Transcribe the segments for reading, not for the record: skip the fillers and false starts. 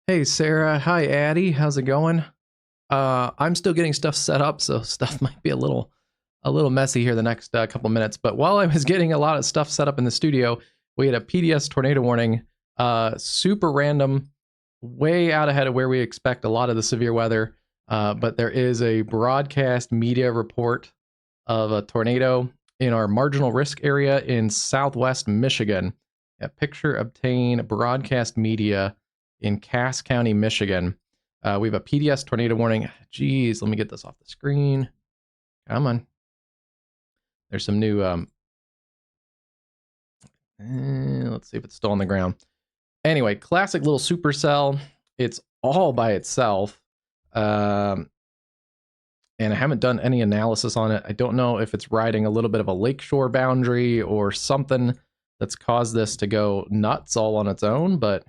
Hey Sarah, hi Addie, how's it going? I'm still getting stuff set up, so stuff might be a little messy here the next couple minutes. But while I was getting a lot of stuff set up in the studio, we had a PDS tornado warning, super random, way out ahead of where we expect a lot of the severe weather. But there is a broadcast media report of a tornado in our marginal risk area in southwest Michigan. A picture obtained broadcast media in Cass County, Michigan. We have a PDS tornado warning. Geez, let me get this off the screen. Come on. There's some new. Let's see if it's still on the ground. Anyway, classic little supercell. It's all by itself. And I haven't done any analysis on it. I don't know if it's riding a little bit of a lakeshore boundary or something that's caused this to go nuts all on its own. But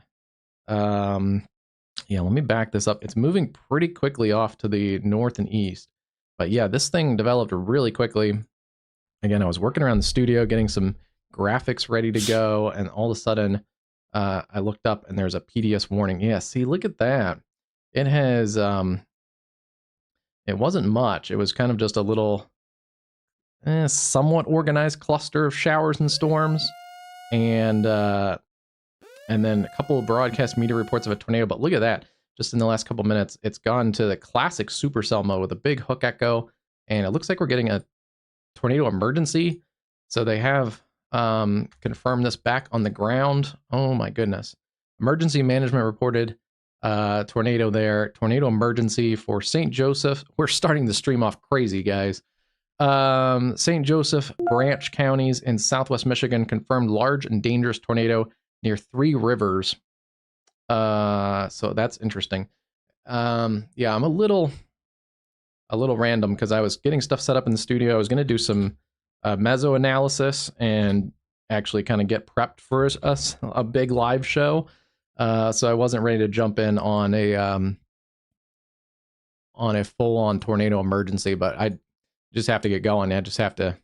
yeah, let me back this up. It's moving pretty quickly off to the north and east. But yeah, this thing developed really quickly. Again, I was working around the studio, getting some graphics ready to go, and all of a sudden, I looked up and there's a PDS warning. Yeah, see, look at that. It has, it wasn't much. It was kind of just a little, somewhat organized cluster of showers and storms, and then a couple of broadcast media reports of a tornado. But look at that. Just in the last couple minutes, it's gone to the classic supercell mode with a big hook echo. And it looks like we're getting a tornado emergency. So they have confirmed this back on the ground. Oh my goodness. Emergency management reported tornado there. Tornado emergency for St. Joseph. We're starting the stream off crazy, guys. St. Joseph, Branch counties in southwest Michigan confirmed large and dangerous tornado near Three Rivers. So that's interesting. Yeah, I'm a little random because I was getting stuff set up in the studio. I was going to do some meso analysis and actually kind of get prepped for us a big live show. So I wasn't ready to jump in on a full-on tornado emergency, but I just have to get going. I just have to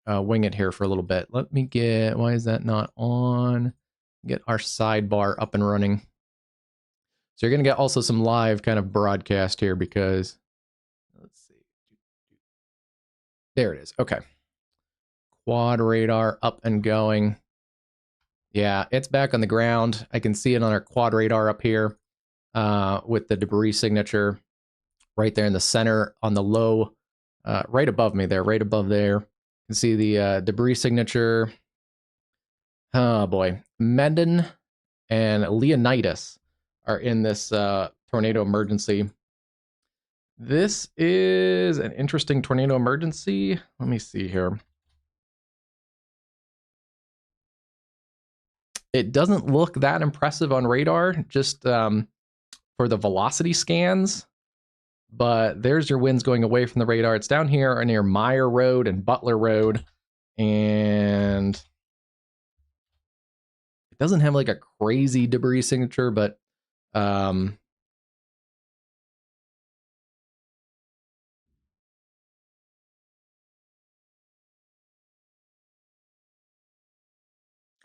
wing it here for a little bit. Let me get, why is that not on? Get our sidebar up and running. So you're going to get also some live kind of broadcast here because, let's see. There it is. Okay. Quad radar up and going. Yeah, it's back on the ground. I can see it on our quad radar up here with the debris signature right there in the center on the low, right above me there, right above there. You can see the debris signature. Oh boy. Menden and Leonidas are in this tornado emergency. This is an interesting tornado emergency. Let me see here. It doesn't look that impressive on radar, just for the velocity scans. But there's your winds going away from the radar. It's down here near Meyer Road and Butler Road. And it doesn't have like a crazy debris signature, but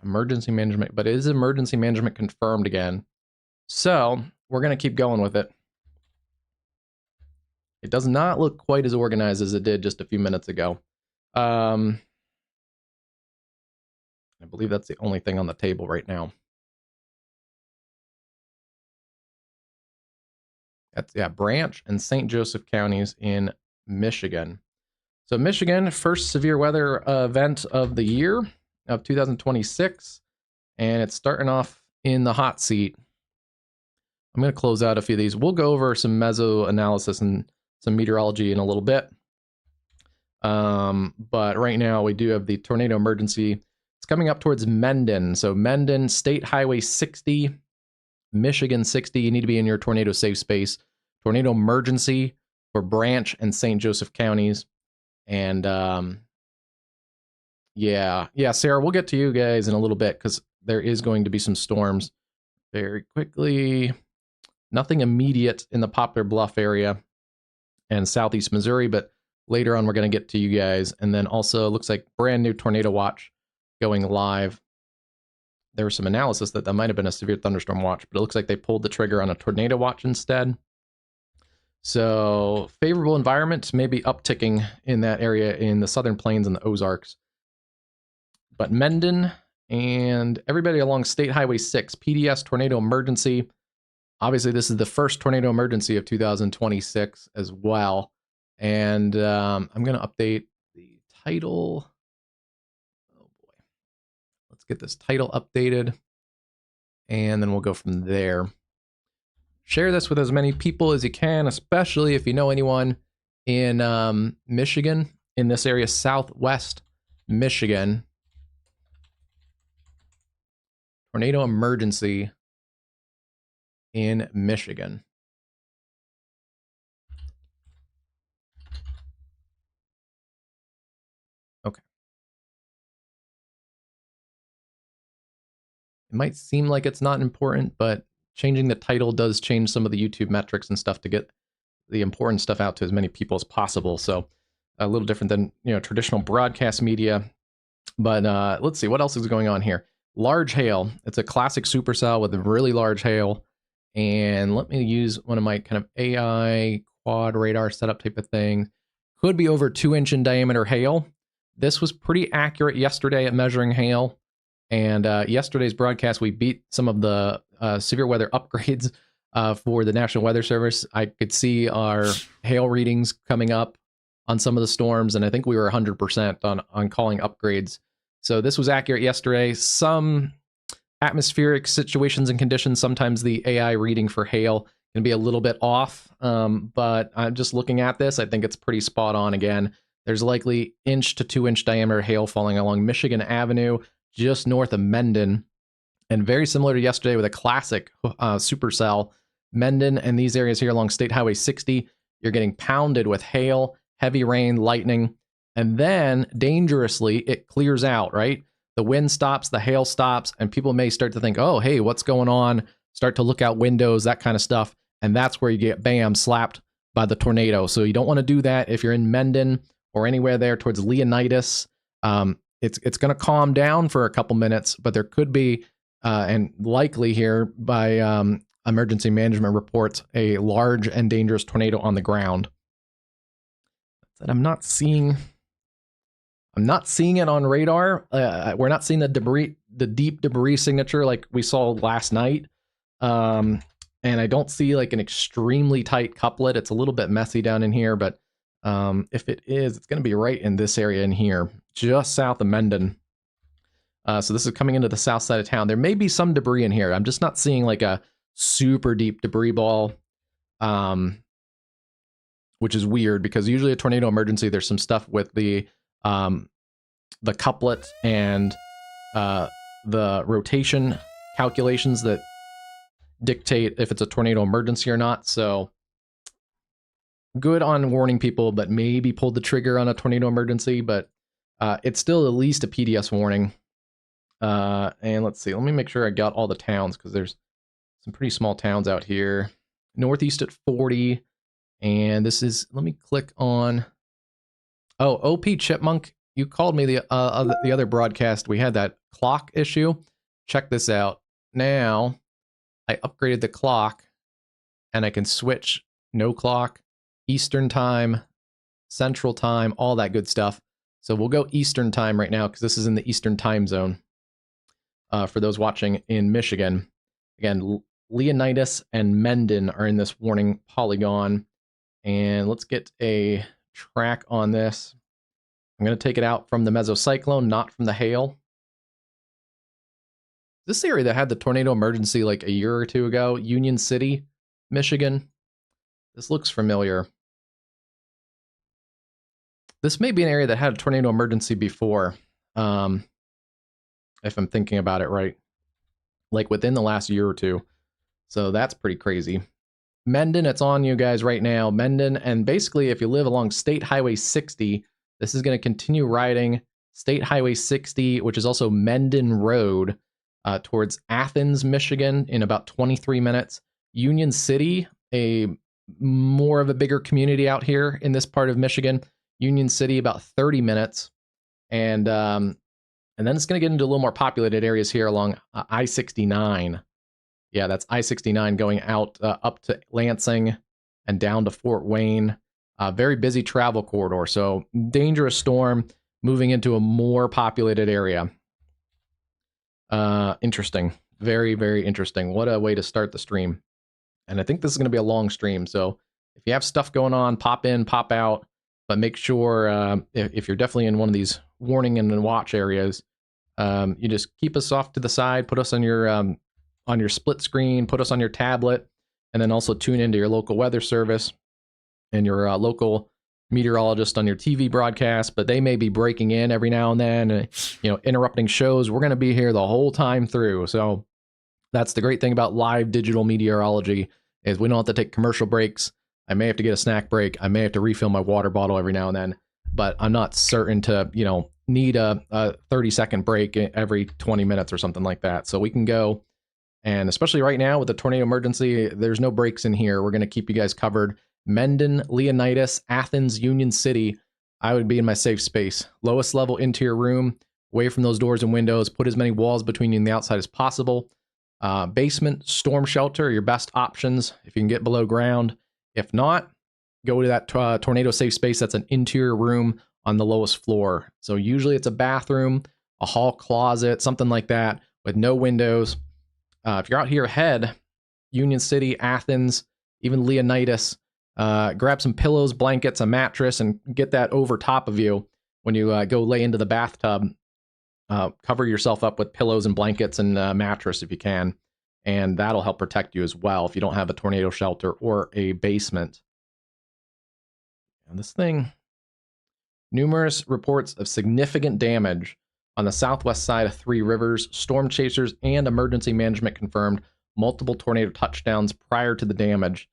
emergency management, but it is emergency management confirmed again. So we're going to keep going with it. It does not look quite as organized as it did just a few minutes ago. I believe that's the only thing on the table right now. That's, yeah, Branch and St. Joseph counties in Michigan. So Michigan, first severe weather event of the year of 2026. And it's starting off in the hot seat. I'm going to close out a few of these. We'll go over some meso analysis and some meteorology in a little bit. But right now we do have the tornado emergency. It's coming up towards Menden. So Menden, State Highway 60, Michigan 60. You need to be in your tornado safe space. Tornado emergency for Branch and St. Joseph counties. And yeah, Sarah, we'll get to you guys in a little bit because there is going to be some storms very quickly. Nothing immediate in the Poplar Bluff area and southeast Missouri, but later on we're going to get to you guys. And then also looks like brand new tornado watch going live there was some analysis that might have been a severe thunderstorm watch, but it looks like they pulled the trigger on a tornado watch instead. So favorable environment, maybe upticking in that area in the Southern Plains and the Ozarks. But Mendon and everybody along State Highway 6, PDS tornado emergency. Obviously, this is the first tornado emergency of 2026 as well. And I'm going to update the title. Oh boy. Let's get this title updated. And then we'll go from there. Share this with as many people as you can, especially if you know anyone in Michigan, in this area, Southwest Michigan. Tornado emergency in Michigan. Okay. It might seem like it's not important, but changing the title does change some of the YouTube metrics and stuff to get the important stuff out to as many people as possible. So a little different than, traditional broadcast media. But let's see, what else is going on here? Large hail. It's a classic supercell with a really large hail. And let me use one of my kind of AI quad radar setup type of thing. Could be over 2-inch in diameter hail. This was pretty accurate yesterday at measuring hail. And yesterday's broadcast, we beat some of the severe weather upgrades for the National Weather Service. I could see our hail readings coming up on some of the storms, and I think we were 100% on calling upgrades. So this was accurate yesterday. Some atmospheric situations and conditions, sometimes the AI reading for hail can be a little bit off, but I'm just looking at this. I think it's pretty spot on again. There's likely 1 to 2-inch diameter hail falling along Michigan Avenue, just north of Mendon, and very similar to yesterday with a classic supercell. Mendon and these areas here along State Highway 60, you're getting pounded with hail, heavy rain, lightning, and then dangerously it clears out, right? The wind stops, the hail stops, and people may start to think, oh, hey, what's going on? Start to look out windows, that kind of stuff. And that's where you get, bam, slapped by the tornado. So you don't want to do that if you're in Mendon or anywhere there towards Leonidas. It's going to calm down for a couple minutes, but there could be, and likely here by emergency management reports, a large and dangerous tornado on the ground. That I'm not seeing it on radar. We're not seeing the deep debris signature like we saw last night. And I don't see like an extremely tight couplet. It's a little bit messy down in here, but if it is, it's going to be right in this area in here, just south of Mendon. So this is coming into the south side of town. There may be some debris in here. I'm just not seeing like a super deep debris ball, which is weird because usually a tornado emergency, there's some stuff with the couplet and the rotation calculations that dictate if it's a tornado emergency or not. So good on warning people, but maybe pulled the trigger on a tornado emergency, but it's still at least a PDS warning. And let's see, let me make sure I got all the towns because there's some pretty small towns out here. Northeast at 40. And this is, let me click on, oh, OP Chipmunk, you called me the other broadcast. We had that clock issue. Check this out. Now I upgraded the clock and I can switch no clock, Eastern time, Central time, all that good stuff. So we'll go Eastern time right now because this is in the Eastern time zone. For those watching in Michigan, again, Leonidas and Mendon are in this warning polygon. And let's get a track on this. I'm going to take it out from the mesocyclone, not from the hail. This area that had the tornado emergency like a year or two ago, Union City, Michigan. This looks familiar. This may be an area that had a tornado emergency before, if I'm thinking about it right, like within the last year or two. So that's pretty crazy. Mendon, it's on you guys right now. Mendon, and basically if you live along State Highway 60, this is going to continue riding State Highway 60, which is also Mendon Road, towards Athens, Michigan in about 23 minutes. Union City, a more of a bigger community out here in this part of Michigan. Union City, about 30 minutes. And And then it's going to get into a little more populated areas here along I-69. Yeah, that's I-69 going out up to Lansing and down to Fort Wayne. Very busy travel corridor. So dangerous storm moving into a more populated area. Interesting. Very, very interesting. What a way to start the stream. And I think this is going to be a long stream. So if you have stuff going on, pop in, pop out. But make sure if you're definitely in one of these warning and watch areas, you just keep us off to the side, put us on your split screen, put us on your tablet, and then also tune into your local weather service and your local meteorologist on your TV broadcast. But they may be breaking in every now and then, interrupting shows. We're going to be here the whole time through. So that's the great thing about live digital meteorology is we don't have to take commercial breaks. I may have to get a snack break. I may have to refill my water bottle every now and then, but I'm not certain to, need a 30-second break every 20 minutes or something like that. So we can go, and especially right now with the tornado emergency, there's no breaks in here. We're going to keep you guys covered. Mendon, Leonidas, Athens, Union City, I would be in my safe space. Lowest level interior room, away from those doors and windows. Put as many walls between you and the outside as possible. Basement, storm shelter are your best options if you can get below ground. If not, go to that tornado safe space. That's an interior room on the lowest floor. So usually it's a bathroom, a hall closet, something like that with no windows. If you're out here ahead, Union City, Athens, even Leonidas, grab some pillows, blankets, a mattress, and get that over top of you when you go lay into the bathtub. Cover yourself up with pillows and blankets and mattress if you can. And that'll help protect you as well if you don't have a tornado shelter or a basement. And this thing, numerous reports of significant damage on the southwest side of Three Rivers. Storm chasers and emergency management confirmed multiple tornado touchdowns prior to the damage.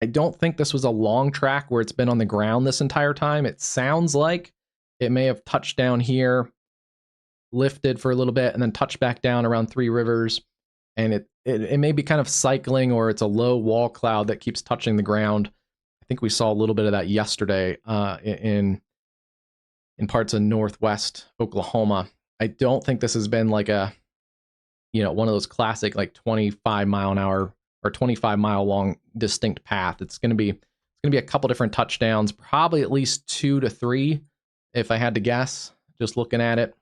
I don't think this was a long track where it's been on the ground this entire time. It sounds like it may have touched down here, lifted for a little bit, and then touched back down around Three Rivers. And it may be kind of cycling, or it's a low wall cloud that keeps touching the ground. I think we saw a little bit of that yesterday in parts of northwest Oklahoma. I don't think this has been like a, one of those classic like 25 mile an hour or 25 mile long distinct path. It's going to be a couple different touchdowns, probably at least 2 to 3 if I had to guess, just looking at it.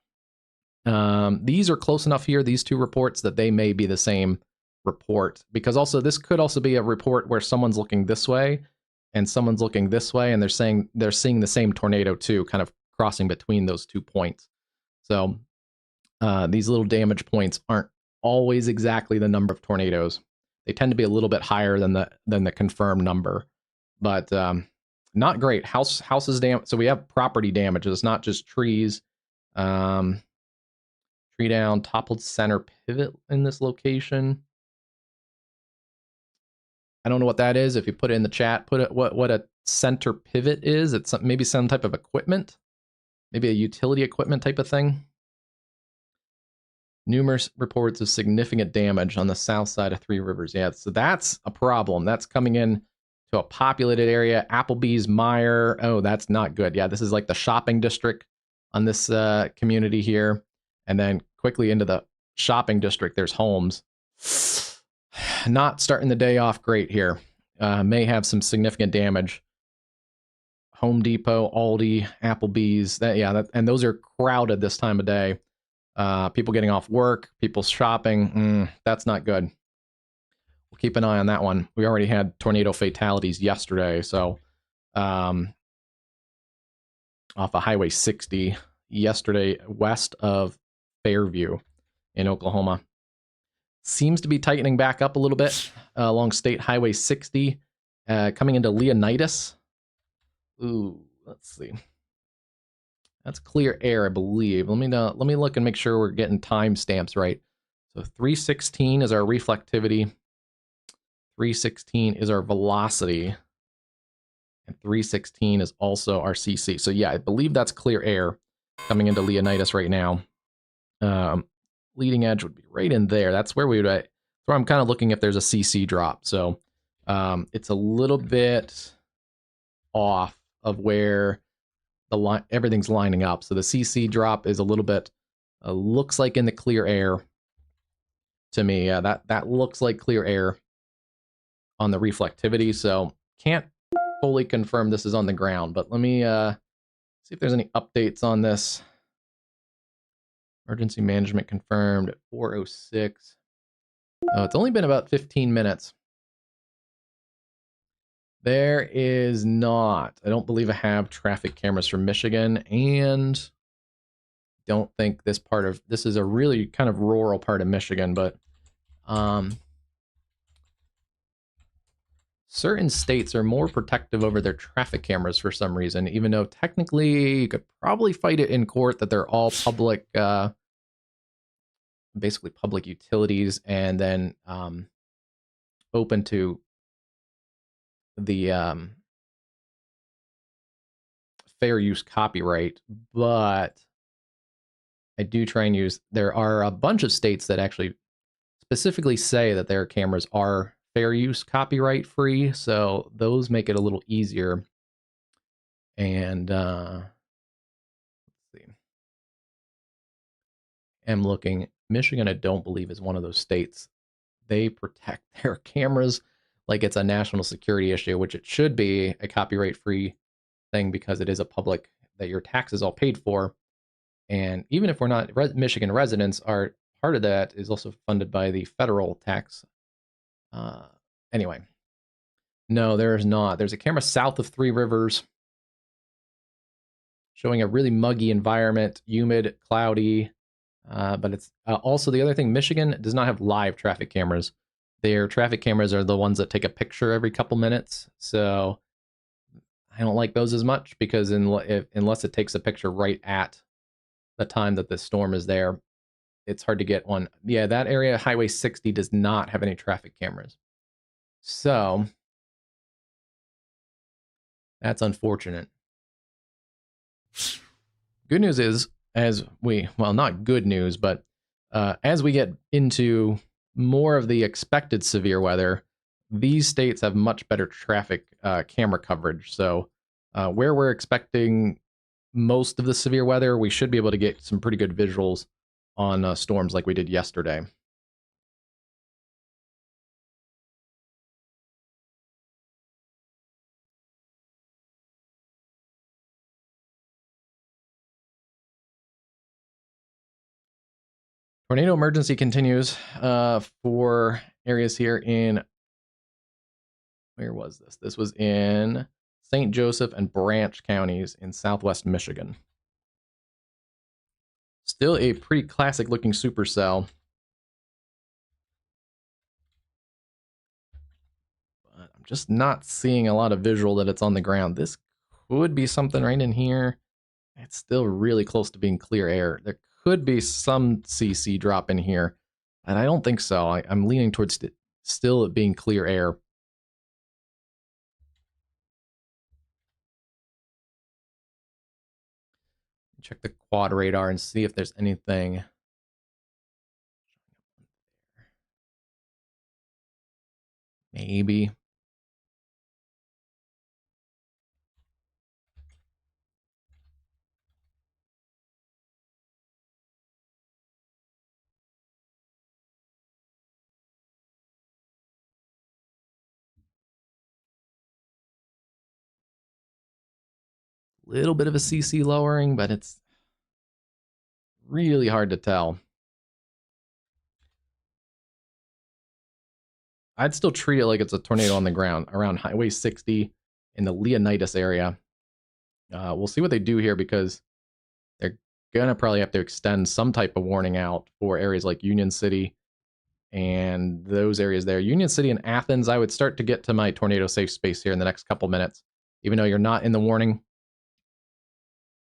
These are close enough here, these two reports, that they may be the same report, because also this could also be a report where someone's looking this way and someone's looking this way, and they're seeing the same tornado too, kind of crossing between those 2 points. So these little damage points aren't always exactly the number of tornadoes. They tend to be a little bit higher than the confirmed number, but not great. Houses damage. So we have property damage. It's not just trees. Tree down, toppled center pivot in this location. I don't know what that is. If you put it in the chat, put it what a center pivot is. It's maybe some type of equipment, maybe a utility equipment type of thing. Numerous reports of significant damage on the south side of Three Rivers. Yeah, so that's a problem. That's coming in to a populated area. Applebee's, Meyer. Oh, that's not good. Yeah, this is like the shopping district on this community here. And then quickly into the shopping district, there's homes. Not starting the day off great here. May have some significant damage. Home Depot, Aldi, Applebee's. And those are crowded this time of day. People getting off work, people shopping. That's not good. We'll keep an eye on that one. We already had tornado fatalities yesterday. So off of Highway 60 yesterday, west of Fairview in Oklahoma. Seems to be tightening back up a little bit along State Highway 60, coming into Leonidas. Ooh, let's see. That's clear air, I believe. Let me look and make sure we're getting timestamps right. So 316 is our reflectivity. 316 is our velocity. And 316 is also our CC. So yeah, I believe that's clear air coming into Leonidas right now. Leading edge would be right in there. That's where where I'm kind of looking if there's a CC drop. So it's a little bit off of where everything's lining up. So the CC drop is a little bit Looks like in the clear air to me. Yeah, that looks like clear air on the reflectivity. So can't fully confirm this is on the ground, but let me see if there's any updates on this. Emergency management confirmed at 4:06. Oh, it's only been about 15 minutes. There is not. I don't believe I have traffic cameras from Michigan, and don't think this is a really kind of rural part of Michigan, but certain states are more protective over their traffic cameras for some reason, even though technically you could probably fight it in court that they're all public, basically public utilities, and then open to the fair use copyright. But I do try and there are a bunch of states that actually specifically say that their cameras are fair use copyright free, so those make it a little easier. And let's see. I'm looking. Michigan, I don't believe, is one of those states. They protect their cameras like it's a national security issue, which it should be a copyright free thing because it is a public that your taxes all paid for. And even if we're not Michigan residents, our part of that is also funded by the federal tax. Anyway, no, there is not. There's a camera south of Three Rivers showing a really muggy environment, humid, cloudy. But it's also the other thing, Michigan does not have live traffic cameras. Their traffic cameras are the ones that take a picture every couple minutes. So I don't like those as much because unless it takes a picture right at the time that the storm is there, it's hard to get one. Yeah, that area, Highway 60, does not have any traffic cameras. So that's unfortunate. Good news is, not good news, but as we get into more of the expected severe weather, these states have much better traffic camera coverage. So where we're expecting most of the severe weather, we should be able to get some pretty good visuals on storms like we did yesterday. Tornado emergency continues for areas here in, where was this? This was in St. Joseph and Branch counties in southwest Michigan. Still a pretty classic looking supercell. But I'm just not seeing a lot of visual that it's on the ground. This could be something right in here. It's still really close to being clear air. There could be some CC drop in here, and I don't think so. I'm leaning towards still being clear air. Check the quad radar and see if there's anything. Maybe. Little bit of a CC lowering, but it's really hard to tell. I'd still treat it like it's a tornado on the ground around Highway 60 in the Leonidas area. We'll see what they do here because they're going to probably have to extend some type of warning out for areas like Union City and those areas there. Union City and Athens, I would start to get to my tornado safe space here in the next couple minutes. Even though you're not in the warning,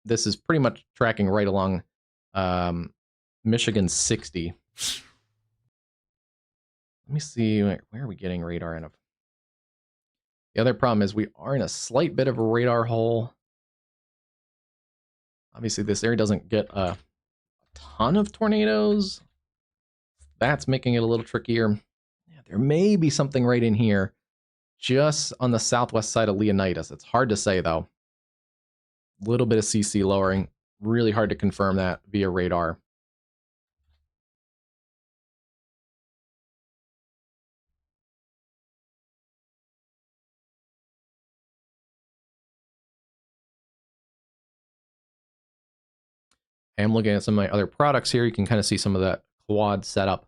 this is pretty much tracking right along Michigan 60. Let me see, where are we getting radar in? The other problem is we are in a slight bit of a radar hole. Obviously, this area doesn't get a ton of tornadoes. That's making it a little trickier. Yeah, there may be something right in here, just on the southwest side of Leonidas. It's hard to say, though. A little bit of CC lowering. Really hard to confirm that via radar. I am looking at some of my other products here. You can kind of see some of that quad setup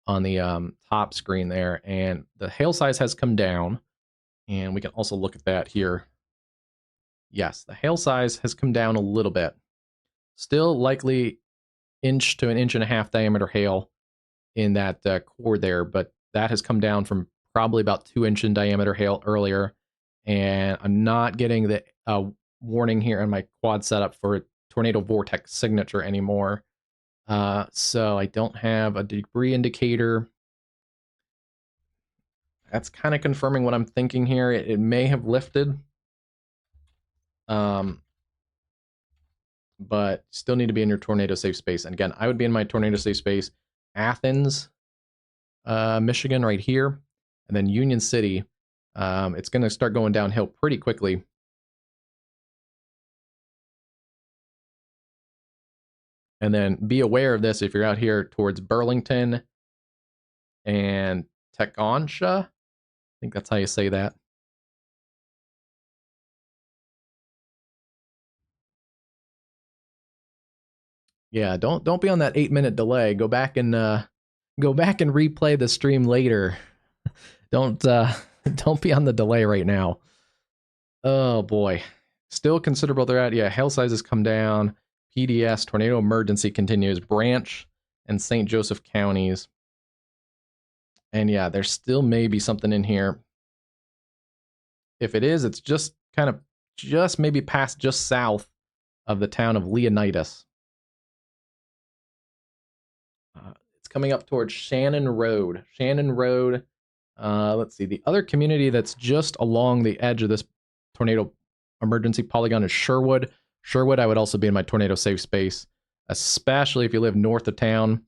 on the top screen there, and the hail size has come down, and we can also look at that here. Yes, the hail size has come down a little bit. Still likely inch to an inch and a half diameter hail in that core there, but that has come down from probably about 2-inch in diameter hail earlier, and I'm not getting the warning here on my quad setup for tornado vortex signature anymore. So I don't have a debris indicator. That's kind of confirming what I'm thinking here. It may have lifted, but still need to be in your tornado safe space. And again, I would be in my tornado safe space, Athens, Michigan, right here, and then Union City. It's going to start going downhill pretty quickly. And then be aware of this if you're out here towards Burlington and Tekonsha. I think that's how you say that. Yeah, don't be on that 8-minute delay. Go back and replay the stream later. Don't don't be on the delay right now. Oh boy. Still considerable threat. Yeah, hail sizes come down. PDS, tornado emergency continues. Branch and St. Joseph counties. And yeah, there still may be something in here. If it is, it's just kind of just maybe past just south of the town of Leonidas. It's coming up towards Shannon Road. Shannon Road. Let's see. The other community that's just along the edge of this tornado emergency polygon is Sherwood. Sherwood, I would also be in my tornado safe space, especially if you live north of town.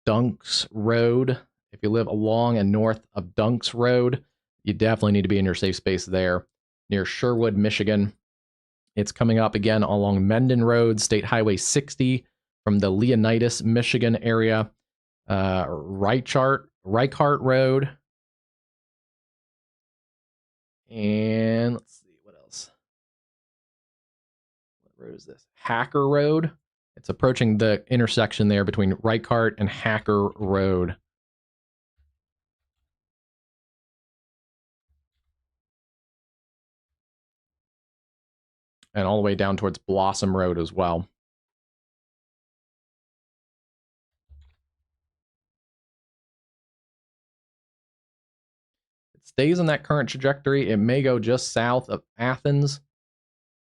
Dunks Road. If you live along and north of Dunks Road, you definitely need to be in your safe space there near Sherwood, Michigan. It's coming up again along Mendon Road, State Highway 60 from the Leonidas, Michigan area. Reichart Road. And let's see, what else? What road is this? Hacker Road. It's approaching the intersection there between Reichart and Hacker Road. And all the way down towards Blossom Road as well. It stays on that current trajectory. It may go just south of Athens.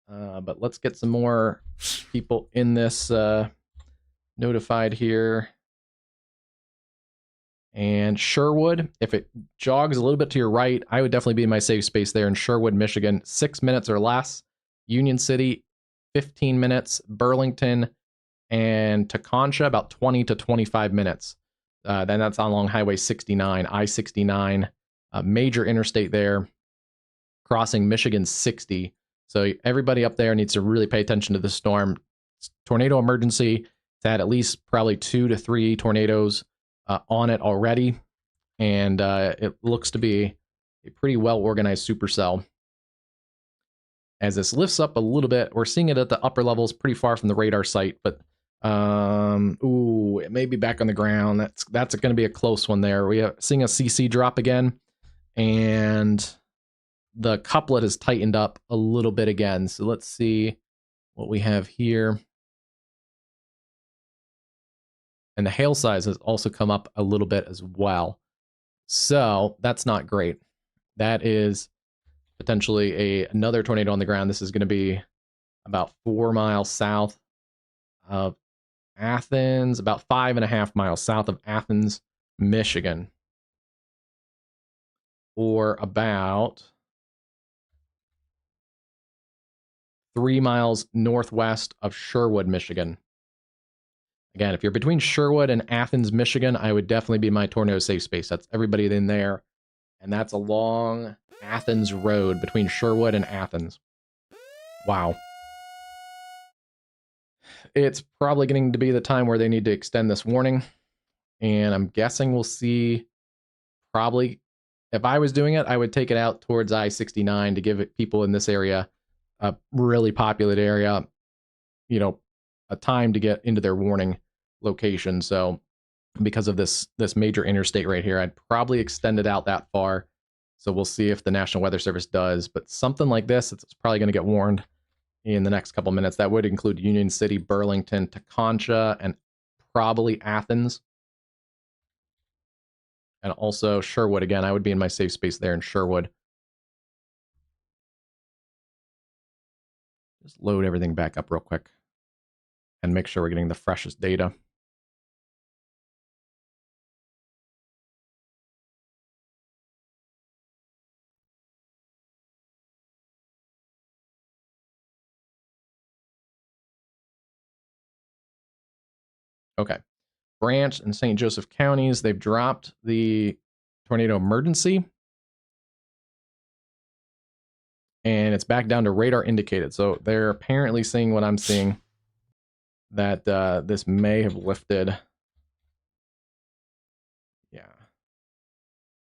But let's get some more people in this notified here. And Sherwood, if it jogs a little bit to your right, I would definitely be in my safe space there in Sherwood, Michigan. 6 minutes or less. Union City, 15 minutes. Burlington and Tekonsha, about 20 to 25 minutes. Then that's along Highway 69, I-69, major interstate there, crossing Michigan 60. So everybody up there needs to really pay attention to the storm. Tornado emergency. It's had at least probably 2 to 3 tornadoes on it already, and it looks to be a pretty well-organized supercell. As this lifts up a little bit, we're seeing it at the upper levels, pretty far from the radar site, but it may be back on the ground. That's going to be a close one there. We are seeing a CC drop again, and the couplet has tightened up a little bit again. So let's see what we have here. And the hail size has also come up a little bit as well. So that's not great. That is potentially another tornado on the ground. This is going to be about 4 miles south of Athens, about 5.5 miles south of Athens, Michigan, or about 3 miles northwest of Sherwood, Michigan. Again, if you're between Sherwood and Athens, Michigan, I would definitely be in my tornado safe space. That's everybody in there. And that's along Athens Road between Sherwood and Athens. Wow. It's probably getting to be the time where they need to extend this warning. And I'm guessing we'll see probably, if I was doing it, I would take it out towards I-69 to give it people in this area, a really populated area, a time to get into their warning location. So because of this major interstate right here, I'd probably extend it out that far. So we'll see if the National Weather Service does. But something like this, it's probably going to get warned in the next couple minutes. That would include Union City, Burlington, Teconcha, and probably Athens. And also Sherwood again. I would be in my safe space there in Sherwood. Just load everything back up real quick and make sure we're getting the freshest data. Okay. Branch and St. Joseph counties, they've dropped the tornado emergency. And it's back down to radar indicated. So they're apparently seeing what I'm seeing, that this may have lifted. Yeah.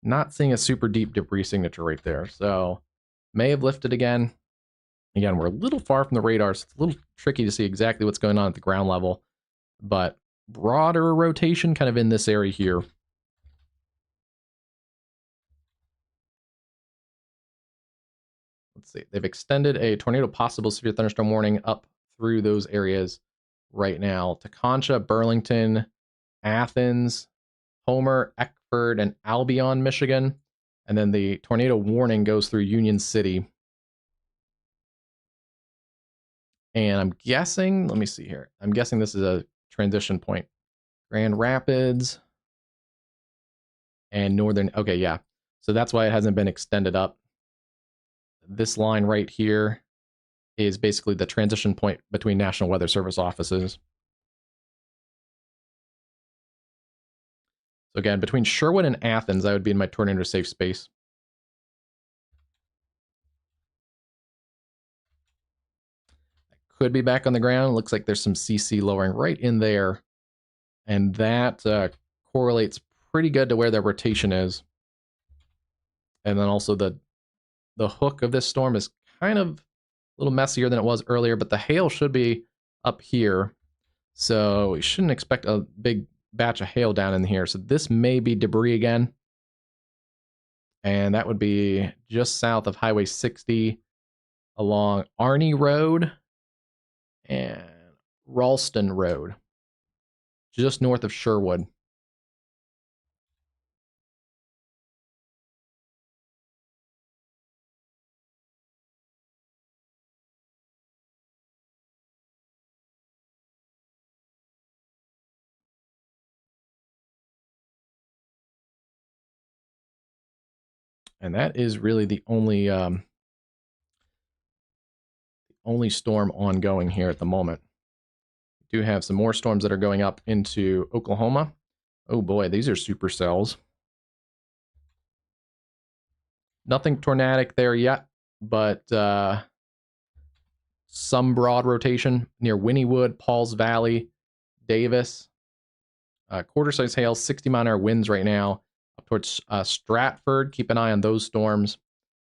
Not seeing a super deep debris signature right there. So may have lifted again. Again, we're a little far from the radar, so it's a little tricky to see exactly what's going on at the ground level. But broader rotation kind of in this area here. Let's see. They've extended a tornado possible severe thunderstorm warning up through those areas right now. Teconcha, Burlington, Athens, Homer, Eckford, and Albion, Michigan. And then the tornado warning goes through Union City. And I'm guessing, let me see here. I'm guessing this is a transition point. Grand Rapids and Northern. Okay, yeah. So that's why it hasn't been extended up. This line right here is basically the transition point between National Weather Service offices. So again, between Sherwood and Athens, I would be in my tornado safe space. Could be back on the ground. Looks like there's some CC lowering right in there. And that correlates pretty good to where the rotation is. And then also the hook of this storm is kind of a little messier than it was earlier, but the hail should be up here. So we shouldn't expect a big batch of hail down in here. So this may be debris again. And that would be just south of Highway 60 along Arney Road and Ralston Road, just north of Sherwood. And that is really the only storm ongoing here at the moment. We do have some more storms that are going up into Oklahoma. Oh boy, these are supercells. Nothing tornadic there yet, but some broad rotation near Wynnewood, Pauls Valley, Davis. Quarter-size hail, 60-mile-an-hour winds right now up towards Stratford. Keep an eye on those storms.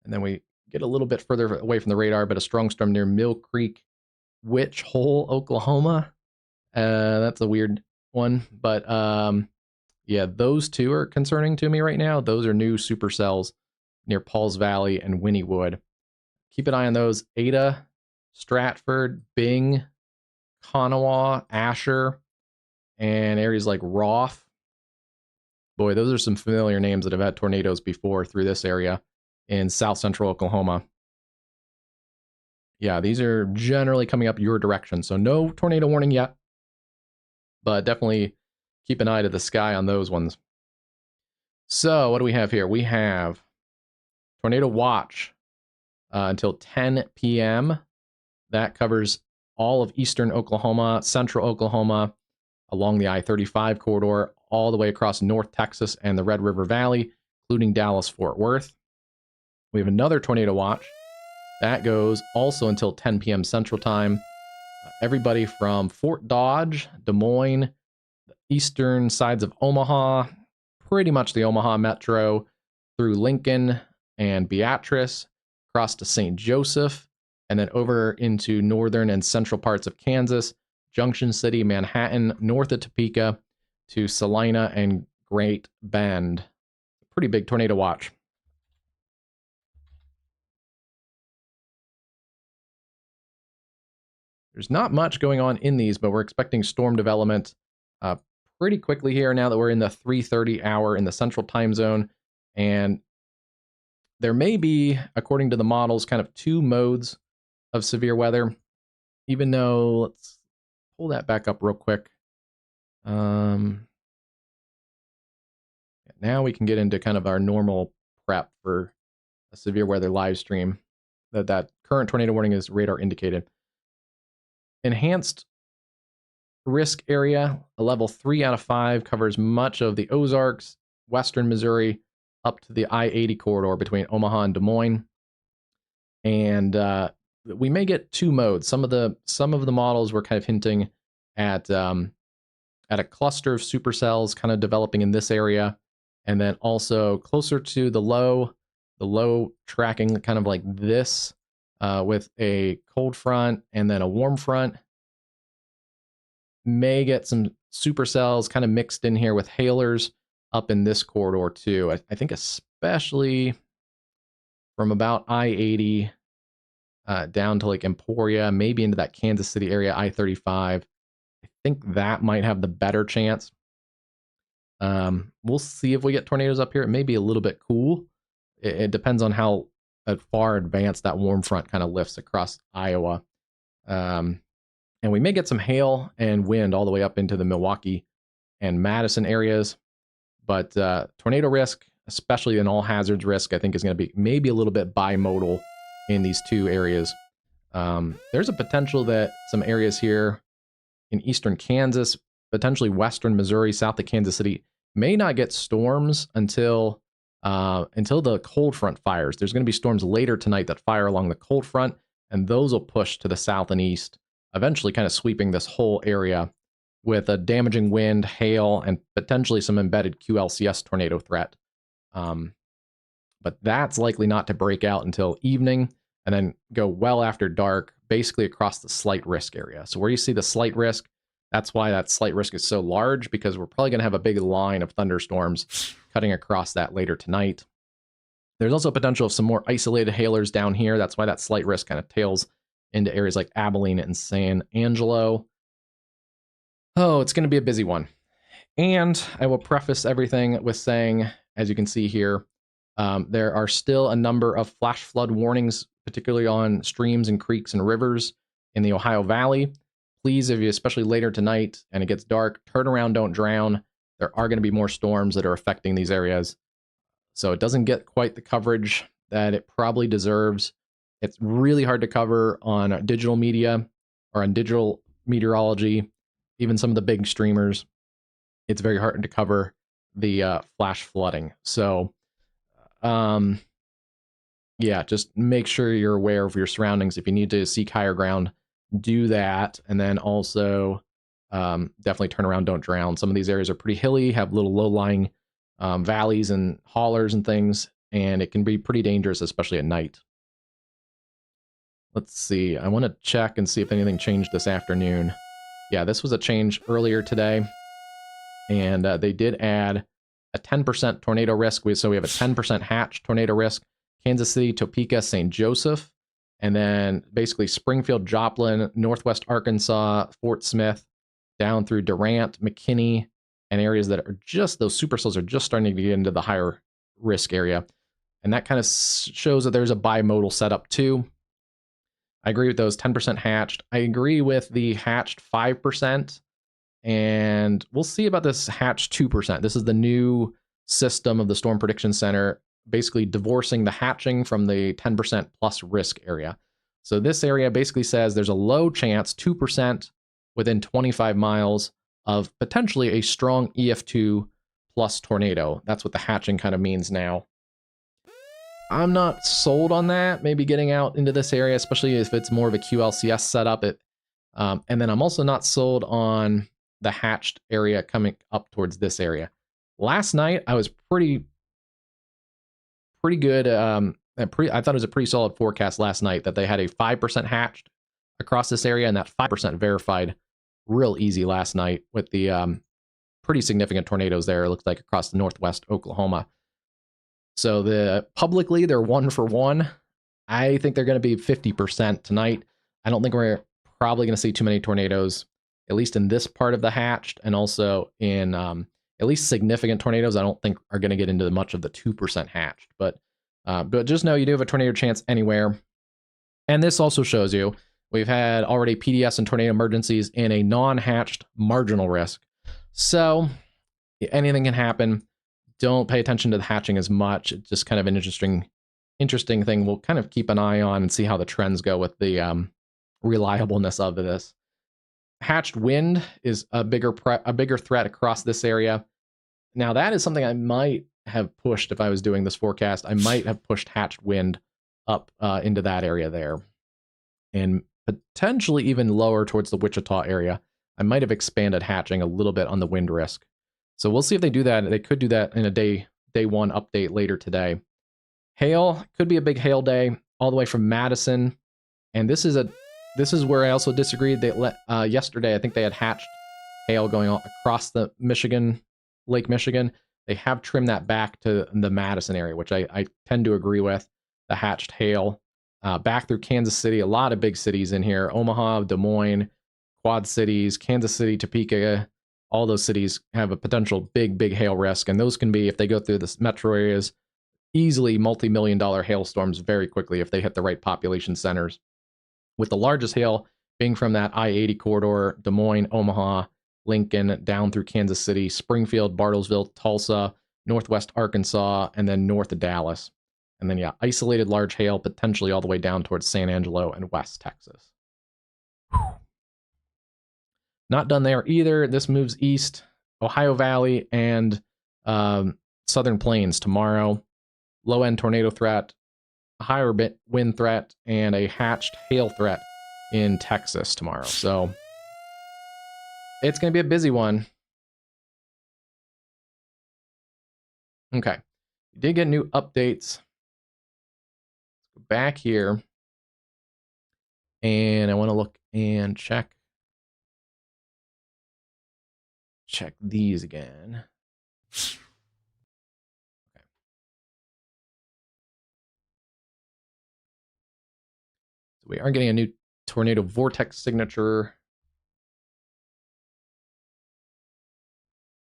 And then we get a little bit further away from the radar, but a strong storm near Mill Creek, Witch Hole, Oklahoma. That's a weird one. But yeah, those two are concerning to me right now. Those are new supercells near Pauls Valley and Wynnewood. Keep an eye on those. Ada, Stratford, Bing, Kanawha, Asher, and areas like Roth. Boy, those are some familiar names that have had tornadoes before through this area in south central Oklahoma. Yeah, these are generally coming up your direction. So no tornado warning yet, but definitely keep an eye to the sky on those ones. So what do we have here? We have tornado watch until 10 p.m. That covers all of eastern Oklahoma, central Oklahoma, along the I-35 corridor, all the way across North Texas and the Red River Valley, including Dallas-Fort Worth. We have another tornado watch. That goes also until 10 p.m. Central Time. Everybody from Fort Dodge, Des Moines, the eastern sides of Omaha, pretty much the Omaha Metro, through Lincoln and Beatrice, across to St. Joseph, and then over into northern and central parts of Kansas, Junction City, Manhattan, north of Topeka to Salina and Great Bend. Pretty big tornado watch. There's not much going on in these, but we're expecting storm development pretty quickly here now that we're in the 3:30 hour in the central time zone. And there may be, according to the models, kind of two modes of severe weather, even though, let's pull that back up real quick. Now we can get into kind of our normal prep for a severe weather live stream. That current tornado warning is radar indicated. Enhanced risk area, a level 3 out of 5, covers much of the Ozarks, western Missouri, up to the I-80 corridor between Omaha and Des Moines. And we may get two modes. Some of the models were kind of hinting at a cluster of supercells kind of developing in this area, and then also closer to the low tracking kind of like this, with a cold front and then a warm front. May get some supercells kind of mixed in here with hailers up in this corridor too. I think especially from about I-80 down to like Emporia, maybe into that Kansas City area, I-35. I think that might have the better chance. We'll see if we get tornadoes up here. It may be a little bit cool. It depends on how far advanced that warm front kind of lifts across Iowa. And we may get some hail and wind all the way up into the Milwaukee and Madison areas. But tornado risk, especially in all hazards risk, I think is going to be maybe a little bit bimodal in these two areas. There's a potential that some areas here in eastern Kansas, potentially western Missouri, south of Kansas City, may not get storms until the cold front fires. There's going to be storms later tonight that fire along the cold front, and those will push to the south and east, eventually kind of sweeping this whole area with a damaging wind, hail, and potentially some embedded QLCS tornado threat. But that's likely not to break out until evening and then go well after dark, basically across the slight risk area. So where you see the slight risk, that's why that slight risk is so large, because we're probably going to have a big line of thunderstorms cutting across that later tonight. There's also potential of some more isolated hailers down here. That's why that slight risk kind of tails into areas like Abilene and San Angelo. Oh, it's going to be a busy one. And I will preface everything with saying, as you can see here, there are still a number of flash flood warnings, particularly on streams and creeks and rivers in the Ohio Valley. Please, if you, especially later tonight and it gets dark, turn around, don't drown. There are going to be more storms that are affecting these areas. So it doesn't get quite the coverage that it probably deserves. It's really hard to cover on digital media or on digital meteorology, even some of the big streamers. It's very hard to cover the flash flooding. So, yeah, just make sure you're aware of your surroundings. If you need to seek higher ground, do that. And then also definitely turn around, don't drown. Some of these areas are pretty hilly, have little low-lying valleys and hollers and things, and it can be pretty dangerous, especially at night. Let's see. I want to check and see if anything changed this afternoon. Yeah, this was a change earlier today, and they did add a 10% tornado risk. So we have a 10% hatch tornado risk. Kansas City, Topeka, St. Joseph, and then basically Springfield, Joplin, Northwest Arkansas, Fort Smith, down through Durant, McKinney, and areas that are just, those supercells are just starting to get into the higher risk area. And that kind of shows that there's a bimodal setup too. I agree with those 10% hatched. I agree with the hatched 5%. And we'll see about this hatched 2%. This is the new system of the Storm Prediction Center, basically divorcing the hatching from the 10% plus risk area. So this area basically says there's a low chance, 2% within 25 miles of potentially a strong EF2 plus tornado. That's what the hatching kind of means now. I'm not sold on that, maybe getting out into this area, especially if it's more of a QLCS setup. And then I'm also not sold on the hatched area coming up towards this area. Last night, I was pretty good. I thought it was a pretty solid forecast last night that they had a 5% hatched across this area, and that 5% verified real easy last night with the pretty significant tornadoes there. It looked like across the northwest Oklahoma. So publicly they're 1 for 1. I think they're going to be 50% tonight. I don't think we're probably going to see too many tornadoes, at least in this part of the hatched, and also in at least significant tornadoes. I don't think are going to get into much of the 2% hatched, but just know you do have a tornado chance anywhere. And this also shows you we've had already PDS and tornado emergencies in a non-hatched marginal risk. So anything can happen. Don't pay attention to the hatching as much. It's just kind of an interesting thing. We'll kind of keep an eye on and see how the trends go with the reliableness of this. Hatched wind is a bigger threat across this area. Now that is something I might have pushed if I was doing this forecast. I might have pushed hatched wind up into that area there, and potentially even lower towards the Wichita area. I might have expanded hatching a little bit on the wind risk. So we'll see if they do that. They could do that in a day one update later today. Hail could be a big hail day all the way from Madison, and this is where I also disagreed. Yesterday I think they had hatched hail going across the Lake Michigan. They have trimmed that back to the Madison area, which I tend to agree with. The hatched hail back through Kansas City, a lot of big cities in here: Omaha, Des Moines, Quad Cities, Kansas City, Topeka. All those cities have a potential big hail risk, and those can be, if they go through the metro areas, easily multi-million-dollar hailstorms very quickly if they hit the right population centers. With the largest hail being from that I-80 corridor: Des Moines, Omaha, Lincoln, down through Kansas City, Springfield, Bartlesville, Tulsa, northwest Arkansas, and then north of Dallas. And then, yeah, isolated large hail potentially all the way down towards San Angelo and West Texas. Not done there either. This moves east, Ohio Valley and Southern Plains tomorrow. Low-end tornado threat, a higher wind threat, and a hatched hail threat in Texas tomorrow. So it's going to be a busy one. Okay. We did get new updates. Let's go back here. And I want to look and check these again. Okay. So we are getting a new tornado vortex signature.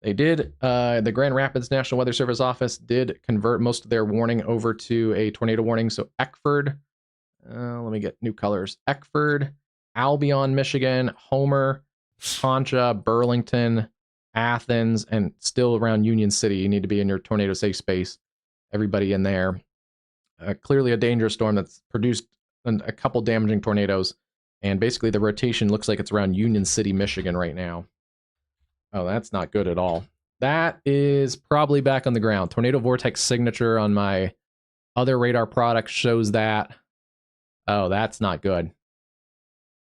They did, the Grand Rapids National Weather Service office did convert most of their warning over to a tornado warning. So Eckford, let me get new colors. Eckford, Albion, Michigan, Homer, Concha, Burlington, Athens, and still around Union City. You need to be in your tornado safe space. Everybody in there. Clearly a dangerous storm that's produced a couple damaging tornadoes. And basically the rotation looks like it's around Union City, Michigan right now. Oh, that's not good at all. That is probably back on the ground. Tornado vortex signature on my other radar product shows that. Oh, that's not good.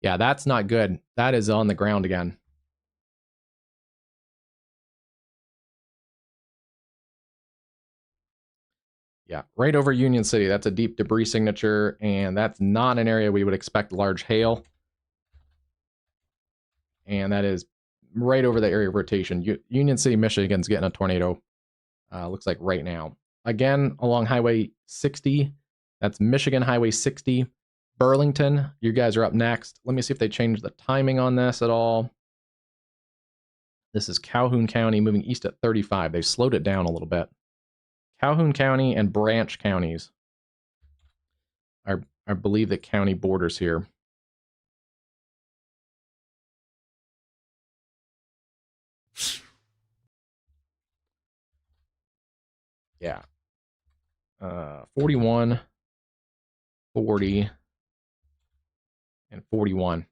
Yeah, that's not good. That is on the ground again. Yeah, right over Union City. That's a deep debris signature, and that's not an area we would expect large hail. And that is right over the area of rotation. Union City, Michigan's getting a tornado, looks like right now. Again, along Highway 60. That's Michigan Highway 60. Burlington, you guys are up next. Let me see if they changed the timing on this at all. This is Calhoun County moving east at 35. They've slowed it down a little bit. Calhoun County and Branch counties are, I believe, the county borders here. Yeah. 41, 40, and 41.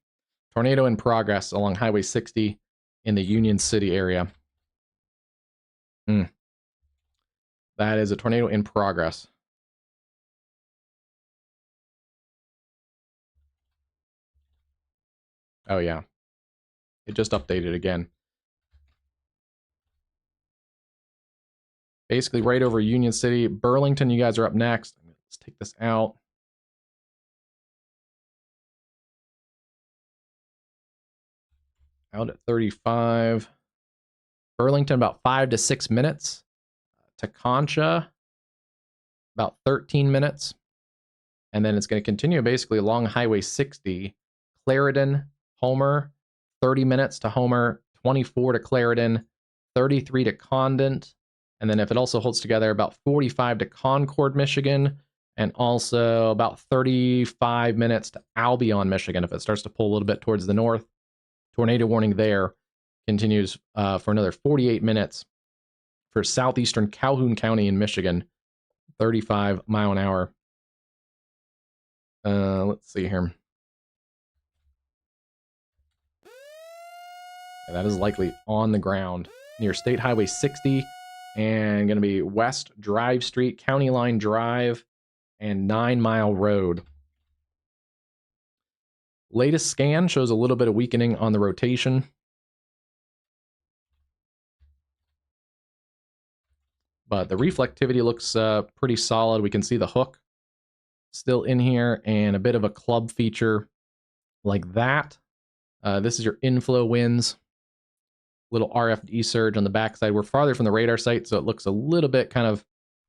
Tornado in progress along Highway 60 in the Union City area. That is a tornado in progress. Oh, yeah. It just updated again. Basically right over Union City. Burlington, you guys are up next. Let's take this out. out at 35. Burlington, about 5 to 6 minutes. Taconcha, about 13 minutes. And then it's going to continue basically along Highway 60. Clarendon, Homer, 30 minutes to Homer, 24 to Clarendon, 33 to Condon. And then if it also holds together, about 45 to Concord, Michigan, and also about 35 minutes to Albion, Michigan. If it starts to pull a little bit towards the north, tornado warning there continues for another 48 minutes for southeastern Calhoun County in Michigan, 35 mile an hour. Let's see here. Yeah, that is likely on the ground near State Highway 60 and going to be West Drive Street, County Line Drive, and 9 Mile Road. Latest scan shows a little bit of weakening on the rotation. But the reflectivity looks pretty solid. We can see the hook still in here and a bit of a club feature like that. This is your inflow winds. Little RFD surge on the backside. We're farther from the radar site, so it looks a little bit kind of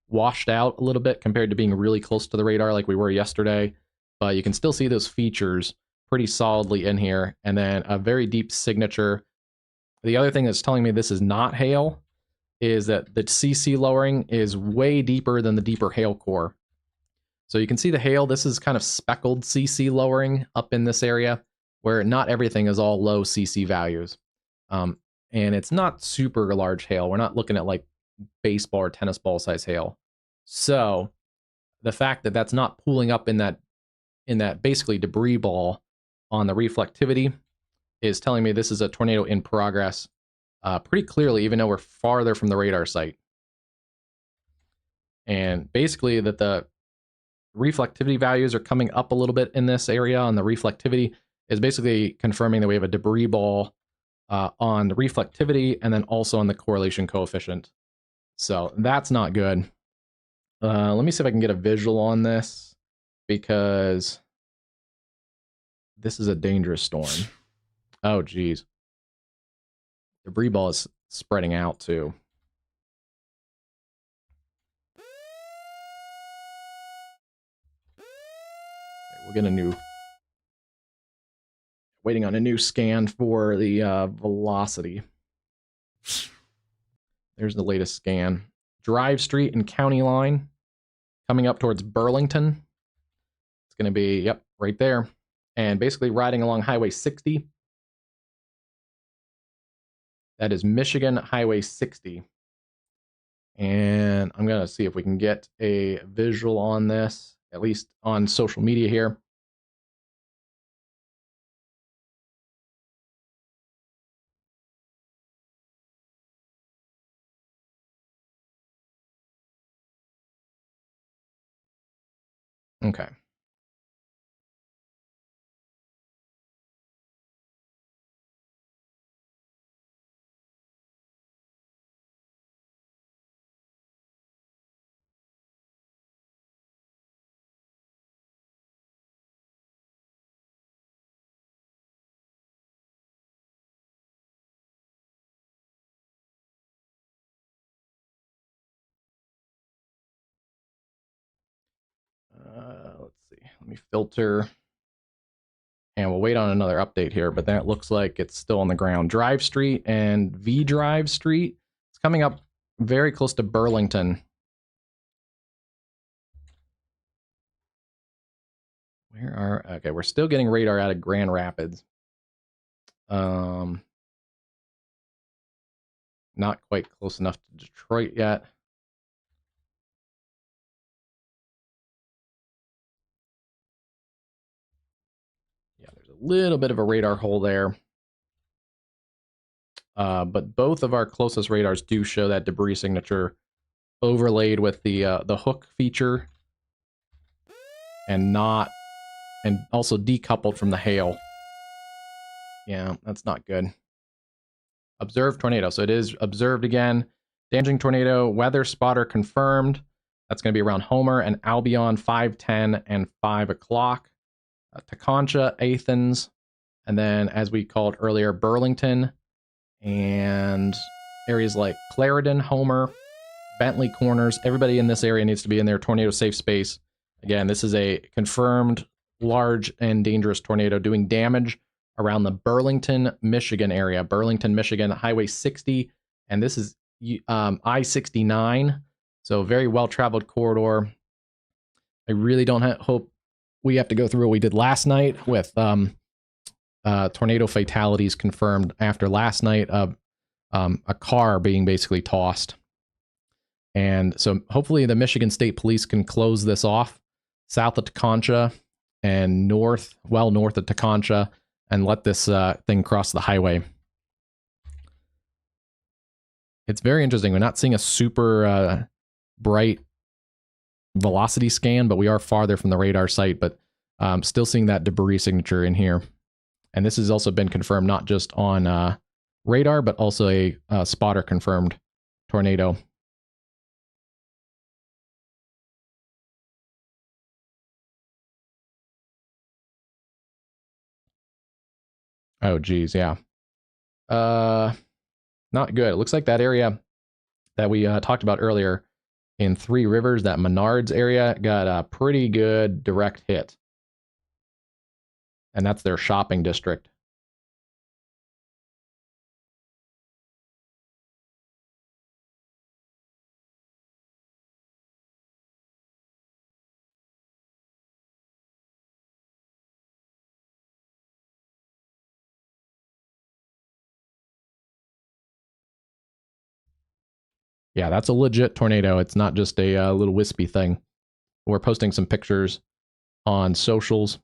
washed out a little bit compared to being really close to the radar like we were yesterday. But you can still see those features pretty solidly in here. And then a very deep signature. The other thing that's telling me this is not hail is that the CC lowering is way deeper than the deeper hail core. So you can see the hail. This is kind of speckled CC lowering up in this area where not everything is all low CC values. And it's not super large hail. We're not looking at like baseball or tennis ball size hail. So the fact that that's not pooling up in that basically debris ball on the reflectivity is telling me this is a tornado in progress pretty clearly, even though we're farther from the radar site. And basically that the reflectivity values are coming up a little bit in this area on the reflectivity is basically confirming that we have a debris ball on the reflectivity and then also on the correlation coefficient. So that's not good. Let me see if I can get a visual on this because this is a dangerous storm. Oh, geez. Debris ball is spreading out too. Okay, we'll get a new... Waiting on a new scan for the velocity. There's the latest scan. Drive Street and County Line coming up towards Burlington. It's going to be, yep, right there. And basically riding along Highway 60. That is Michigan Highway 60. And I'm going to see if we can get a visual on this, at least on social media here. Okay. Let's see. Let me filter. And we'll wait on another update here, but that looks like it's still on the ground. Drive Street and V Drive Street. It's coming up very close to Burlington. Okay, we're still getting radar out of Grand Rapids. Not quite close enough to Detroit yet. Yeah, there's a little bit of a radar hole there. But both of our closest radars do show that debris signature overlaid with the hook feature and also decoupled from the hail. Yeah, that's not good. Observed tornado. So it is observed again. Damaging tornado, weather spotter confirmed. That's going to be around Homer and Albion, 5:10 and 5 o'clock. Taconcha, Athens, And then, as we called earlier, Burlington and areas like Clarendon, Homer, Bentley Corners. Everybody in this area needs to be in their tornado safe space. Again, this is a confirmed large and dangerous tornado doing damage around the Burlington, Michigan area. Burlington, Michigan, Highway 60, and this is I-69, so very well-traveled corridor. I really don't hope we have to go through what we did last night with tornado fatalities confirmed after last night of a car being basically tossed. And so hopefully the Michigan State Police can close this off south of Teconcha and north of Teconcha and let this thing cross the highway. It's very interesting. We're not seeing a super bright velocity scan, but we are farther from the radar site, but still seeing that debris signature in here. And this has also been confirmed not just on radar, but also a spotter confirmed tornado. Oh, geez, yeah. Not good. It looks like that area that we talked about earlier in Three Rivers, that Menards area, got a pretty good direct hit. And that's their shopping district. Yeah, that's a legit tornado. It's not just a little wispy thing. We're posting some pictures on socials.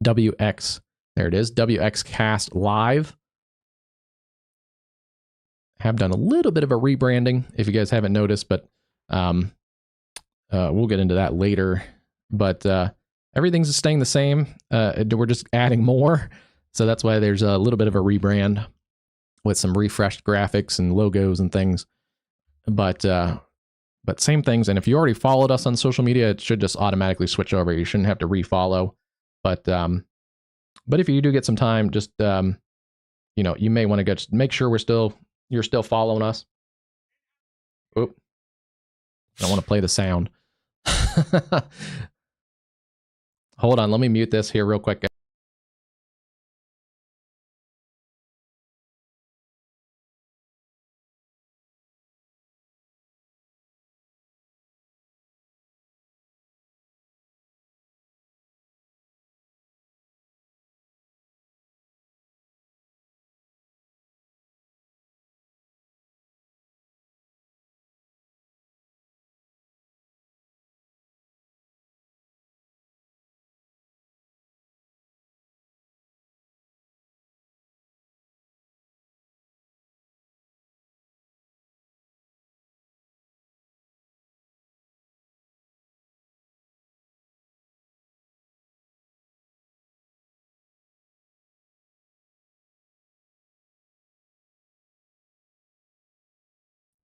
WX, there it is, WxCast Live. Have done a little bit of a rebranding, if you guys haven't noticed, but we'll get into that later. But everything's staying the same. We're just adding more. So that's why there's a little bit of a rebrand with some refreshed graphics and logos and things. But same things. And if you already followed us on social media, it should just automatically switch over. You shouldn't have to refollow. But if you do get some time, just you may want to just make sure you're still following us. Oop. I don't want to play the sound. Hold on, let me mute this here real quick.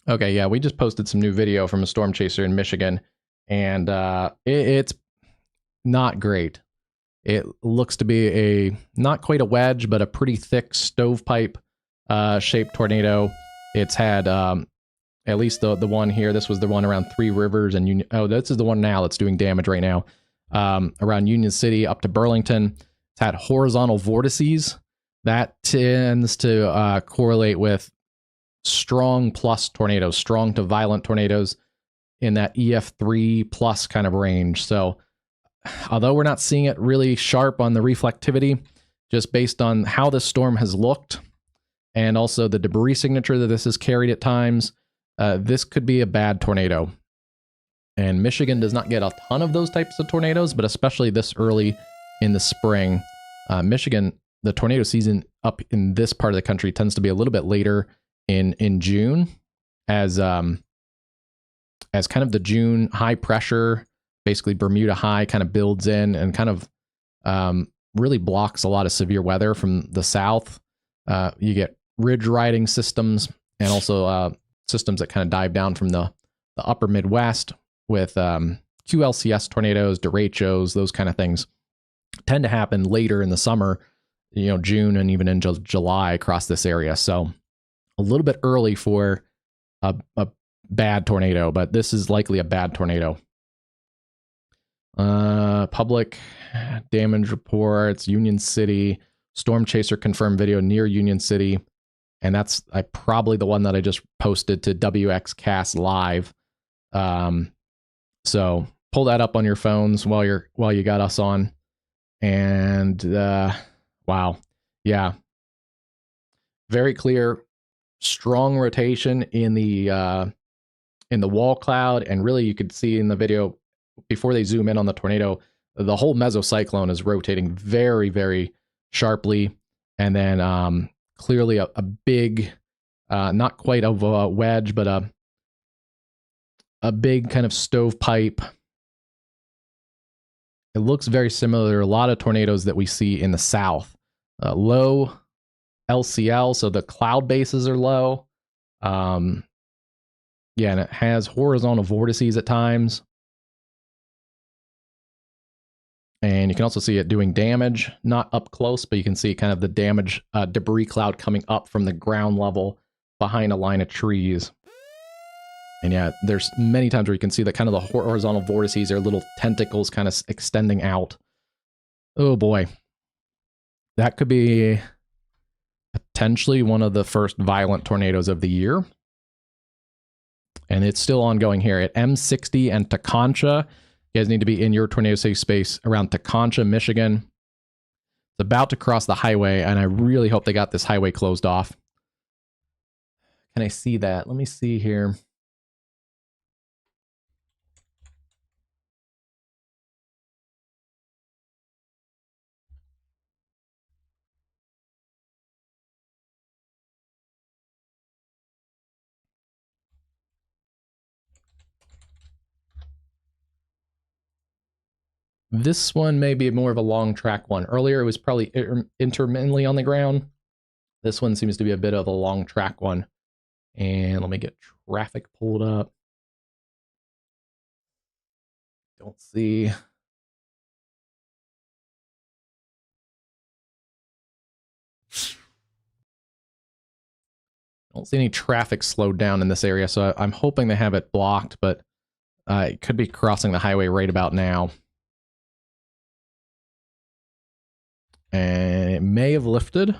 Okay, yeah, we just posted some new video from a storm chaser in Michigan, and it's not great. It looks to be not quite a wedge, but a pretty thick stovepipe shaped tornado. It's had at least the one here. This was the one around Three Rivers and Union. Oh, this is the one now that's doing damage right now. Around Union City up to Burlington. It's had horizontal vortices. That tends to correlate with strong plus tornadoes, strong to violent tornadoes in that EF3 plus kind of range. So although we're not seeing it really sharp on the reflectivity, just based on how this storm has looked and also the debris signature that this has carried at times, this could be a bad tornado. And Michigan does not get a ton of those types of tornadoes, but especially this early in the spring. Michigan, the tornado season up in this part of the country tends to be a little bit later in June, as kind of the June high pressure, basically Bermuda high, kind of builds in and kind of really blocks a lot of severe weather from the south. You get ridge riding systems and also systems that kind of dive down from the upper Midwest with QLCS tornadoes, derechos, those kind of things tend to happen later in the summer June and even into July across this area. So a little bit early for a bad tornado, but this is likely a bad tornado. Public damage reports, Union City, storm chaser confirmed video near Union City. And that's probably the one that I just posted to WxCast live. So pull that up on your phones while you got us on. And wow, yeah, very clear, strong rotation in the wall cloud, and really you could see in the video before they zoom in on the tornado, the whole mesocyclone is rotating very, very sharply, and then clearly a big, not quite of a wedge, but a big kind of stovepipe. It looks very similar to a lot of tornadoes that we see in the south. Low LCL, so the cloud bases are low. Yeah, and it has horizontal vortices at times. And you can also see it doing damage, not up close, but you can see kind of the damage debris cloud coming up from the ground level behind a line of trees. And yeah, there's many times where you can see that kind of the horizontal vortices are little tentacles kind of extending out. Oh boy. That could be potentially one of the first violent tornadoes of the year. And it's still ongoing here at M60 and Taconcha. You guys need to be in your tornado safe space around Taconcha, Michigan. It's about to cross the highway, and I really hope they got this highway closed off. Can I see that? Let me see here. This one may be more of a long track one. Earlier, it was probably intermittently on the ground. This one seems to be a bit of a long track one. And let me get traffic pulled up. Don't see. Don't see any traffic slowed down in this area, so I'm hoping they have it blocked, but it could be crossing the highway right about now. And it may have lifted.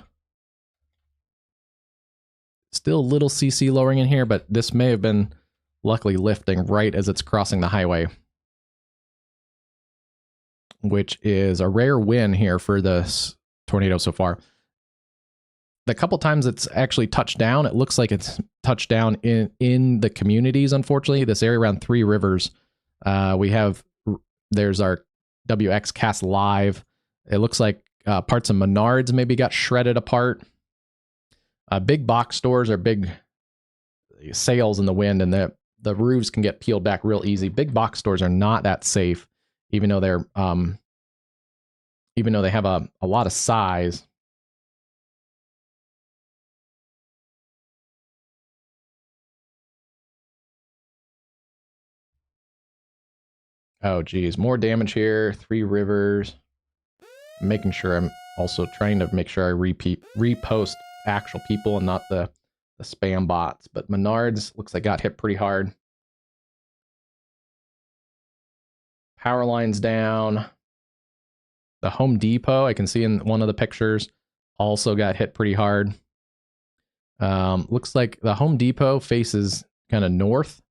Still a little CC lowering in here, but this may have been luckily lifting right as it's crossing the highway, which is a rare win here for this tornado so far. The couple times it's actually touched down, it looks like it's touched down in the communities, unfortunately. This area around Three Rivers, there's our WxCast live. It looks like parts of Menards maybe got shredded apart. Big box stores are big sails in the wind, and the roofs can get peeled back real easy. Big box stores are not that safe, even though they have a lot of size. Oh, geez. More damage here. Three Rivers. I'm making sure I'm also trying to make sure I repost actual people and not the spam bots. But Menards looks like got hit pretty hard. Power lines down. The Home Depot, I can see in one of the pictures, also got hit pretty hard. Looks like the Home Depot faces kind of north.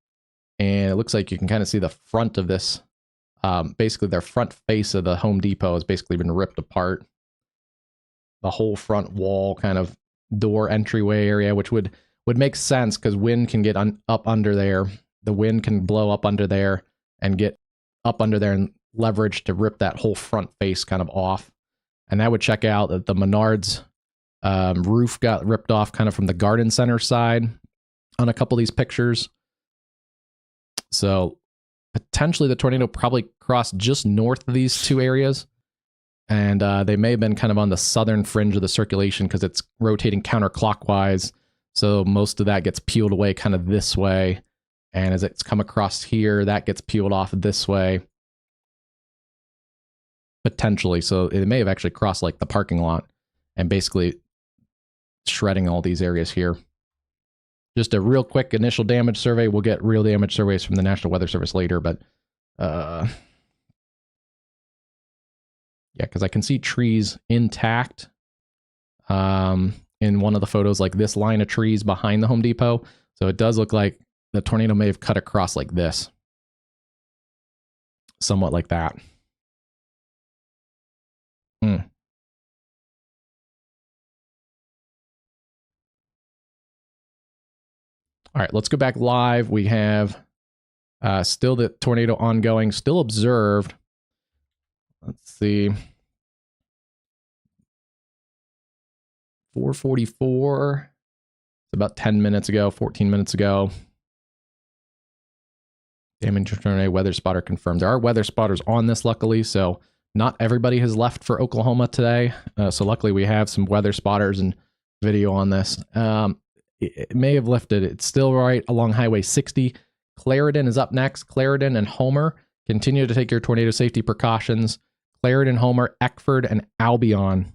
And it looks like you can kind of see the front of this. Basically, their front face of the Home Depot has basically been ripped apart. The whole front wall, kind of door entryway area, which would make sense because wind can get up under there. The wind can blow up under there and get up under there and leverage to rip that whole front face kind of off. And that would check out that the Menards roof got ripped off kind of from the garden center side on a couple of these pictures. So potentially the tornado probably crossed just north of these two areas. And they may have been kind of on the southern fringe of the circulation because it's rotating counterclockwise. So most of that gets peeled away kind of this way. And as it's come across here, that gets peeled off this way. Potentially. So it may have actually crossed like the parking lot and basically shredding all these areas here. Just a real quick initial damage survey. We'll get real damage surveys from the National Weather Service later, but yeah, because I can see trees intact in one of the photos, like this line of trees behind the Home Depot. So it does look like the tornado may have cut across like this. Somewhat like that. All right, let's go back live. We have still the tornado ongoing, still observed. Let's see. 4:44. It's about 10 minutes ago, 14 minutes ago. Damage tornado weather spotter confirmed. There are weather spotters on this, luckily, so not everybody has left for Oklahoma today. So luckily we have some weather spotters and video on this. It may have lifted. It's still right along Highway 60. Clarendon is up next. Clarendon and Homer. Continue to take your tornado safety precautions. Clarendon, Homer, Eckford, and Albion.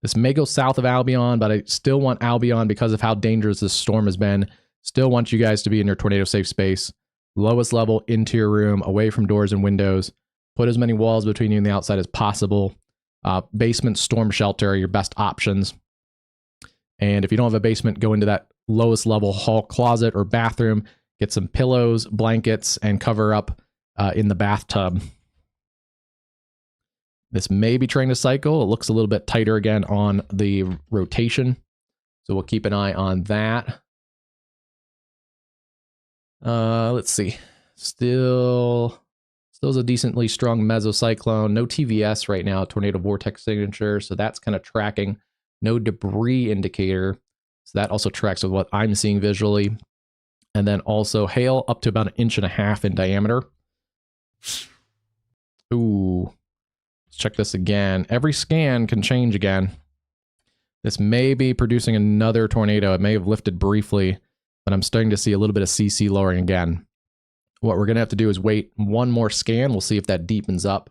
This may go south of Albion, but I still want Albion because of how dangerous this storm has been. Still want you guys to be in your tornado safe space. Lowest level into your room, away from doors and windows. Put as many walls between you and the outside as possible. Basement storm shelter are your best options. And if you don't have a basement, go into that lowest level hall closet or bathroom. Get some pillows, blankets, and cover up in the bathtub. This may be trying to cycle. It looks a little bit tighter again on the rotation. So we'll keep an eye on that. Let's see. Still is a decently strong mesocyclone. No TVS right now, tornado vortex signature. So that's kind of tracking. No debris indicator. So that also tracks with what I'm seeing visually. And then also hail up to about 1.5 inches in diameter. Ooh. Let's check this again. Every scan can change again. This may be producing another tornado. It may have lifted briefly, but I'm starting to see a little bit of CC lowering again. What we're going to have to do is wait one more scan. We'll see if that deepens up.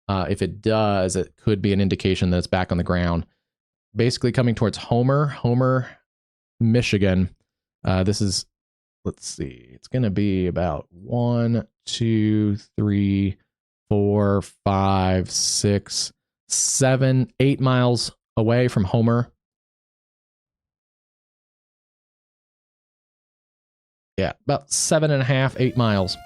If it does, it could be an indication that it's back on the ground. Basically coming towards Homer, Michigan. This is, let's see, it's going to be about 1, 2, 3, 4, 5, 6, 7, 8 miles away from Homer. Yeah, about 7.5, 8 miles.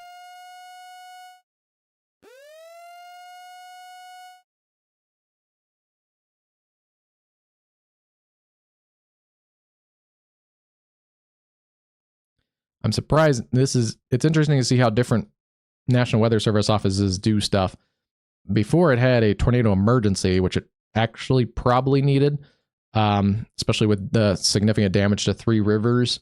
I'm surprised. It's interesting to see how different National Weather Service offices do stuff. Before it had a tornado emergency, which it actually probably needed, especially with the significant damage to Three Rivers.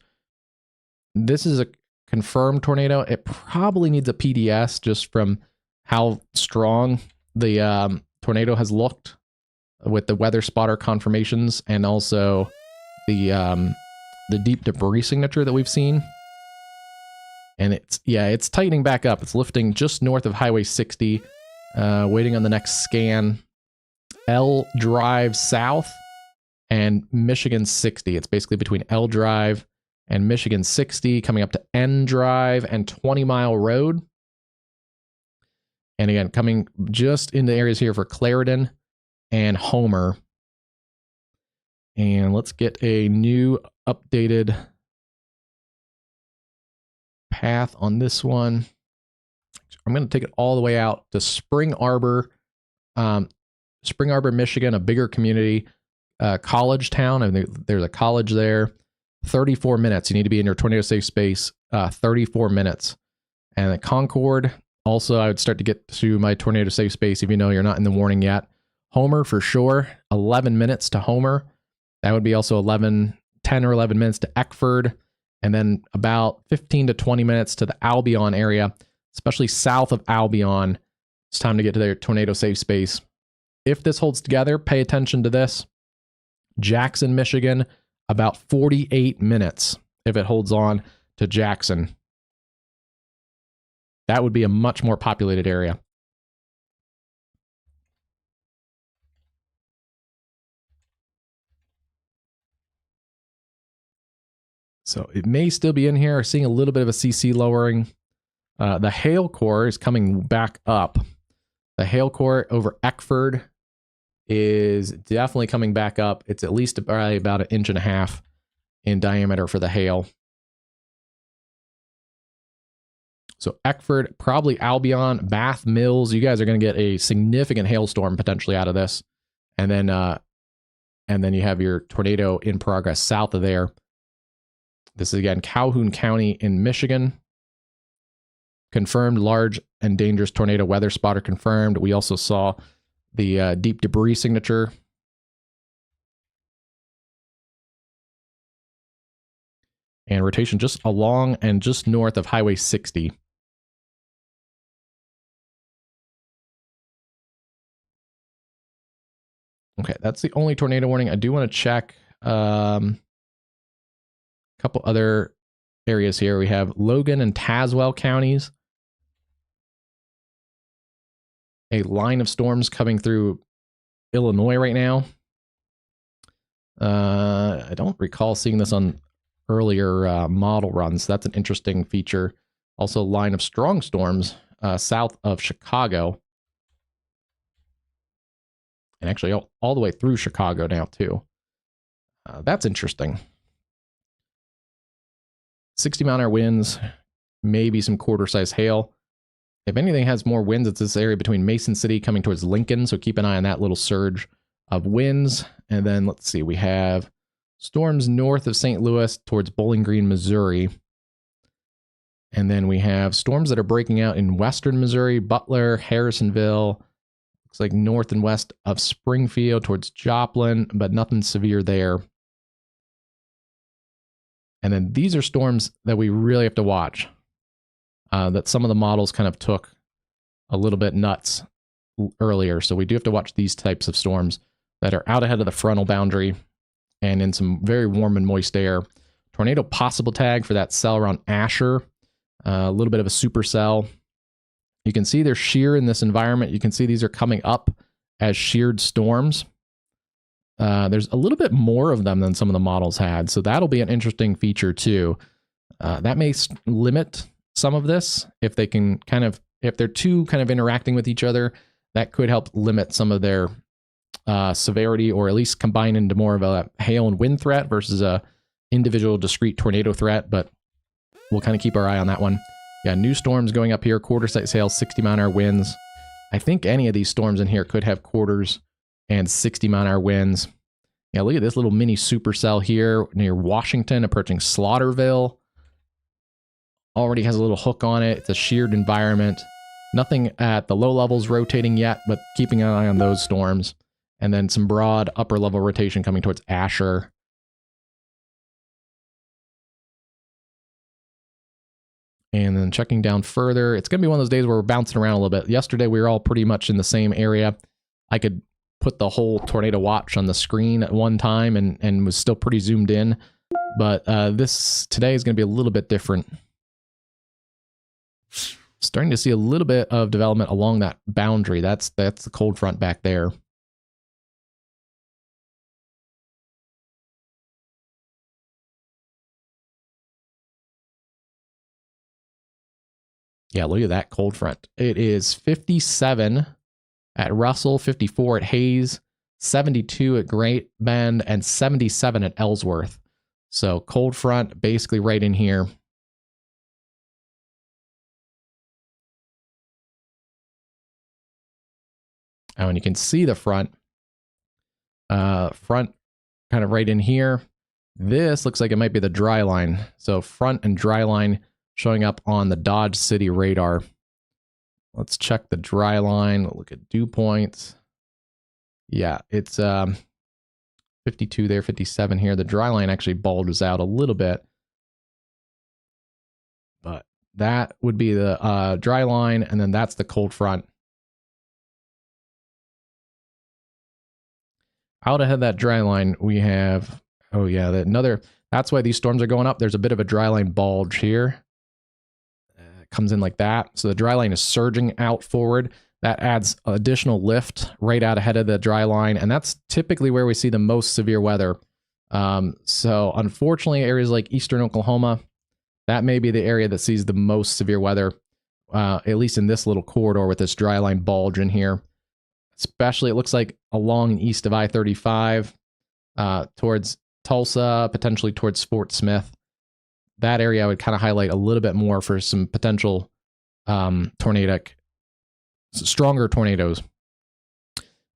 This is a confirmed tornado. It probably needs a PDS just from how strong the tornado has looked with the weather spotter confirmations and also the deep debris signature that we've seen. And it's tightening back up. It's lifting just north of Highway 60, waiting on the next scan. L Drive South and Michigan 60. It's basically between L Drive and Michigan 60, coming up to N Drive and 20 Mile Road. And again, coming just in the areas here for Clarendon and Homer. And let's get a new updated path on this one. I'm going to take it all the way out to Spring Arbor, Michigan, a bigger community, college town. I mean, there's a college there. 34 minutes. You need to be in your tornado safe space. 34 minutes. And at Concord, also, I would start to get to my tornado safe space if you know you're not in the warning yet. Homer for sure. 11 minutes to Homer. That would be also 10 or 11 minutes to Eckford. And then about 15 to 20 minutes to the Albion area, especially south of Albion. It's time to get to their tornado safe space. If this holds together, pay attention to this. Jackson, Michigan, about 48 minutes if it holds on to Jackson. That would be a much more populated area. So it may still be in here, seeing a little bit of a CC lowering. The hail core is coming back up. The hail core over Eckford is definitely coming back up. It's at least probably about 1.5 inches in diameter for the hail. So Eckford, probably Albion, Bath, Mills. You guys are going to get a significant hailstorm potentially out of this. And then you have your tornado in progress south of there. This is again Calhoun County in Michigan. Confirmed large and dangerous tornado weather spotter confirmed. We also saw the deep debris signature. And rotation just along and just north of Highway 60. Okay, that's the only tornado warning. I do want to check a couple other areas here. We have Logan and Tazewell counties. A line of storms coming through Illinois right now. I don't recall seeing this on earlier model runs. That's an interesting feature. Also, line of strong storms south of Chicago. And actually all the way through Chicago now, too. That's interesting. 60-mile-an-hour winds, maybe some quarter-size hail. If anything has more winds, it's this area between Mason City coming towards Lincoln, so keep an eye on that little surge of winds. And then, let's see, we have storms north of St. Louis towards Bowling Green, Missouri. And then we have storms that are breaking out in western Missouri, Butler, Harrisonville. Looks like north and west of Springfield towards Joplin, but nothing severe there. And then these are storms that we really have to watch. That some of the models kind of took a little bit nuts earlier. So we do have to watch these types of storms that are out ahead of the frontal boundary and in some very warm and moist air. Tornado possible tag for that cell around Asher. A little bit of a supercell. You can see they're shear in this environment. You can see these are coming up as sheared storms. There's a little bit more of them than some of the models had, so that'll be an interesting feature too. That may limit some of this if they can if they're two kind of interacting with each other. That could help limit some of their severity, or at least combine into more of a hail and wind threat versus a individual discrete tornado threat. But we'll kind of keep our eye on that one. Yeah, new storms going up here, quarter-size hail, 60-mile-an-hour winds. I think any of these storms in here could have quarters and 60-mile-an-hour winds. Yeah, look at this little mini supercell here near Washington, approaching Slaughterville. Already has a little hook on it. It's a sheared environment. Nothing at the low levels rotating yet, but keeping an eye on those storms. And then some broad upper-level rotation coming towards Asher. And then checking down further, it's going to be one of those days where we're bouncing around a little bit. Yesterday, we were all pretty much in the same area. I could put the whole tornado watch on the screen at one time and was still pretty zoomed in. But today is going to be a little bit different. Starting to see a little bit of development along that boundary. That's the cold front back there. Yeah, look at that cold front. It is 57 at Russell, 54 at Hayes, 72 at Great Bend, and 77 at Ellsworth. So cold front basically right in here. Oh, and you can see the front kind of right in here. This looks like it might be the dry line. So front and dry line showing up on the Dodge City radar. Let's check the dry line. Look at dew points. Yeah, it's 52 there, 57 here. The dry line actually bulges out a little bit. But that would be the dry line, and then that's the cold front. Out ahead of that dry line, we have, oh yeah, that's why these storms are going up. There's a bit of a dry line bulge here. It comes in like that. So the dry line is surging out forward. That adds additional lift right out ahead of the dry line. And that's typically where we see the most severe weather So unfortunately, areas like eastern Oklahoma, that may be the area that sees the most severe weather, at least in this little corridor with this dry line bulge in here. Especially, it looks like along and east of I-35 towards Tulsa, potentially towards Fort Smith. That area I would kind of highlight a little bit more for some potential stronger tornadoes.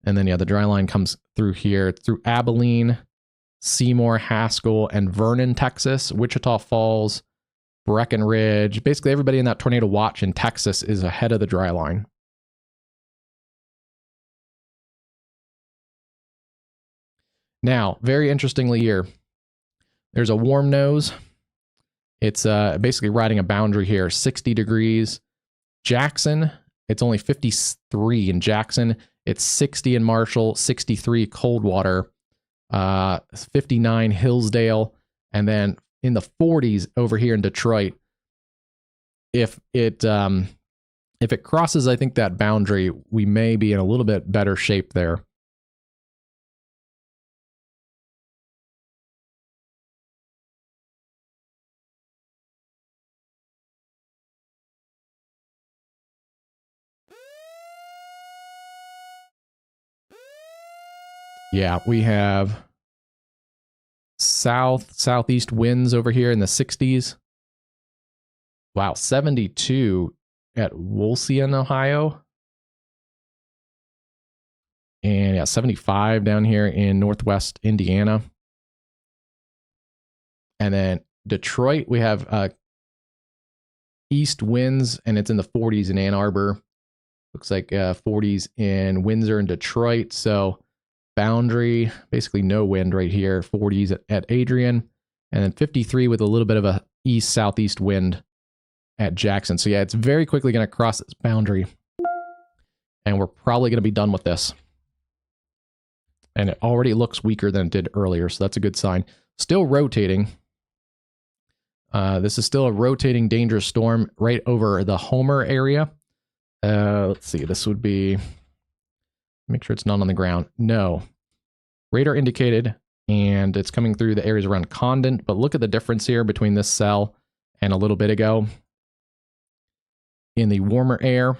And then, yeah, the dry line comes through here, through Abilene, Seymour, Haskell, and Vernon, Texas, Wichita Falls, Breckenridge. Basically, everybody in that tornado watch in Texas is ahead of the dry line. Now, very interestingly here, there's a warm nose. It's basically riding a boundary here, 60 degrees. Jackson, it's only 53 in Jackson. It's 60 in Marshall, 63 Coldwater, 59 Hillsdale, and then in the 40s over here in Detroit. If it crosses, I think, that boundary, we may be in a little bit better shape there. Yeah, we have southeast winds over here in the 60s. Wow, 72 at Wolcyon, Ohio. And yeah, 75 down here in northwest Indiana. And then Detroit, we have east winds, and it's in the 40s in Ann Arbor. Looks like 40s in Windsor and Detroit. So boundary, basically no wind right here. 40s at Adrian, and then 53 with a little bit of a east-southeast wind at Jackson. So yeah, it's very quickly going to cross this boundary, and we're probably going to be done with this. And it already looks weaker than it did earlier, so that's a good sign. Still rotating. This is still a rotating dangerous storm right over the Homer area. Let's see, this would be... Make sure it's not on the ground. No. Radar indicated, and it's coming through the areas around Condon, but look at the difference here between this cell and a little bit ago. In the warmer air,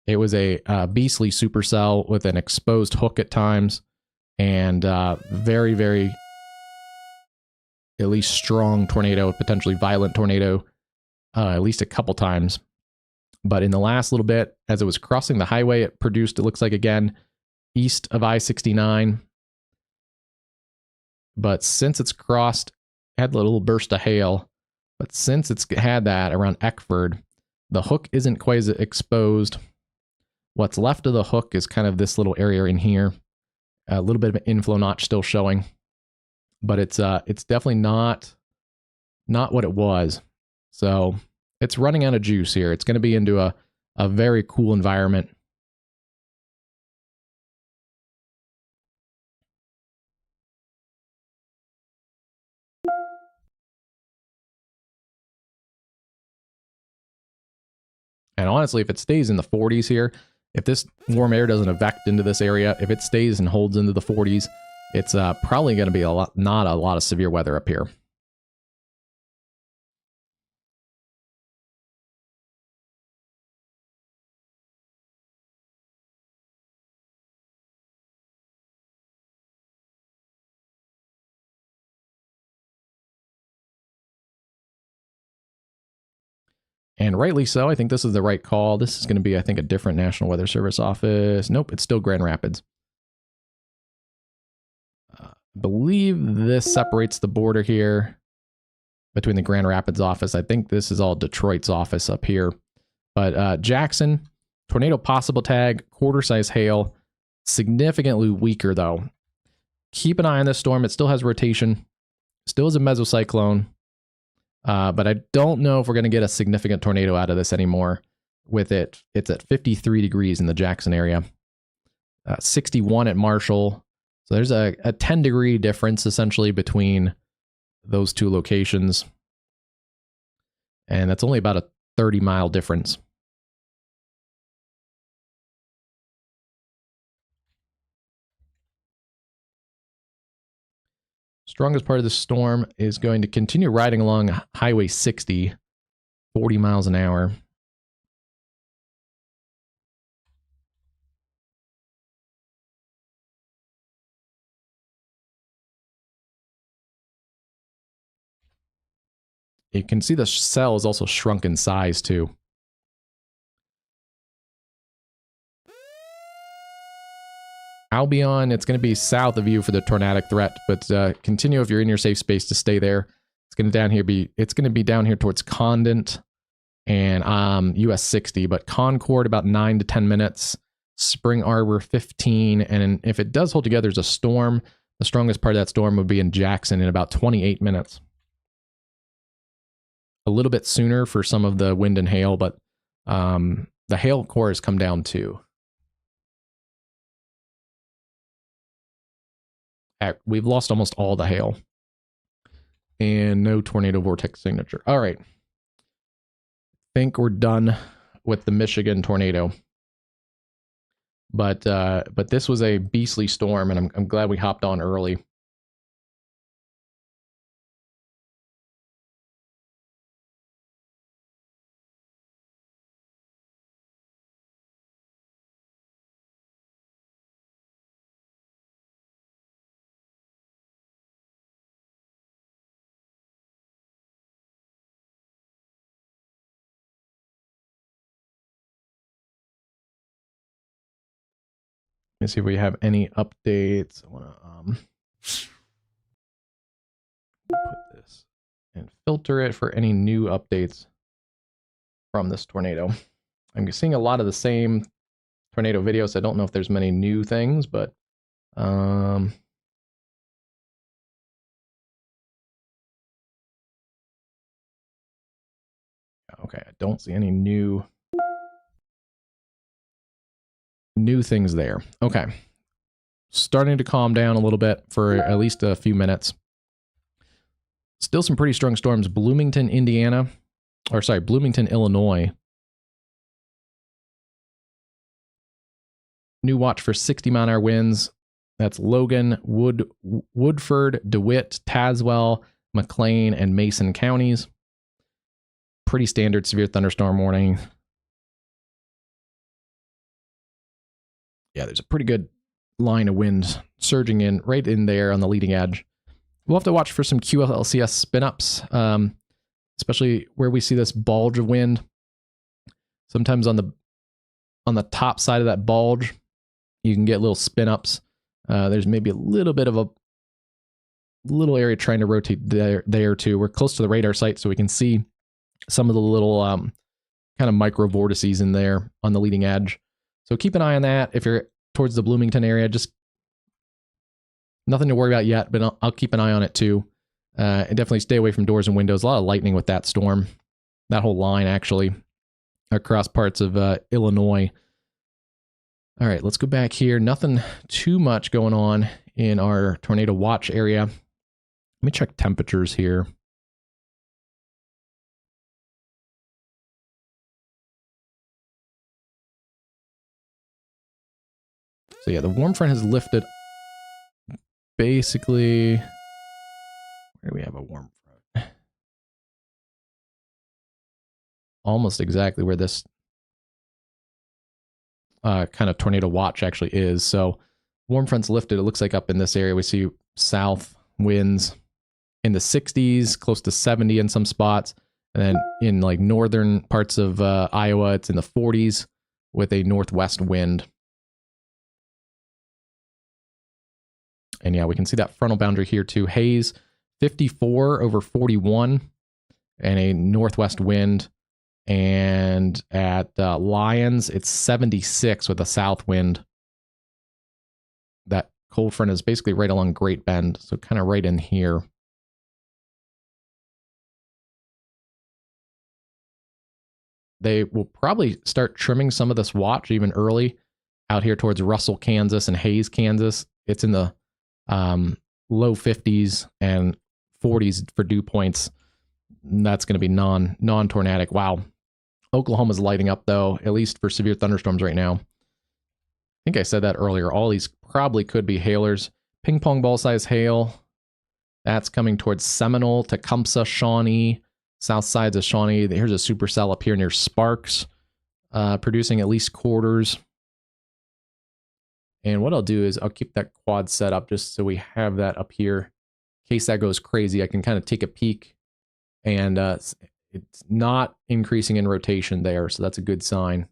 it was a beastly supercell with an exposed hook at times, and very, very, at least strong tornado, potentially violent tornado, at least a couple times. But in the last little bit, as it was crossing the highway, it produced, it looks like, again, east of I-69. But since it's crossed, it had a little burst of hail. But since it's had that around Eckford, the hook isn't quite as exposed. What's left of the hook is kind of this little area in here. A little bit of an inflow notch still showing. But it's definitely not what it was. So it's running out of juice here. It's going to be into a very cool environment. And honestly, if it stays in the 40s here, if this warm air doesn't evect into this area, if it stays and holds into the 40s, it's probably going to be not a lot of severe weather up here. And rightly so. I think this is the right call. This is going to be, I think, a different National Weather Service office. Nope, it's still Grand Rapids. I believe this separates the border here between the Grand Rapids office. I think this is all Detroit's office up here. But Jackson, tornado possible tag, quarter-size hail, significantly weaker though. Keep an eye on this storm. It still has rotation, still is a mesocyclone. But I don't know if we're going to get a significant tornado out of this anymore with it. It's at 53 degrees in the Jackson area, 61 at Marshall. So there's a 10-degree difference essentially between those two locations. And that's only about a 30-mile difference. Strongest part of the storm is going to continue riding along Highway 60, 40 miles an hour. You can see the cell is also shrunk in size too. Albion, it's going to be south of you for the tornadic threat, but continue if you're in your safe space to stay there. It's going to be down here towards Condent and US 60, but Concord about 9 to 10 minutes, Spring Arbor 15, and if it does hold together as a storm, the strongest part of that storm would be in Jackson in about 28 minutes. A little bit sooner for some of the wind and hail, but the hail core has come down too. We've lost almost all the hail. And no tornado vortex signature. All right. Think we're done with the Michigan tornado. But this was a beastly storm, and I'm glad we hopped on early. Let's see if we have any updates. I want to put this and filter it for any new updates from this tornado. I'm seeing a lot of the same tornado videos. I don't know if there's many new things, but okay, I don't see any new things there. Okay. Starting to calm down a little bit for at least a few minutes. Still some pretty strong storms. Bloomington, Illinois. New watch for 60-mile-an-hour winds. That's Logan, Woodford, DeWitt, Tazewell, McLean, and Mason counties. Pretty standard severe thunderstorm warning. Yeah, there's a pretty good line of wind surging in right in there on the leading edge. We'll have to watch for some QLCS spin-ups, especially where we see this bulge of wind. Sometimes on the top side of that bulge, you can get little spin-ups. There's maybe a little bit of a little area trying to rotate there too. We're close to the radar site, so we can see some of the little kind of micro vortices in there on the leading edge. So keep an eye on that. If you're towards the Bloomington area, just nothing to worry about yet, but I'll keep an eye on it too. And definitely stay away from doors and windows. A lot of lightning with that storm. That whole line, actually, across parts of Illinois. All right, let's go back here. Nothing too much going on in our tornado watch area. Let me check temperatures here. So yeah, the warm front has lifted basically. Where do we have a warm front? Almost exactly where this kind of tornado watch actually is. So warm front's lifted. It looks like up in this area we see south winds in the 60s, close to 70 in some spots. And then in like northern parts of Iowa, it's in the 40s with a northwest wind. And yeah, we can see that frontal boundary here too. Haze 54 over 41 and a northwest wind. And at Lyons, it's 76 with a south wind. That cold front is basically right along Great Bend, so kind of right in here. They will probably start trimming some of this watch even early out here towards Russell, Kansas and Hays, Kansas. It's in the low 50s and 40s for dew points. That's going to be non-tornadic. Wow. Oklahoma's lighting up, though, at least for severe thunderstorms right now. I think I said that earlier. All these probably could be hailers. Ping pong ball size hail. That's coming towards Seminole, Tecumseh, Shawnee, south sides of Shawnee. Here's a supercell up here near Sparks, producing at least quarters. And what I'll do is I'll keep that quad set up just so we have that up here. In case that goes crazy, I can kind of take a peek, and it's not increasing in rotation there, so that's a good sign.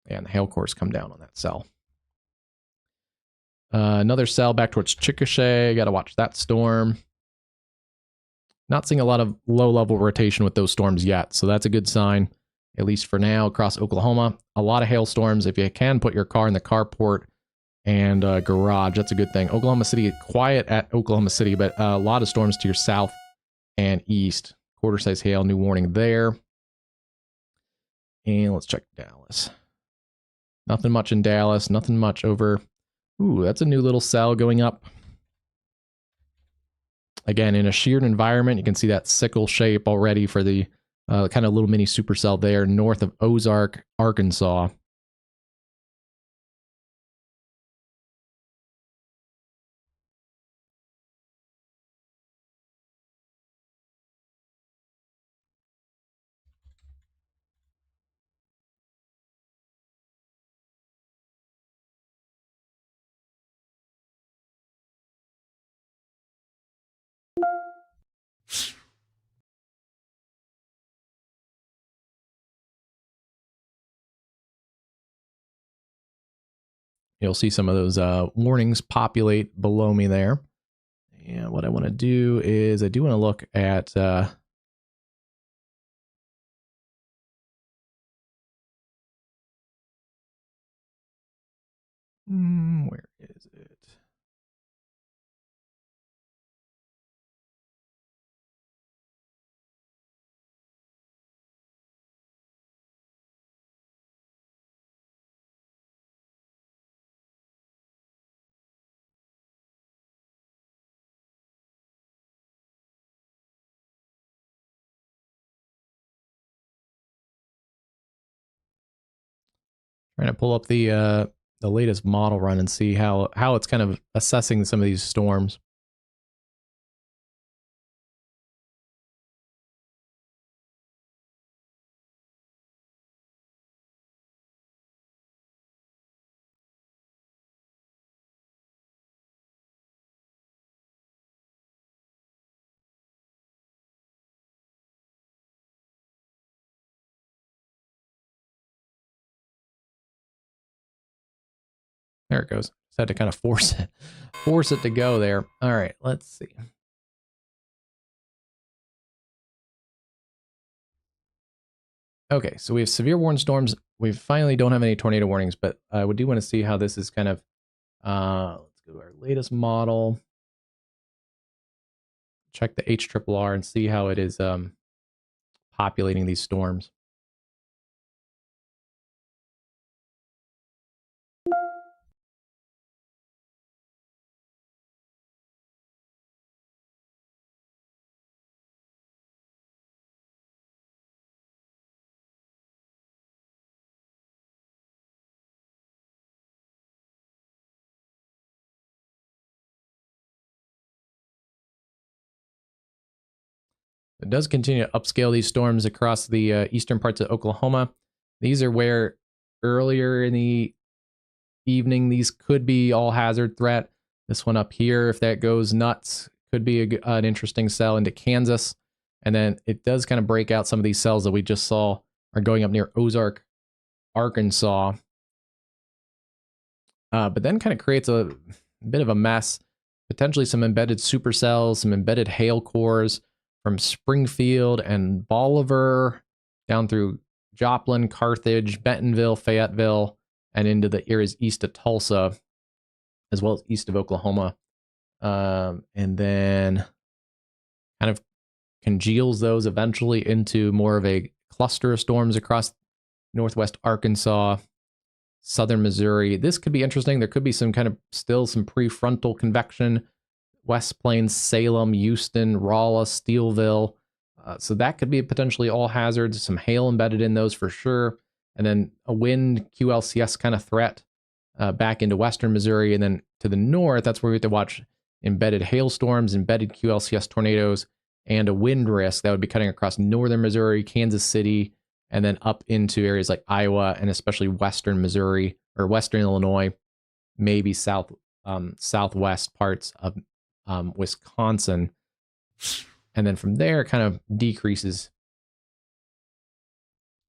And the hail cores come down on that cell. Another cell back towards Chickasha. Got to watch that storm. Not seeing a lot of low-level rotation with those storms yet, so that's a good sign, at least for now, across Oklahoma. A lot of hailstorms. If you can, put your car in the carport and garage. That's a good thing. Oklahoma City, quiet at Oklahoma City, but a lot of storms to your south and east. Quarter-size hail, new warning there. And let's check Dallas. Nothing much in Dallas. Nothing much over. Ooh, that's a new little cell going up. Again, in a sheared environment, you can see that sickle shape already for the kind of little mini supercell there north of Ozark, Arkansas. You'll see some of those warnings populate below me there. And what I want to do is I do want to look at where is it? Trying to pull up the latest model run and see how it's kind of assessing some of these storms. There it goes. Just had to kind of force it to go there. All right, let's see. Okay, so we have severe warned storms. We finally don't have any tornado warnings, but we do want to see how this is kind of. Let's go to our latest model. Check the HRRR and see how it is populating these storms. It does continue to upscale these storms across the eastern parts of Oklahoma. These are where earlier in the evening, these could be all hazard threat. This one up here, if that goes nuts, could be an interesting cell into Kansas. And then it does kind of break out some of these cells that we just saw are going up near Ozark, Arkansas. But then kind of creates a bit of a mess. Potentially some embedded supercells, some embedded hail cores from Springfield and Bolivar down through Joplin, Carthage, Bentonville, Fayetteville, and into the areas east of Tulsa, as well as east of Oklahoma. And then kind of congeals those eventually into more of a cluster of storms across northwest Arkansas, southern Missouri. This could be interesting. There could be some kind of still some prefrontal convection, West Plains, Salem, Houston, Rolla, Steelville. So that could be potentially all hazards, some hail embedded in those for sure. and then a wind QLCS kind of threat back into western Missouri. And then to the north, that's where we have to watch embedded hailstorms, embedded QLCS tornadoes, and a wind risk that would be cutting across northern Missouri, Kansas City, and then up into areas like Iowa and especially western Missouri or western Illinois, maybe southwest parts of Wisconsin. And then from there, it kind of decreases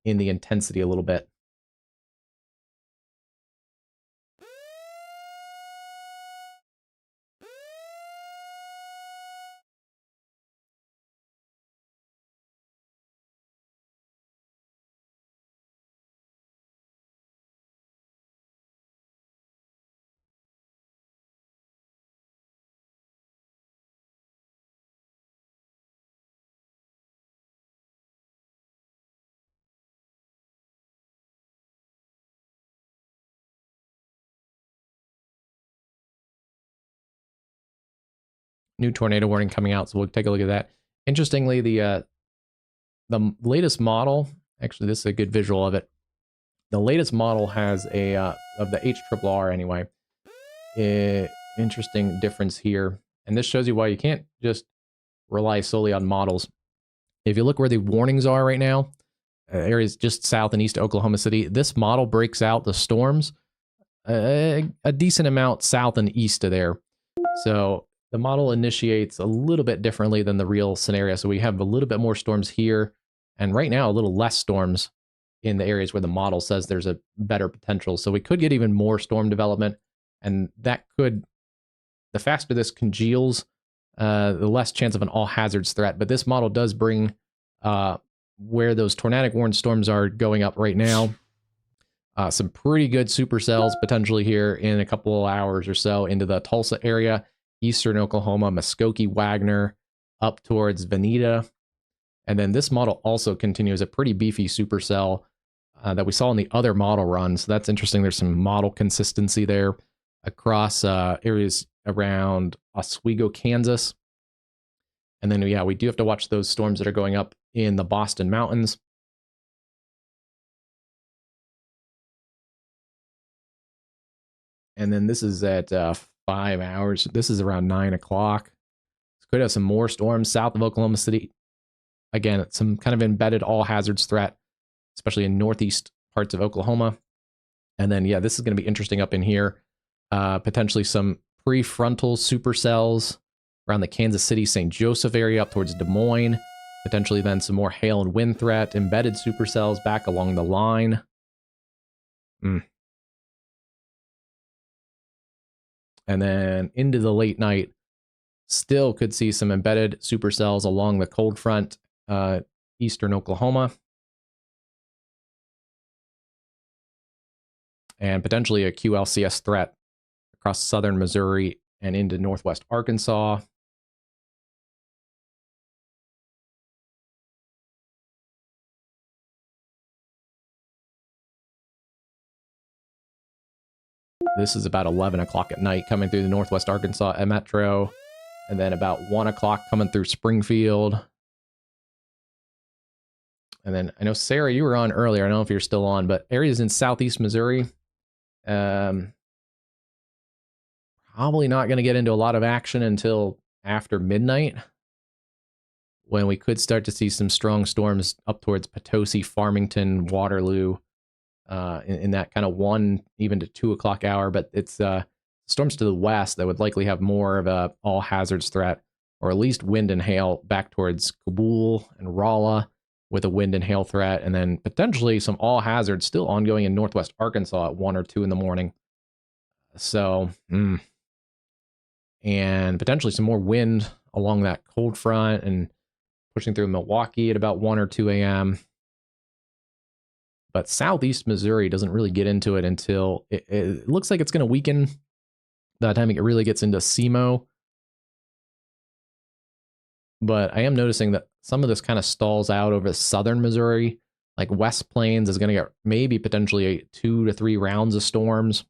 in the intensity a little bit. New tornado warning coming out, so we'll take a look at that. Interestingly, the latest model, actually, this is a good visual of it. The latest model has a of the HRRR anyway. Interesting difference here, and this shows you why you can't just rely solely on models. If you look where the warnings are right now, areas just south and east of Oklahoma City, this model breaks out the storms a decent amount south and east of there. So the model initiates a little bit differently than the real scenario. So we have a little bit more storms here, and right now a little less storms in the areas where the model says there's a better potential. So we could get even more storm development, and that could, the faster this congeals, the less chance of an all hazards threat. But this model does bring where those tornadic warned storms are going up right now, some pretty good supercells potentially here in a couple of hours or so into the Tulsa area, eastern Oklahoma, Muskogee, Wagner, up towards Veneta. And then this model also continues a pretty beefy supercell that we saw in the other model run. So that's interesting. There's some model consistency there across areas around Oswego, Kansas. And then, yeah, we do have to watch those storms that are going up in the Boston Mountains. And then this is at 5 hours. This is around 9 o'clock. Could have some more storms south of Oklahoma City. Again, some kind of embedded all hazards threat, especially in northeast parts of Oklahoma. And then, yeah, this is going to be interesting up in here. Potentially some prefrontal supercells around the Kansas City, St. Joseph area up towards Des Moines. Potentially then some more hail and wind threat, embedded supercells back along the line. And then into the late night, still could see some embedded supercells along the cold front, eastern Oklahoma. And potentially a QLCS threat across southern Missouri and into northwest Arkansas. This is about 11 o'clock at night coming through the northwest Arkansas metro. And then about 1 o'clock coming through Springfield. And then I know, Sarah, you were on earlier. I don't know if you're still on, but areas in southeast Missouri, probably not going to get into a lot of action until after midnight, when we could start to see some strong storms up towards Potosi, Farmington, Waterloo, in that kind of 1 even to 2 o'clock hour. But it's storms to the west that would likely have more of a all hazards threat, or at least wind and hail back towards Kabul and Rolla with a wind and hail threat, and then potentially some all hazards still ongoing in northwest Arkansas at 1 or 2 in the morning. So, and potentially some more wind along that cold front and pushing through Milwaukee at about 1 or 2 a.m. But southeast Missouri doesn't really get into it until it looks like it's going to weaken by the time it really gets into SEMO. But I am noticing that some of this kind of stalls out over southern Missouri. Like West Plains is going to get maybe potentially 2 to 3 rounds of storms.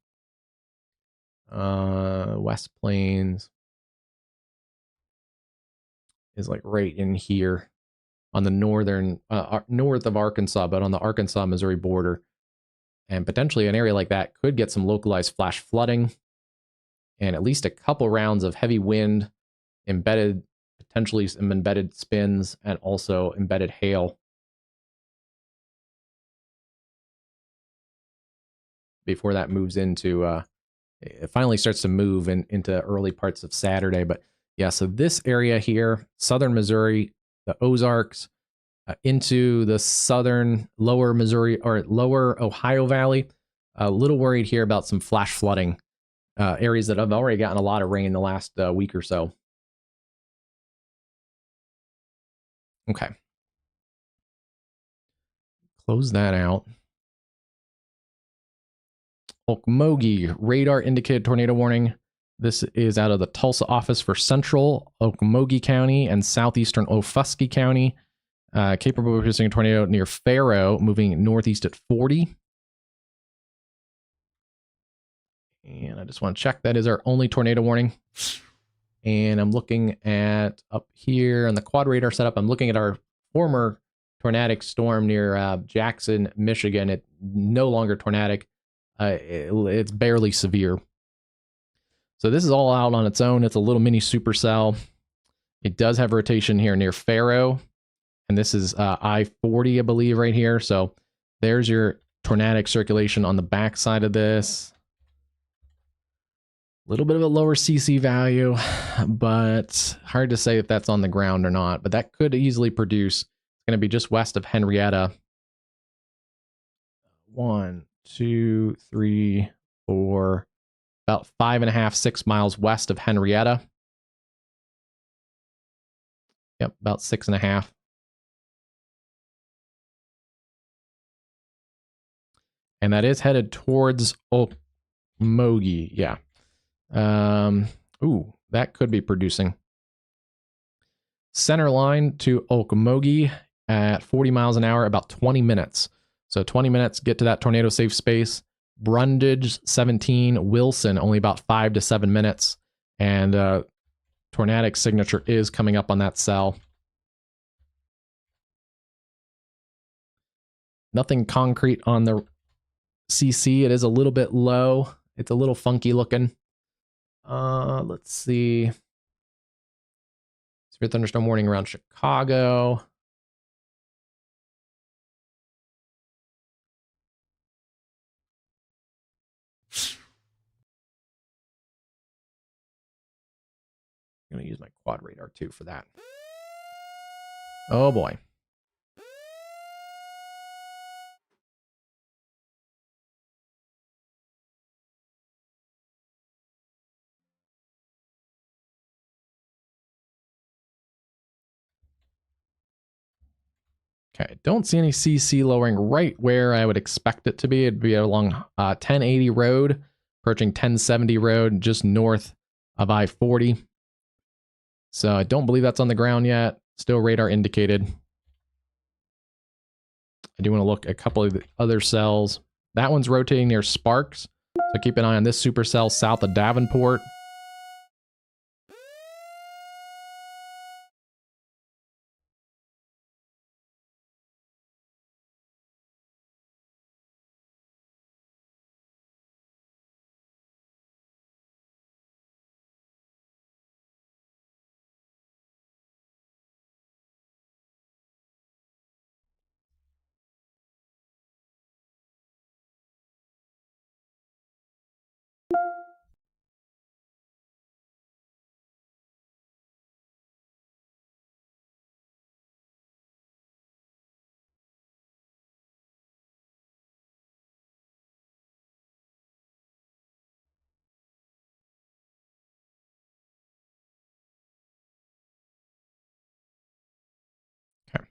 West Plains is like right in here on the northern, north of Arkansas, but on the Arkansas-Missouri border. And potentially an area like that could get some localized flash flooding and at least a couple rounds of heavy wind, embedded, potentially some embedded spins, and also embedded hail before that moves into, it finally starts to move into early parts of Saturday. But yeah, so this area here, southern Missouri, the Ozarks, into the southern lower Missouri or lower Ohio Valley. A little worried here about some flash flooding, areas that have already gotten a lot of rain the last week or so. Okay. Close that out. Okmulgee, radar indicated tornado warning. This is out of the Tulsa office for central Okmulgee County and southeastern Ofuskie County. Capable of producing a tornado near Faro, moving northeast at 40. And I just want to check that is our only tornado warning. And I'm looking at up here on the quad radar setup. I'm looking at our former tornadic storm near Jackson, Michigan. It's no longer tornadic. It's barely severe. So this is all out on its own. It's a little mini supercell. It does have rotation here near Faro. And this is I-40, I believe, right here. So there's your tornadic circulation on the backside of this. A little bit of a lower CC value, but hard to say if that's on the ground or not. But that could easily produce. It's going to be just west of Henrietta. 1, 2, 3, 4, about 5.5, 6 miles west of Henrietta. Yep, about 6.5. And that is headed towards Okmulgee. Yeah. Ooh, that could be producing. Center line to Okmulgee at 40 miles an hour, about 20 minutes. So 20 minutes, get to that tornado safe space. Brundage 17, Wilson, only about 5 to 7 minutes. And tornadic signature is coming up on that cell. Nothing concrete on the CC. It is a little bit low. It's a little funky looking. Let's see. Severe thunderstorm warning around Chicago. I'm going to use my quad radar too for that. Oh boy. Okay, don't see any CC lowering right where I would expect it to be. It'd be along 1080 road, approaching 1070 road, just north of I-40. So I don't believe that's on the ground yet. Still radar indicated. I do want to look at a couple of the other cells. That one's rotating near Sparks. So keep an eye on this supercell south of Davenport. Okay.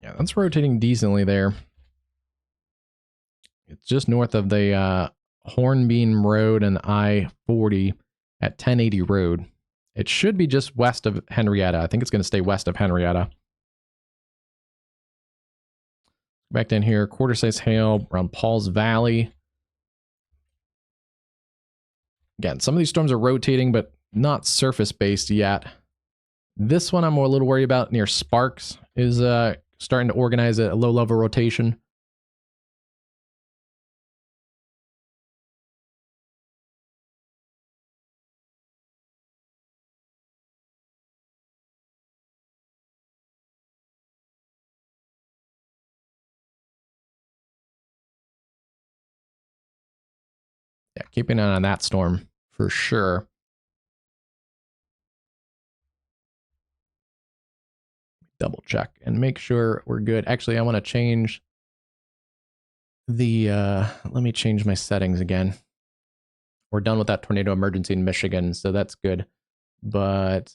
Yeah, that's rotating decently there. It's just north of the Hornbeam Road and I-40 at 1080 Road. It should be just west of Henrietta. I think it's going to stay west of Henrietta. Back down here, quarter-size hail around Paul's Valley. Again, some of these storms are rotating, but not surface-based yet. This one I'm a little worried about near Sparks is starting to organize a low level rotation. Yeah, keeping an eye on that storm for sure. Double check and make sure we're good. Actually, I want to change the, let me change my settings again. We're done with that tornado emergency in Michigan, so that's good. But,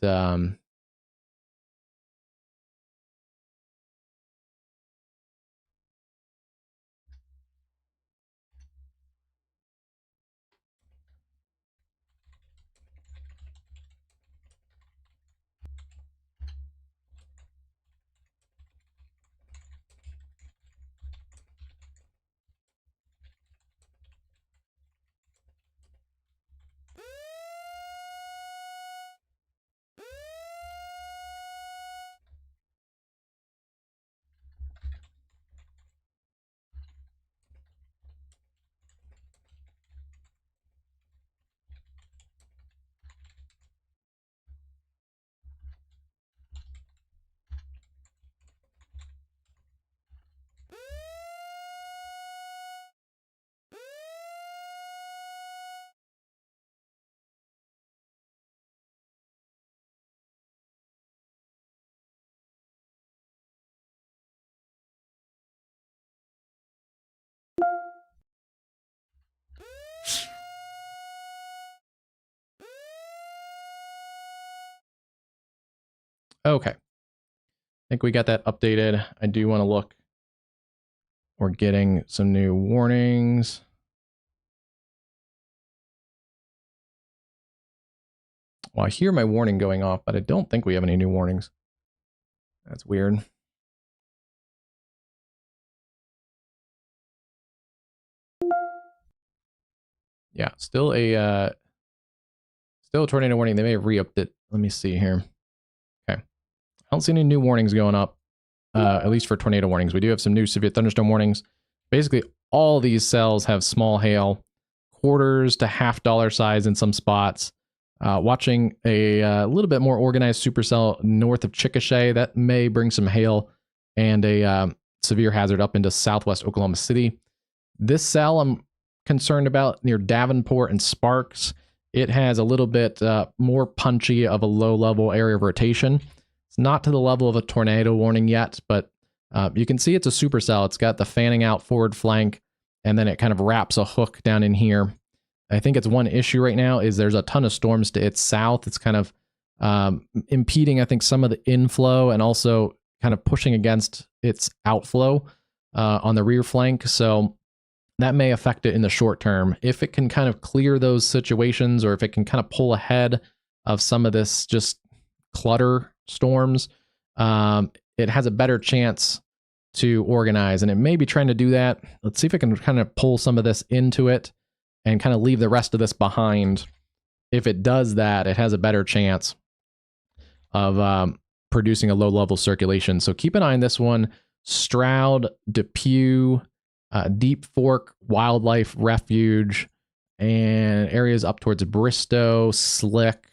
okay. I think we got that updated. I do want to look. We're getting some new warnings. Well, I hear my warning going off, but I don't think we have any new warnings. That's weird. Yeah, still a tornado warning. They may have re-upped it. Let me see here. Okay. I don't see any new warnings going up, at least for tornado warnings. We do have some new severe thunderstorm warnings. Basically, all these cells have small hail, quarters to $half size in some spots. Watching a little bit more organized supercell north of Chickasha. That may bring some hail and a severe hazard up into southwest Oklahoma City. This cell I'm concerned about near Davenport and Sparks. It has a little bit more punchy of a low-level area of rotation. It's not to the level of a tornado warning yet, but you can see it's a supercell. It's got the fanning out forward flank, and then it kind of wraps a hook down in here. I think it's one issue right now is there's a ton of storms to its south. It's kind of impeding, I think, some of the inflow and also kind of pushing against its outflow on the rear flank. So that may affect it in the short term. If it can kind of clear those situations, or if it can kind of pull ahead of some of this just clutter storms, it has a better chance to organize, and it may be trying to do that. Let's see if it can kind of pull some of this into it and kind of leave the rest of this behind. If it does that, it has a better chance of producing a low-level circulation. So keep an eye on this one. Stroud, Depew, Deep Fork Wildlife Refuge, and areas up towards Bristow, Slick.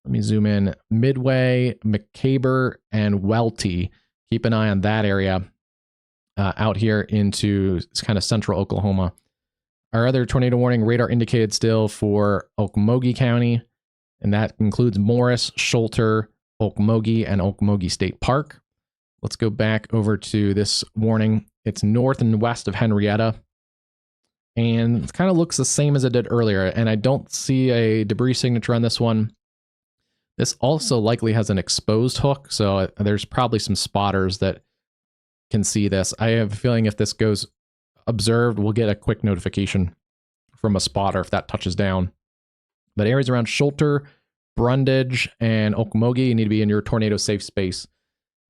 Let me zoom in. Midway, McCaber, and Welty. Keep an eye on that area out here into kind of central Oklahoma. Our other tornado warning radar indicated still for Okmulgee County, and that includes Morris, Schulter, Okmulgee, and Okmulgee State Park. Let's go back over to this warning. It's north and west of Henrietta, and it kind of looks the same as it did earlier, and I don't see a debris signature on this one. This also likely has an exposed hook, so there's probably some spotters that can see this. I have a feeling if this goes observed, we'll get a quick notification from a spotter if that touches down. But areas around Schulter, Brundage, and Okmulgee need to be in your tornado safe space.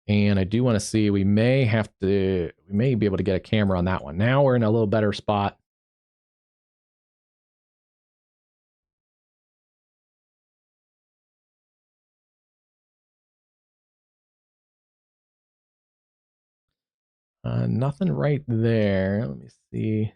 And I do want to see, we may be able to get a camera on that one. Now we're in a little better spot. Nothing right there. Let me see.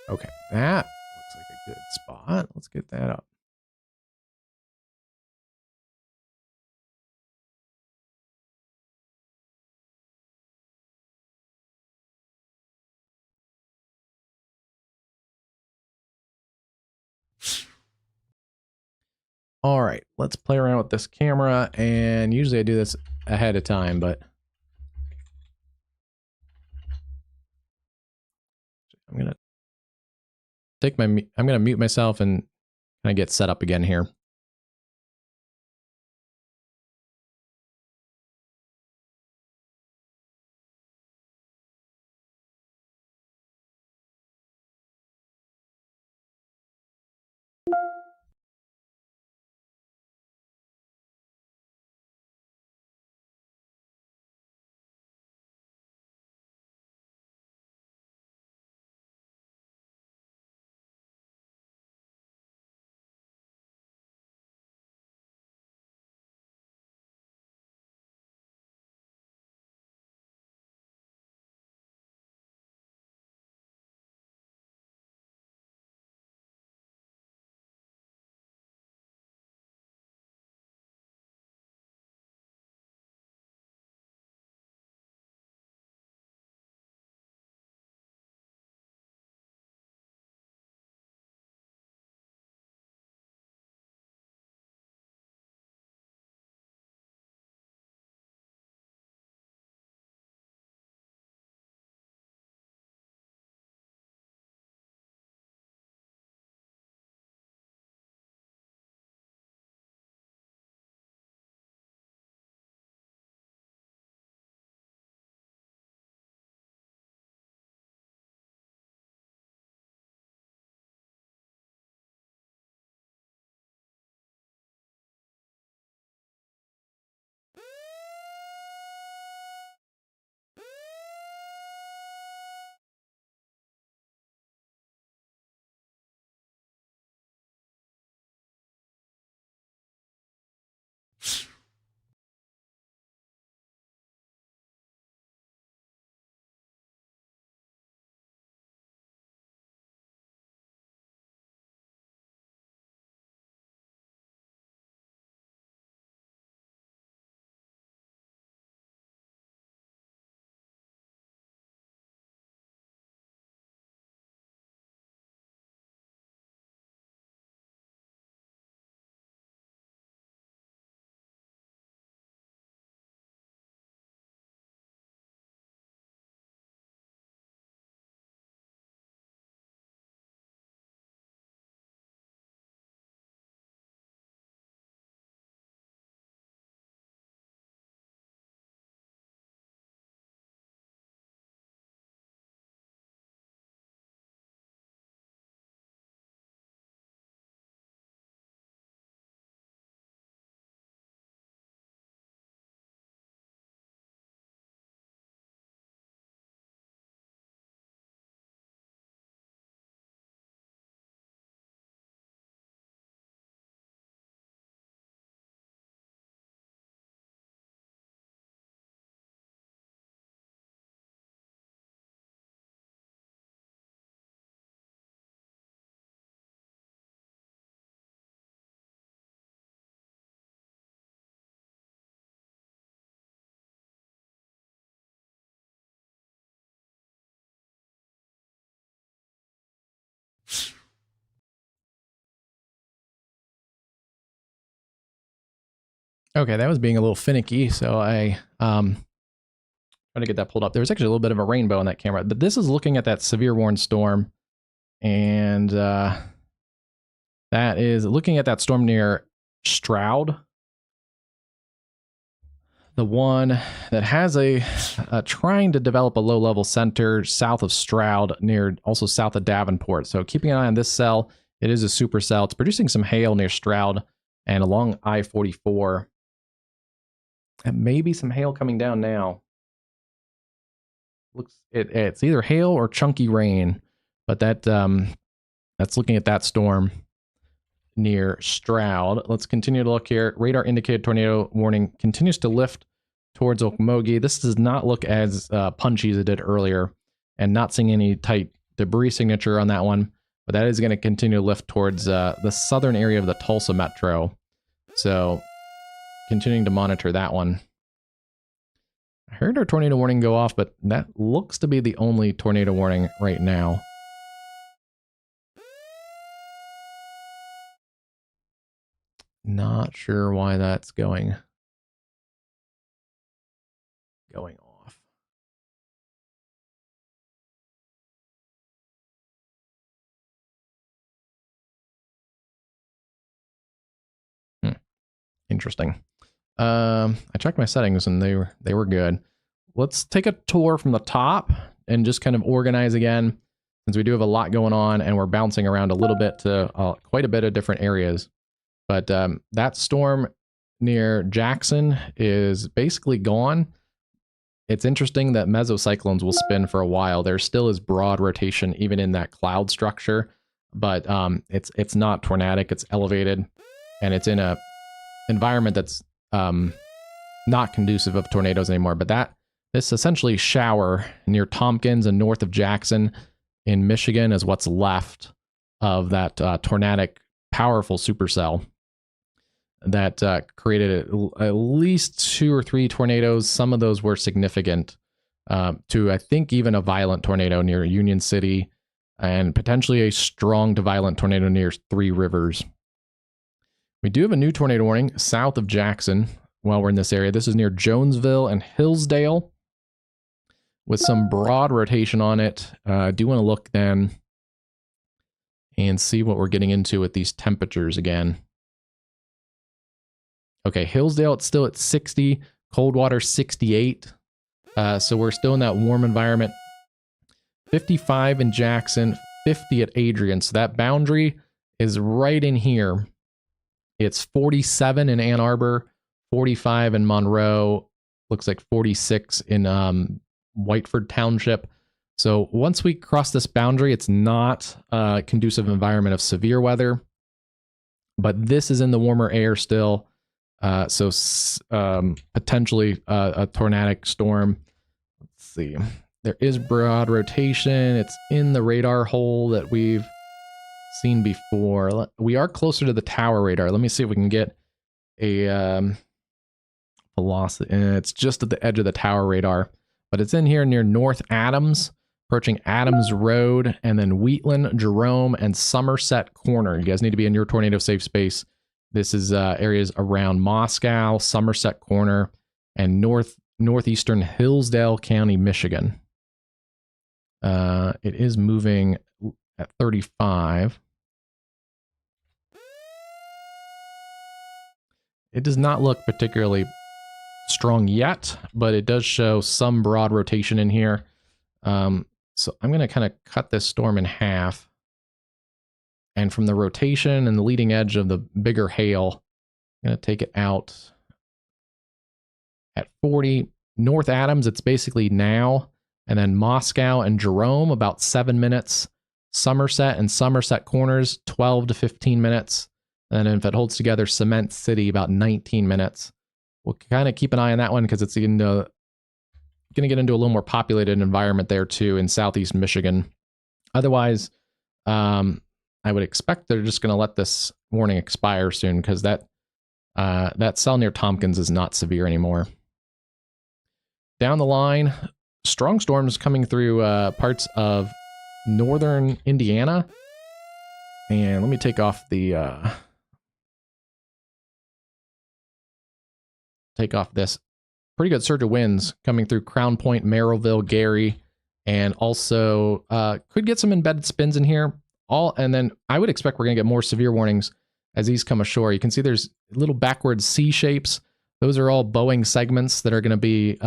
Okay, that looks like a good spot. Let's get that up. All right, let's play around with this camera, and usually I do this ahead of time, but I'm gonna mute myself and kind of get set up again here. Okay, that was being a little finicky, so I try to get that pulled up. There was actually a little bit of a rainbow on that camera, but this is looking at that severe warned storm, and that is looking at that storm near Stroud. the one that has a trying to develop a low-level center south of Stroud, also south of Davenport. So keeping an eye on this cell. It is a supercell. It's producing some hail near Stroud and along I-44. And maybe some hail coming down now. It's either hail or chunky rain, but that's looking at that storm near Stroud. Let's continue to look here. Radar indicated tornado warning continues to lift towards Okmulgee. This does not look as punchy as it did earlier, and not seeing any tight debris signature on that one, but that is going to continue to lift towards the southern area of the Tulsa metro. So continuing to monitor that one. I heard our tornado warning go off, but that looks to be the only tornado warning right now. Not sure why that's going off. Interesting. I checked my settings and they were good. Let's take a tour from the top and just kind of organize again, since we do have a lot going on and we're bouncing around a little bit to quite a bit of different areas. But that storm near Jackson is basically gone. It's interesting that mesocyclones will spin for a while. There still is broad rotation even in that cloud structure, but it's not tornadic. It's elevated, and it's in a environment that's not conducive of tornadoes anymore. But this essentially shower near Tompkins and north of Jackson in Michigan is what's left of that tornadic powerful supercell that created at least 2 or 3 tornadoes. Some of those were significant to, I think, even a violent tornado near Union City, and potentially a strong to violent tornado near Three Rivers. We do have a new tornado warning south of Jackson while we're in this area. This is near Jonesville and Hillsdale with some broad rotation on it. I do want to look then and see what we're getting into with these temperatures again. Okay, Hillsdale, it's still at 60, Coldwater 68. So we're still in that warm environment. 55 in Jackson, 50 at Adrian. So that boundary is right in here. It's 47 in Ann Arbor, 45 in Monroe, looks like 46 in Whiteford Township. So once we cross this boundary, it's not a conducive environment of severe weather, but this is in the warmer air still. So potentially a tornadic storm. Let's see. There is broad rotation. It's in the radar hole that we've seen before. We are closer to the tower radar. Let me see if we can get a velocity. It's just at the edge of the tower radar, but it's in here near North Adams, approaching Adams Road, and then Wheatland, Jerome, and Somerset Corner. You guys need to be in your tornado safe space. This is areas around Moscow, Somerset Corner, and northeastern Hillsdale County, Michigan. It is moving at 35. It does not look particularly strong yet, but it does show some broad rotation in here. So I'm going to kind of cut this storm in half. And from the rotation and the leading edge of the bigger hail, I'm going to take it out at 40. North Adams, it's basically now. And then Moscow and Jerome, about 7 minutes. Somerset and Somerset Corners, 12 to 15 minutes. And then if it holds together, Cement City, about 19 minutes. We'll kind of keep an eye on that one because it's going to get into a little more populated environment there too in southeast Michigan. Otherwise, I would expect they're just going to let this warning expire soon because that cell near Tompkins is not severe anymore. Down the line, strong storms coming through parts of northern Indiana. And let me take off the this. Pretty good surge of winds coming through Crown Point, Merrillville, Gary, and also could get some embedded spins in here. And then I would expect we're going to get more severe warnings as these come ashore. You can see there's little backward C shapes. Those are all Boeing segments that are going to be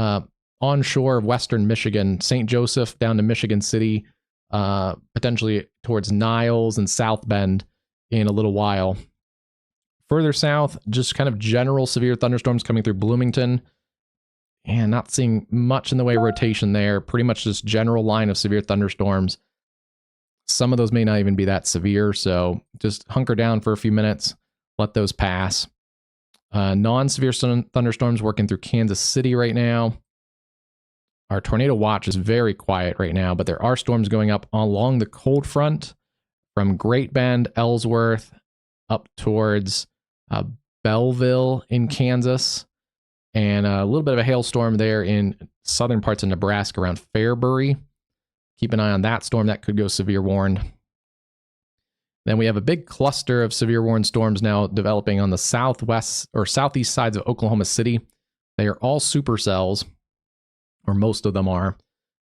onshore of western Michigan, St. Joseph down to Michigan City, potentially towards Niles and South Bend in a little while. Further south, just kind of general severe thunderstorms coming through Bloomington. And not seeing much in the way of rotation there. Pretty much just general line of severe thunderstorms. Some of those may not even be that severe, so just hunker down for a few minutes. Let those pass. Non-severe thunderstorms working through Kansas City right now. Our tornado watch is very quiet right now, but there are storms going up along the cold front from Great Bend, Ellsworth, up towards Belleville in Kansas. And a little bit of a hailstorm there in southern parts of Nebraska around Fairbury. Keep an eye on that storm. That could go severe warned. Then we have a big cluster of severe warned storms now developing on the southwest or southeast sides of Oklahoma City. They are all supercells, or most of them are.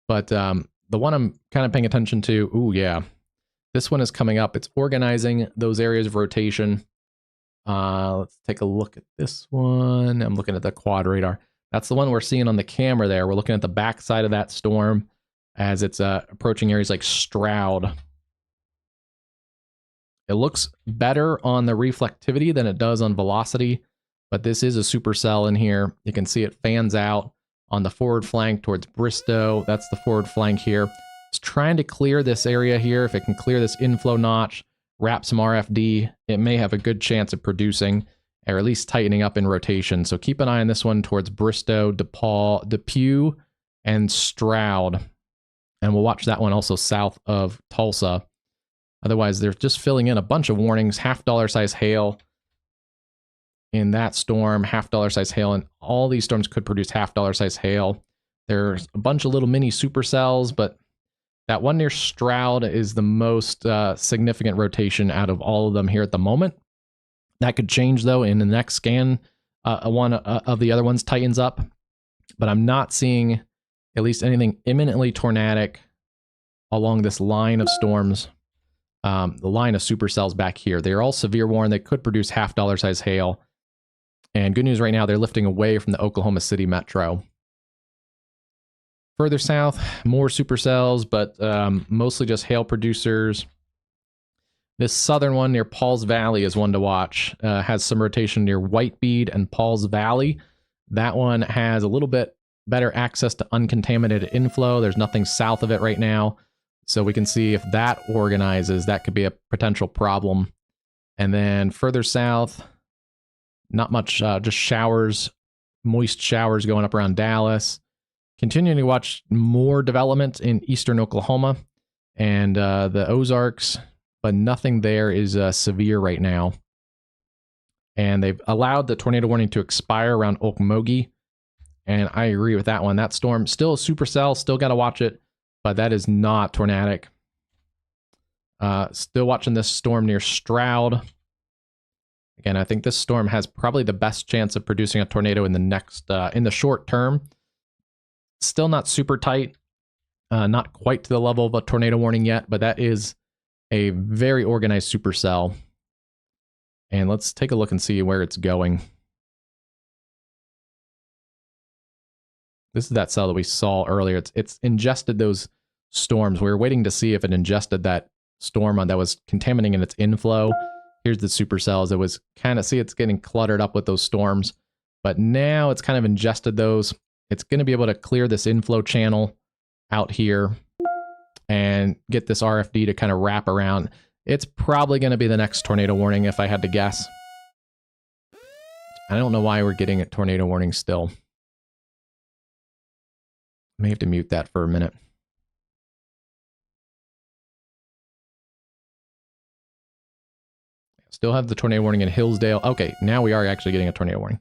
But the one I'm kind of paying attention to, ooh, yeah, this one is coming up. It's organizing those areas of rotation. Let's take a look at this one. I'm looking at the quad radar. That's the one we're seeing on the camera there. We're looking at the backside of that storm as it's approaching areas like Stroud. It looks better on the reflectivity than it does on velocity, but this is a supercell in here. You can see it fans out on the forward flank towards Bristow. That's the forward flank here. It's trying to clear this area here. If it can clear this inflow notch, wrap some RFD, it may have a good chance of producing, or at least tightening up in rotation. So keep an eye on this one towards Bristow, Depew, and Stroud. And we'll watch that one also south of Tulsa. Otherwise, they're just filling in a bunch of warnings. $half size hail in that storm, $half size hail, and all these storms could produce $half size hail. There's a bunch of little mini supercells, but that one near Stroud is the most significant rotation out of all of them here at the moment. That could change, though, in the next scan. One of the other ones tightens up, but I'm not seeing at least anything imminently tornadic along this line of storms. The line of supercells back here. They're all severe warned. They could produce $half size hail. And good news right now, they're lifting away from the Oklahoma City metro. Further south, more supercells, but mostly just hail producers. This southern one near Pauls Valley is one to watch. Has some rotation near Whitebead and Pauls Valley. That one has a little bit better access to uncontaminated inflow. There's nothing south of it right now. So we can see if that organizes, that could be a potential problem. And then further south, not much, just showers, moist showers going up around Dallas. Continuing to watch more development in eastern Oklahoma and the Ozarks, but nothing there is severe right now. And they've allowed the tornado warning to expire around Okmulgee. And I agree with that one. That storm, still a supercell, still got to watch it, but that is not tornadic. Still watching this storm near Stroud. Again, I think this storm has probably the best chance of producing a tornado in the next, in the short term. Still not super tight, not quite to the level of a tornado warning yet, but that is a very organized supercell. And let's take a look and see where it's going. This is that cell that we saw earlier. It's ingested those storms. We were waiting to see if it ingested that storm that was contaminating in its inflow. Here's the supercells. It was kind of, see, it's getting cluttered up with those storms. But now it's kind of ingested those. It's going to be able to clear this inflow channel out here and get this RFD to kind of wrap around. It's probably going to be the next tornado warning if I had to guess. I don't know why we're getting a tornado warning still. May have to mute that for a minute. Still have the tornado warning in Hillsdale. Okay, now we are actually getting a tornado warning.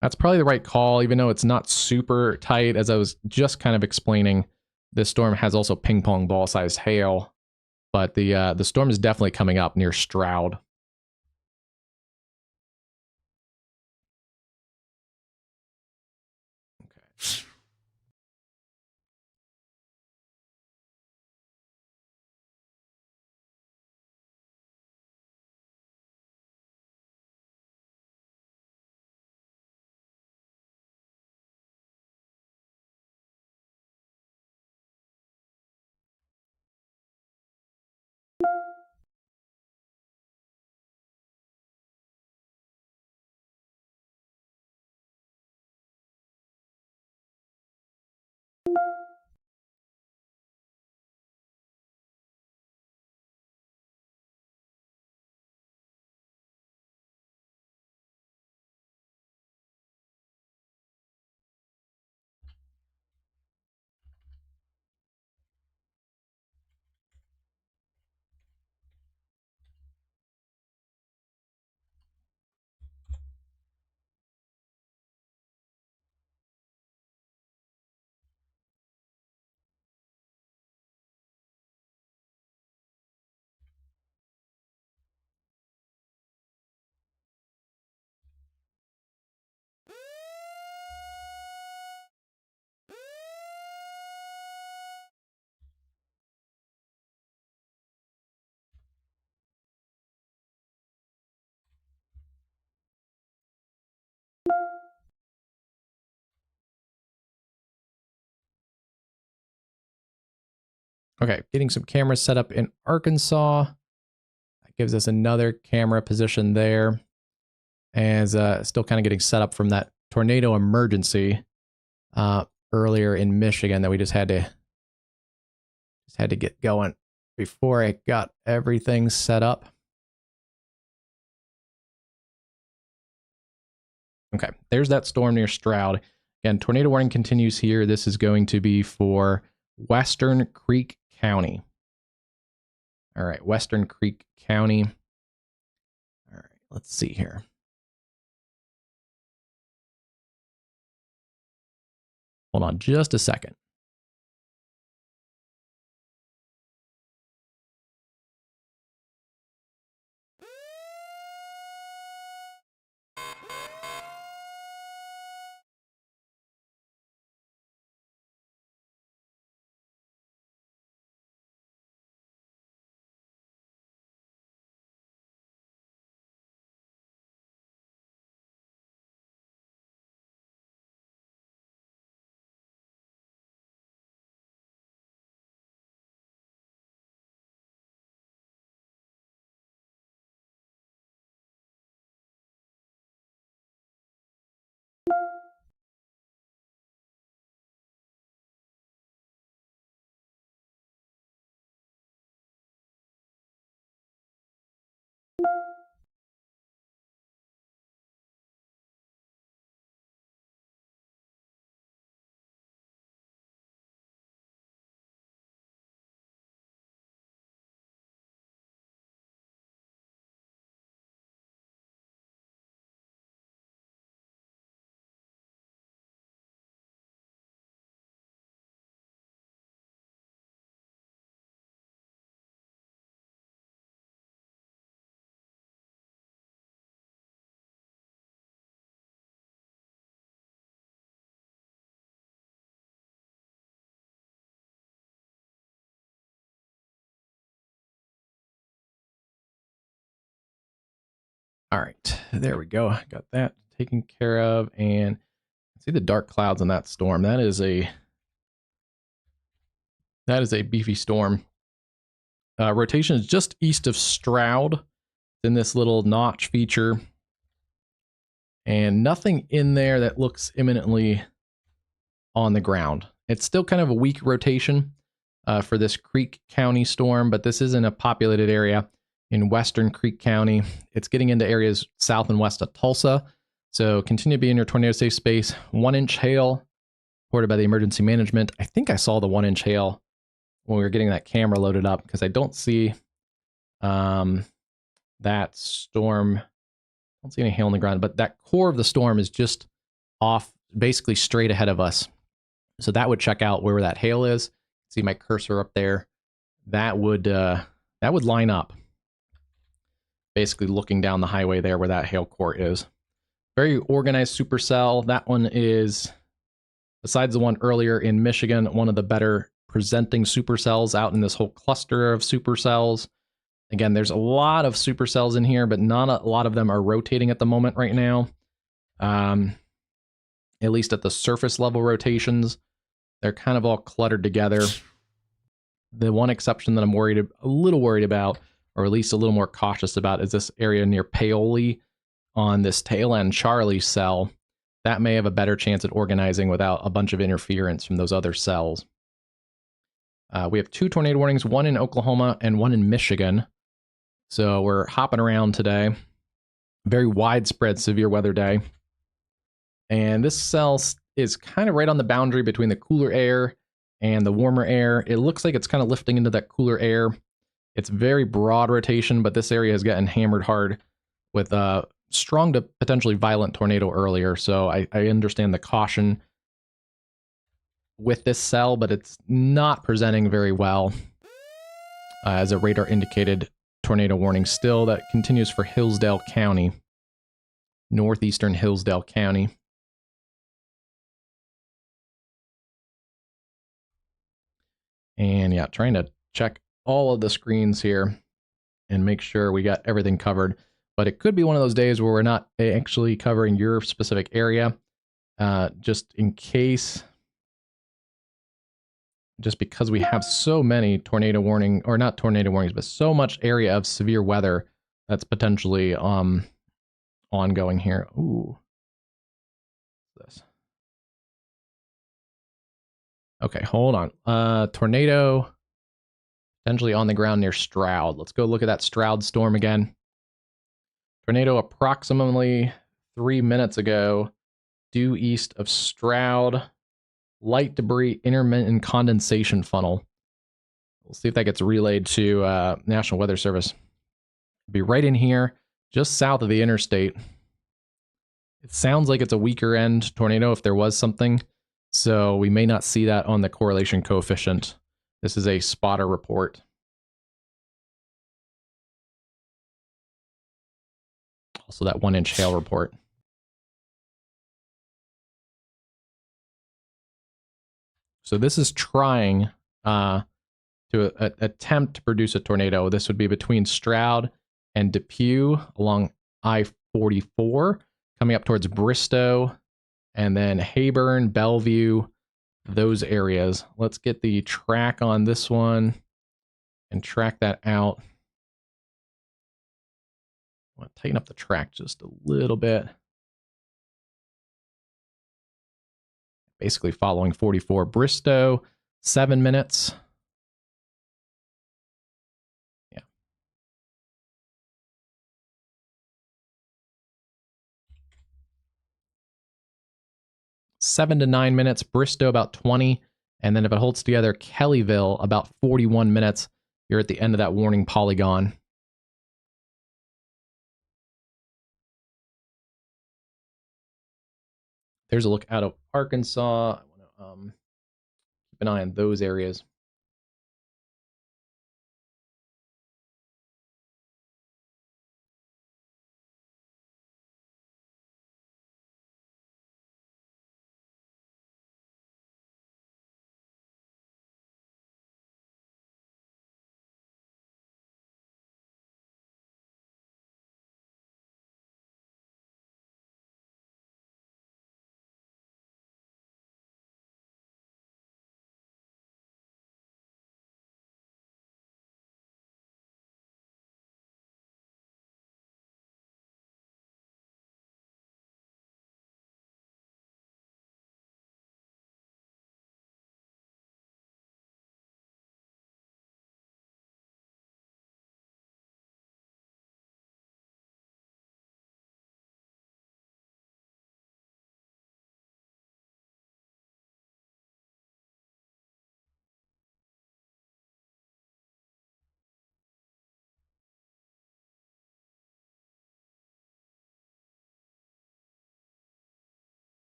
That's probably the right call, even though it's not super tight. As I was just kind of explaining, this storm has also ping pong ball sized hail, but the storm is definitely coming up near Stroud. Okay. Okay, getting some cameras set up in Arkansas. That gives us another camera position there. As still kind of getting set up from that tornado emergency earlier in Michigan that we just had to get going before I got everything set up. Okay, there's that storm near Stroud. Again, tornado warning continues here. This is going to be for Western Creek County. All right, Western Creek County. All right, let's see here. Hold on just a second. All right, there we go. Got that taken care of, and see the dark clouds on that storm. That is a beefy storm. Rotation is just east of Stroud in this little notch feature, and nothing in there that looks imminently on the ground. It's still kind of a weak rotation for this Creek County storm, but this isn't a populated area in Western Creek County. It's getting into areas south and west of Tulsa. So continue to be in your tornado safe space. 1-inch hail reported by the emergency management. I think I saw the 1-inch hail when we were getting that camera loaded up, because I don't see that storm. I don't see any hail on the ground, but that core of the storm is just off, basically straight ahead of us. So that would check out where that hail is. See my cursor up there. That would line up. Basically looking down the highway there where that hail core is. Very organized supercell. That one is, besides the one earlier in Michigan, one of the better presenting supercells out in this whole cluster of supercells. Again, there's a lot of supercells in here, but not a lot of them are rotating at the moment right now. At least at the surface level rotations, they're kind of all cluttered together. The one exception that I'm a little worried about, or at least a little more cautious about, is this area near Paoli on this tail end Charlie cell. That may have a better chance at organizing without a bunch of interference from those other cells. We have 2 tornado warnings, one in Oklahoma and one in Michigan. So we're hopping around today. Very widespread severe weather day. And this cell is kind of right on the boundary between the cooler air and the warmer air. It looks like it's kind of lifting into that cooler air. It's very broad rotation, but this area has gotten hammered hard with strong to potentially violent tornado earlier. So I understand the caution with this cell, but it's not presenting very well as a radar indicated tornado warning still. That continues for Hillsdale County, northeastern Hillsdale County. And yeah, trying to check all of the screens here and make sure we got everything covered. But it could be one of those days where we're not actually covering your specific area, just in case just because we have so many tornado warning, or not tornado warnings, but so much area of severe weather that's potentially ongoing here. Ooh. This. Okay, hold on. Tornado potentially on the ground near Stroud. Let's go look at that Stroud storm again. Tornado approximately 3 minutes ago, due east of Stroud. Light debris, intermittent condensation funnel. We'll see if that gets relayed to National Weather Service. Be right in here, just south of the interstate. It sounds like it's a weaker end tornado if there was something, so we may not see that on the correlation coefficient. This is a spotter report. Also that 1-inch hail report. So this is trying to attempt to produce a tornado. This would be between Stroud and Depew along I-44, coming up towards Bristow, and then Hayburn, Bellevue, those areas. Let's get the track on this one and track that out. I want to tighten up the track just a little bit. Basically following 44 Bristow, 7 minutes. Yeah. Seven to 9 minutes, Bristow about 20. And then if it holds together, Kellyville about 41 minutes. You're at the end of that warning polygon. There's a look out of Arkansas. I want to keep an eye on those areas.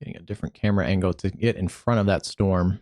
Getting a different camera angle to get in front of that storm.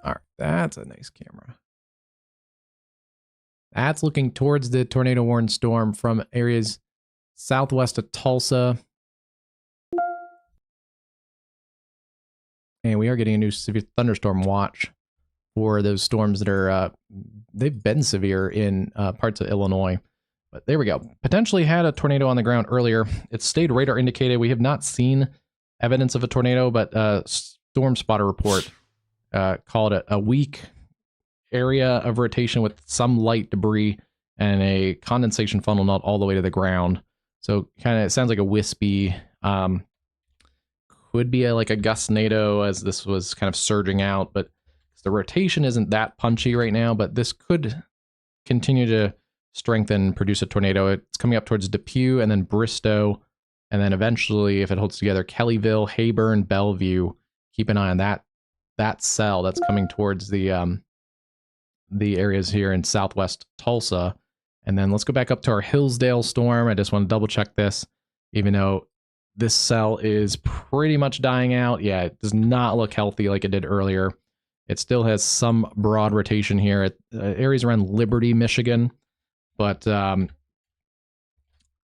All right, that's a nice camera. That's looking towards the tornado warning storm from areas southwest of Tulsa. And we are getting a new severe thunderstorm watch for those storms that are, they've been severe in parts of Illinois. But there we go. Potentially had a tornado on the ground earlier. It stayed radar indicated. We have not seen evidence of a tornado, but storm spotter report call it a weak area of rotation with some light debris and a condensation funnel not all the way to the ground. So kind of, it sounds like a wispy, could be like a gustnado as this was kind of surging out, but the rotation isn't that punchy right now, but this could continue to strengthen, produce a tornado. It's coming up towards Depew and then Bristow, and then eventually, if it holds together, Kellyville, Hayburn, Bellevue. Keep an eye on that cell that's coming towards the areas here in southwest Tulsa. And then let's go back up to our Hillsdale storm. I just want to double check this, even though this cell is pretty much dying out. Yeah, it does not look healthy like it did earlier. It still has some broad rotation here at areas around Liberty, Michigan, but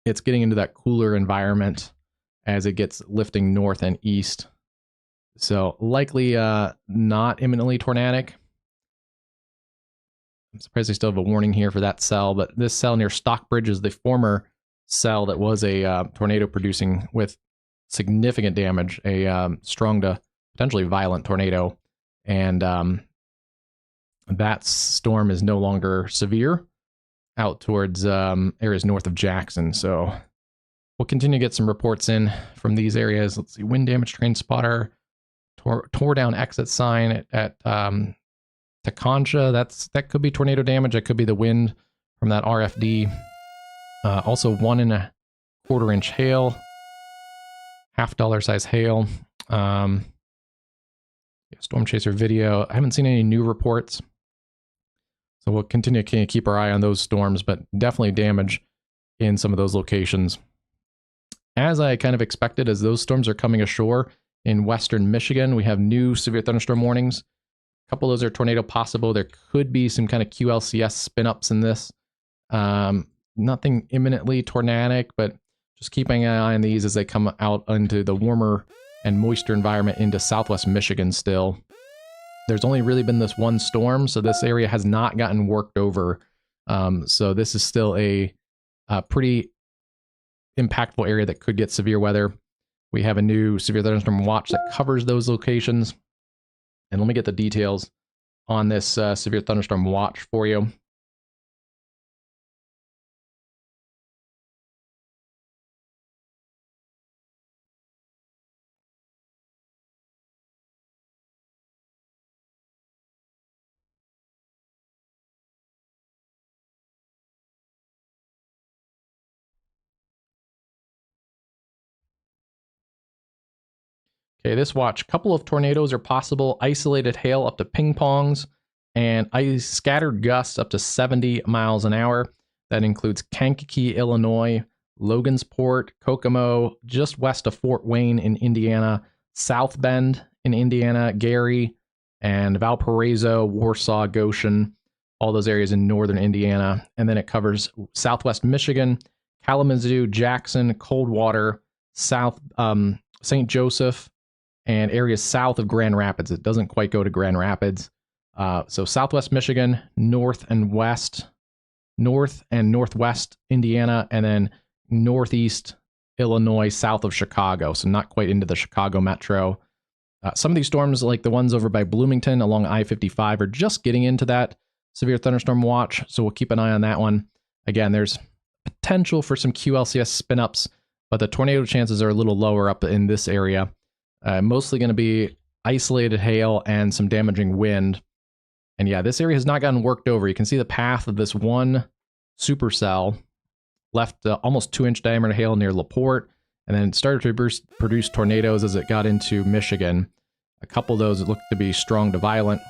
it's getting into that cooler environment as it gets lifting north and east. So likely not imminently tornadic. I'm surprised they still have a warning here for that cell, but this cell near Stockbridge is the former cell that was a tornado producing with significant damage, a strong to potentially violent tornado. And that storm is no longer severe out towards areas north of Jackson. So we'll continue to get some reports in from these areas. Let's see, wind damage train spotter, tore down exit sign at Taconcha. That could be tornado damage. That could be the wind from that RFD. Also 1 1/4 inch hail, $half size hail. Storm chaser video. I haven't seen any new reports, so we'll continue to keep our eye on those storms, but definitely damage in some of those locations. As I kind of expected, as those storms are coming ashore in western Michigan, we have new severe thunderstorm warnings. A couple of those are tornado possible. There could be some kind of QLCS spin-ups in this. Nothing imminently tornadic, but just keeping an eye on these as they come out into the warmer and moisture environment into southwest Michigan still. There's only really been this one storm, so this area has not gotten worked over. So this is still a pretty impactful area that could get severe weather. We have a new severe thunderstorm watch that covers those locations. And let me get the details on this severe thunderstorm watch for you. Okay, this watch, couple of tornadoes are possible, isolated hail up to ping pongs, and scattered gusts up to 70 miles an hour. That includes Kankakee, Illinois, Logansport, Kokomo, just west of Fort Wayne in Indiana, South Bend in Indiana, Gary, and Valparaiso, Warsaw, Goshen, all those areas in northern Indiana. And then it covers southwest Michigan, Kalamazoo, Jackson, Coldwater, South St. Joseph, and areas south of Grand Rapids. It doesn't quite go to Grand Rapids. So southwest Michigan, north and northwest Indiana, and then northeast Illinois, south of Chicago. So not quite into the Chicago metro. Some of these storms, like the ones over by Bloomington along I-55, are just getting into that severe thunderstorm watch. So we'll keep an eye on that one. Again, there's potential for some QLCS spin-ups, but the tornado chances are a little lower up in this area. Mostly going to be isolated hail and some damaging wind. And yeah, this area has not gotten worked over. You can see the path of this one supercell left almost 2-inch diameter hail near LaPorte, and then it started to produce tornadoes as it got into Michigan. A couple of those looked to be strong to violent,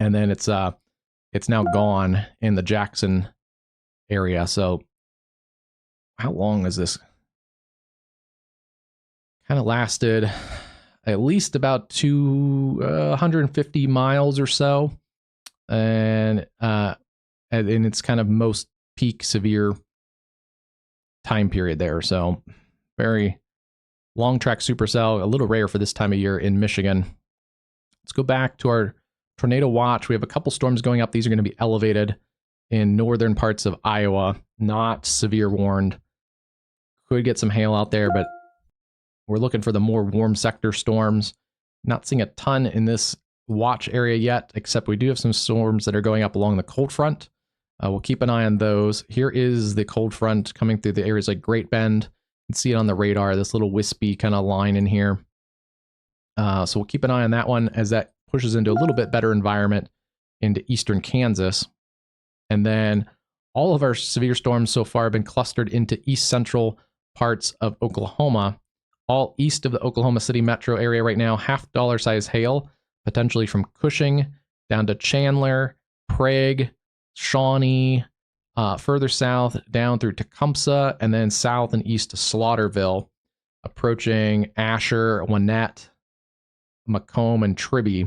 and then it's now gone in the Jackson area. So how long is this? Kind of lasted at least about 250 miles or so, and in its kind of most peak severe time period there. So very long track supercell, a little rare for this time of year in Michigan. Let's go back to our tornado watch. We have a couple storms going up. These are going to be elevated in northern parts of Iowa, not severe warned. Could get some hail out there, but we're looking for the more warm sector storms. Not seeing a ton in this watch area yet, except we do have some storms that are going up along the cold front. We'll keep an eye on those. Here is the cold front coming through the areas like Great Bend. You can see it on the radar, this little wispy kind of line in here. So we'll keep an eye on that one as that pushes into a little bit better environment into eastern Kansas. And then all of our severe storms so far have been clustered into east central parts of Oklahoma, all east of the Oklahoma City metro area right now. $half size hail, potentially from Cushing down to Chandler, Prague, Shawnee, further south down through Tecumseh, and then south and east to Slaughterville, approaching Asher, Winnett, Macomb, and Tribby.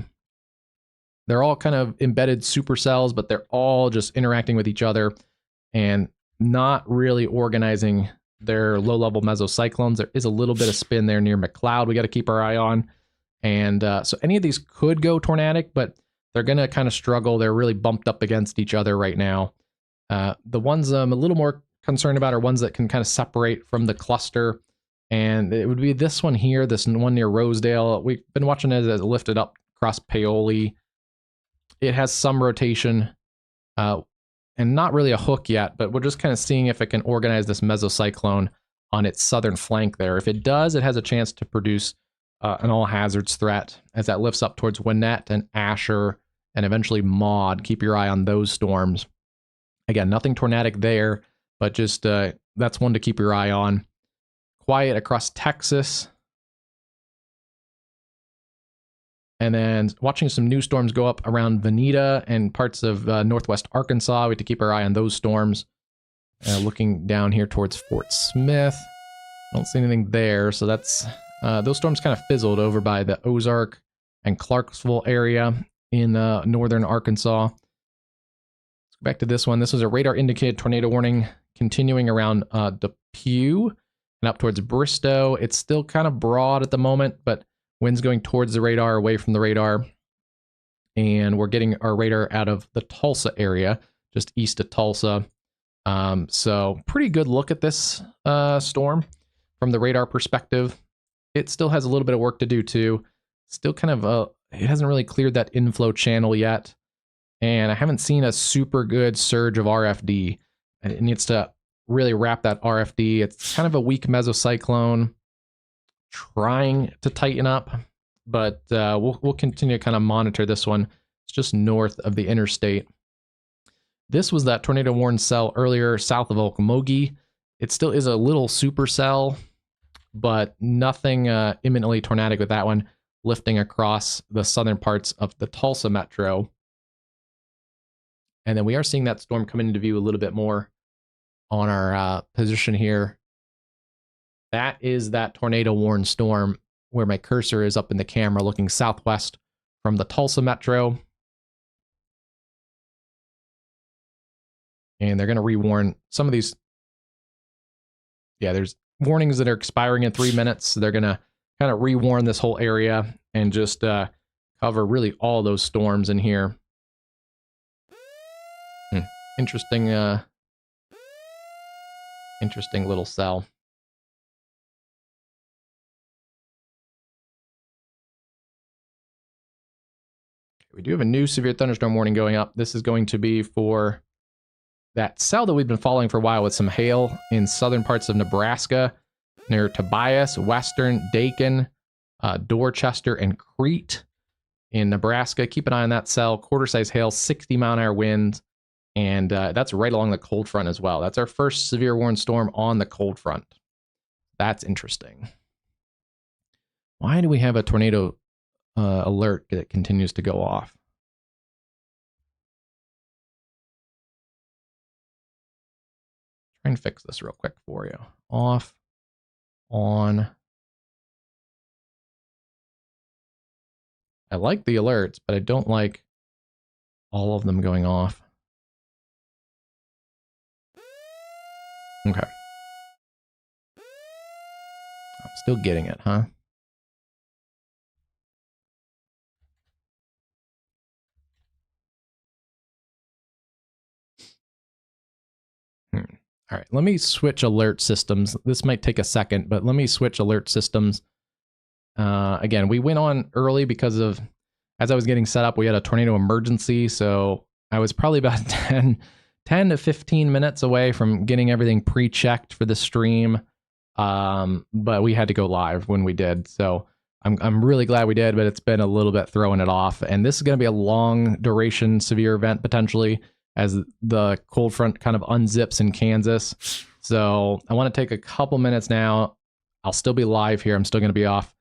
They're all kind of embedded supercells, but they're all just interacting with each other and not really organizing their low-level mesocyclones. There is a little bit of spin there near McLeod we got to keep our eye on. And so any of these could go tornadic, but they're going to kind of struggle. They're really bumped up against each other right now. The ones I'm a little more concerned about are ones that can kind of separate from the cluster. And it would be this one here, this one near Rosedale. We've been watching it as it lifted up across Paoli. It has some rotation and not really a hook yet, but we're just kind of seeing if it can organize this mesocyclone on its southern flank there. If it does, it has a chance to produce an all hazards threat as that lifts up towards Winnett and Asher and eventually Maud. Keep your eye on those storms. Again, nothing tornadic there, but just that's one to keep your eye on. Quiet across Texas. And then watching some new storms go up around Veneta and parts of northwest Arkansas. We have to keep our eye on those storms. Looking down here towards Fort Smith. I don't see anything there, so that's those storms kind of fizzled over by the Ozark and Clarksville area in northern Arkansas. Let's go back to this one. This was a radar indicated tornado warning continuing around Depew and up towards Bristow. It's still kind of broad at the moment, but winds going towards the radar, away from the radar. And we're getting our radar out of the Tulsa area, just east of Tulsa. So pretty good look at this storm from the radar perspective. It still has a little bit of work to do too. Still kind of, it hasn't really cleared that inflow channel yet. And I haven't seen a super good surge of RFD. It needs to really wrap that RFD. It's kind of a weak mesocyclone, trying to tighten up, but we'll continue to kind of monitor this one. It's just north of the interstate. This was that tornado warned cell earlier south of Okmulgee. It still is a little supercell, but nothing imminently tornadic with that one, lifting across the southern parts of the Tulsa metro. And then we are seeing that storm come into view a little bit more on our position here. That is that tornado warned storm where my cursor is up in the camera looking southwest from the Tulsa metro. And they're going to rewarn some of these. Yeah, there's warnings that are expiring in 3 minutes. So they're going to kind of rewarn this whole area and just cover really all those storms in here. Interesting, interesting little cell. We do have a new severe thunderstorm warning going up. This is going to be for that cell that we've been following for a while with some hail in southern parts of Nebraska, near Tobias, western Dakin, Dorchester, and Crete in Nebraska. Keep an eye on that cell. Quarter-size hail, 60-mile-an-hour winds, and that's right along the cold front as well. That's our first severe warned storm on the cold front. That's interesting. Why do we have a tornado alert that continues to go off? Try and fix this real quick for you. Off, on. I like the alerts, but I don't like all of them going off. Okay. I'm still getting it, huh? All right, let me switch alert systems. This might take a second, but let me switch alert systems. Again, we went on early because of as I was getting set up, we had a tornado emergency. So I was probably about 10 to 15 minutes away from getting everything pre-checked for the stream. But we had to go live when we did. So I'm really glad we did, but it's been a little bit throwing it off. And this is going to be a long duration severe event potentially as the cold front kind of unzips in Kansas. So I want to take a couple minutes now. I'll still be live here. I'm still going to be off.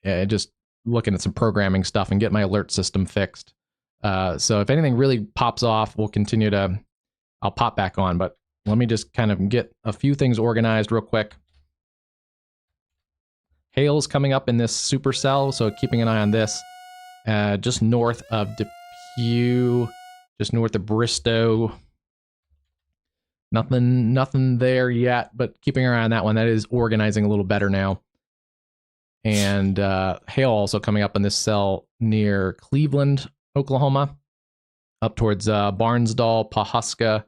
Just looking at some programming stuff and get my alert system fixed. So if anything really pops off, I'll pop back on, but let me just kind of get a few things organized real quick. Hail's coming up in this supercell, so keeping an eye on this. Just north of Depew, just north of Bristow. Nothing there yet, but keeping an eye on that one. That is organizing a little better now. And hail also coming up in this cell near Cleveland, Oklahoma, up towards Barnsdall, Pawhuska,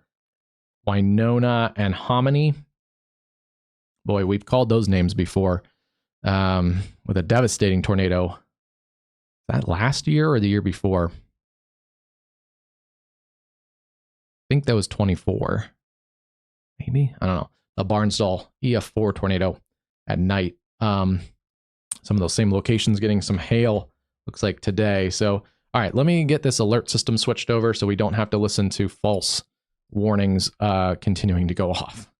Winona, and Hominy. Boy, we've called those names before. With a devastating tornado. Was that last year or the year before? I think that was 24. Maybe? I don't know. The Barnsdall EF4 tornado at night. Some of those same locations getting some hail, looks like today. So, all right, let me get this alert system switched over so we don't have to listen to false warnings continuing to go off.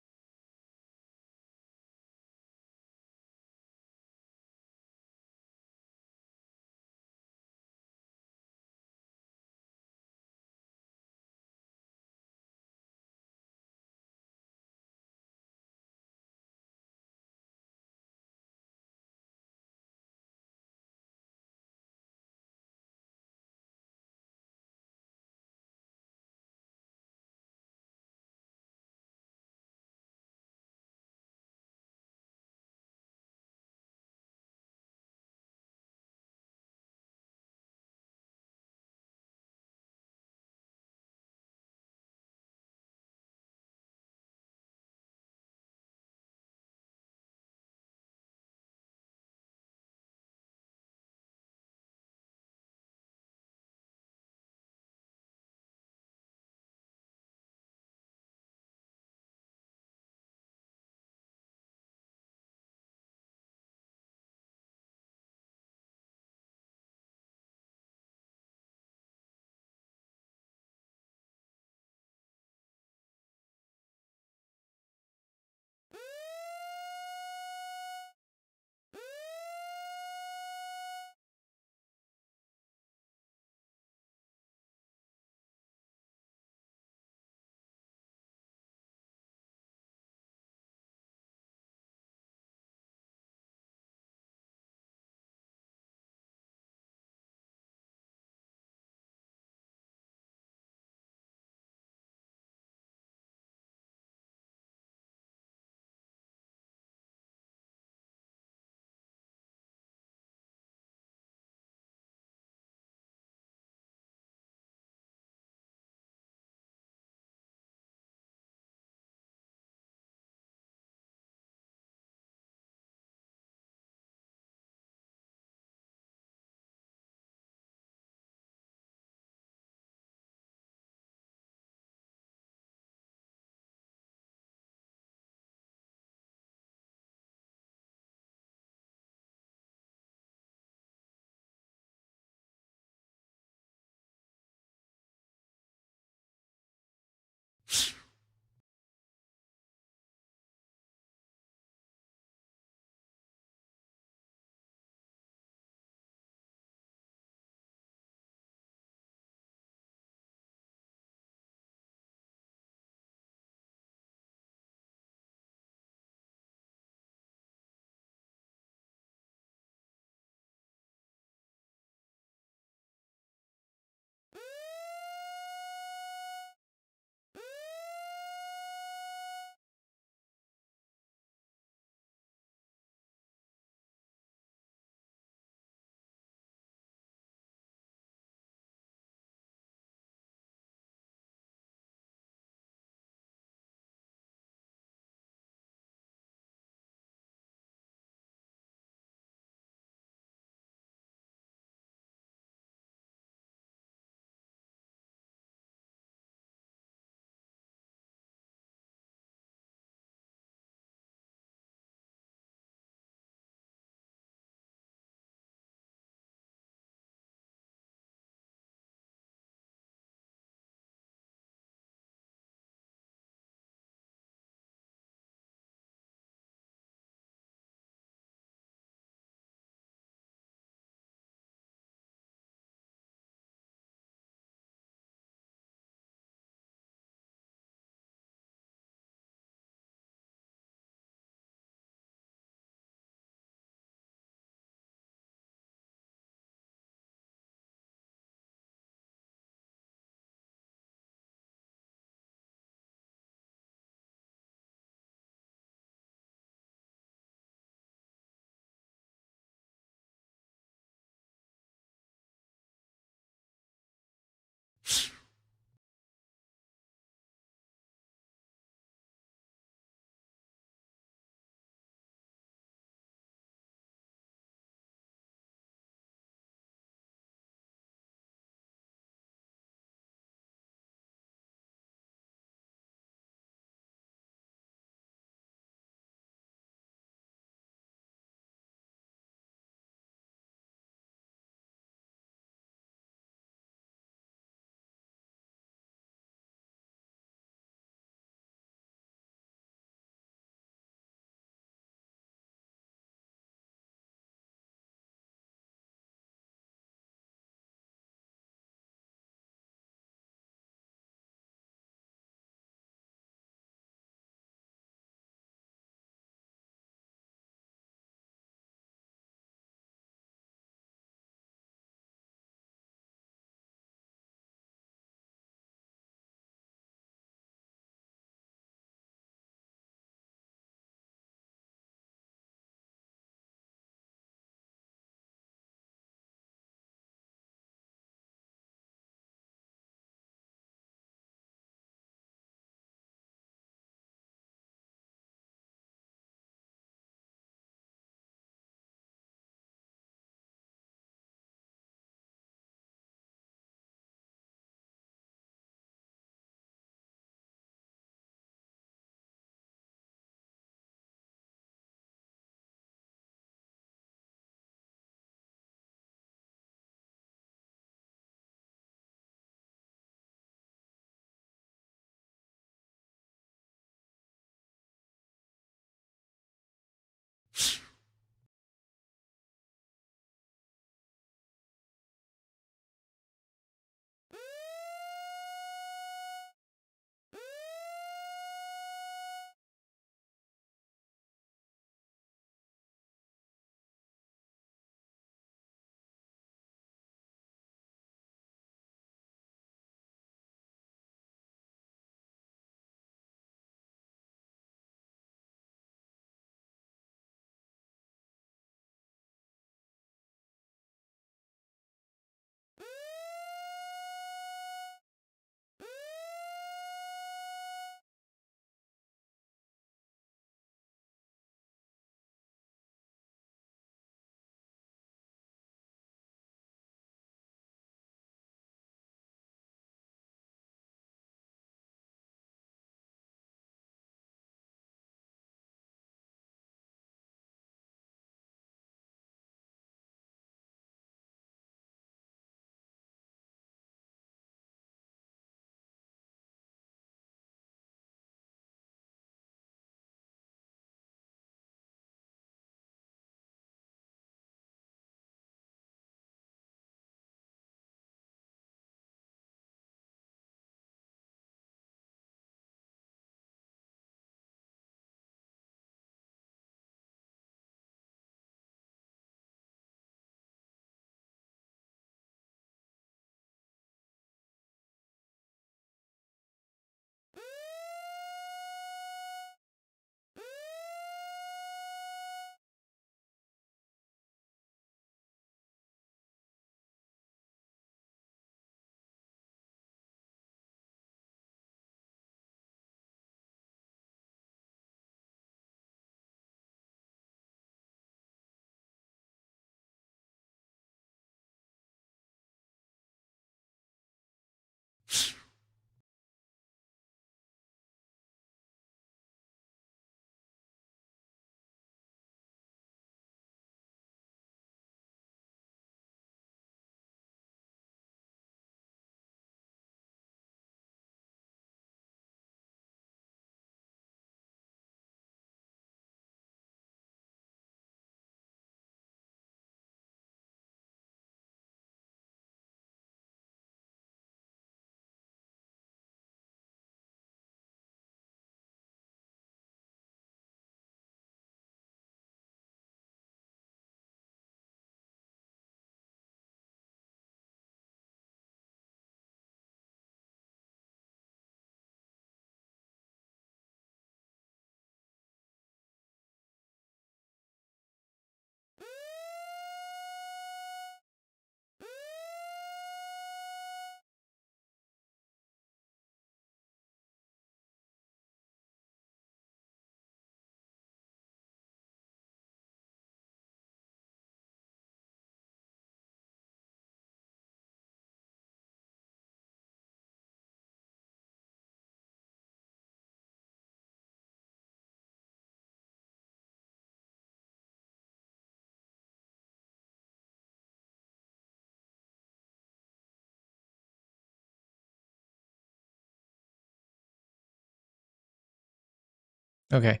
Okay.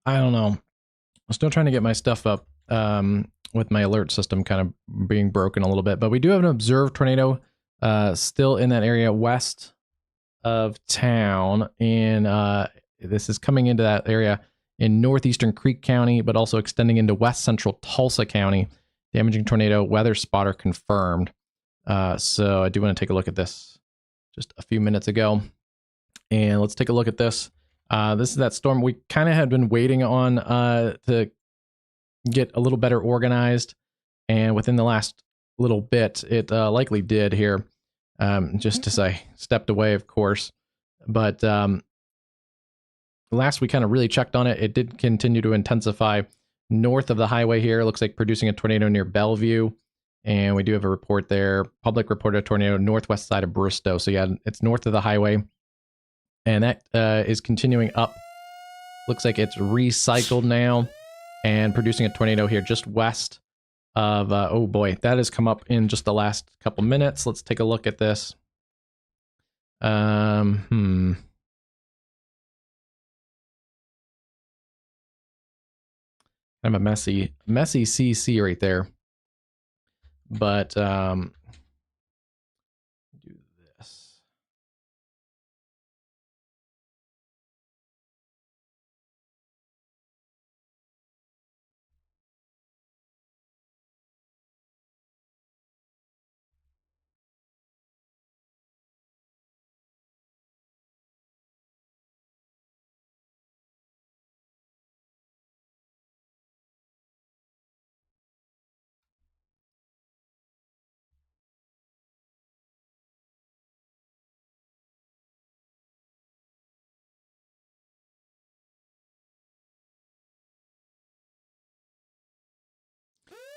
I don't know. I'm still trying to get my stuff up with my alert system kind of being broken a little bit. But we do have an observed tornado still in that area west of town. And this is coming into that area in northeastern Creek County, but also extending into west central Tulsa County. Damaging tornado weather spotter confirmed. So I do want to take a look at this just a few minutes ago. And let's take a look at this. This is that storm we kind of had been waiting on to get a little better organized. And within the last little bit, it likely did here, just as I stepped away, of course. But last we kind of really checked on it, it did continue to intensify north of the highway here. It looks like producing a tornado near Bellevue. And we do have a report there. Public reported a tornado northwest side of Bristow. So yeah, it's north of the highway. And that is continuing up. Looks like it's recycled now and producing a tornado here just west of, oh boy, that has come up in just the last couple minutes. Let's take a look at this. Kind of a messy CC right there. But do this.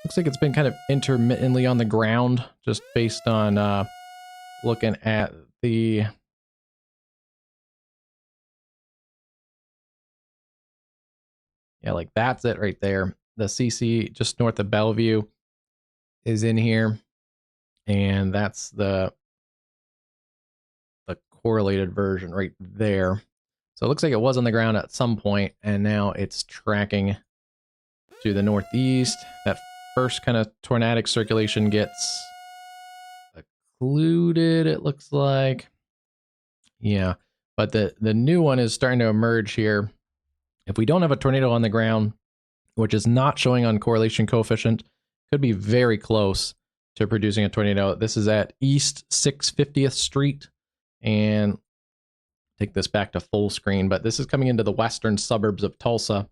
Looks like it's been kind of intermittently on the ground, just based on looking at the... Yeah, like that's it right there. The CC just north of Bellevue is in here. And that's the correlated version right there. So it looks like it was on the ground at some point, and now it's tracking to the northeast. That first kind of tornadic circulation gets occluded, it looks like. Yeah, but the new one is starting to emerge here. If we don't have a tornado on the ground, which is not showing on correlation coefficient, could be very close to producing a tornado. This is at East 650th Street, and take this back to full screen, but this is coming into the western suburbs of Tulsa.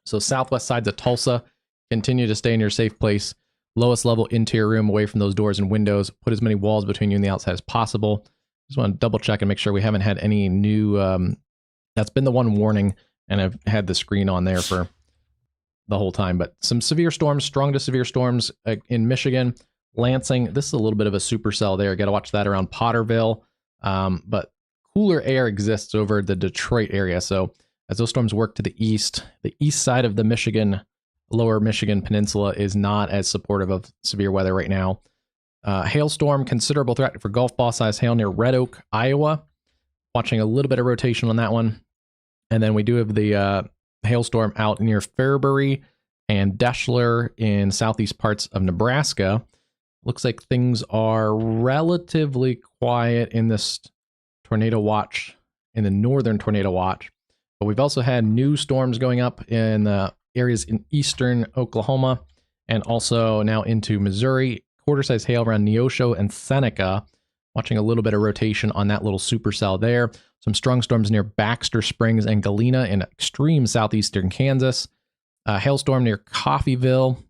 So southwest sides of Tulsa, continue to stay in your safe place. Lowest level interior room away from those doors and windows. Put as many walls between you and the outside as possible. Just want to double check and make sure we haven't had any new, that's been the one warning, and I've had the screen on there for the whole time. But some severe storms, strong to severe storms in Michigan. Lansing, this is a little bit of a supercell there. Got to watch that around Potterville. But cooler air exists over the Detroit area. So as those storms work to the east side of the Michigan, lower Michigan peninsula is not as supportive of severe weather right now. Hailstorm, considerable threat for golf ball size hail near Red Oak, Iowa. Watching a little bit of rotation on that one. And then we do have the hailstorm out near Fairbury and Deschler in southeast parts of Nebraska. Looks like things are relatively quiet in this tornado watch, in the northern tornado watch. But we've also had new storms going up in the areas in eastern Oklahoma and also now into Missouri. Quarter-size hail around Neosho and Seneca. Watching a little bit of rotation on that little supercell there. Some strong storms near Baxter Springs and Galena in extreme southeastern Kansas. Hailstorm near Coffeyville.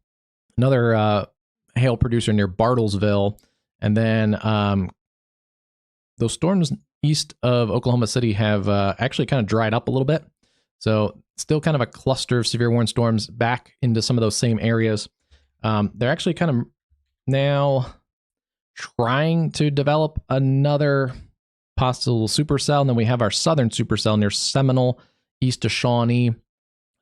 Another hail producer near Bartlesville. And then those storms east of Oklahoma City have actually kind of dried up a little bit. So still kind of a cluster of severe warning storms back into some of those same areas. They're actually kind of now trying to develop another possible supercell. And then we have our southern supercell near Seminole, east of Shawnee.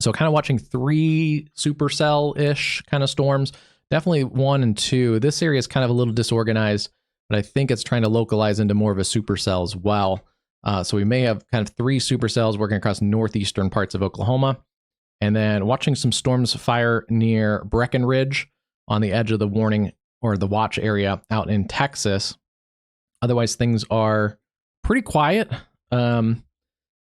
So kind of watching 3 supercell-ish kind of storms. Definitely 1 and 2. This area is kind of a little disorganized, but I think it's trying to localize into more of a supercell as well. So we may have kind of 3 supercells working across northeastern parts of Oklahoma. And then watching some storms fire near Breckenridge on the edge of the warning or the watch area out in Texas. Otherwise, things are pretty quiet,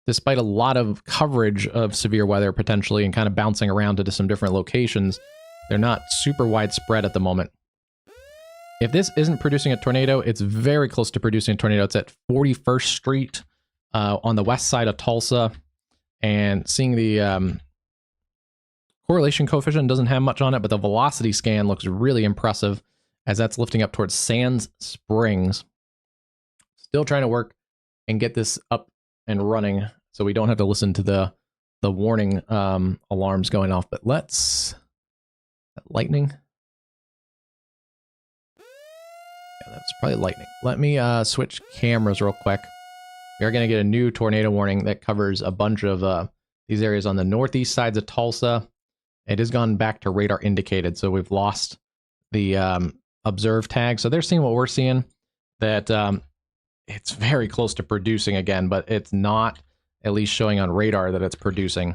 despite a lot of coverage of severe weather potentially and kind of bouncing around to some different locations. They're not super widespread at the moment. If this isn't producing a tornado, it's very close to producing a tornado. It's at 41st Street on the west side of Tulsa. And seeing the correlation coefficient doesn't have much on it, but the velocity scan looks really impressive as that's lifting up towards Sand Springs. Still trying to work and get this up and running so we don't have to listen to the warning alarms going off. But let's... lightning? Yeah, that's probably lightning. Let me switch cameras real quick. We are going to get a new tornado warning that covers a bunch of these areas on the northeast sides of Tulsa. It has gone back to radar indicated, so we've lost the observe tag. So they're seeing what we're seeing, that it's very close to producing again, but it's not at least showing on radar that it's producing.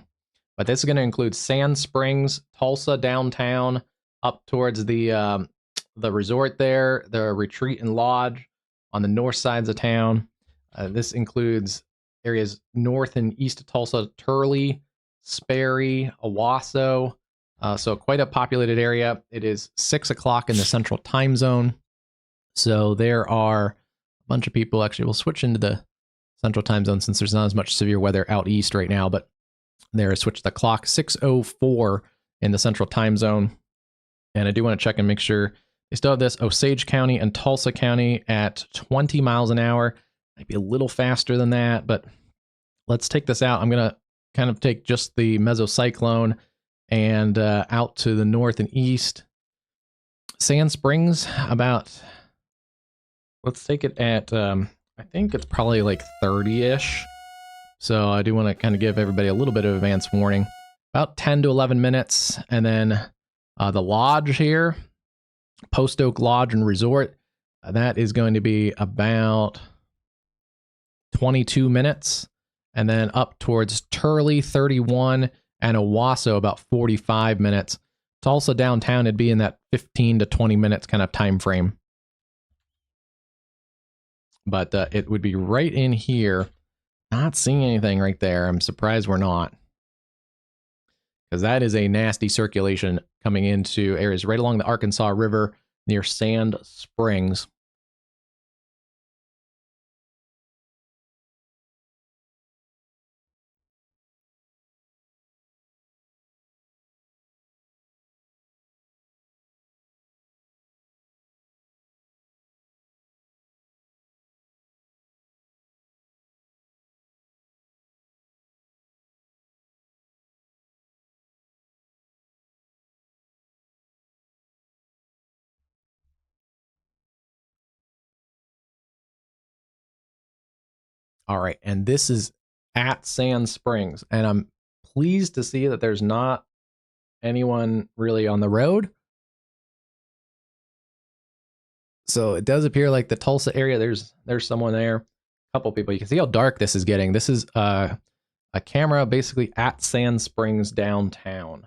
But this is going to include Sand Springs, Tulsa downtown, up towards the resort there, the retreat and lodge on the north sides of town. This includes areas north and east of Tulsa, Turley, Sperry, Owasso. So quite a populated area. It is 6 o'clock in the central time zone. So there are a bunch of people. Actually, we'll switch into the central time zone since there's not as much severe weather out east right now, but there, switch the clock, 6:04 in the central time zone. And I do want to check and make sure they still have this Osage County and Tulsa County at 20 miles an hour. Might be a little faster than that, but let's take this out. I'm going to kind of take just the mesocyclone and out to the north and east. Sand Springs, about, let's take it at, I think it's probably like 30-ish. So I do want to kind of give everybody a little bit of advance warning. About 10 to 11 minutes. And then the lodge here, Post Oak Lodge and Resort, that is going to be about 22 minutes. And then up towards Turley, 31, and Owasso, about 45 minutes. Tulsa downtown, it'd be in that 15 to 20 minutes kind of time frame. But it would be right in here. Not seeing anything right there. I'm surprised we're not. Because that is a nasty circulation coming into areas right along the Arkansas River near Sand Springs. All right, and this is at Sand Springs, and I'm pleased to see that there's not anyone really on the road. So it does appear like the Tulsa area, there's someone there. A couple people. You can see how dark this is getting. This is a camera basically at Sand Springs downtown,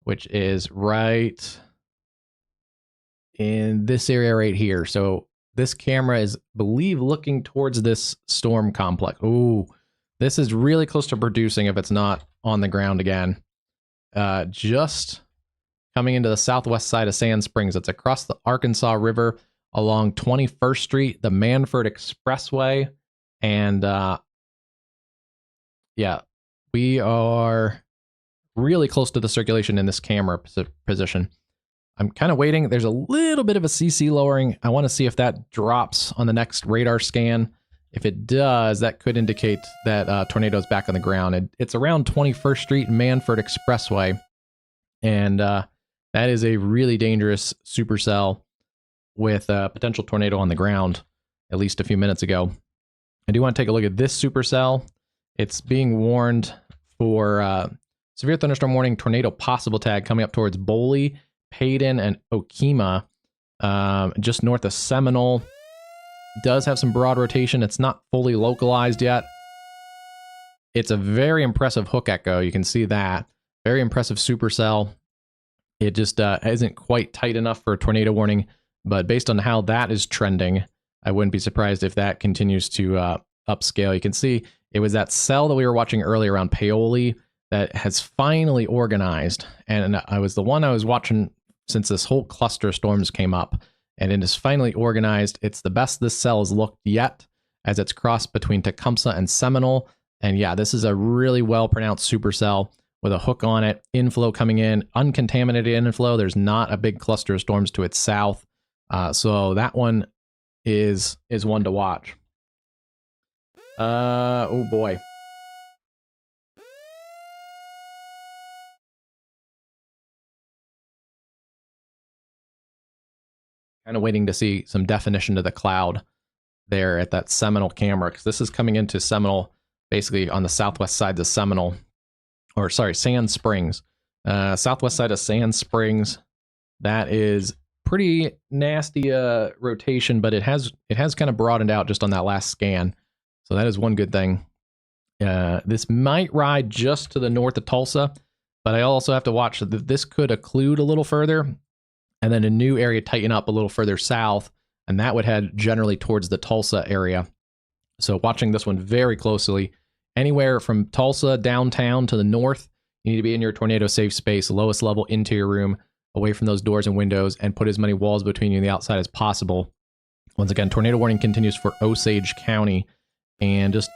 which is right in this area right here. So this camera is, I believe, looking towards this storm complex. Ooh, this is really close to producing if it's not on the ground again. Just coming into the southwest side of Sand Springs. It's across the Arkansas River along 21st Street, the Manford Expressway. And yeah, we are really close to the circulation in this camera position. I'm kind of waiting. There's a little bit of a CC lowering. I want to see if that drops on the next radar scan. If it does, that could indicate that tornado is back on the ground. It's around 21st Street and Manford Expressway. And that is a really dangerous supercell with a potential tornado on the ground at least a few minutes ago. I do want to take a look at this supercell. It's being warned for severe thunderstorm warning, tornado possible tag coming up towards Boley, Payton, and Okemah, just north of Seminole. Does have some broad rotation. It's not fully localized yet. It's a very impressive hook echo. You can see that. Very impressive supercell. It just isn't quite tight enough for a tornado warning, but based on how that is trending, I wouldn't be surprised if that continues to upscale. You can see it was that cell that we were watching earlier around Paoli that has finally organized, and I was the one I was watching since this whole cluster of storms came up, and it is finally organized. It's the best this cell has looked yet, as it's crossed between Tecumseh and Seminole, and yeah, this is a really well-pronounced supercell with a hook on it, inflow coming in, uncontaminated inflow. There's not a big cluster of storms to its south, so that one is one to watch. Oh boy. Kind of waiting to see some definition to the cloud there at that Seminole camera, because this is coming into Seminole, basically on the southwest side of Seminole, or sorry, Sand Springs. Southwest side of Sand Springs. That is pretty nasty rotation, but it has kind of broadened out just on that last scan. So that is one good thing. This might ride just to the north of Tulsa, but I also have to watch that this could occlude a little further, and then a new area tighten up a little further south, and that would head generally towards the Tulsa area. So watching this one very closely. Anywhere from Tulsa downtown to the north, you need to be in your tornado safe space, lowest level interior room, away from those doors and windows, and put as many walls between you and the outside as possible. Once again, tornado warning continues for Osage County, and just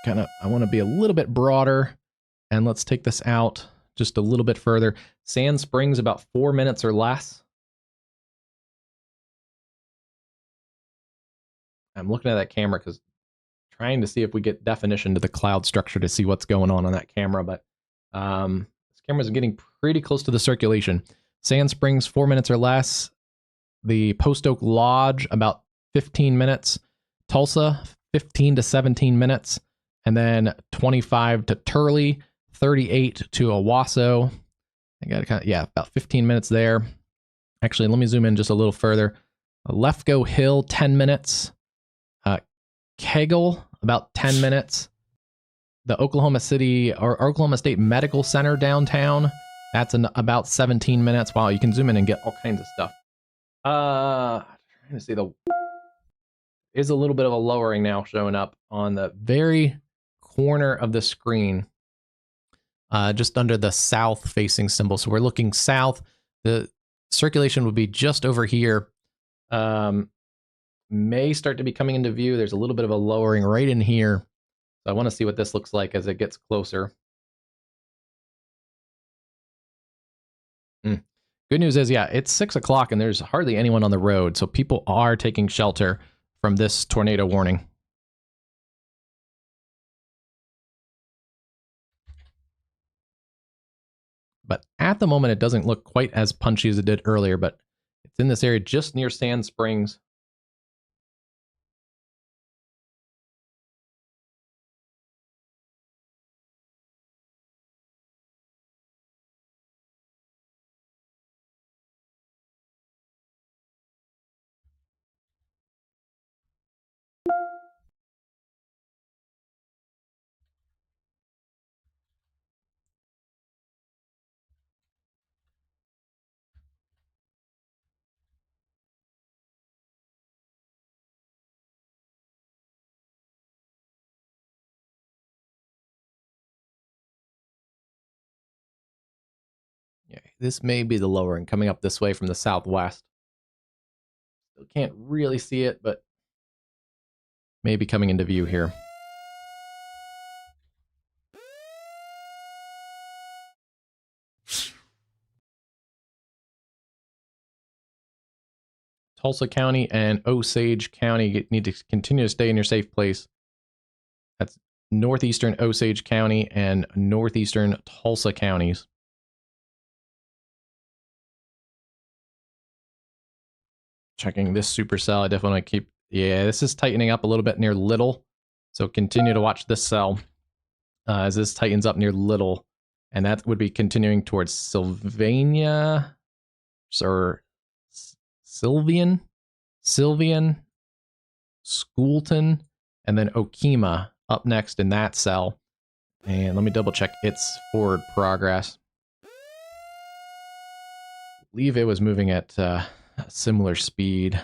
kind of, I want to be a little bit broader, and let's take this out just a little bit further. Sand Springs, about 4 minutes or less. I'm looking at that camera because trying to see if we get definition to the cloud structure to see what's going on that camera, but this camera's getting pretty close to the circulation. Sand Springs, 4 minutes or less. The Post Oak Lodge, about 15 minutes. Tulsa, 15 to 17 minutes. And then 25 to Turley, 38 to Owasso. I got kind of, yeah, about 15 minutes there. Actually, let me zoom in just a little further. Lefko Hill, 10 minutes. Kegel, about 10 minutes. The Oklahoma City or Oklahoma State Medical Center downtown, that's about 17 minutes. Wow, you can zoom in and get all kinds of stuff. Trying to see, is a little bit of a lowering now showing up on the very corner of the screen, just under the south facing symbol. So we're looking south. The circulation would be just over here. May start to be coming into view. There's a little bit of a lowering right in here. So I want to see what this looks like as it gets closer. Good news is, yeah, it's 6 o'clock and there's hardly anyone on the road. So people are taking shelter from this tornado warning. But at the moment, it doesn't look quite as punchy as it did earlier, but it's in this area just near Sand Springs. Yeah, this may be the lowering coming up this way from the southwest. Still can't really see it, but maybe coming into view here. Tulsa County and Osage County need to continue to stay in your safe place. That's northeastern Osage County and northeastern Tulsa counties. Checking this supercell, I definitely want to keep, yeah, this is tightening up a little bit near Little. So continue to watch this cell as this tightens up near Little. And that would be continuing towards Sylvania, or Sylvian, Schoolton, and then Okemah up next in that cell. And let me double check its forward progress. I believe it was moving at a similar speed.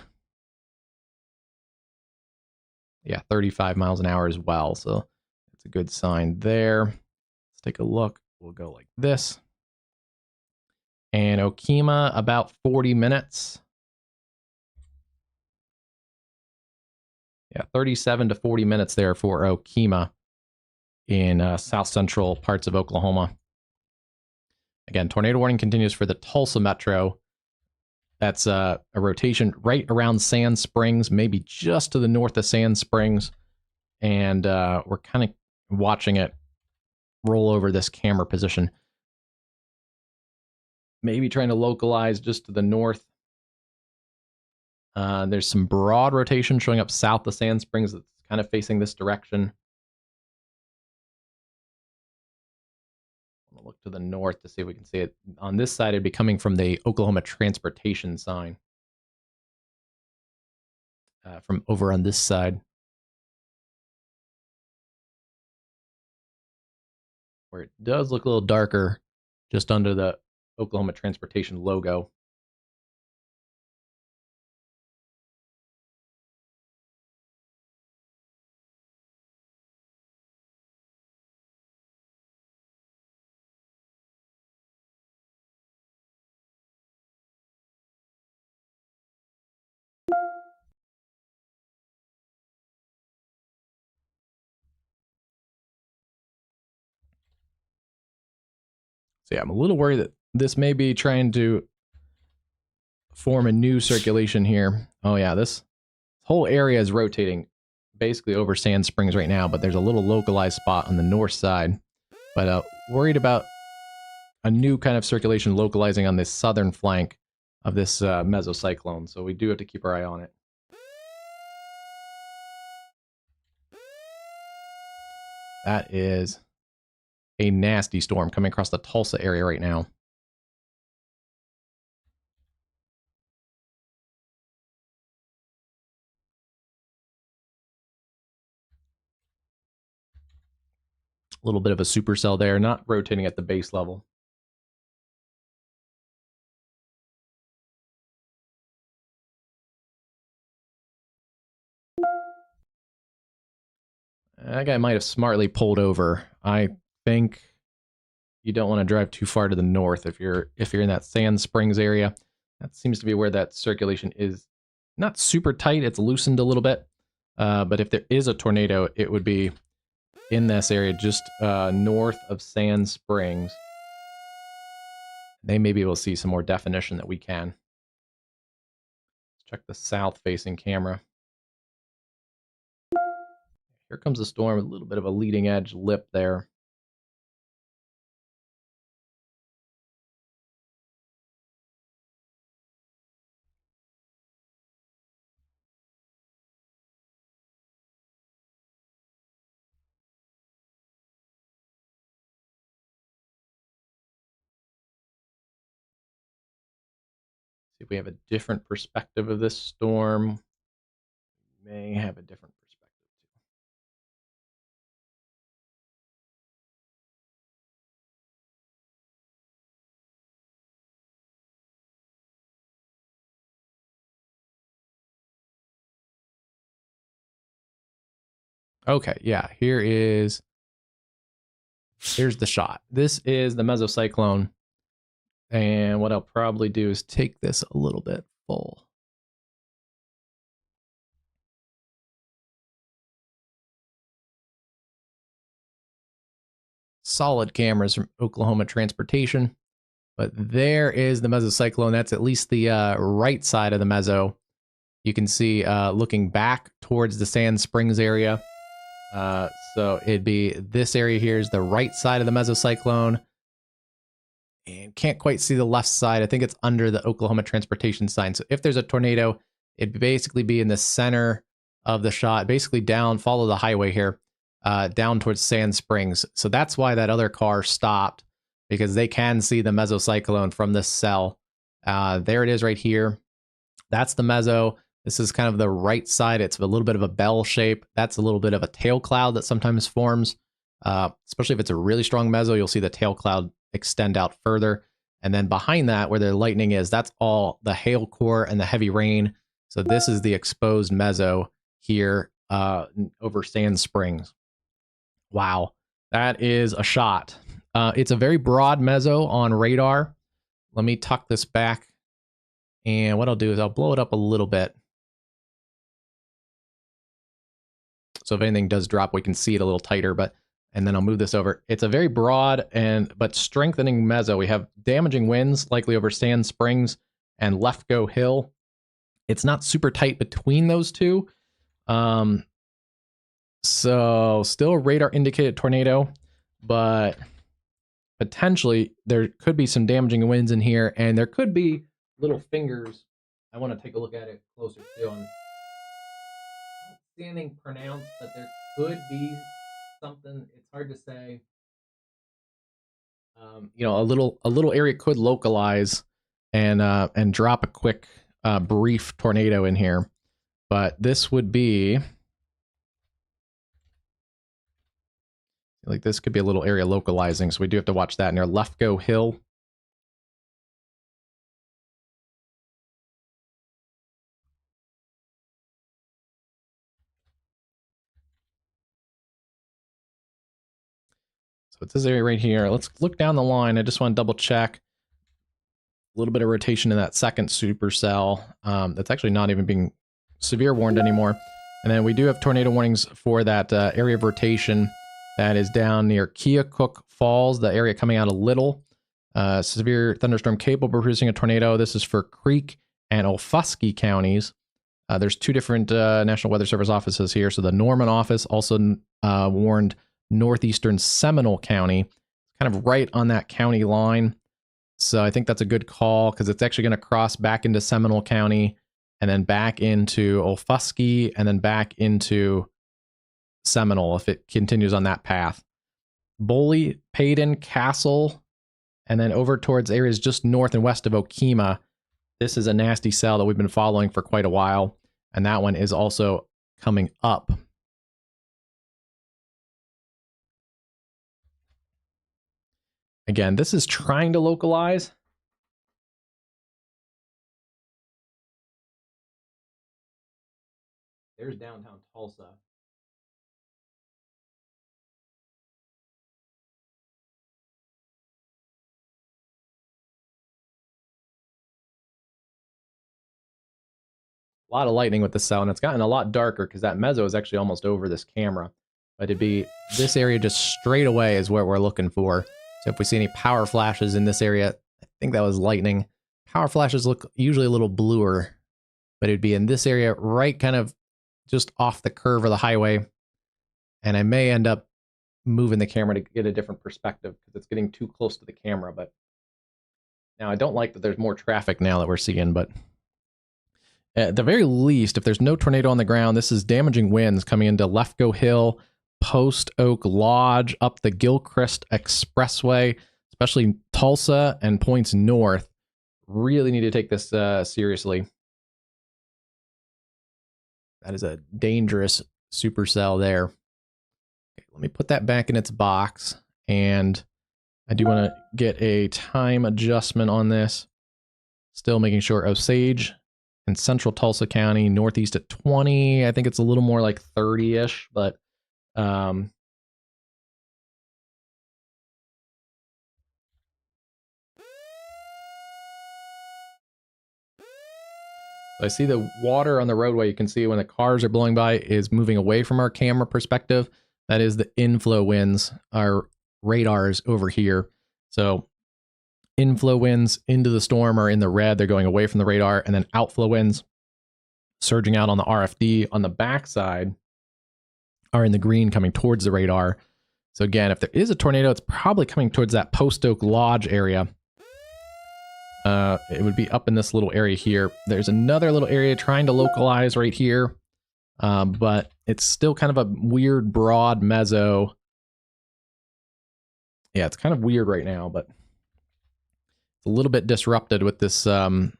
Yeah, 35 miles an hour as well. So that's a good sign there. Let's take a look. We'll go like this. And Okima, about 40 minutes. Yeah, 37 to 40 minutes there for Okima in south central parts of Oklahoma. Again, tornado warning continues for the Tulsa metro. That's a rotation right around Sand Springs, maybe just to the north of Sand Springs. And we're kind of watching it roll over this camera position. Maybe trying to localize just to the north. There's some broad rotation showing up south of Sand Springs that's kind of facing this direction. I'll look to the north to see if we can see it. On this side, it'd be coming from the Oklahoma transportation sign. From over on this side. Where it does look a little darker just under the Oklahoma transportation logo. So yeah, I'm a little worried that this may be trying to form a new circulation here. Oh yeah, this whole area is rotating basically over Sand Springs right now, but there's a little localized spot on the north side. But worried about a new kind of circulation localizing on this southern flank of this mesocyclone, so we do have to keep our eye on it. That is a nasty storm coming across the Tulsa area right now. A little bit of a supercell there, not rotating at the base level. That guy might have smartly pulled over. I think you don't want to drive too far to the north if you're in that Sand Springs area. That seems to be where that circulation is not super tight. It's loosened a little bit. But if there is a tornado, it would be in this area just north of Sand Springs. They may be able to see some more definition that we can. Let's check the south-facing camera. Here comes the storm, a little bit of a leading edge lip there. See if we have a different perspective of this storm. We may have a different perspective too. Okay, yeah, here's the shot. This is the mesocyclone. And what I'll probably do is take this a little bit full. Solid cameras from Oklahoma Transportation. But there is the mesocyclone. That's at least the right side of the meso. You can see looking back towards the Sand Springs area. So it'd be this area here is the right side of the mesocyclone. And can't quite see the left side. I think it's under the Oklahoma transportation sign. So if there's a tornado, it'd basically be in the center of the shot, basically down, follow the highway here, down towards Sand Springs. So that's why that other car stopped, because they can see the mesocyclone from this cell. There it is right here. That's the meso. This is kind of the right side. It's a little bit of a bell shape. That's a little bit of a tail cloud that sometimes forms. Especially if it's a really strong meso, you'll see the tail cloud extend out further. And then behind that, where the lightning is, that's all the hail core and the heavy rain. So this is the exposed meso here over Sand Springs. Wow, that is a shot. It's a very broad meso on radar. Let me tuck this back. And what I'll do is I'll blow it up a little bit. So if anything does drop, we can see it a little tighter, and then I'll move this over. It's a very broad but strengthening meso. We have damaging winds, likely over Sand Springs and Lefko Hill. It's not super tight between those two. So still radar indicated tornado, but potentially there could be some damaging winds in here, and there could be little fingers. I want to take a look at it closer too. I don't see anything pronounced, but there could be something. It's hard to say. A little area could localize and drop a quick brief tornado in here, but this would be like this could be a little area localizing, so we do have to watch that near Lefko Hill. So it's this area right here. Let's look down the line. I just want to double check. A little bit of rotation in that second supercell. That's actually not even being severe warned anymore. And then we do have tornado warnings for that area of rotation that is down near Keokuk Falls, the area coming out a little. Severe thunderstorm capable of producing a tornado. This is for Creek and Olfuski counties. There's two different National Weather Service offices here. So the Norman office also warned northeastern Seminole County, kind of right on that county line. So I think that's a good call because it's actually going to cross back into Seminole County and then back into Olfuski and then back into Seminole if it continues on that path. Boley, Payton, Castle, and then over towards areas just north and west of Okemah. This is a nasty cell that we've been following for quite a while, and that one is also coming up. Again, this is trying to localize. There's downtown Tulsa. A lot of lightning with the cell, and it's gotten a lot darker because that meso is actually almost over this camera. But it'd be this area just straight away is what we're looking for. So if we see any power flashes in this area, I think that was lightning. Power flashes look usually a little bluer, but it'd be in this area right kind of just off the curve of the highway. And I may end up moving the camera to get a different perspective because it's getting too close to the camera. But now I don't like that there's more traffic now that we're seeing, but at the very least, if there's no tornado on the ground, this is damaging winds coming into Lefko Hill, Post Oak Lodge, up the Gilchrist Expressway, especially Tulsa and points north. Really need to take this seriously. That is a dangerous supercell there. Okay, let me put that back in its box, and I do want to get a time adjustment on this. Still making sure Osage and central Tulsa County, northeast at 20. I think it's a little more like 30-ish, but I see the water on the roadway. You can see when the cars are blowing by is moving away from our camera perspective. That is the inflow winds. Our radar is over here. So inflow winds into the storm are in the red. They're going away from the radar. And then outflow winds surging out on the RFD on the backside are in the green coming towards the radar. So again, if there is a tornado, it's probably coming towards that Post Oak Lodge area. It would be up in this little area here. There's another little area trying to localize right here, but it's still kind of a weird broad meso. Yeah, it's kind of weird right now, but it's a little bit disrupted with this kind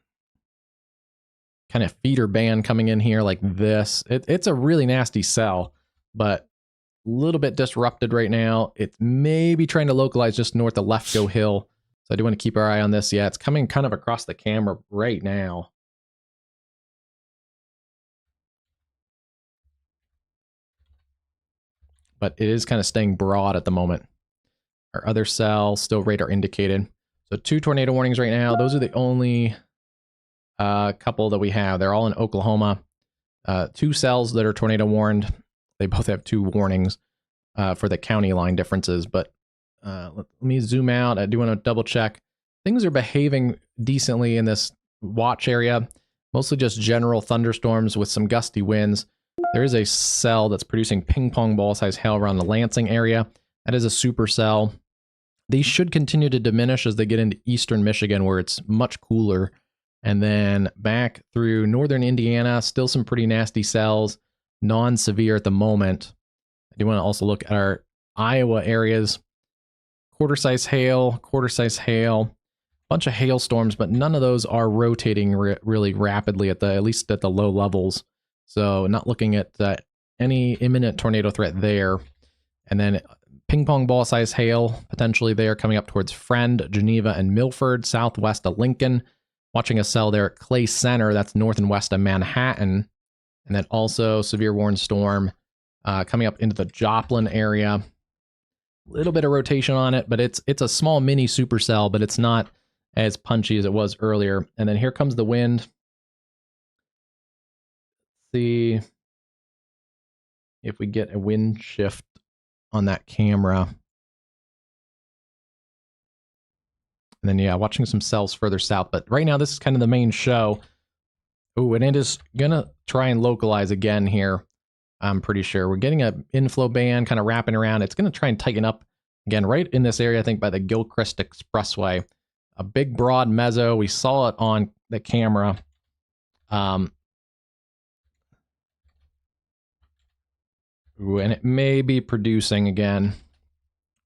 of feeder band coming in here like this. It's a really nasty cell, but little bit disrupted right now. It's maybe trying to localize just north of Lefko Hill. So I do want to keep our eye on this. Yeah, it's coming kind of across the camera right now. But it is kind of staying broad at the moment. Our other cell, still radar indicated. So 2 tornado warnings right now. Those are the only couple that we have. They're all in Oklahoma. 2 cells that are tornado warned. They both have 2 warnings for the county line differences. But let me zoom out. I do want to double check. Things are behaving decently in this watch area. Mostly just general thunderstorms with some gusty winds. There is a cell that's producing ping pong ball size hail around the Lansing area. That is a supercell. These should continue to diminish as they get into eastern Michigan, where it's much cooler. And then back through northern Indiana, still some pretty nasty cells, non-severe at the moment. I do want to also look at our Iowa areas. Quarter-size hail, bunch of hailstorms, but none of those are rotating really rapidly at least at the low levels. So not looking at any imminent tornado threat there. And then ping pong ball size hail potentially there coming up towards Friend, Geneva, and Milford, southwest of Lincoln. Watching a cell there at Clay Center, that's north and west of Manhattan. And then also severe warned storm coming up into the Joplin area. A little bit of rotation on it, but it's a small mini supercell, but it's not as punchy as it was earlier. And then here comes the wind. See if we get a wind shift on that camera. And then, yeah, watching some cells further south. But right now, this is kind of the main show. Oh, and it is going to try and localize again here, I'm pretty sure. We're getting an inflow band kind of wrapping around. It's going to try and tighten up again right in this area, I think, by the Gilchrist Expressway. A big, broad mezzo. We saw it on the camera. Ooh, and it may be producing again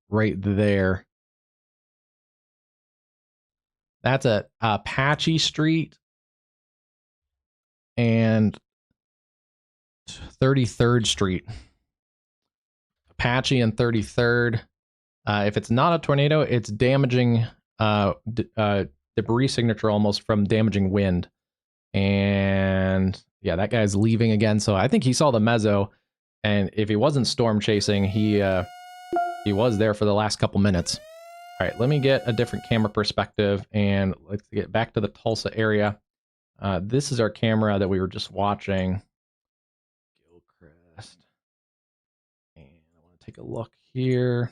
right there. That's at Apache Street and 33rd Street. Apache and 33rd. If it's not a tornado, it's damaging debris signature almost from damaging wind. And yeah, that guy's leaving again. So I think he saw the mezzo. And if he wasn't storm chasing, he was there for the last couple minutes. All right, let me get a different camera perspective and let's get back to the Tulsa area. This is our camera that we were just watching. Gilchrist. And I want to take a look here.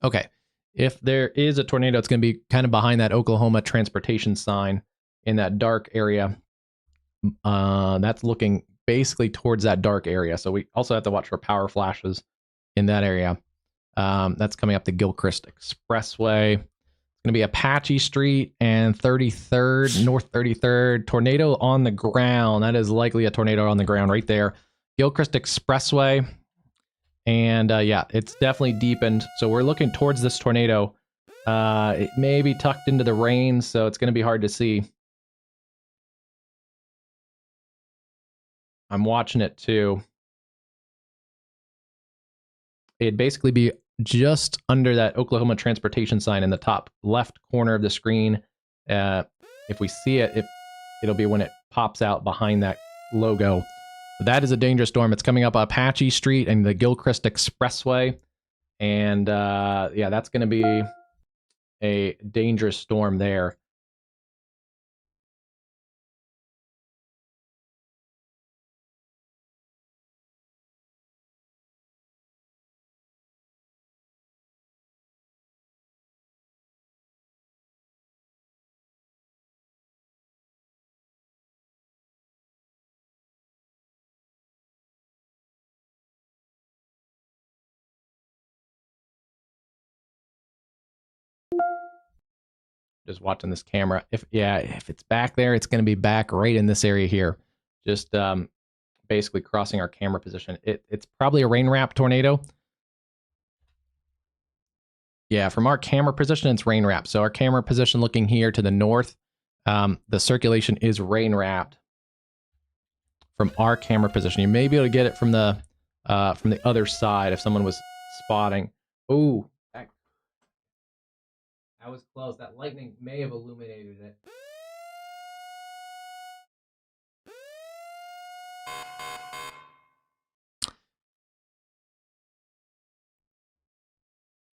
Okay, if there is a tornado, it's going to be kind of behind that Oklahoma transportation sign in that dark area. That's looking basically towards that dark area. So we also have to watch for power flashes in that area. That's coming up the Gilchrist Expressway. It's going to be Apache Street and 33rd, North 33rd. Tornado on the ground. That is likely a tornado on the ground right there. Gilchrist Expressway. And yeah, it's definitely deepened. So we're looking towards this tornado. It may be tucked into the rain, so it's going to be hard to see. I'm watching it too. It'd basically be just under that Oklahoma transportation sign in the top left corner of the screen. If we see it, it'll be when it pops out behind that logo. That is a dangerous storm. It's coming up Apache Street and the Gilchrist Expressway. And yeah, that's going to be a dangerous storm there. Just watching this camera. If it's back there, it's going to be back right in this area here. Just basically crossing our camera position. It's probably a rain wrap tornado. Yeah, from our camera position, it's rain wrapped. So our camera position looking here to the north, the circulation is rain wrapped from our camera position. You may be able to get it from the other side if someone was spotting. Ooh, that was close. That lightning may have illuminated it.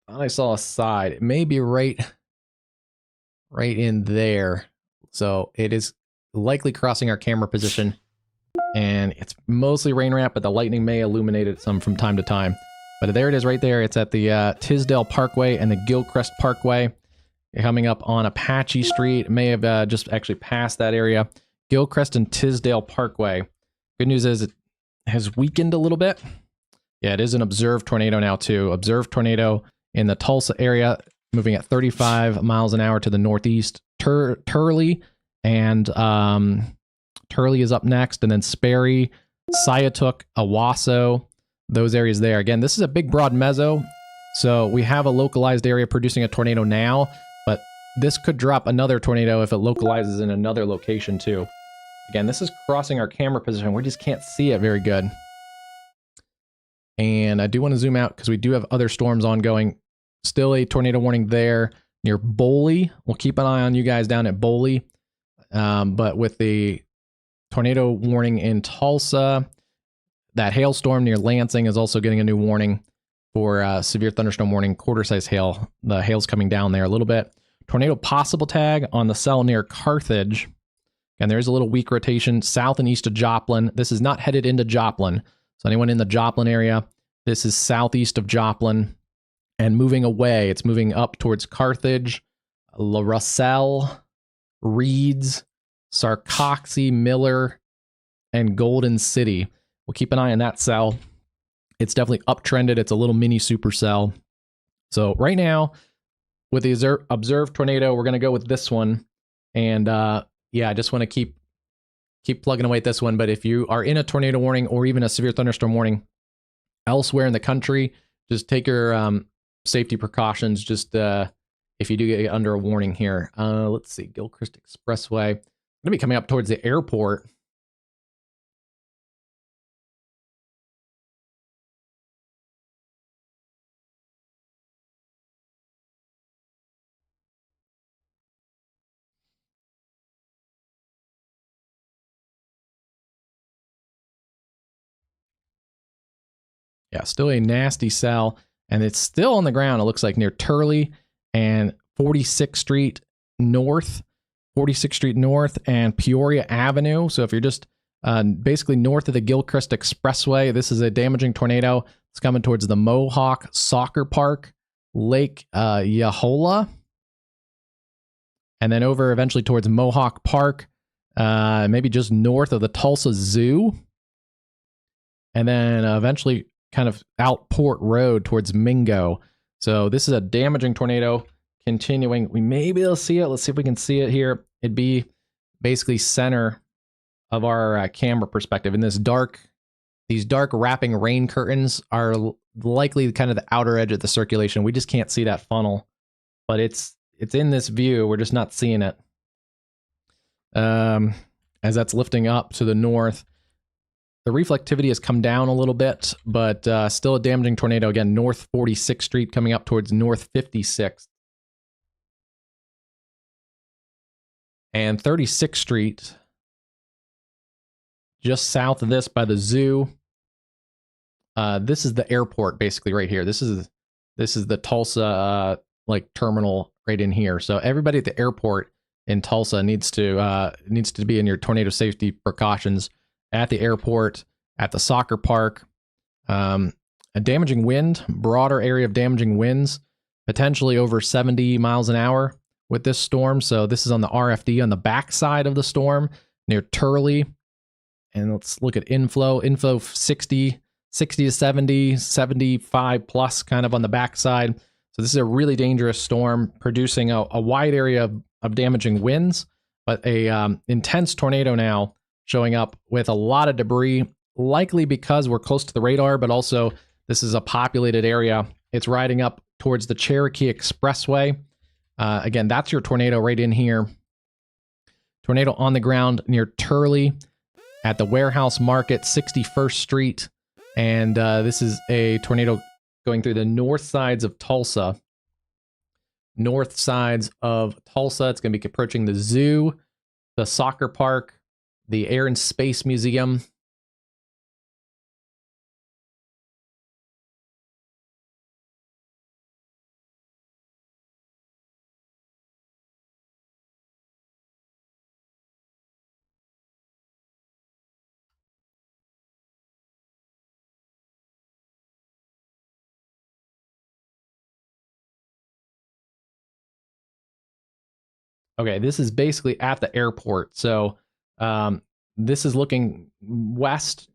I saw a side. It may be right in there. So it is likely crossing our camera position. And it's mostly rain wrap, but the lightning may illuminate it some from time to time. But there it is right there. It's at the Tisdale Parkway and the Gilchrist Parkway. You're coming up on Apache Street. It may have just actually passed that area. Gilchrist and Tisdale Parkway. Good news is it has weakened a little bit. Yeah, it is an observed tornado now too. Observed tornado in the Tulsa area, moving at 35 miles an hour to the northeast. Turley and Turley is up next, and then Sperry, Sayatook, Owasso, those areas there. Again, this is a big broad mezzo, so we have a localized area producing a tornado now, but this could drop another tornado if it localizes in another location too. Again, this is crossing our camera position. We just can't see it very good. And I do want to zoom out because we do have other storms ongoing. Still a tornado warning there near Boley. We'll keep an eye on you guys down at Boley. But with the tornado warning in Tulsa, that hailstorm near Lansing is also getting a new warning for severe thunderstorm warning, quarter-size hail. The hail's coming down there a little bit. Tornado possible tag on the cell near Carthage. And there's a little weak rotation south and east of Joplin. This is not headed into Joplin. So anyone in the Joplin area, this is southeast of Joplin and moving away. It's moving up towards Carthage, La Russell, Reeds, Sarcoxy, Miller, and Golden City. We'll keep an eye on that cell. It's definitely uptrended. It's a little mini supercell. So right now, with the observed tornado, we're going to go with this one. And yeah, I just want to keep plugging away at this one. But if you are in a tornado warning or even a severe thunderstorm warning elsewhere in the country, just take your safety precautions. Just if you do get under a warning here. Let's see, Gilchrist Expressway. I'm going to be coming up towards the airport. Yeah, still a nasty cell, and it's still on the ground, it looks like, near Turley and 46th Street North, and Peoria Avenue. So if you're just basically north of the Gilchrist Expressway, this is a damaging tornado. It's coming towards the Mohawk Soccer Park, Lake Yahola, and then over eventually towards Mohawk Park, maybe just north of the Tulsa Zoo, and then eventually kind of out Port Road towards Mingo. So this is a damaging tornado continuing. We may be able to see it. Let's see if we can see it here. It'd be basically center of our camera perspective. And these dark wrapping rain curtains are likely kind of the outer edge of the circulation. We just can't see that funnel, but it's in this view. We're just not seeing it. As that's lifting up to the north. The reflectivity has come down a little bit, but still a damaging tornado. Again, North 46th Street coming up towards North 56th. And 36th Street, just south of this by the zoo. This is the airport basically right here. This is the Tulsa like terminal right in here. So everybody at the airport in Tulsa needs to be in your tornado safety precautions. At the airport, at the soccer park, a damaging wind, broader area of damaging winds, potentially over 70 miles an hour with this storm. So this is on the RFD on the backside of the storm near Turley. And let's look at inflow. Inflow 60 to 70, 75 plus kind of on the backside. So this is a really dangerous storm producing a wide area of damaging winds, but a intense tornado now showing up with a lot of debris likely because we're close to the radar, but also this is a populated area. It's riding up towards the Cherokee Expressway. Again, that's your tornado right in here. Tornado on the ground near Turley at the Warehouse Market, 61st Street. And this is a tornado going through the north sides of Tulsa. North sides of Tulsa. It's going to be approaching the zoo, the soccer park, the Air and Space Museum. Okay, this is basically at the airport. So this is looking west,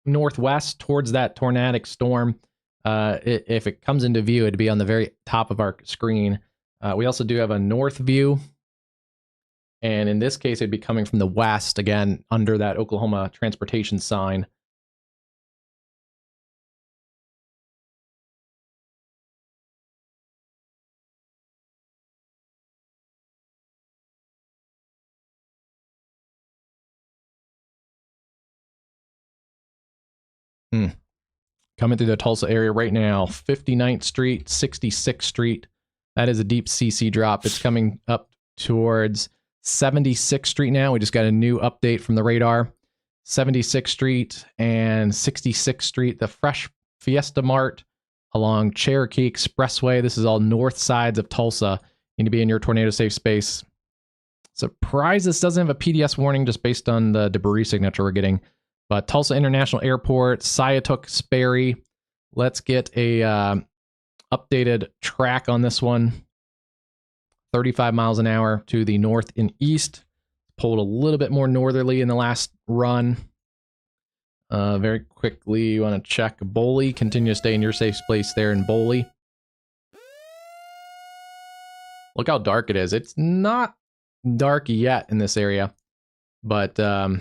northwest towards that tornadic storm. If it comes into view, it'd be on the very top of our screen. We also do have a north view. And in this case, it'd be coming from the west, again, under that Oklahoma transportation sign. Coming through the Tulsa area right now, 59th Street, 66th Street. That is a deep CC drop. It's coming up towards 76th Street now. We just got a new update from the radar. 76th Street and 66th Street, the Fresh Fiesta Mart along Cherokee Expressway. This is all north sides of Tulsa. You need to be in your tornado safe space. Surprised this doesn't have a PDS warning just based on the debris signature we're getting. But Tulsa International Airport, Sayatook, Sperry. Let's get a updated track on this one. 35 miles an hour to the north and east. Pulled a little bit more northerly in the last run. Very quickly, you want to check Boley. Continue to stay in your safe place there in Boley. Look how dark it is. It's not dark yet in this area, but a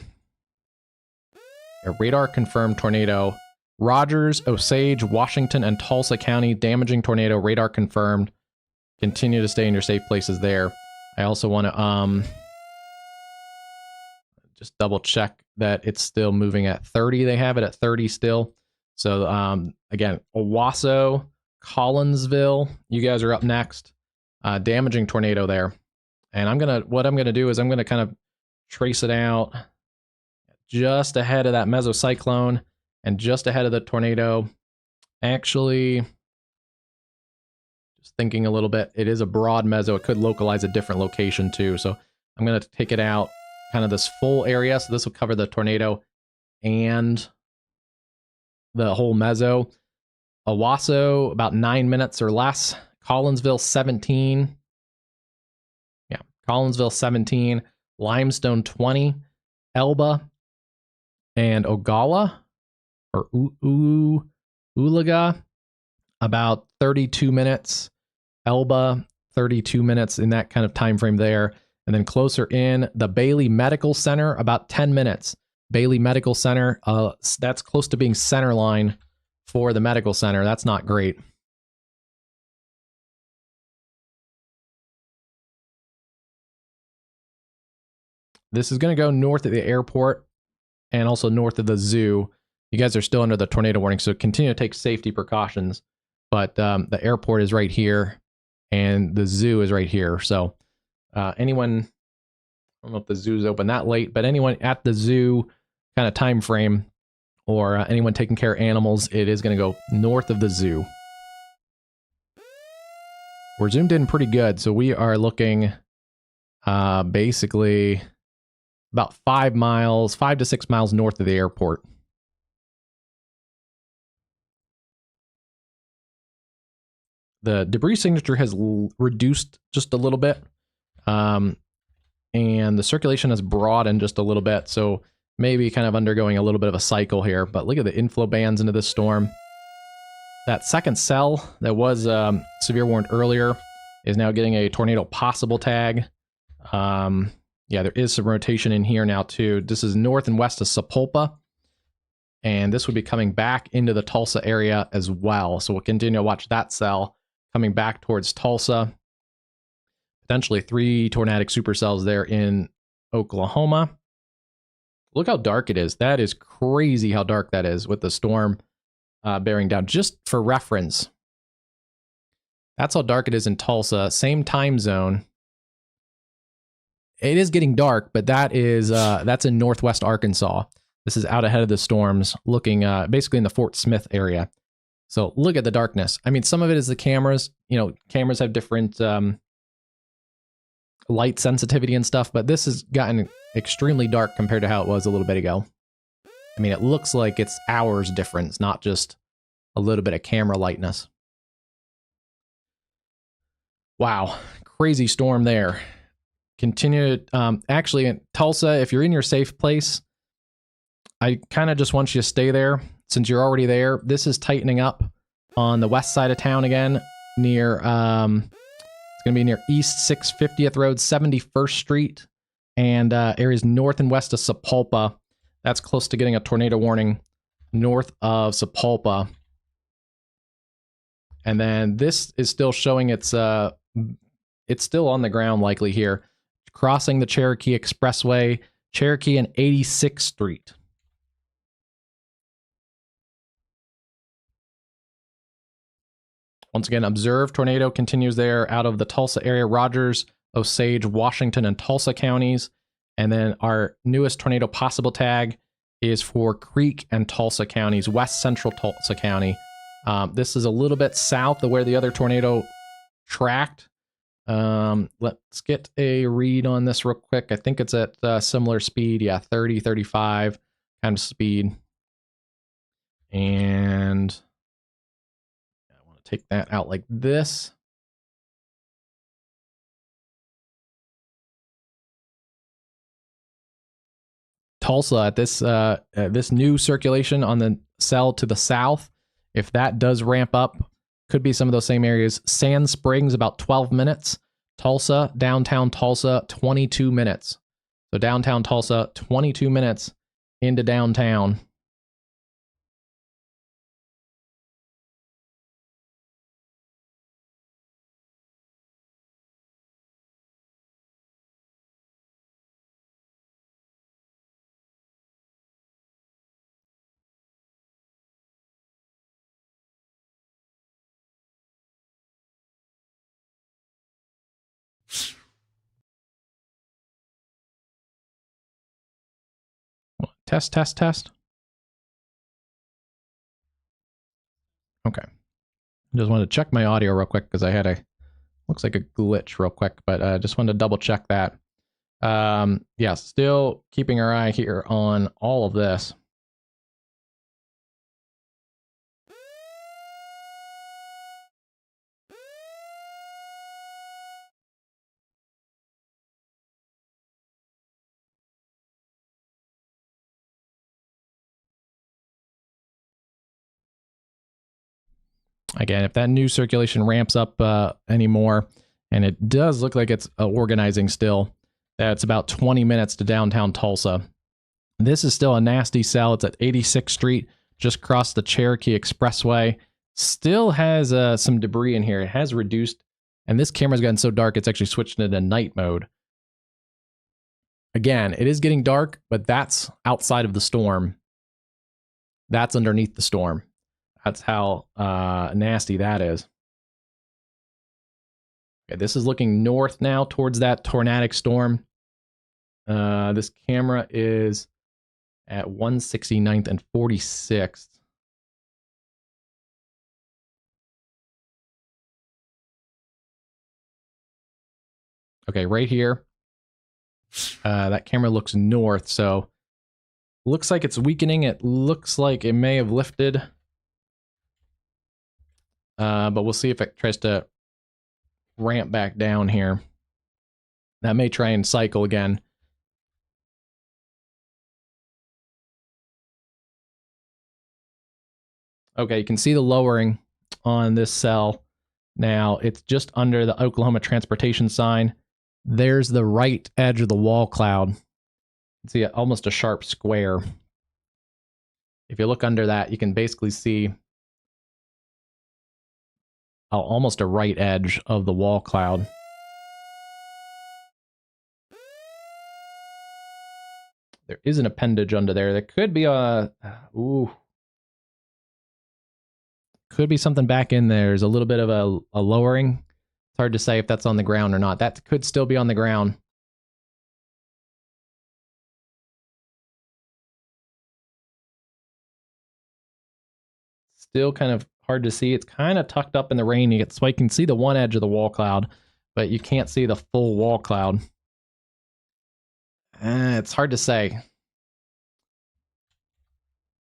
radar confirmed tornado. Rogers, Osage, Washington, and Tulsa County damaging tornado. Radar confirmed. Continue to stay in your safe places there. I also want to just double check that it's still moving at 30. They have it at 30 still. So again, Owasso, Collinsville, you guys are up next. Damaging tornado there. And what I'm gonna do is I'm gonna kind of trace it out just ahead of that mesocyclone and just ahead of the tornado. Actually, just thinking a little bit, it is a broad meso. It could localize a different location too. So I'm going to take it out kind of this full area. So this will cover the tornado and the whole meso. Owasso, about 9 minutes or less. Collinsville, 17. Yeah, Collinsville, 17. Limestone, 20. Elba and Ogalla, or Ulaga, about 32 minutes. Elba, 32 minutes in that kind of time frame there. And then closer in, the Bailey Medical Center, about 10 minutes. Bailey Medical Center, that's close to being center line for the medical center. That's not great. This is going to go north of the airport and also north of the zoo. You guys are still under the tornado warning, so continue to take safety precautions. But the airport is right here, and the zoo is right here. So anyone, I don't know if the zoo's open that late, but anyone at the zoo kind of time frame, or anyone taking care of animals, it is going to go north of the zoo. We're zoomed in pretty good, so we are looking basically about 5 to 6 miles north of the airport. The debris signature has reduced just a little bit, and the circulation has broadened just a little bit, so maybe kind of undergoing a little bit of a cycle here. But look at the inflow bands into this storm. That second cell that was severe warned earlier is now getting a tornado possible tag. Yeah, there is some rotation in here now too. This is north and west of Sapulpa. and this would be coming back into the Tulsa area as well. So we'll continue to watch that cell coming back towards Tulsa. Potentially 3 tornadic supercells there in Oklahoma. Look how dark it is. That is crazy how dark that is with the storm bearing down. Just for reference, that's how dark it is in Tulsa. Same time zone. It is getting dark, but that is that's in northwest Arkansas. This is out ahead of the storms, looking basically in the Fort Smith area. So look at the darkness. I mean, some of it is the cameras. You know, cameras have different light sensitivity and stuff, but this has gotten extremely dark compared to how it was a little bit ago. I mean, it looks like it's hours difference, not just a little bit of camera lightness. Wow, crazy storm there. Continue, actually, in Tulsa, if you're in your safe place, I kind of just want you to stay there since you're already there. This is tightening up on the west side of town again, near, it's going to be near East 650th Road, 71st Street, and areas north and west of Sapulpa. That's close to getting a tornado warning north of Sapulpa. And then this is still showing it's still on the ground likely here, crossing the Cherokee Expressway, Cherokee and 86th Street. Once again, observed tornado continues there out of the Tulsa area, Rogers, Osage, Washington, and Tulsa counties. And then our newest tornado possible tag is for Creek and Tulsa counties, west central Tulsa County. This is a little bit south of where the other tornado tracked. Let's get a read on this real quick. I think it's at similar speed. Yeah, 30, 35 kind of speed. And I want to take that out like this. Tulsa at this new circulation on the cell to the south, if that does ramp up, could be some of those same areas. Sand Springs, about 12 minutes. Tulsa, downtown Tulsa, 22 minutes. So downtown Tulsa, 22 minutes into downtown. Test, test, test. Okay. Just wanted to check my audio real quick because I had looks like a glitch real quick, but I just wanted to double check that. Yeah, still keeping our eye here on all of this. Again, if that new circulation ramps up anymore, and it does look like it's organizing still, that's about 20 minutes to downtown Tulsa. This is still a nasty cell. It's at 86th Street, just across the Cherokee Expressway. Still has some debris in here. It has reduced, and this camera's gotten so dark, it's actually switched into night mode. Again, it is getting dark, but that's outside of the storm. That's underneath the storm. That's how nasty that is. Okay, this is looking north now towards that tornadic storm. This camera is at 169th and 46th. Okay, right here. That camera looks north, so looks like it's weakening. It looks like it may have lifted. But we'll see if it tries to ramp back down here. That may try and cycle again. Okay, you can see the lowering on this cell. Now, it's just under the Oklahoma transportation sign. There's the right edge of the wall cloud. You can see almost a sharp square. If you look under that, you can basically see almost a right edge of the wall cloud. There is an appendage under there. There could be could be something back in there. There's a little bit of a lowering. It's hard to say if that's on the ground or not. That could still be on the ground. Still kind of hard to see. It's kind of tucked up in the rain. So I can see the one edge of the wall cloud, but you can't see the full wall cloud. It's hard to say.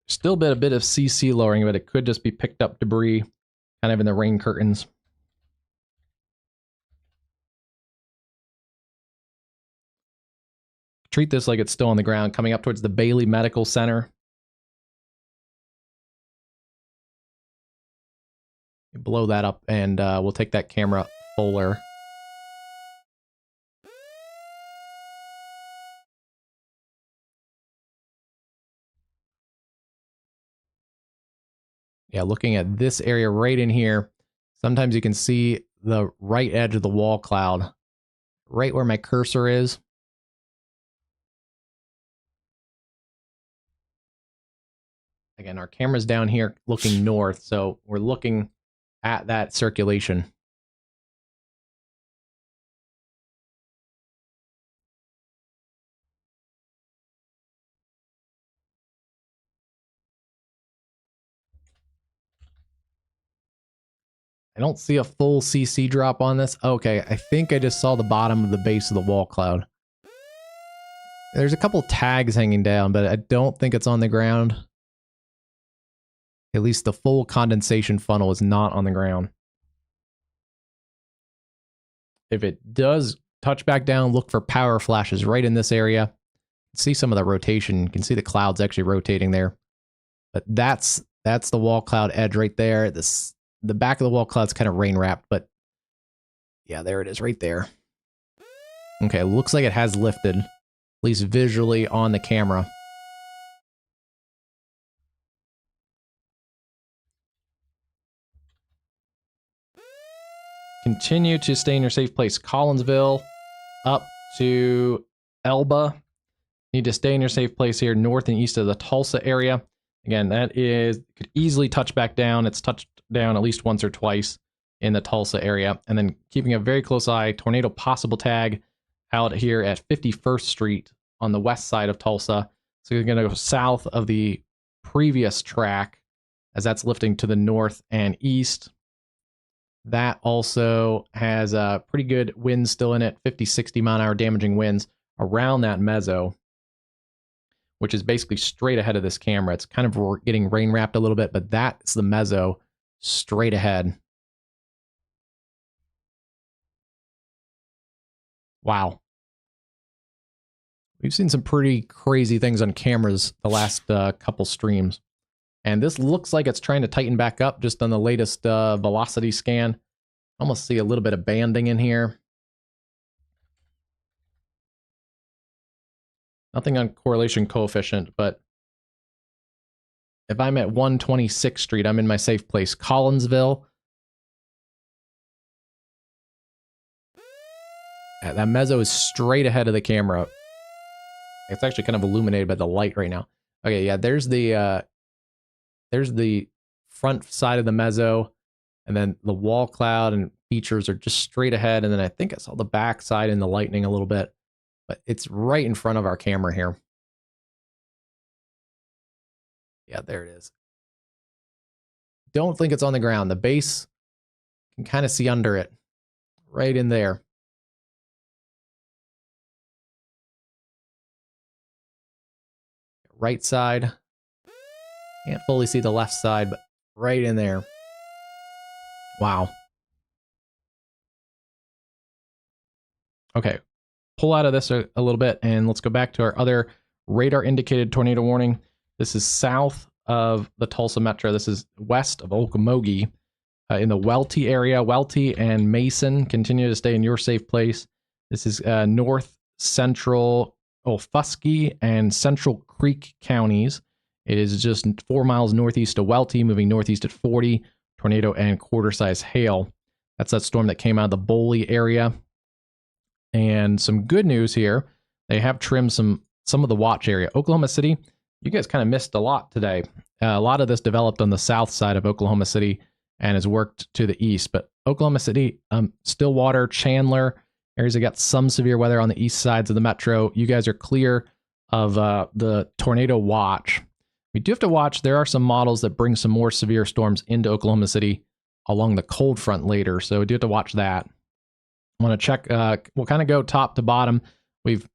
Still a bit of CC lowering, but it could just be picked up debris kind of in the rain curtains. Treat this like it's still on the ground, coming up towards the Bailey Medical Center. Blow that up, and we'll take that camera fuller. Yeah, looking at this area right in here, sometimes you can see the right edge of the wall cloud, right where my cursor is. Again, our camera's down here looking north, so we're looking at that circulation. I don't see a full CC drop on this. Okay, I think I just saw the bottom of the base of the wall cloud. There's a couple tags hanging down, but I don't think it's on the ground. At least the full condensation funnel is not on the ground. If it does touch back down, look for power flashes right in this area. See some of the rotation. You can see the clouds actually rotating there. But that's the wall cloud edge right there. The back of the wall cloud's kind of rain wrapped, but yeah, there it is right there. Okay, looks like it has lifted, at least visually on the camera. Continue to stay in your safe place. Collinsville up to Elba. Need to stay in your safe place here, north and east of the Tulsa area. Again, that could easily touch back down. It's touched down at least once or twice in the Tulsa area. And then keeping a very close eye, tornado possible tag out here at 51st Street on the west side of Tulsa. So you're going to go south of the previous track as that's lifting to the north and east. That also has a pretty good wind still in it, 50, 60 mile an hour damaging winds around that mezzo, which is basically straight ahead of this camera. It's kind of getting rain wrapped a little bit, but that's the mezzo straight ahead. Wow. We've seen some pretty crazy things on cameras the last couple streams. And this looks like it's trying to tighten back up just on the latest velocity scan. Almost see a little bit of banding in here. Nothing on correlation coefficient, but if I'm at 126th Street, I'm in my safe place. Collinsville. That mezzo is straight ahead of the camera. It's actually kind of illuminated by the light right now. Okay, yeah, there's the front side of the mezzo, and then the wall cloud and features are just straight ahead, and then I think I saw the back side in the lightning a little bit, but it's right in front of our camera here. Yeah, there it is. Don't think it's on the ground. The base, you can kind of see under it, right in there. Right side. Can't fully see the left side, but right in there. Wow. Okay, pull out of this a little bit, and let's go back to our other radar-indicated tornado warning. This is south of the Tulsa Metro. This is west of Okmulgee, in the Welty area. Welty and Mason, continue to stay in your safe place. This is north central Olfuskee and Central Creek counties It is just 4 miles northeast of Welty, moving northeast at 40, tornado and quarter-size hail. That's that storm that came out of the Boley area. And some good news here, they have trimmed some of the watch area. Oklahoma City, you guys kind of missed a lot today. A lot of this developed on the south side of Oklahoma City and has worked to the east. But Oklahoma City, Stillwater, Chandler, areas that got some severe weather on the east sides of the metro. You guys are clear of the tornado watch. We do have to watch. There are some models that bring some more severe storms into Oklahoma City along the cold front later. So we do have to watch that. I want to check. We'll kind of go top to bottom. We've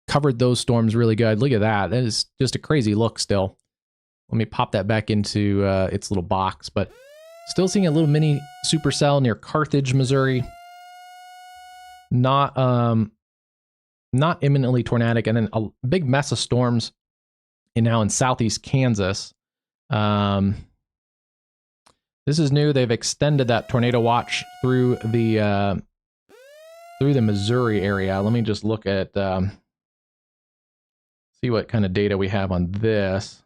covered those storms really good. Look at that. That is just a crazy look still. Let me pop that back into its little box. But still seeing a little mini supercell near Carthage, Missouri. Not imminently tornadic. And then a big mess of storms now in southeast Kansas. This is new. They've extended that tornado watch through the Missouri area. Let me just look at see what kind of data we have on this.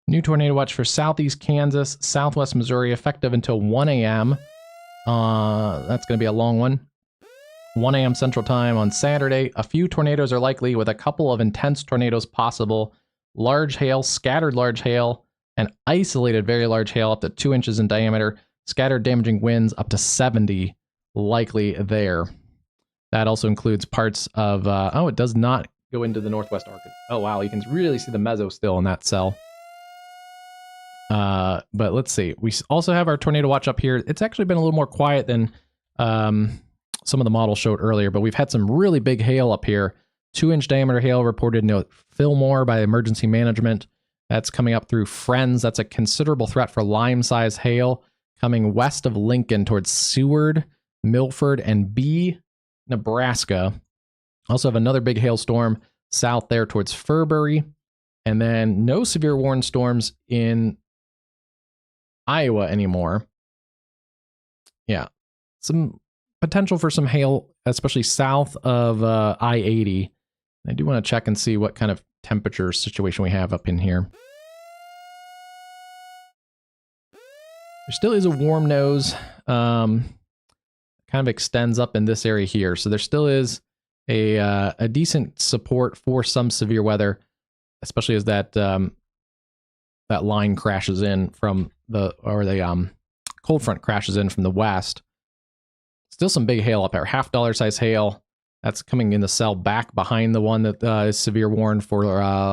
New tornado watch for southeast Kansas, southwest Missouri, effective until 1 a.m. That's going to be a long one. 1 a.m. Central Time on Saturday. A few tornadoes are likely, with a couple of intense tornadoes possible. Large hail, scattered large hail, and isolated very large hail up to 2 inches in diameter. Scattered damaging winds up to 70 likely there. That also includes parts of... it does not go into the northwest Arkansas. Oh, wow. You can really see the meso still in that cell. But let's see. We also have our tornado watch up here. It's actually been a little more quiet than some of the models showed earlier, but we've had some really big hail up here. 2-inch diameter hail reported in Fillmore by emergency management. That's coming up through Friends. That's a considerable threat for lime-sized hail coming west of Lincoln towards Seward, Milford, and B, Nebraska. Also have another big hailstorm south there towards Furbury. And then no severe warned storms in Iowa anymore. Yeah, some potential for some hail, especially south of I-80. I do want to check and see what kind of temperature situation we have up in here. There still is a warm nose. Kind of extends up in this area here. So there still is a decent support for some severe weather, especially as that that line crashes in from the cold front crashes in from the west. Still some big hail up there, $half size hail. That's coming in the cell back behind the one that is severe warned for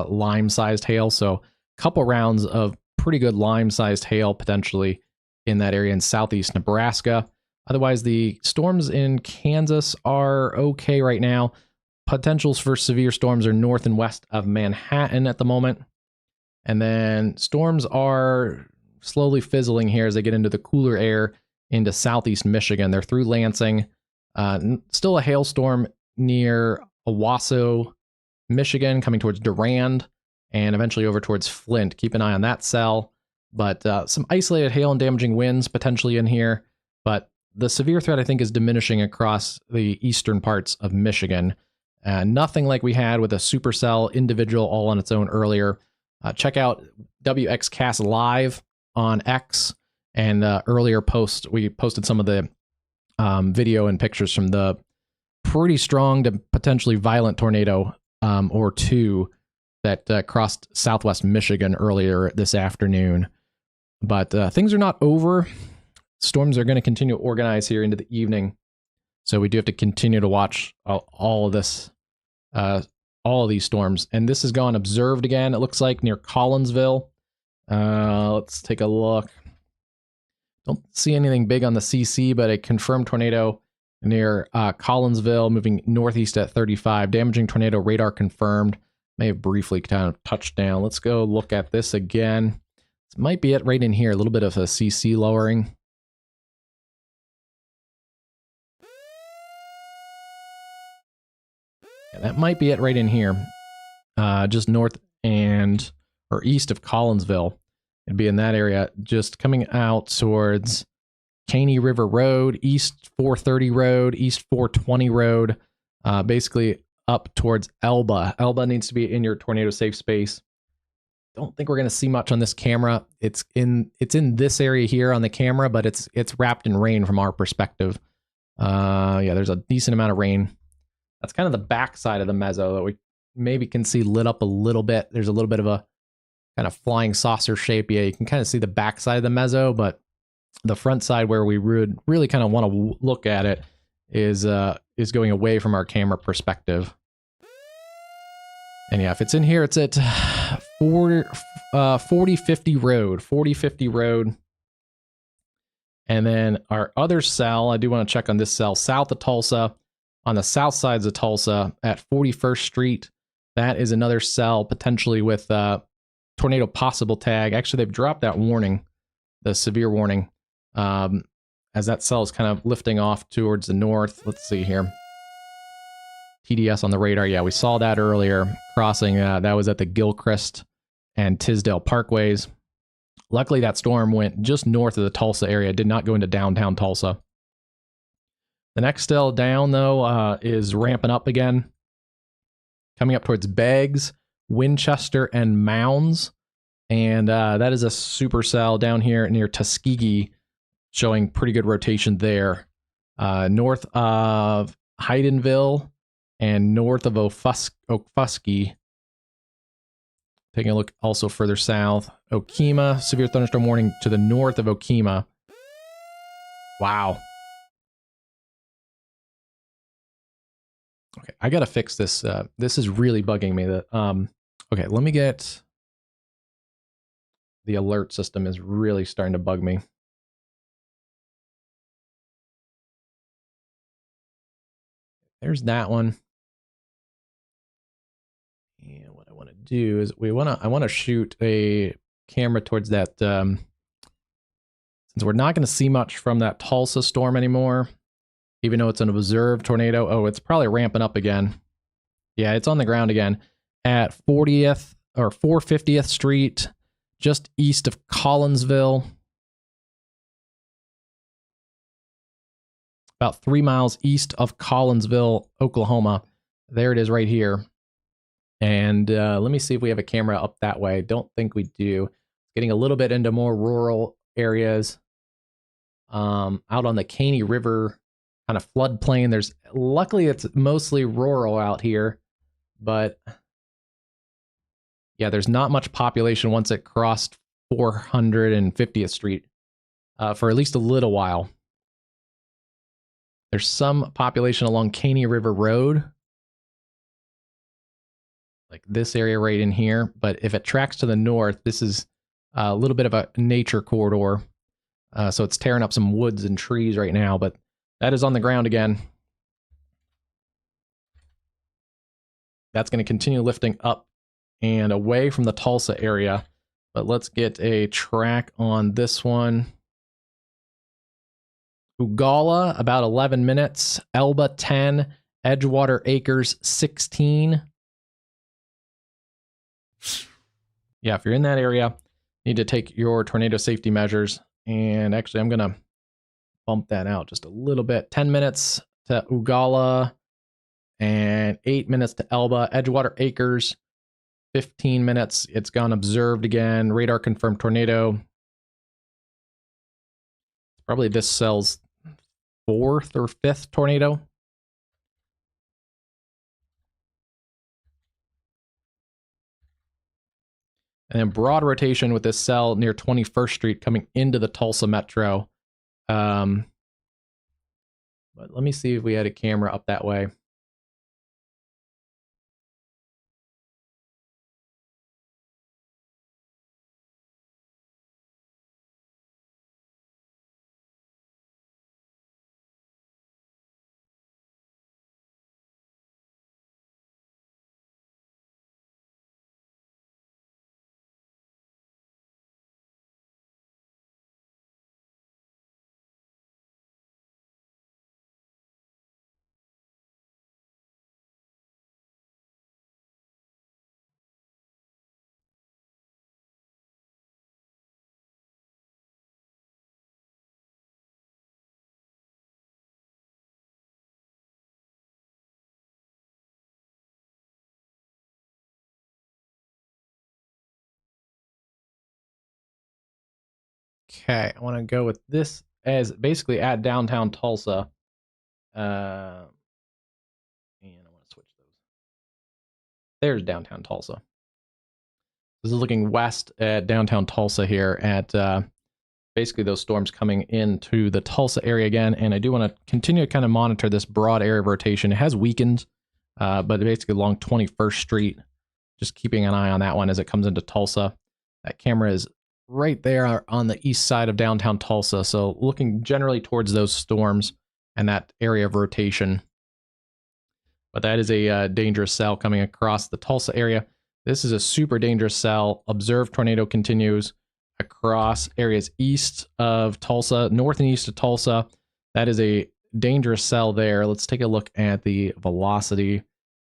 lime-sized hail. So a couple rounds of pretty good lime-sized hail potentially in that area in southeast Nebraska. Otherwise, the storms in Kansas are okay right now. Potentials for severe storms are north and west of Manhattan at the moment. And then storms are slowly fizzling here as they get into the cooler air into southeast Michigan. They're through Lansing. Still a hailstorm near Owasso, Michigan, coming towards Durand and eventually over towards Flint. Keep an eye on that cell. But some isolated hail and damaging winds potentially in here. But the severe threat, I think, is diminishing across the eastern parts of Michigan. Nothing like we had with a supercell individual all on its own earlier. Check out WxCast Live on X. And earlier post, we posted some of the video and pictures from the pretty strong to potentially violent tornado or two that crossed southwest Michigan earlier this afternoon. But things are not over. storms are going to continue to organize here into the evening. So we do have to continue to watch all of this, all of these storms. And this has gone observed again, it looks like, near Collinsville. Let's take a look. Don't see anything big on the CC, but a confirmed tornado near Collinsville, moving northeast at 35. Damaging tornado radar confirmed. May have briefly kind of touched down. Let's go look at this again. This might be it right in here. A little bit of a CC lowering. Yeah, that might be it right in here. Just north and or east of Collinsville. It'd be in that area, just coming out towards Caney River Road, East 430 Road, East 420 Road, basically up towards Elba. Elba needs to be in your tornado safe space. Don't think we're going to see much on this camera. It's in this area here on the camera, but it's wrapped in rain from our perspective. Yeah, there's a decent amount of rain. That's kind of the back side of the mezzo that we maybe can see lit up a little bit. There's a little bit of a kind of flying saucer shape. Yeah, you can kind of see the back side of the mezzo, but the front side where we would really kind of want to look at it is going away from our camera perspective. And yeah, if it's in here, it's at 4050 Road, 4050 Road. And then our other cell, I do want to check on this cell, south of Tulsa, on the south sides of Tulsa at 41st Street. That is another cell potentially with tornado possible tag. Actually, they've dropped that warning, the severe warning, as that cell is kind of lifting off towards the north. Let's see here. TDS on the radar. Yeah, we saw that earlier crossing. That was at the Gilchrist and Tisdale Parkways. Luckily, that storm went just north of the Tulsa area. It did not go into downtown Tulsa. The next cell down, though, is ramping up again. Coming up towards Beggs, Winchester, and Mounds. And that is a supercell down here near Tuskegee, showing pretty good rotation there. North of Hydenville and north of Okfuskee. Taking a look also further south. Okemah, severe thunderstorm warning to the north of Okemah. Wow. Okay, I gotta fix this. This is really bugging me. Okay, let me get... The alert system is really starting to bug me. There's that one. And what I want to do is I want to shoot a camera towards that. Since we're not going to see much from that Tulsa storm anymore, even though it's an observed tornado. Oh, it's probably ramping up again. Yeah, it's on the ground again at 40th or 450th Street, just east of Collinsville. About 3 miles east of Collinsville, Oklahoma. There it is right here. And let me see if we have a camera up that way. Don't think we do. Getting a little bit into more rural areas. Out on the Caney River kind of floodplain. Luckily it's mostly rural out here, but yeah, there's not much population once it crossed 450th Street for at least a little while. There's some population along Caney River Road, like this area right in here. But if it tracks to the north, this is a little bit of a nature corridor. So it's tearing up some woods and trees right now, but that is on the ground again. That's going to continue lifting up and away from the Tulsa area. But let's get a track on this one. Ugala, about 11 minutes. Elba, 10. Edgewater Acres, 16. Yeah, if you're in that area, you need to take your tornado safety measures. And actually, I'm going to bump that out just a little bit. 10 minutes to Ugala and 8 minutes to Elba. Edgewater Acres, 15 minutes. It's gone observed again. Radar confirmed tornado. Probably this cell's 4th or 5th tornado. And then broad rotation with this cell near 21st Street coming into the Tulsa Metro. But let me see if we had a camera up that way. Okay, I want to go with this as basically at downtown Tulsa. And I want to switch those. There's downtown Tulsa. This is looking west at downtown Tulsa here at basically those storms coming into the Tulsa area again. And I do want to continue to kind of monitor this broad area of rotation. It has weakened, but basically along 21st Street, just keeping an eye on that one as it comes into Tulsa. That camera is right there on the east side of downtown Tulsa. So looking generally towards those storms and that area of rotation. But that is a dangerous cell coming across the Tulsa area. This is a super dangerous cell. Observed tornado continues across areas east of Tulsa, north and east of Tulsa. That is a dangerous cell there. Let's take a look at the velocity.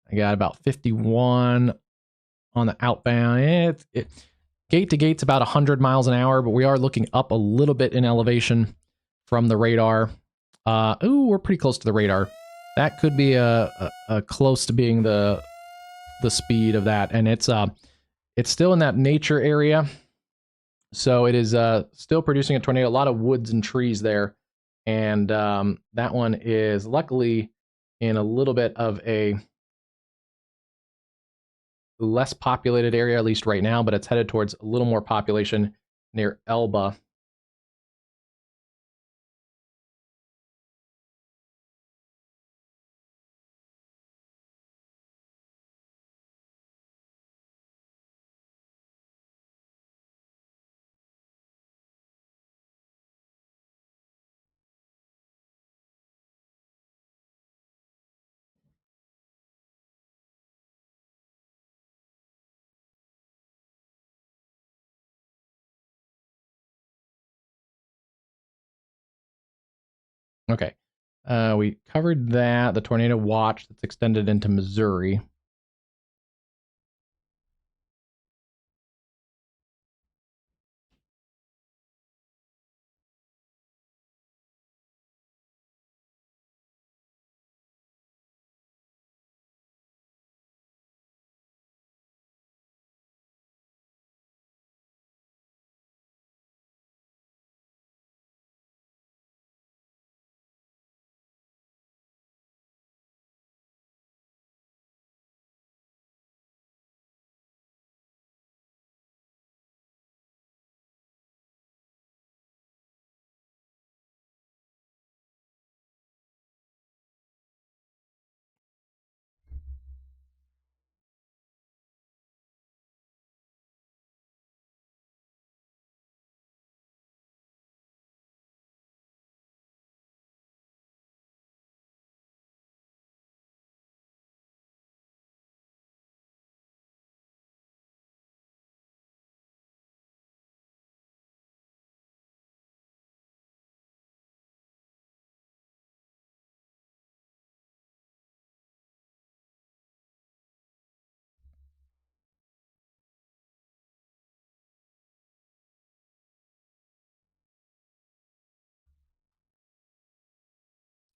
I got about 51 on the outbound. Gate to gate's about 100 miles an hour, but we are looking up a little bit in elevation from the radar. Ooh, we're pretty close to the radar. That could be a close to being the speed of that, and it's still in that nature area, so it is still producing a tornado. A lot of woods and trees there, and that one is luckily in a little bit of a less populated area, at least right now, but it's headed towards a little more population near Elba. Okay. We covered that, the tornado watch that's extended into Missouri.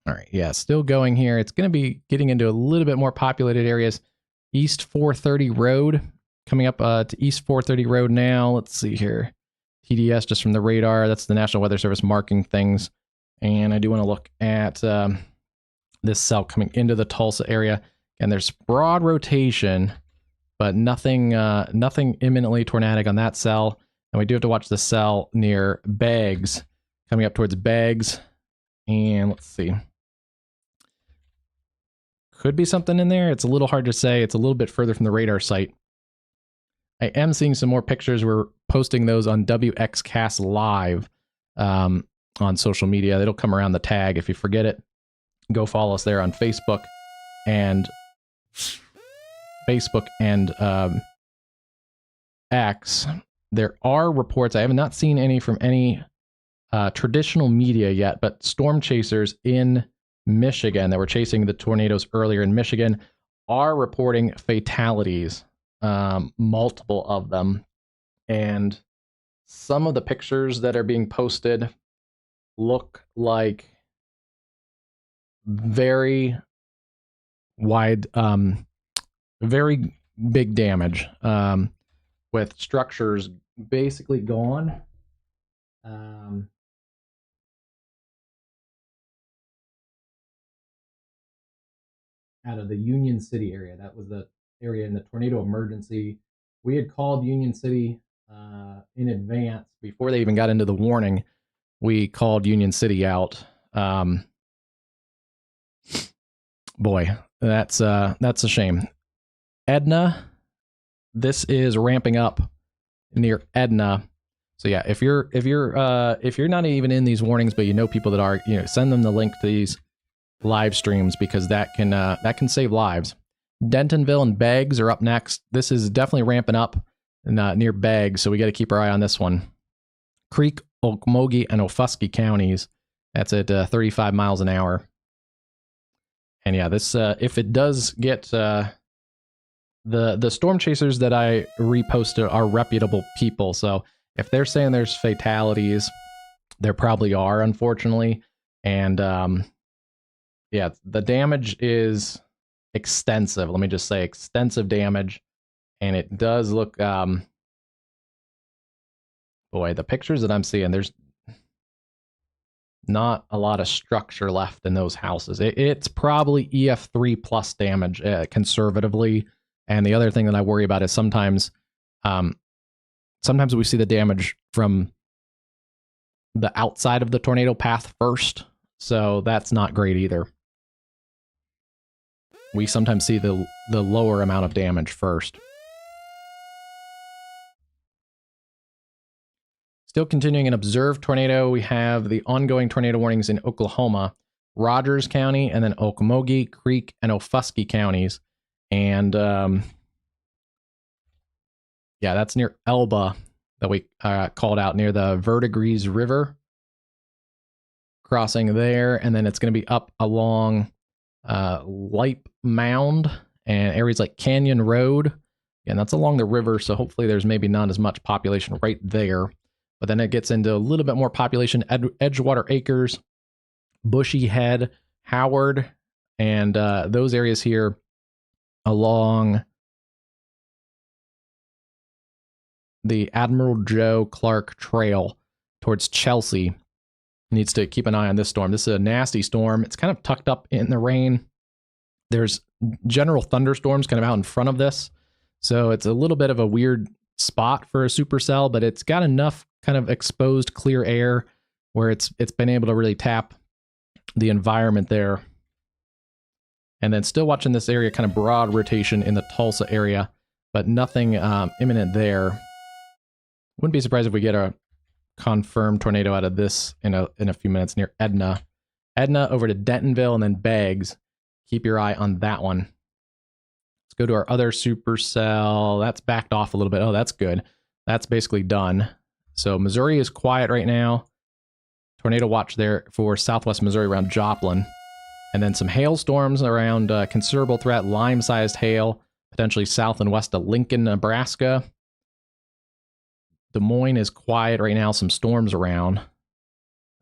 All right, yeah, still going here. It's going to be getting into a little bit more populated areas. East 430 Road, coming up to East 430 Road now. Let's see here. TDS just from the radar. That's the National Weather Service marking things. And I do want to look at this cell coming into the Tulsa area. And there's broad rotation, but nothing imminently tornadic on that cell. And we do have to watch the cell near Beggs. coming up towards Beggs. And let's see. Could be something in there. It's a little hard to say. It's a little bit further from the radar site. I am seeing some more pictures. We're posting those on WxCast Live on social media. It'll come around the tag. If you forget it, go follow us there on Facebook and X. There are reports. I have not seen any from any traditional media yet, but storm chasers in Michigan that were chasing the tornadoes earlier in Michigan are reporting fatalities, multiple of them. And some of the pictures that are being posted look like very wide, very big damage, with structures basically gone. Out of the Union City area. That was the area in the tornado emergency. We had called Union City in advance before they even got into the warning. We called Union City out. Boy, that's a shame. Edna, this is ramping up near Edna. So yeah, if you're not even in these warnings, but you know people that are, send them the link to these live streams, because that can save lives. Dentonville and Beggs are up next. This is definitely ramping up near Beggs, so we got to keep our eye on this one. Creek, Okmulgee, and Ofuskee counties. That's at 35 miles an hour. And yeah, this if it does get the storm chasers that I reposted are reputable people, so if they're saying there's fatalities, there probably are, unfortunately. And yeah, the damage is extensive. Let me just say extensive damage. And it does look, boy, the pictures that I'm seeing, there's not a lot of structure left in those houses. It's probably EF3 plus damage, conservatively. And the other thing that I worry about is sometimes we see the damage from the outside of the tornado path first. So that's not great either. We sometimes see the lower amount of damage first. Still continuing an observed tornado, we have the ongoing tornado warnings in Oklahoma, Rogers County, and then Okmulgee, Creek, and Ofuskee counties. And yeah, that's near Elba that we called out, near the Verdigris River. Crossing there, and then it's going to be up along Lipe Mound and areas like Canyon Road. And that's along the river, so hopefully there's maybe not as much population right there. But then it gets into a little bit more population, Edgewater Acres, Bushy Head, Howard, and those areas here along the Admiral Joe Clark Trail towards Chelsea. Needs to keep an eye on this storm. This is a nasty storm. It's kind of tucked up in the rain. There's general thunderstorms kind of out in front of this. So it's a little bit of a weird spot for a supercell, but it's got enough kind of exposed clear air where it's been able to really tap the environment there. And then still watching this area, kind of broad rotation in the Tulsa area, but nothing imminent there. Wouldn't be surprised if we get a confirmed tornado out of this in a few minutes near Edna. Edna over to Dentonville and then Beggs. Keep your eye on that one. Let's go to our other supercell. That's backed off a little bit. Oh, that's good. That's basically done. So Missouri is quiet right now. Tornado watch there for southwest Missouri around Joplin. And then some hailstorms around considerable threat, lime-sized hail, potentially south and west of Lincoln, Nebraska. Des Moines is quiet right now, some storms around.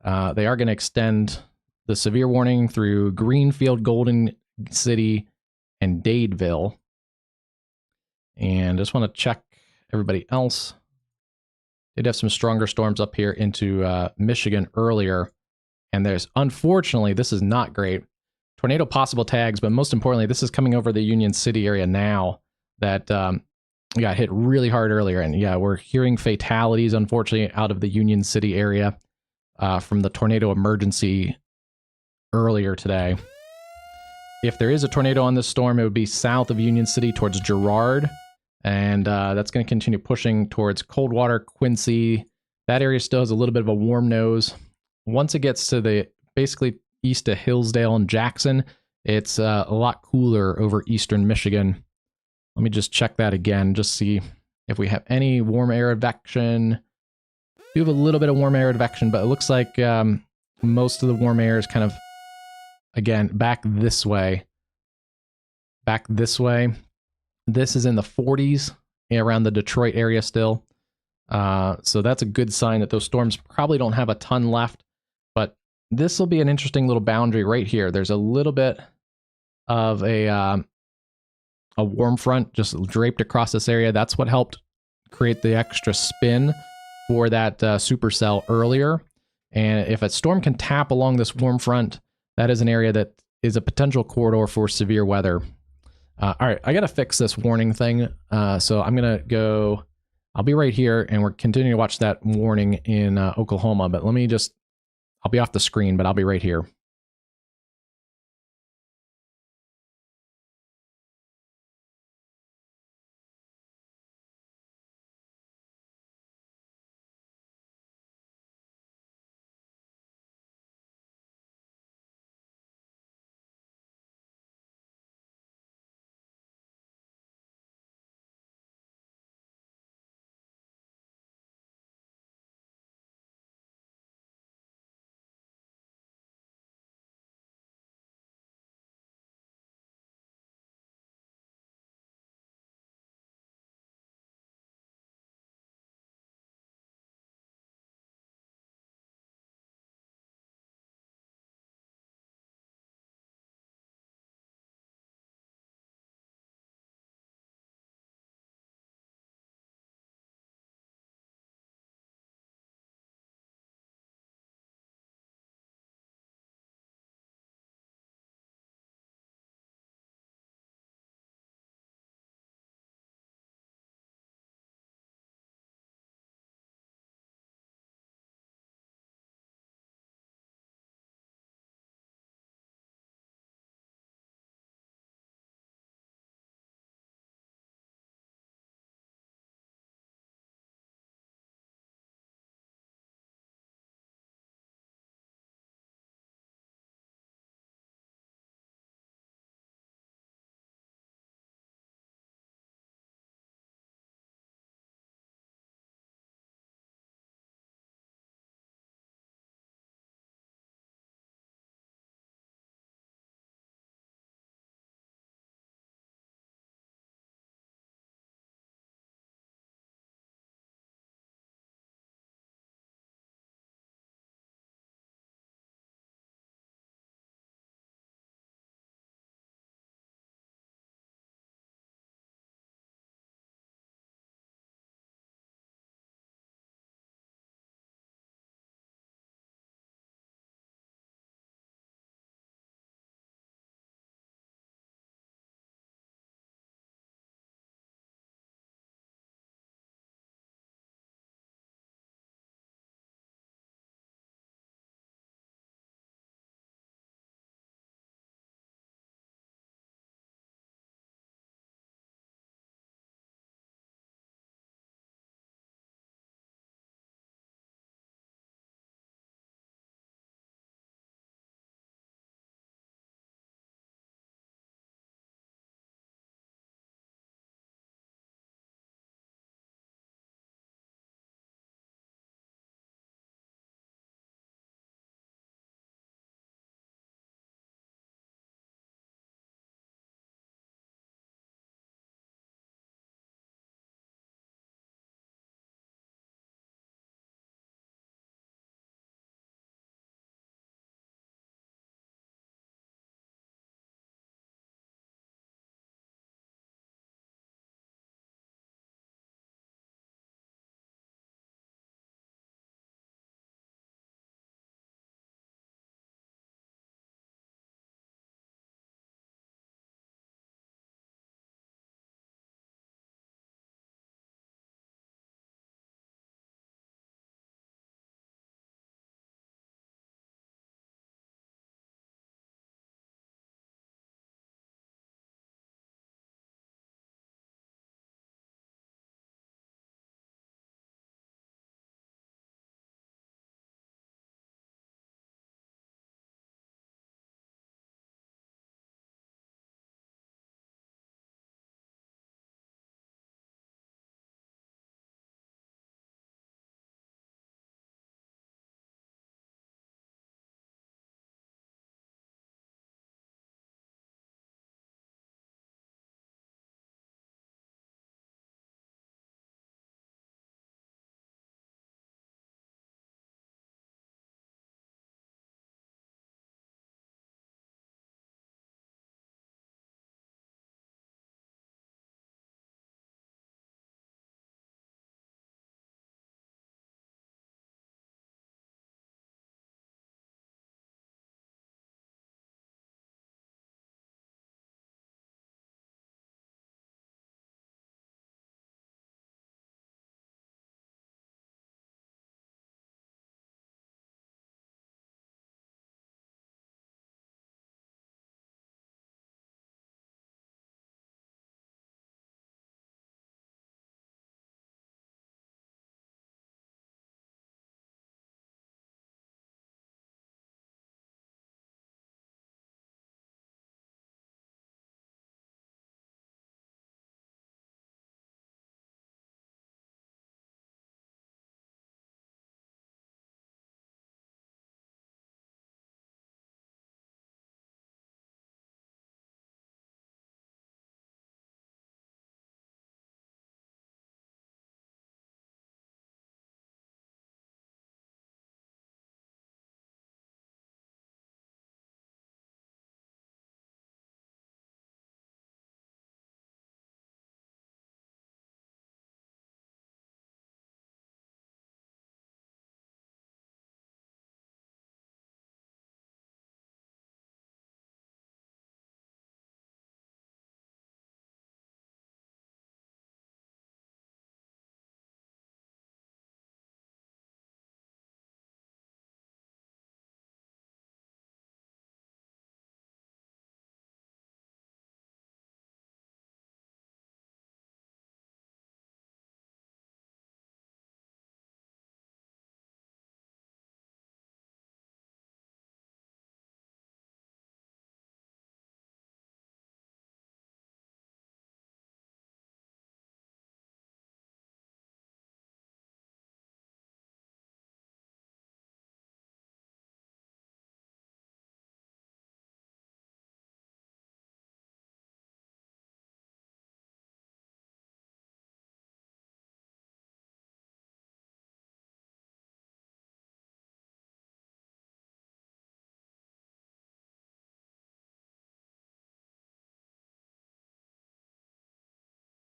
They are going to extend the severe warning through Greenfield, Golden City, and Dadeville. And just want to check everybody else. Did have some stronger storms up here into Michigan earlier. And there's, unfortunately, this is not great. Tornado possible tags, but most importantly, this is coming over the Union City area now that got hit really hard earlier. And yeah, we're hearing fatalities, unfortunately, out of the Union City area. from the tornado emergency earlier today. If there is a tornado on this storm, it would be south of Union City towards Girard, and that's going to continue pushing towards Coldwater, Quincy. That area still has a little bit of a warm nose. Once it gets to the basically east of Hillsdale and Jackson, it's a lot cooler over eastern Michigan. Let me just check that again, just see if we have any warm air advection. We have a little bit of warm air advection, but it looks like most of the warm air is kind of, again, back this way. Back this way. This is in the 40s around the Detroit area still. So that's a good sign that those storms probably don't have a ton left. But this will be an interesting little boundary right here. There's a little bit of a warm front just draped across this area. That's what helped create the extra spin for that supercell earlier. And if a storm can tap along this warm front, that is an area that is a potential corridor for severe weather. All right, I got to fix this warning thing. So I'm going to go, I'll be right here, and we're continuing to watch that warning in Oklahoma. But let me just, I'll be off the screen, but I'll be right here.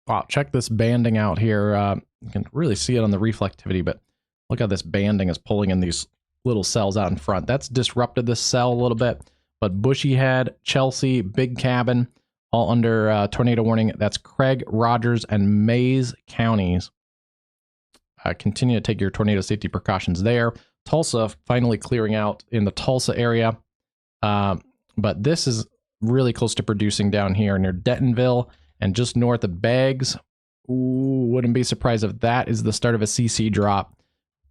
Wow, check this banding out here. You can really see it on the reflectivity, but look how this banding is pulling in these little cells out in front. That's disrupted this cell a little bit, but Bushy Head, Chelsea, Big Cabin, all under tornado warning. That's Craig, Rogers, and Mays counties. Continue to take your tornado safety precautions there. Tulsa finally clearing out in the Tulsa area. But this is really close to producing down here near Dentonville and just north of Beggs. Ooh, wouldn't be surprised if that is the start of a CC drop.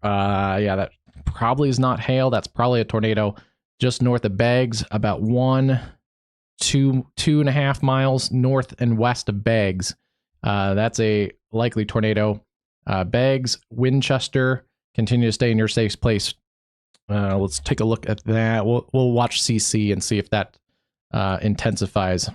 Yeah, that probably is not hail. That's probably a tornado just north of Beggs, about 2.5 miles north and west of Beggs. That's a likely tornado. Beggs, Winchester, continue to stay in your safe place. Let's take a look at that. We'll watch CC and see if that intensifies.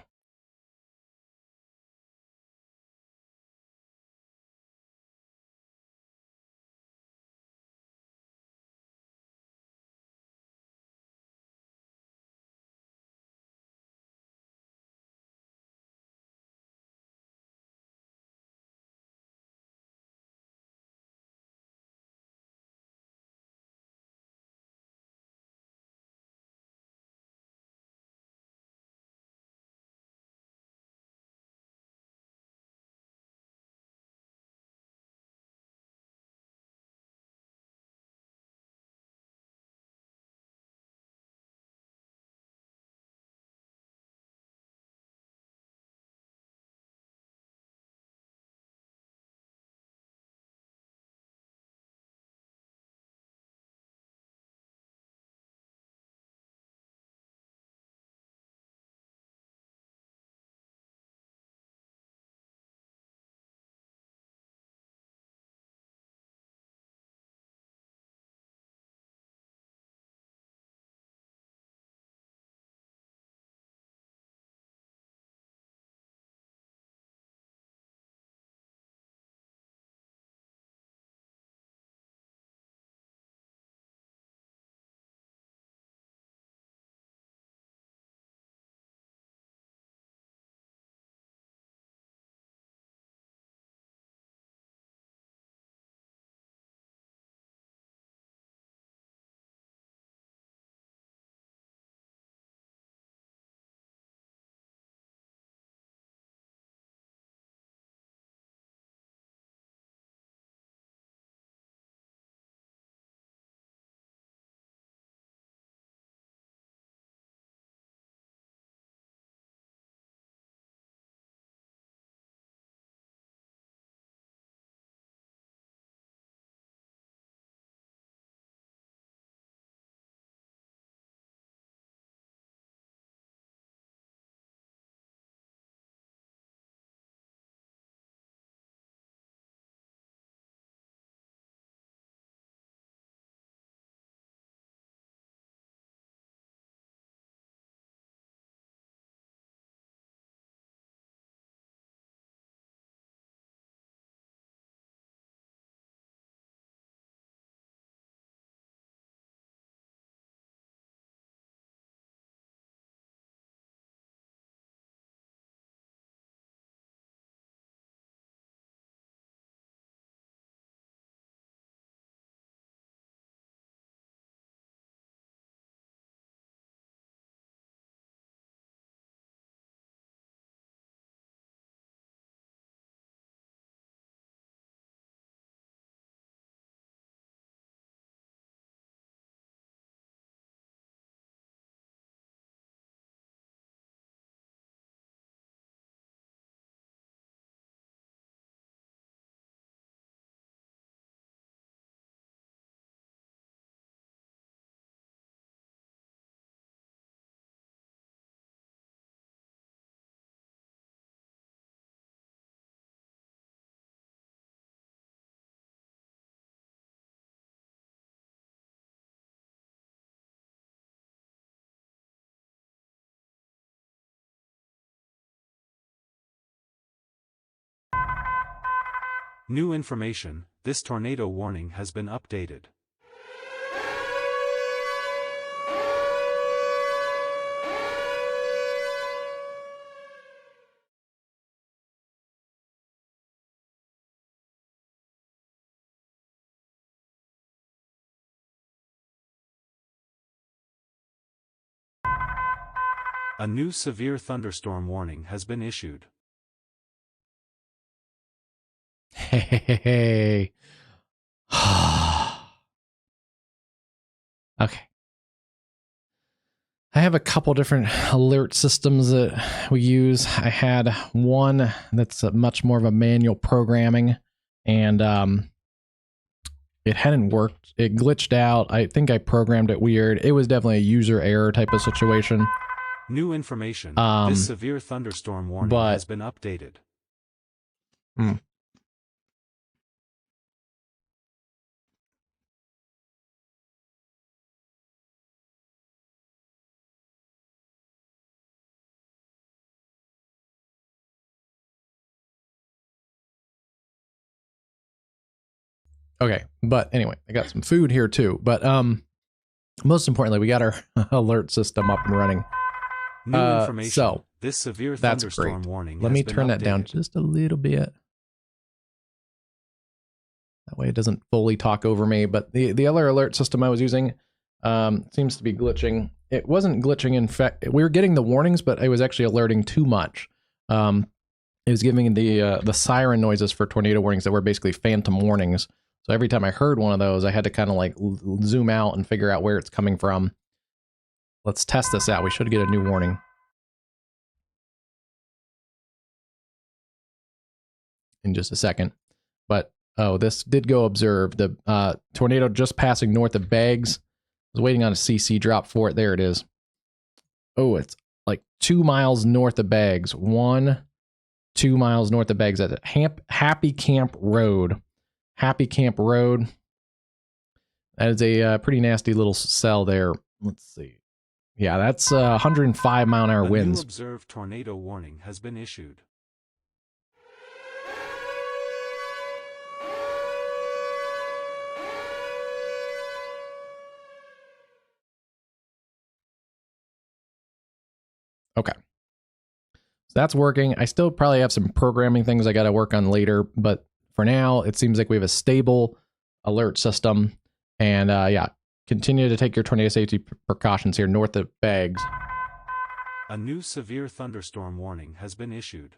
New information, this tornado warning has been updated. A new severe thunderstorm warning has been issued. Hey. Okay. I have a couple different alert systems that we use. I had one that's much more of a manual programming, and it hadn't worked. It glitched out. I think I programmed it weird. It was definitely a user error type of situation. New information. This severe thunderstorm warning has been updated. Okay, but anyway, I got some food here too. But most importantly, we got our alert system up and running. New information. So this severe that's thunderstorm great. warning Let me turn that down just a little bit. That way it doesn't fully talk over me. But the other alert system I was using seems to be glitching. It wasn't glitching. In fact, we were getting the warnings, but it was actually alerting too much. It was giving the siren noises for tornado warnings that were basically phantom warnings. So every time I heard one of those, I had to kind of like zoom out and figure out where it's coming from. Let's test this out. We should get a new warning in just a second. But, oh, this did go observed. The tornado just passing north of Beggs. I was waiting on a CC drop for it. There it is. Oh, it's like 2 miles north of Beggs. 2 miles north of Beggs at Happy Camp Road. Happy Camp Road. That is a pretty nasty little cell there. Let's see. Yeah, that's 105 mile an hour winds. A new observed tornado warning has been issued. Okay. So that's working. I still probably have some programming things I got to work on later, but for now, it seems like we have a stable alert system. And yeah, continue to take your tornado safety precautions here north of Beggs. A new severe thunderstorm warning has been issued.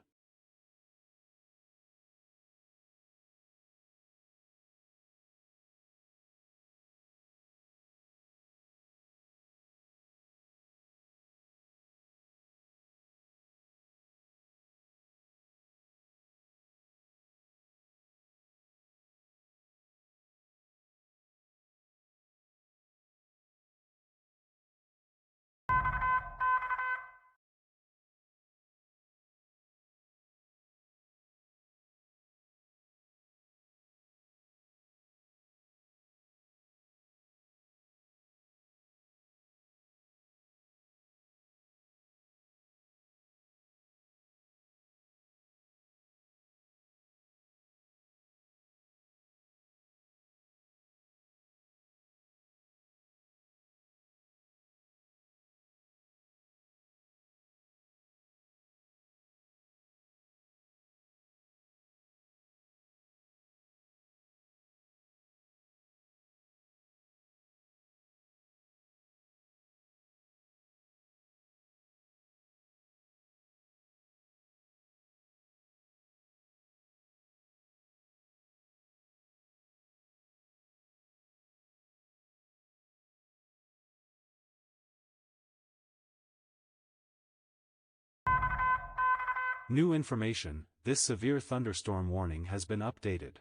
New information. This severe thunderstorm warning has been updated.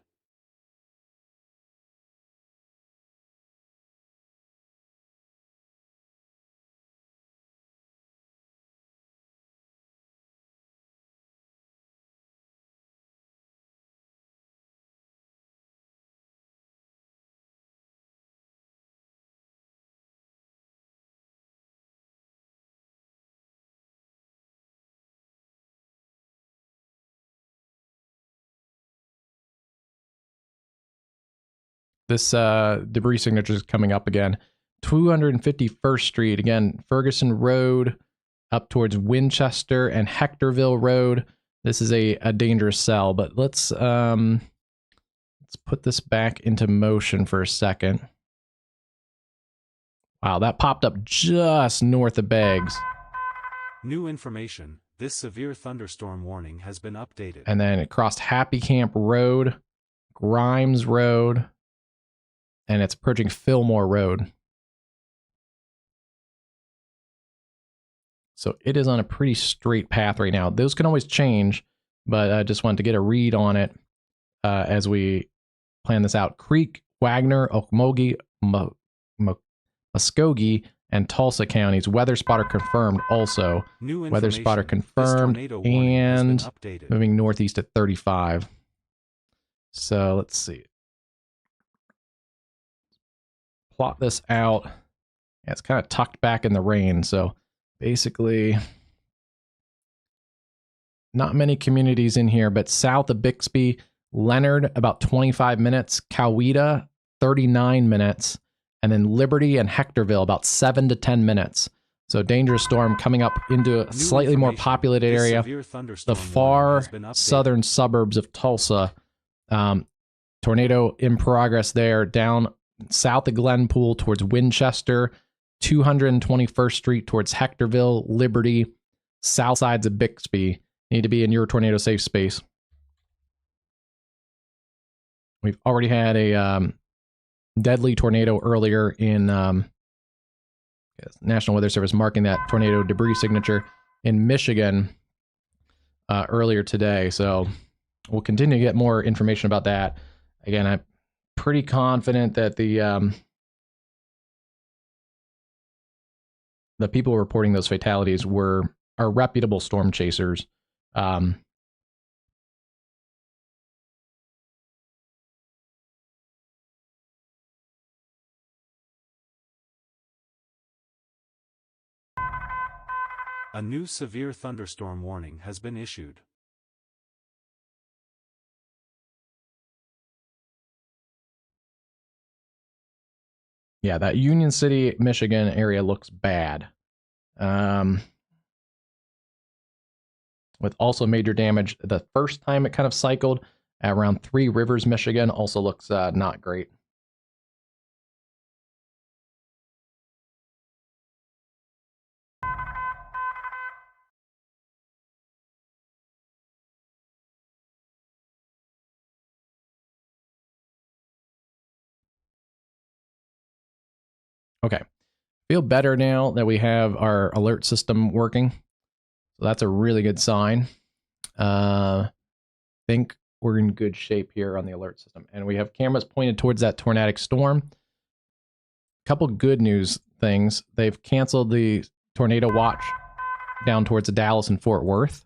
This debris signature is coming up again. 251st Street, again, Ferguson Road, up towards Winchester and Hectorville Road. This is a dangerous cell, but let's put this back into motion for a second. Wow, that popped up just north of Beggs. New information. This severe thunderstorm warning has been updated. And then it crossed Happy Camp Road, Grimes Road, and it's approaching Fillmore Road. So it is on a pretty straight path right now. Those can always change, but I just wanted to get a read on it as we plan this out. Creek, Wagner, Okmulgee, Muskogee, and Tulsa counties. Weather spotter confirmed also. Weather spotter confirmed and moving northeast at 35. So let's see. Plot this out. Yeah, it's kind of tucked back in the rain. So basically, not many communities in here, but south of Bixby, Leonard, about 25 minutes. Coweta, 39 minutes. And then Liberty and Hectorville, about 7 to 10 minutes. So dangerous storm coming up into a slightly more populated area. The far southern suburbs of Tulsa. Tornado in progress there. Down south of Glenpool towards Winchester. 221st Street towards Hectorville, Liberty. South sides of Bixby. Need to be in your tornado safe space. We've already had a deadly tornado earlier in National Weather Service marking that tornado debris signature in Michigan earlier today. So we'll continue to get more information about that. Again, I'm pretty confident that the people reporting those fatalities are reputable storm chasers. A new severe thunderstorm warning has been issued. Yeah, that Union City, Michigan area looks bad. With also major damage. The first time it kind of cycled at around Three Rivers, Michigan also looks not great. Okay, feel better now that we have our alert system working. So that's a really good sign. Think we're in good shape here on the alert system. And we have cameras pointed towards that tornadic storm. Couple good news things. They've canceled the tornado watch down towards Dallas and Fort Worth.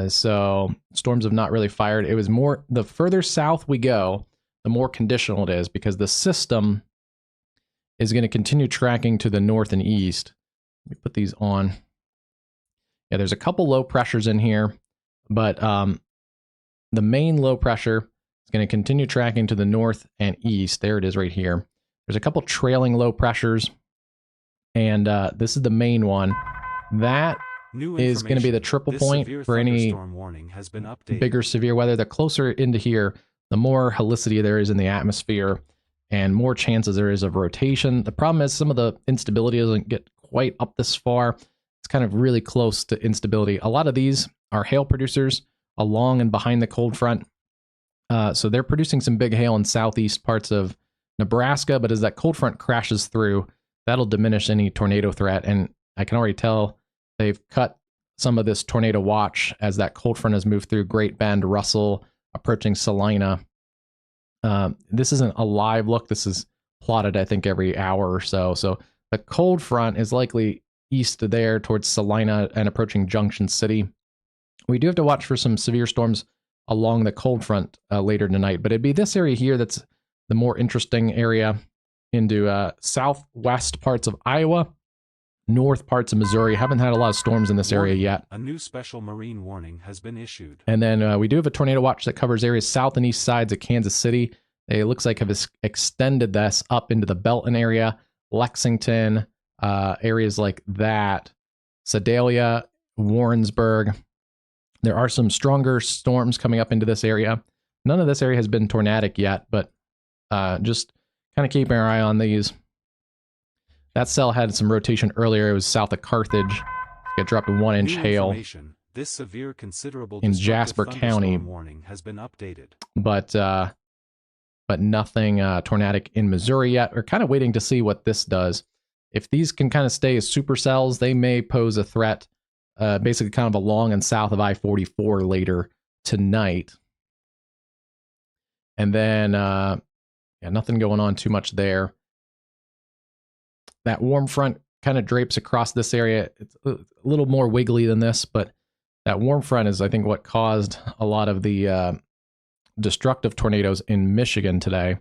So storms have not really fired. It was more, the further south we go, the more conditional it is because the system is going to continue tracking to the north and east. Let me put these on. Yeah, there's a couple low pressures in here, but the main low pressure is going to continue tracking to the north and east. There it is right here. There's a couple trailing low pressures, and this is the main one. That is going to be the triple point for any bigger severe weather. The closer into here, the more helicity there is in the atmosphere and more chances there is of rotation. The problem is some of the instability doesn't get quite up this far. It's kind of really close to instability. A lot of these are hail producers along and behind the cold front. So they're producing some big hail in southeast parts of Nebraska, but as that cold front crashes through, that'll diminish any tornado threat. And I can already tell they've cut some of this tornado watch as that cold front has moved through Great Bend, Russell, approaching Salina. This isn't a live look. This is plotted, I think, every hour or so. So the cold front is likely east of there towards Salina and approaching Junction City. We do have to watch for some severe storms along the cold front later tonight, but it'd be this area here that's the more interesting area into southwest parts of Iowa, north parts of Missouri. Haven't had a lot of storms in this area yet. A new special marine warning has been issued. And then we do have a tornado watch that covers areas south and east sides of Kansas City. It looks like have extended this up into the Belton area, Lexington, areas like that, Sedalia, Warrensburg. There are some stronger storms coming up into this area. None of this area has been tornadic yet, but just kind of keeping our eye on these. That cell had some rotation earlier. It was south of Carthage. Get dropped 1-inch New hail information. This severe considerable in destructive Jasper thunderstorm County, warning has been updated. but nothing tornadic in Missouri yet. We're kind of waiting to see what this does. If these can kind of stay as supercells, they may pose a threat, basically kind of along and south of I-44 later tonight. And then, nothing going on too much there. That warm front kind of drapes across this area. It's a little more wiggly than this, but that warm front is, I think, what caused a lot of the destructive tornadoes in Michigan today.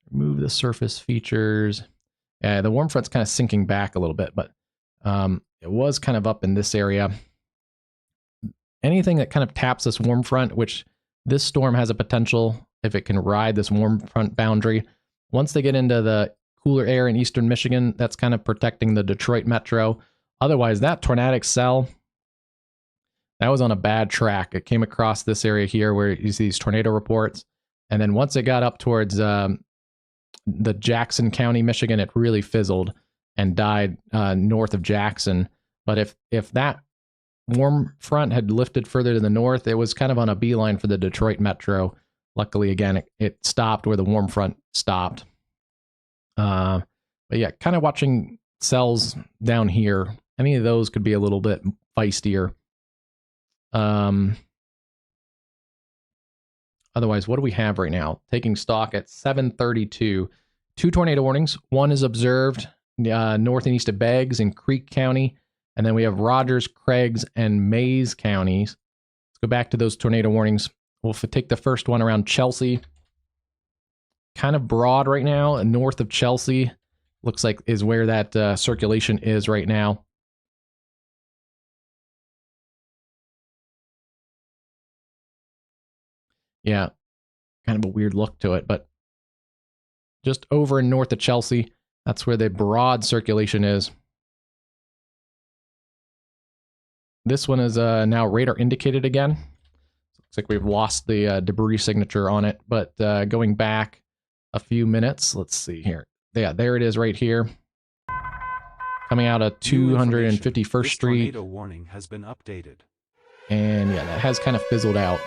Remove the surface features. The warm front's kind of sinking back a little bit, but it was kind of up in this area. Anything that kind of taps this warm front, which this storm has a potential, if it can ride this warm front boundary, once they get into the cooler air in eastern Michigan, that's kind of protecting the Detroit metro. Otherwise, that tornadic cell, that was on a bad track. It came across this area here where you see these tornado reports. And then once it got up towards the Jackson County, Michigan, it really fizzled and died north of Jackson. But if that warm front had lifted further to the north, it was kind of on a beeline for the Detroit metro. Luckily, again, it stopped where the warm front stopped. But yeah, kind of watching cells down here. Any of those could be a little bit feistier. Otherwise, what do we have right now? Taking stock at 7:32. 2 tornado warnings. One is observed north and east of Beggs in Creek County. And then we have Rogers, Craigs, and Mays counties. Let's go back to those tornado warnings. We'll take the first one around Chelsea. Kind of broad right now, north of Chelsea. Looks like is where that circulation is right now. Yeah, kind of a weird look to it, but just over and north of Chelsea, that's where the broad circulation is. This one is now radar indicated again. Looks like we've lost the debris signature on it, but going back a few minutes, let's see here. Yeah, there it is right here. Coming out of 251st Street. Tornado warning has been updated. And yeah, that has kind of fizzled out.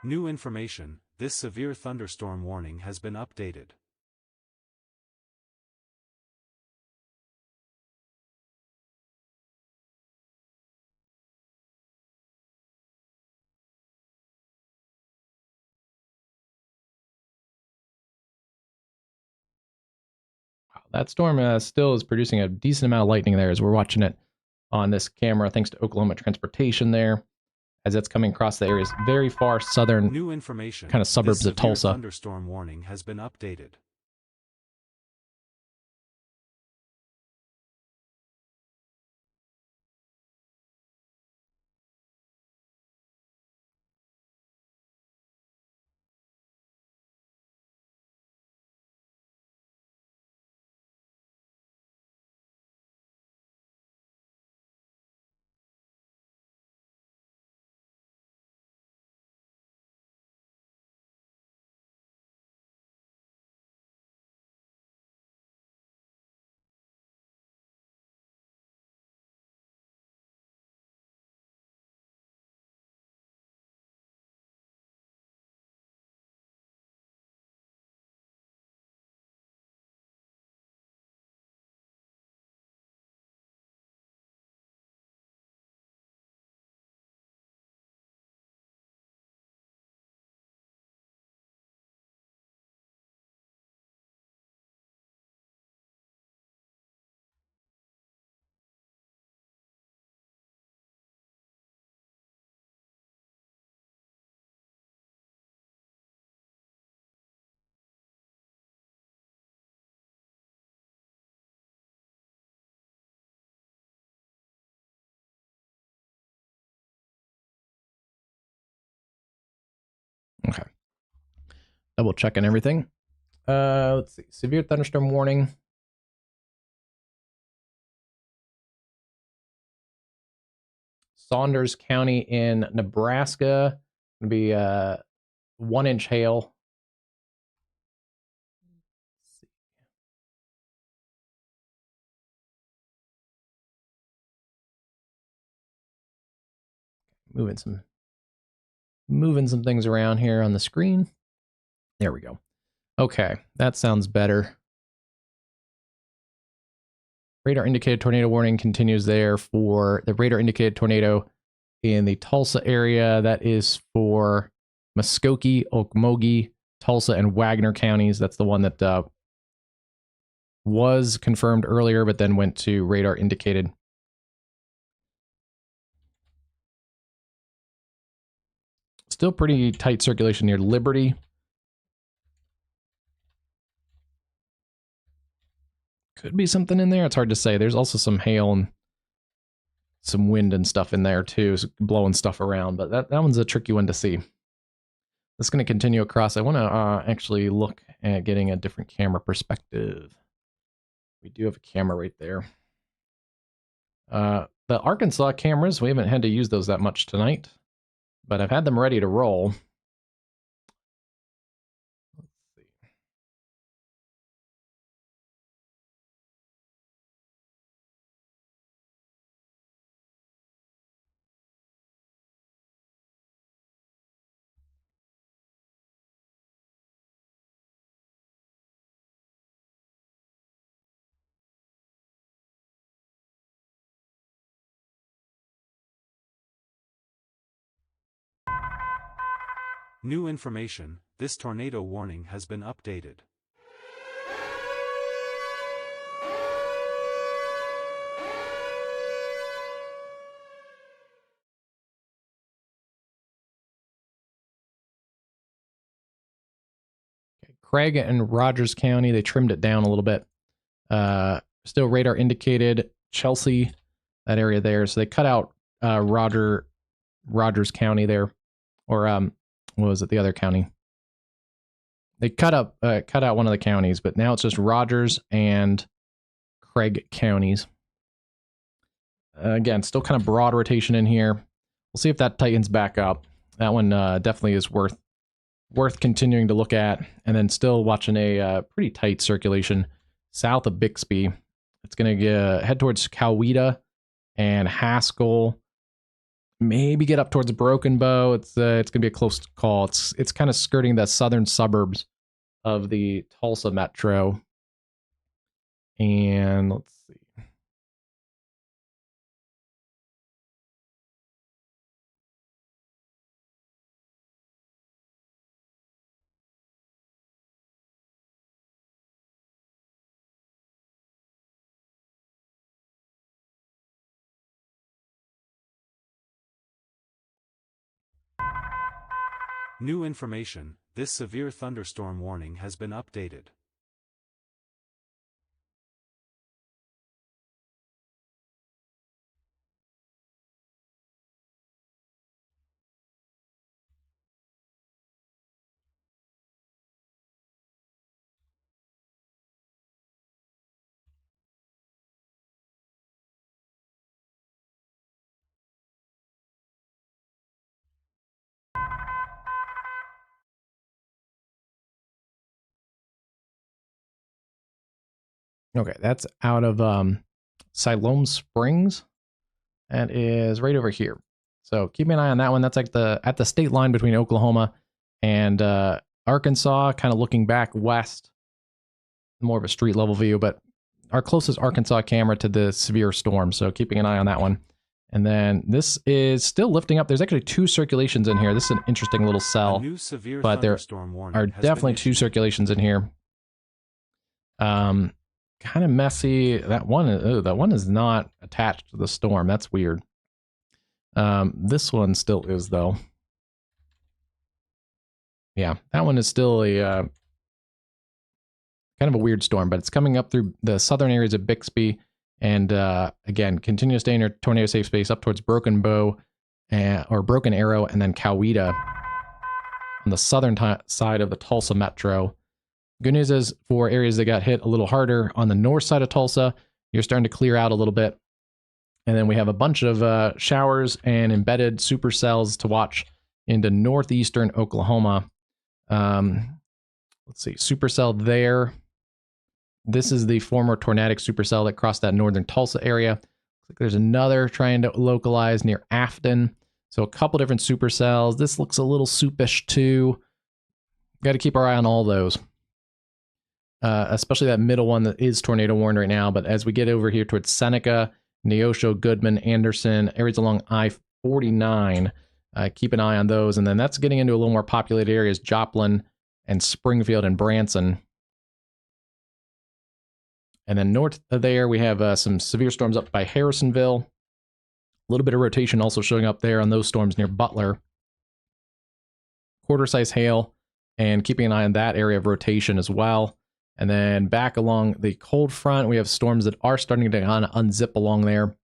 New information. This severe thunderstorm warning has been updated. Wow, that storm still is producing a decent amount of lightning there as we're watching it on this camera, thanks to Oklahoma Transportation there, as it's coming across the areas very far southern, New information. kind of suburbs This of Tulsa. severe thunderstorm warning has been updated. Double checking everything. Let's see. Severe thunderstorm warning. Saunders County in Nebraska. Gonna be 1-inch hail. Moving some things around here on the screen. There we go. Okay, that sounds better. Radar indicated tornado warning continues there for the radar indicated tornado in the Tulsa area. That is for Muskogee, Okmulgee, Tulsa, and Wagner counties. That's the one that was confirmed earlier, but then went to radar indicated. Still pretty tight circulation near Liberty. Could be something in there. It's hard to say. There's also some hail and some wind and stuff in there too, blowing stuff around. But that one's a tricky one to see. This is going to continue across. I want to actually look at getting a different camera perspective. We do have a camera right there. The Arkansas cameras, we haven't had to use those that much tonight, but I've had them ready to roll. Let's see. New information, this tornado warning has been updated. Craig and Rogers County, they trimmed it down a little bit. Still radar indicated Chelsea, that area there. So they cut out Rogers County there, or what was it? The other county. They cut out one of the counties, but now it's just Rogers and Craig counties. Again, still kind of broad rotation in here. We'll see if that tightens back up. That one definitely is worth continuing to look at. And then still watching a pretty tight circulation south of Bixby. It's going to head towards Coweta and Haskell. Maybe get up towards Broken Bow. It's going to be a close call. It's kind of skirting the southern suburbs of the Tulsa metro. And let's see. New information, this severe thunderstorm warning has been updated. Okay, that's out of Siloam Springs. That is right over here. So keep an eye on that one. That's like at the state line between Oklahoma and Arkansas, kind of looking back west. More of a street level view, but our closest Arkansas camera to the severe storm. So keeping an eye on that one. And then this is still lifting up. There's actually two circulations in here. This is an interesting little cell. But there are definitely two circulations in here. Kind of messy. That one is not attached to the storm. That's weird. This one still is, though. Yeah, that one is still a kind of a weird storm, but it's coming up through the southern areas of Bixby, and again, continue to stay in your tornado safe space up towards Broken Bow or Broken Arrow, and then Coweta. on the southern side of the Tulsa metro. Good news is for areas that got hit a little harder on the north side of Tulsa, you're starting to clear out a little bit. And then we have a bunch of showers and embedded supercells to watch into northeastern Oklahoma. Let's see, supercell there. This is the former tornadic supercell that crossed that northern Tulsa area. Looks like there's another trying to localize near Afton. So a couple different supercells. This looks a little soupish too. Got to keep our eye on all those. Especially that middle one that is tornado warned right now. But as we get over here towards Seneca, Neosho, Goodman, Anderson, areas along I-49, keep an eye on those. And then that's getting into a little more populated areas, Joplin and Springfield and Branson. And then north of there, we have some severe storms up by Harrisonville. A little bit of rotation also showing up there on those storms near Butler. Quarter-size hail, and keeping an eye on that area of rotation as well. And then back along the cold front, we have storms that are starting to kind of unzip along there.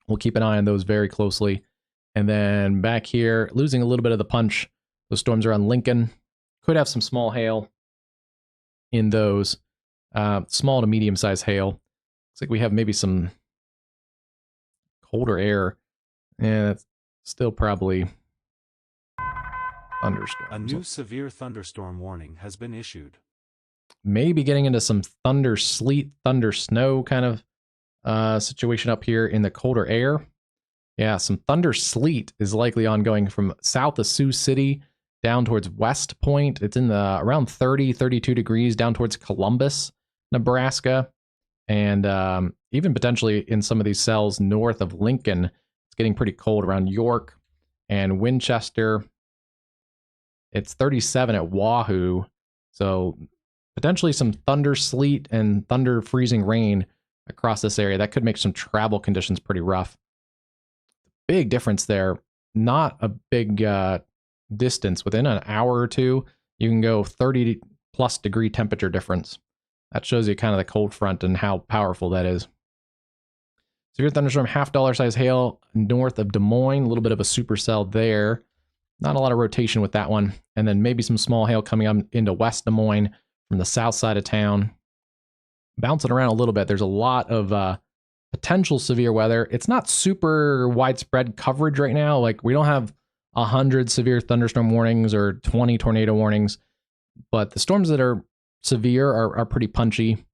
We'll keep an eye on those very closely. And then back here, losing a little bit of the punch, those storms around Lincoln. Could have some small hail in those. Small to medium-sized hail. Looks like we have maybe some colder air. Yeah, it's still probably thunderstorms. A new severe thunderstorm warning has been issued. Maybe getting into some thunder sleet, thunder snow kind of situation up here in the colder air. Yeah, some thunder sleet is likely ongoing from south of Sioux City down towards West Point. It's in the around 30, 32 degrees down towards Columbus, Nebraska. And even potentially in some of these cells north of Lincoln, it's getting pretty cold around York and Winchester. It's 37 at Wahoo. So potentially some thunder sleet and thunder freezing rain across this area. That could make some travel conditions pretty rough. Big difference there. Not a big distance. Within an hour or two, you can go 30 plus degree temperature difference. That shows you kind of the cold front and how powerful that is. Severe thunderstorm, $half size hail north of Des Moines. A little bit of a supercell there. Not a lot of rotation with that one. And then maybe some small hail coming up into West Des Moines from the south side of town. Bouncing around a little bit. There's a lot of potential severe weather. It's not super widespread coverage right now. Like we don't have 100 severe thunderstorm warnings or 20 tornado warnings, but the storms that are severe are pretty punchy.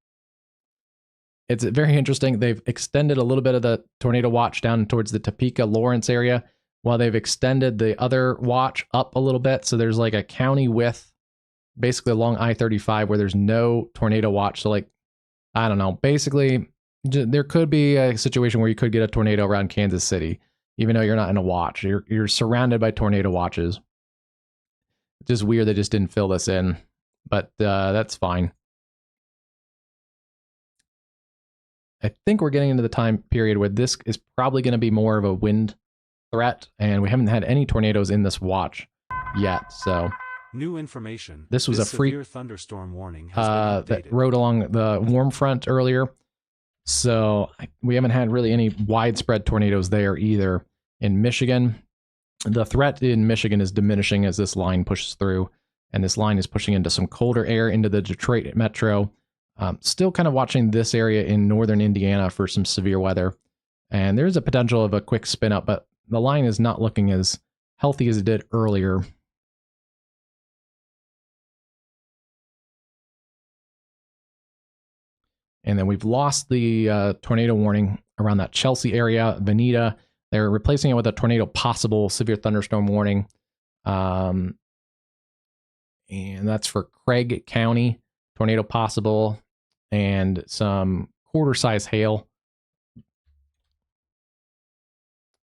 It's very interesting. They've extended a little bit of the tornado watch down towards the Topeka, Lawrence area, while they've extended the other watch up a little bit. So there's like a county width, basically along I-35 where there's no tornado watch. So like, I don't know, basically there could be a situation where you could get a tornado around Kansas City, even though you're not in a watch. You're surrounded by tornado watches. It's just weird they just didn't fill this in, but that's fine. I think we're getting into the time period where this is probably going to be more of a wind threat, and we haven't had any tornadoes in this watch yet. So new information. This was a freak thunderstorm warning has been updated. that rode along the warm front earlier. So we haven't had really any widespread tornadoes there either. In Michigan, the threat in Michigan is diminishing as this line pushes through, and this line is pushing into some colder air into the Detroit metro. Still kind of watching this area in northern Indiana for some severe weather. And there's a potential of a quick spin up, but the line is not looking as healthy as it did earlier. And then we've lost the tornado warning around that Chelsea area, Veneta. They're replacing it with a tornado possible severe thunderstorm warning. And that's for Craig County, tornado possible, and some quarter-size hail.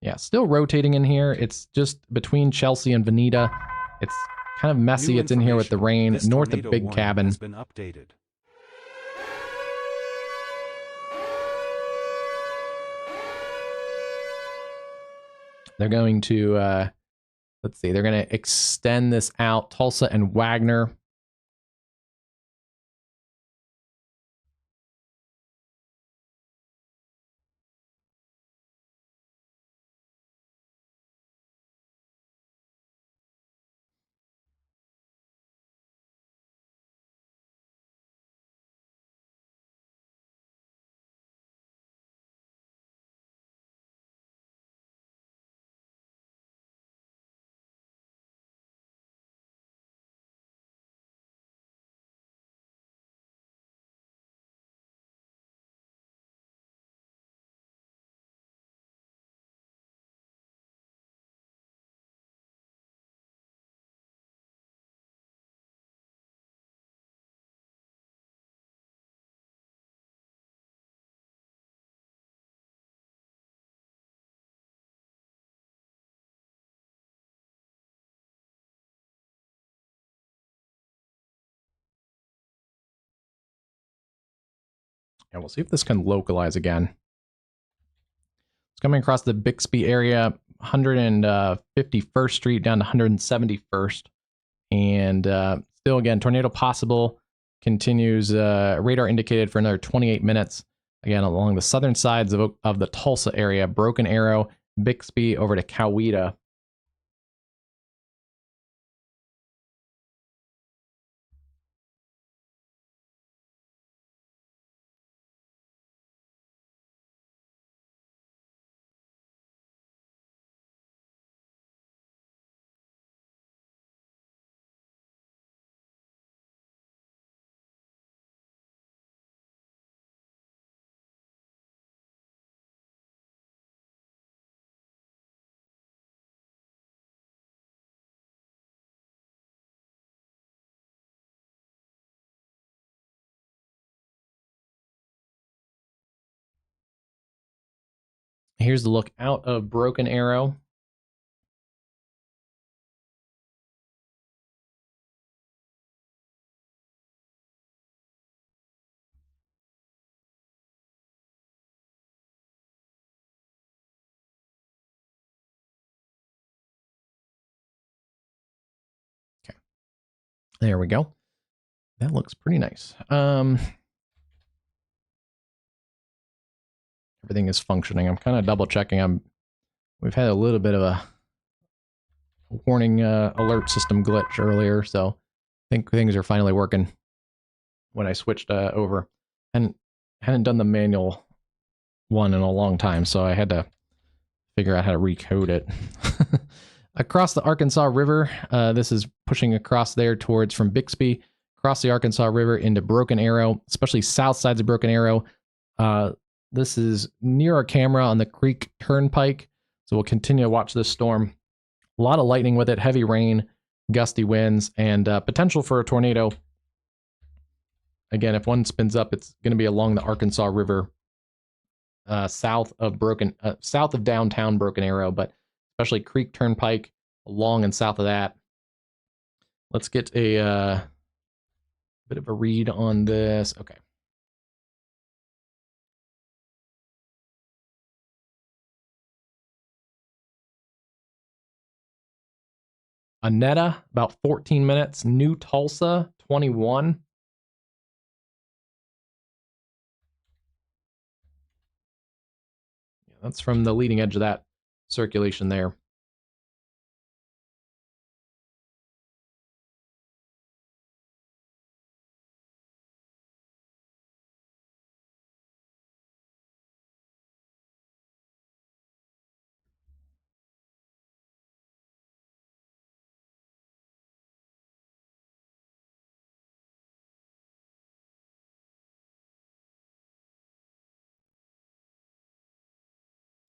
Yeah, still rotating in here. It's just between Chelsea and Veneta. It's kind of messy. It's in here with the rain. North of Big Cabin. Has been updated. They're going to, let's see, they're going to extend this out. Tulsa and Wagner. And we'll see if this can localize again. It's coming across the Bixby area, 151st Street down to 171st. And still, again, tornado possible. Continues radar indicated for another 28 minutes. Again, along the southern sides of the Tulsa area, Broken Arrow, Bixby over to Coweta. Here's the look out of Broken Arrow. Okay, there we go. That looks pretty nice. Everything is functioning. I'm kind of double checking. We've had a little bit of a warning alert system glitch earlier, so I think things are finally working when I switched over. And hadn't done the manual one in a long time, so I had to figure out how to recode it. Across the Arkansas River, this is pushing across there towards from Bixby, across the Arkansas River into Broken Arrow, especially south sides of Broken Arrow. This is near our camera on the Creek Turnpike, so we'll continue to watch this storm. A lot of lightning with it, heavy rain, gusty winds, and potential for a tornado. Again, if one spins up, it's going to be along the Arkansas River, south of downtown Broken Arrow, but especially Creek Turnpike, along and south of that. Let's get a bit of a read on this. Okay. Annetta, about 14 minutes. New Tulsa, 21. Yeah, that's from the leading edge of that circulation there.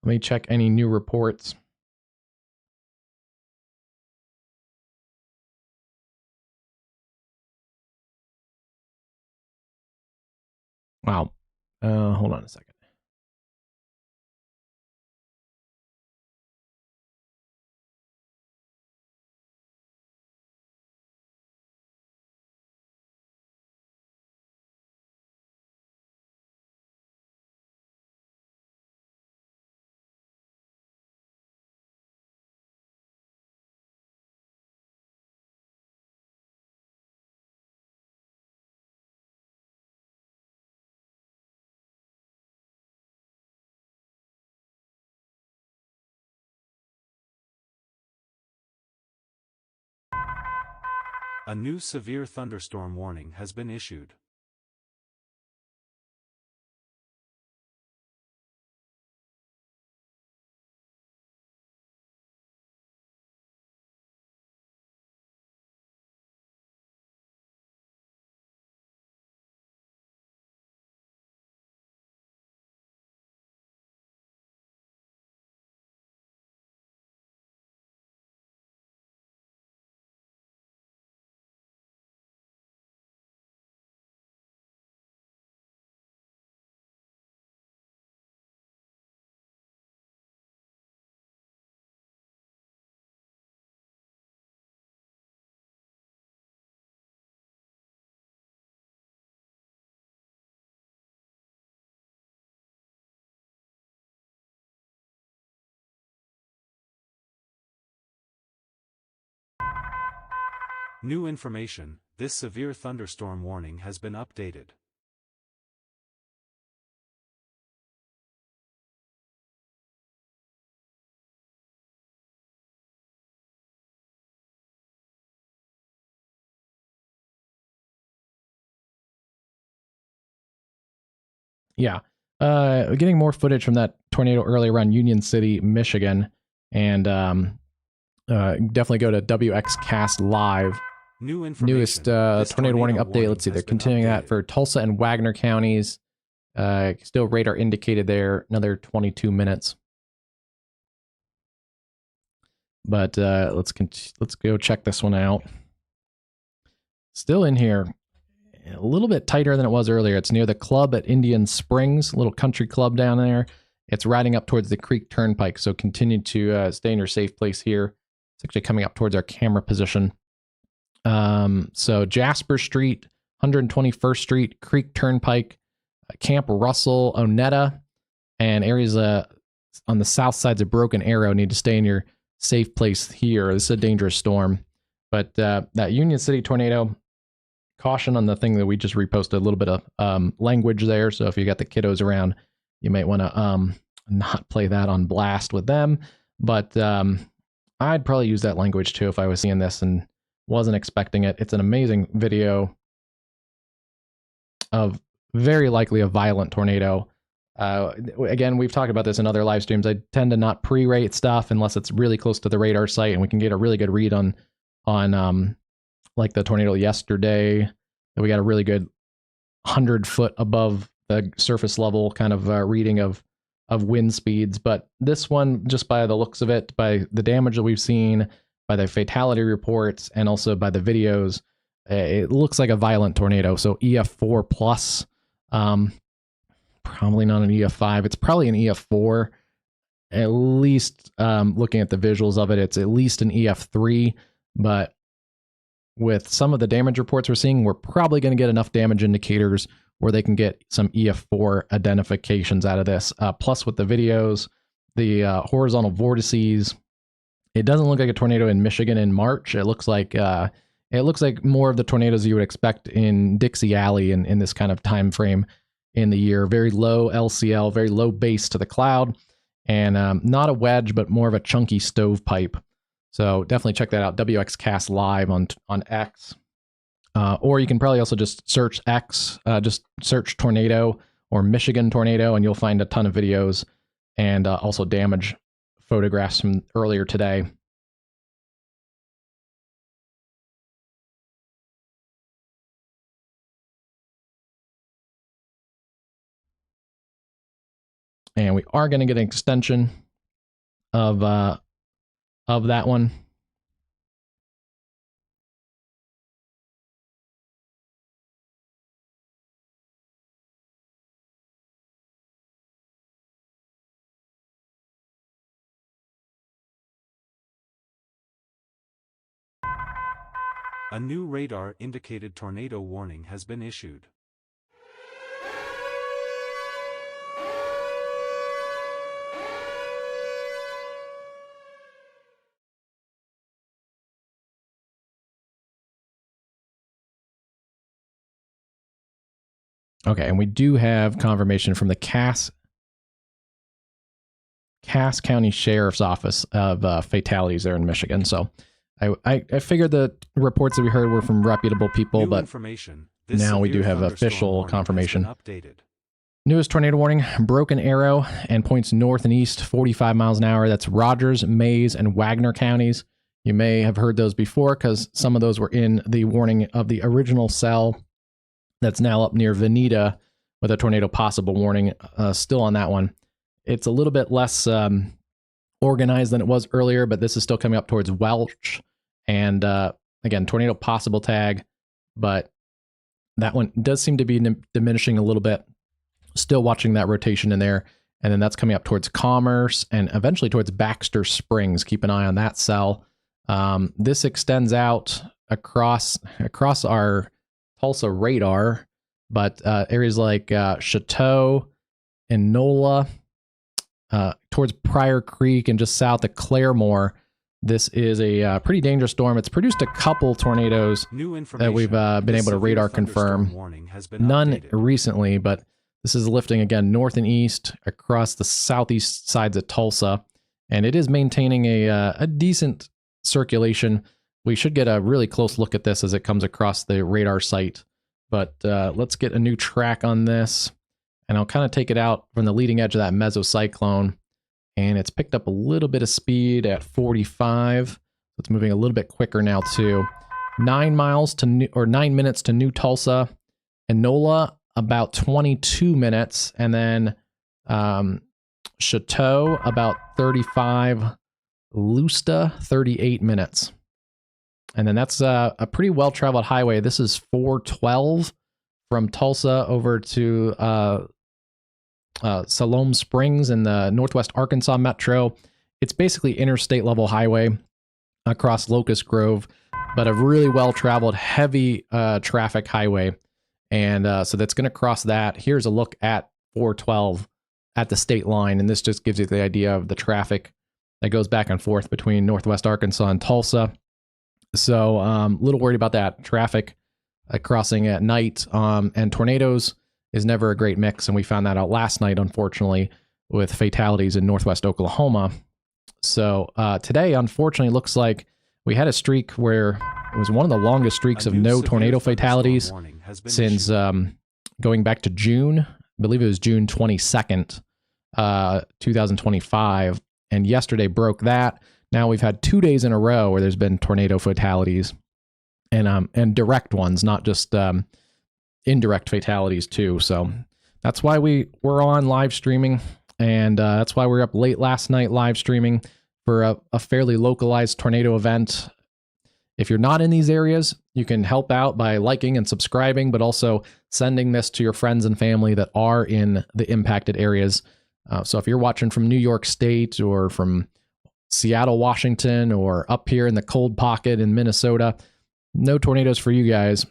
Let me check any new reports. Wow. Hold on a second. A new severe thunderstorm warning has been issued. New information, this severe thunderstorm warning has been updated. Yeah. Getting more footage from that tornado earlier around Union City, Michigan, and definitely go to WxCast Live. New information. Newest this tornado warning update. Let's see, they're continuing that for Tulsa and Wagner counties. Still radar indicated there, another 22 minutes. But let's go check this one out. Still in here, a little bit tighter than it was earlier. It's near the club at Indian Springs, a little country club down there. It's riding up towards the Creek Turnpike, so continue to stay in your safe place here. It's actually coming up towards our camera position. So Jasper Street, 121st Street, Creek Turnpike, Camp Russell, Onetta, and areas on the south sides of Broken Arrow need to stay in your safe place here. This is a dangerous storm. But that Union City tornado, caution on the thing that we just reposted, a little bit of language there. So if you got the kiddos around, you might want to not play that on blast with them. But I'd probably use that language too if I was seeing this and wasn't expecting it. It's an amazing video of very likely a violent tornado. Again, we've talked about this in other live streams. I tend to not pre-rate stuff unless it's really close to the radar site and we can get a really good read on like the tornado yesterday. We got a really good 100-foot above the surface level kind of reading of wind speeds. But this one, just by the looks of it, by the damage that we've seen, by the fatality reports, and also by the videos, it looks like a violent tornado. So EF4 plus, probably not an EF5. It's probably an EF4. At least looking at the visuals of it, it's at least an EF3. But with some of the damage reports we're seeing, we're probably going to get enough damage indicators where they can get some EF4 identifications out of this. Plus with the videos, the horizontal vortices, it doesn't look like a tornado in Michigan in March. It looks like more of the tornadoes you would expect in Dixie Alley in this kind of time frame in the year. Very low LCL, very low base to the cloud, and not a wedge, but more of a chunky stovepipe. So definitely check that out. WxCast Live on X. Or you can probably also just search X, just search tornado or Michigan tornado, and you'll find a ton of videos and also damage photographs from earlier today. And we are going to get an extension of that one. A new radar indicated tornado warning has been issued. Okay, and we do have confirmation from the Cass County Sheriff's Office of fatalities there in Michigan. So I figured the reports that we heard were from reputable people, but now we do have official confirmation. Newest tornado warning, Broken Arrow and points north and east, 45 miles an hour. That's Rogers, Mays, and Wagner counties. You may have heard those before because some of those were in the warning of the original cell that's now up near Veneta with a tornado possible warning still on that one. It's a little bit less organized than it was earlier, but this is still coming up towards Welch. And again, tornado possible tag, but that one does seem to be diminishing a little bit. Still watching that rotation in there. And then that's coming up towards Commerce and eventually towards Baxter Springs. Keep an eye on that cell. This extends out across our Tulsa radar, but areas like Chateau and Nola, towards Pryor Creek and just south of Claremore, This is a pretty dangerous storm. It's produced a couple tornadoes that we've been able to radar confirm. None recently, but this is lifting again north and east across the southeast sides of Tulsa, and it is maintaining a decent circulation. We should get a really close look at this as it comes across the radar site, but let's get a new track on this, and I'll kind of take it out from the leading edge of that mesocyclone. And it's picked up a little bit of speed at 45. It's moving a little bit quicker now too. 9 minutes to New Tulsa. Enola, about 22 minutes. And then Chateau, about 35. Lusta, 38 minutes. And then that's a pretty well-traveled highway. This is 412 from Tulsa over to Siloam Springs in the Northwest Arkansas Metro. It's basically interstate level highway across Locust Grove, but a really well-traveled, heavy traffic highway. And so that's going to cross that. Here's a look at 412 at the state line, and this just gives you the idea of the traffic that goes back and forth between Northwest Arkansas and Tulsa. So a little worried about that traffic crossing at night, and tornadoes is never a great mix, and we found that out last night, unfortunately, with fatalities in northwest Oklahoma. So today, unfortunately, looks like we had a streak where it was one of the longest streaks of no tornado fatalities since going back to June. I believe it was June 22nd, 2025, and yesterday broke that. Now we've had 2 days in a row where there's been tornado fatalities, and direct ones, not just indirect fatalities too. So that's why we're on live streaming, and that's why we're up late last night live streaming for a fairly localized tornado event. If you're not in these areas, you can help out by liking and subscribing, but also sending this to your friends and family that are in the impacted areas. So if you're watching from New York State or from Seattle, Washington, or up here in the cold pocket in Minnesota, no tornadoes for you guys.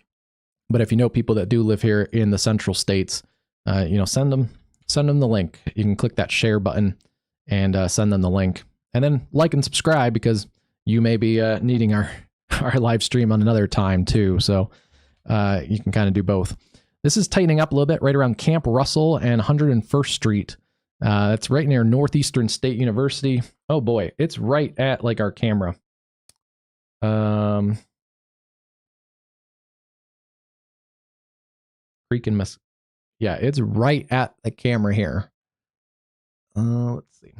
But if you know people that do live here in the central states, send them the link. You can click that share button and send them the link, and then like and subscribe, because you may be needing our live stream on another time too. So you can kind of do both. This is tightening up a little bit right around Camp Russell and 101st Street. That's right near Northeastern State University. Oh boy, it's right at like our camera. Yeah, it's right at the camera here. Let's see.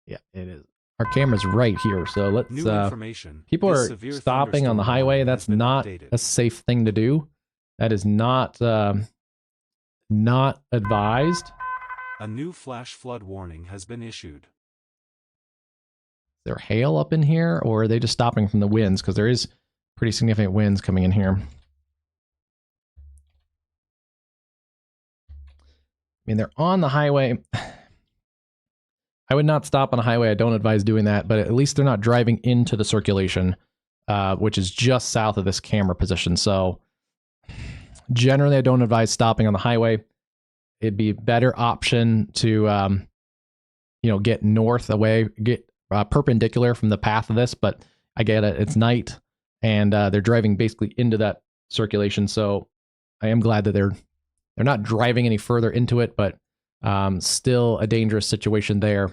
Yeah, it is. Our camera's right here, so let's. People are stopping on the highway. That's not a safe thing to do. That is not advised. A new flash flood warning has been issued. Is there hail up in here, or are they just stopping from the winds? Because there is pretty significant winds coming in here. I mean, they're on the highway. I would not stop on a highway. I don't advise doing that, but at least they're not driving into the circulation, which is just south of this camera position. So generally, I don't advise stopping on the highway. It'd be a better option to, get north away, get perpendicular from the path of this. But I get it. It's night, and they're driving basically into that circulation. So I am glad that they're not driving any further into it, but still a dangerous situation there.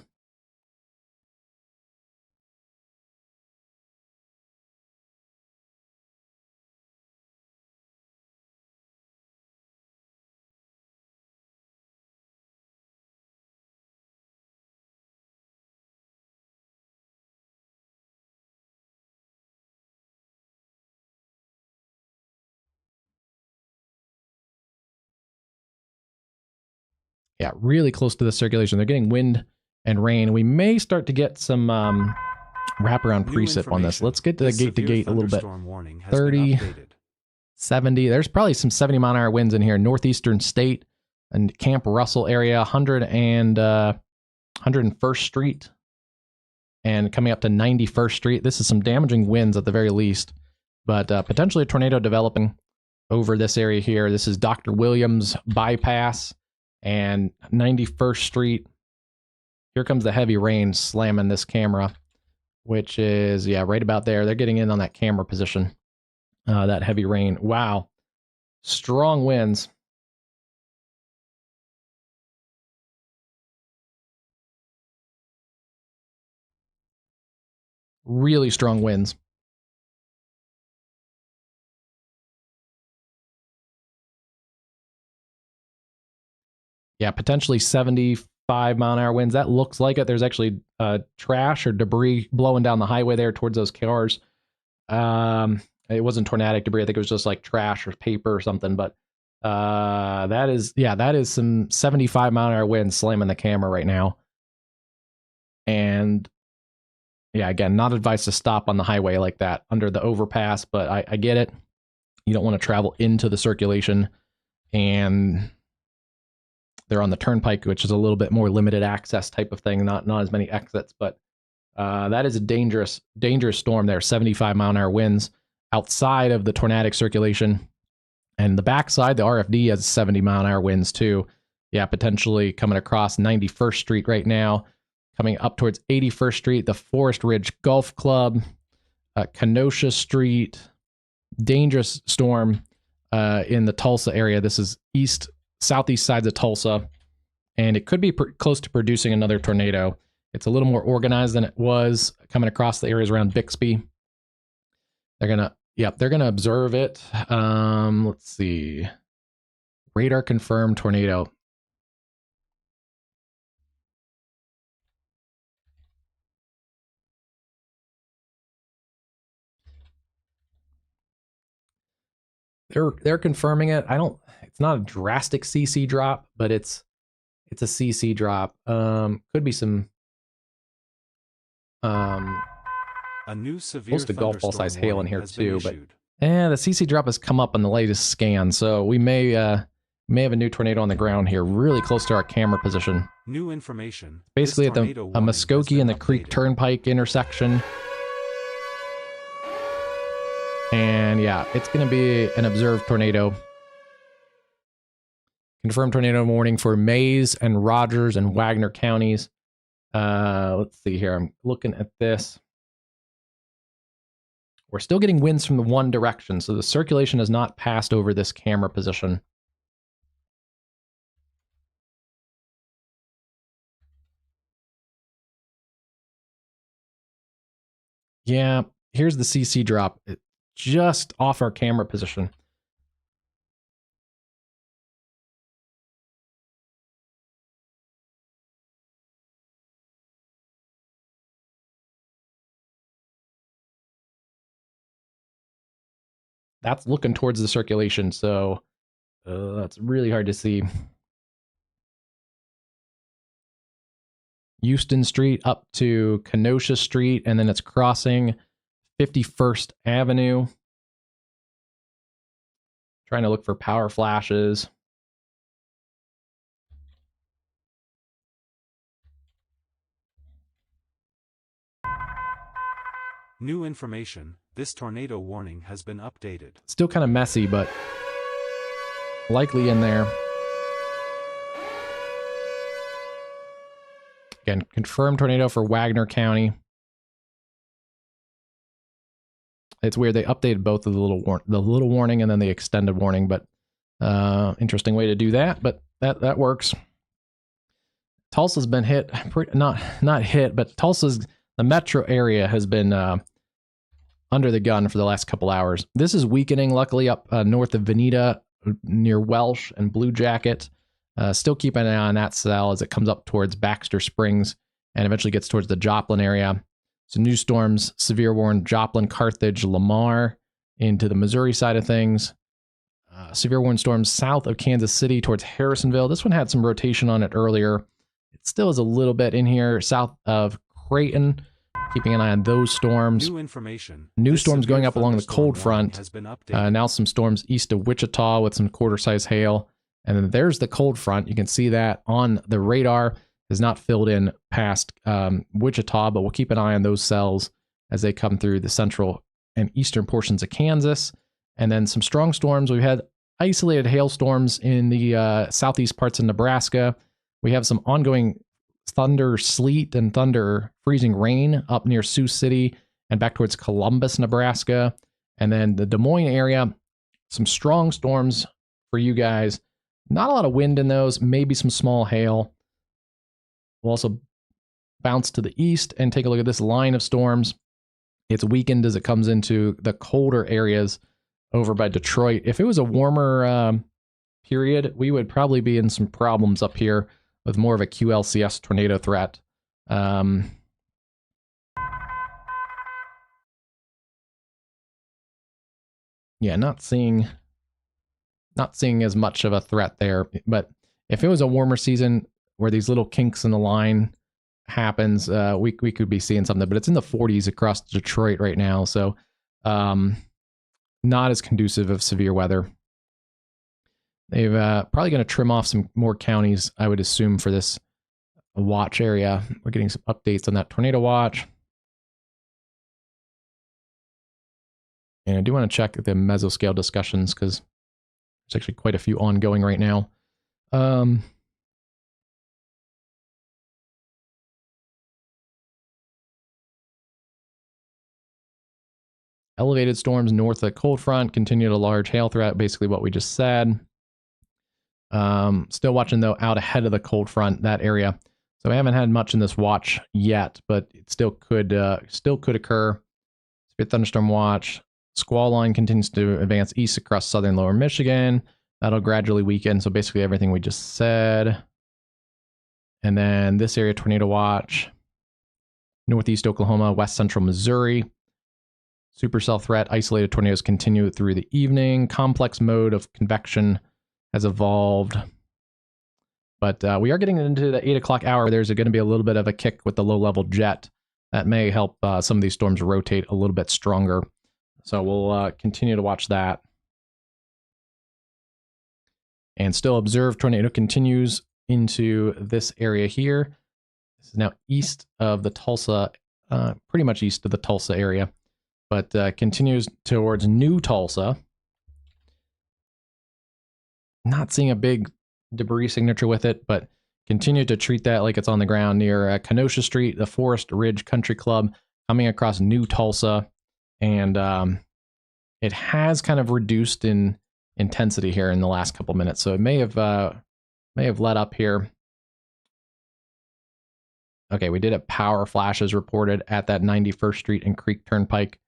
Yeah, really close to the circulation. They're getting wind and rain. We may start to get some wraparound precip on this. Let's get to the gate a little bit. 30, 70. There's probably some 70 mile an hour winds in here. Northeastern State and Camp Russell area, 101st Street, and coming up to 91st Street. This is some damaging winds at the very least, but potentially a tornado developing over this area here. This is Dr. Williams bypass and 91st Street. here comes the heavy rain slamming this camera, which is, yeah, right about there. They're getting in on that camera position. That heavy rain. Wow. Strong winds. Really strong winds. Yeah, potentially 75-mile-an-hour winds. That looks like it. There's actually trash or debris blowing down the highway there towards those cars. It wasn't tornadic debris. I think it was just like trash or paper or something. But that is some 75-mile-an-hour winds slamming the camera right now. And yeah, again, not advised to stop on the highway like that under the overpass, but I get it. You don't want to travel into the circulation, and they're on the turnpike, which is a little bit more limited access type of thing, not as many exits, but that is a dangerous storm there. 75-mile-an-hour winds outside of the tornadic circulation. And the backside, the RFD has 70-mile-an-hour winds too. Yeah, potentially coming across 91st Street right now, coming up towards 81st Street, the Forest Ridge Golf Club, Kenosha Street. Dangerous storm in the Tulsa area. This is southeast sides of Tulsa, and it could be close to producing another tornado. It's a little more organized than it was coming across the areas around Bixby. They're gonna observe it. Let's see. Radar confirmed tornado. They're confirming it. It's not a drastic CC drop, but it's a CC drop. Could be some a new severe close to golf ball size hail in here too, but the CC drop has come up on the latest scan, so we may have a new tornado on the ground here, really close to our camera position. New information. Basically at the Muskogee and the Creek Turnpike intersection. And yeah, it's going to be an observed tornado. Confirmed tornado warning for Mays and Rogers and Wagner counties. Let's see here. I'm looking at this. We're still getting winds from the one direction, so the circulation has not passed over this camera position. Yeah, here's the CC drop. It's just off our camera position. That's looking towards the circulation, so that's really hard to see. Houston Street up to Kenosha Street, and then it's crossing 51st Avenue. Trying to look for power flashes. New information. This tornado warning has been updated. Still kind of messy, but likely in there. Again, confirmed tornado for Wagner County. It's weird. They updated both of the little warning and then the extended warning, but interesting way to do that. But that works. Tulsa's been hit, not hit, but the metro area has been under the gun for the last couple hours. This is weakening, luckily, up north of Veneta, near Welsh and Blue Jacket. Still keep an eye on that cell as it comes up towards Baxter Springs and eventually gets towards the Joplin area. Some new storms, severe warning, Joplin, Carthage, Lamar, into the Missouri side of things. Severe warning storms south of Kansas City towards Harrisonville. This one had some rotation on it earlier. It still is a little bit in here south of Creighton. Keeping an eye on those storms. New information. New storms going up along the cold front. Now some storms east of Wichita with some quarter-size hail. And then there's the cold front. You can see that on the radar. Is not filled in past Wichita, but we'll keep an eye on those cells as they come through the central and eastern portions of Kansas. And then some strong storms. We've had isolated hailstorms in the southeast parts of Nebraska. We have some ongoing thunder, sleet, and thunder, freezing rain up near Sioux City and back towards Columbus, Nebraska. And then the Des Moines area, some strong storms for you guys. Not a lot of wind in those, maybe some small hail. We'll also bounce to the east and take a look at this line of storms. It's weakened as it comes into the colder areas over by Detroit. If it was a warmer period, we would probably be in some problems up here with more of a QLCS tornado threat. Yeah, not seeing as much of a threat there. But if it was a warmer season where these little kinks in the line happens, we could be seeing something. But it's in the 40s across Detroit right now, so not as conducive of severe weather. They've probably going to trim off some more counties, I would assume, for this watch area. We're getting some updates on that tornado watch. And I do want to check the mesoscale discussions because there's actually quite a few ongoing right now. Elevated storms north of the cold front, continued a large hail threat, basically what we just said. Still watching, though, out ahead of the cold front, that area. So we haven't had much in this watch yet, but it still could occur. Severe thunderstorm watch. Squall line continues to advance east across southern lower Michigan. That'll gradually weaken. So basically everything we just said. And then this area, tornado watch. Northeast Oklahoma, west central Missouri. Supercell threat, isolated tornadoes continue through the evening. Complex mode of convection has evolved. But we are getting into the 8 o'clock hour. There's going to be a little bit of a kick with the low-level jet. That may help some of these storms rotate a little bit stronger. So we'll continue to watch that. And still observe tornado continues into this area here. This is now east of the Tulsa, pretty much east of the Tulsa area. But continues towards New Tulsa. Not seeing a big debris signature with it, but continue to treat that like it's on the ground near Kenosha Street, the Forest Ridge Country Club, coming across New Tulsa. And it has kind of reduced in intensity here in the last couple minutes. So it may have let up here. Okay, we did have power flashes reported at that 91st Street and Creek Turnpike.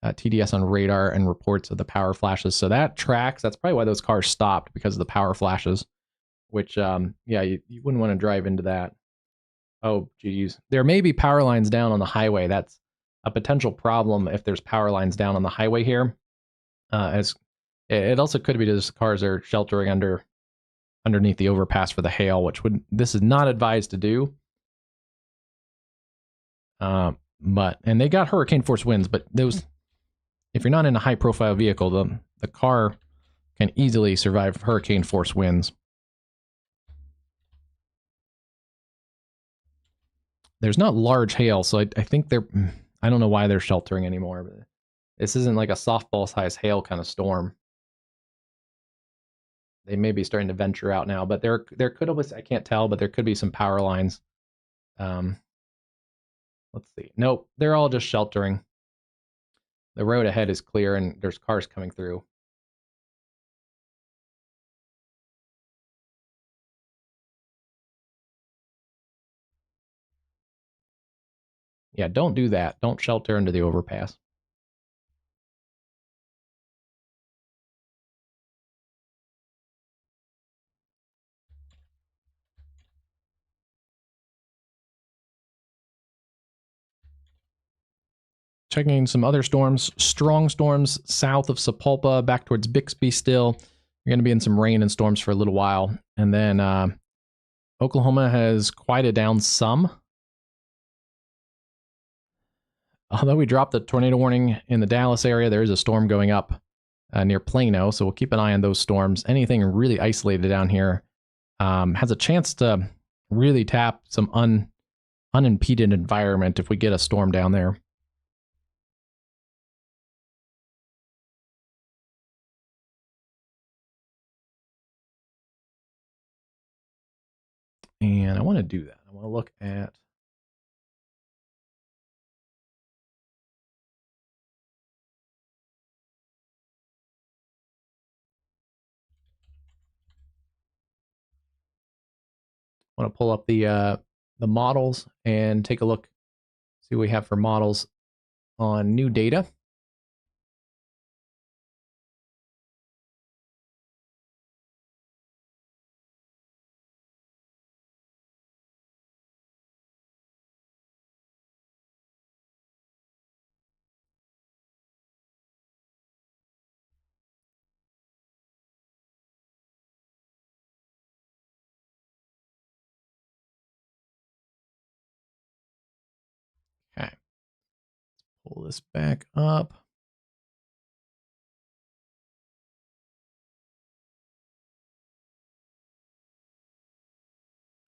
TDS on radar and reports of the power flashes. So that tracks. That's probably why those cars stopped, because of the power flashes, which, yeah, you wouldn't want to drive into that. Oh, geez. There may be power lines down on the highway. That's a potential problem if there's power lines down on the highway here. As it also could be just cars are sheltering underneath the overpass for the hail, which this is not advised to do. And they got hurricane force winds, but those, if you're not in a high profile vehicle, the car can easily survive hurricane force winds. There's not large hail, so I think I don't know why they're sheltering anymore, but this isn't like a softball size hail kind of storm. They may be starting to venture out now, but there could always, I can't tell, but there could be some power lines. Let's see. Nope, they're all just sheltering. The road ahead is clear and there's cars coming through. Yeah, don't do that. Don't shelter under the overpass. Checking some other storms. Strong storms south of Sapulpa, back towards Bixby still. You're going to be in some rain and storms for a little while. And then Oklahoma has quieted down some. Although we dropped the tornado warning in the Dallas area, there is a storm going up near Plano, so we'll keep an eye on those storms. Anything really isolated down here has a chance to really tap some unimpeded environment if we get a storm down there. And I want to do that. I want to look at want to pull up the models and take a look, see what we have for models on new data. Okay, pull this back up.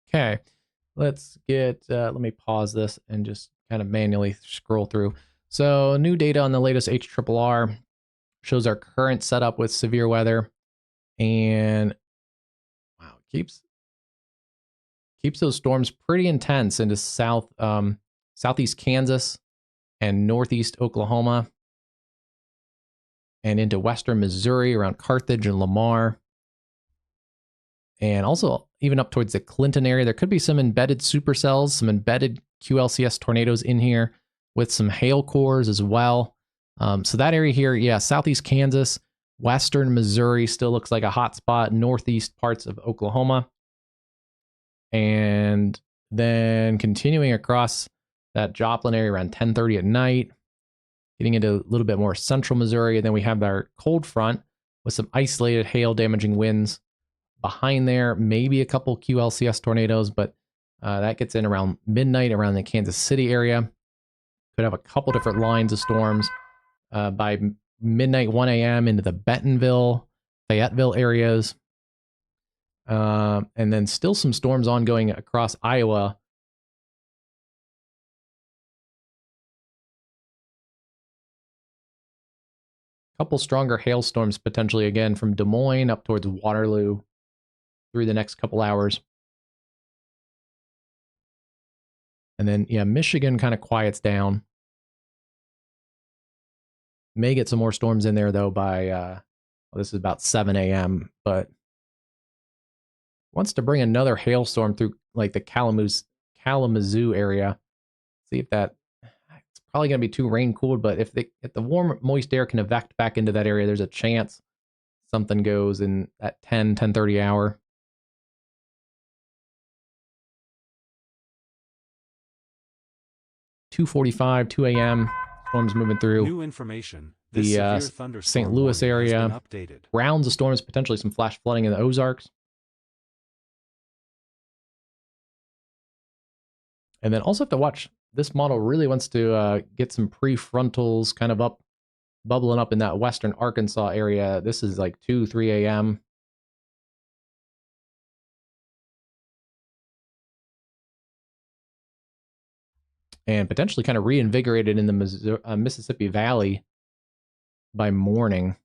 Okay, let's get, let me pause this and just kind of manually scroll through. So new data on the latest HRRR shows our current setup with severe weather, and wow, keeps those storms pretty intense into southeast Kansas and northeast Oklahoma, and into western Missouri around Carthage and Lamar, and also even up towards the Clinton area. There could be some embedded supercells, some embedded QLCS tornadoes in here with some hail cores as well. So that area here, yeah, southeast Kansas, western Missouri still looks like a hot spot, northeast parts of Oklahoma. And then continuing across that Joplin area around 10:30 at night, getting into a little bit more central Missouri. And then we have our cold front with some isolated hail damaging winds behind there, maybe a couple QLCS tornadoes, but that gets in around midnight around the Kansas City area. Could have a couple different lines of storms by midnight, 1 a.m. into the Bentonville, Fayetteville areas. And then still some storms ongoing across Iowa. Couple stronger hailstorms potentially again from Des Moines up towards Waterloo through the next couple hours. And then, yeah, Michigan kind of quiets down. May get some more storms in there, though, by, well, this is about 7 a.m., but wants to bring another hailstorm through, like, the Kalamazoo area. See if that, it's probably going to be too rain-cooled, but if the warm, moist air can evac back into that area, there's a chance something goes in at 10:30 hour. (2:45, 2 a.m.) Storms moving through. New information. This severe thunderstorm St. Louis area. has been updated. Rounds of storms, potentially some flash flooding in the Ozarks. And then also have to watch, this model really wants to get some prefrontals kind of up, bubbling up in that western Arkansas area. This is like 2, 3 a.m. And potentially kind of reinvigorated in the Mississippi Valley by morning.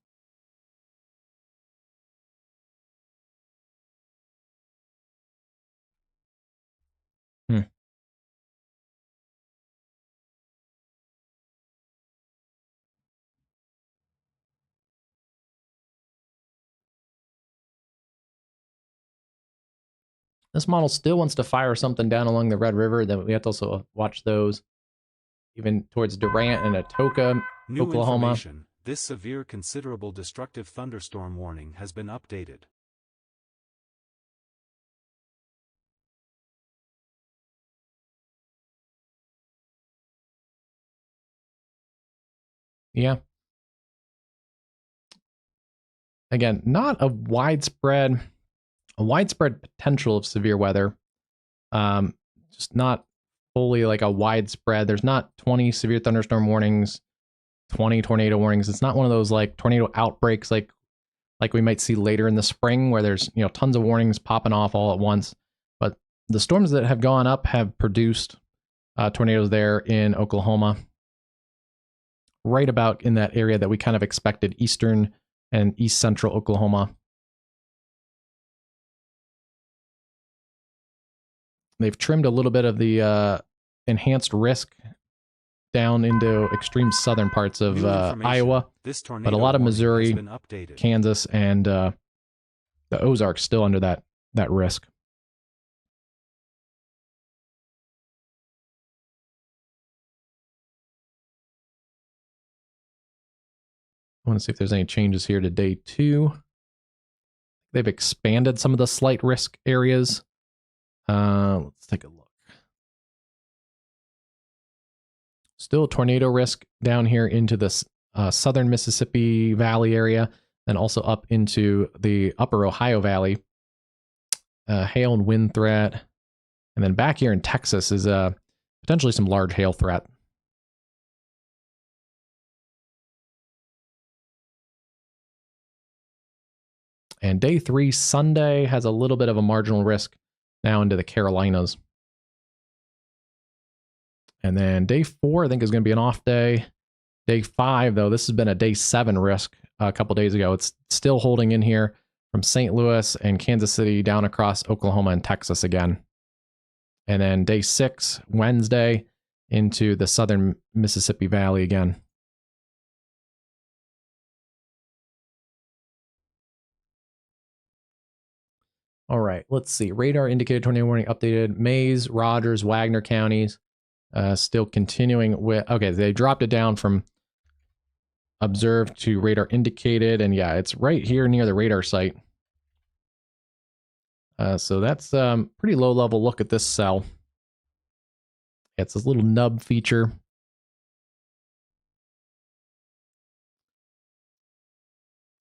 This model still wants to fire something down along the Red River. Then we have to also watch those even towards Durant and Atoka, New Oklahoma. information. This severe considerable destructive thunderstorm warning has been updated. Yeah. Again, not a widespread potential of severe weather. Just not fully like a widespread. There's not 20 severe thunderstorm warnings, 20 tornado warnings. It's not one of those like tornado outbreaks like we might see later in the spring where there's, you know, tons of warnings popping off all at once. But the storms that have gone up have produced tornadoes there in Oklahoma, right about in that area that we kind of expected, eastern and east central Oklahoma. They've trimmed a little bit of the enhanced risk down into extreme southern parts of Iowa, but a lot of Missouri, Kansas, and the Ozarks still under that risk. I want to see if there's any changes here to day 2. They've expanded some of the slight risk areas. Let's take a look. Still tornado risk down here into the southern Mississippi Valley area, and also up into the upper Ohio Valley. Hail and wind threat. And then back here in Texas is potentially some large hail threat. And day 3, Sunday, has a little bit of a marginal risk now into the Carolinas. And then day 4, I think, is going to be an off day. Day 5, though, this has been a day 7 risk a couple days ago. It's still holding in here from St. Louis and Kansas City down across Oklahoma and Texas again. And then day 6, Wednesday, into the southern Mississippi Valley again. All right, let's see. Radar indicated tornado warning updated. Mays, Rogers, Wagner counties. Still continuing with... Okay, they dropped it down from observed to radar indicated. And yeah, it's right here near the radar site. So that's pretty low level look at this cell. It's this little nub feature.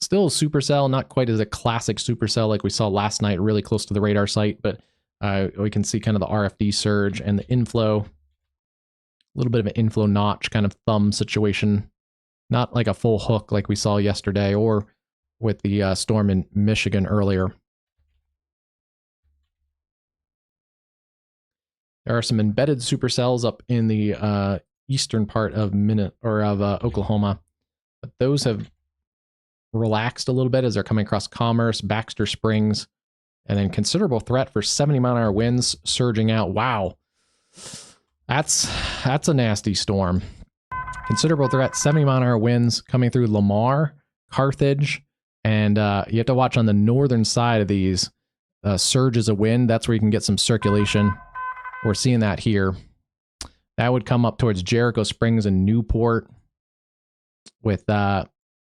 Still a supercell, not quite as a classic supercell like we saw last night, really close to the radar site, but we can see kind of the RFD surge and the inflow. A little bit of an inflow notch kind of thumb situation. Not like a full hook like we saw yesterday or with the storm in Michigan earlier. There are some embedded supercells up in the eastern part of Oklahoma, but those have relaxed a little bit as they're coming across Commerce, Baxter Springs, and then considerable threat for 70-mile-an-hour winds surging out. Wow, that's a nasty storm. Considerable threat, 70-mile-an-hour winds coming through Lamar, Carthage, and you have to watch on the northern side of these surges of wind. That's where you can get some circulation. We're seeing that here. That would come up towards Jericho Springs and Newport with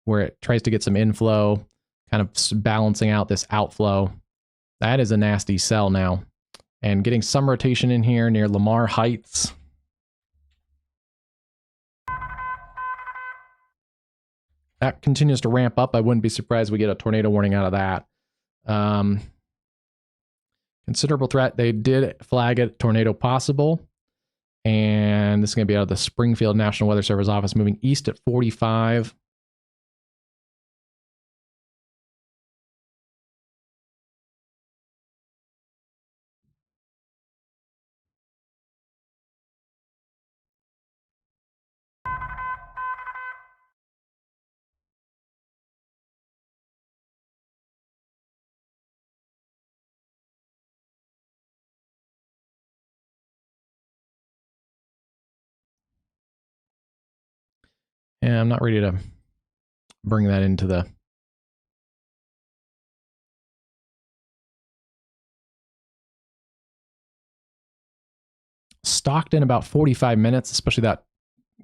where it tries to get some inflow, kind of balancing out this outflow. That is a nasty cell now. And getting some rotation in here near Lamar Heights. That continues to ramp up. I wouldn't be surprised we get a tornado warning out of that. Considerable threat. They did flag it tornado possible. And this is going to be out of the Springfield National Weather Service office, moving east at 45. Yeah, I'm not ready to bring that into the... Stockton about 45 minutes, especially that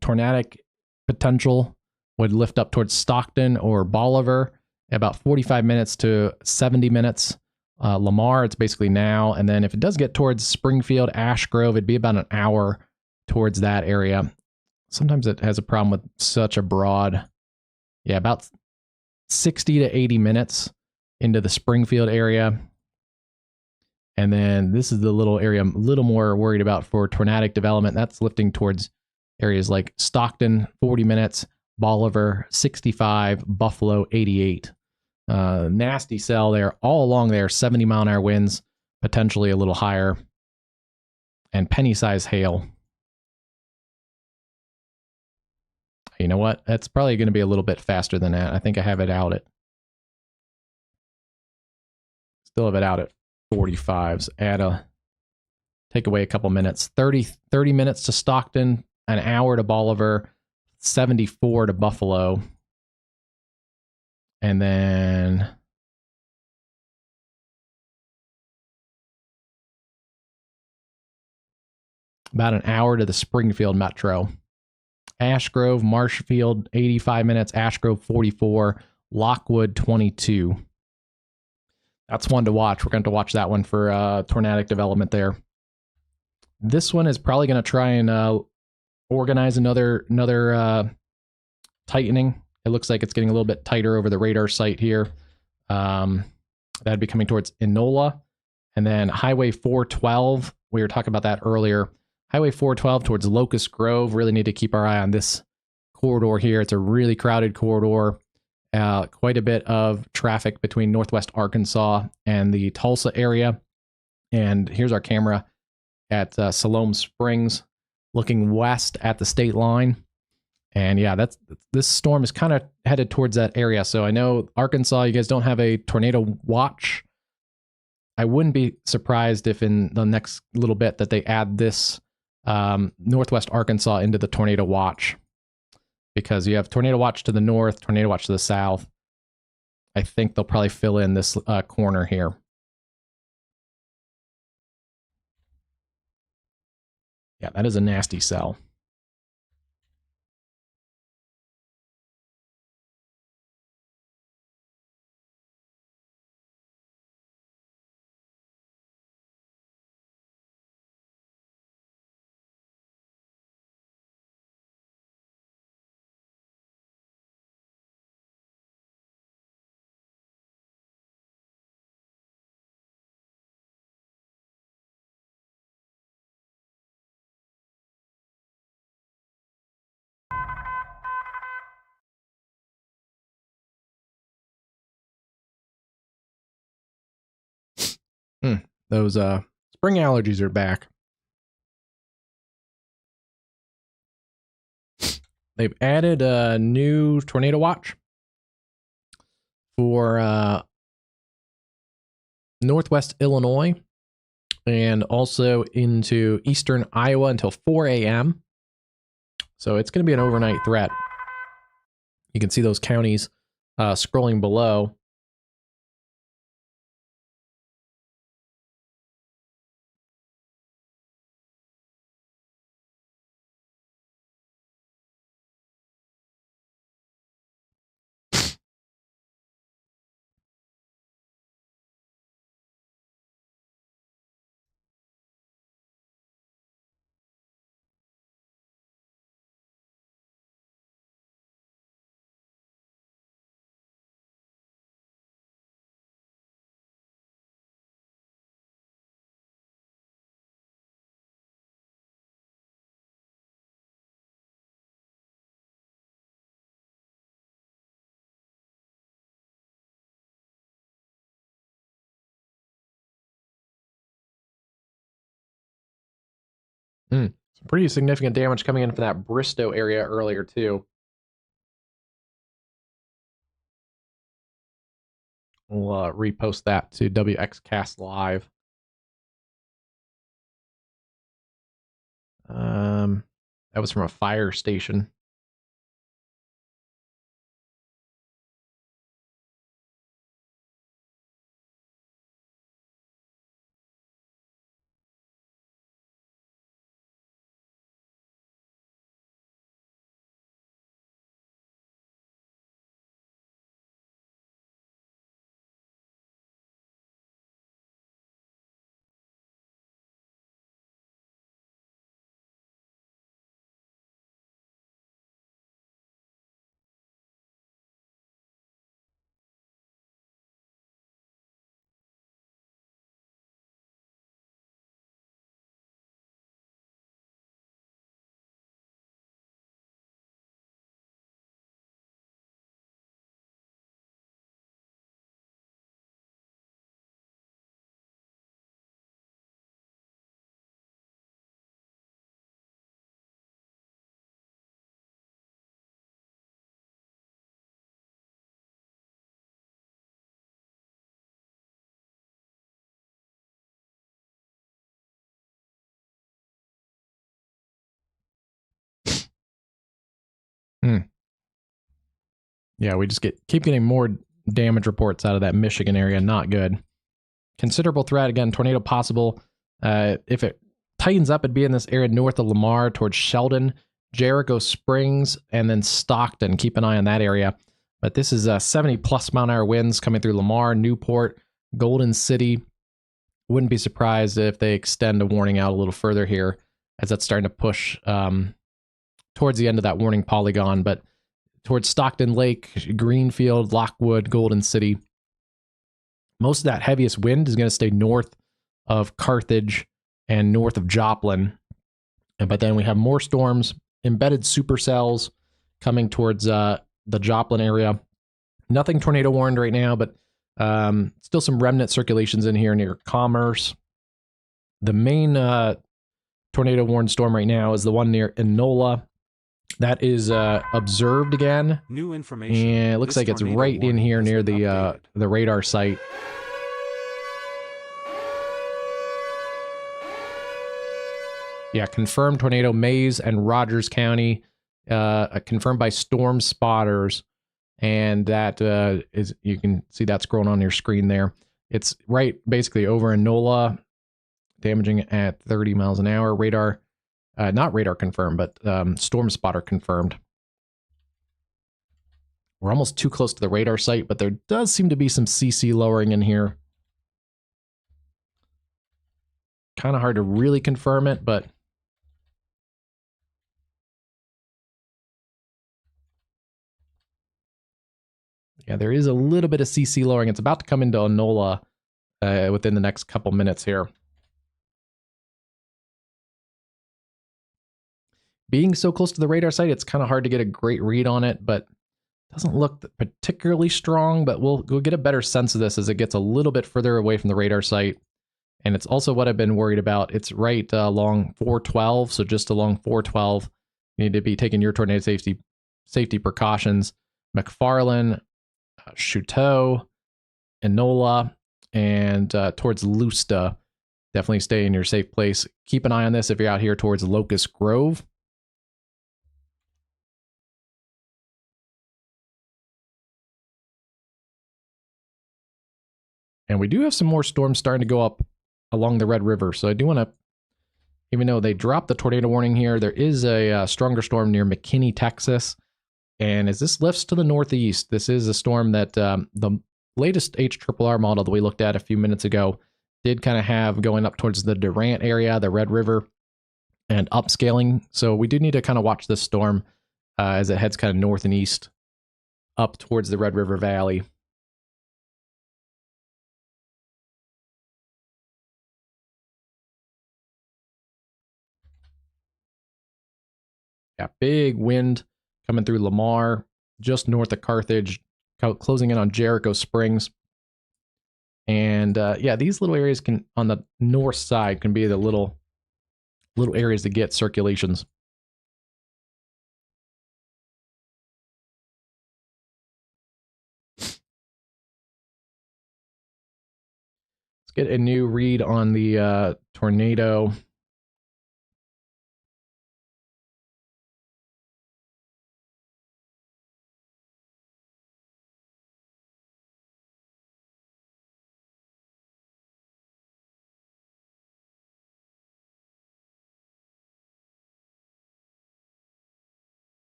tornadic potential would lift up towards Stockton or Bolivar. About 45 minutes to 70 minutes. Lamar, it's basically now. And then if it does get towards Springfield, Ash Grove, it'd be about an hour towards that area. Sometimes it has a problem with such a broad... Yeah, about 60 to 80 minutes into the Springfield area. And then this is the little area I'm a little more worried about for tornadic development. That's lifting towards areas like Stockton, 40 minutes, Bolivar, 65, Buffalo, 88. Nasty cell there. All along there, 70-mile-an-hour winds, potentially a little higher. And penny-size hail. You know what? That's probably going to be a little bit faster than that. I think I have it out at... Still have it out at 45s. Add a take away a couple minutes. 30 minutes to Stockton, an hour to Bolivar, 74 to Buffalo. And then about an hour to the Springfield Metro. Ash Grove, Marshfield, 85 minutes. Ash Grove, 44. Lockwood, 22. That's one to watch. We're going to watch that one for tornadic development there. This one is probably going to try and organize another tightening. It looks like it's getting a little bit tighter over the radar site here. That'd be coming towards Enola. And then Highway 412, we were talking about that earlier. Highway 412 towards Locust Grove. Really need to keep our eye on this corridor here. It's a really crowded corridor. Quite a bit of traffic between Northwest Arkansas and the Tulsa area. And here's our camera at Siloam Springs, looking west at the state line. And yeah, this storm is kind of headed towards that area. So I know Arkansas, you guys don't have a tornado watch. I wouldn't be surprised if in the next little bit that they add this Northwest Arkansas into the tornado watch, because you have tornado watch to the north, tornado watch to the south. I think they'll probably fill in this corner here. Yeah, that is a nasty cell. Those spring allergies are back. They've added a new tornado watch for Northwest Illinois and also into eastern Iowa until 4 a.m. So it's going to be an overnight threat. You can see those counties scrolling below. Some pretty significant damage coming in from that Bristow area earlier, too. We'll repost that to WxCast Live. That was from a fire station. Hmm. Yeah, we just keep getting more damage reports out of that Michigan area. Not good. Considerable threat. Again, tornado possible. If it tightens up, it'd be in this area north of Lamar towards Sheldon, Jericho Springs, and then Stockton. Keep an eye on that area. But this is 70 plus mile an hour winds coming through Lamar, Newport, Golden City. Wouldn't be surprised if they extend a warning out a little further here, as that's starting to push towards the end of that warning polygon. But towards Stockton Lake, Greenfield, Lockwood, Golden City, most of that heaviest wind is going to stay north of Carthage and north of Joplin. But then we have more storms, embedded supercells coming towards the Joplin area. Nothing tornado warned right now, but still some remnant circulations in here near Commerce. The main tornado warned storm right now is the one near Enola. That is observed again. New information. And it looks like it's right in here near the radar site. Yeah, confirmed tornado, Mays and Rogers County, confirmed by storm spotters. And that is, you can see that scrolling on your screen there. It's right basically over Enola, damaging at 30 miles an hour. Radar, not radar confirmed, but storm spotter confirmed. We're almost too close to the radar site, but there does seem to be some CC lowering in here. Kind of hard to really confirm it, but yeah, there is a little bit of CC lowering. It's about to come into Enola within the next couple minutes here. Being so close to the radar site, it's kind of hard to get a great read on it, but it doesn't look particularly strong, but we'll get a better sense of this as it gets a little bit further away from the radar site. And it's also what I've been worried about. It's right along 412, so just along 412. You need to be taking your tornado safety precautions. McFarland, Chouteau, Enola, and towards Lusta. Definitely stay in your safe place. Keep an eye on this if you're out here towards Locust Grove. And we do have some more storms starting to go up along the Red River. So I do want to, even though they dropped the tornado warning here, there is a stronger storm near McKinney, Texas. And as this lifts to the northeast, this is a storm that the latest HRRR model that we looked at a few minutes ago did kind of have going up towards the Durant area, the Red River, and upscaling. So we do need to kind of watch this storm as it heads kind of north and east up towards the Red River Valley. Yeah, big wind coming through Lamar, just north of Carthage, closing in on Jericho Springs. And yeah, these little areas can, on the north side, can be the little areas that get circulations. Let's get a new read on the tornado.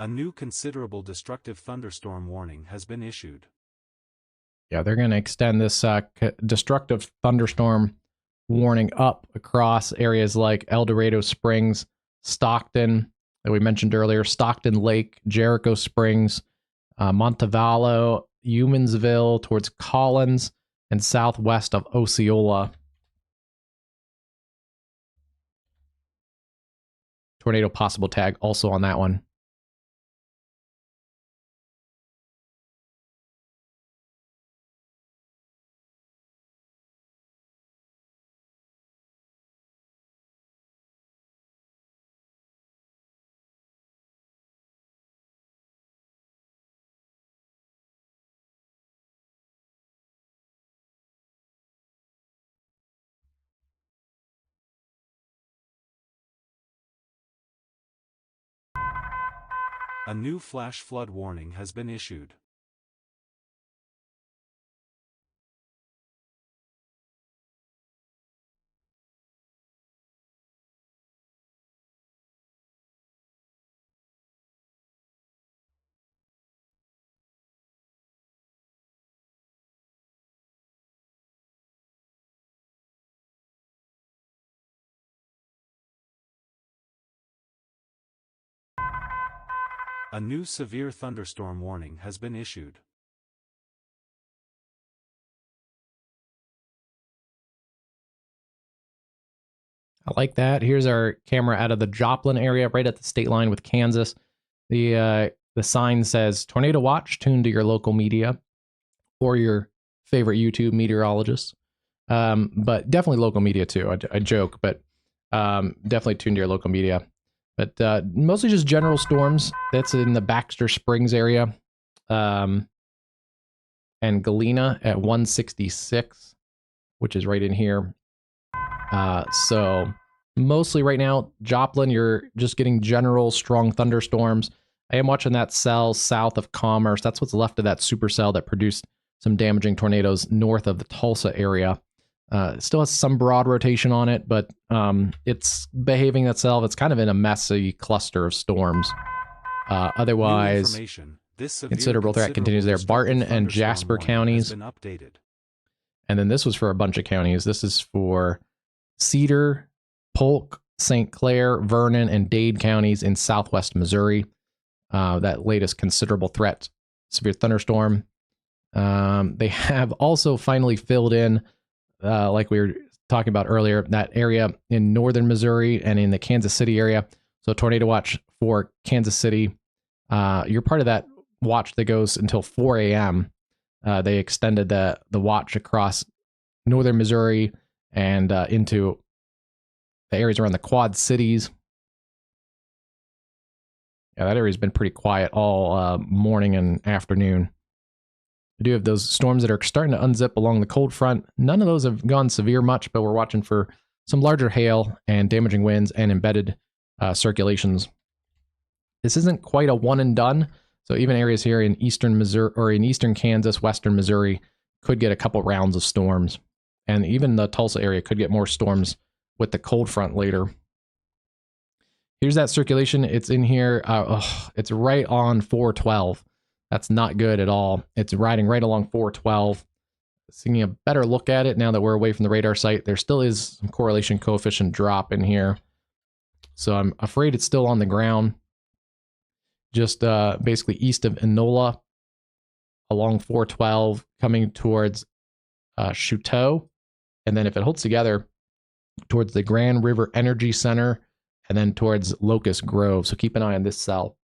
A new considerable destructive thunderstorm warning has been issued. Yeah, they're going to extend this destructive thunderstorm warning up across areas like El Dorado Springs, Stockton, that we mentioned earlier, Stockton Lake, Jericho Springs, Montevallo, Humansville, towards Collins, and southwest of Osceola. tornado possible tag also on that one. A new flash flood warning has been issued. A new severe thunderstorm warning has been issued. I like that. Here's our camera out of the Joplin area, right at the state line with Kansas. The sign says "Tornado Watch." Tuned to your local media or your favorite YouTube meteorologist. But definitely local media too. I joke, but definitely tuned to your local media. But mostly just general storms. That's in the Baxter Springs area, and Galena at 166, which is right in here. So mostly right now, Joplin, you're just getting general strong thunderstorms. I am watching that cell south of Commerce. That's what's left of that supercell that produced some damaging tornadoes north of the Tulsa area. It still has some broad rotation on it, but it's behaving itself. It's kind of in a messy cluster of storms. Otherwise, considerable threat continues there. Barton and Jasper counties. And then this was for a bunch of counties. This is for Cedar, Polk, St. Clair, Vernon, and Dade counties in southwest Missouri. That latest considerable threat, severe thunderstorm. They have also finally filled in, like we were talking about earlier, that area in northern Missouri and in the Kansas City area. So tornado watch for Kansas City. You're part of that watch that goes until 4 a.m. They extended the watch across northern Missouri and into the areas around the Quad Cities. Yeah, that area's been pretty quiet all morning and afternoon. We do have those storms that are starting to unzip along the cold front. None of those have gone severe much, but we're watching for some larger hail and damaging winds and embedded circulations. This isn't quite a one and done. So even areas here in eastern Missouri or in eastern Kansas, western Missouri could get a couple rounds of storms. And even the Tulsa area could get more storms with the cold front later. Here's that circulation. It's in here. It's right on 412. That's not good at all. It's riding right along 412. Seeing a better look at it now that we're away from the radar site, there still is some correlation coefficient drop in here. So I'm afraid it's still on the ground. Just basically east of Enola along 412 coming towards Chouteau. And then if it holds together towards the Grand River Energy Center and then towards Locust Grove. So keep an eye on this cell.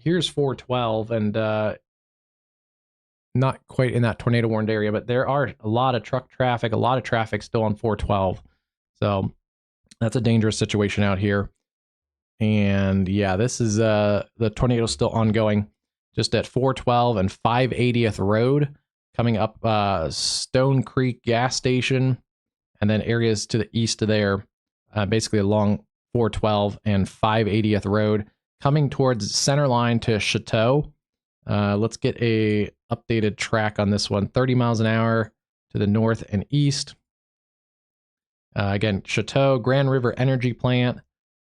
here's 412, and not quite in that tornado warned area, but there are a lot of truck traffic, a lot of traffic still on 412. So that's a dangerous situation out here. And yeah, this is the tornado still ongoing just at 412 and 580th Road, coming up Stone Creek gas station, and then areas to the east of there, basically along 412 and 580th Road, coming towards center line to Chateau. Let's get a updated track on this one. 30 miles an hour to the north and east. Again, Chateau, Grand River Energy Plant.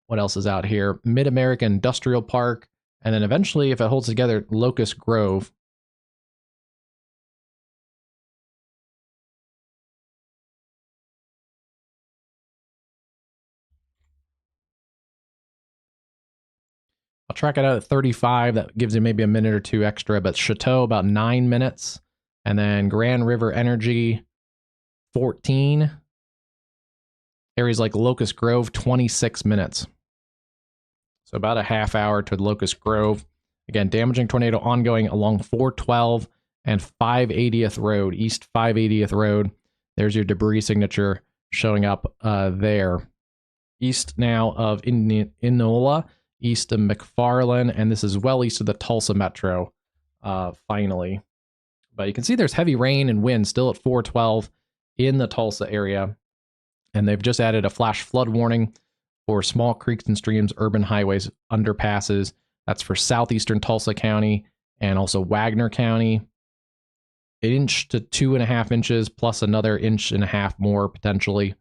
What else is out here? Mid-America Industrial Park. And then eventually, if it holds together, Locust Grove. I'll track it out at 35. That gives you maybe a minute or two extra. But Chateau, about 9 minutes. And then Grand River Energy, 14. Areas like Locust Grove, 26 minutes. So about a half hour to Locust Grove. Again, damaging tornado ongoing along 412 and 580th Road, East 580th Road. There's your debris signature showing up there. East now of Inola, east of McFarland, and this is well east of the Tulsa Metro, finally. But you can see there's heavy rain and wind still at 412 in the Tulsa area. And they've just added a flash flood warning for small creeks and streams, urban highways, underpasses. That's for southeastern Tulsa County and also Wagner County. 1 inch to 2.5 inches, plus another 1.5 inches more potentially.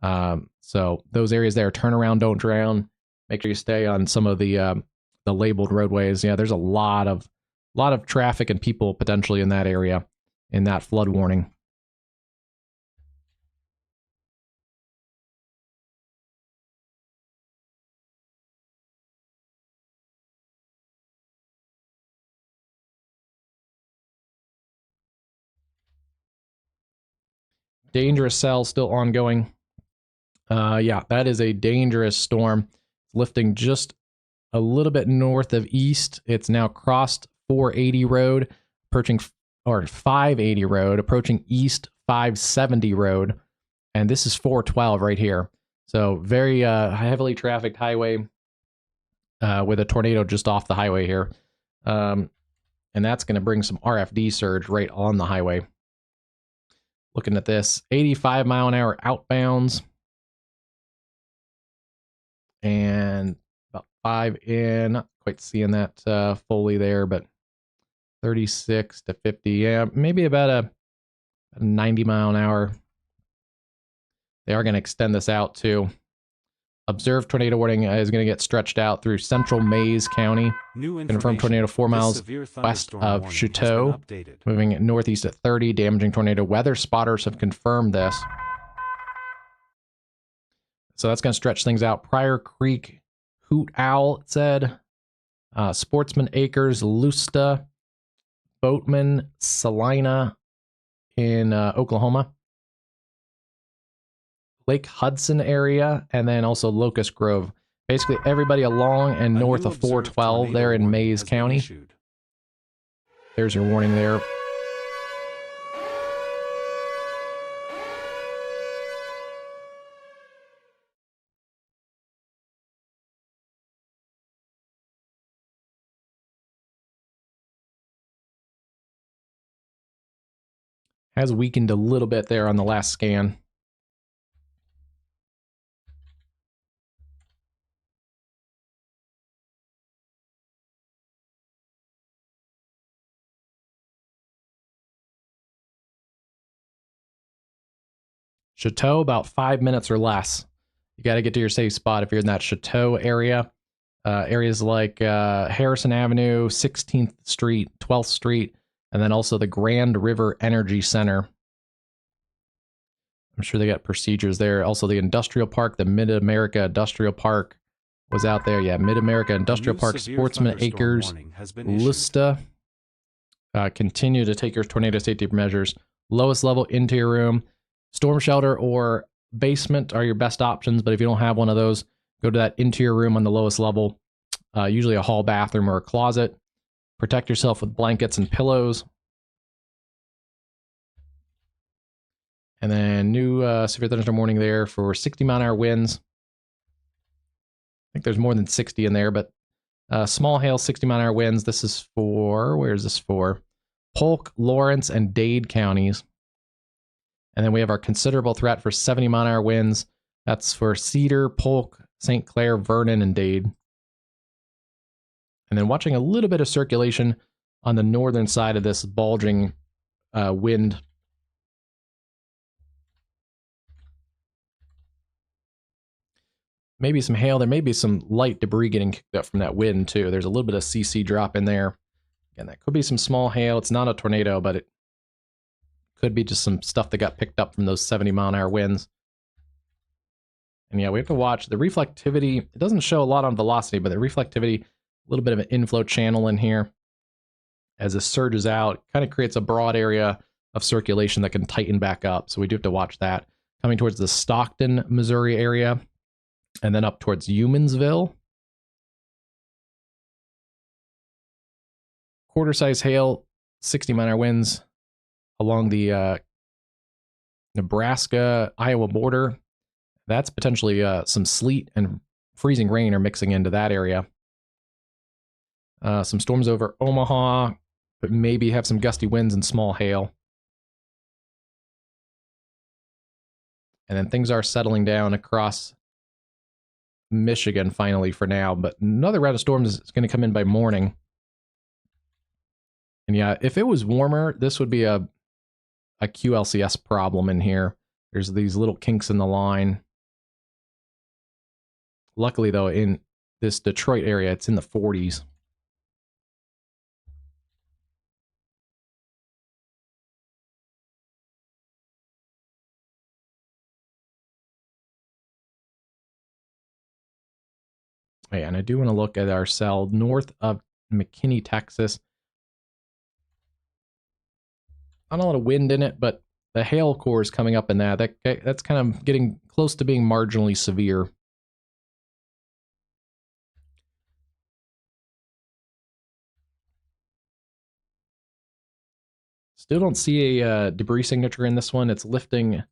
So those areas there, turn around, don't drown. Make sure you stay on some of the labeled roadways. Yeah, there's a lot of traffic and people potentially in that area in that flood warning. Dangerous cell still ongoing. Yeah, that is a dangerous storm. Lifting just a little bit north of east. It's now crossed 480 Road, approaching, or 580 Road, approaching east 570 Road. And this is 412 right here. So very heavily trafficked highway with a tornado just off the highway here. And that's going to bring some RFD surge right on the highway. Looking at this, 85 mile an hour outbounds. And about 5 in, not quite seeing that fully there, but 36 to 50. Yeah, maybe about a 90 mile an hour. They are going to extend this out to observed tornado warning is going to get stretched out through central Mays County. Confirmed tornado 4 miles west of Chateau, moving northeast at 30. Damaging tornado. Weather spotters have confirmed this. So that's going to stretch things out. Pryor Creek, Hoot Owl, it said. Sportsman Acres, Lusta, Boatman, Salina in Oklahoma. Lake Hudson area, and then also Locust Grove. Basically everybody along and north of 412 there in Mays County. There's your warning there. Has weakened a little bit there on the last scan. Chateau, about 5 minutes or less. You got to get to your safe spot if you're in that Chateau area. Areas like Harrison Avenue, 16th Street, 12th Street, and then also the Grand River Energy Center. I'm sure they got procedures there. Also the Industrial Park, the Mid-America Industrial Park was out there. Yeah, Mid-America Industrial Park, Sportsman Acres, Lusta. Continue to take your tornado safety measures. Lowest level interior room. Storm shelter or basement are your best options, but if you don't have one of those, go to that interior room on the lowest level, usually a hall bathroom or a closet. Protect yourself with blankets and pillows. And then new severe thunderstorm warning there for 60-mile-an-hour winds. I think there's more than 60 in there, but small hail, 60-mile-an-hour winds. This is for, where is this for? Polk, Lawrence, and Dade counties. And then we have our considerable threat for 70-mile-an-hour winds. That's for Cedar, Polk, St. Clair, Vernon, and Dade. And then watching a little bit of circulation on the northern side of this bulging wind. Maybe some hail. There may be some light debris getting kicked up from that wind, too. There's a little bit of CC drop in there. Again, that could be some small hail. It's not a tornado, but it could be just some stuff that got picked up from those 70-mile-an-hour winds. And yeah, we have to watch the reflectivity. It doesn't show a lot on velocity, but the reflectivity, a little bit of an inflow channel in here. As it surges out, kind of creates a broad area of circulation that can tighten back up. So we do have to watch that. Coming towards the Stockton, Missouri area. And then up towards Humansville. Quarter-size hail, 60-mile-an-hour winds along the Nebraska-Iowa border. That's potentially some sleet and freezing rain are mixing into that area. Some storms over Omaha, but maybe have some gusty winds and small hail. And then things are settling down across Michigan finally for now, but another round of storms is going to come in by morning. And yeah, if it was warmer, this would be a QLCS problem in here. There's these little kinks in the line. Luckily, though, in this Detroit area, it's in the 40s. Yeah, and I do want to look at our cell north of McKinney, Texas. Not a lot of wind in it, but the hail core is coming up in that. That's kind of getting close to being marginally severe. Still don't see a debris signature in this one. It's lifting,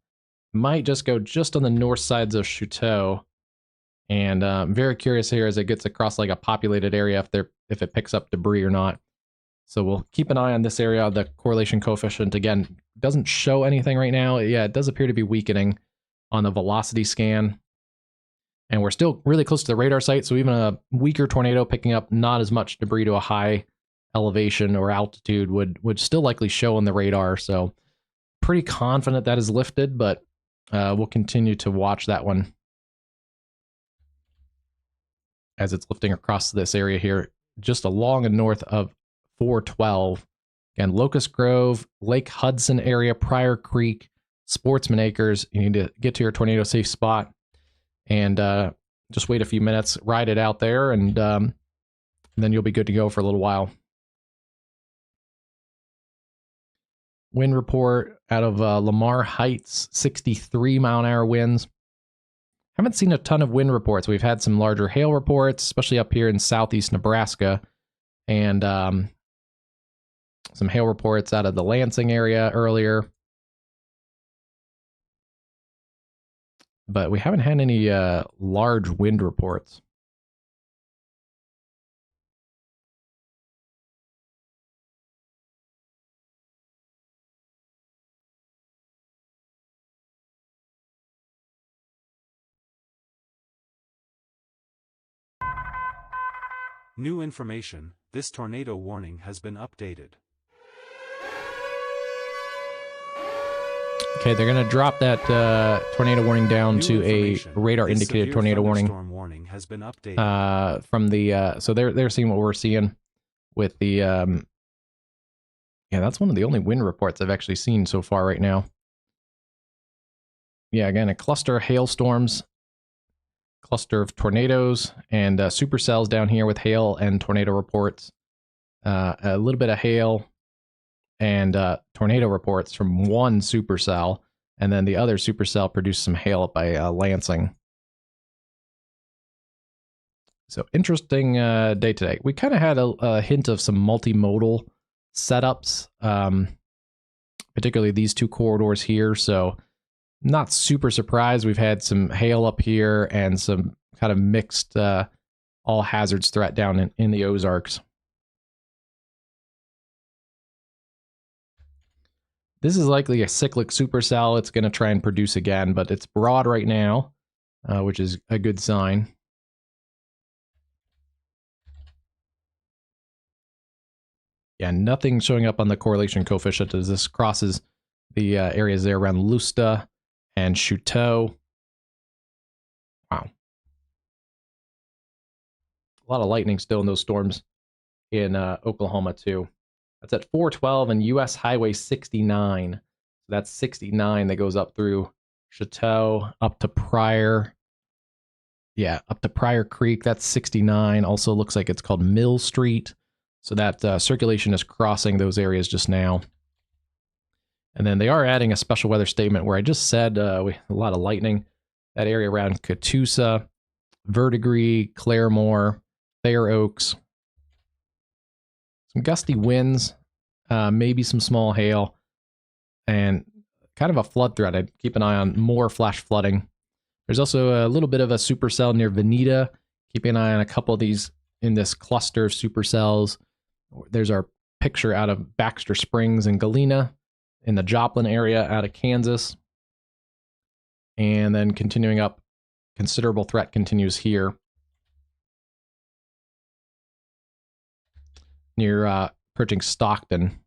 might just go just on the north sides of Chouteau. And I'm very curious here as it gets across like a populated area if it picks up debris or not. So we'll keep an eye on this area. The correlation coefficient, again, doesn't show anything right now. Yeah, it does appear to be weakening on the velocity scan. And we're still really close to the radar site, so even a weaker tornado picking up not as much debris to a high elevation or altitude would still likely show on the radar. So pretty confident that is lifted, but we'll continue to watch that one as it's lifting across this area here, just along and north of 412. Again, Locust Grove, Lake Hudson area, Pryor Creek, Sportsman Acres. You need to get to your tornado safe spot and just wait a few minutes, ride it out there, and then you'll be good to go for a little while. Wind report out of Lamar Heights, 63-mile-an-hour winds. Haven't seen a ton of wind reports. We've had some larger hail reports, especially up here in southeast Nebraska, and some hail reports out of the Lansing area earlier. But we haven't had any large wind reports. New information, this tornado warning has been updated. Okay, they're going to drop that tornado warning down to a radar-indicated tornado warning. Has been updated. From the so they're seeing what we're seeing with the yeah, that's one of the only wind reports I've actually seen so far right now. Yeah, again, a cluster of hailstorms, cluster of tornadoes, and supercells down here with hail and tornado reports. A little bit of hail and tornado reports from one supercell, and then the other supercell produced some hail up by Lansing. So interesting day today. We kind of had a hint of some multimodal setups, particularly these two corridors here. So not super surprised. We've had some hail up here and some kind of mixed all hazards threat down in the Ozarks. This is likely a cyclic supercell. It's going to try and produce again, but it's broad right now, which is a good sign. Yeah, nothing showing up on the correlation coefficient as this crosses the areas there around Lusta and Chouteau. Wow. A lot of lightning still in those storms in Oklahoma, too. That's at 412 and US Highway 69. So that's 69 that goes up through Chouteau, up to Pryor. Yeah, up to Pryor Creek. That's 69. Also looks like it's called Mill Street. So that circulation is crossing those areas just now. And then they are adding a special weather statement where I just said we a lot of lightning. That area around Catoosa, Verdigris, Claremore, Fair Oaks. Some gusty winds, maybe some small hail, and kind of a flood threat. I'd keep an eye on more flash flooding. There's also a little bit of a supercell near Veneta. Keep an eye on a couple of these in this cluster of supercells. There's our picture out of Baxter Springs and Galena in the Joplin area out of Kansas. And then continuing up, considerable threat continues here near approaching Stockton.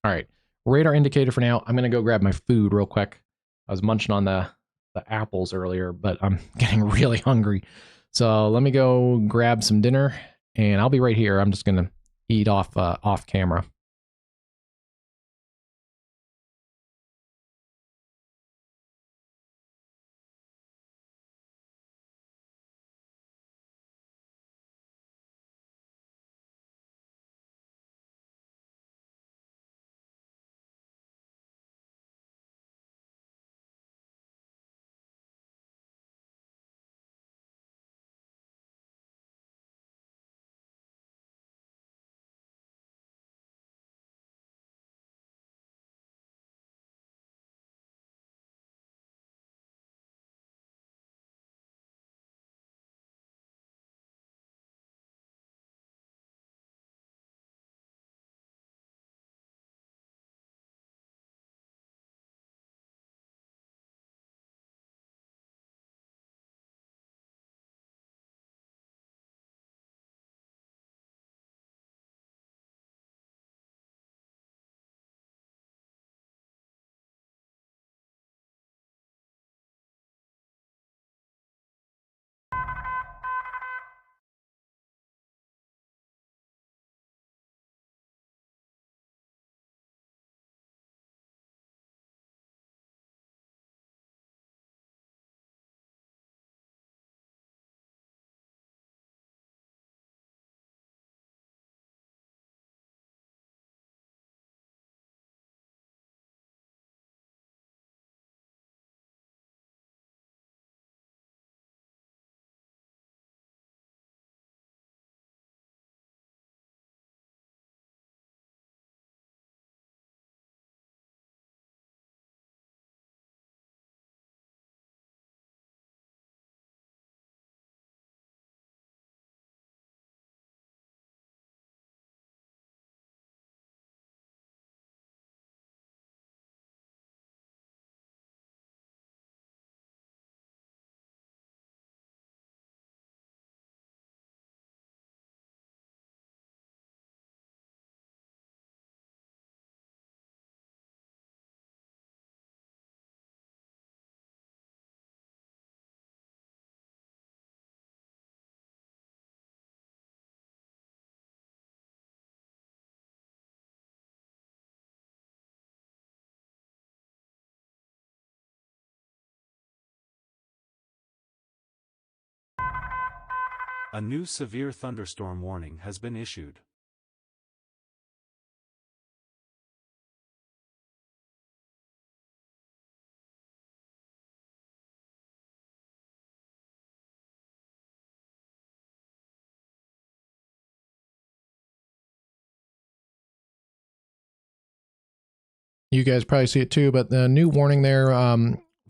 All right, radar indicator for now. I'm going to go grab my food real quick. I was munching on the apples earlier, but I'm getting really hungry. So let me go grab some dinner, and I'll be right here. I'm just going to eat off camera. A new severe thunderstorm warning has been issued. You guys probably see it too, but the new warning there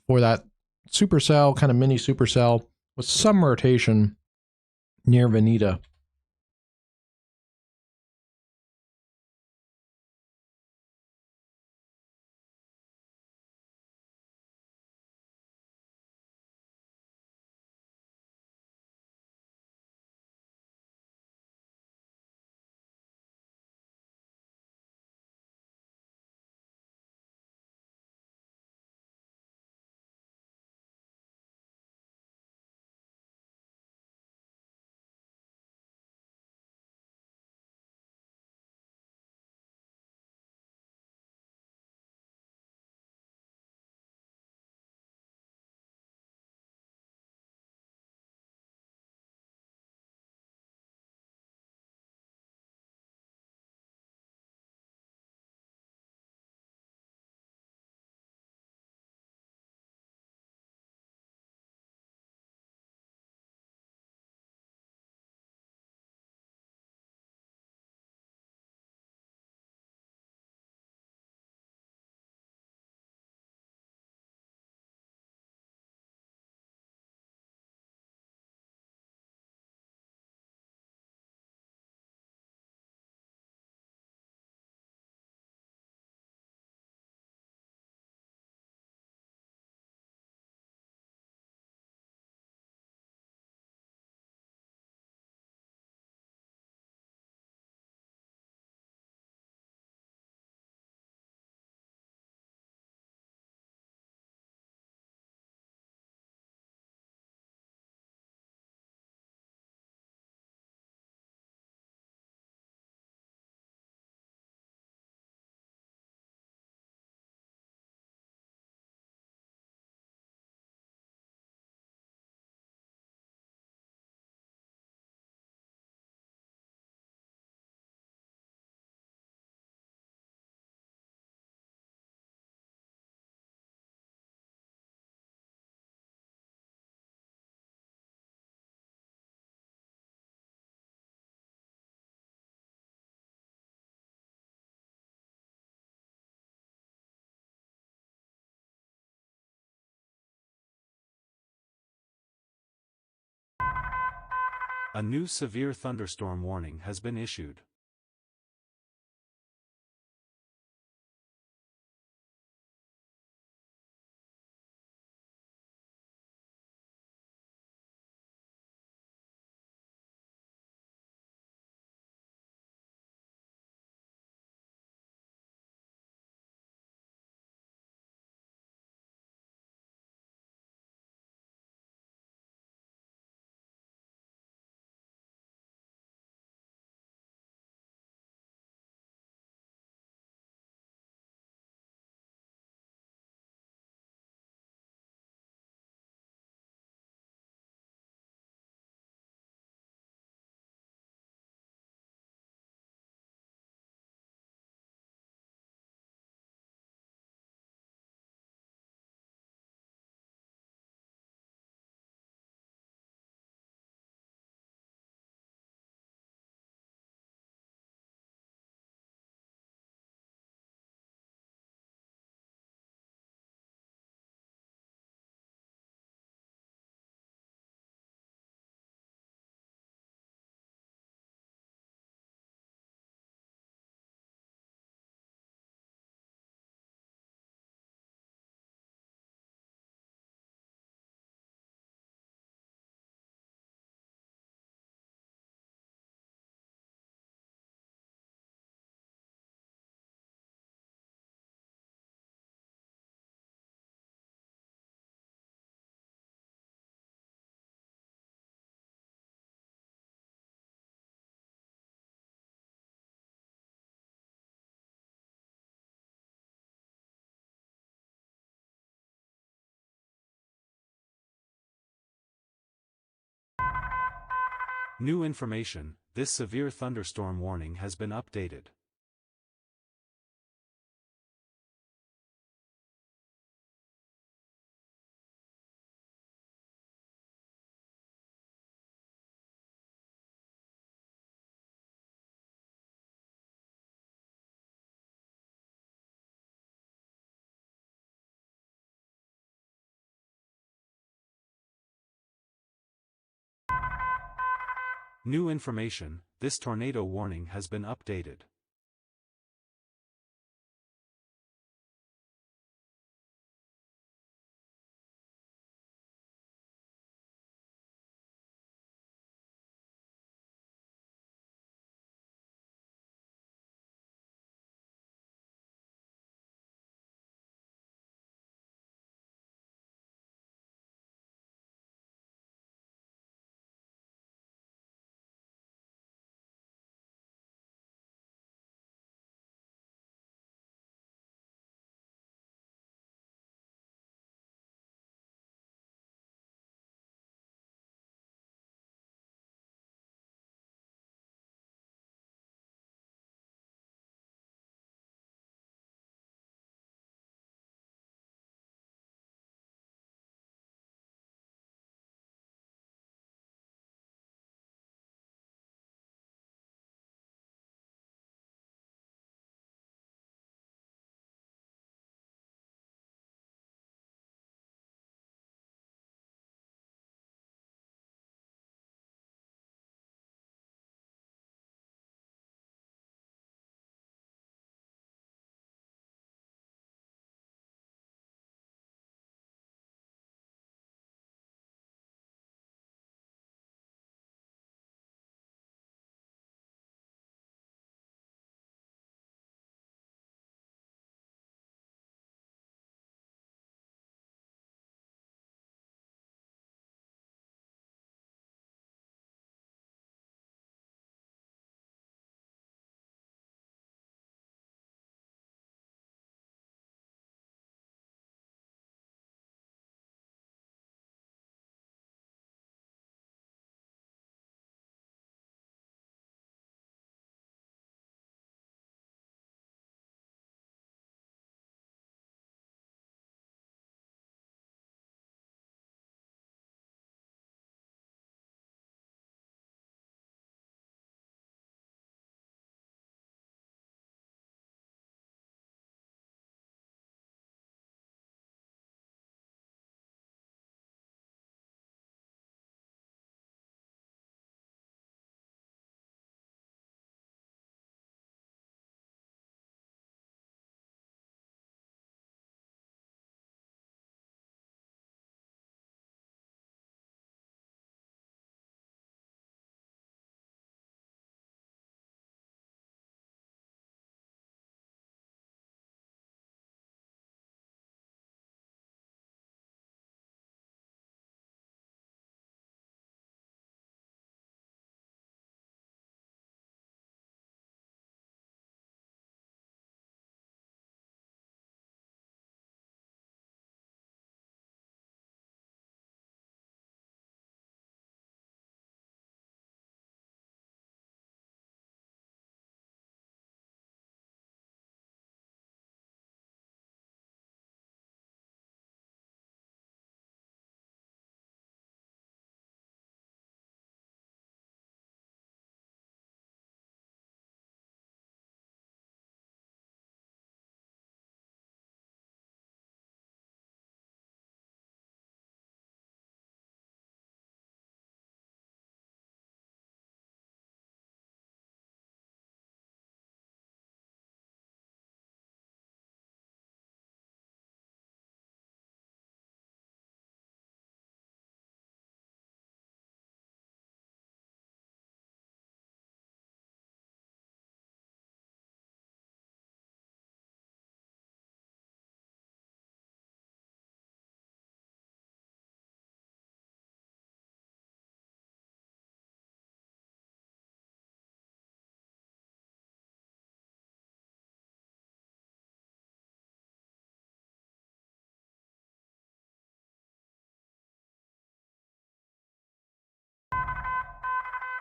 for that supercell, kind of mini supercell, with some rotation near Veneta. A new severe thunderstorm warning has been issued. New information, this severe thunderstorm warning has been updated. New information, this tornado warning has been updated.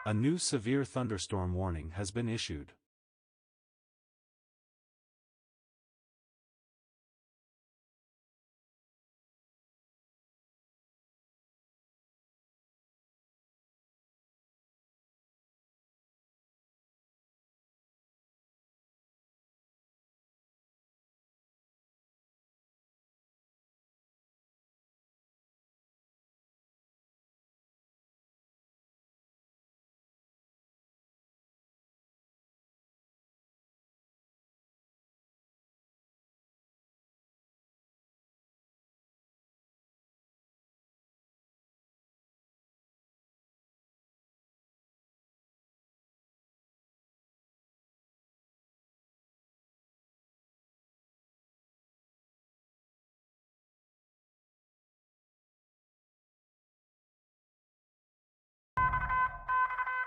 A new severe thunderstorm warning has been issued.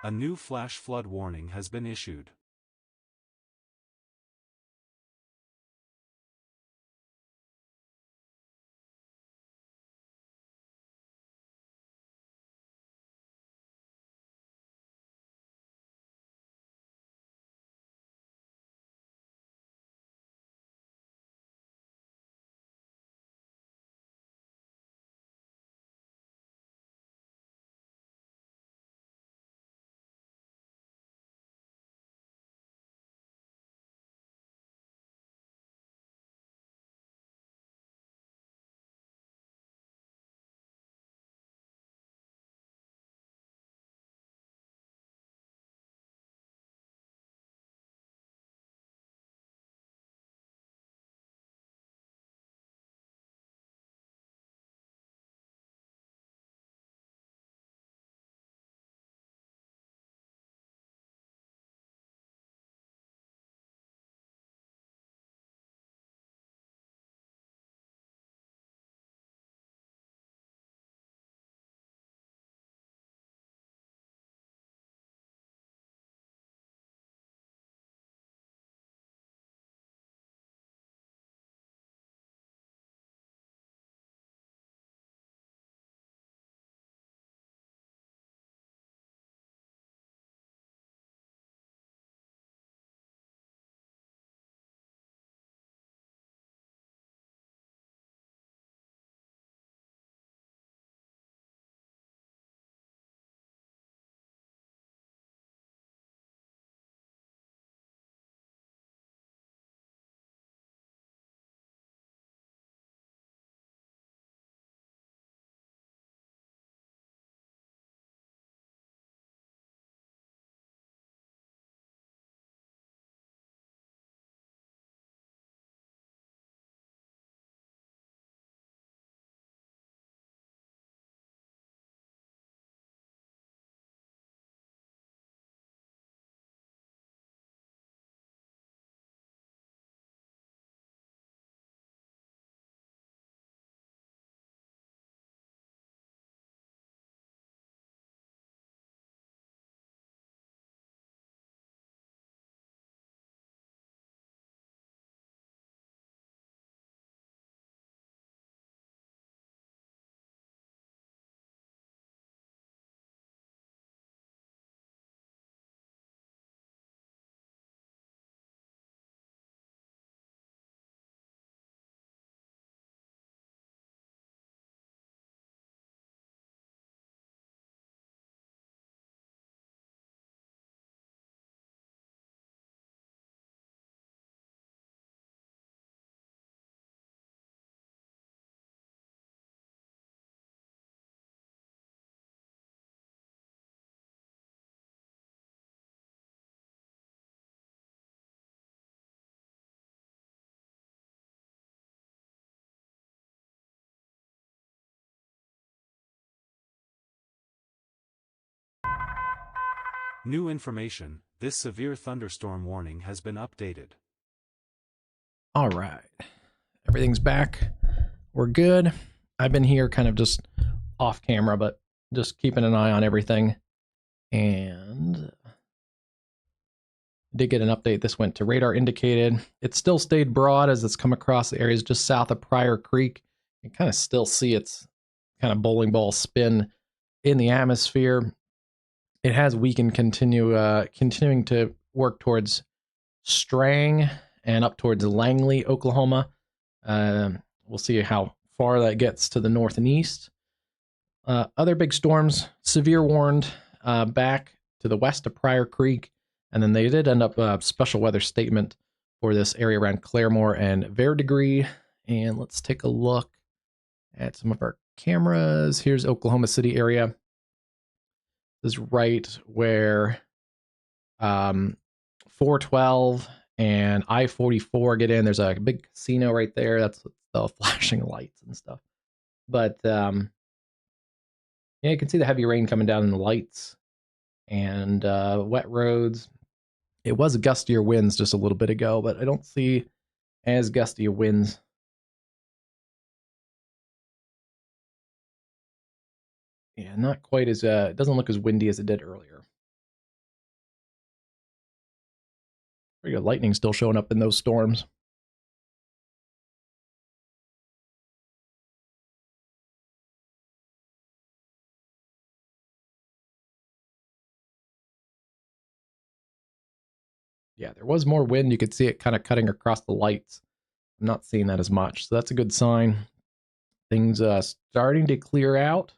A new flash flood warning has been issued. New information, this severe thunderstorm warning has been updated. All right. Everything's back. We're good. I've been here kind of just off camera, but just keeping an eye on everything. And did get an update. This went to radar indicated. It still stayed broad as it's come across the areas just south of Pryor Creek. You kind of still see its kind of bowling ball spin in the atmosphere. It has weakened, continuing to work towards Strang and up towards Langley, Oklahoma. We'll see how far that gets to the north and east. Other big storms, severe warned back to the west of Pryor Creek, and then they did end up a special weather statement for this area around Claremore and Verdigris. And let's take a look at some of our cameras. Here's Oklahoma City area. This is right where 412 and I-44 get in. There's a big casino right there. That's the flashing lights and stuff. But yeah, you can see the heavy rain coming down in the lights and wet roads. It was gustier winds just a little bit ago, but I don't see as gusty winds. Yeah, not quite as, it doesn't look as windy as it did earlier. Pretty good lightning still showing up in those storms. Yeah, there was more wind. You could see it kind of cutting across the lights. I'm not seeing that as much, so that's a good sign. Things starting to clear out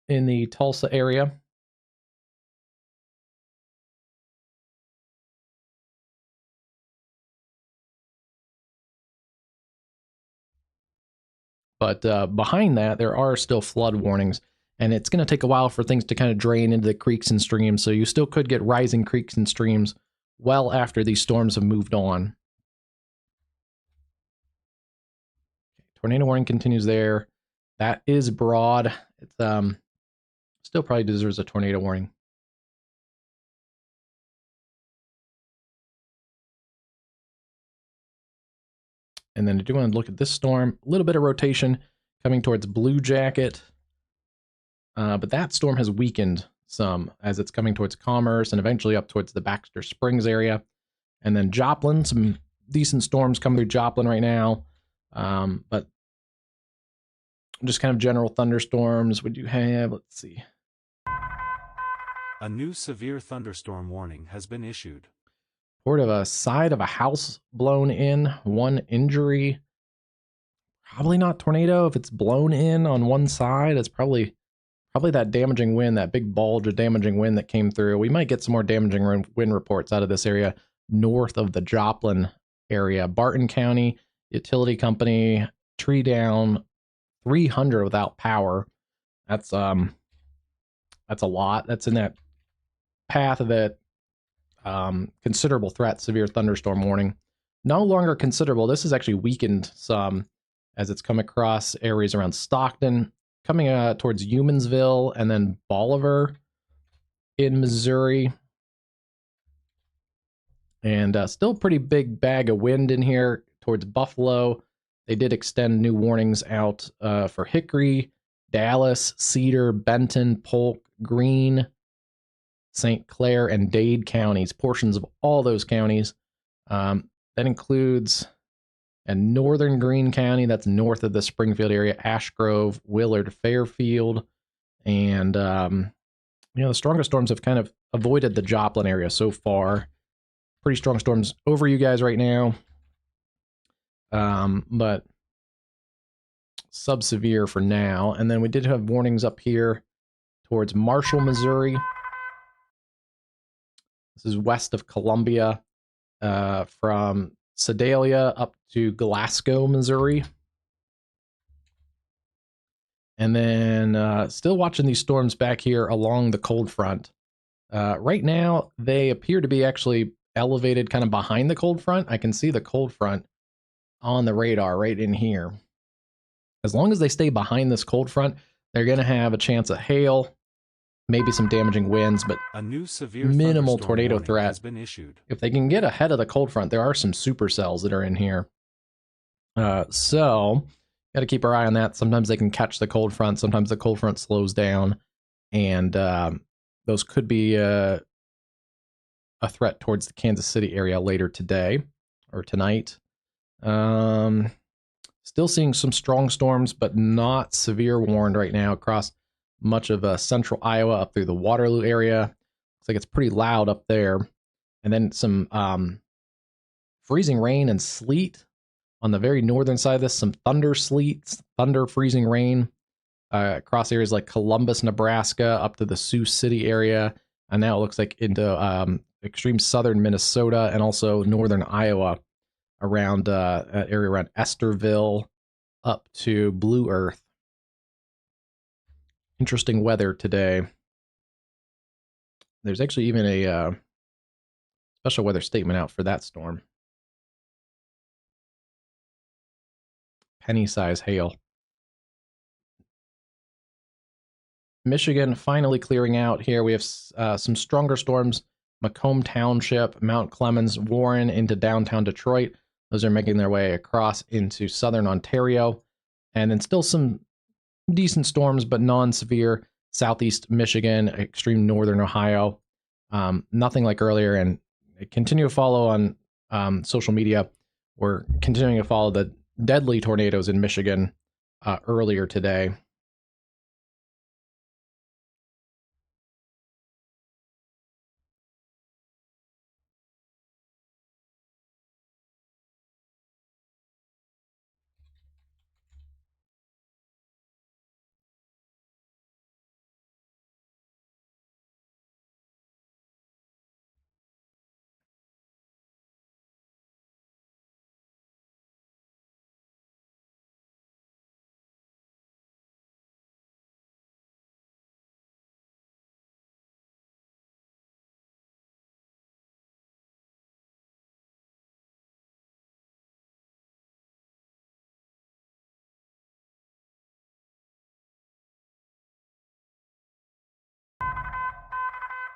in the Tulsa area. But behind that, there are still flood warnings, and it's going to take a while for things to kind of drain into the creeks and streams, so you still could get rising creeks and streams well after these storms have moved on. Tornado warning continues there. That is broad. It's still probably deserves a tornado warning. And then I do want to look at this storm. A little bit of rotation coming towards Blue Jacket. But that storm has weakened some as it's coming towards Commerce and eventually up towards the Baxter Springs area. And then Joplin, some decent storms coming through Joplin right now. But just kind of general thunderstorms. We do have, let's see. A new severe thunderstorm warning has been issued. Report of a side of a house blown in, 1 injury. Probably not tornado. If it's blown in on one side, it's probably that damaging wind, that big bulge of damaging wind that came through. We might get some more damaging wind reports out of this area north of the Joplin area. Barton County Utility Company, tree down, 300 without power. That's a lot. That's in that path of that considerable threat, severe thunderstorm warning. No longer considerable. This has actually weakened some as it's come across areas around Stockton, coming towards Humansville, and then Bolivar in Missouri. And still a pretty big bag of wind in here towards Buffalo. They did extend new warnings out for Hickory, Dallas, Cedar, Benton, Polk, Greene, St. Clair, and Dade counties, portions of all those counties. That includes northern Greene County, that's north of the Springfield area, Ash Grove, Willard, Fairfield, and the strongest storms have kind of avoided the Joplin area so far. Pretty strong storms over you guys right now, but sub-severe for now. And then we did have warnings up here towards Marshall, Missouri. This is west of Columbia, from Sedalia up to Glasgow, Missouri. And then still watching these storms back here along the cold front. Right now, they appear to be actually elevated kind of behind the cold front. I can see the cold front on the radar right in here. As long as they stay behind this cold front, they're going to have a chance of hail, maybe some damaging winds, but a new severe minimal tornado threat has been issued. If they can get ahead of the cold front. There are some supercells that are in here. So got to keep our eye on that. Sometimes they can catch the cold front. Sometimes the cold front slows down, and those could be a threat towards the Kansas City area later today or tonight. Still seeing some strong storms, but not severe warned right now across much of central Iowa up through the Waterloo area. Looks like it's pretty loud up there. And then some freezing rain and sleet on the very northern side of this. Some thunder sleet, thunder, freezing rain across areas like Columbus, Nebraska, up to the Sioux City area. And now it looks like into extreme southern Minnesota and also northern Iowa, around an area around Esterville up to Blue Earth. Interesting weather today. There's actually even a special weather statement out for that storm. Penny-size hail. Michigan finally clearing out here. We have some stronger storms. Macomb Township, Mount Clemens, Warren into downtown Detroit. Those are making their way across into southern Ontario. And then still some decent storms, but non-severe. Southeast Michigan, extreme northern Ohio. Nothing like earlier, and continue to follow on social media. We're continuing to follow the deadly tornadoes in Michigan earlier today.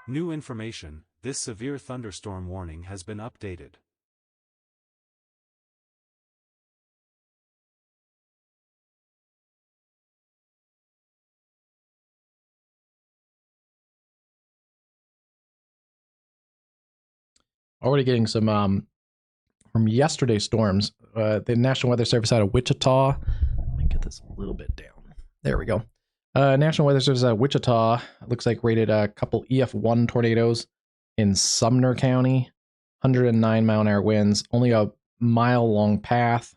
New information, this severe thunderstorm warning has been updated. Already getting some from yesterday's storms. The National Weather Service out of Wichita. Let me get this a little bit down. There we go. National Weather Service out of Wichita looks like rated a couple EF1 tornadoes in Sumner County. 109 mile an hour winds, only a mile long path.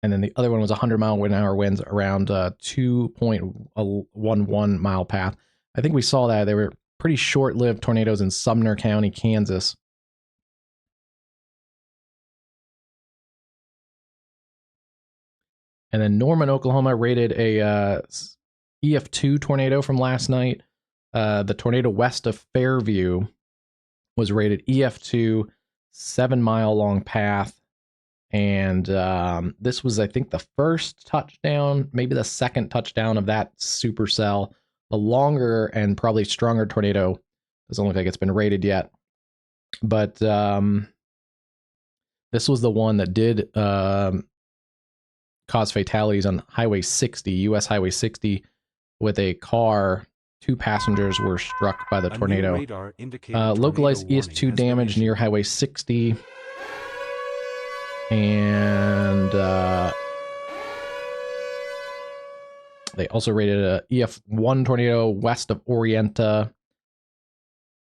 And then the other one was 100 mile an hour winds around 2.11 mile path. I think we saw that. They were pretty short lived tornadoes in Sumner County, Kansas. And then Norman, Oklahoma rated a EF2 tornado from last night. The tornado west of Fairview was rated EF2, 7 mile long path. And this was, I think, the first touchdown, maybe the second touchdown of that supercell. A longer and probably stronger tornado doesn't look like it's been rated yet. But this was the one that did cause fatalities on Highway 60, US Highway 60, with a car. 2 passengers were struck by the tornado. Localized ES2 damage near Highway 60. And they also rated a EF1 tornado west of Orienta.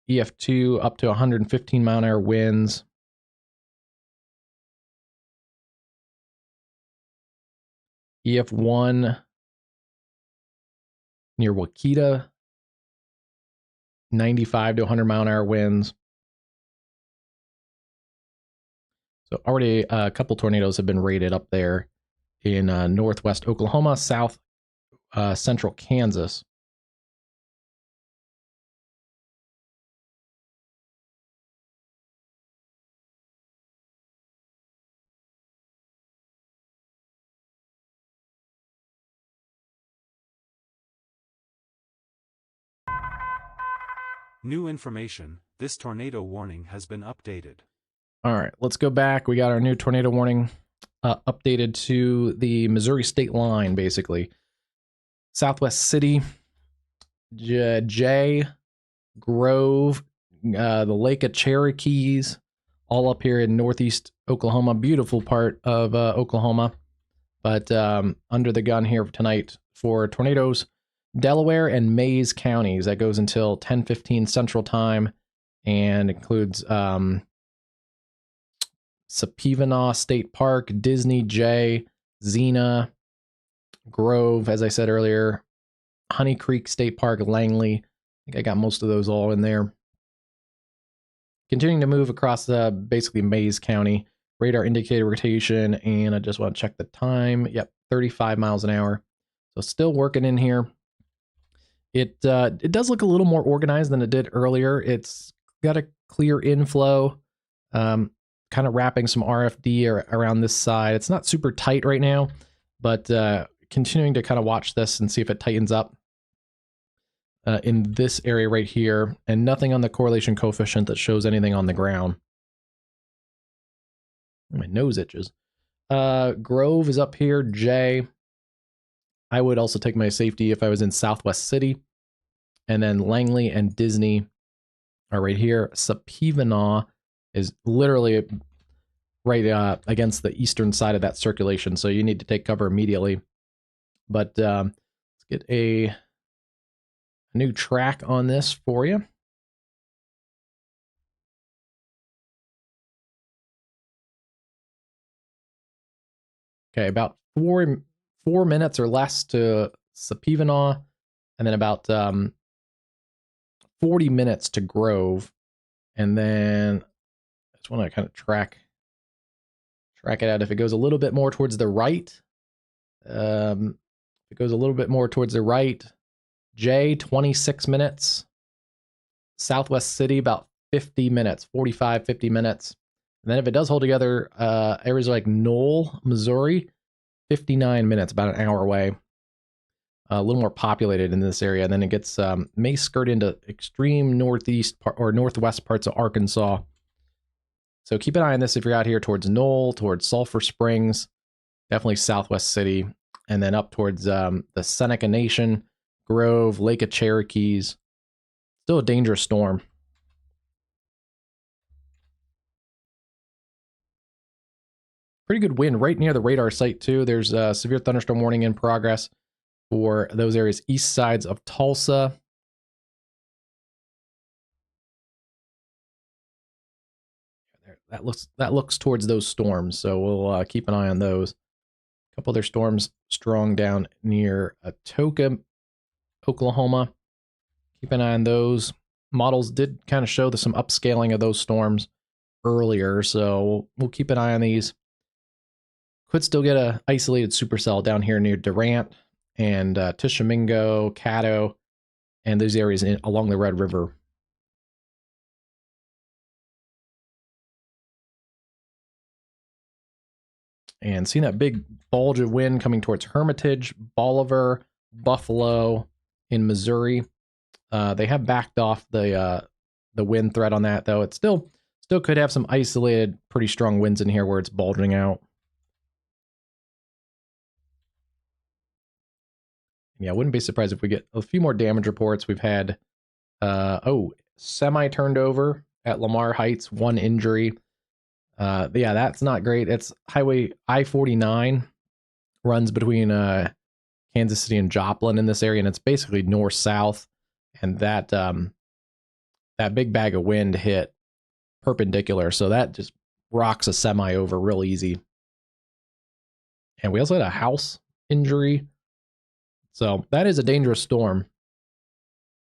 EF2 up to 115 mile an hour winds. EF1 near Wakita, 95 to 100 mile an hour winds. So already a couple tornadoes have been rated up there in northwest Oklahoma, south central Kansas. New information, this tornado warning has been updated. All right, let's go back. We got our new tornado warning updated to the Missouri state line, basically. Southwest City, Jay, Grove, the Lake of Cherokees, all up here in northeast Oklahoma. Beautiful part of Oklahoma. But under the gun here tonight for tornadoes, Delaware and Mays counties. That goes until 10:15 Central Time and includes Sapevanaugh State Park, Disney, Jay, Xena, Grove, as I said earlier, Honey Creek State Park, Langley. I think I got most of those all in there. Continuing to move across basically Mays County. Radar indicator rotation, and I just want to check the time. Yep, 35 miles an hour. So still working in here. It does look a little more organized than it did earlier. It's got a clear inflow, kind of wrapping some RFD around this side. It's not super tight right now, but continuing to kind of watch this and see if it tightens up in this area right here, and nothing on the correlation coefficient that shows anything on the ground. My nose itches. Grove is up here. J. I would also take my safety if I was in Southwest City. And then Langley and Disney are right here. Sapivanaw is literally right against the eastern side of that circulation, so you need to take cover immediately. But let's get a new track on this for you. Okay, about four minutes or less to Sapivanaw, and then about 40 minutes to Grove, and then I just want to kind of track it out. If it goes a little bit more towards the right, if it goes a little bit more towards the right, J 26 minutes, Southwest City about 50 minutes, 45, 50 minutes. And then if it does hold together, areas like Knoll, Missouri, 59 minutes, about an hour away. A little more populated in this area. And then it gets may skirt into extreme northeast or northwest parts of Arkansas. So keep an eye on this if you're out here towards Knoll, towards Sulphur Springs, definitely Southwest City, and then up towards the Seneca Nation, Grove, Lake of Cherokees. Still a dangerous storm. Pretty good wind right near the radar site too. There's a severe thunderstorm warning in progress for those areas east sides of Tulsa. That looks towards those storms, so we'll keep an eye on those. A couple other storms strong down near Atoka, Oklahoma. Keep an eye on those. Models did kind of show some upscaling of those storms earlier, so we'll keep an eye on these. Could still get a isolated supercell down here near Durant and Tishomingo, Caddo, and those areas along the Red River. And seeing that big bulge of wind coming towards Hermitage, Bolivar, Buffalo in Missouri. They have backed off the wind threat on that, though. It still could have some isolated, pretty strong winds in here where it's bulging out. Yeah, I wouldn't be surprised if we get a few more damage reports. We've had, semi turned over at Lamar Heights, 1 injury. Yeah, that's not great. It's Highway I-49, runs between Kansas City and Joplin in this area, and it's basically north-south. And that big bag of wind hit perpendicular, so that just rocks a semi over real easy. And we also had a house injury. So that is a dangerous storm.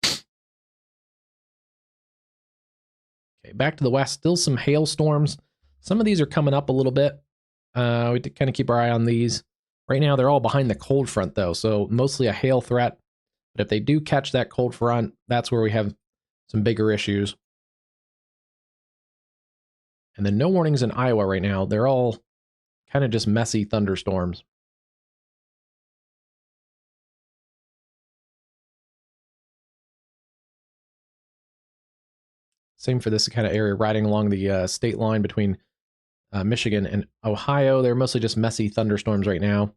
Okay, back to the west, still some hailstorms. Some of these are coming up a little bit. We kind of keep our eye on these. Right now, they're all behind the cold front, though, so mostly a hail threat. But if they do catch that cold front, that's where we have some bigger issues. And then no warnings in Iowa right now. They're all kind of just messy thunderstorms. Same for this kind of area riding along the state line between Michigan and Ohio. They're mostly just messy thunderstorms right now.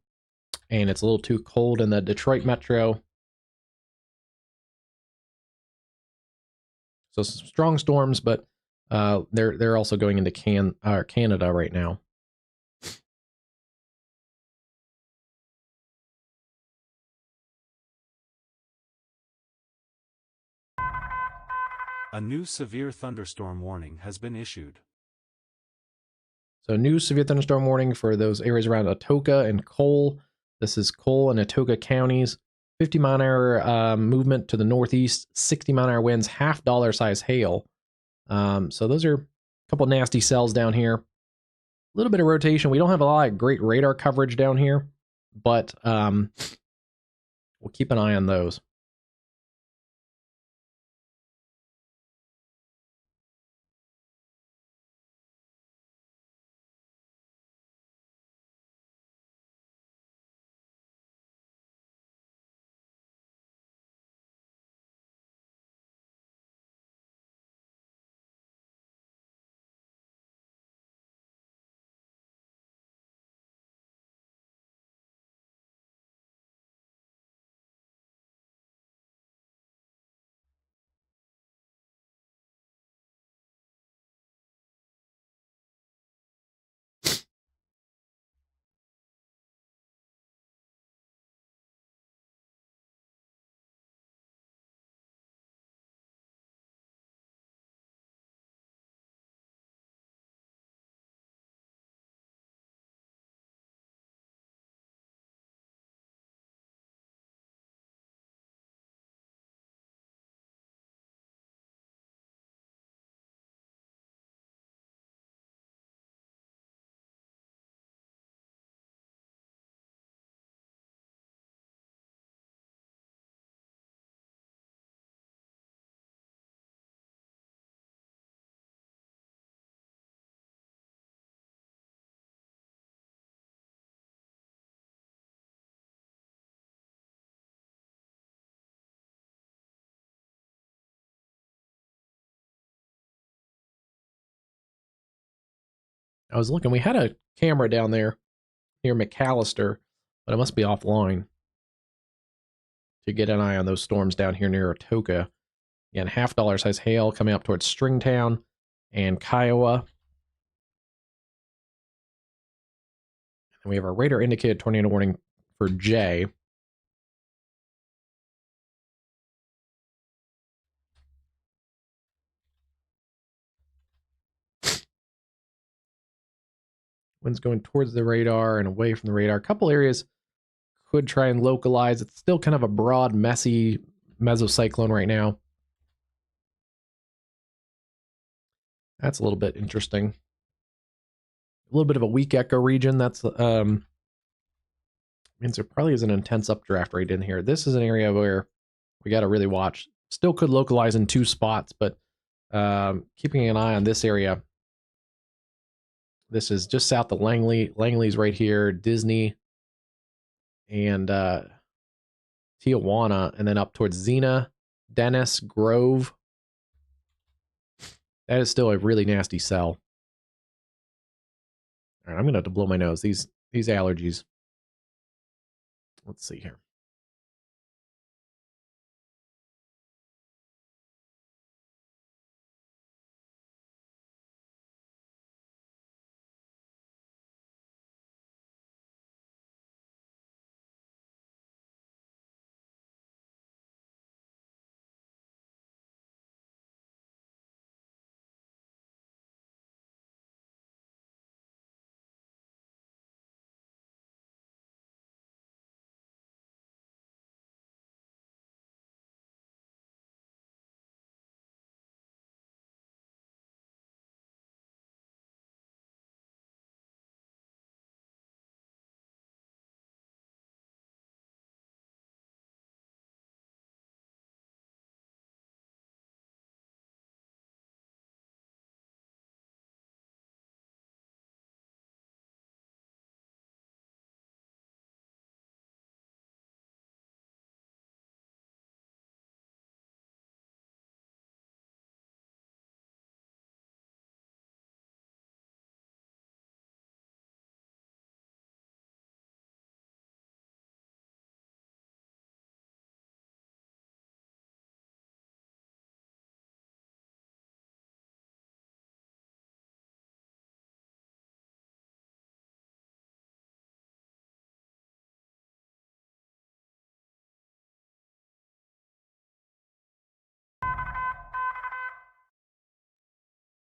And it's a little too cold in the Detroit metro. So some strong storms, but they're also going into Canada right now. A new severe thunderstorm warning has been issued. So new severe thunderstorm warning for those areas around Atoka and Cole. This is Cole and Atoka counties. 50-mile-an-hour movement to the northeast, 60-mile-an-hour winds, half-dollar size hail. So those are a couple nasty cells down here. A little bit of rotation. We don't have a lot of great radar coverage down here, but we'll keep an eye on those. I was looking, we had a camera down there near McAllister, but it must be offline to get an eye on those storms down here near Atoka. Again, $half size hail coming up towards Stringtown and Kiowa. And we have our radar indicated tornado warning for J. Wind's going towards the radar and away from the radar. A couple areas could try and localize. It's still kind of a broad, messy mesocyclone right now. That's a little bit interesting. A little bit of a weak echo region. That's means there probably is an intense updraft right in here. This is an area where we got to really watch. Still could localize in 2 spots, but keeping an eye on this area. This is just south of Langley. Langley's right here, Disney, and Tijuana, and then up towards Xena, Dennis, Grove. That is still a really nasty cell. All right, I'm going to have to blow my nose. These allergies. Let's see here.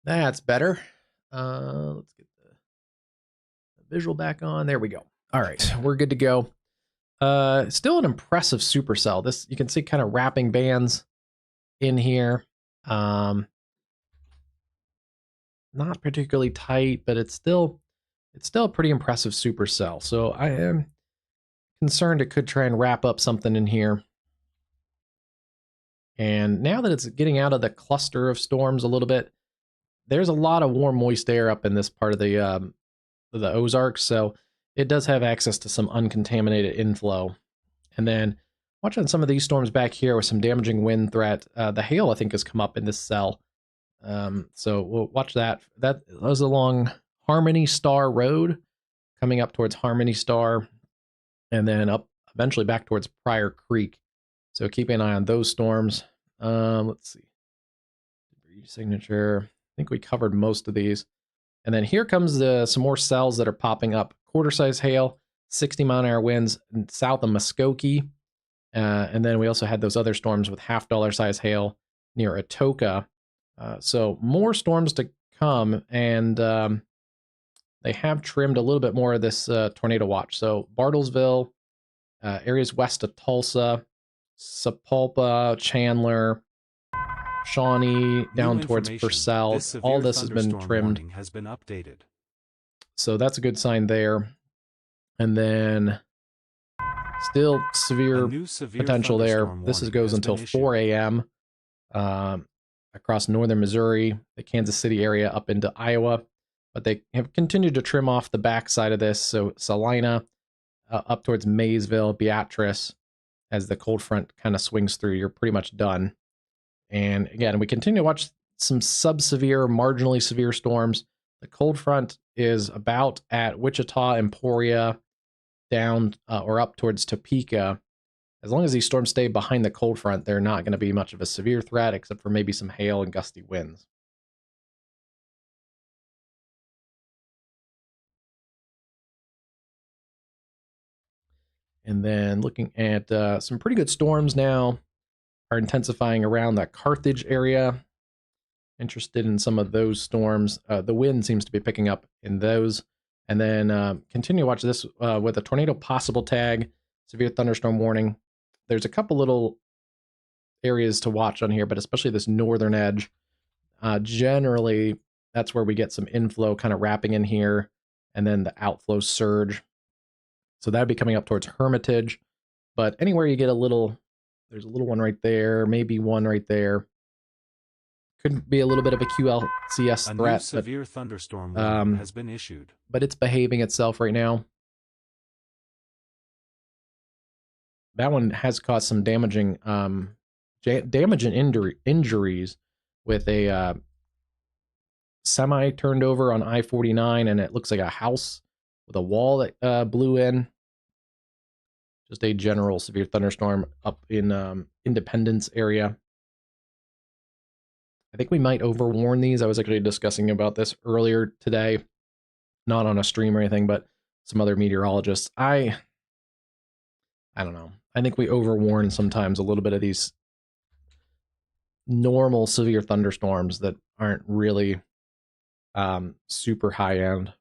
That's better. Let's get the visual back on. There we go. All right, we're good to go. Still an impressive supercell. This, you can see kind of wrapping bands in here. Not particularly tight, but it's still a pretty impressive supercell. So I am concerned it could try and wrap up something in here. And now that it's getting out of the cluster of storms a little bit, there's a lot of warm, moist air up in this part of the Ozarks, so it does have access to some uncontaminated inflow. And then watching some of these storms back here with some damaging wind threat. The hail, I think, has come up in this cell. So we'll watch that. That was along Harmony Star Road, coming up towards Harmony Star, and then up eventually back towards Pryor Creek. So keep an eye on those storms. Let's see. Debris signature. I think we covered most of these. And then here comes some more cells that are popping up. Quarter-size hail, 60-mile-an-hour winds south of Muskogee. And then we also had those other storms with $half-size hail near Atoka. So more storms to come, and they have trimmed a little bit more of this tornado watch. So Bartlesville, areas west of Tulsa, Sapulpa, Chandler, Shawnee, down towards Purcell. All this has been trimmed. Has been updated. So that's a good sign there. And then still severe potential there. This goes until 4 a.m. Across northern Missouri, the Kansas City area up into Iowa. But they have continued to trim off the backside of this. So Salina, up towards Maysville, Beatrice, as the cold front kind of swings through, you're pretty much done. And again, we continue to watch some sub-severe, marginally severe storms. The cold front is about at Wichita, Emporia, down or up towards Topeka. As long as these storms stay behind the cold front, they're not going to be much of a severe threat, except for maybe some hail and gusty winds. And then looking at some pretty good storms now are intensifying around the Carthage area. Interested in some of those storms. The wind seems to be picking up in those. And then continue to watch this with a tornado possible tag, severe thunderstorm warning. There's a couple little areas to watch on here, but especially this northern edge. Generally, that's where we get some inflow kind of wrapping in here, and then the outflow surge. So that'd be coming up towards Hermitage. But anywhere you get a little, there's a little one right there, maybe one right there. Could be a little bit of a QLCS A threat. new severe thunderstorm warning has been issued. But it's behaving itself right now. That one has caused some damaging damage and injuries with a semi turned over on I-49, and it looks like a house with a wall that blew in. Just a general severe thunderstorm up in Independence area. I think we might overwarn these. I was actually discussing about this earlier today, not on a stream or anything, but some other meteorologists. I don't know. I think we overwarn sometimes a little bit of these normal severe thunderstorms that aren't really super high end.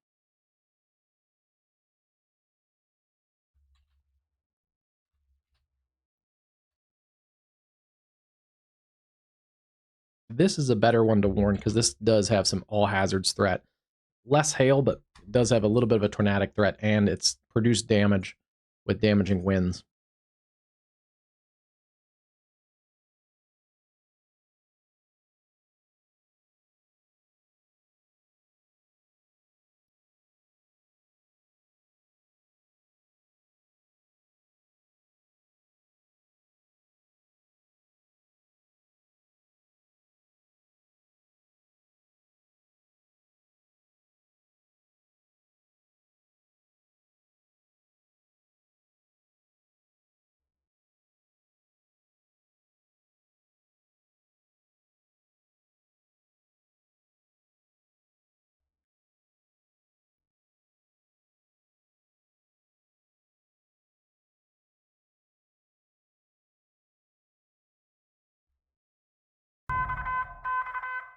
This is a better one to warn because this does have some all hazards threat. Less hail, but it does have a little bit of a tornadic threat, and it's produced damage with damaging winds.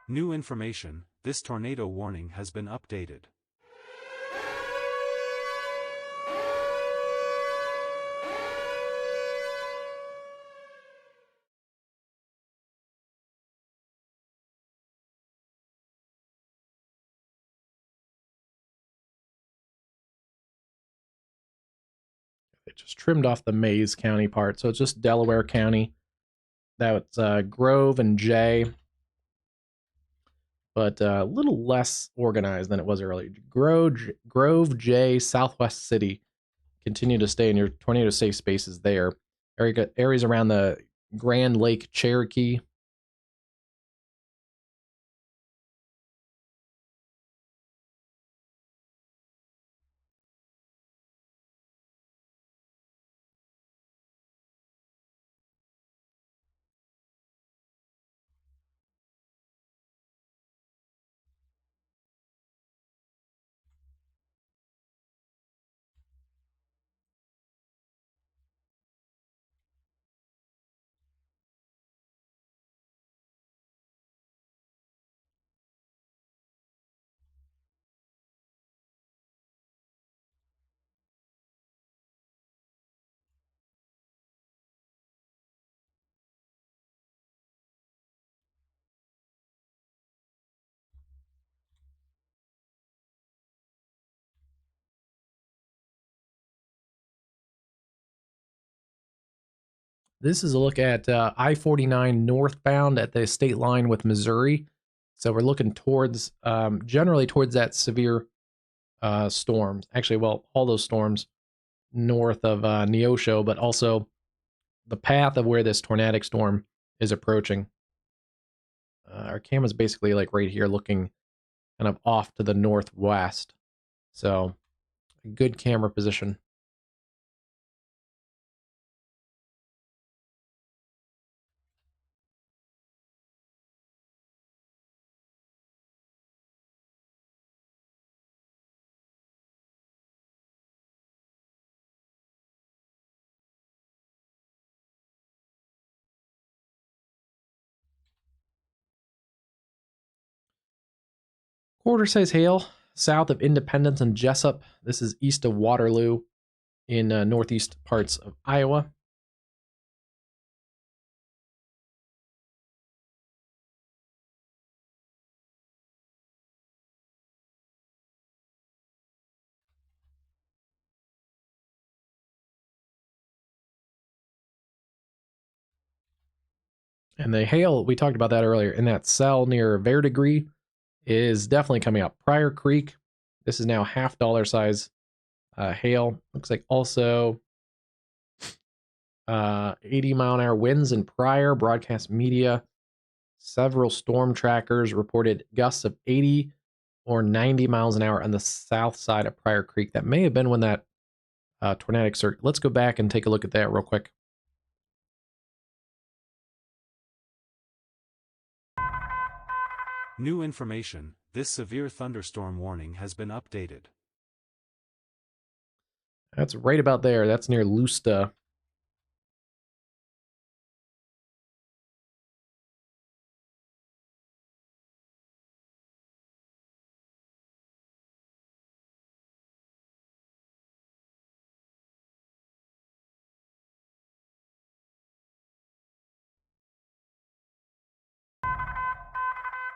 New information, this tornado warning has been updated. It just trimmed off the Mays County part, so it's just Delaware County. That's Grove and Jay, but a little less organized than it was earlier. Grove, Jay, Southwest City continue to stay in your tornado safe spaces there. Areas around the Grand Lake Cherokee. This is a look at I-49 northbound at the state line with Missouri. So we're looking towards, generally towards that severe storms. Actually, well, all those storms north of Neosho, but also the path of where this tornadic storm is approaching. Our camera's basically like right here looking kind of off to the northwest. So a good camera position. Quarter size hail south of Independence and Jessup. This is east of Waterloo in northeast parts of Iowa. And the hail, we talked about that earlier, in that cell near Verdigris is definitely coming up. Pryor Creek, this is now $half size hail. Looks like also 80-mile-an-hour winds in Pryor. Broadcast media, several storm trackers reported gusts of 80 or 90 miles an hour on the south side of Pryor Creek. That may have been when that tornadic surge. Let's go back and take a look at that real quick. New information, this severe thunderstorm warning has been updated. That's right about there. That's near Lusta.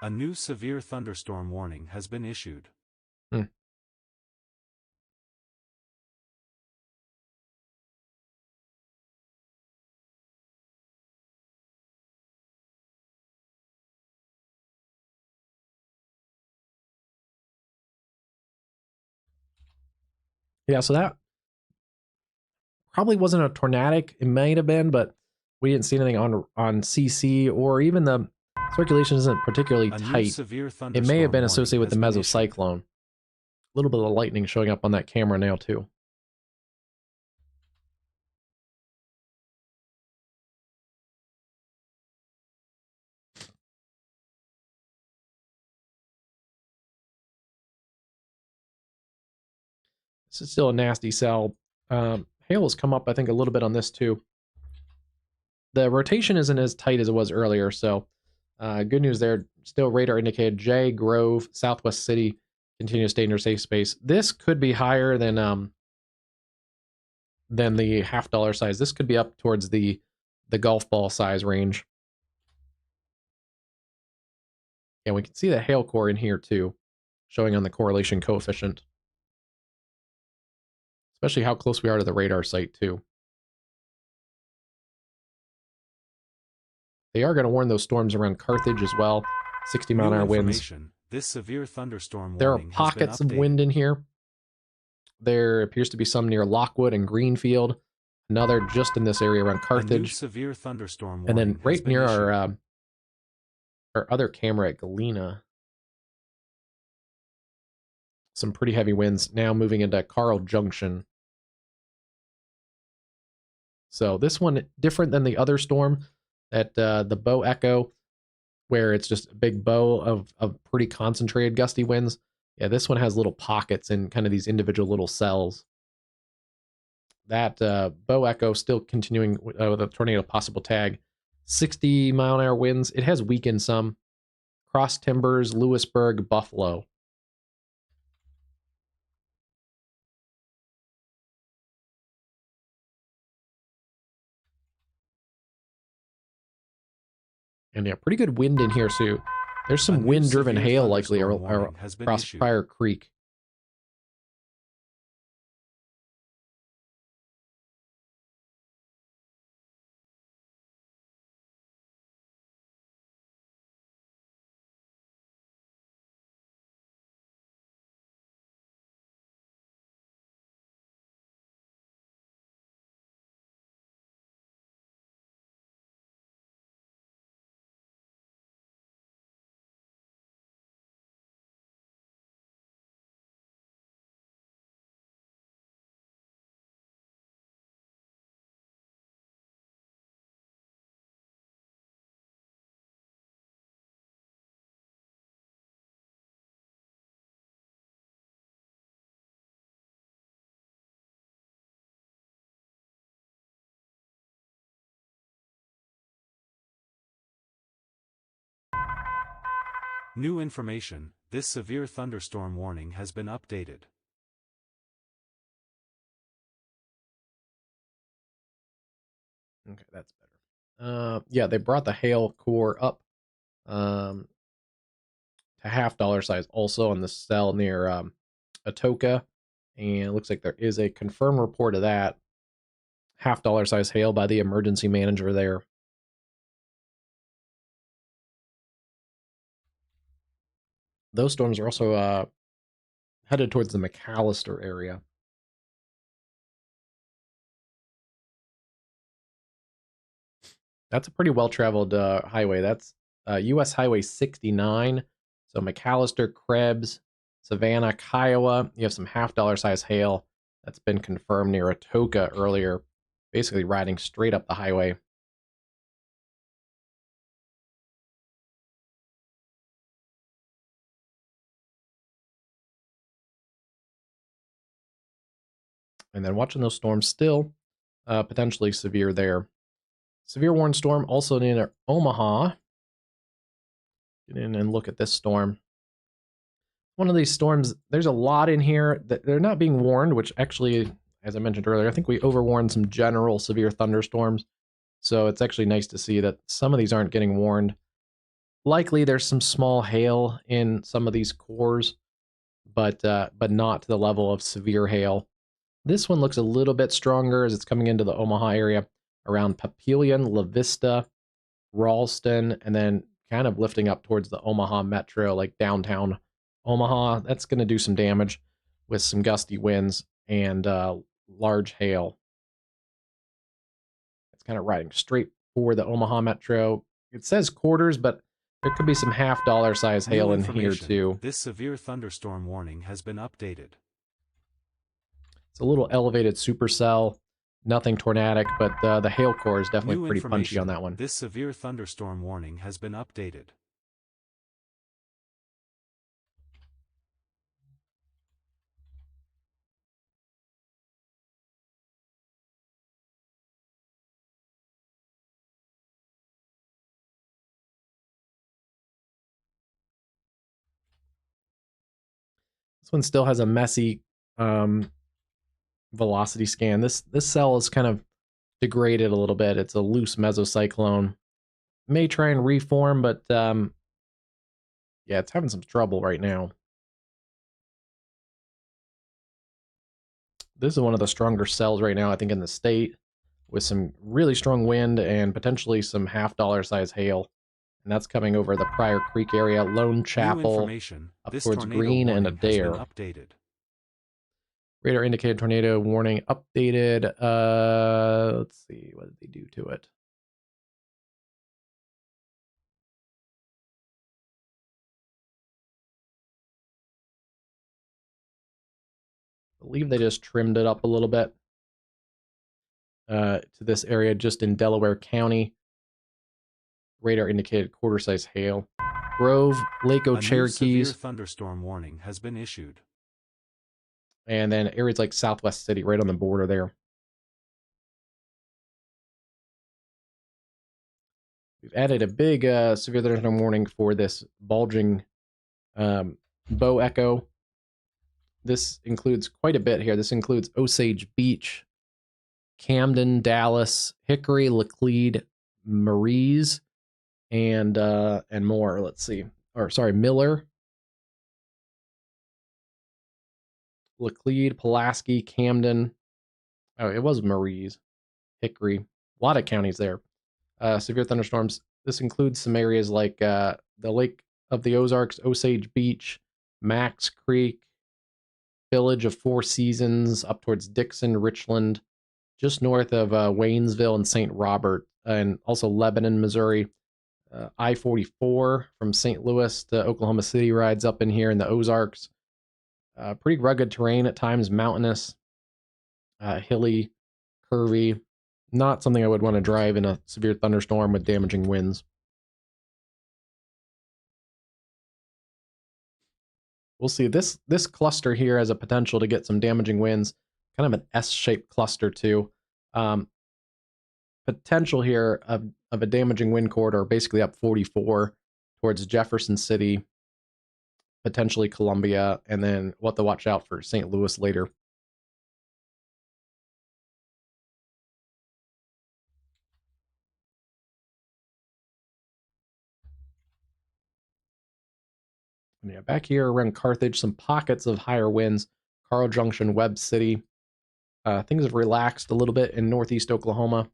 A new severe thunderstorm warning has been issued. Yeah, so that probably wasn't a tornadic. It might have been, but we didn't see anything on CC, or even the circulation isn't particularly A new tight. severe It thunderstorm may have been warning associated with the has been issued. mesocyclone. A little bit of lightning showing up on that camera now too. This is still a nasty cell. Hail has come up, I think, a little bit on this too. The rotation isn't as tight as it was earlier, so good news there. Still radar indicated J, Grove, Southwest City, continue to stay in your safe space. This could be higher than the $half size. This could be up towards the golf ball size range. And we can see the hail core in here too, showing on the correlation coefficient. Especially how close we are to the radar site too. They are going to warn those storms around Carthage as well. 60-mile-an-hour winds. This severe thunderstorm There are warning has been pockets of updated. wind in here. There appears to be some near Lockwood and Greenfield. Another just in this area around A new Carthage. severe thunderstorm And warning then right has been near issued. our other camera at Galena. Some pretty heavy winds now moving into Carl Junction. So this one, different than the other storm at the Bow Echo, where it's just a big bow of pretty concentrated gusty winds. Yeah, this one has little pockets and kind of these individual little cells. That Bow Echo still continuing with a tornado possible tag. 60-mile-an-hour winds. It has weakened some. Cross Timbers, Lewisburg, Buffalo. And yeah, pretty good wind in here too. There's some wind-driven hail likely across Pryor Creek. New information, this severe thunderstorm warning has been updated. Okay, that's better. Yeah, they brought the hail core up um, to $half size also on the cell near Atoka. And it looks like there is a confirmed report of that. $half size hail by the emergency manager there. Those storms are also headed towards the McAllister area. That's a pretty well-traveled highway. That's US Highway 69. So McAllister, Krebs, Savannah, Kiowa. You have some $half size hail that's been confirmed near Atoka earlier, basically riding straight up the highway. And then watching those storms still potentially severe there. Severe warning storm also near Omaha. Get in and look at this storm. One of these storms, there's a lot in here that they're not being warned, which actually, as I mentioned earlier, I think we overwarned some general severe thunderstorms. So it's actually nice to see that some of these aren't getting warned. Likely there's some small hail in some of these cores, but not to the level of severe hail. This one looks a little bit stronger as it's coming into the Omaha area around Papillion, La Vista, Ralston, and then kind of lifting up towards the Omaha metro, like downtown Omaha. That's going to do some damage with some gusty winds and large hail. It's kind of riding straight for the Omaha metro. It says quarters, but there could be some $half size hail in here too. This severe thunderstorm warning has been updated. It's a little elevated supercell, nothing tornadic, but the hail core is definitely pretty punchy on that one. This severe thunderstorm warning has been updated. This one still has a messy velocity scan. This cell is kind of degraded a little bit. It's a loose mesocyclone. May try and reform, but yeah, it's having some trouble right now. This is one of the stronger cells right now, I think, in the state, with some really strong wind and potentially some $half size hail. And that's coming over the Pryor Creek area, Lone Chapel, up towards Green and Adair. Radar indicated tornado warning updated. Let's see, what did they do to it? I believe they just trimmed it up a little bit to this area just in Delaware County. Radar indicated quarter size hail. Grove, Lake Ocherokees. Severe thunderstorm warning has been issued. And then areas like Southwest City, right on the border there. We've added a big severe thunderstorm warning for this bulging bow echo. This includes quite a bit here. This includes Osage Beach, Camden, Dallas, Hickory, Laclede, Maries, and more. Let's see. Or sorry, Miller, Laclede, Pulaski, Camden. Oh, it was Maries, Hickory. A lot of counties there. Severe thunderstorms. This includes some areas like the Lake of the Ozarks, Osage Beach, Max Creek, Village of Four Seasons, up towards Dixon, Richland, just north of Waynesville and St. Robert, and also Lebanon, Missouri. I-44 from St. Louis to Oklahoma City rides up in here in the Ozarks. Pretty rugged terrain at times, mountainous, hilly, curvy. Not something I would want to drive in a severe thunderstorm with damaging winds. We'll see. This cluster here has a potential to get some damaging winds. Kind of an S-shaped cluster too. Potential here of a damaging wind corridor, basically up 44 towards Jefferson City, potentially Columbia, and then what to watch out for St. Louis later. And yeah, back here around Carthage, some pockets of higher winds. Carl Junction, Webb City. Things have relaxed a little bit in northeast Oklahoma.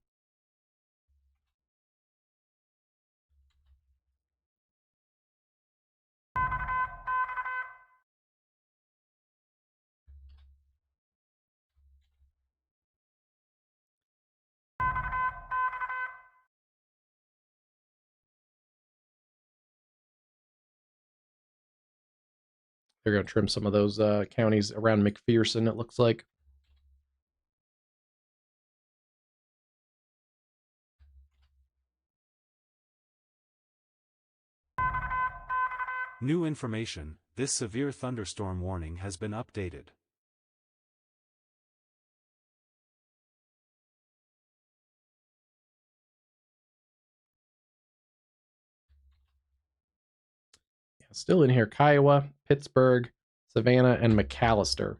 They're going to trim some of those counties around McPherson, it looks like. New information, this severe thunderstorm warning has been updated. Yeah, still in here, Kiowa, Pittsburgh, Savannah, and McAllister.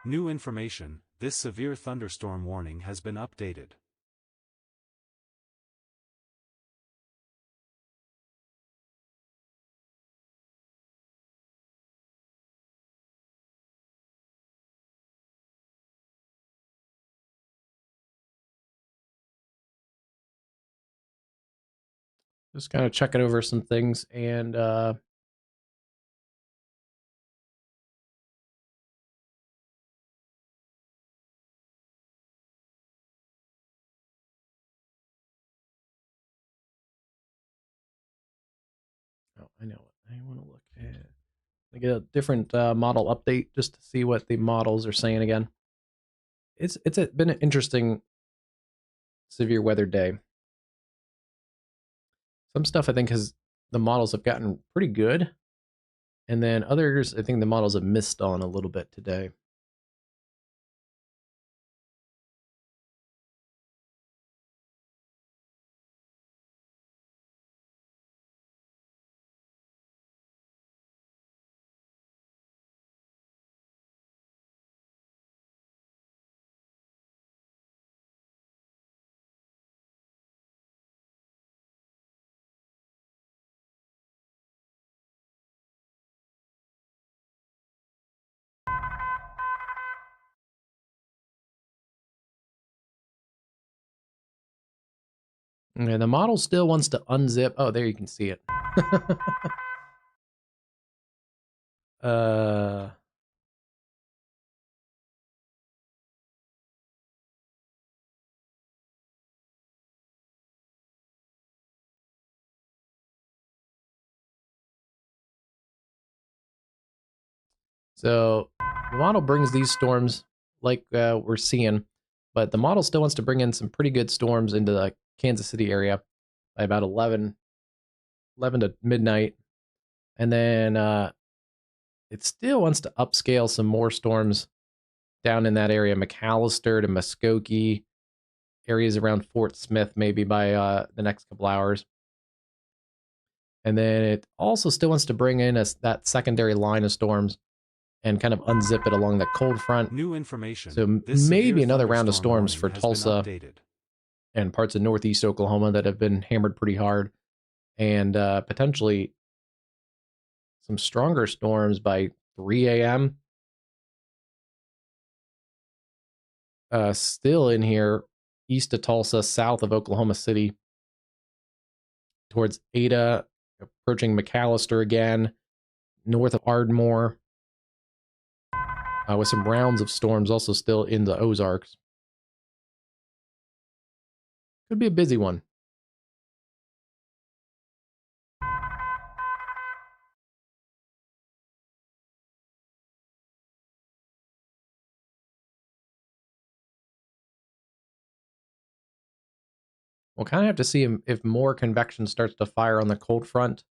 New information, this severe thunderstorm warning has been updated. Just kind of checking over some things, and oh, I know what I want to look at. I get a different model update just to see what the models are saying again. It's been an interesting severe weather day. Some stuff I think has the models have gotten pretty good, and then others I think the models have missed on a little bit today. And the model still wants to unzip. Oh, there you can see it. uh So the model brings these storms like we're seeing, but the model still wants to bring in some pretty good storms into the Kansas City area by about 11 to midnight. And then it still wants to upscale some more storms down in that area, McAllister to Muskogee, areas around Fort Smith, maybe by the next couple hours. And then it also still wants to bring in that secondary line of storms and kind of unzip it along the cold front. New information. So This maybe severe another round of thunderstorm storms warning for has been Tulsa updated. and parts of northeast Oklahoma that have been hammered pretty hard, and potentially some stronger storms by 3 a.m. Still in here, east of Tulsa, south of Oklahoma City, towards Ada, approaching McAllister again, north of Ardmore, with some rounds of storms also still in the Ozarks. Could be a busy one. We'll kind of have to see if more convection starts to fire on the cold front.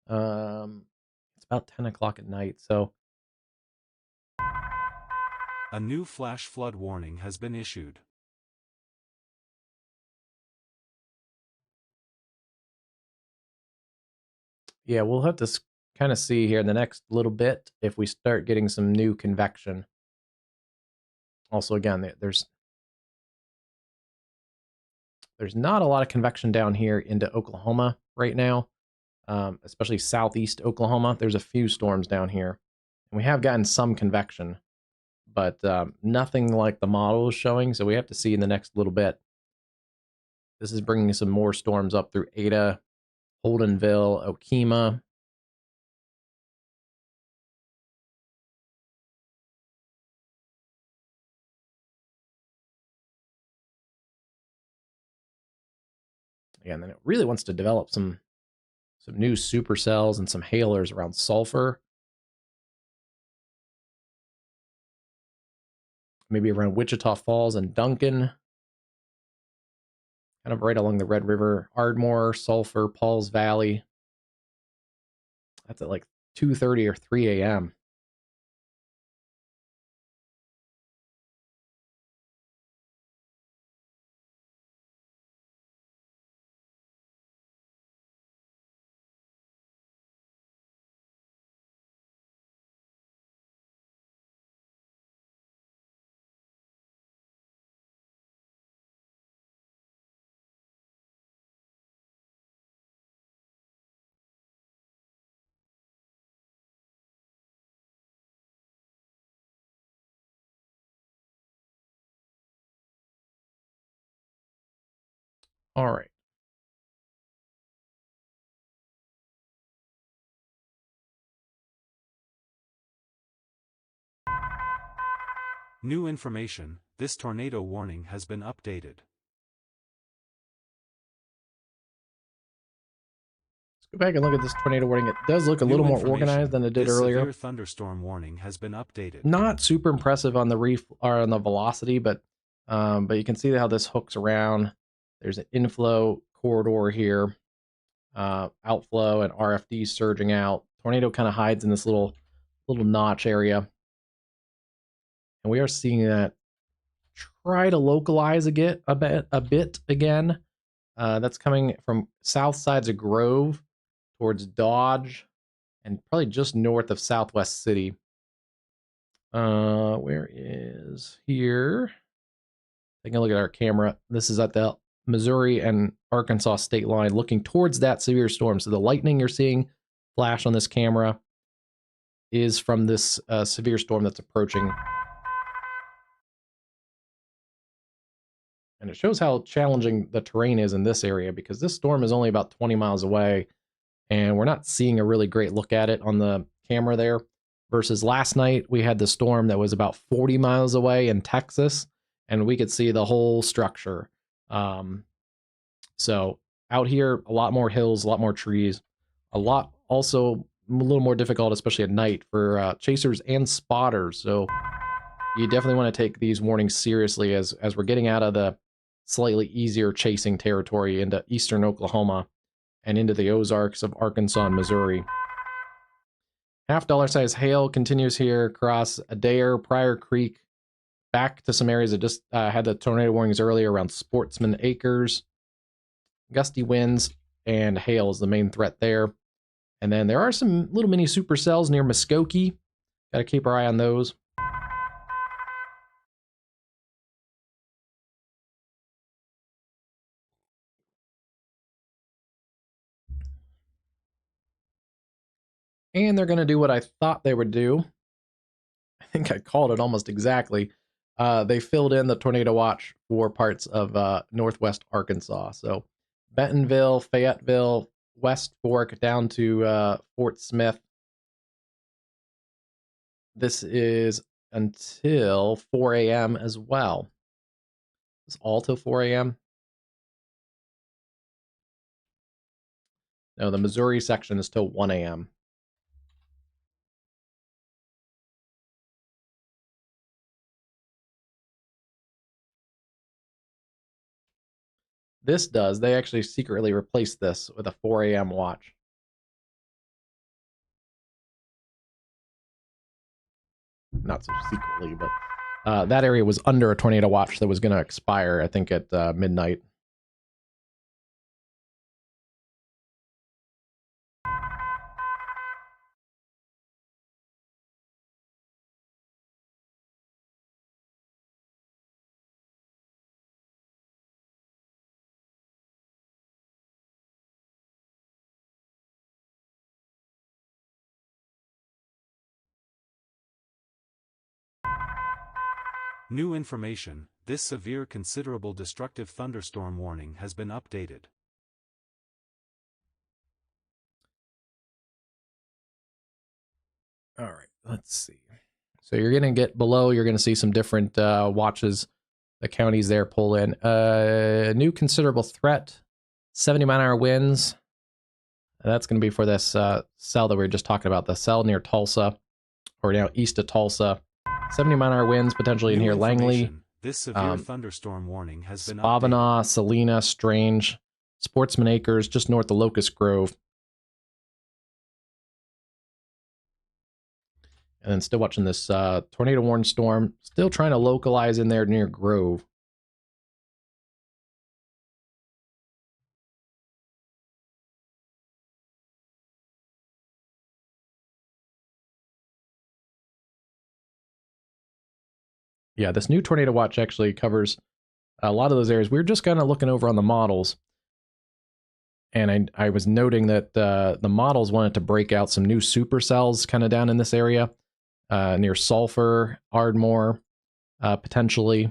It's about 10 o'clock at night, so A new flash flood warning has been issued. yeah, we'll have to kind of see here in the next little bit if we start getting some new convection. Also, again, there's not a lot of convection down here into Oklahoma right now, especially southeast Oklahoma. There's a few storms down here, and we have gotten some convection, but nothing like the model is showing, so we have to see in the next little bit. This is bringing some more storms up through Ada, Holdenville, Okemah. Yeah, and then it really wants to develop some new supercells and some hailers around Sulphur. Maybe around Wichita Falls and Duncan. Kind of right along the Red River, Ardmore, Sulphur, Pauls Valley. That's at like 2:30 or 3 a.m. All right. New information. This tornado warning has been updated. Let's go back and look at this tornado warning. It does look a little more organized than it did earlier. Severe thunderstorm warning has been updated. Not super impressive on the reef or on the velocity, but you can see how this hooks around. There's an inflow corridor here, outflow and RFD surging out. Tornado kind of hides in this little notch area, and we are seeing that try to localize a bit again. That's coming from south sides of Grove towards Dodge, and probably just north of Southwest City. Where is here? Taking a look at our camera. This is at the Missouri and Arkansas state line, looking towards that severe storm. So the lightning you're seeing flash on this camera is from this severe storm that's approaching. And it shows how challenging the terrain is in this area, because this storm is only about 20 miles away, and we're not seeing a really great look at it on the camera there. Versus last night, we had the storm that was about 40 miles away in Texas, and we could see the whole structure. So out here, a lot more hills, a lot more trees, a lot also a little more difficult, especially at night, for chasers and spotters. So you definitely want to take these warnings seriously as we're getting out of the slightly easier chasing territory into eastern Oklahoma and into the Ozarks of Arkansas and Missouri. $half size hail continues here across Adair, Pryor Creek, back to some areas that just had the tornado warnings earlier around Sportsman Acres. Gusty winds and hail is the main threat there. And then there are some little mini supercells near Muskogee. Got to keep our eye on those. And they're going to do what I thought they would do. I think I called it almost exactly. They filled in the tornado watch for parts of northwest Arkansas. So Bentonville, Fayetteville, West Fork down to Fort Smith. This is until 4 a.m. as well. It's all till 4 a.m. No, the Missouri section is till 1 a.m. This does. They actually secretly replaced this with a 4 a.m. watch. Not so secretly, but that area was under a tornado watch that was going to expire, I think, at midnight. New information, this severe considerable destructive thunderstorm warning has been updated. All right, let's see. So you're going to get below, you're going to see some different watches the counties there pull in. New considerable threat, 70-mile-an-hour winds. That's going to be for this cell that we were just talking about, the cell near Tulsa, or now east of Tulsa. 70-mile-an-hour winds potentially in here. Langley, this severe thunderstorm warning has been Spavinaw, Salina, Strange, Sportsman Acres, just north of Locust Grove. And then still watching this tornado warning storm. Still trying to localize in there near Grove. Yeah, this new tornado watch actually covers a lot of those areas. We were just kind of looking over on the models. And I was noting that the models wanted to break out some new supercells kind of down in this area. Near Sulphur, Ardmore, potentially.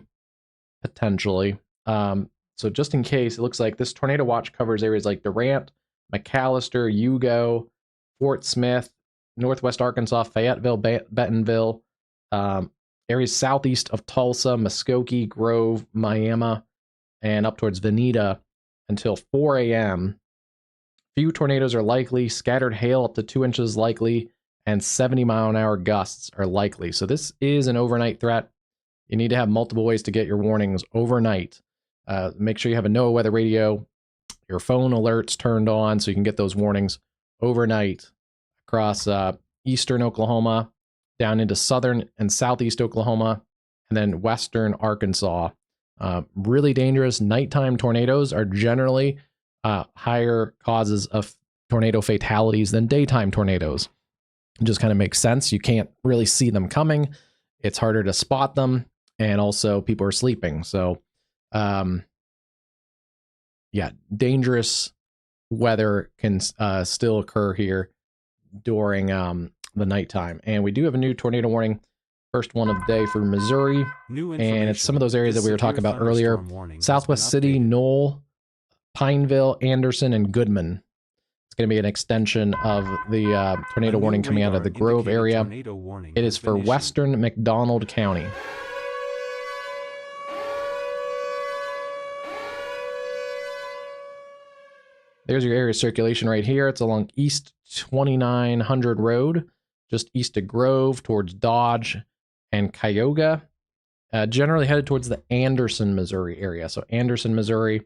So just in case, it looks like this tornado watch covers areas like Durant, McAllister, Hugo, Fort Smith, Northwest Arkansas, Fayetteville, Bentonville, areas southeast of Tulsa, Muskogee, Grove, Miami, and up towards Veneta until 4 a.m. Few tornadoes are likely, scattered hail up to 2 inches likely, and 70-mile-an-hour gusts are likely. So this is an overnight threat. You need to have multiple ways to get your warnings overnight. Make sure you have a NOAA weather radio, your phone alerts turned on so you can get those warnings overnight across eastern Oklahoma, down into southern and southeast Oklahoma, and then western Arkansas. Really dangerous nighttime tornadoes are generally higher causes of tornado fatalities than daytime tornadoes. It just kind of makes sense. You can't really see them coming. It's harder to spot them. And also people are sleeping. So, yeah, dangerous weather can still occur here during the nighttime. And we do have a new tornado warning. First one of the day for Missouri. And it's some of those areas that we were talking about earlier. Southwest City, Knoll, Pineville, Anderson, and Goodman. It's going to be an extension of the tornado warning coming out of the Grove area. It is for western McDonald County. There's your area circulation right here. It's along East 2900 Road, just east of Grove, towards Dodge and Cuyahoga. Generally headed towards the Anderson, Missouri area. So Anderson, Missouri.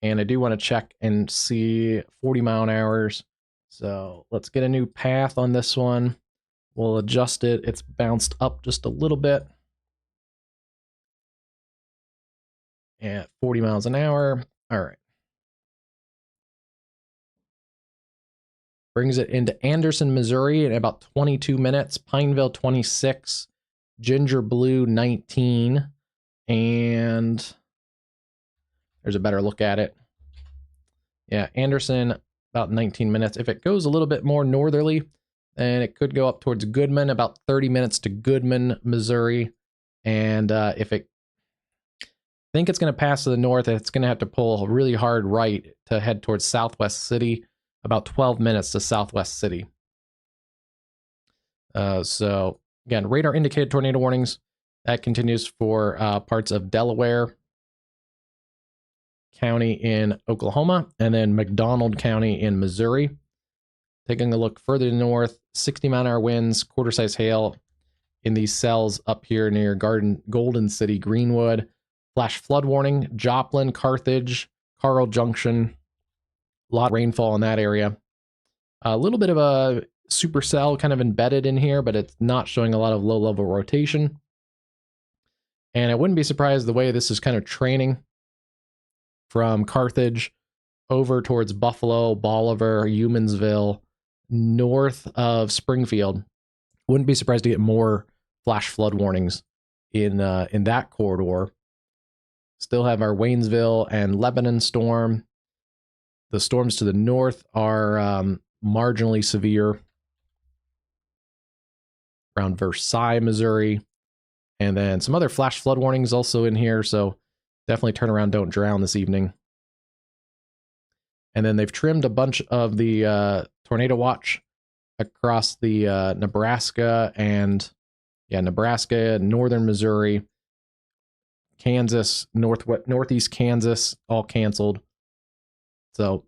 And I do want to check and see 40 mile an hours. So let's get a new path on this one. We'll adjust it. It's bounced up just a little bit. At 40 miles an hour. All right. brings it into Anderson, Missouri in about 22 minutes, Pineville 26, Ginger Blue 19, and there's a better look at it. Yeah, Anderson about 19 minutes. If it goes a little bit more northerly, then it could go up towards Goodman, about 30 minutes to Goodman, Missouri. And if it think it's going to pass to the north, it's going to have to pull a really hard right to head towards Southwest City, about 12 minutes to Southwest City. So again, radar indicated tornado warnings. That continues for parts of Delaware County in Oklahoma, and then McDonald County in Missouri. Taking a look further north, 60-mile-an-hour winds, quarter-size hail in these cells up here near Golden City, Greenwood. Flash flood warning, Joplin, Carthage, Carl Junction. A lot of rainfall in that area. A little bit of a supercell kind of embedded in here, but it's not showing a lot of low-level rotation. And I wouldn't be surprised the way this is kind of training from Carthage over towards Buffalo, Bolivar, Humansville, north of Springfield. Wouldn't be surprised to get more flash flood warnings in that corridor. Still have our Waynesville and Lebanon storm. The storms to the north are marginally severe around Versailles, Missouri. And then some other flash flood warnings also in here, so definitely turn around, don't drown this evening. And then they've trimmed a bunch of the tornado watch across the Nebraska, northern Missouri, Kansas, northeast Kansas, all canceled. So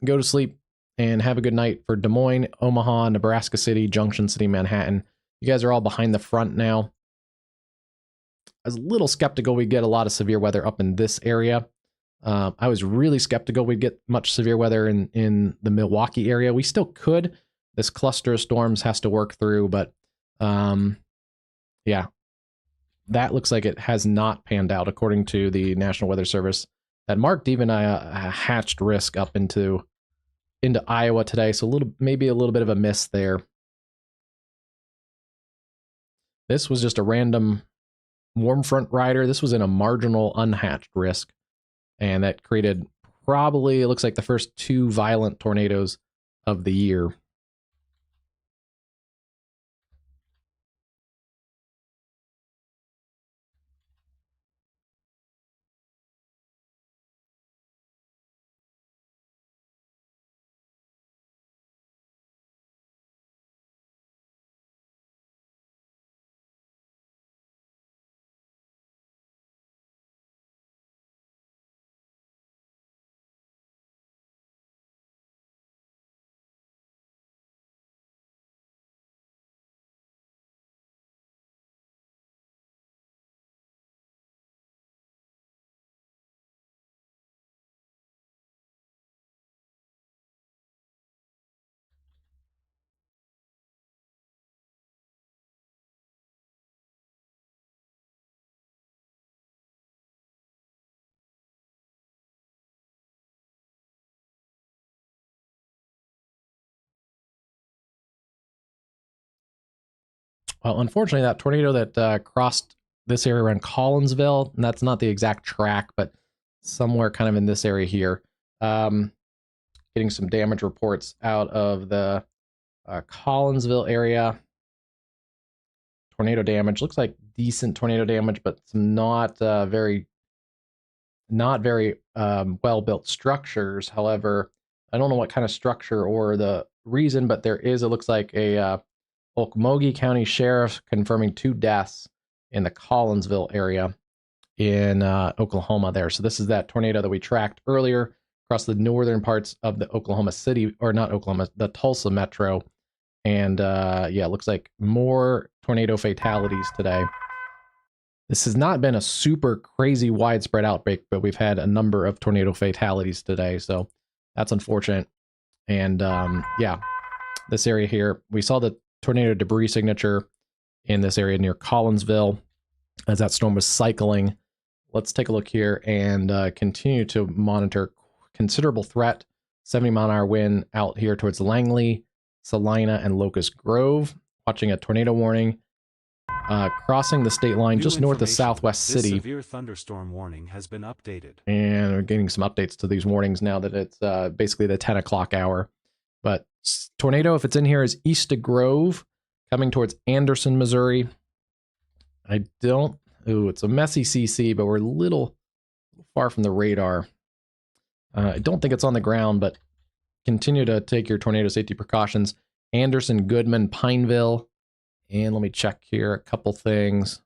go to sleep and have a good night for Des Moines, Omaha, Nebraska City, Junction City, Manhattan. You guys are all behind the front now. I was a little skeptical we'd get a lot of severe weather up in this area. I was really skeptical we'd get much severe weather in the Milwaukee area. We still could. This cluster of storms has to work through, but yeah, that looks like it has not panned out according to the National Weather Service. That marked even a hatched risk up into Iowa today, so maybe a little bit of a miss there. This was just a random warm front rider. This was in a marginal unhatched risk, and that created probably, it looks like, the first 2 violent tornadoes of the year. Well, unfortunately, that tornado that crossed this area around Collinsville, and that's not the exact track, but somewhere kind of in this area here. Getting some damage reports out of the Collinsville area. Tornado damage. Looks like decent tornado damage, but some not very well-built structures. However, I don't know what kind of structure or the reason, but there is, it looks like, a Okmulgee County Sheriff confirming 2 deaths in the Collinsville area in Oklahoma there. So this is that tornado that we tracked earlier across the northern parts of the Oklahoma City, or not Oklahoma, the Tulsa metro. And yeah, it looks like more tornado fatalities today. This has not been a super crazy widespread outbreak, but we've had a number of tornado fatalities today. So that's unfortunate. And yeah, this area here, we saw the tornado debris signature in this area near Collinsville as that storm was cycling. Let's take a look here and continue to monitor considerable threat 70-mile-an-hour wind out here towards Langley, Salina, and Locust Grove. Watching a tornado warning crossing the state line just north of Southwest City. This severe thunderstorm warning has been updated. And we're getting some updates to these warnings now that it's basically the 10 o'clock hour. But tornado, if it's in here, is east of Grove, coming towards Anderson, Missouri. It's a messy CC, but we're a little far from the radar. I don't think it's on the ground, but continue to take your tornado safety precautions. Anderson, Goodman, Pineville. And let me check here a couple things.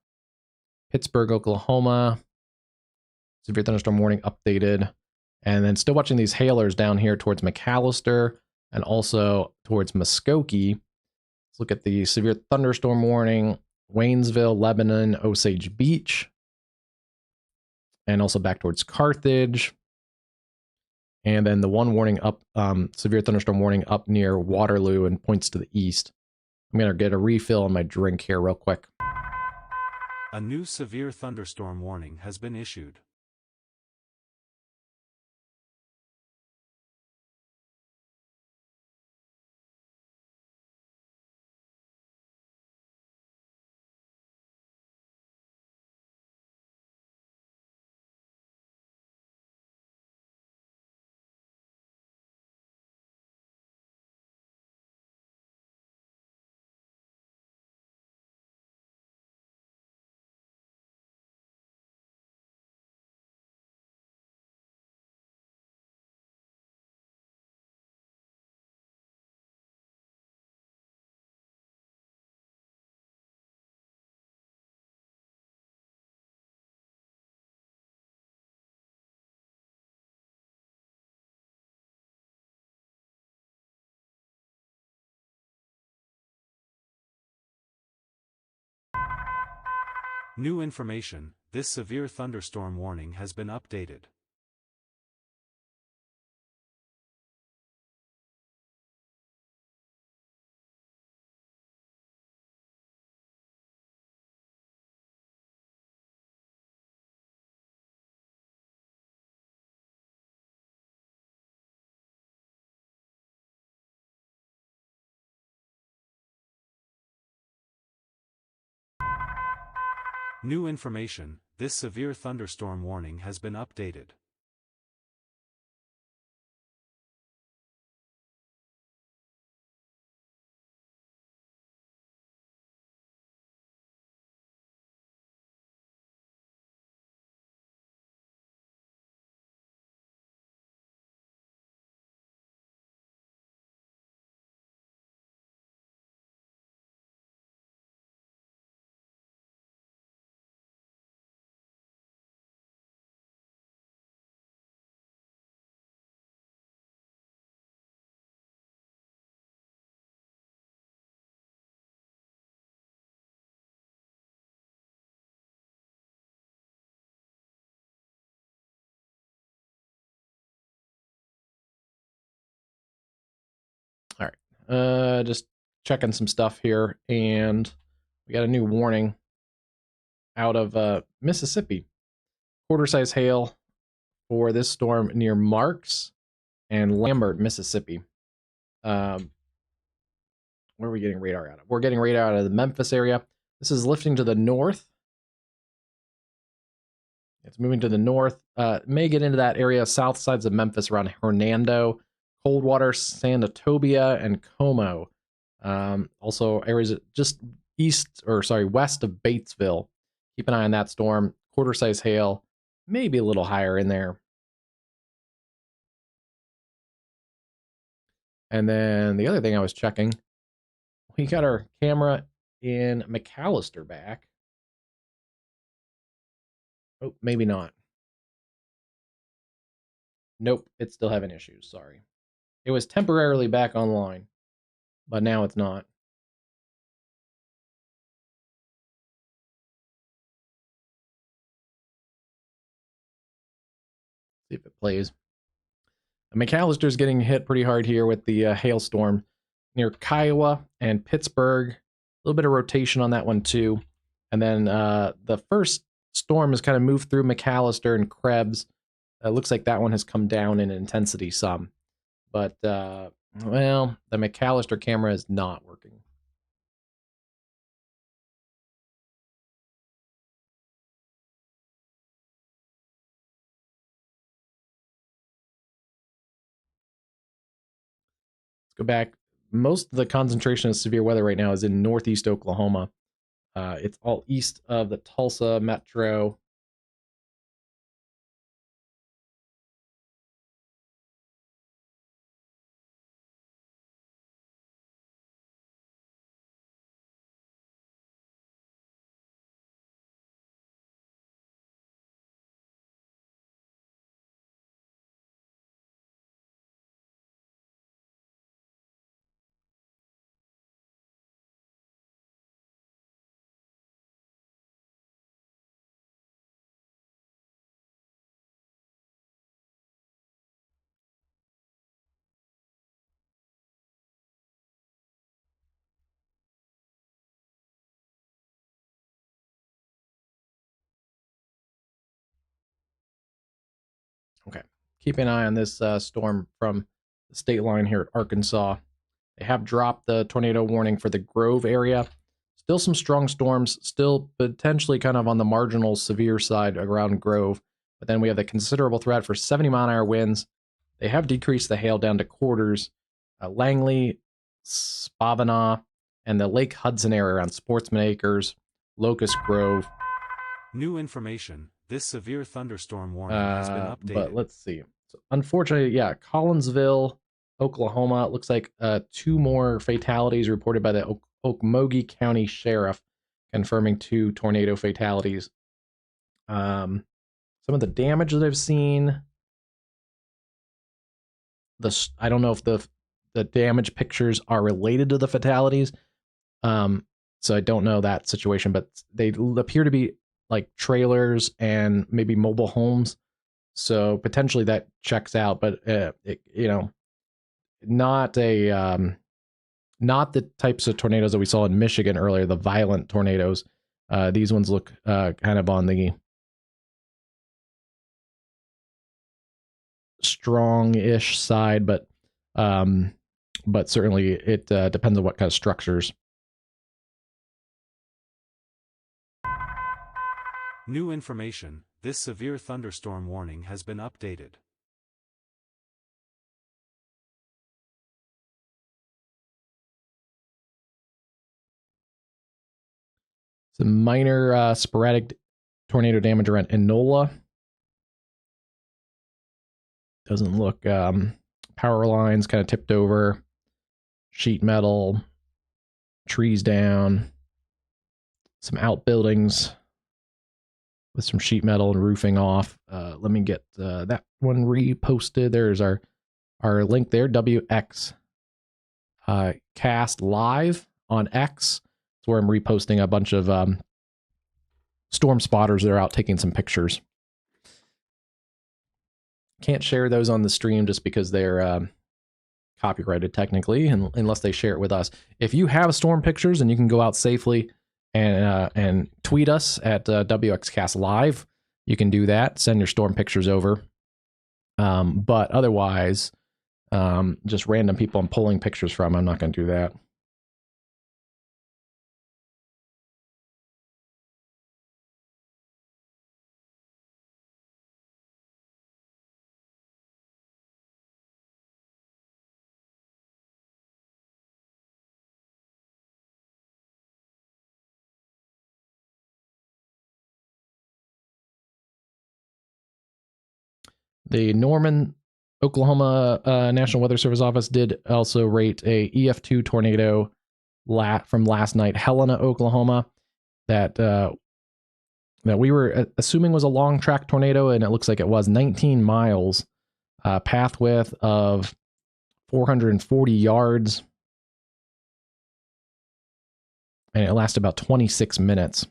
Pittsburgh, Oklahoma. Severe thunderstorm warning updated. And then still watching these hailers down here towards McAllister and also towards Muskogee. Let's look at the severe thunderstorm warning. Waynesville, Lebanon, Osage Beach. And also back towards Carthage. And then the one warning up, severe thunderstorm warning up near Waterloo and points to the east. I'm going to get a refill on my drink here real quick. A new severe thunderstorm warning has been issued. New information, this severe thunderstorm warning has been updated. New information, this severe thunderstorm warning has been updated. All right. Just checking some stuff here, and we got a new warning out of Mississippi. Quarter-size hail for this storm near Marks and Lambert, Mississippi. Where are we getting radar out of? We're getting radar out of the Memphis area. This is lifting to the north. It's moving to the north. May get into that area, south sides of Memphis around Hernando, Coldwater, Sanatobia, and Como. Also areas just west of Batesville. Keep an eye on that storm. Quarter-size hail, maybe a little higher in there. And then the other thing I was checking, we got our camera in McAllister back. Oh, maybe not. Nope, it's still having issues, sorry. It was temporarily back online, but now it's not. See if it plays. McAllister's getting hit pretty hard here with the hailstorm near Kiowa and Pittsburgh. A little bit of rotation on that one too. And then the first storm has kind of moved through McAllister and Krebs. Looks like that one has come down in intensity some. But, well, the McAllister camera is not working. Let's go back. Most of the concentration of severe weather right now is in northeast Oklahoma. It's all east of the Tulsa metro. Okay. Keep an eye on this storm from the state line here at Arkansas. They have dropped the tornado warning for the Grove area. Still some strong storms, still potentially kind of on the marginal severe side around Grove. But then we have the considerable threat for 70-mile-an-hour winds. They have decreased the hail down to quarters. Langley, Spavinaw, and the Lake Hudson area around Sportsman Acres, Locust Grove. New information. This severe thunderstorm warning has been updated. But let's see. So unfortunately, yeah, Collinsville, Oklahoma. It looks like 2 more fatalities reported by the Okmulgee County Sheriff, confirming 2 tornado fatalities. Some of the damage that I've seen, I don't know if the damage pictures are related to the fatalities. So I don't know that situation, but they appear to be like trailers and maybe mobile homes. So potentially that checks out, but not the types of tornadoes that we saw in Michigan earlier, the violent tornadoes. These ones look kind of on the strong-ish side, but certainly it depends on what kind of structures. New information. This severe thunderstorm warning has been updated. Some minor sporadic tornado damage around Enola. Doesn't look, power lines kind of tipped over, sheet metal, trees down, some outbuildings with some sheet metal and roofing off. Let me get that one reposted. There's our link there, WxCast Live on X. It's where I'm reposting a bunch of storm spotters that are out taking some pictures. Can't share those on the stream just because they're copyrighted technically, unless they share it with us. If you have storm pictures and you can go out safely and tweet us at WxCast Live, you can do that. Send your storm pictures over. But otherwise, just random people I'm pulling pictures from, I'm not going to do that. The Norman, Oklahoma National Weather Service office did also rate a EF2 tornado from last night, Helena, Oklahoma, that we were assuming was a long track tornado, and it looks like it was 19 miles, path width of 440 yards, and it lasted about 26 minutes.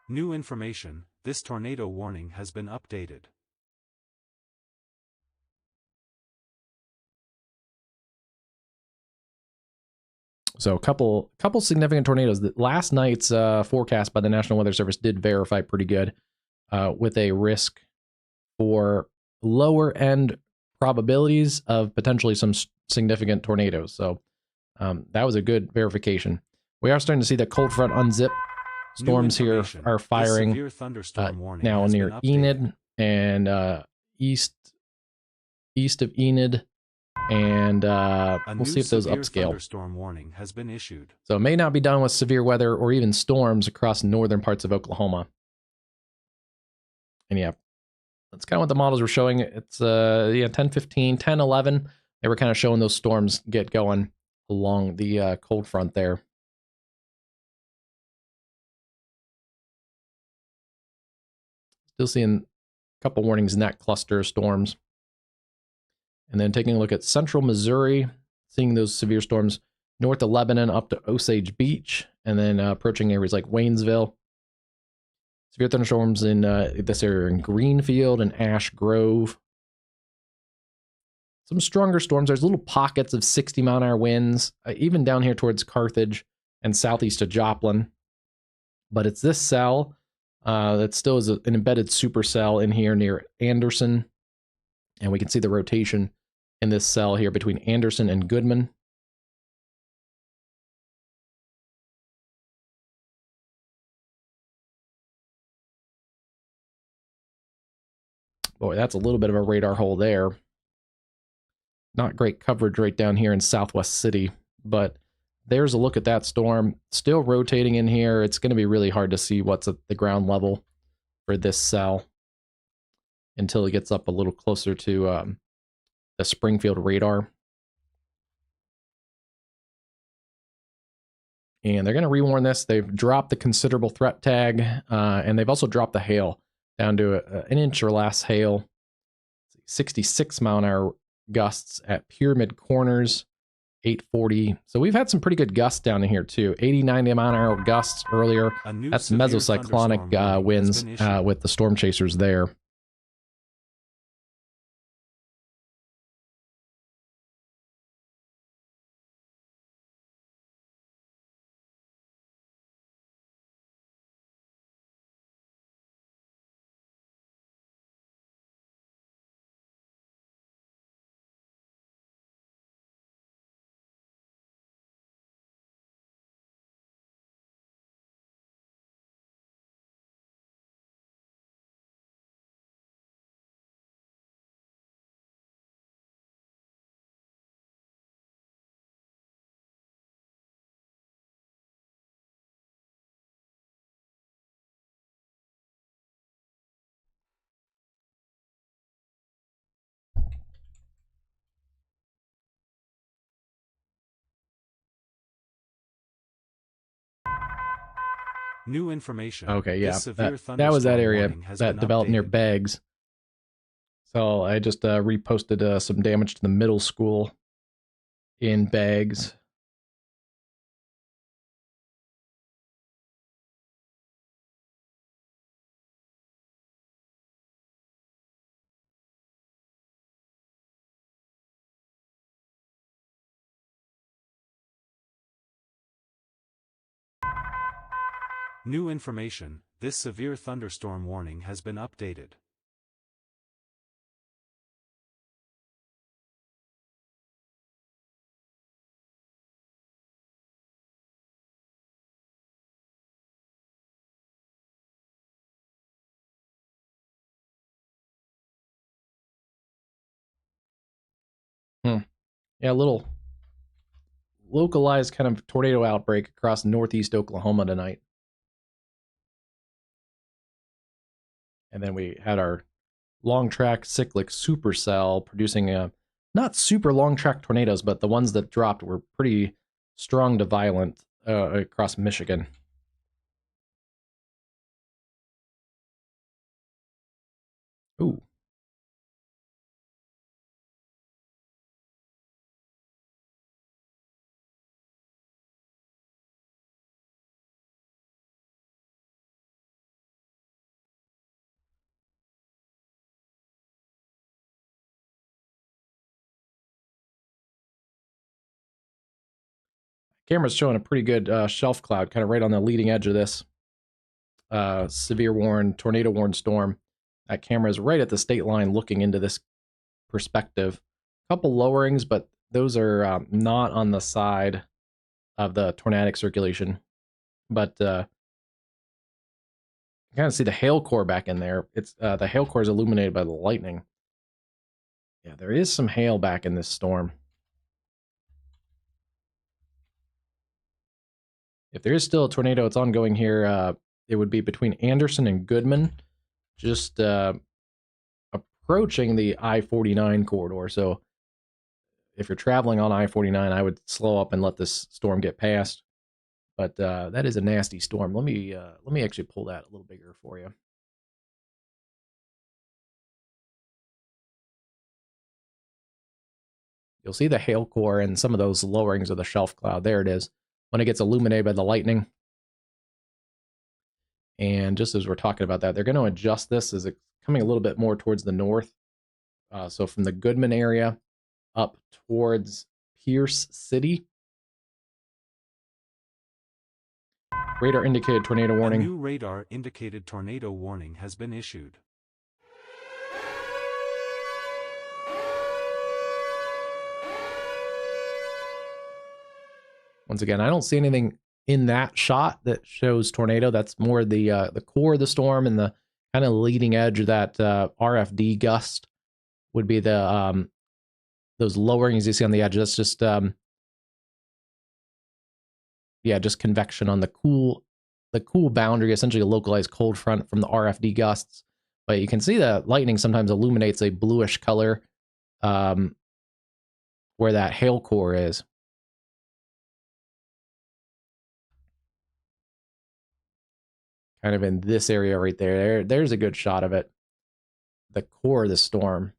New information. This tornado warning has been updated. So a couple significant tornadoes. Last night's forecast by the National Weather Service did verify pretty good, with a risk for lower end probabilities of potentially some significant tornadoes. So that was a good verification. We are starting to see the cold front unzip. Storms here are firing now near Enid and east of Enid, and we'll see if those upscale. Thunderstorm warning has been issued. So it may not be done with severe weather or even storms across northern parts of Oklahoma. And yeah, that's kind of what the models were showing. It's 10, 15, 10, 11. They were kind of showing those storms get going along the cold front there. Still seeing a couple warnings in that cluster of storms. And then taking a look at central Missouri, seeing those severe storms north of Lebanon up to Osage Beach, and then approaching areas like Waynesville. Severe thunderstorms in this area in Greenfield and Ash Grove. Some stronger storms. There's little pockets of 60-mile-an-hour winds, even down here towards Carthage and southeast of Joplin. But it's this cell that still is an embedded supercell in here near Anderson. And we can see the rotation in this cell here between Anderson and Goodman. Boy, that's a little bit of a radar hole there. Not great coverage right down here in Southwest City, but there's a look at that storm. Still rotating in here. It's going to be really hard to see what's at the ground level for this cell until it gets up a little closer to the Springfield radar. And they're going to rewarn this. They've dropped the considerable threat tag, and they've also dropped the hail down to an inch or less hail. 66-mile-an-hour gusts at Pyramid Corners, 840. So we've had some pretty good gusts down in here too. 80, 90-mile-an-hour gusts earlier. That's mesocyclonic winds with the storm chasers there. New information. Okay, yeah, that was that area that developed near Beggs. So I just reposted some damage to the middle school in Beggs. New information. This severe thunderstorm warning has been updated. Yeah, a little localized kind of tornado outbreak across northeast Oklahoma tonight. And then we had our long track cyclic supercell producing not super long track tornadoes, but the ones that dropped were pretty strong to violent across Michigan. Ooh. Camera's showing a pretty good shelf cloud, kind of right on the leading edge of this severe warn, tornado warn storm. That camera is right at the state line looking into this perspective. A couple lowerings, but those are not on the side of the tornadic circulation. But you kind of see the hail core back in there. It's the hail core is illuminated by the lightning. Yeah, there is some hail back in this storm. If there is still a tornado, it's ongoing here. It would be between Anderson and Goodman, just approaching the I-49 corridor. So if you're traveling on I-49, I would slow up and let this storm get past. But that is a nasty storm. Let me actually pull that a little bigger for you. You'll see the hail core and some of those lowerings of the shelf cloud. There it is. When it gets illuminated by the lightning. And just as we're talking about that, they're going to adjust this as it's coming a little bit more towards the north. So from the Goodman area up towards Pierce City. Radar indicated tornado warning. A new radar indicated tornado warning has been issued. Once again, I don't see anything in that shot that shows tornado. That's more the core of the storm, and the kind of leading edge of that RFD gust would be the those lowerings you see on the edge. That's just just convection on the cool boundary, essentially a localized cold front from the RFD gusts. But you can see the lightning sometimes illuminates a bluish color where that hail core is. Kind of in this area right there. There's a good shot of it. The core of the storm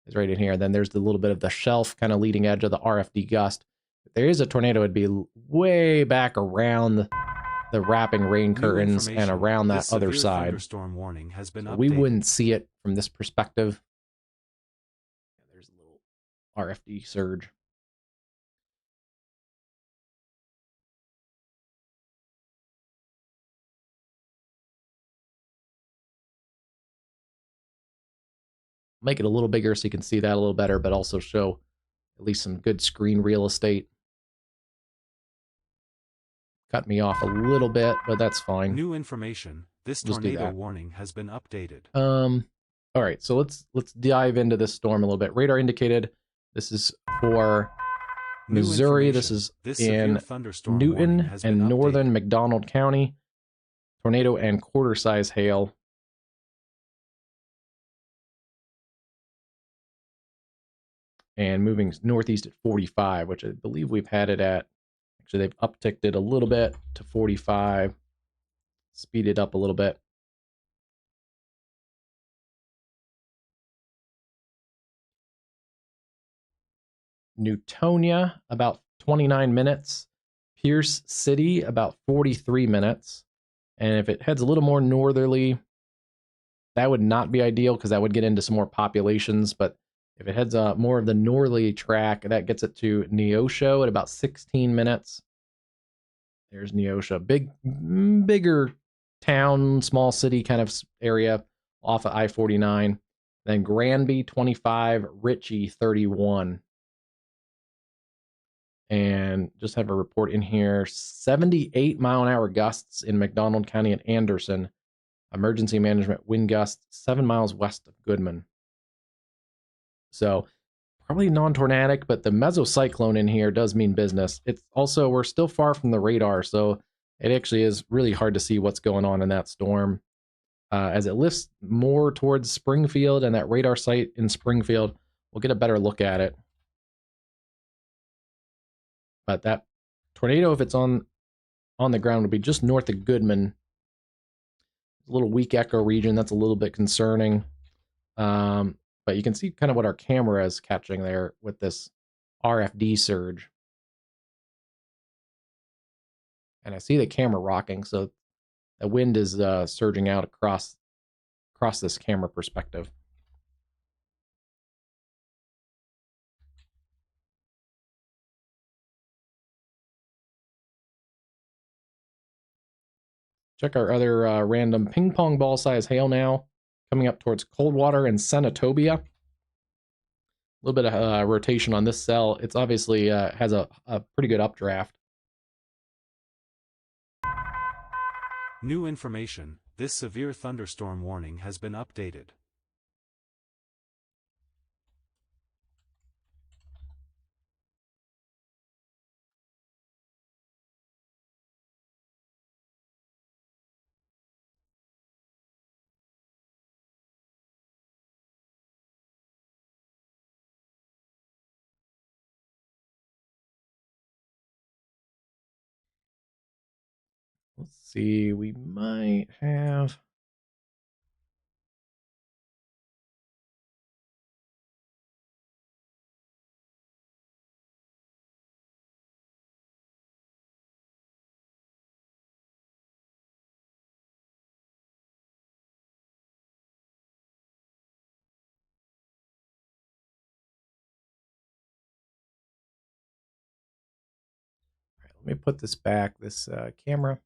is right in here. Then there's the little bit of the shelf kind of leading edge of the RFD gust. If there is a tornado, it'd be way back around the wrapping rain curtains and around that other side. Thunderstorm warning has been updated. We wouldn't see it from this perspective. There's a little RFD surge. Make it a little bigger so you can see that a little better, but also show at least some good screen real estate. Cut me off a little bit, but that's fine. New information. This tornado warning has been updated. All right, so let's dive into this storm a little bit. Radar indicated this is for Missouri. This is in Newton and northern McDonald County. Tornado and quarter-size hail. And moving northeast at 45, which I believe we've had it at. Actually, they've upticked it a little bit to 45. Speed it up a little bit. Newtonia, about 29 minutes. Pierce City, about 43 minutes. And if it heads a little more northerly, that would not be ideal because that would get into some more populations. But if it heads more of the northerly track, that gets it to Neosho at about 16 minutes. There's Neosho. Bigger town, small city kind of area off of I-49. Then Granby, 25. Ritchie, 31. And just have a report in here. 78-mile-an-hour gusts in McDonald County and Anderson. Emergency management wind gusts 7 miles west of Goodman. So probably non-tornadic, but the mesocyclone in here does mean business. It's also, we're still far from the radar, so it actually is really hard to see what's going on in that storm. As it lifts more towards Springfield and that radar site in Springfield, we'll get a better look at it. But that tornado, if it's on the ground, would be just north of Goodman. A little weak echo region, that's a little bit concerning. But you can see kind of what our camera is catching there with this RFD surge. And I see the camera rocking, so the wind is surging out across this camera perspective. Check our other random ping pong ball size hail now, coming up towards Coldwater and Senatobia. little bit of rotation on this cell. It's obviously has a pretty good updraft. New information, this severe thunderstorm warning has been updated. Let's see, we might have... All right, let me put this back. This camera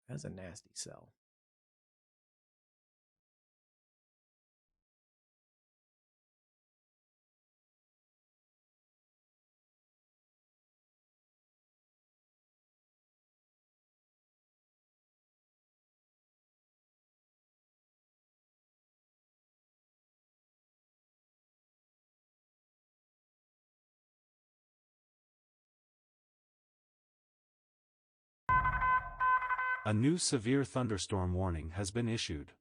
has a nasty cell. A new severe thunderstorm warning has been issued.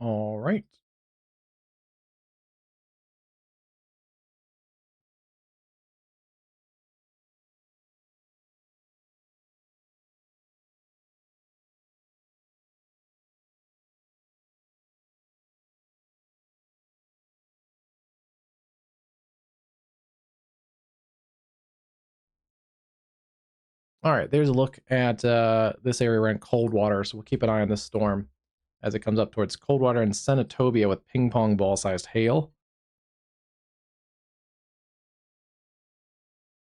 All right. All right, there's a look at this area around Coldwater. So we'll keep an eye on this storm as it comes up towards Coldwater and Senatobia with ping pong ball sized hail.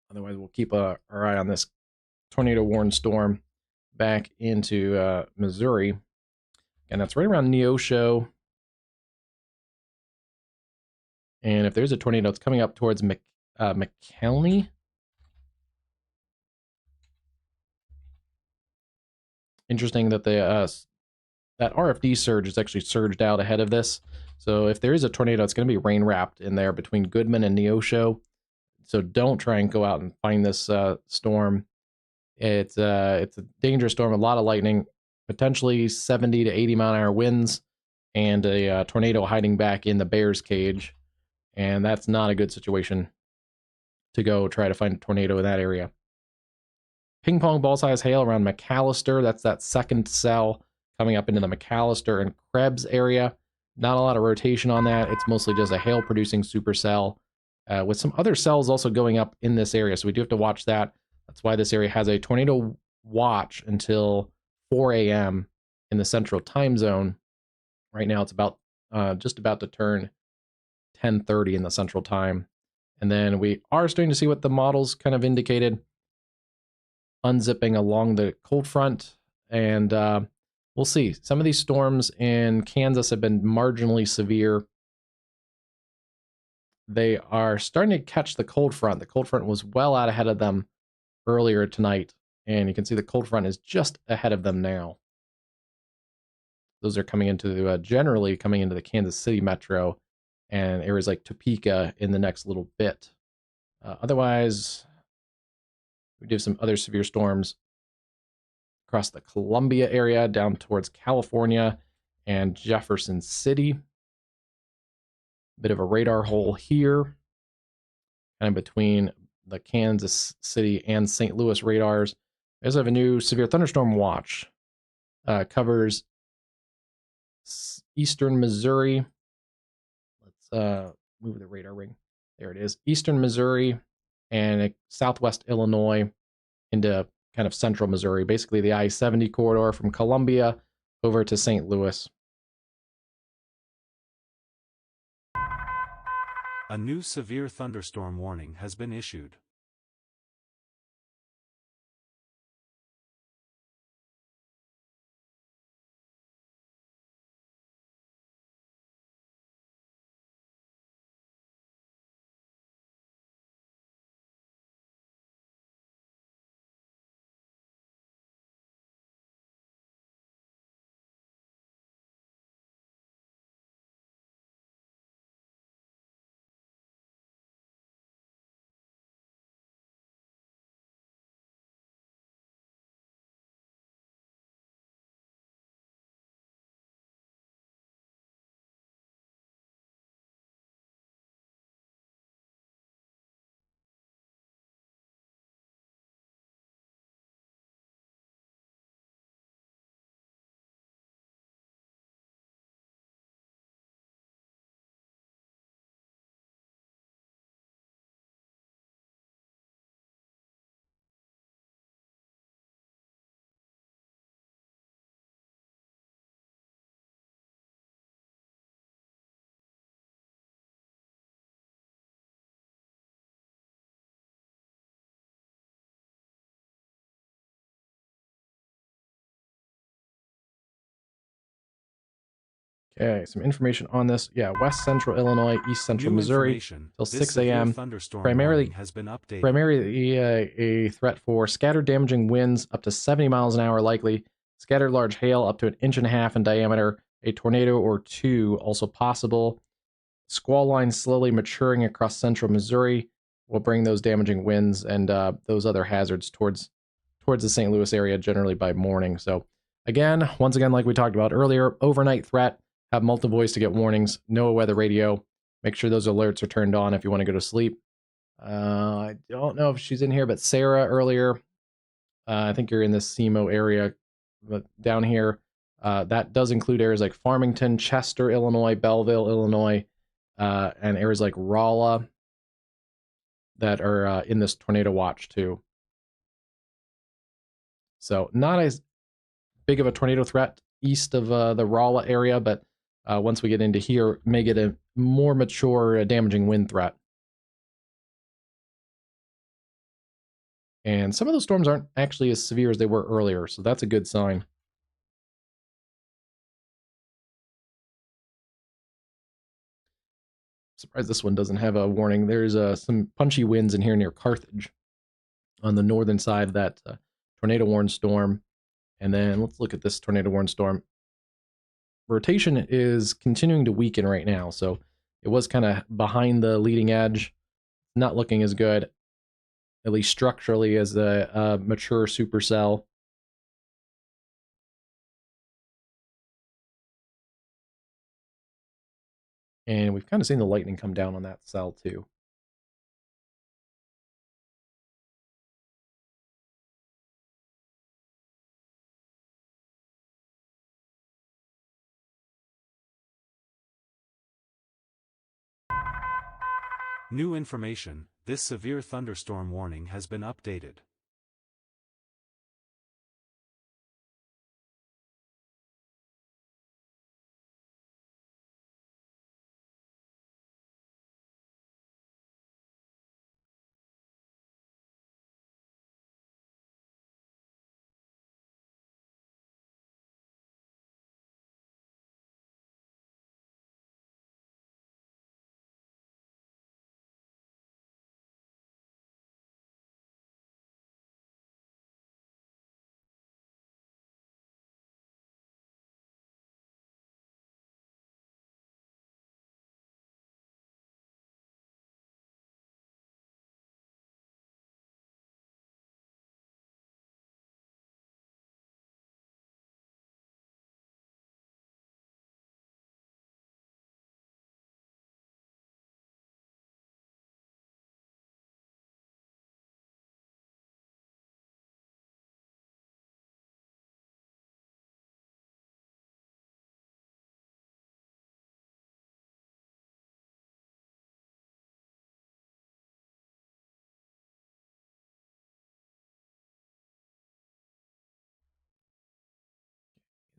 Otherwise, we'll keep our eye on this tornado warned storm back into Missouri. And that's right around Neosho. And if there's a tornado, it's coming up towards McKelney. Interesting that that RFD surge is actually surged out ahead of this. So if there is a tornado, it's going to be rain wrapped in there between Goodman and Neosho. So don't try and go out and find this storm. It's a dangerous storm, a lot of lightning, potentially 70 to 80 mile an hour winds, and a tornado hiding back in the bear's cage. And that's not a good situation to go try to find a tornado in that area. ping pong ball size hail around McAllister. That's that second cell coming up into the McAllister and Krebs area. Not a lot of rotation on that. It's mostly just a hail producing supercell with some other cells also going up in this area. So we do have to watch that. That's why this area has a tornado watch until 4 a.m. in the central time zone. Right now it's about just about to turn 10:30 in the central time. And then we are starting to see what the models kind of indicated, unzipping along the cold front. And we'll see. Some of these storms in Kansas have been marginally severe. They are starting to catch the cold front. The cold front was well out ahead of them earlier tonight. And you can see the cold front is just ahead of them now. Those are coming into generally coming into the Kansas City metro and areas like Topeka in the next little bit. Otherwise, we do have some other severe storms across the Columbia area down towards California and Jefferson City. Bit of a radar hole here, kind of between the Kansas City and St. Louis radars. We also have a new severe thunderstorm watch. Covers eastern Missouri. Let's move the radar ring. There it is. Eastern Missouri and southwest Illinois into kind of central Missouri. Basically the I-70 corridor from Columbia over to St. Louis. A new severe thunderstorm warning has been issued. Okay, some information on this. Yeah, west central Illinois, east central New Missouri information. till This 6 a.m. thunderstorm Primarily, warning has been updated. a threat for scattered damaging winds up to 70 miles an hour likely, scattered large hail up to 1.5 inches in diameter, a tornado or two also possible. Squall lines slowly maturing across central Missouri will bring those damaging winds and those other hazards towards the St. Louis area generally by morning. So again, once again, like we talked about earlier, overnight threat. Have multiple ways to get warnings. NOAA weather radio. Make sure those alerts are turned on if you want to go to sleep. I don't know if she's in here, but Sarah earlier, I think you're in the SEMO area, but down here, that does include areas like Farmington, Chester, Illinois, Belleville, Illinois, and areas like Rolla that are in this tornado watch too. So not as big of a tornado threat east of the Rolla area, but once we get into here, may get a more mature damaging wind threat. And some of those storms aren't actually as severe as they were earlier, so that's a good sign. Surprised this one doesn't have a warning. There's some punchy winds in here near Carthage on the northern side of that tornado warned storm. And then let's look at this tornado warned storm. Rotation is continuing to weaken right now, so it was kind of behind the leading edge, not looking as good, at least structurally, as a mature supercell. And we've kind of seen the lightning come down on that cell too. New information, this severe thunderstorm warning has been updated.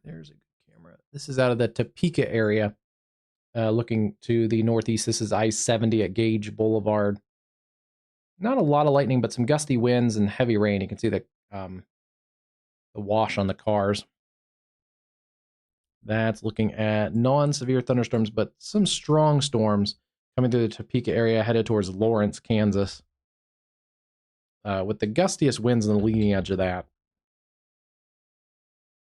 There's a good camera. This is out of the Topeka area, looking to the northeast. This is I-70 at Gage Boulevard. Not a lot of lightning, but some gusty winds and heavy rain. You can see the wash on the cars. That's looking at non-severe thunderstorms, but some strong storms coming through the Topeka area, headed towards Lawrence, Kansas, with the gustiest winds on the leading edge of that.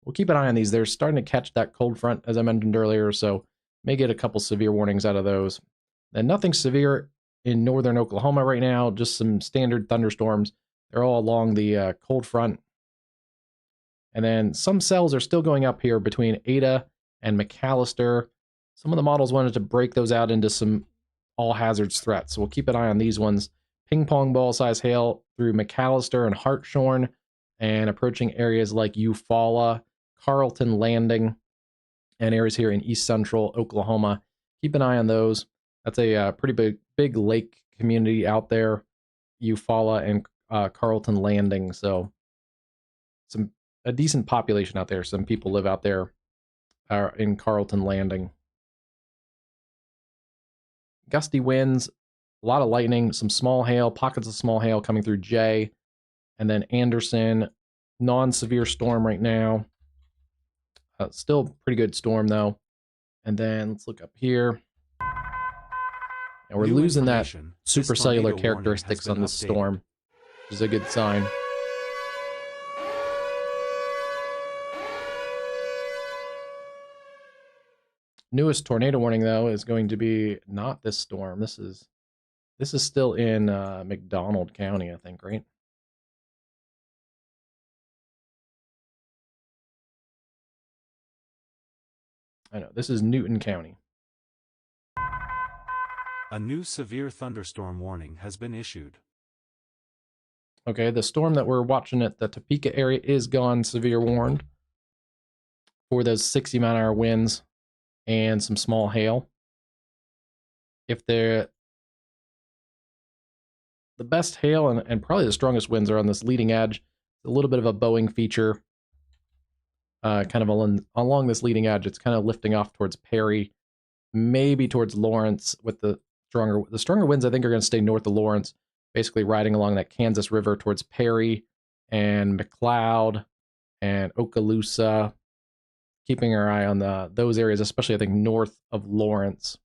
We'll keep an eye on these. They're starting to catch that cold front, as I mentioned earlier, so may get a couple severe warnings out of those. And nothing severe in northern Oklahoma right now, just some standard thunderstorms. They're all along the cold front. And then some cells are still going up here between Ada and McAllister. Some of the models wanted to break those out into some all hazards threats, so we'll keep an eye on these ones. Ping pong ball size hail through McAllister and Hartshorn, and approaching areas like Eufaula, Carlton Landing, and areas here in east central Oklahoma. Keep an eye on those. That's a pretty big lake community out there, Eufaula and Carlton Landing. So a decent population out there. Some people live out there in Carlton Landing. Gusty winds, a lot of lightning, some small hail, pockets of small hail coming through Jay, and then Anderson. Non-severe storm right now. Still pretty good storm though. And then let's look up here. And we're losing that supercellular characteristics on this storm, which is a good sign. Newest tornado warning though is going to be not this storm. This is still in McDonald County, I think, right? I know, this is Newton County. A new severe thunderstorm warning has been issued. Okay, the storm that we're watching at the Topeka area is gone severe warned for those 60-mile-an-hour winds and some small hail. If the best hail and probably the strongest winds are on this leading edge, a little bit of a bowing feature. Kind of along this leading edge, it's kind of lifting off towards Perry, maybe towards Lawrence with the stronger winds. I think are going to stay north of Lawrence, basically riding along that Kansas River towards Perry and McLeod and Okaloosa. Keeping our eye on those areas, especially I think north of Lawrence.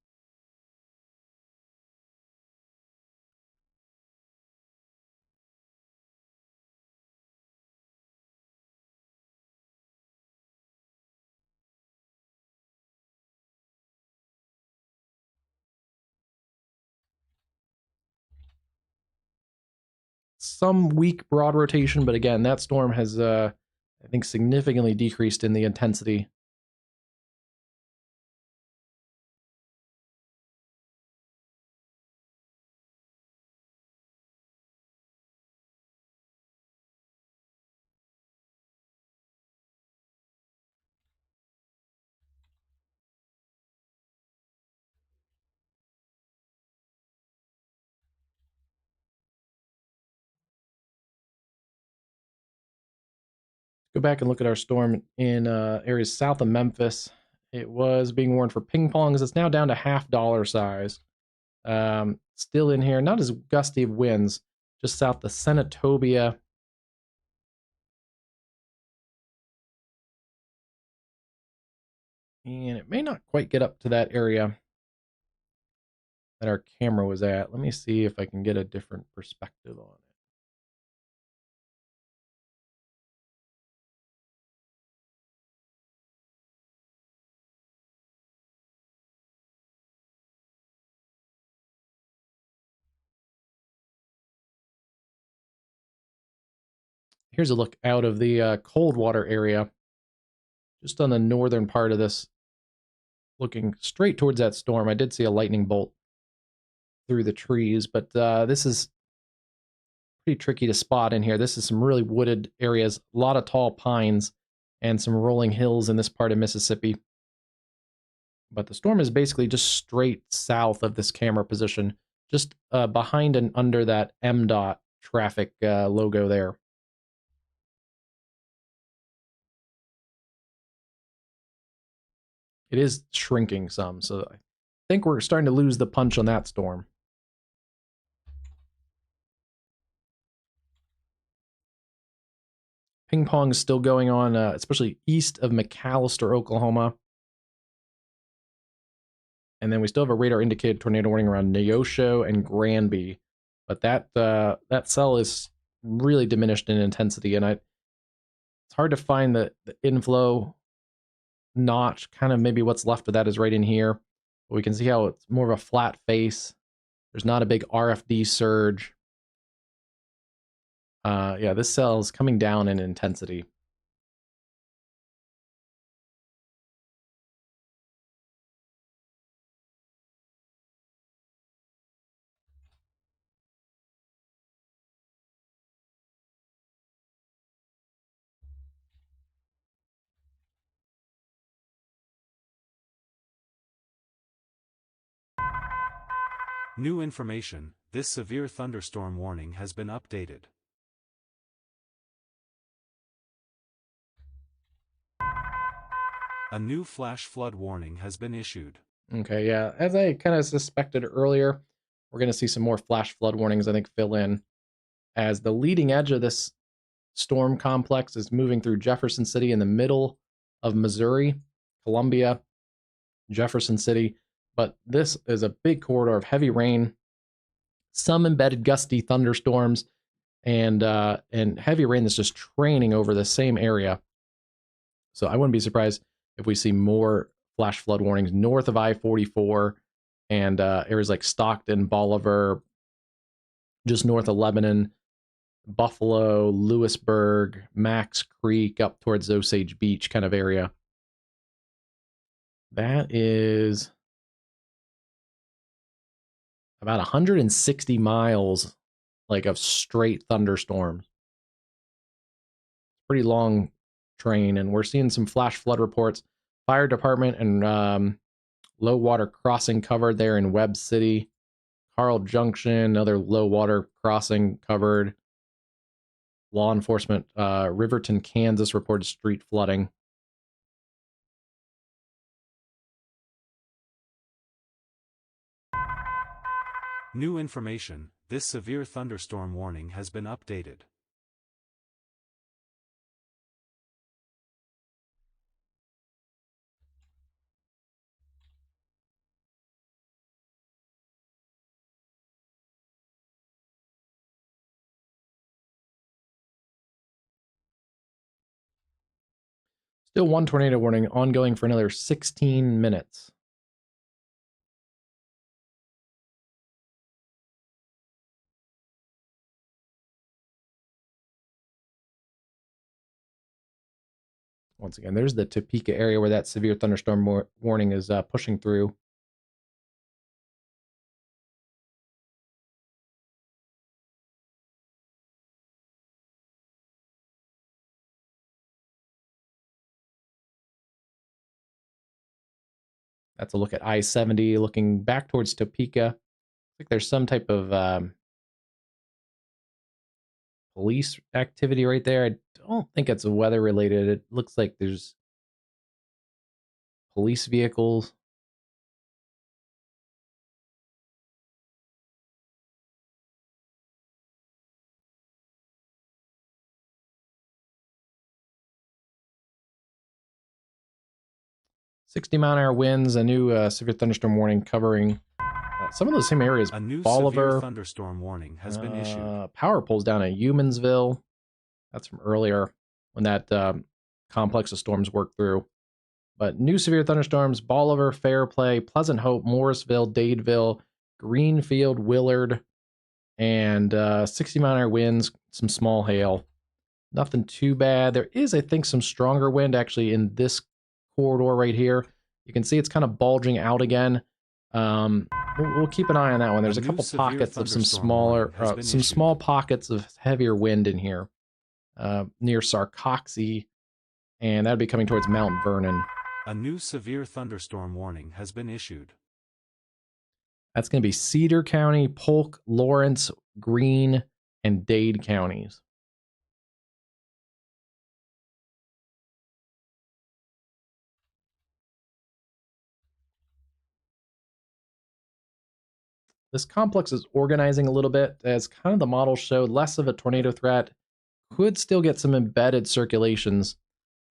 Some weak broad rotation, but again, that storm has, I think, significantly decreased in the intensity. Go back and look at our storm in areas south of Memphis. It was being warned for ping pongs. It's now down to $half size. Still in here, not as gusty of winds, just south of Senatobia. And it may not quite get up to that area that our camera was at. Let me see if I can get a different perspective on it. Here's a look out of the cold water area, just on the northern part of this, looking straight towards that storm. I did see a lightning bolt through the trees, but this is pretty tricky to spot in here. This is some really wooded areas, a lot of tall pines, and some rolling hills in this part of Mississippi. But the storm is basically just straight south of this camera position, just behind and under that MDOT traffic logo there. It is shrinking some, so I think we're starting to lose the punch on that storm. Ping pong is still going on, especially east of McAllister, Oklahoma. And then we still have a radar indicated tornado warning around Neosho and Granby, but that cell is really diminished in intensity, and it's hard to find the inflow notch. Kind of maybe what's left of that is right in here. But we can see how it's more of a flat face. There's not a big RFD surge. Yeah, this cell is coming down in intensity. New information, this severe thunderstorm warning has been updated. A new flash flood warning has been issued. Okay, yeah, as I kind of suspected earlier, we're going to see some more flash flood warnings, I think, fill in, as the leading edge of this storm complex is moving through Jefferson City in the middle of Missouri, Columbia, Jefferson City. But this is a big corridor of heavy rain, some embedded gusty thunderstorms, and heavy rain that's just training over the same area. So I wouldn't be surprised if we see more flash flood warnings north of I-44 and areas like Stockton, Bolivar, just north of Lebanon, Buffalo, Lewisburg, Max Creek, up towards Osage Beach kind of area. That is about 160 miles like of straight thunderstorms. Pretty long train, and we're seeing some flash flood reports. Fire department and low water crossing covered there in Webb City. Carl Junction, another low water crossing covered. Law enforcement, Riverton, Kansas reported street flooding. New information, this severe thunderstorm warning has been updated. Still one tornado warning ongoing for another 16 minutes. Once again, there's the Topeka area where that severe thunderstorm warning is pushing through. That's a look at I-70 looking back towards Topeka. Looks like there's some type of police activity right there. I don't think it's weather related. It looks like there's police vehicles. "60-mile-an-hour winds, a new severe thunderstorm warning covering some of those same areas. A new severe Bolivar, thunderstorm warning has been issued. power poles down in Humansville. That's from earlier when that complex of storms worked through. But new severe thunderstorms: Bolivar, Fairplay, Pleasant Hope, Morrisville, Dadeville, Greenfield, Willard, and 60-mile-an-hour winds, some small hail. Nothing too bad. There is, I think, some stronger wind actually in this corridor right here. You can see it's kind of bulging out again. We'll keep an eye on that one. There's a couple pockets of some small pockets of heavier wind in here near Sarcoxy, and that'd be coming towards Mount Vernon. A new severe thunderstorm warning has been issued. That's going to be Cedar County, Polk, Lawrence, Greene, and Dade counties. This complex is organizing a little bit, as kind of the model showed less of a tornado threat. Could still get some embedded circulations,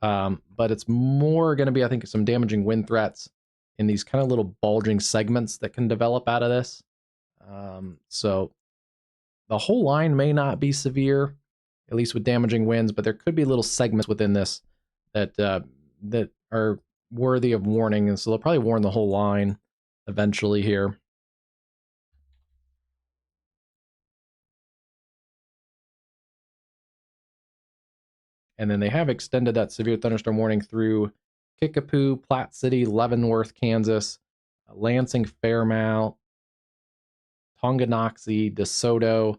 but it's more going to be, I think, some damaging wind threats in these kind of little bulging segments that can develop out of this. So the whole line may not be severe, at least with damaging winds, but there could be little segments within this that that are worthy of warning, and so they'll probably warn the whole line eventually here. And then they have extended that severe thunderstorm warning through Kickapoo, Platte City, Leavenworth, Kansas, Lansing, Fairmount, Tonganoxie, DeSoto,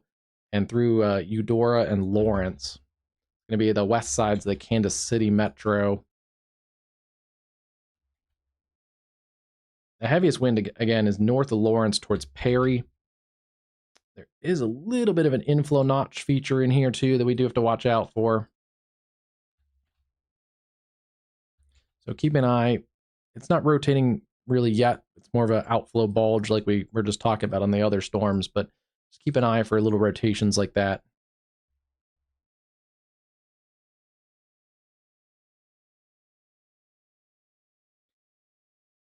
and through Eudora and Lawrence. It's going to be the west sides of the Kansas City metro. The heaviest wind, again, is north of Lawrence towards Perry. There is a little bit of an inflow notch feature in here, too, that we do have to watch out for. So keep an eye. It's not rotating really yet. It's more of an outflow bulge like we were just talking about on the other storms, but just keep an eye for little rotations like that.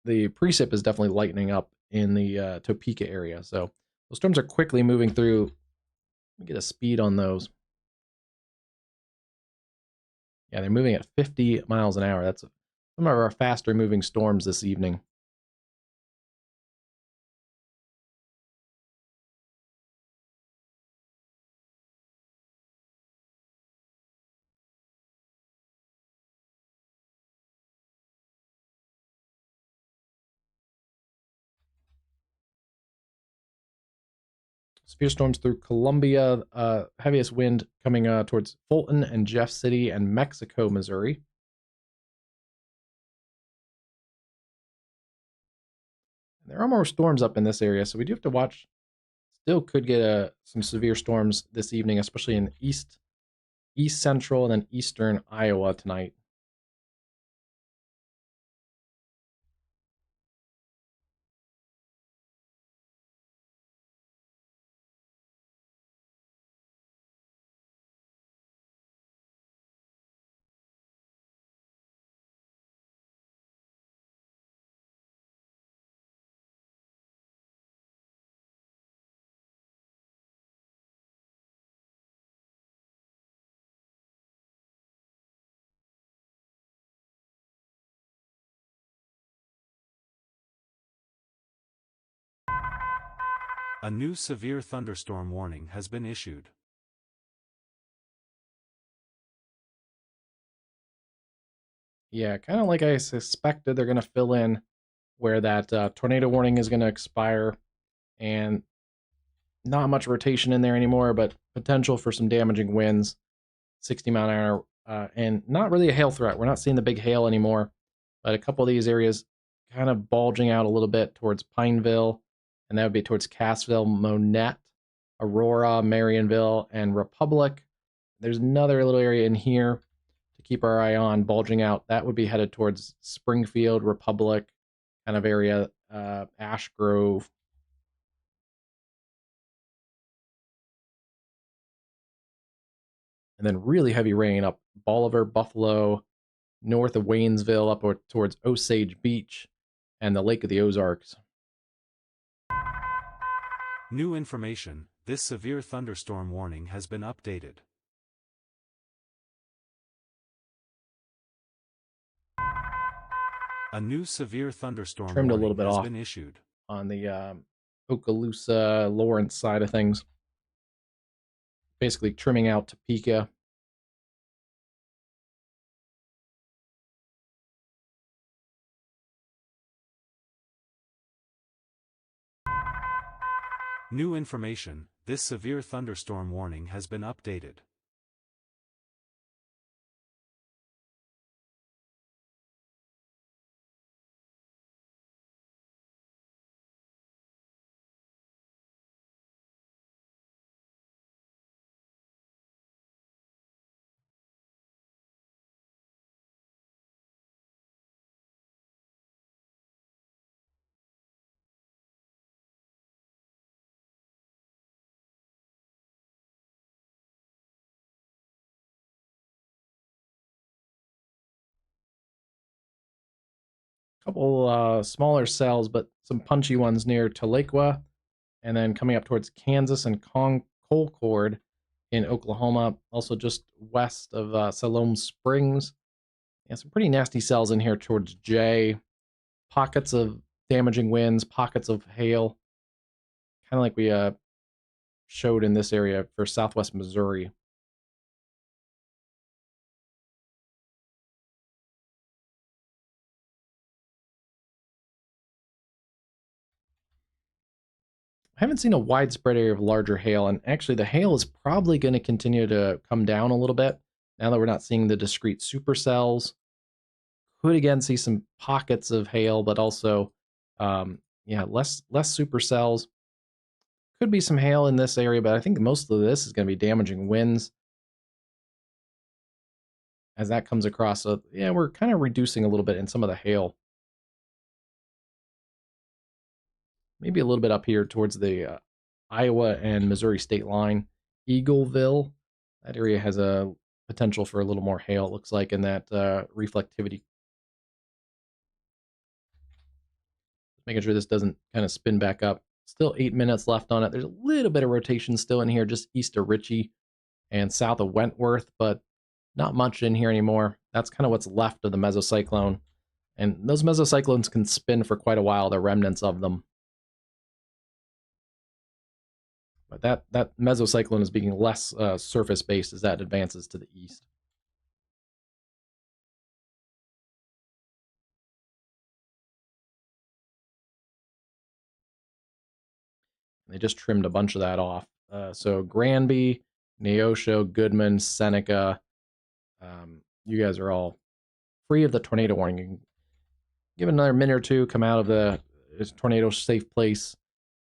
The precip is definitely lightening up in the Topeka area. So those storms are quickly moving through. Let me get a speed on those. Yeah, they're moving at 50 miles an hour. That's some of our faster moving storms this evening. Severe storms through Columbia, heaviest wind coming towards Fulton and Jeff City and Mexico, Missouri. And there are more storms up in this area, so we do have to watch. Still could get some severe storms this evening, especially in east central and then eastern Iowa tonight. A new severe thunderstorm warning has been issued. Yeah, kind of like I suspected, they're going to fill in where that tornado warning is going to expire, and not much rotation in there anymore, but potential for some damaging winds, 60-mile-an-hour, and not really a hail threat. We're not seeing the big hail anymore, but a couple of these areas kind of bulging out a little bit towards Pineville, and that would be towards Cassville, Monette, Aurora, Marionville, and Republic. There's another little area in here to keep our eye on, bulging out. That would be headed towards Springfield, Republic kind of area, Ash Grove. And then really heavy rain up Bolivar, Buffalo, north of Waynesville, up towards Osage Beach and the Lake of the Ozarks. New information, this severe thunderstorm warning has been updated. A new severe thunderstorm Trimmed a little warning bit has off been issued. on the Okaloosa, Lawrence side of things. Basically trimming out Topeka. New information, this severe thunderstorm warning has been updated. Couple smaller cells, but some punchy ones near Tahlequah, and then coming up towards Kansas and Concord in Oklahoma, also just west of Siloam Springs. And some pretty nasty cells in here towards J. Pockets of damaging winds, pockets of hail, kind of like we showed in this area for southwest Missouri. I haven't seen a widespread area of larger hail, and actually the hail is probably going to continue to come down a little bit now that we're not seeing the discrete supercells. Could again see some pockets of hail, but also, less supercells. Could be some hail in this area, but I think most of this is going to be damaging winds as that comes across. So yeah, we're kind of reducing a little bit in some of the hail. Maybe a little bit up here towards the Iowa and Missouri state line. Eagleville, that area has a potential for a little more hail, it looks like, in that reflectivity. Making sure this doesn't kind of spin back up. Still 8 minutes left on it. There's a little bit of rotation still in here, just east of Ritchie and south of Wentworth, but not much in here anymore. That's kind of what's left of the mesocyclone. And those mesocyclones can spin for quite a while, the remnants of them. But that mesocyclone is being less surface-based as that advances to the east. They just trimmed a bunch of that off. So Granby, Neosho, Goodman, Seneca, you guys are all free of the tornado warning. You can give it another minute or two, come out of the tornado safe place,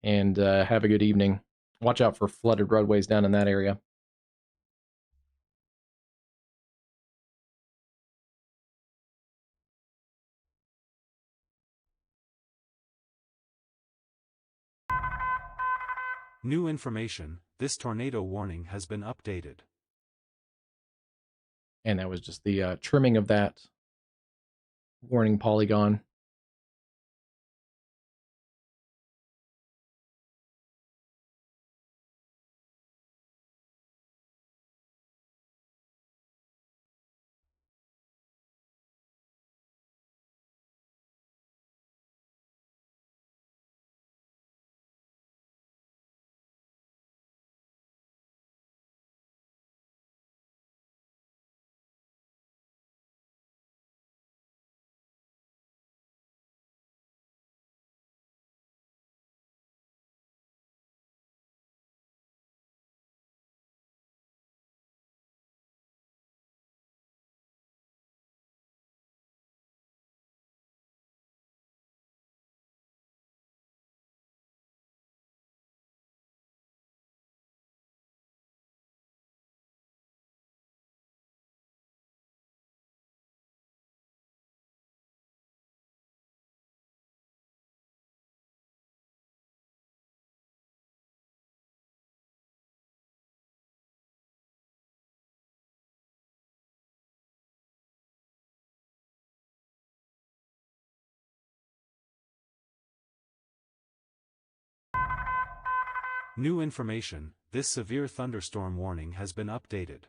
and have a good evening. Watch out for flooded roadways down in that area. New information, this tornado warning has been updated. And that was just the trimming of that warning polygon. New information, this severe thunderstorm warning has been updated.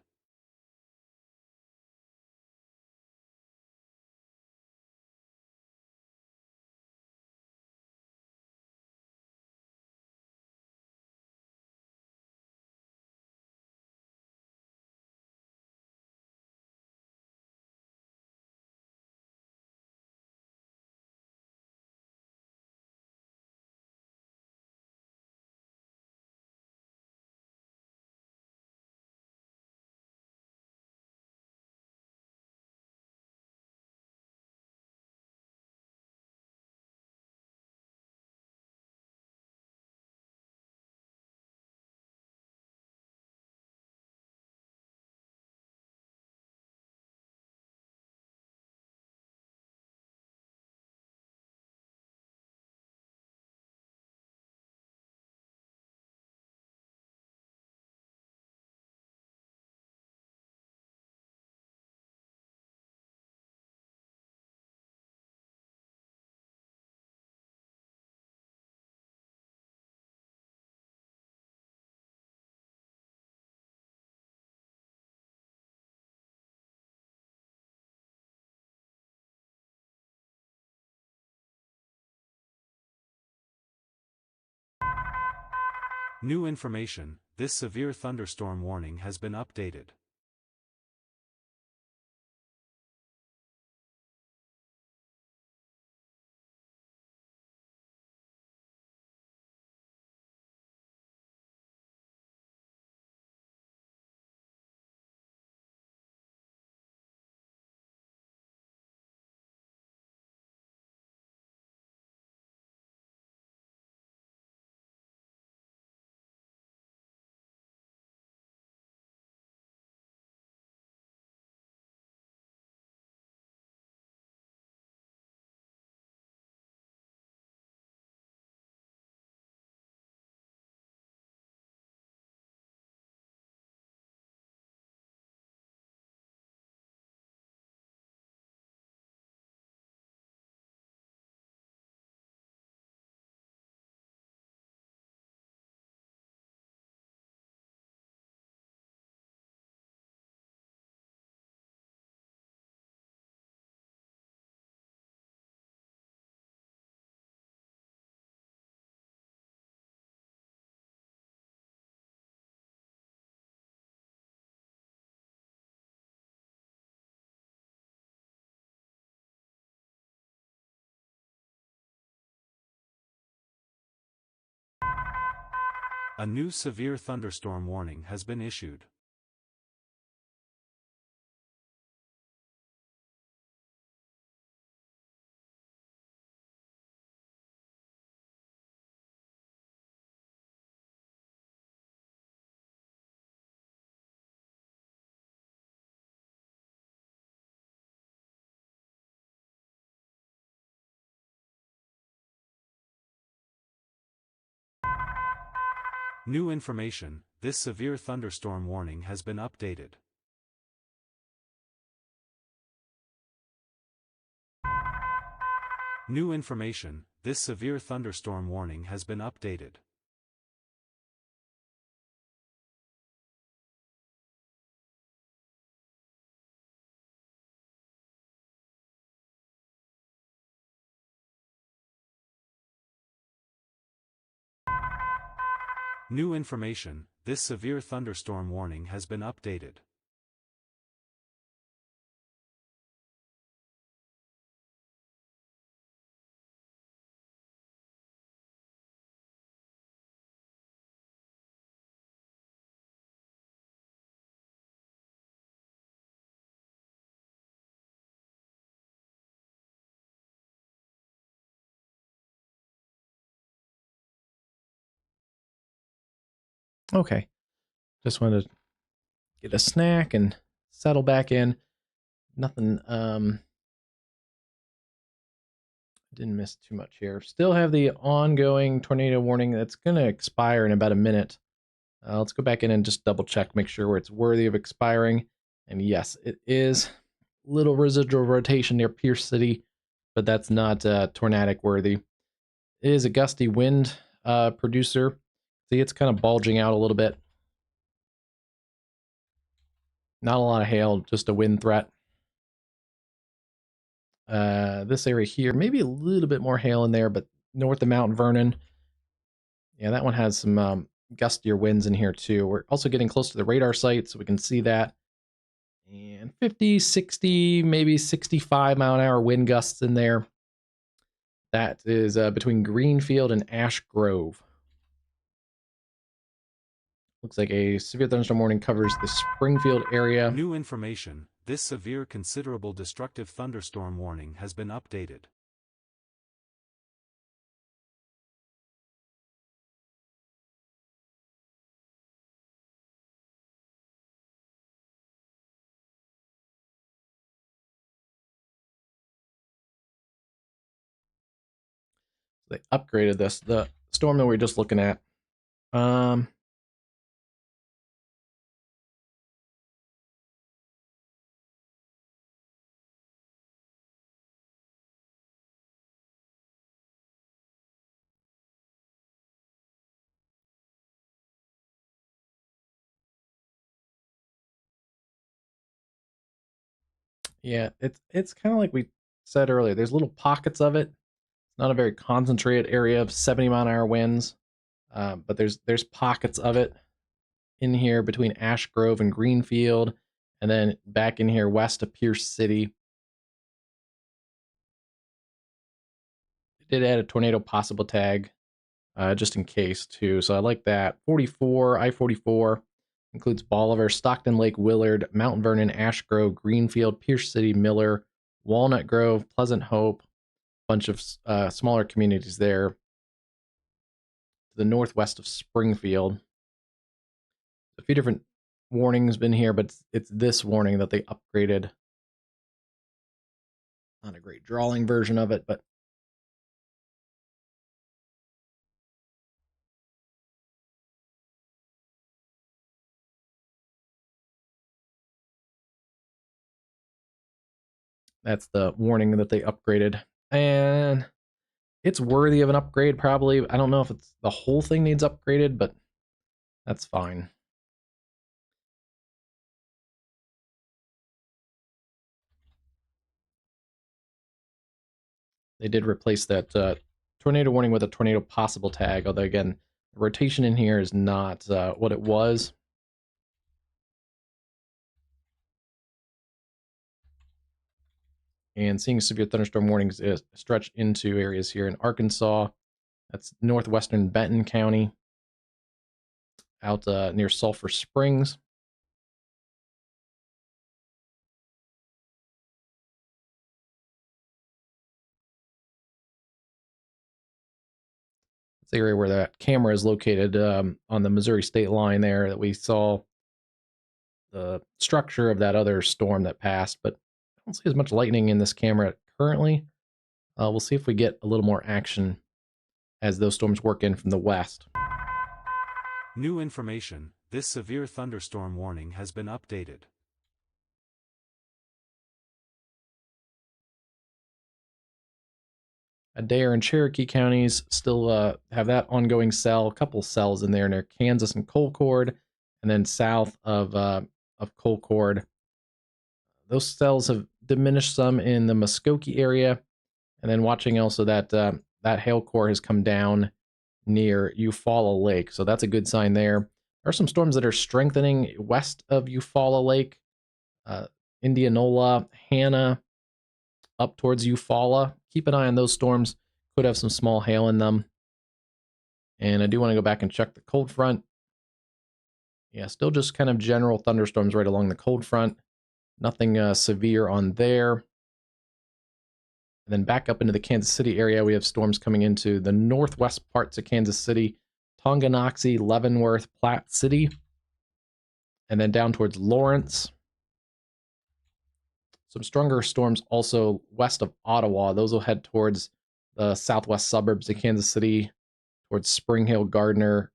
New information, this severe thunderstorm warning has been updated. A new severe thunderstorm warning has been issued. New information, this severe thunderstorm warning has been updated. New information, this severe thunderstorm warning has been updated. New information, this severe thunderstorm warning has been updated. Okay. Just wanted to get a snack and settle back in. Nothing, didn't miss too much here. Still have the ongoing tornado warning that's going to expire in about a minute. Let's go back in and just double check, make sure it's worthy of expiring. And yes, it is. Little residual rotation near Pierce City, but that's not tornadic worthy. It is a gusty wind producer. See, it's kind of bulging out a little bit. Not a lot of hail, just a wind threat. This area here, maybe a little bit more hail in there, but north of Mount Vernon, yeah, that one has some gustier winds in here too. We're also getting close to the radar site, so we can see that. And 50, 60, maybe 65-mile-an-hour wind gusts in there. That is between Greenfield and Ash Grove. Looks like a severe thunderstorm warning covers the Springfield area. New information. This severe considerable destructive thunderstorm warning has been updated. They upgraded this. The storm that we were just looking at. Yeah, it's kind of like we said earlier. There's little pockets of it. It's not a very concentrated area of 70-mile-an-hour winds, but there's pockets of it in here between Ash Grove and Greenfield, and then back in here west of Pierce City. They did add a tornado possible tag, just in case too. So I like that. 44, I-44 includes Bolivar, Stockton Lake, Willard, Mount Vernon, Ash Grove, Greenfield, Pierce City, Miller, Walnut Grove, Pleasant Hope, bunch of smaller communities there to the northwest of Springfield. A few different warnings been here, but it's this warning that they upgraded. Not a great drawing version of it, but that's the warning that they upgraded. And it's worthy of an upgrade, probably. I don't know if it's the whole thing needs upgraded, but that's fine. They did replace that tornado warning with a tornado possible tag, although again, the rotation in here is not what it was. And seeing severe thunderstorm warnings stretch into areas here in Arkansas. That's northwestern Benton County, out near Sulphur Springs. It's the area where that camera is located on the Missouri state line there that we saw the structure of that other storm that passed, but I don't see as much lightning in this camera currently. We'll see if we get a little more action as those storms work in from the west. New information. This severe thunderstorm warning has been updated. Adair and Cherokee counties still have that ongoing cell, a couple cells in there near Kansas and Colcord, and then south of Colcord. Those cells have diminished some in the Muskogee area, and then watching also that that hail core has come down near Eufaula Lake, so that's a good sign there. There are some storms that are strengthening west of Eufaula Lake, Indianola, Hannah, up towards Eufaula. Keep an eye on those storms. Could have some small hail in them. And I do want to go back and check the cold front. Yeah, still just kind of general thunderstorms right along the cold front. Nothing severe on there. And then back up into the Kansas City area, we have storms coming into the northwest parts of Kansas City, Tonganoxie, Leavenworth, Platte City, and then down towards Lawrence. Some stronger storms also west of Ottawa. Those will head towards the southwest suburbs of Kansas City, towards Spring Hill, Gardner,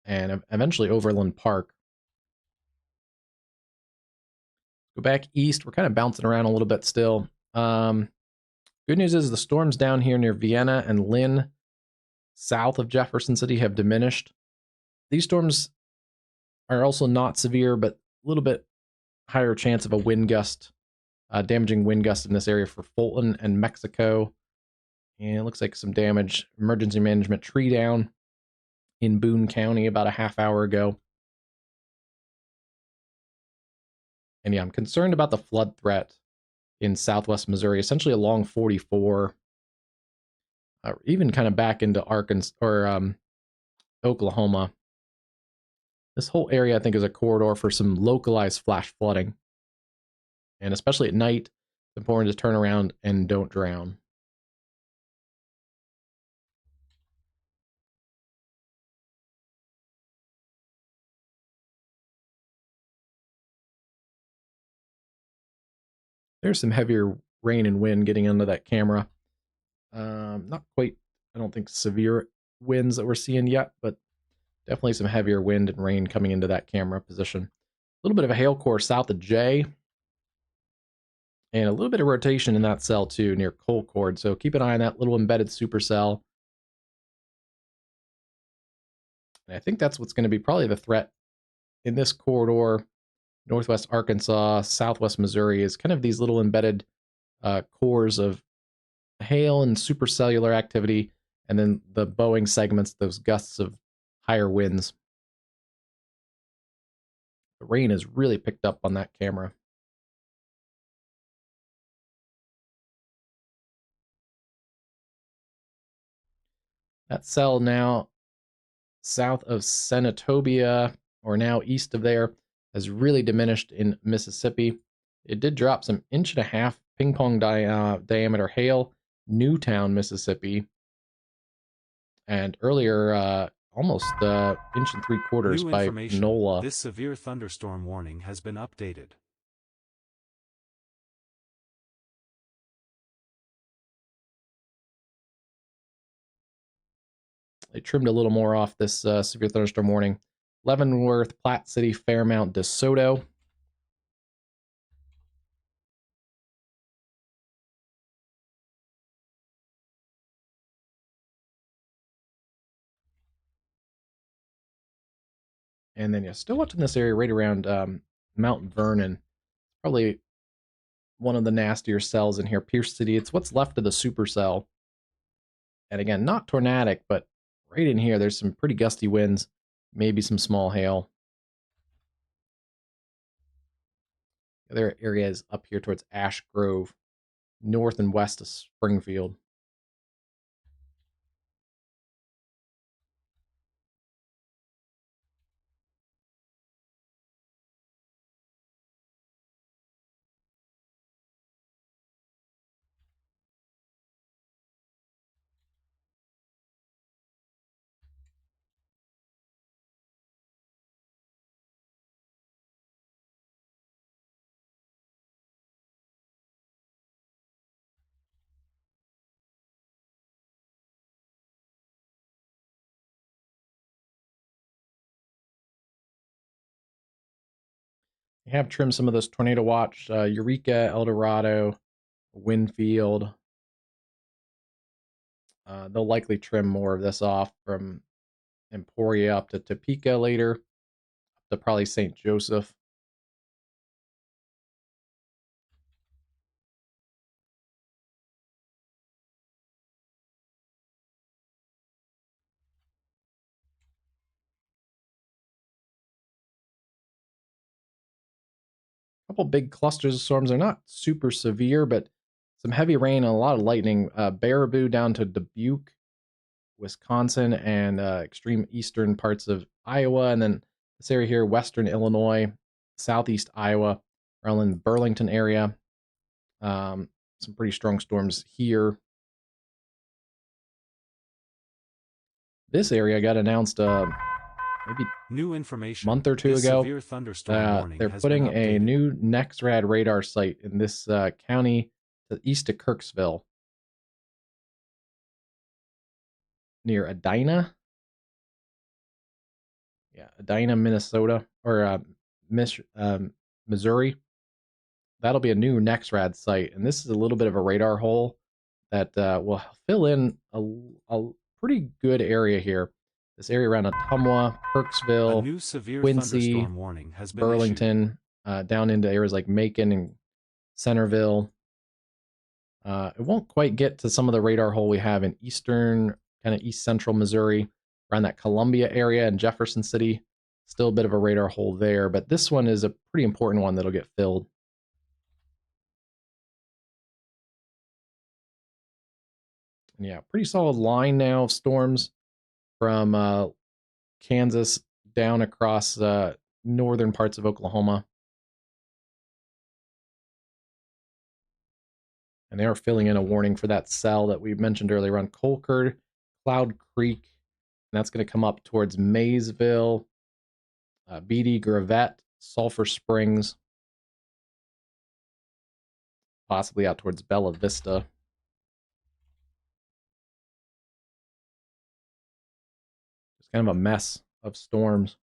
and eventually Overland Park. Go back east. We're kind of bouncing around a little bit still. Good news is the storms down here near Vienna and Lynn, south of Jefferson City, have diminished. These storms are also not severe, but a little bit higher chance of a wind gust, damaging wind gust in this area for Fulton and Mexico. And it looks like some damage. Emergency management tree down in Boone County about a half hour ago. And yeah, I'm concerned about the flood threat in southwest Missouri, essentially along 44, even kind of back into Arkansas or Oklahoma. This whole area, I think, is a corridor for some localized flash flooding. And especially at night, it's important to turn around and don't drown. There's some heavier rain and wind getting into that camera. Not quite, I don't think, severe winds that we're seeing yet, but definitely some heavier wind and rain coming into that camera position. A little bit of a hail core south of J. And a little bit of rotation in that cell too, near Colcord. So keep an eye on that little embedded supercell. And I think that's what's going to be probably the threat in this corridor. Northwest Arkansas, southwest Missouri is kind of these little embedded cores of hail and supercellular activity, and then the bowing segments, those gusts of higher winds. The rain has really picked up on that camera. That cell now south of Senatobia, or now east of there, has really diminished in Mississippi. It did drop some 1.5 inch ping pong diameter hail, Newtown, Mississippi, and earlier almost 1.75 inches by NOLA. This severe thunderstorm warning has been updated. They trimmed a little more off this severe thunderstorm warning. Leavenworth, Platte City, Fairmount, DeSoto. And then, yeah, still watching this area right around Mount Vernon. Probably one of the nastier cells in here. Pierce City. It's what's left of the supercell. And again, not tornadic, but right in here, there's some pretty gusty winds. Maybe some small hail. The other area is up here towards Ash Grove, north and west of Springfield. You have trimmed some of those tornado watch, Eureka, El Dorado, Winfield. They'll likely trim more of this off from Emporia up to Topeka later, up to probably St. Joseph. A couple big clusters of storms. They're not super severe, but some heavy rain and a lot of lightning. Baraboo down to Dubuque, Wisconsin, and extreme eastern parts of Iowa. And then this area here, western Illinois, southeast Iowa, around in the Burlington area. Some pretty strong storms here. This area got announced maybe new information month or two ago. They're putting a new NexRad radar site in this county to east of Kirksville, near Edina. Yeah, Edina, Minnesota, or Missouri. That'll be a new NexRad site, and this is a little bit of a radar hole that will fill in a pretty good area here. this area around Ottumwa, A Kirksville, new severe Quincy, thunderstorm warning has been issued. Burlington, down into areas like Macon and Centerville. It won't quite get to some of the radar hole we have in eastern, kind of east central Missouri, around that Columbia area and Jefferson City. Still a bit of a radar hole there, but this one is a pretty important one that'll get filled. And yeah, pretty solid line now of storms from Kansas down across northern parts of Oklahoma. And they are filling in a warning for that cell that we mentioned earlier on Colcord, Cloud Creek, and that's going to come up towards Maysville, Beatty, Gravette, Sulphur Springs, possibly out towards Bella Vista. It's kind of a mess of storms.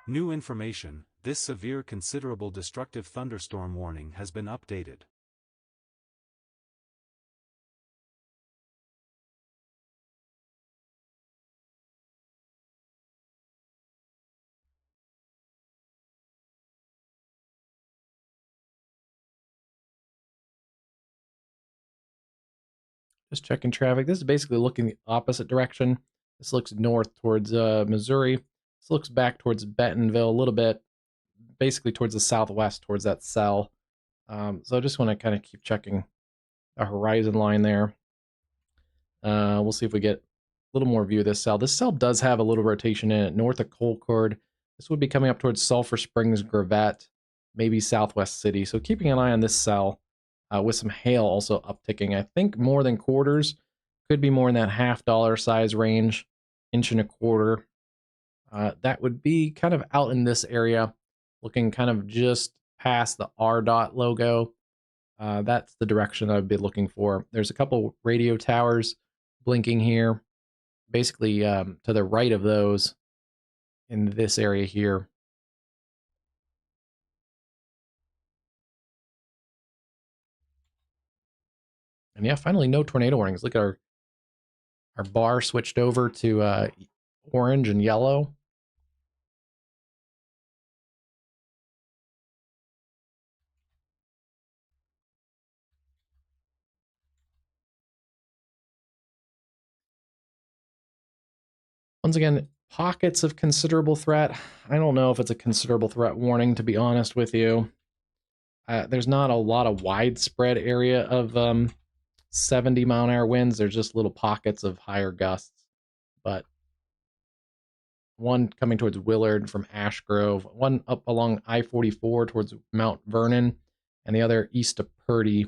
New information, this severe considerable destructive thunderstorm warning has been updated. Just checking traffic. This is basically looking the opposite direction. This looks north towards Missouri. This looks back towards Bentonville a little bit, basically towards the southwest, towards that cell. So I just want to kind of keep checking a horizon line there. We'll see if we get a little more view of this cell. This cell does have a little rotation in it, north of Colcord. This would be coming up towards Sulphur Springs, Gravette, maybe Southwest City. So keeping an eye on this cell with some hail also upticking. I think more than quarters, could be more in that $half size range, inch and a quarter. That would be kind of out in this area, looking kind of just past the RDOT logo. That's the direction I'd be looking for. There's a couple radio towers blinking here, basically to the right of those in this area here. And yeah, finally no tornado warnings. Look at our bar switched over to orange and yellow. Once again, pockets of considerable threat. I don't know if it's a considerable threat warning, to be honest with you. There's not a lot of widespread area of 70-mile-an-hour winds. There's just little pockets of higher gusts. But one coming towards Willard from Ash Grove, one up along I-44 towards Mount Vernon, and the other east of Purdy.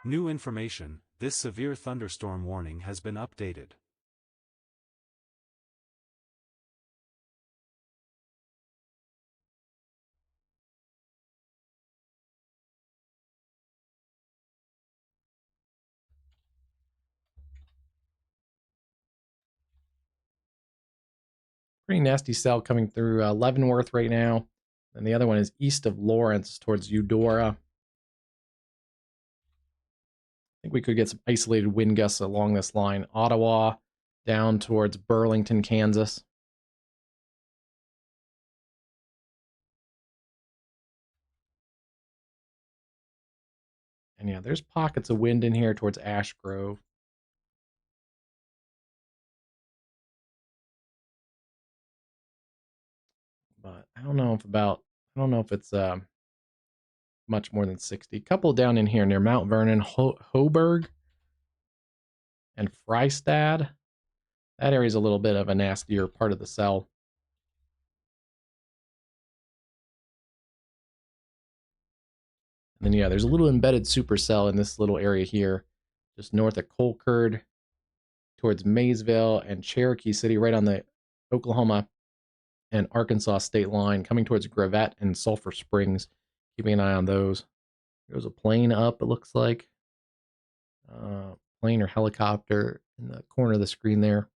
New information, this severe thunderstorm warning has been updated. Pretty nasty cell coming through Leavenworth right now. And the other one is east of Lawrence towards Eudora. I think we could get some isolated wind gusts along this line. Ottawa down towards Burlington, Kansas. And yeah, there's pockets of wind in here towards Ash Grove. But I don't know if it's much more than 60. A couple down in here near Mount Vernon, Hoburg, and Frystad. That area is a little bit of a nastier part of the cell. And then, yeah, there's a little embedded supercell in this little area here, just north of Colcord, towards Maysville and Cherokee City, right on the Oklahoma and Arkansas state line, coming towards Gravette and Sulphur Springs. Keeping an eye on those. There's a plane up, it looks like. Plane or helicopter in the corner of the screen there.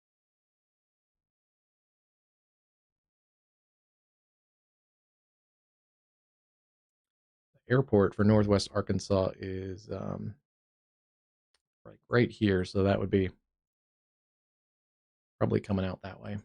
The airport for Northwest Arkansas is right here, so that would be probably coming out that way.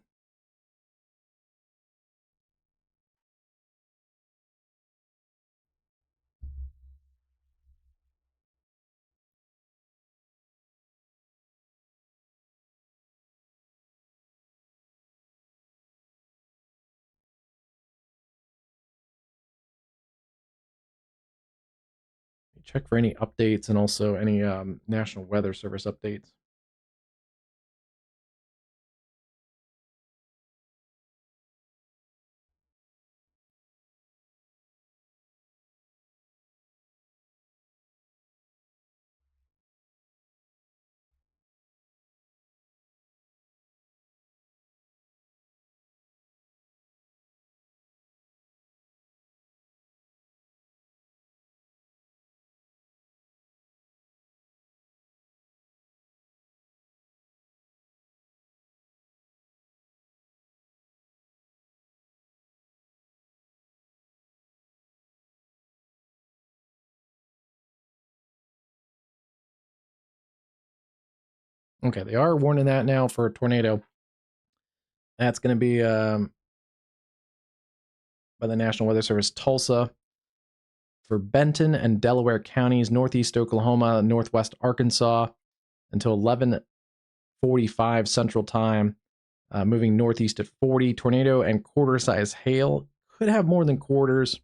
Check for any updates and also any National Weather Service updates. Okay, they are warning that now for a tornado. That's going to be by the National Weather Service, Tulsa, for Benton and Delaware counties, northeast Oklahoma, northwest Arkansas, until 11:45 Central Time, moving northeast at 40. Tornado and quarter-size hail. Could have more than quarters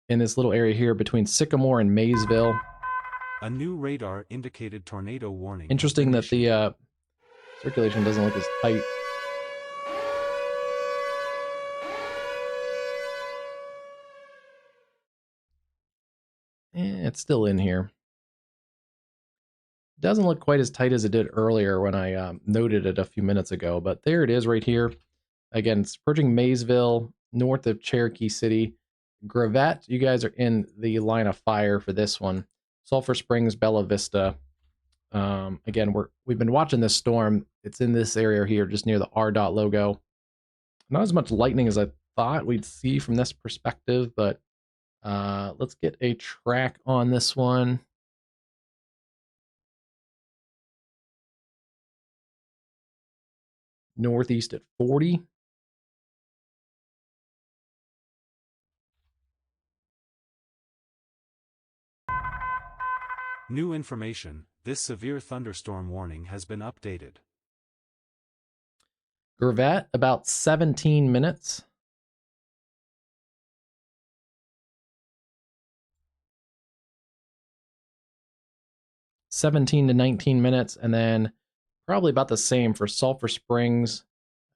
in this little area here between Sycamore and Maysville. A new radar indicated tornado warning. Interesting that the circulation doesn't look as tight. It's still in here. Doesn't look quite as tight as it did earlier when I noted it a few minutes ago, but there it is right here. Again, it's approaching Maysville, north of Cherokee City. Gravette, you guys are in the line of fire for this one. Sulphur Springs, Bella Vista. Again, we've been watching this storm. It's in this area here, just near the RDOT logo. Not as much lightning as I thought we'd see from this perspective, but let's get a track on this one. Northeast at 40. New information, this severe thunderstorm warning has been updated. Gravette, about 17 minutes. (17 to 19 minutes), and then probably about the same for Sulphur Springs,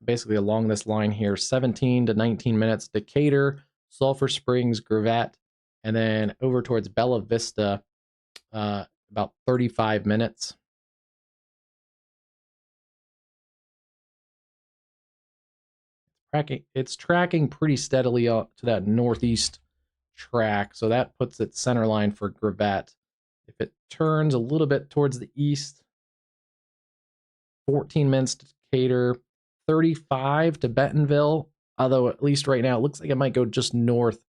basically along this line here, 17 to 19 minutes. Decatur, Sulphur Springs, Gravette, and then over towards Bella Vista, about 35 minutes. It's tracking pretty steadily up to that northeast track, so that puts its center line for Gravette. If it turns a little bit towards the east, 14 minutes to Decatur, 35 to Bentonville, although at least right now it looks like it might go just north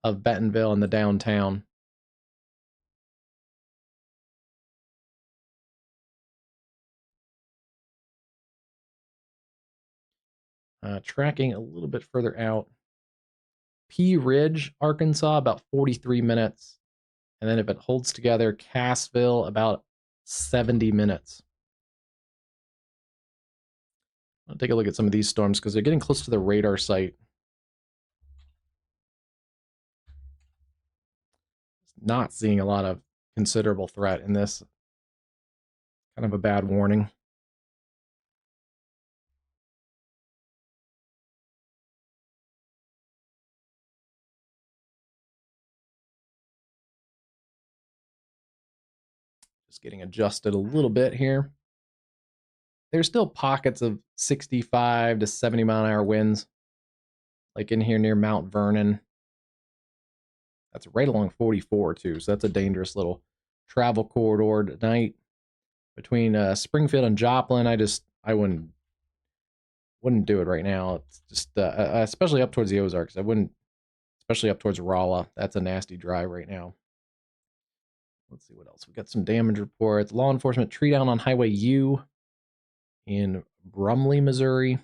of Bentonville in the downtown. Tracking a little bit further out. Pea Ridge, Arkansas, about 43 minutes. And then if it holds together, Cassville, about 70 minutes. I'll take a look at some of these storms because they're getting close to the radar site. Not seeing a lot of considerable threat in this. Kind of a bad warning. Just getting adjusted a little bit here. There's still pockets of 65 to 70 mile an hour winds, like in here near Mount Vernon. That's right along 44 too, so that's a dangerous little travel corridor tonight. Between Springfield and Joplin, I wouldn't do it right now. It's just especially up towards the Ozarks. I wouldn't, especially up towards Rolla. That's a nasty drive right now. Let's see what else. We got some damage reports. Law enforcement tree down on Highway U in Brumley, Missouri.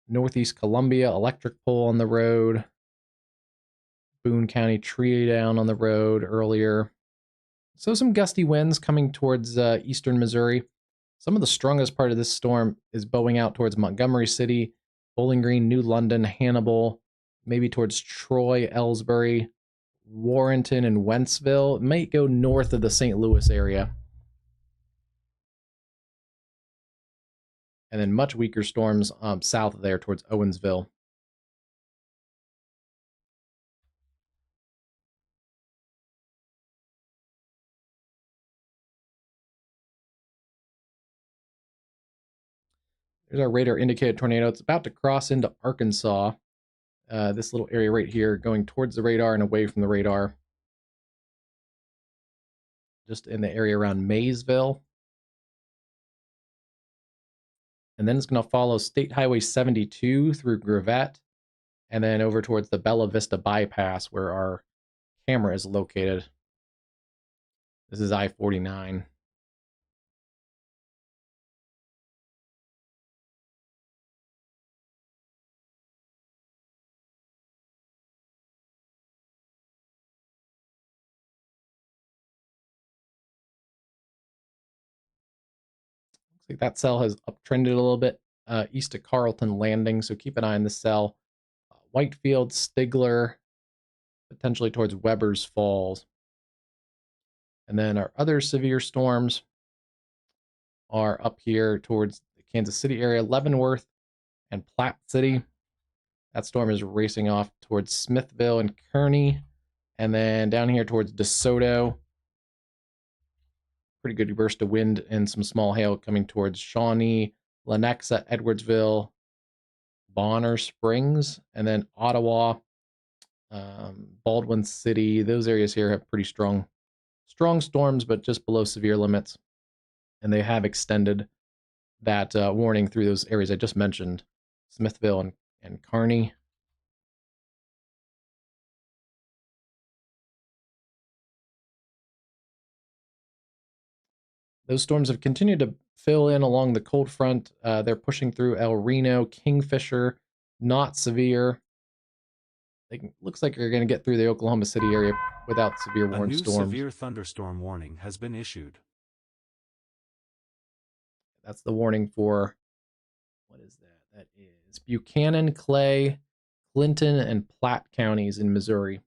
Northeast Columbia, electric pole on the road. Boone County tree down on the road earlier. So some gusty winds coming towards eastern Missouri. Some of the strongest part of this storm is bowing out towards Montgomery City, Bowling Green, New London, Hannibal, maybe towards Troy, Ellsbury, Warrenton, and Wentzville. It might go north of the St. Louis area. And then much weaker storms south of there towards Owensville. There's our radar indicated tornado. It's about to cross into Arkansas. This little area right here going towards the radar and away from the radar. Just in the area around Maysville. And then it's going to follow State Highway 72 through Gravette and then over towards the Bella Vista bypass where our camera is located. This is I-49. Looks like that cell has uptrended a little bit east of Carlton Landing, so keep an eye on this cell. Whitefield, Stigler, potentially towards Weber's Falls. And then our other severe storms are up here towards the Kansas City area, Leavenworth and Platte City. That storm is racing off towards Smithville and Kearney. And then down here towards DeSoto. Pretty good burst of wind and some small hail coming towards Shawnee, Lenexa, Edwardsville, Bonner Springs, and then Ottawa, Baldwin City. Those areas here have pretty strong storms, but just below severe limits. And they have extended that warning through those areas I just mentioned, Smithville and Kearney. Those storms have continued to fill in along the cold front. They're pushing through El Reno, Kingfisher, not severe. Looks like they're going to get through the Oklahoma City area without severe warned storms. A new severe thunderstorm warning has been issued. That's the warning for, what is that? That is Buchanan, Clay, Clinton, and Platte counties in Missouri.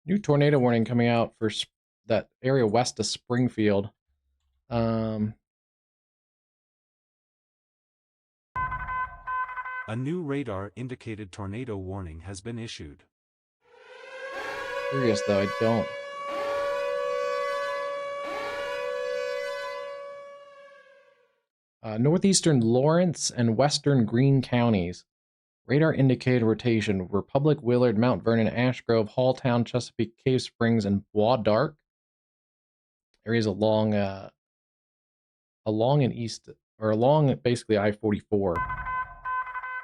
New tornado warning coming out for that area west of Springfield. A new radar indicated tornado warning has been issued. Curious though, I don't. Northeastern Lawrence and western Greene counties. Radar indicated rotation. Republic, Willard, Mount Vernon, Ash Grove, Halltown, Chesapeake, Cave Springs, and Bois d'Arc. Areas along and east, or along basically I-44.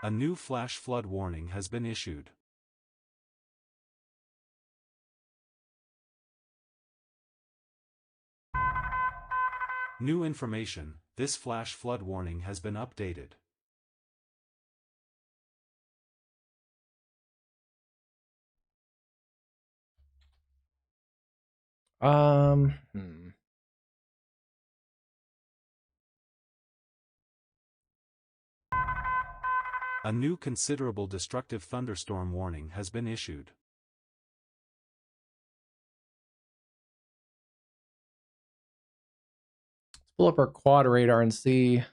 A new flash flood warning has been issued. New information, this flash flood warning has been updated. Hmm. A new considerable destructive thunderstorm warning has been issued. Let's pull up our quad radar and see.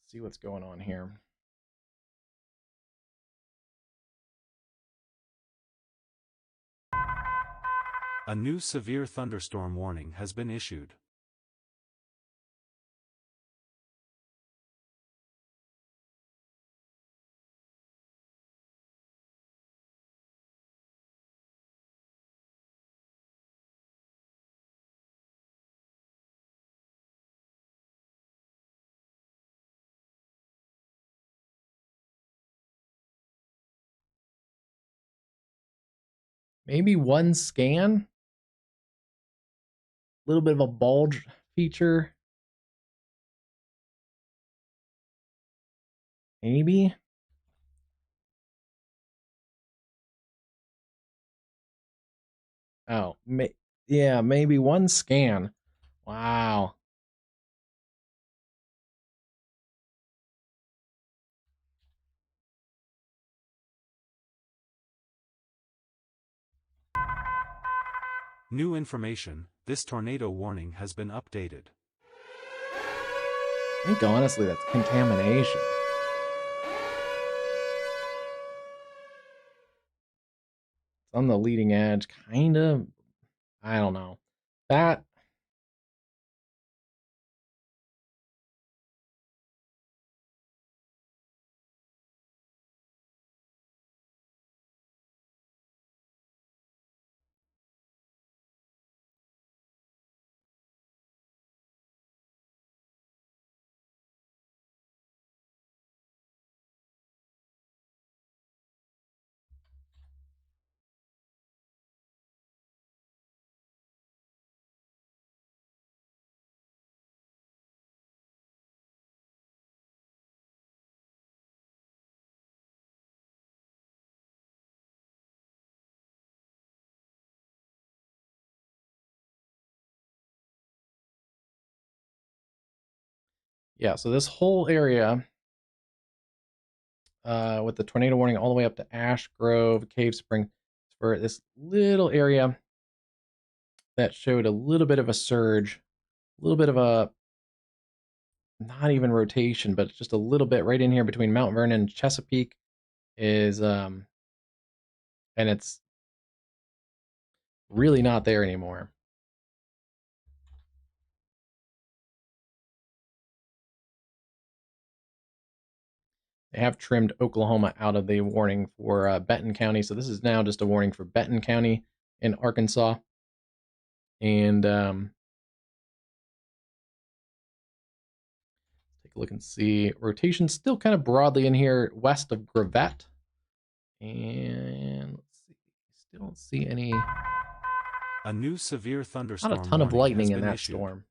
See what's going on here. A new severe thunderstorm warning has been issued. Maybe one scan. A little bit of a bulge feature. Maybe. Oh, yeah, maybe one scan. Wow. New information, this tornado warning has been updated. I think honestly that's contamination. It's on the leading edge, kind of. I don't know. That yeah, so this whole area with the tornado warning all the way up to Ash Grove, Cave Spring, for this little area that showed a little bit of a surge, a little bit of a not even rotation, but just a little bit right in here between Mount Vernon and Chesapeake is and it's really not there anymore. They have trimmed Oklahoma out of the warning for Benton County, so this is now just a warning for Benton County in Arkansas. And take a look and see. Rotation still kind of broadly in here west of Gravette. And let's see. Still don't see any. A new severe thunderstorm Not a ton of warning has lightning in been that issued. storm.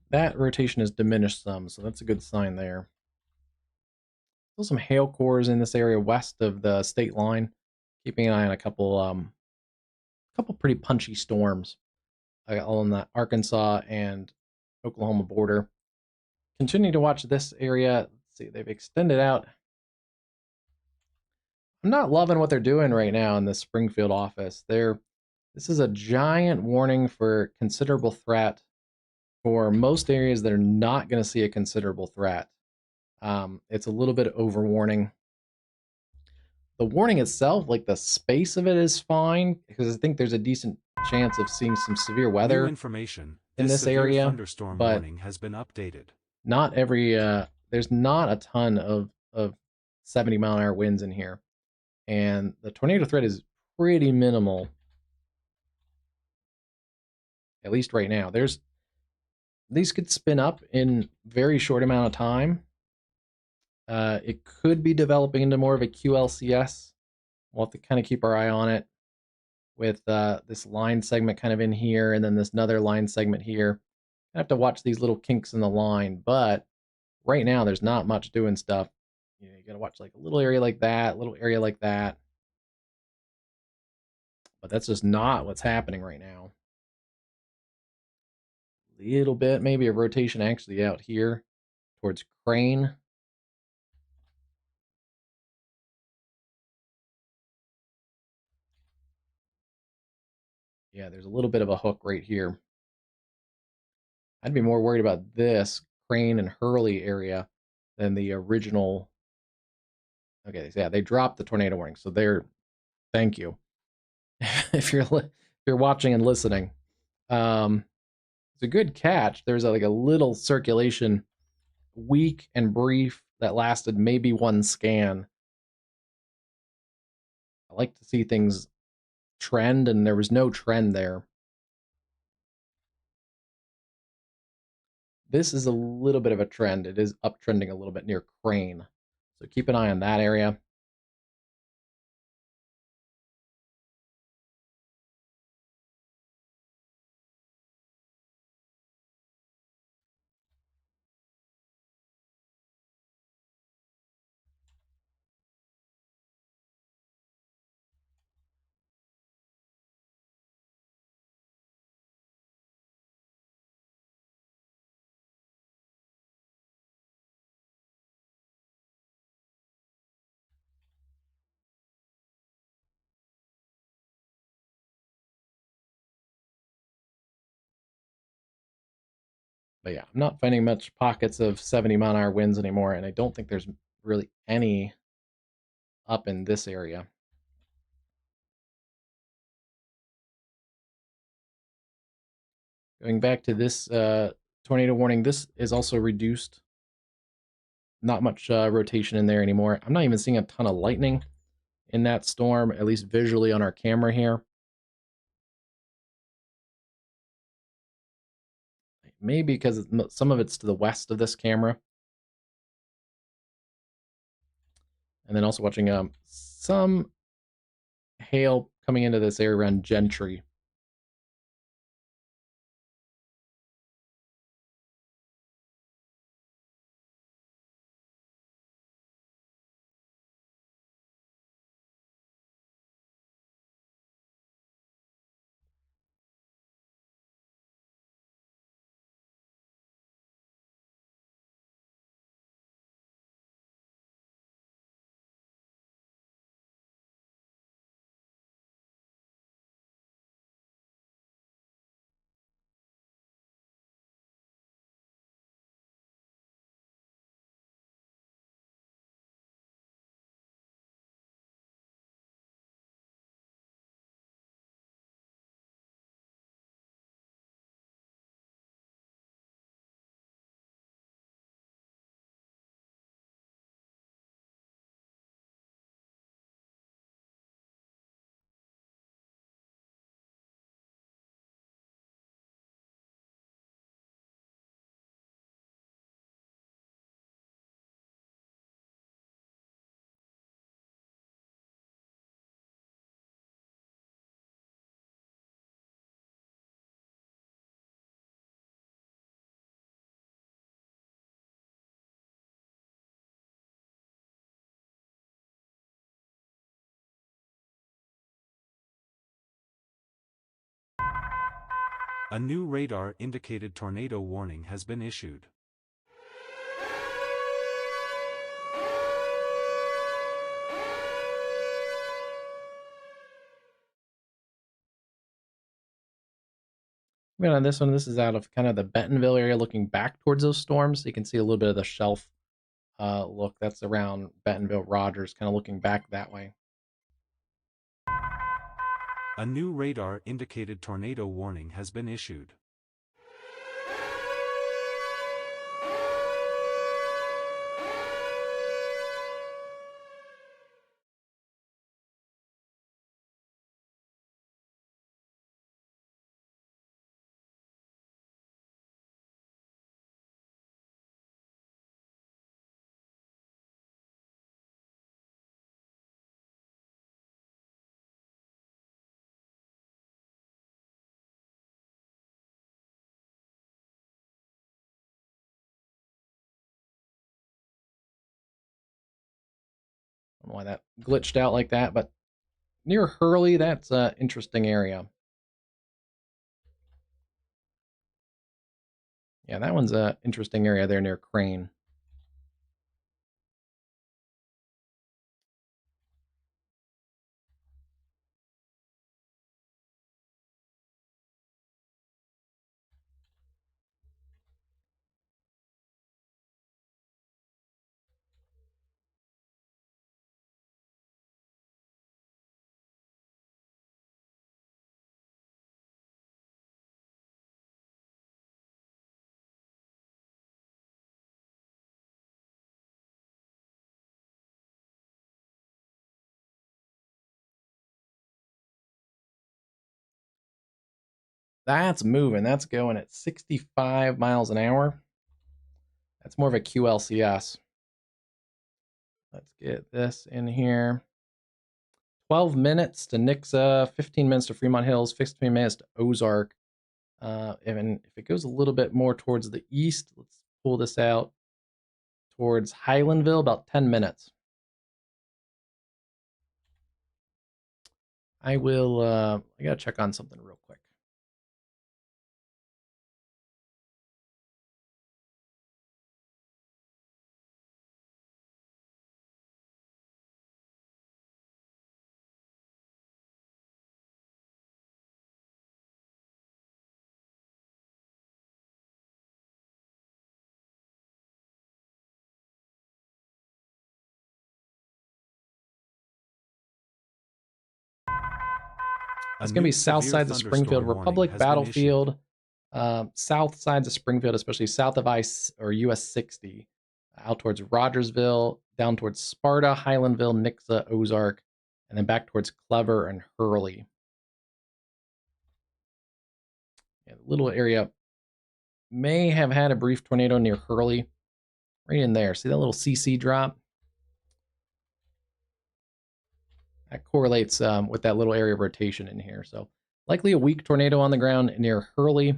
that rotation has diminished some, so that's a good sign there. Still some hail cores in this area west of the state line. Keeping an eye on a couple pretty punchy storms along the Arkansas and Oklahoma border. Continue to watch this area. Let's see, they've extended out. I'm not loving what they're doing right now in the Springfield office. This is a giant warning for considerable threat for most areas that are not going to see a considerable threat. It's a little bit over warning. The warning itself, like the space of it, is fine because I think there's a decent chance of seeing some severe New weather information. in this severe area, thunderstorm but warning has been updated. not every there's not a ton of 70-mile-an-hour winds in here, and the tornado threat is pretty minimal, at least right now. These could spin up in very short amount of time. It could be developing into more of a QLCS. We'll have to kind of keep our eye on it with this line segment kind of in here, and then this another line segment here. I have to watch these little kinks in the line, but right now there's not much doing stuff. You gotta watch like a little area like that, little area like that. But that's just not what's happening right now. Little bit, maybe a rotation actually out here towards Crane. Yeah, there's a little bit of a hook right here. I'd be more worried about this Crane and Hurley area than the original. Okay, so yeah, they dropped the tornado warning, so thank you. if you're watching and listening. It's a good catch. There's like a little circulation, weak and brief, that lasted maybe one scan. I like to see things trend, and there was no trend there. This is a little bit of a trend. It is uptrending a little bit near Crane. So keep an eye on that area. But yeah, I'm not finding much pockets of 70-mile-an-hour winds anymore, and I don't think there's really any up in this area. Going back to this tornado warning, this is also reduced. Not much rotation in there anymore. I'm not even seeing a ton of lightning in that storm, at least visually on our camera here. Maybe because some of it's to the west of this camera. And then also watching some hail coming into this area around Gentry. A new radar-indicated tornado warning has been issued. On this one, this is out of kind of the Bentonville area looking back towards those storms. You can see a little bit of the shelf look. That's around Bentonville, Rogers, kind of looking back that way. A new radar-indicated tornado warning has been issued. I don't know why that glitched out like that, but near Hurley, that's an interesting area. Yeah, that one's an interesting area there near Crane. That's moving. That's going at 65 miles an hour. That's more of a QLCS. Let's get this in here. 12 minutes to Nixa, 15 minutes to Fremont Hills, 15 minutes to Ozark. And if it goes a little bit more towards the east, let's pull this out towards Highlandville, about 10 minutes. I gotta check on something real quick. It's going to be south sides of Springfield, Republic, Battlefield, south sides of Springfield, especially south of US 60, out towards Rogersville, down towards Sparta, Highlandville, Nixa, Ozark, and then back towards Clever and Hurley. Yeah, the little area may have had a brief tornado near Hurley, right in there. See that little CC drop? That correlates with that little area of rotation in here. So likely a weak tornado on the ground near Hurley.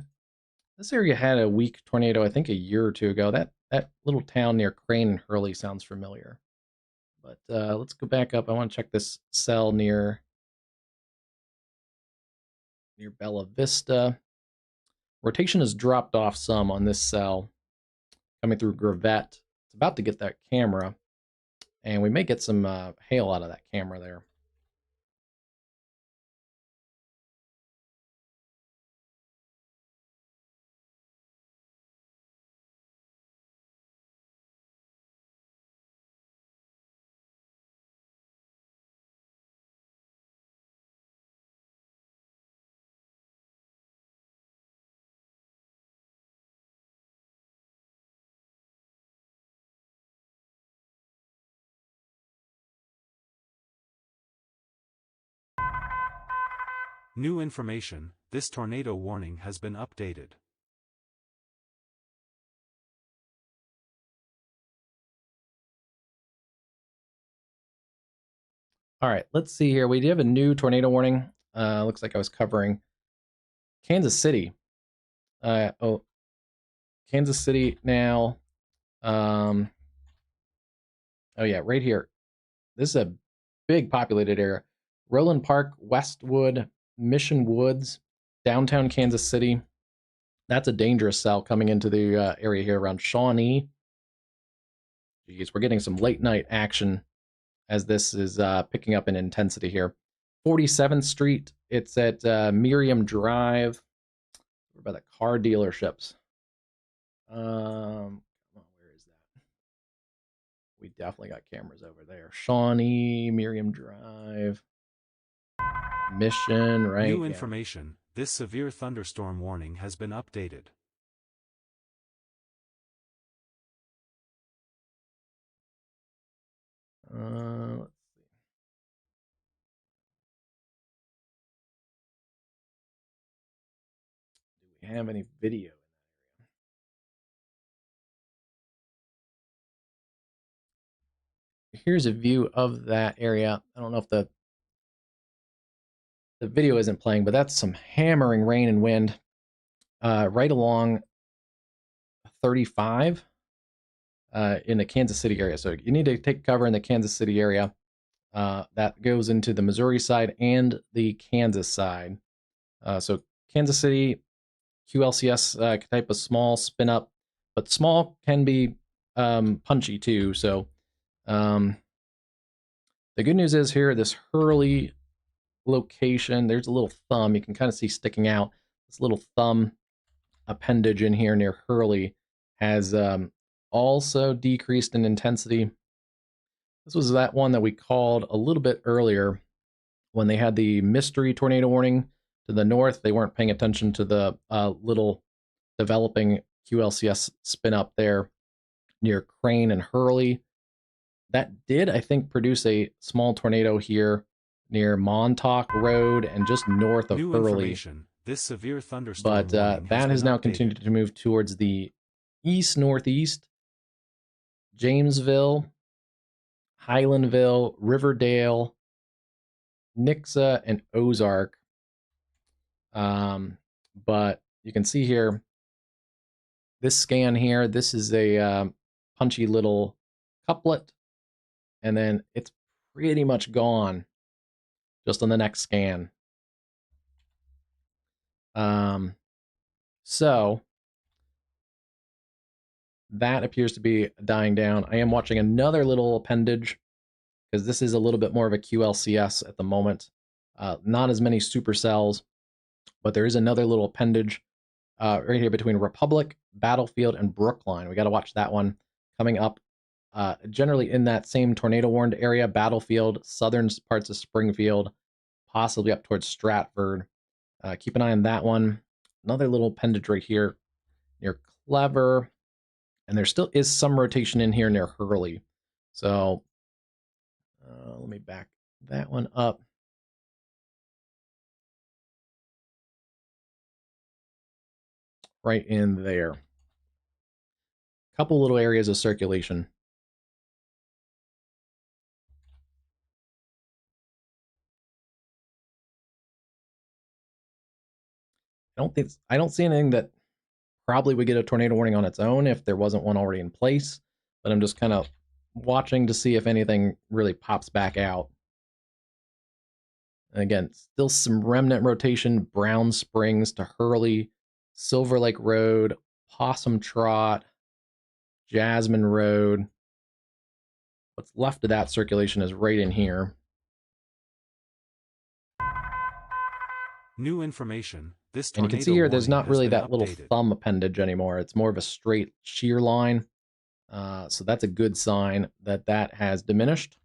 This area had a weak tornado, I think, a year or two ago. That little town near Crane and Hurley sounds familiar. But let's go back up. I want to check this cell near Bella Vista. Rotation has dropped off some on this cell coming through Gravette. It's about to get that camera, and we may get some hail out of that camera there. New information, this tornado warning has been updated. All right, let's see here. We do have a new tornado warning. Looks like I was covering Kansas City. Kansas City now. Oh yeah, right here. This is a big populated area. Roland Park, Westwood, Mission Woods, downtown Kansas City. That's a dangerous cell coming into the area here around Shawnee. Geez, we're getting some late night action as this is picking up in intensity here. 47th Street, it's at Miriam Drive. We're by the car dealerships. Where is that? We definitely got cameras over there. Shawnee, Miriam Drive, Mission, right? New information, this severe thunderstorm warning has been updated. Let's see. Do we have any video? Here's a view of that area. I don't know if the video isn't playing, but that's some hammering rain and wind right along 35 in the Kansas City area. So you need to take cover in the Kansas City area. That goes into the Missouri side and the Kansas side. So Kansas City, QLCS type of small spin up, but small can be punchy too. So the good news is here, this Hurley location, there's a little thumb you can kind of see sticking out. This little thumb appendage in here near Hurley has also decreased in intensity. This was that one that we called a little bit earlier when they had the mystery tornado warning to the north. They weren't paying attention to the little developing QLCS spin up there near Crane and Hurley. That did, I think, produce a small tornado here near Montauk Road and just north of New Hurley. information, this severe thunderstorm But warning that has now updated. continued to move towards the east-northeast, Jamesville, Highlandville, Riverdale, Nixa, and Ozark. But you can see here, this scan here, this is a punchy little couplet, and then it's pretty much gone just on the next scan. So that appears to be dying down. I am watching another little appendage because this is a little bit more of a QLCS at the moment. Not as many supercells, but there is another little appendage right here between Republic, Battlefield, and Brookline. We got to watch that one coming up. Generally in that same tornado warned area, Battlefield, southern parts of Springfield, possibly up towards Stratford. Keep an eye on that one. Another little appendage right here near Clever. And there still is some rotation in here near Hurley. So let me back that one up. Right in there. Couple little areas of circulation. I don't see anything that probably would get a tornado warning on its own if there wasn't one already in place, but I'm just kind of watching to see if anything really pops back out. And again, still some remnant rotation, Brown Springs to Hurley, Silver Lake Road, Possum Trot, Jasmine Road. What's left of that circulation is right in here. New information, this And you tornado can see here, there's warning not has really been that little updated. thumb appendage anymore. It's more of a straight shear line. So that's a good sign that that has diminished.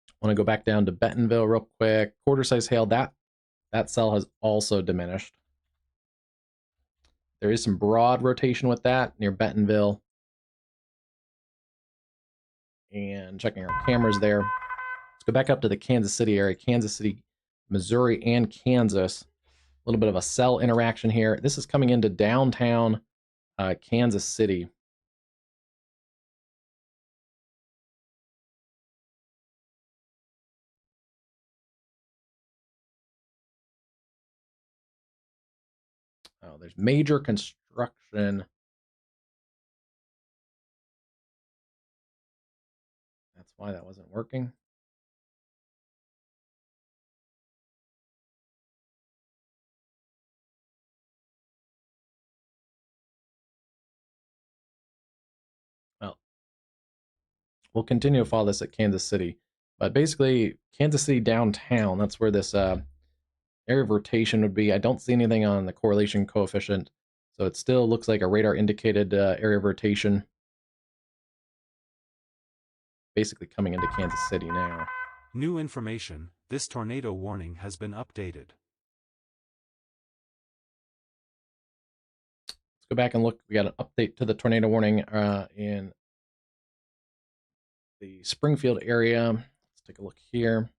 I want to go back down to Bentonville real quick. Quarter size hail, that cell has also diminished. There is some broad rotation with that near Bentonville. And checking our cameras there. Let's go back up to the Kansas City area. Kansas City, Missouri, and Kansas. A little bit of a cell interaction here. This is coming into downtown Kansas City. Oh, there's major construction. That's why that wasn't working. We'll continue to follow this at Kansas City. But basically, Kansas City downtown, that's where this area of rotation would be. I don't see anything on the correlation coefficient, so it still looks like a radar indicated area of rotation. Basically coming into Kansas City now. New information, this tornado warning has been updated. Let's go back and look. We got an update to the tornado warning in the Springfield area. Let's take a look here.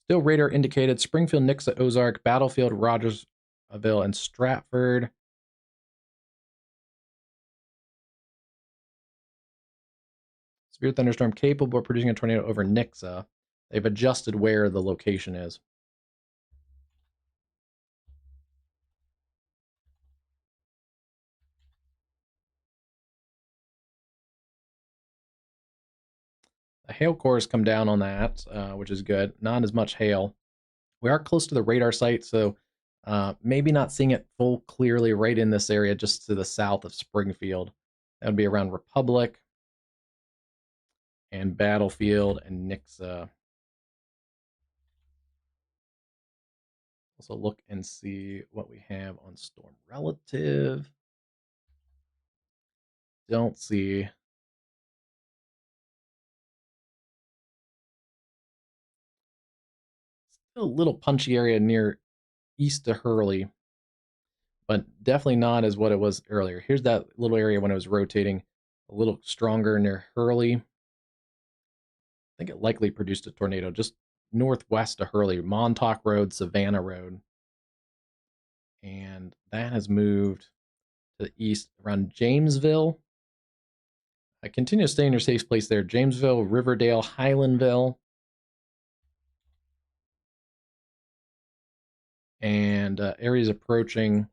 Still radar indicated Springfield, Nixa, Ozark, Battlefield, Rogersville, and Stratford. Severe thunderstorm capable of producing a tornado over Nixa. They've adjusted where the location is. The hail cores come down on that, which is good. Not as much hail. We are close to the radar site, so maybe not seeing it full clearly right in this area, just to the south of Springfield. That would be around Republic and Battlefield and Nixa. Also look and see what we have on storm relative. Don't see. Still a little punchy area near east to Hurley, but definitely not as what it was earlier. Here's that little area when it was rotating, a little stronger near Hurley. I think it likely produced a tornado just northwest of Hurley, Montauk Road, Savannah Road. And that has moved to the east around Jamesville. I continue to stay in your safe place there. Jamesville, Riverdale, Highlandville. And areas approaching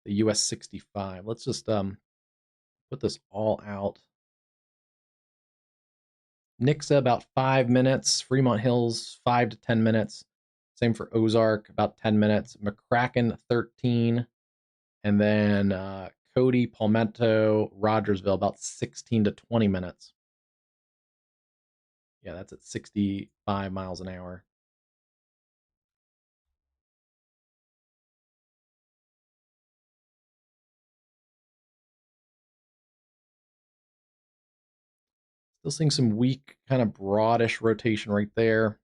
the US 65. Let's just put this all out. Nixa, about 5 minutes. Fremont Hills, 5 to 10 minutes. Same for Ozark, about 10 minutes. McCracken, 13. And then Cody, Palmetto, Rogersville, about 16 to 20 minutes. Yeah, that's at 65 miles an hour. Still seeing some weak, kind of broadish rotation right there.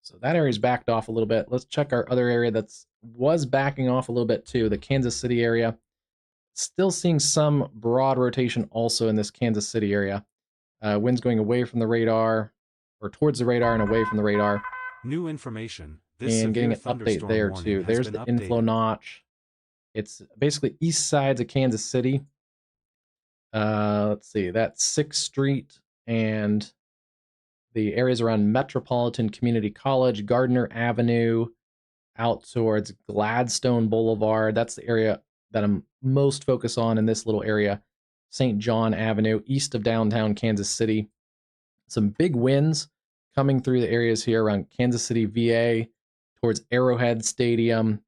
So that area's backed off a little bit. Let's check our other area that's was backing off a little bit too, the Kansas City area. Still seeing some broad rotation also in this Kansas City area. Winds going away from the radar, or towards the radar and away from the radar. New information. This And getting severe an update thunderstorm there warning too. has There's been the inflow updated. notch. It's basically east sides of Kansas City. Let's see, that's 6th Street and the areas around Metropolitan Community College, Gardner Avenue, out towards Gladstone Boulevard. That's the area that I'm most focused on in this little area. St. John Avenue, east of downtown Kansas City. Some big winds coming through the areas here around Kansas City, VA, towards Arrowhead Stadium.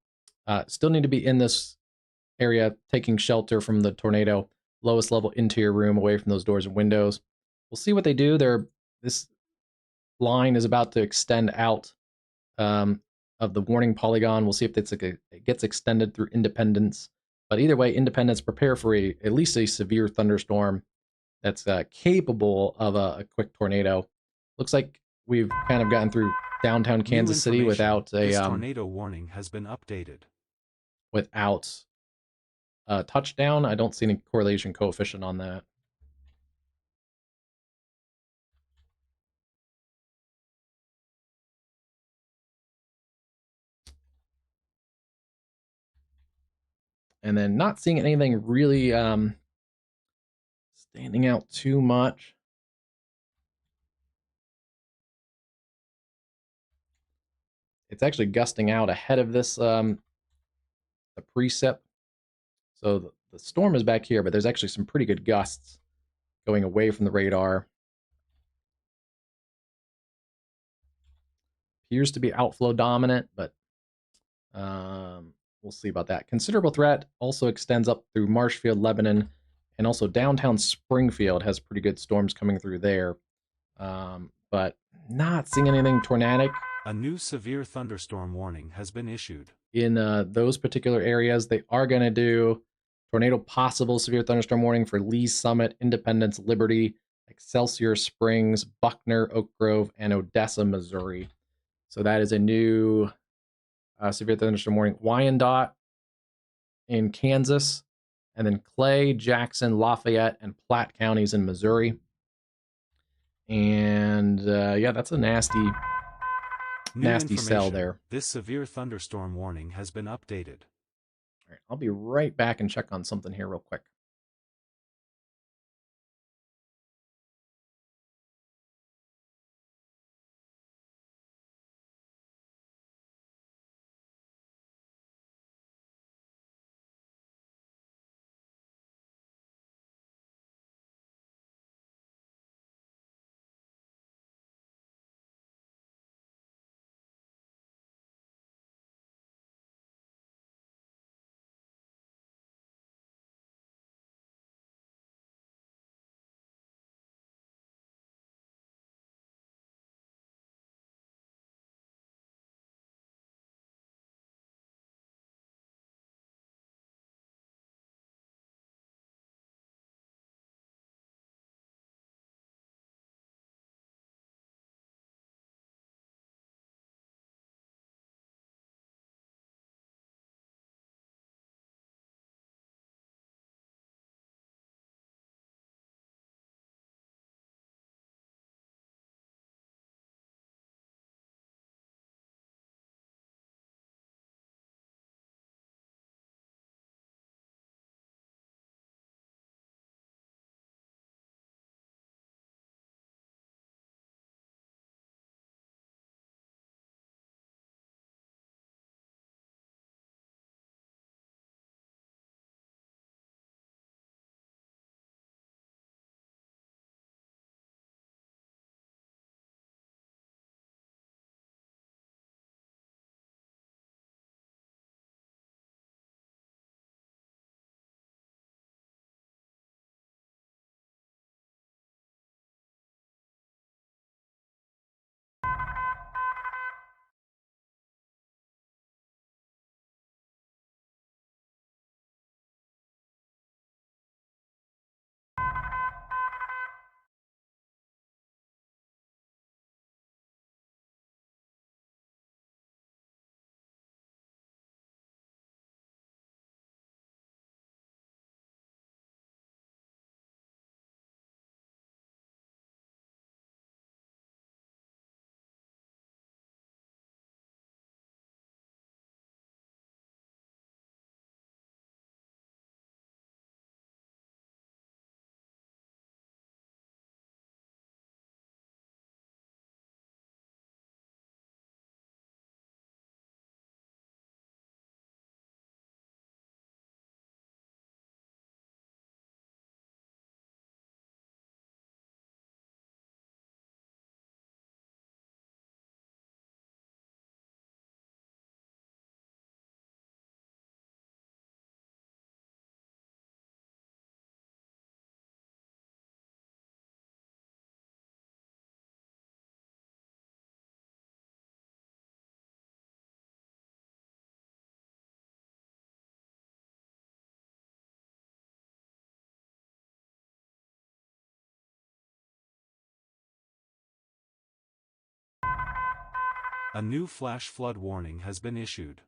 Still need to be in this area taking shelter from the tornado. Lowest level interior room away from those doors and windows. We'll see what they do. This line is about to extend out of the warning polygon. We'll see if it gets extended through Independence. But either way, Independence, prepare for at least a severe thunderstorm that's capable of a quick tornado. Looks like we've kind of gotten through downtown Kansas City without a this tornado warning has been updated. Without a touchdown. I don't see any correlation coefficient on that. And then not seeing anything really standing out too much. It's actually gusting out ahead of this the precip. So the storm is back here, but there's actually some pretty good gusts going away from the radar. appears to be outflow dominant, but we'll see about that. Considerable threat also extends up through Marshfield, Lebanon, and also downtown Springfield has pretty good storms coming through there. But not seeing anything tornadic. A new severe thunderstorm warning has been issued. In those particular areas, they are going to do tornado possible severe thunderstorm warning for Lee's Summit, Independence, Liberty, Excelsior Springs, Buckner, Oak Grove, and Odessa, Missouri. So that is a new severe thunderstorm warning. Wyandotte in Kansas, and then Clay, Jackson, Lafayette, and Platte counties in Missouri. And yeah, that's a nasty cell there. This severe thunderstorm warning has been updated. All right, I'll be right back and check on something here real quick. A new flash flood warning has been issued.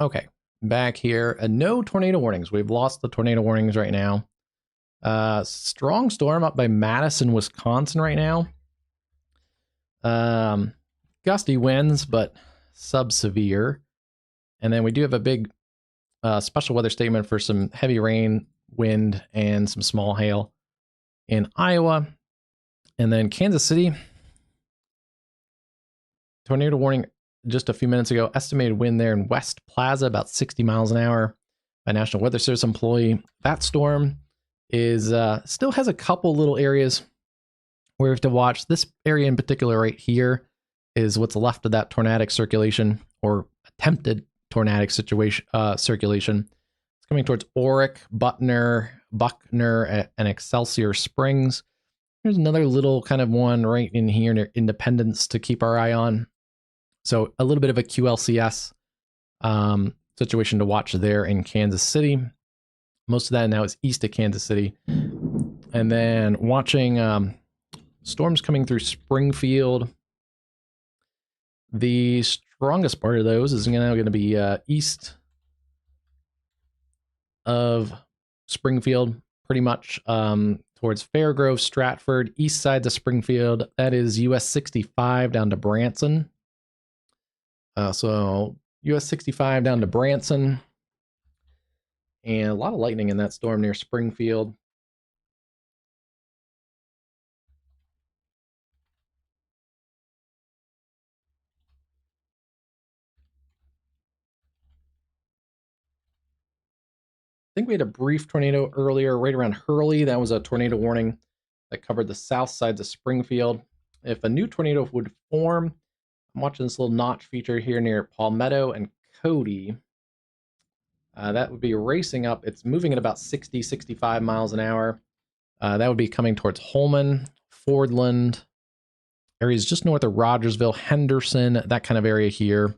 Okay, back here. No tornado warnings. We've lost the tornado warnings right now. Strong storm up by Madison, Wisconsin right now. Gusty winds, but sub-severe. And then we do have a big special weather statement for some heavy rain, wind, and some small hail in Iowa. And then Kansas City, tornado warning just a few minutes ago. Estimated wind there in West Plaza, about 60 miles an hour by National Weather Service employee. That storm is still has a couple little areas where we have to watch. This area in particular right here is what's left of that tornadic circulation, or attempted tornadic circulation. It's coming towards Oric, Buckner, and Excelsior Springs. There's another little kind of one right in here near Independence to keep our eye on. So a little bit of a QLCS situation to watch there in Kansas City. Most of that now is east of Kansas City. And then watching storms coming through Springfield. The strongest part of those is now going to be east of Springfield, pretty much towards Fairgrove, Stratford, east side of Springfield. That is US 65 down to Branson. So US 65 down to Branson. And a lot of lightning in that storm near Springfield. I think we had a brief tornado earlier right around Hurley. That was a tornado warning that covered the south sides of Springfield. If a new tornado would form, I'm watching this little notch feature here near Palmetto and Cody. That would be racing up. It's moving at about 60, 65 miles an hour. That would be coming towards Holman, Fordland, areas just north of Rogersville, Henderson, that kind of area here,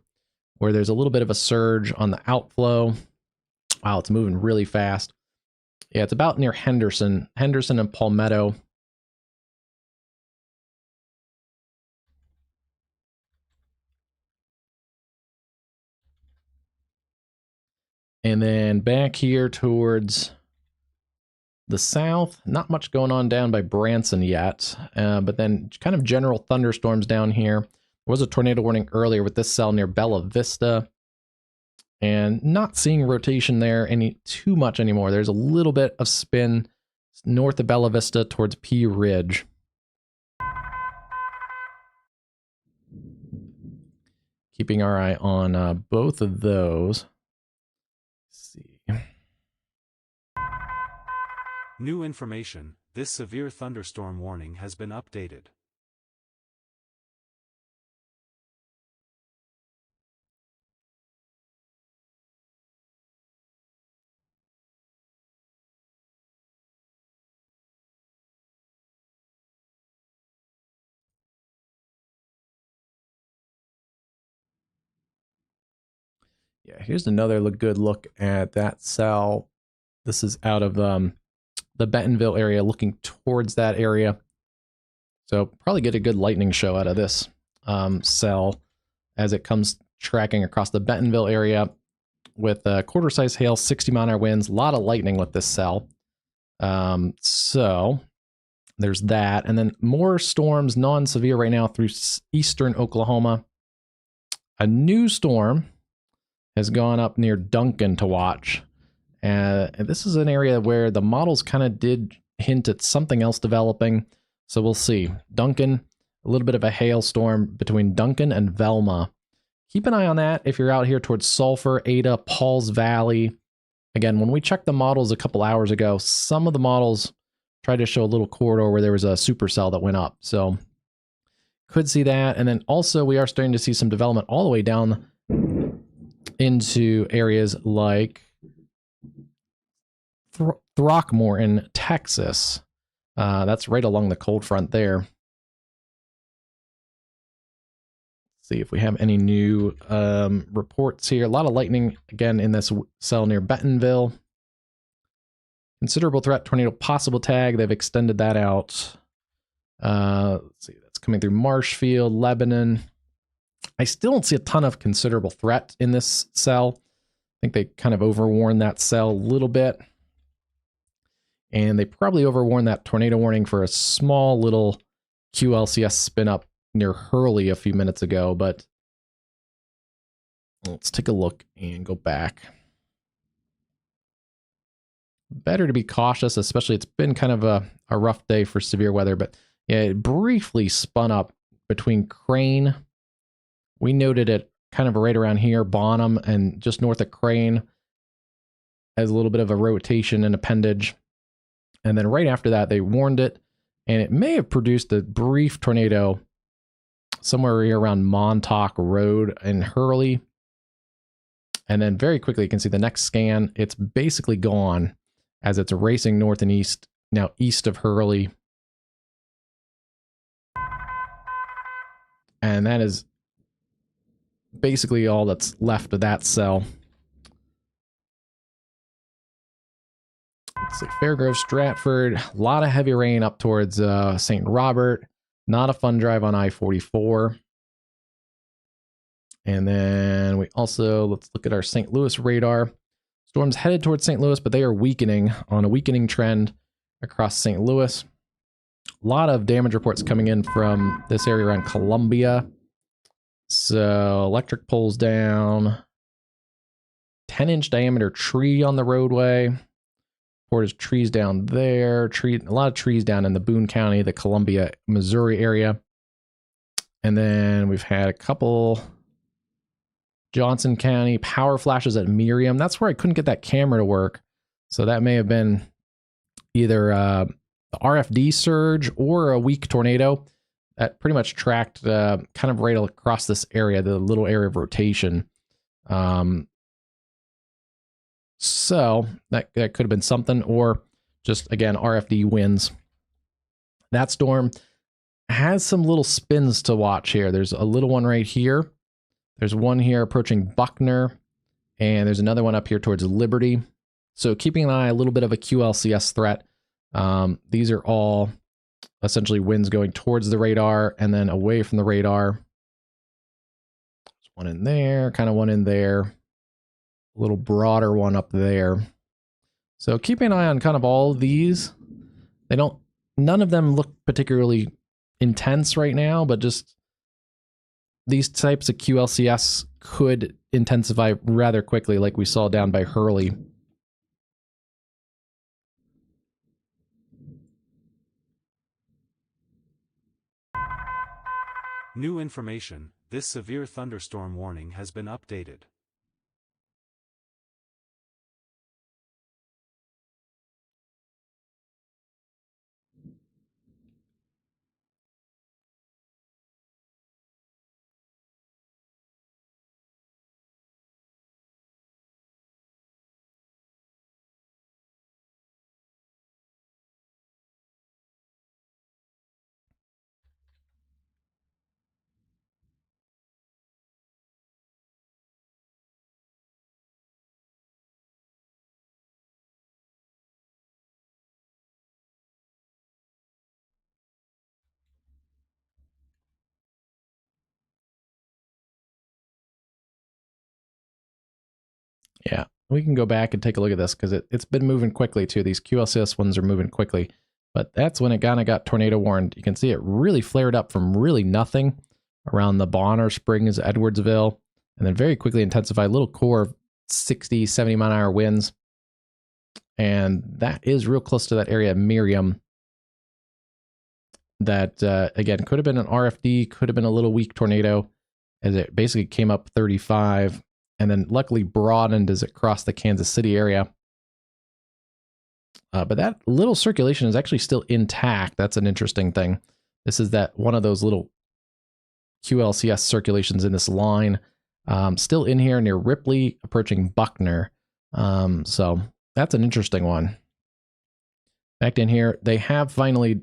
where there's a little bit of a surge on the outflow. Wow, it's moving really fast. Yeah, it's about near Henderson and Palmetto. And then back here towards the south, not much going on down by Branson yet, but then kind of general thunderstorms down here. There was a tornado warning earlier with this cell near Bella Vista, and not seeing rotation there too much anymore. There's a little bit of spin north of Bella Vista towards P Ridge. Keeping our eye on both of those. New information, this severe thunderstorm warning has been updated. Yeah, here's another good look at that cell. This is out of the Bentonville area, looking towards that area. So probably get a good lightning show out of this cell as it comes tracking across the Bentonville area with quarter-size hail, 60-mile-an-hour winds, a lot of lightning with this cell. So there's that. And then more storms, non-severe right now through eastern Oklahoma. A new storm has gone up near Duncan to watch. And this is an area where the models kind of did hint at something else developing. So we'll see. Duncan, a little bit of a hailstorm between Duncan and Velma. Keep an eye on that if you're out here towards Sulphur, Ada, Pauls Valley. Again, when we checked the models a couple hours ago, some of the models tried to show a little corridor where there was a supercell that went up. So could see that. And then also we are starting to see some development all the way down into areas like Throckmorton, Texas. That's right along the cold front there. Let's see if we have any new reports here. A lot of lightning again in this cell near Bentonville. Considerable threat tornado possible tag. They've extended that out. Let's see, that's coming through Marshfield, Lebanon. I still don't see a ton of considerable threat in this cell. think they kind of overwarned that cell a little bit. And they probably overwarned that tornado warning for a small little QLCS spin up near Hurley a few minutes ago. But let's take a look and go back. Better to be cautious, especially it's been kind of a rough day for severe weather. But yeah, it briefly spun up between Crane. We noted it kind of right around here, Bonham, and just north of Crane as a little bit of a rotation and appendage. And then right after that, they warned it, and it may have produced a brief tornado somewhere here around Montauk Road in Hurley. And then very quickly, you can see the next scan, it's basically gone as it's racing north and east, now east of Hurley. And that is basically all that's left of that cell. Let's see, Fairgrove, Stratford, a lot of heavy rain up towards St. Robert. Not a fun drive on I-44. And then we also, let's look at our St. Louis radar. Storms headed towards St. Louis, but they are weakening on a weakening trend across St. Louis. A lot of damage reports coming in from this area around Columbia. So electric poles down. 10-inch diameter tree on the roadway. There's trees down there. A lot of trees down in the Boone County, the Columbia, Missouri area. And then we've had a couple Johnson County power flashes at Miriam. That's where I couldn't get that camera to work. So that may have been either the RFD surge or a weak tornado that pretty much tracked kind of right across this area, the little area of rotation. So that could have been something, or just, again, RFD winds. That storm has some little spins to watch here. There's a little one right here. There's one here approaching Buckner, and there's another one up here towards Liberty. So keeping an eye, a little bit of a QLCS threat. These are all essentially winds going towards the radar and then away from the radar. There's one in there, kind of one in there. A little broader one up there. So keeping an eye on kind of all of these. None of them look particularly intense right now, but just these types of QLCS could intensify rather quickly, like we saw down by Hurley. New information, this severe thunderstorm warning has been updated. Yeah, we can go back and take a look at this because it's been moving quickly too. These QLCS ones are moving quickly, but that's when it kind of got tornado warned. You can see it really flared up from really nothing around the Bonner Springs, Edwardsville, and then very quickly intensified. Little core of 60, 70 mile an hour winds. And that is real close to that area of Miriam. That, again, could have been an RFD, could have been a little weak tornado, as it basically came up 35 and then luckily broadened as it crossed the Kansas City area. But that little circulation is actually still intact. That's an interesting thing. This is that one of those little QLCS circulations in this line, still in here near Ripley, approaching Buckner. So that's an interesting one. Back in here, they have finally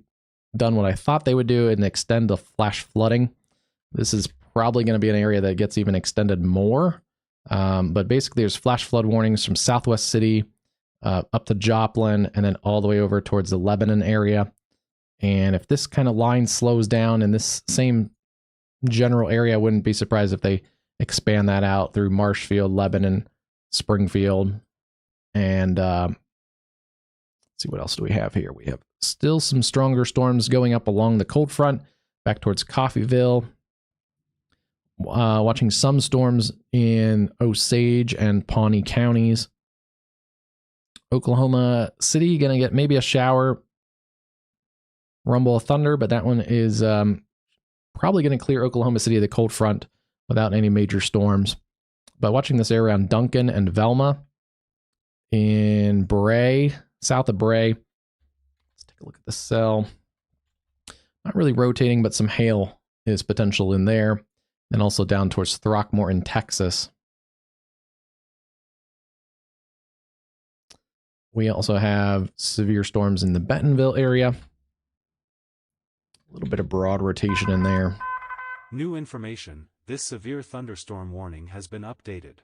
done what I thought they would do and extend the flash flooding. This is probably going to be an area that gets even extended more. But basically, there's flash flood warnings from Southwest City up to Joplin and then all the way over towards the Lebanon area. And if this kind of line slows down in this same general area, I wouldn't be surprised if they expand that out through Marshfield, Lebanon, Springfield, and let's see, what else do we have here? We have still some stronger storms going up along the cold front back towards Coffeyville. Watching some storms in Osage and Pawnee counties. Oklahoma City going to get maybe a shower, rumble of thunder, but that one is probably going to clear Oklahoma City of the cold front without any major storms. But watching this area around Duncan and Velma, in Bray, south of Bray, let's take a look at the cell. Not really rotating, but some hail is potential in there. And also down towards Throckmorton, Texas. We also have severe storms in the Bentonville area. A little bit of broad rotation in there. New information, this severe thunderstorm warning has been updated.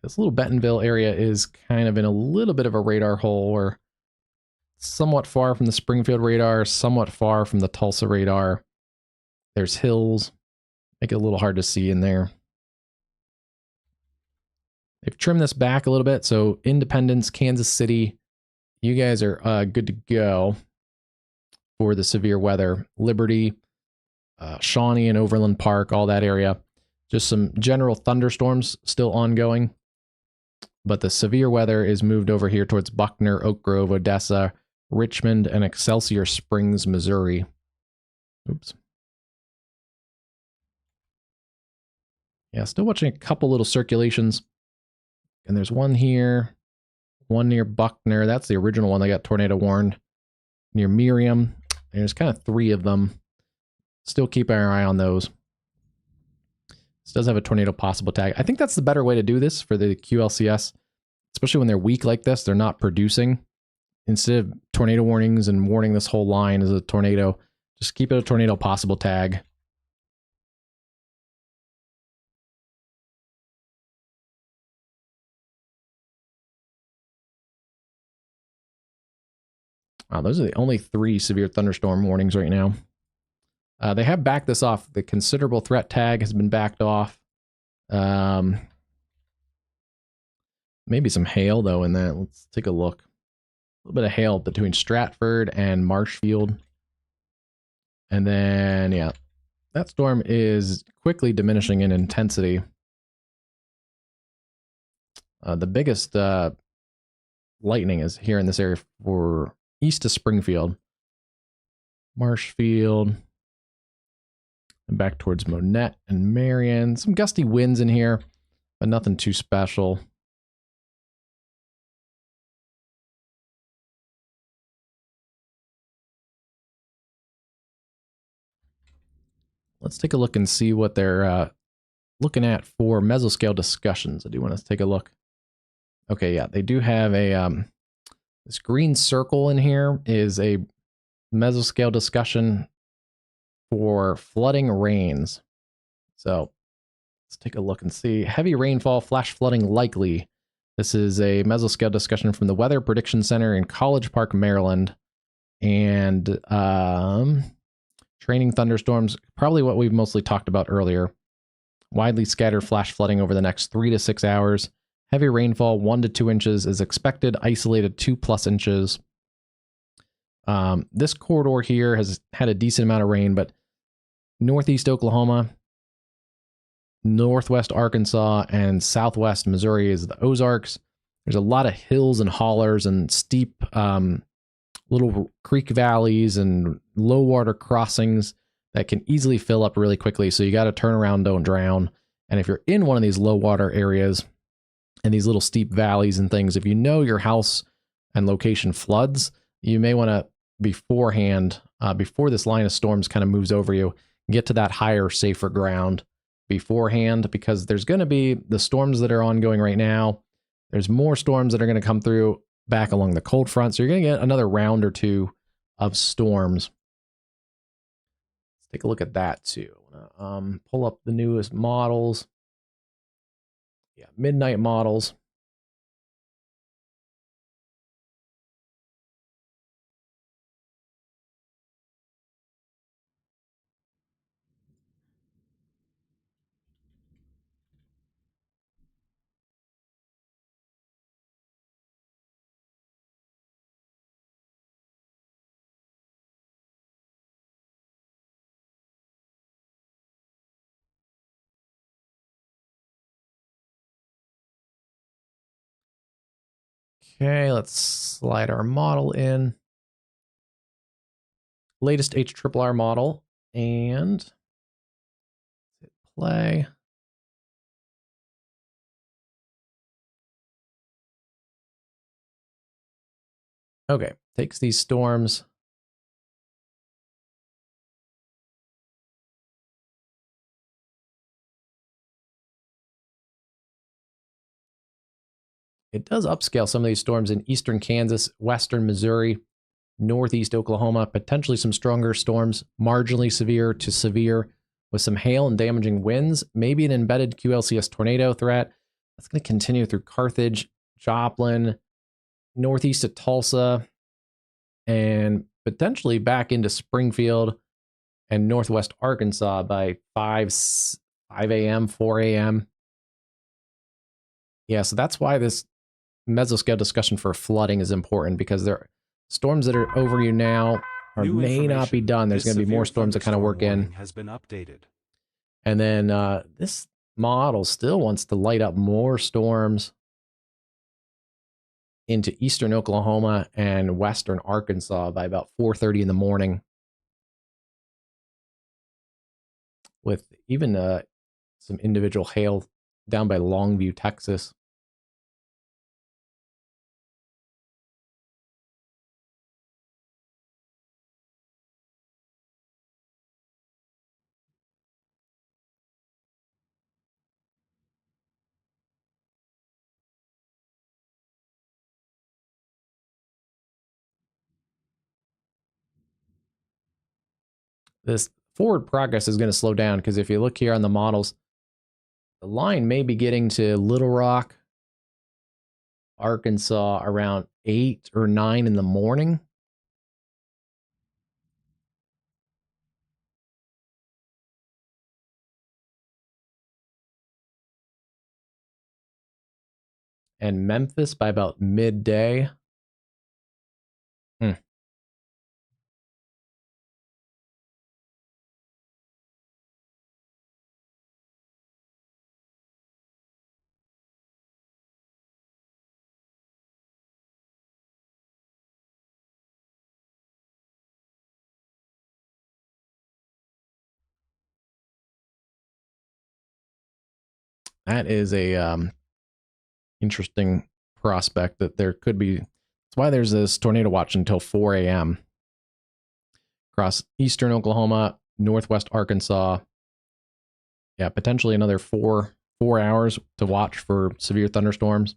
This little Bentonville area is kind of in a little bit of a radar hole, or somewhat far from the Springfield radar, somewhat far from the Tulsa radar. There's hills, make it a little hard to see in there. They've trimmed this back a little bit, so Independence, Kansas City, you guys are good to go for the severe weather. Liberty, Shawnee and Overland Park, all that area. Just some general thunderstorms still ongoing. But the severe weather is moved over here towards Buckner, Oak Grove, Odessa, Richmond, and Excelsior Springs, Missouri. Oops. Yeah, still watching a couple little circulations. And there's one here, one near Buckner. That's the original one that got tornado warned. Near Miriam. There's kind of 3 of them. Still keep our eye on those. This does have a tornado possible tag. I think that's the better way to do this for the QLCS, especially when they're weak like this. They're not producing. Instead of tornado warnings and warning this whole line as a tornado, just keep it a tornado possible tag. Wow, those are the only 3 severe thunderstorm warnings right now. They have backed this off. The considerable threat tag has been backed off. Maybe some hail, though, in that. Let's take a look. A little bit of hail between Stratford and Marshfield. And then, yeah, that storm is quickly diminishing in intensity. The biggest lightning is here in this area for east of Springfield. Marshfield. And back towards Monette and Marion. Some gusty winds in here, but nothing too special. Let's take a look and see what they're looking at for mesoscale discussions. I do want to take a look. Okay, yeah, they do have a this green circle in here is a mesoscale discussion for flooding rains. So let's take a look and see. Heavy rainfall, flash flooding likely. This is a mesoscale discussion from the Weather Prediction Center in College Park, Maryland. And training thunderstorms, probably what we've mostly talked about earlier. Widely scattered flash flooding over the next 3 to 6 hours. Heavy rainfall, 1 to 2 inches is expected. Isolated 2+ inches. This corridor here has had a decent amount of rain, but northeast Oklahoma, northwest Arkansas, and southwest Missouri is the Ozarks. There's a lot of hills and hollers and steep little creek valleys and low water crossings that can easily fill up really quickly. So you got to turn around, don't drown. And if you're in one of these low water areas and these little steep valleys and things, if you know your house and location floods, you may want to beforehand, before this line of storms kind of moves over you, get to that higher, safer ground beforehand, because there's going to be the storms that are ongoing right now. There's more storms that are going to come through back along the cold front. So you're going to get another round or 2 of storms. Let's take a look at that too. Pull up the newest models. Yeah, midnight models. Okay, let's slide our model in. Latest HRRR model, and hit play. Okay, takes these storms. It does upscale some of these storms in eastern Kansas, western Missouri, northeast Oklahoma, potentially some stronger storms, marginally severe to severe, with some hail and damaging winds, maybe an embedded QLCS tornado threat. That's going to continue through Carthage, Joplin, northeast of Tulsa, and potentially back into Springfield and northwest Arkansas by 5 a.m., 4 a.m. Yeah, so that's why this mesoscale discussion for flooding is important, because there are storms that are over you now or may not be done. There's going to be more storms that kind of work in. Has been updated. And then this model still wants to light up more storms into eastern Oklahoma and western Arkansas by about 4:30 in the morning, with even some individual hail down by Longview, Texas. This forward progress is going to slow down, because if you look here on the models, the line may be getting to Little Rock, Arkansas around 8 or 9 in the morning. And Memphis by about midday. That is a interesting prospect that there could be. That's why there's this tornado watch until 4 a.m. across eastern Oklahoma, northwest Arkansas. Yeah, potentially another four hours to watch for severe thunderstorms.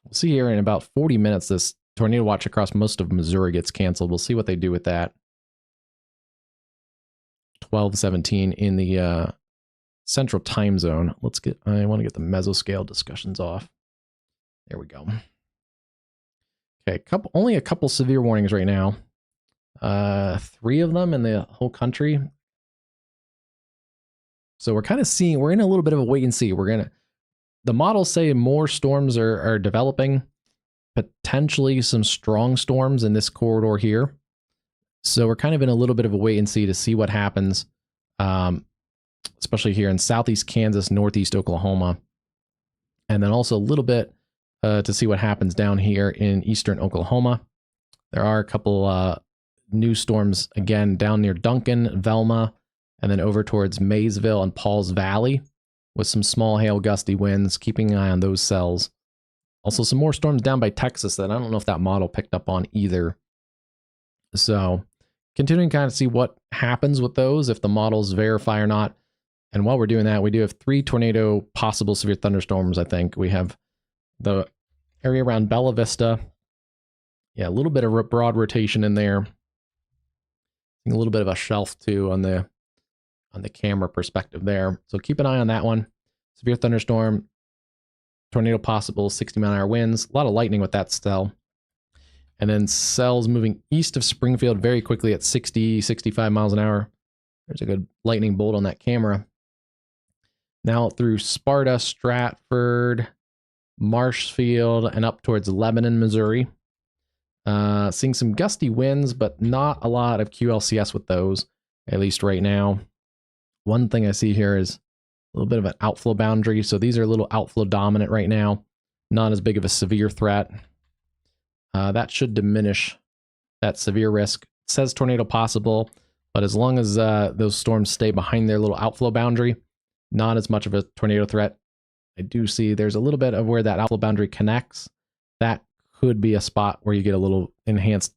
We'll see here in about 40 minutes, this tornado watch across most of Missouri gets canceled. We'll see what they do with that. 12:17 in the central time zone. I want to get the mesoscale discussions off. There we go. Okay, only a couple severe warnings right now. 3 of them in the whole country. So we're kind of seeing, we're in a little bit of a wait and see. The models say more storms are developing, potentially some strong storms in this corridor here. So we're kind of in a little bit of a wait and see to see what happens, especially here in southeast Kansas, northeast Oklahoma, and then also a little bit to see what happens down here in eastern Oklahoma. There are a couple new storms again down near Duncan, Velma, and then over towards Maysville and Pauls Valley with some small hail gusty winds, keeping an eye on those cells. Also some more storms down by Texas that I don't know if that model picked up on either. So continuing to kind of see what happens with those, if the models verify or not. And while we're doing that, we do have 3 tornado possible severe thunderstorms, I think. We have the area around Bella Vista. Yeah, a little bit of broad rotation in there. A little bit of a shelf too on the camera perspective there. So keep an eye on that one. Severe thunderstorm, tornado possible, 60-mile-an-hour winds. A lot of lightning with that cell. And then cells moving east of Springfield very quickly at 60, 65 miles an hour. There's a good lightning bolt on that camera. Now through Sparta, Stratford, Marshfield, and up towards Lebanon, Missouri. Seeing some gusty winds, but not a lot of QLCS with those, at least right now. One thing I see here is a little bit of an outflow boundary. So these are a little outflow dominant right now. Not as big of a severe threat. That should diminish that severe risk. It says tornado possible, but as long as those storms stay behind their little outflow boundary, not as much of a tornado threat. I do see there's a little bit of where that outflow boundary connects. That could be a spot where you get a little enhanced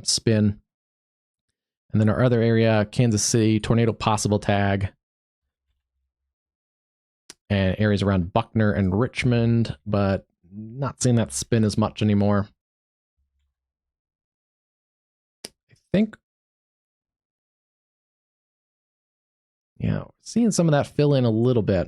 spin. And then our other area, Kansas City, tornado possible tag. And areas around Buckner and Richmond, but not seeing that spin as much anymore. I think, yeah, seeing some of that fill in a little bit.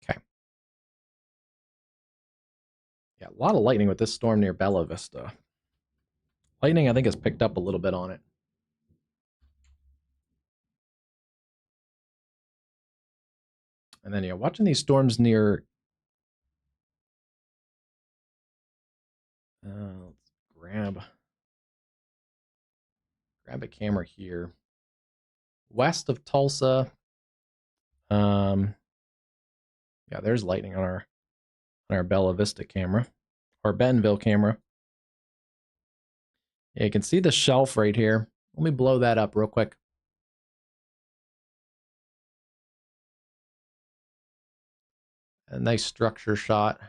Okay. Yeah, a lot of lightning with this storm near Bella Vista. Lightning, I think, has picked up a little bit on it. And then, yeah, watching these storms near... let's grab a camera here. West of Tulsa. Yeah, there's lightning on our Bella Vista camera. Or Bentonville camera. Yeah, you can see the shelf right here. Let me blow that up real quick. A nice structure shot.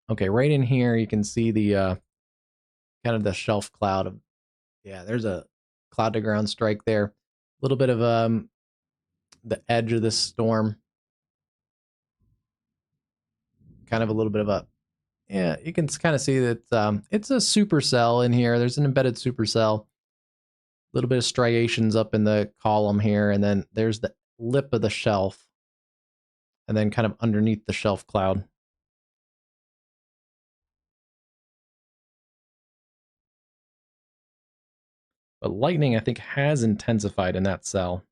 Okay, right in here you can see the kind of the shelf cloud of, yeah, there's a cloud to ground strike there. A little bit of the edge of this storm. Kind of a little bit of a, yeah, you can kind of see that it's a supercell in here. There's an embedded supercell. A little bit of striations up in the column here, and then there's the lip of the shelf, and then kind of underneath the shelf cloud. But lightning, I think, has intensified in that cell.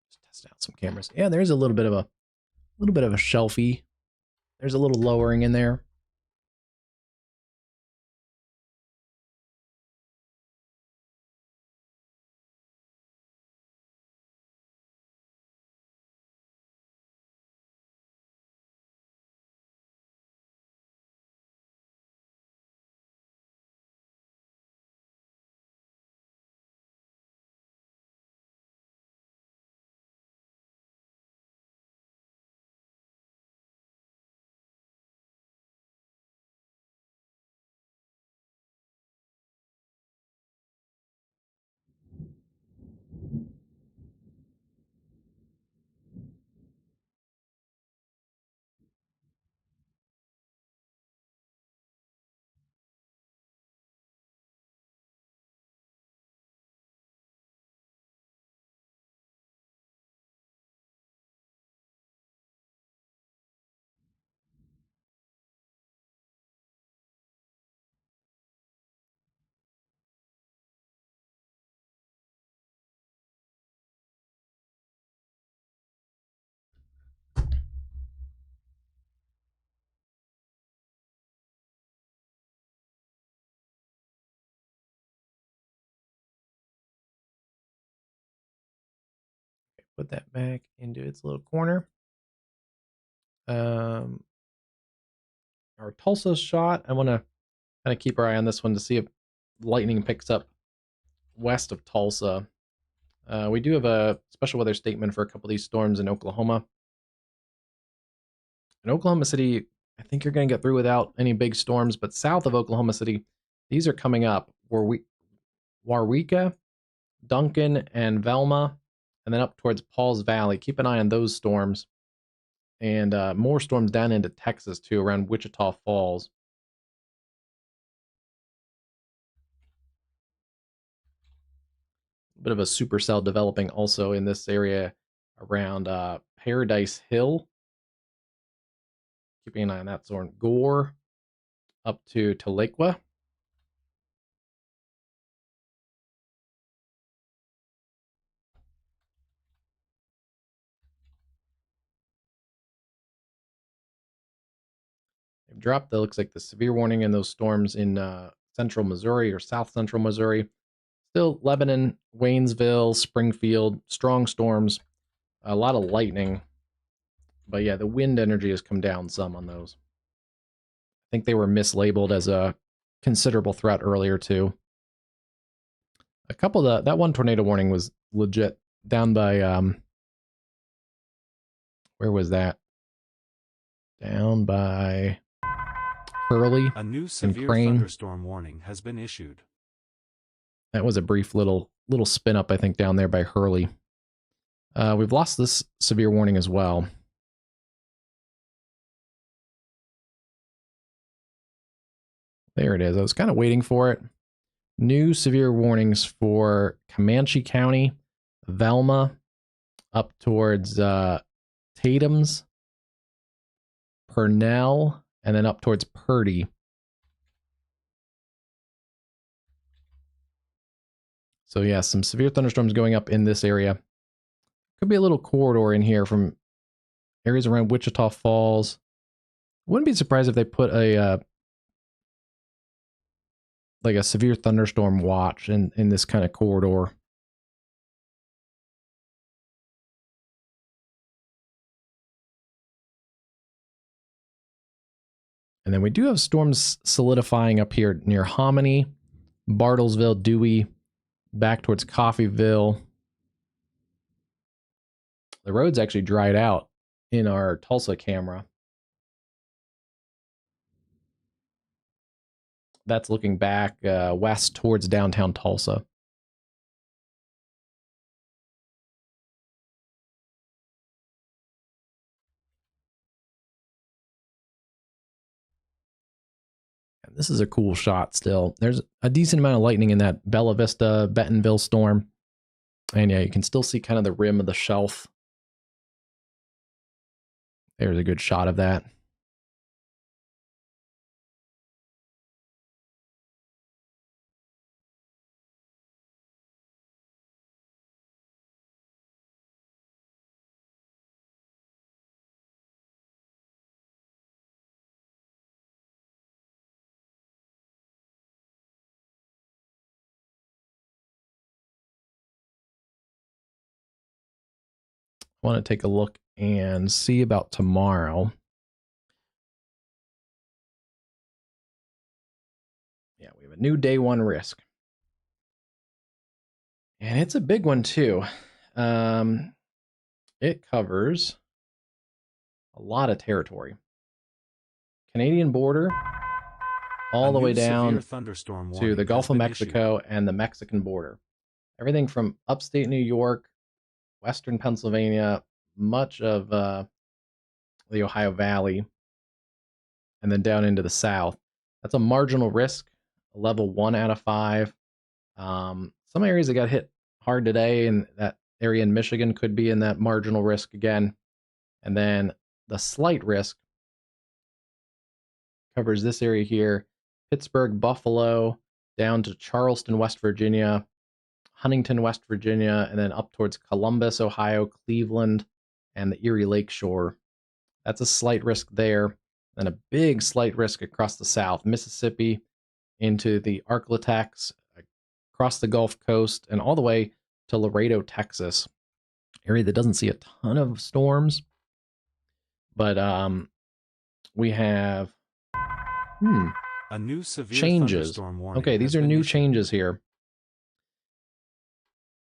Just test out some cameras. Yeah, there's a little bit of a shelfie. There's a little lowering in there. put that back into its little corner. Our Tulsa shot, I want to kind of keep our eye on this one to see if lightning picks up west of Tulsa. We do have a special weather statement for a couple of these storms in Oklahoma. In Oklahoma City, I think you're going to get through without any big storms, but south of Oklahoma City, these are coming up. Warwica, Duncan, and Velma, and then up towards Pauls Valley. Keep an eye on those storms. And more storms down into Texas, too, around Wichita Falls. A bit of a supercell developing also in this area around Paradise Hill. Keeping an eye on that storm. Gore up to Tahlequah. They've dropped, it looks like, the severe warning in those storms in central Missouri or south central Missouri. Still Lebanon, Waynesville, Springfield, strong storms, a lot of lightning. But yeah, the wind energy has come down some on those. I think they were mislabeled as a considerable threat earlier too. A couple of that one tornado warning was legit down by where was that? Down by Hurley. A new severe thunderstorm warning has been issued. That was a brief little spin up, I think, down there by Hurley. We've lost this severe warning as well. There it is. I was kind of waiting for it. New severe warnings for Comanche County, Velma, up towards Tatum's, Purnell, and then up towards Purdy. So yeah, some severe thunderstorms going up in this area. Could be a little corridor in here from areas around Wichita Falls. Wouldn't be surprised if they put a like a severe thunderstorm watch in this kind of corridor. And then we do have storms solidifying up here near Hominy, Bartlesville, Dewey, back towards Coffeyville. The road's actually dried out in our Tulsa camera. That's looking back west towards downtown Tulsa. And this is a cool shot still. There's a decent amount of lightning in that Bella Vista, Bentonville storm. And yeah, you can still see kind of the rim of the shelf. There's a good shot of that. I want to take a look and see about tomorrow. Yeah, we have a new day one risk. And it's a big one too. It covers a lot of territory. Canadian border, all the way down to the Gulf of Mexico and the Mexican border. Everything from upstate New York, western Pennsylvania, much of the Ohio Valley, and then down into the south. That's a marginal risk, a level 1 out of 5. Some areas that got hit hard today, and that area in Michigan could be in that marginal risk again. And then the slight risk covers this area here, Pittsburgh, Buffalo, down to Charleston, West Virginia, Huntington, West Virginia, and then up towards Columbus, Ohio, Cleveland, and the Erie Lake Shore. That's a slight risk there. And a big slight risk across the south, Mississippi, into the Arklatex, across the Gulf Coast, and all the way to Laredo, Texas. area that doesn't see a ton of storms. But we have A new severe changes. thunderstorm warning. Okay, these has are been new issued. changes here.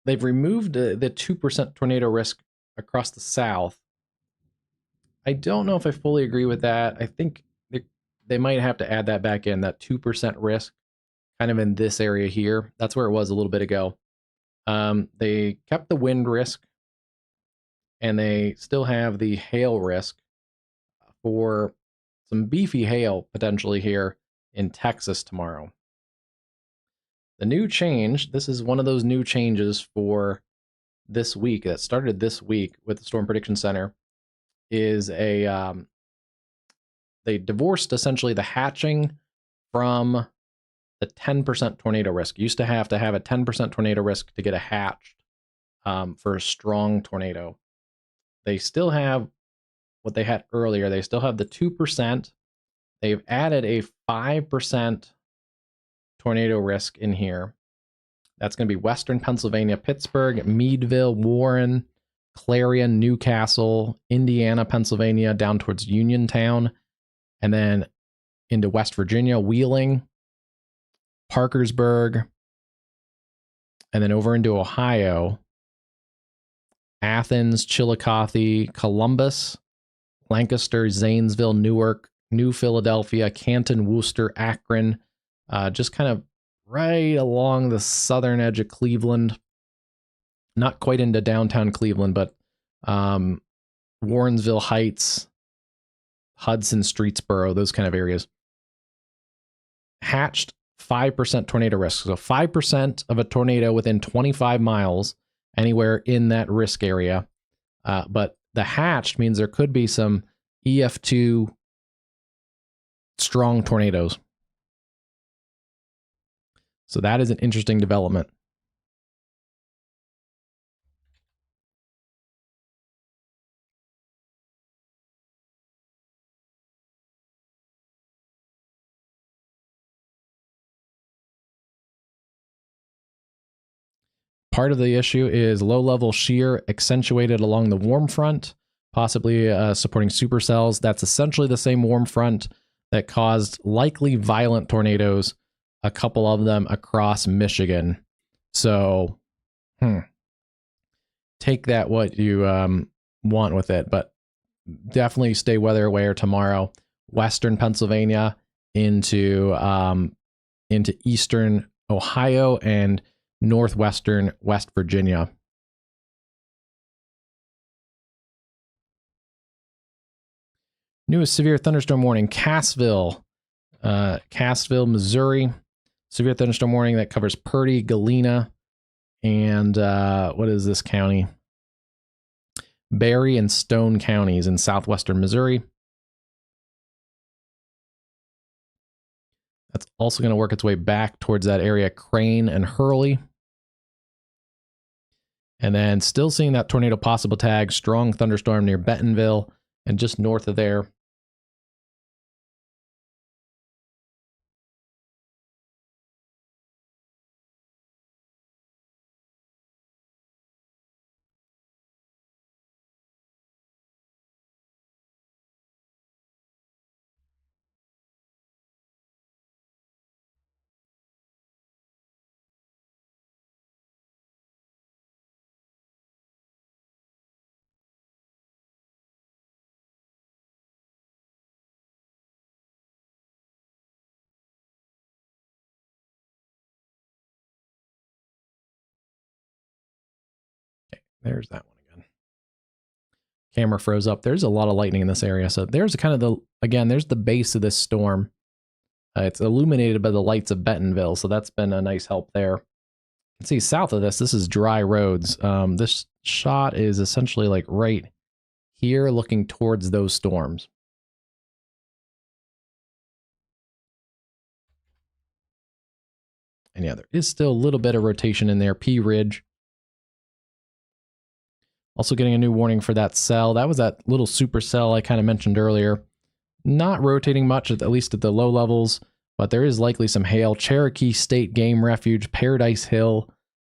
They've removed the 2% tornado risk across the south. I don't know if I fully agree with that. I think they might have to add that back in, that 2% risk, kind of in this area here. That's where it was a little bit ago. They kept the wind risk, and they still have the hail risk for some beefy hail potentially here in Texas tomorrow. The new change, this is one of those new changes for this week that started this week with the Storm Prediction Center, is they divorced essentially the hatching from the 10% tornado risk. You used to have a 10% tornado risk to get a hatched for a strong tornado. They still have what they had earlier. They still have the 2%. They've added a 5% tornado risk in here. That's going to be Western Pennsylvania, Pittsburgh, Meadville, Warren, Clarion, Newcastle, Indiana, Pennsylvania, down towards Uniontown, and then into West Virginia, Wheeling, Parkersburg, and then over into Ohio, Athens, Chillicothe, Columbus, Lancaster, Zanesville, Newark, New Philadelphia, Canton, Worcester, Akron, just kind of right along the southern edge of Cleveland, not quite into downtown Cleveland, but Warrensville Heights, Hudson, Streetsboro, those kind of areas. Hatched 5% tornado risk. So 5% of a tornado within 25 miles anywhere in that risk area. But the hatched means there could be some EF2 strong tornadoes. So that is an interesting development. Part of the issue is low-level shear accentuated along the warm front, possibly supporting supercells. That's essentially the same warm front that caused likely violent tornadoes, a couple of them across Michigan. So, take that what you want with it, but definitely stay weather aware tomorrow. Western Pennsylvania into eastern Ohio and northwestern West Virginia. Newest severe thunderstorm warning, Cassville, Missouri. Severe thunderstorm warning that covers Purdy, Galena, and what is this county? Berry and Stone counties in southwestern Missouri. That's also going to work its way back towards that area, Crane and Hurley. And then still seeing that tornado possible tag, strong thunderstorm near Bentonville and just north of there. There's that one again. Camera froze up. There's a lot of lightning in this area. So there's kind of there's the base of this storm. It's illuminated by the lights of Bentonville. So that's been a nice help there. You can see south of this is dry roads. This shot is essentially like right here looking towards those storms. And yeah, there is still a little bit of rotation in there. P Ridge. Also getting a new warning for that cell. That was that little supercell I kind of mentioned earlier. Not rotating much, at least at the low levels, but there is likely some hail. Cherokee State Game Refuge, Paradise Hill,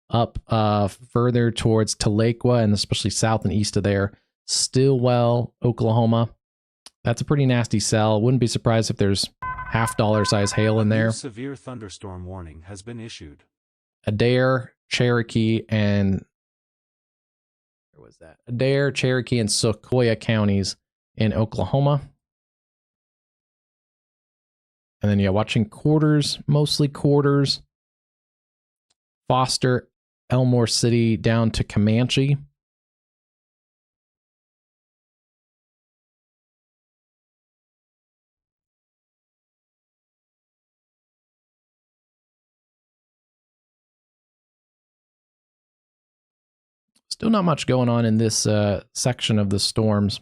up further towards Tahlequah and especially south and east of there. Stillwell, Oklahoma. That's a pretty nasty cell. Wouldn't be surprised if there's $half size hail in A new there. severe thunderstorm warning has been issued. Adair, Cherokee, and where was that? Adair, Cherokee, and Sequoia counties in Oklahoma. And then, yeah, watching quarters, mostly quarters. Foster, Elmore City, down to Comanche. Still not much going on in this section of the storms.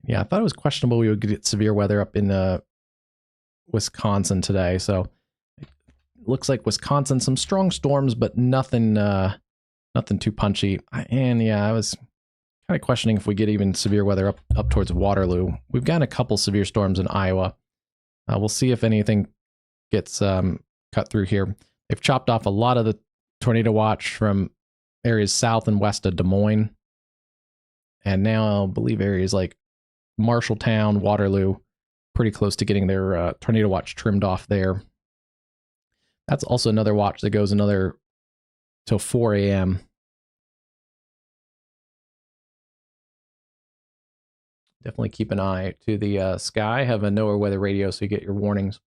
Yeah, I thought it was questionable we would get severe weather up in Wisconsin today. So it looks like Wisconsin, some strong storms, but nothing too punchy. And yeah, I was kind of questioning if we get even severe weather up towards Waterloo. We've gotten a couple severe storms in Iowa. We'll see if anything gets cut through here. They've chopped off a lot of the tornado watch from areas south and west of Des Moines. And now I believe areas like Marshalltown, Waterloo, pretty close to getting their tornado watch trimmed off there. That's also another watch that goes another till 4 a.m. Definitely keep an eye to the sky. Have a NOAA weather radio so you get your warnings.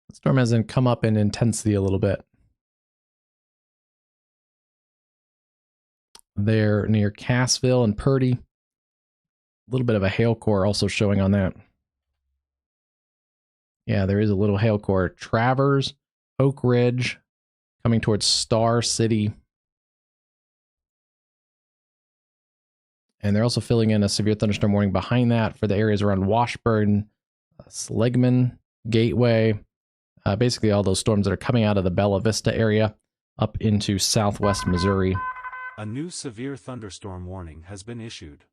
The storm hasn't come up in intensity a little bit. They're near Cassville and Purdy. A little bit of a hail core also showing on that. Yeah, there is a little hail core. Travers, Oak Ridge, coming towards Star City. And they're also filling in a severe thunderstorm warning behind that for the areas around Washburn, Slegman, Gateway. Basically all those storms that are coming out of the Bella Vista area up into southwest Missouri. A new severe thunderstorm warning has been issued.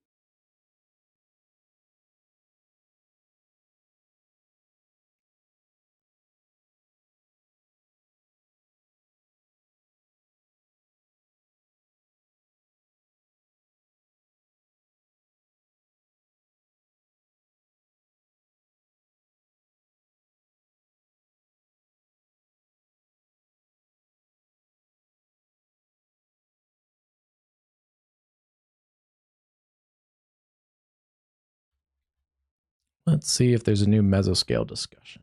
Let's see if there's a new mesoscale discussion.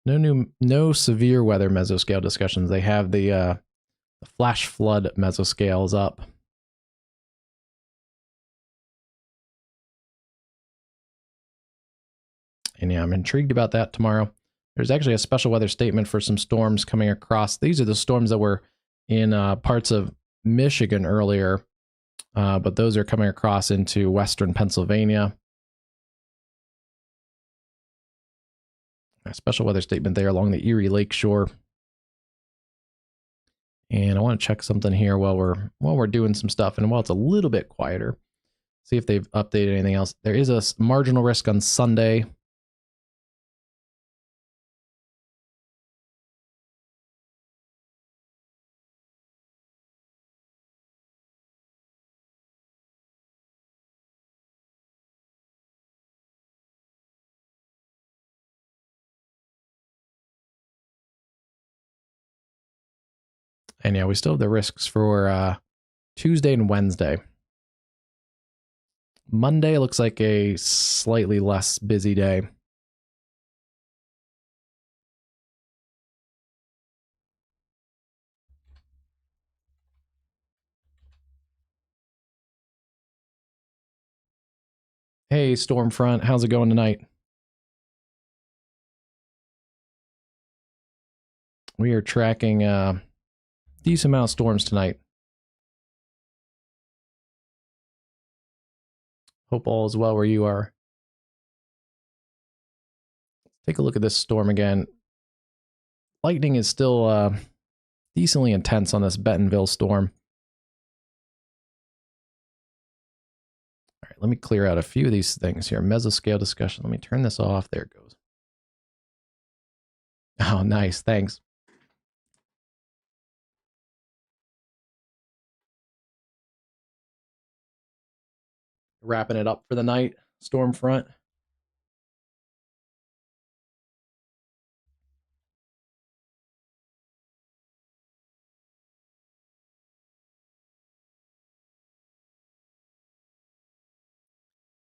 No severe weather mesoscale discussions. They have the flash flood mesoscales up. And yeah, I'm intrigued about that tomorrow. There's actually a special weather statement for some storms coming across. These are the storms that were in parts of Michigan earlier, but those are coming across into western Pennsylvania. A special weather statement there along the Erie Lake shore. And I want to check something here while we're doing some stuff, and while it's a little bit quieter, see if they've updated anything else. There is a marginal risk on Sunday. And yeah, we still have the risks for Tuesday and Wednesday. Monday looks like a slightly less busy day. Hey, Stormfront, how's it going tonight? We are tracking a decent amount of storms tonight. Hope all is well where you are. Take a look at this storm again. Lightning is still decently intense on this Bentonville storm. All right, let me clear out a few of these things here. Mesoscale discussion. Let me turn this off. There it goes. Oh, nice. Thanks. Wrapping it up for the night, Stormfront.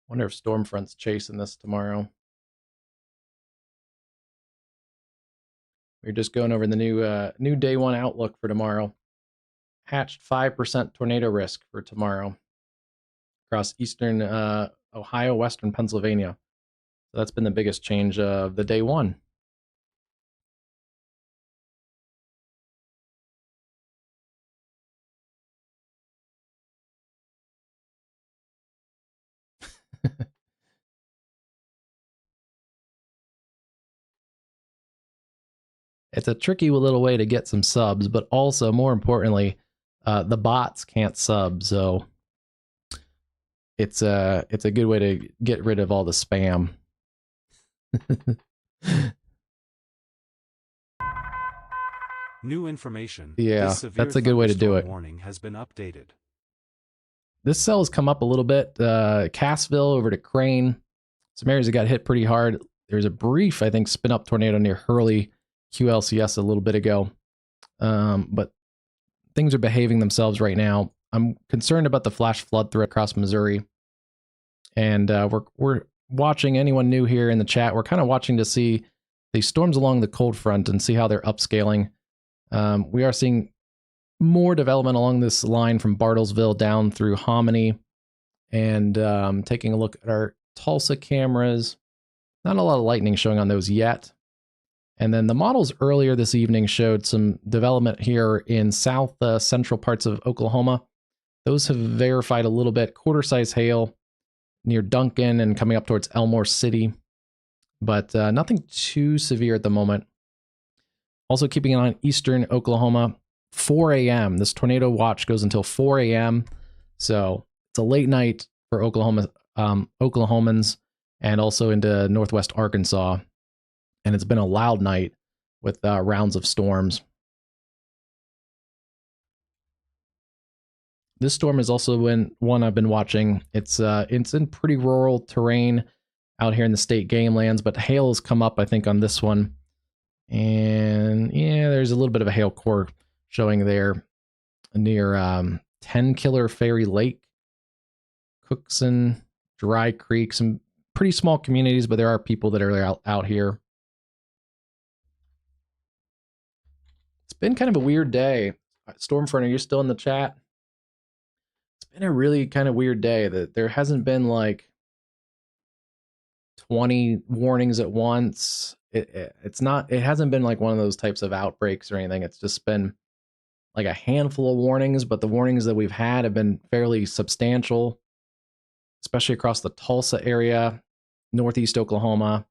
Wonder if Stormfront's chasing this tomorrow. We're just going over the new day one outlook for tomorrow. Hatched 5% tornado risk for tomorrow across eastern Ohio, western Pennsylvania. So that's been the biggest change of the day one. It's a tricky little way to get some subs, but also more importantly, the bots can't sub, so it's a good way to get rid of all the spam. New information. Yeah, that's a good way to do it. Warning has been updated. This cell has come up a little bit. Cassville over to Crane. Some areas that got hit pretty hard. There's a brief, I think, spin up tornado near Hurley, QLCS a little bit ago. But things are behaving themselves right now. I'm concerned about the flash flood threat across Missouri. And we're watching, anyone new here in the chat, we're kind of watching to see the storms along the cold front and see how they're upscaling. We are seeing more development along this line from Bartlesville down through Hominy. And taking a look at our Tulsa cameras. Not a lot of lightning showing on those yet. And then the models earlier this evening showed some development here in south central parts of Oklahoma. Those have verified a little bit. Quarter-size hail near Duncan and coming up towards Elmore City. But nothing too severe at the moment. Also keeping an eye on eastern Oklahoma. 4 a.m. This tornado watch goes until 4 a.m. So it's a late night for Oklahomans and also into northwest Arkansas. And it's been a loud night with rounds of storms. This storm is also one I've been watching. It's in pretty rural terrain out here in the state game lands, but hail has come up, I think, on this one. And yeah, there's a little bit of a hail core showing there near 10 Killer Ferry Lake, Cookson, Dry Creek, some pretty small communities, but there are people that are out here. It's been kind of a weird day. Stormfront, are you still in the chat? It's been a really kind of weird day that there hasn't been like 20 warnings at once. It hasn't been like one of those types of outbreaks or anything. It's just been like a handful of warnings, but the warnings that we've had have been fairly substantial, especially across the Tulsa area, northeast Oklahoma.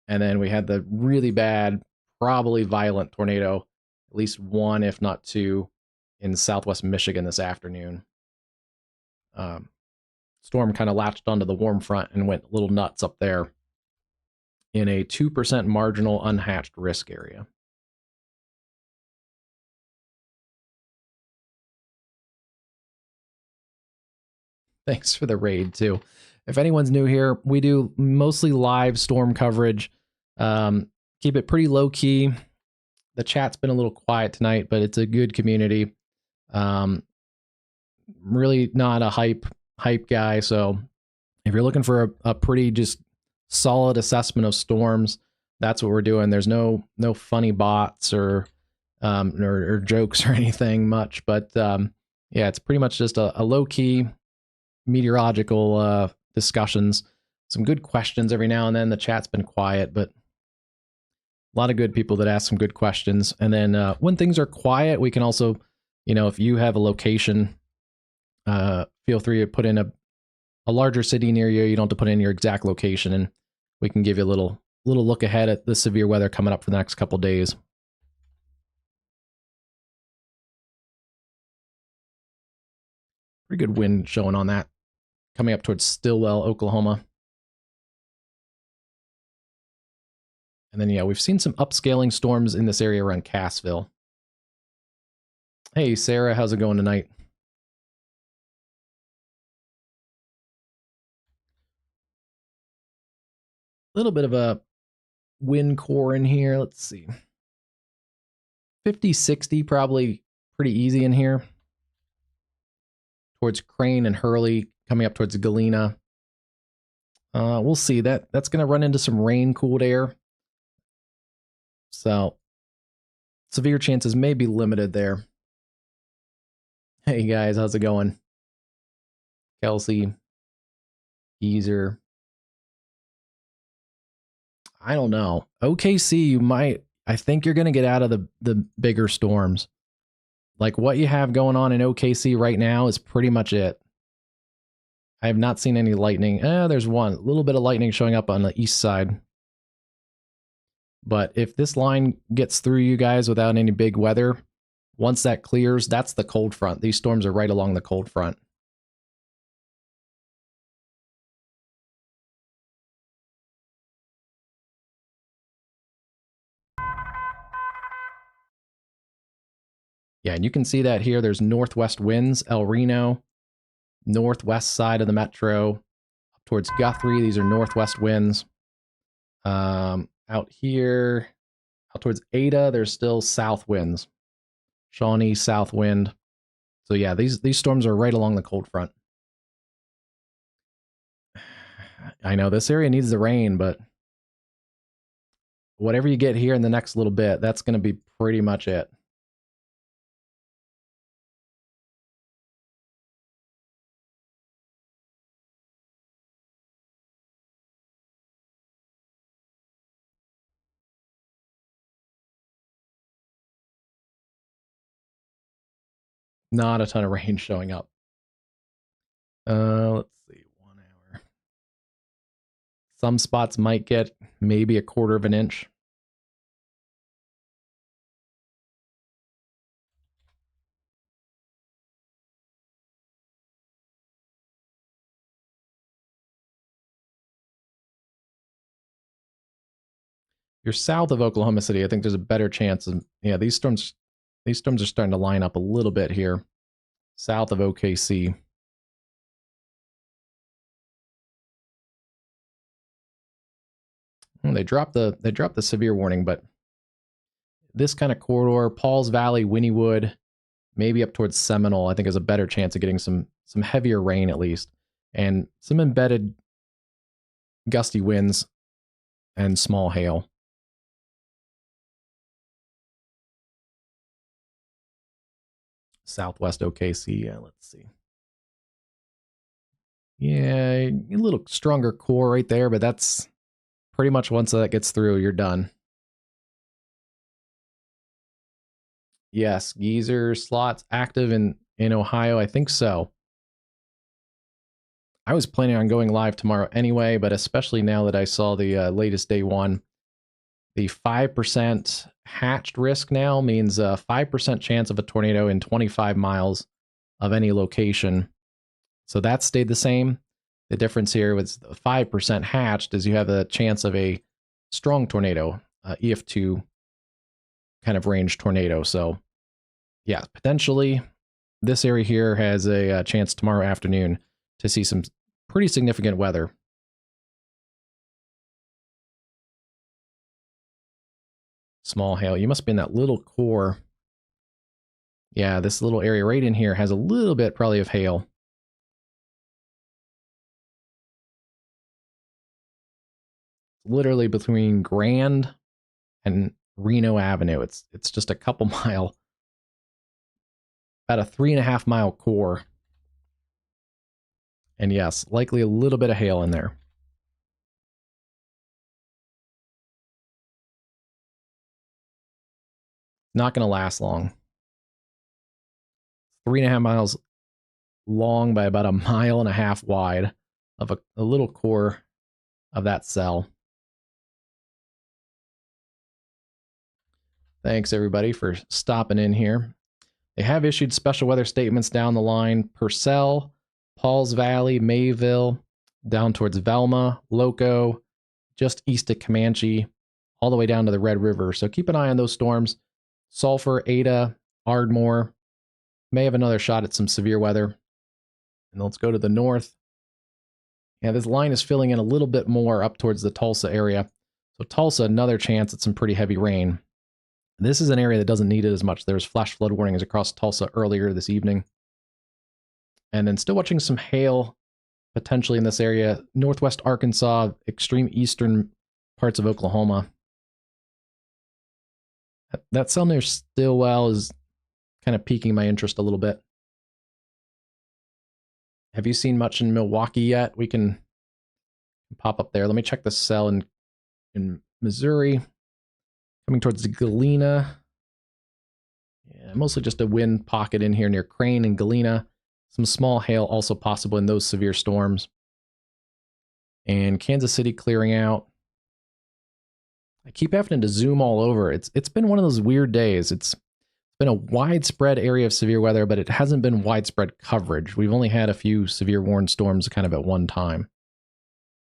And then we had the really bad, probably violent tornado, at least one, if not two, in southwest Michigan this afternoon. Storm kind of latched onto the warm front and went a little nuts up there in a 2% marginal unhatched risk area. Thanks for the raid, too. If anyone's new here, we do mostly live storm coverage. Keep it pretty low-key. The chat's been a little quiet tonight, but it's a good community. Really not a hype guy. So if you're looking for a pretty just solid assessment of storms, that's what we're doing. There's no funny bots or jokes or anything much, but yeah, it's pretty much just a low key meteorological discussions. Some good questions every now and then. The chat's been quiet, but a lot of good people that ask some good questions. And then when things are quiet, we can also, if you have a location, feel free to put in a larger city near you. You don't have to put in your exact location, and we can give you a little look ahead at the severe weather coming up for the next couple days. Pretty good wind showing on that, coming up towards Stillwell, Oklahoma. And then, yeah, we've seen some upscaling storms in this area around Cassville. Hey, Sarah, how's it going tonight? A little bit of a wind core in here. Let's see. 50, 60, probably pretty easy in here. Towards Crane and Hurley, coming up towards Galena. We'll see. That's going to run into some rain-cooled air. So, severe chances may be limited there. Hey guys, how's it going? Kelsey, Geezer. I don't know. OKC, I think you're going to get out of the bigger storms. Like what you have going on in OKC right now is pretty much it. I have not seen any lightning. There's one. A little bit of lightning showing up on the east side. But if this line gets through you guys without any big weather, once that clears, that's the cold front. These storms are right along the cold front. Yeah, and you can see that here. There's northwest winds, El Reno, northwest side of the metro, up towards Guthrie. These are northwest winds. Out here, out towards Ada, there's still south winds. Shawnee, south wind. So yeah, these storms are right along the cold front. I know this area needs the rain, but whatever you get here in the next little bit, that's going to be pretty much it. Not a ton of rain showing up. Let's see, 1 hour. Some spots might get maybe a quarter of an inch. You're south of Oklahoma City. I think there's a better chance of, yeah, these storms are starting to line up a little bit here. South of OKC. They dropped the severe warning, but this kind of corridor, Pauls Valley, Wynnewood, maybe up towards Seminole, I think is a better chance of getting some heavier rain at least, and some embedded gusty winds and small hail. Southwest OKC, yeah, let's see. Yeah, a little stronger core right there, but that's pretty much once that gets through, you're done. Yes, geyser slots active in Ohio. I think so. I was planning on going live tomorrow anyway, but especially now that I saw the latest day one, the 5% hatched risk now means a 5% chance of a tornado in 25 miles of any location. So that stayed the same. The difference here with 5% hatched is you have a chance of a strong tornado, EF2 kind of range tornado. So yeah, potentially this area here has a chance tomorrow afternoon to see some pretty significant weather. Small hail. You must be in that little core Yeah, this little area right in here has a little bit probably of hail. Literally between Grand and Reno Avenue. It's just a couple mile, about a 3.5 mile core. And yes, likely a little bit of hail in there. Not going to last long. 3.5 miles long by about 1.5 miles wide of a little core of that cell. Thanks everybody for stopping in here. They have issued special weather statements down the line: Purcell, Pauls Valley, Mayville, down towards Velma, Loco, just east of Comanche, all the way down to the Red River. So keep an eye on those storms. Sulphur, Ada, Ardmore may have another shot at some severe weather. And let's go to the north. Yeah, this line is filling in a little bit more up towards the Tulsa area. So Tulsa, another chance at some pretty heavy rain. This is an area that doesn't need it as much. There's flash flood warnings across Tulsa earlier this evening. And then still watching some hail potentially in this area. Northwest Arkansas, extreme eastern parts of Oklahoma. That cell near Stillwell is kind of piquing my interest a little bit. Have you seen much in Milwaukee yet? We can pop up there. Let me check the cell in Missouri. Coming towards Galena. Yeah, mostly just a wind pocket in here near Crane and Galena. Some small hail also possible in those severe storms. And Kansas City clearing out. I keep having to zoom all over. It's been one of those weird days. It's been a widespread area of severe weather, but it hasn't been widespread coverage. We've only had a few severe warned storms kind of at one time.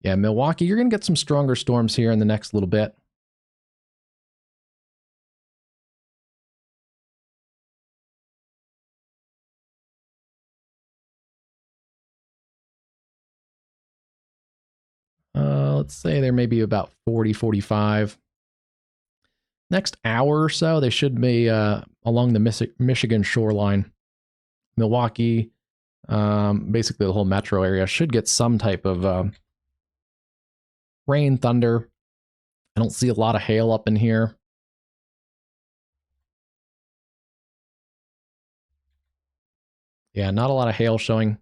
Yeah, Milwaukee, you're going to get some stronger storms here in the next little bit. Let's say there may be about 40, 45. Next hour or so, they should be along the Michigan shoreline. Milwaukee, basically the whole metro area, should get some type of rain, thunder. I don't see a lot of hail up in here. Yeah, not a lot of hail showing.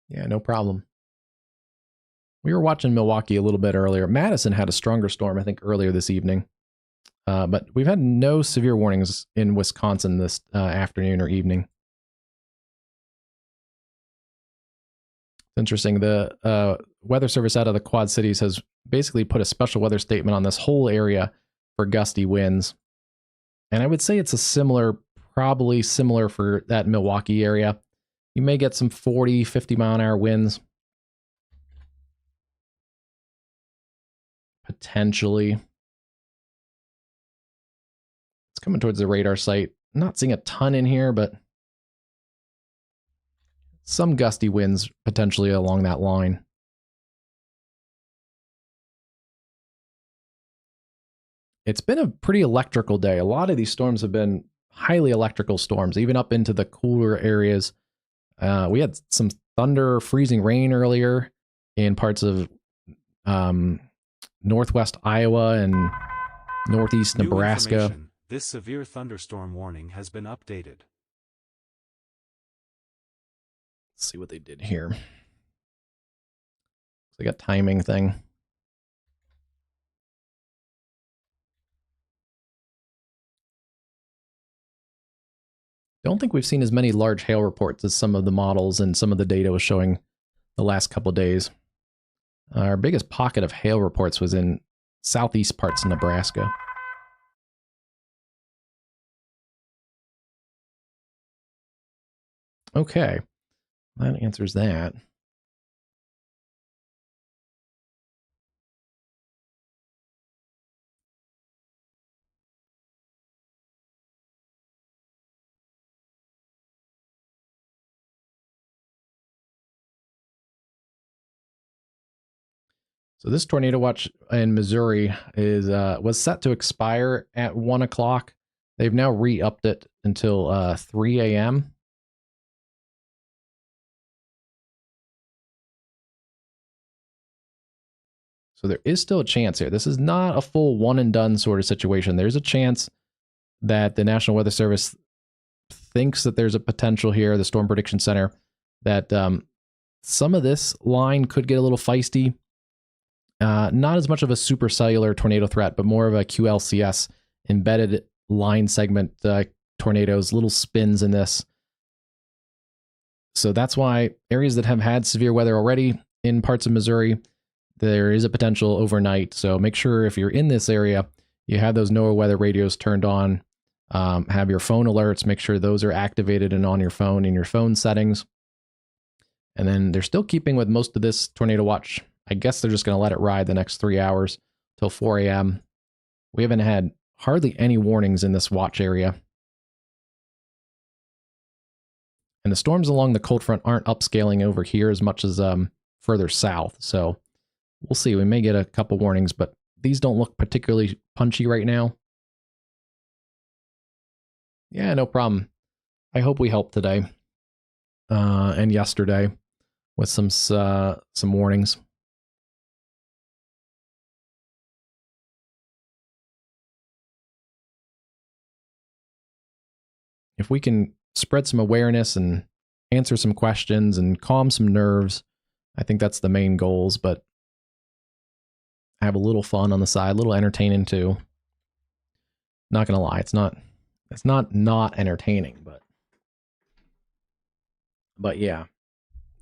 Yeah, no problem. We were watching Milwaukee a little bit earlier. Madison had a stronger storm, I think, earlier this evening. But we've had no severe warnings in Wisconsin this afternoon or evening. It's interesting. The Weather Service out of the Quad Cities has basically put a special weather statement on this whole area for gusty winds. And I would say it's a similar, probably similar for that Milwaukee area. You may get some 40, 50 mile an hour winds. Potentially. It's coming towards the radar site. I'm not seeing a ton in here, but some gusty winds potentially along that line. It's been a pretty electrical day. A lot of these storms have been highly electrical storms, even up into the cooler areas. We had some thunder, freezing rain earlier in parts of northwest Iowa and northeast Nebraska. This severe thunderstorm warning has been updated. Let's see what they did here. They got timing thing. Don't think we've seen as many large hail reports as some of the models and some of the data was showing the last couple of days. Our biggest pocket of hail reports was in southeast parts of Nebraska. Okay, that answers that. So this tornado watch in Missouri is was set to expire at 1 o'clock. They've now re-upped it until 3 a.m. So there is still a chance here. This is not a full one and done sort of situation. There's a chance that the National Weather Service thinks that there's a potential here, the Storm Prediction Center, that some of this line could get a little feisty. Not as much of a supercellular tornado threat, but more of a QLCS embedded line segment tornadoes, little spins in this. So that's why areas that have had severe weather already in parts of Missouri, there is a potential overnight. So make sure if you're in this area, you have those NOAA weather radios turned on, have your phone alerts, make sure those are activated and on your phone in your phone settings. And then they're still keeping with most of this tornado watch. I guess they're just going to let it ride the next 3 hours till 4 a.m. We haven't had hardly any warnings in this watch area. And the storms along the cold front aren't upscaling over here as much as further south. So we'll see. We may get a couple warnings, but these don't look particularly punchy right now. Yeah, no problem. I hope we helped today and yesterday with some warnings. If we can spread some awareness and answer some questions and calm some nerves, I think that's the main goals, but have a little fun on the side, a little entertaining too. Not gonna lie, it's not entertaining, but yeah,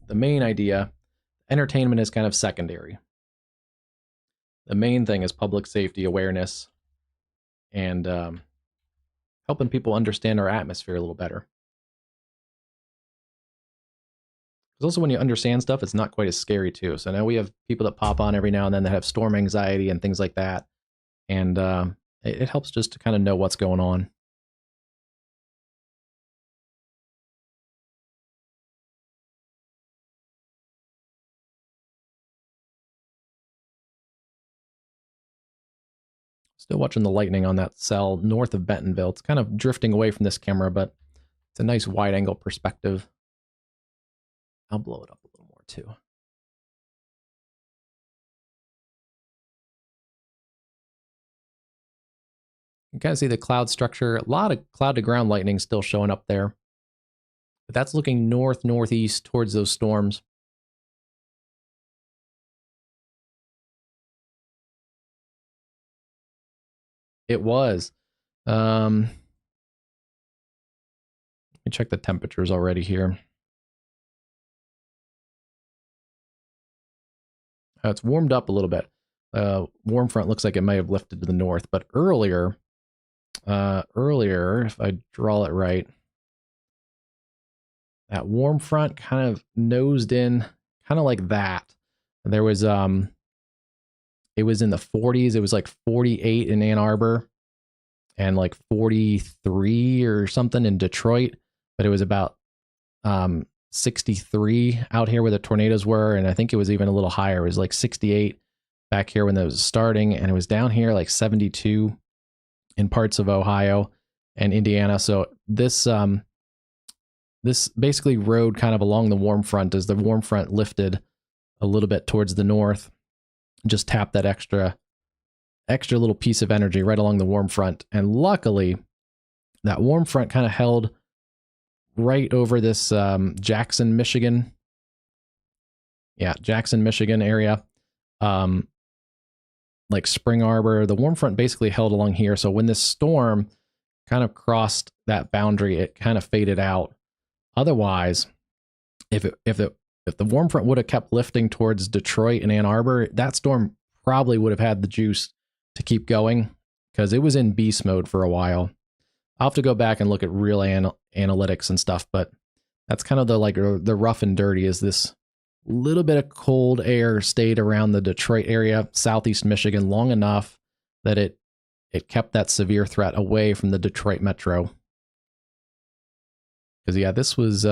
the main idea, entertainment is kind of secondary. The main thing is public safety awareness and helping people understand our atmosphere a little better. Because also when you understand stuff, it's not quite as scary too. So now we have people that pop on every now and then that have storm anxiety and things like that. And it helps just to kind of know what's going on. Still watching the lightning on that cell north of Bentonville. It's kind of drifting away from this camera, but it's a nice wide angle perspective. I'll blow it up a little more too. You kind of see the cloud structure. A lot of cloud to ground lightning still showing up there. But that's looking northeast towards those storms. It was. Let me check the temperatures already here. It's warmed up a little bit. Warm front looks like it may have lifted to the north, but earlier, if I draw it right, that warm front kind of nosed in, kind of like that. There was it was in the 40s. It was like 48 in Ann Arbor and like 43 or something in Detroit, but it was about 63 out here where the tornadoes were, and I think it was even a little higher. It was like 68 back here when that was starting, and it was down here like 72 in parts of Ohio and Indiana. So this basically rode kind of along the warm front as the warm front lifted a little bit towards the north, just tapped that extra little piece of energy right along the warm front. And luckily that warm front kind of held right over this Jackson, Michigan. Yeah, Jackson, Michigan area. Like Spring Arbor. The warm front basically held along here. So when this storm kind of crossed that boundary, it kind of faded out. Otherwise, if the warm front would have kept lifting towards Detroit and Ann Arbor, that storm probably would have had the juice to keep going because it was in beast mode for a while. I'll have to go back and look at real analytics and stuff, but that's kind of the rough and dirty is this little bit of cold air stayed around the Detroit area, southeast Michigan long enough that it kept that severe threat away from the Detroit metro. Because yeah, this was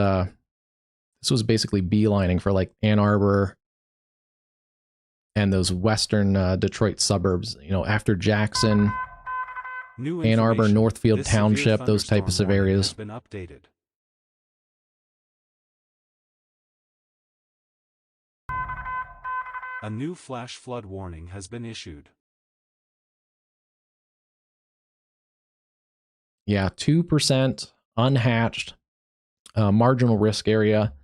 basically beelining for like Ann Arbor and those western Detroit suburbs, you know, after Jackson, Ann Arbor, Northfield Township, those types of areas. Has been updated. A new flash flood warning has been issued. Yeah, 2% unhatched, marginal risk area,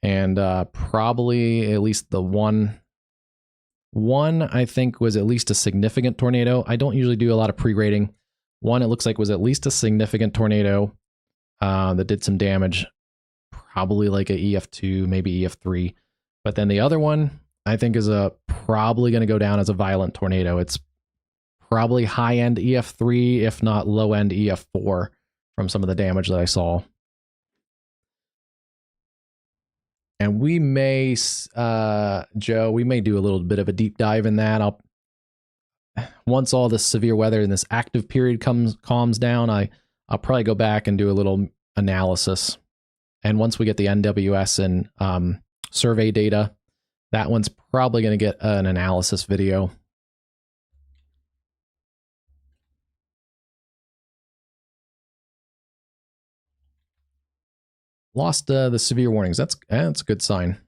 and probably at least the one I think was at least a significant tornado. I don't usually do a lot of pre-grading. One, it looks like was at least a significant tornado that did some damage, probably like a EF2, maybe EF3. But then the other one, I think is probably going to go down as a violent tornado. It's probably high-end EF3, if not low-end EF4 from some of the damage that I saw. And we may, Joe, we may do a little bit of a deep dive in that. Once all this severe weather and this active period calms down, I'll probably go back and do a little analysis. And once we get the NWS and survey data, that one's probably going to get an analysis video. Lost the severe warnings. That's a good sign.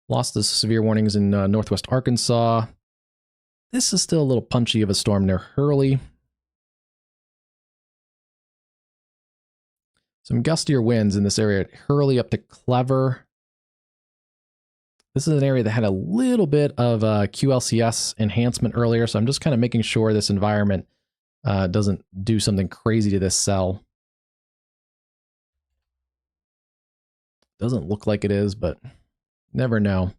Lost the severe warnings in northwest Arkansas. This is still a little punchy of a storm near Hurley. Some gustier winds in this area at Hurley up to Clever. This is an area that had a little bit of QLCS enhancement earlier, so I'm just kind of making sure this environment doesn't do something crazy to this cell. Doesn't look like it is, but never know.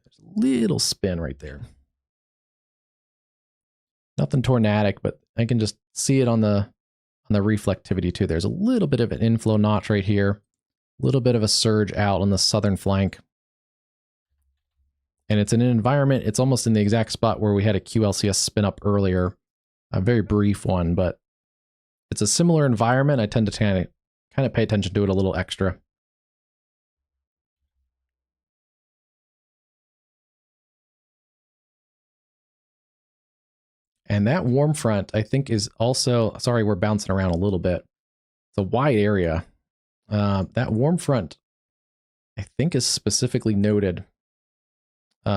There's a little spin right there. Nothing tornadic, but I can just see it on the reflectivity too. There's a little bit of an inflow notch right here. A little bit of a surge out on the southern flank. And it's in an environment, it's almost in the exact spot where we had a QLCS spin up earlier. A very brief one, but it's a similar environment. I tend to kind of pay attention to it a little extra. And that warm front, I think, is also, sorry, we're bouncing around a little bit. It's a wide area. That warm front, I think, is specifically noted.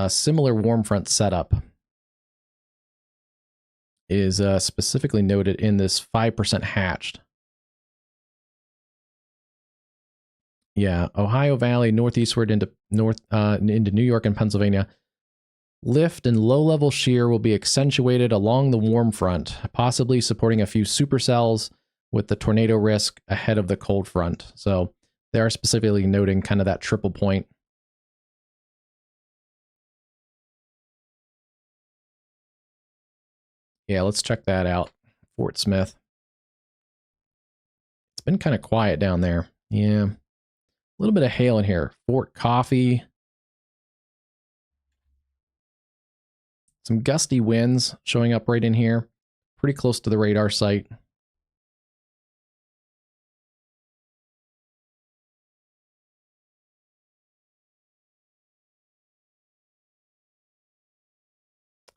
Similar warm front setup is specifically noted in this 5% hatched. Yeah, Ohio Valley, northeastward into New York and Pennsylvania. Lift and low-level shear will be accentuated along the warm front, possibly supporting a few supercells with the tornado risk ahead of the cold front. So they are specifically noting kind of that triple point. Yeah, let's check that out. Fort Smith. It's been kind of quiet down there. Yeah. A little bit of hail in here. Fort Coffee. Some gusty winds showing up right in here. Pretty close to the radar site.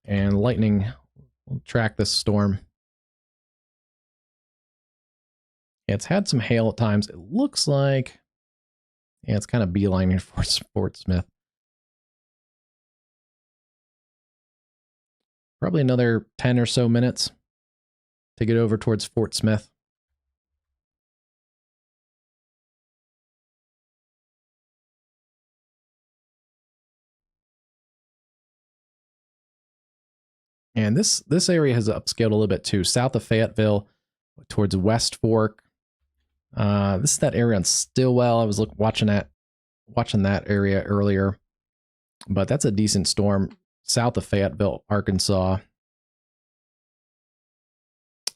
And lightning. We'll track this storm. Yeah, it's had some hail at times. It looks like, yeah, it's kind of beelining for Fort Smith. Probably another 10 or so minutes to get over towards Fort Smith. And this area has upscaled a little bit too. South of Fayetteville, towards West Fork. This is that area on Stillwell. I was watching that area earlier, but that's a decent storm. South of Fayetteville, Arkansas.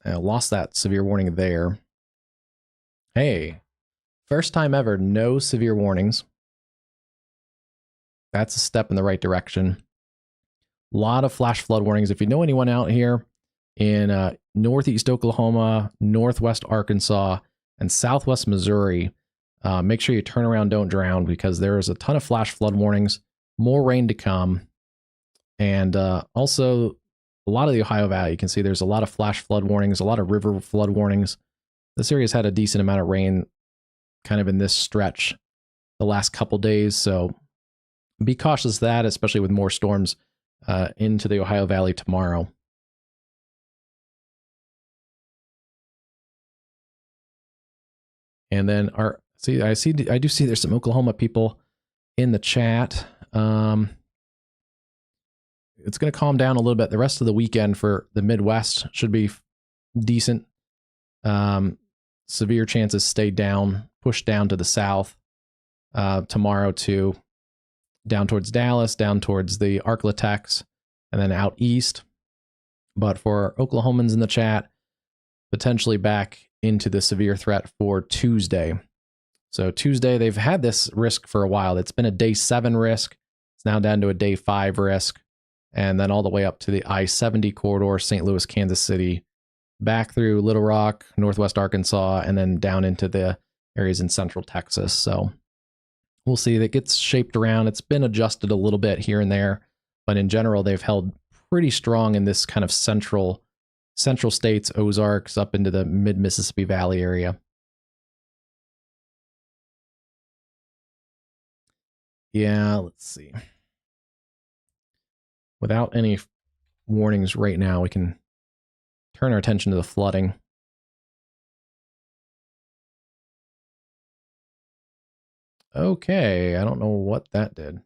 I lost that severe warning there. Hey, first time ever, no severe warnings. That's a step in the right direction. A lot of flash flood warnings. If you know anyone out here in northeast Oklahoma, northwest Arkansas, and southwest Missouri. Make sure you turn around, don't drown, because there is a ton of flash flood warnings, more rain to come. And also a lot of the Ohio Valley. You can see there's a lot of flash flood warnings, a lot of river flood warnings. This area's had a decent amount of rain kind of in this stretch the last couple days. So be cautious of that, especially with more storms into the Ohio Valley tomorrow. And then I do see there's some Oklahoma people in the chat. It's going to calm down a little bit. The rest of the weekend for the Midwest should be decent. Severe chances stay down, pushed down to the south tomorrow too, down towards Dallas, down towards the Arklatex, and then out east. But for Oklahomans in the chat, potentially back into the severe threat for Tuesday. So Tuesday, they've had this risk for a while. It's been a day 7 risk. It's now down to a day 5 risk. And then all the way up to the I-70 corridor, St. Louis, Kansas City, back through Little Rock, Northwest Arkansas, and then down into the areas in central Texas. So we'll see. That gets shaped around. It's been adjusted a little bit here and there, but in general, they've held pretty strong in this kind of central states, Ozarks, up into the mid-Mississippi Valley area. Yeah, let's see. Without any warnings right now, we can turn our attention to the flooding. Okay, I don't know what that did.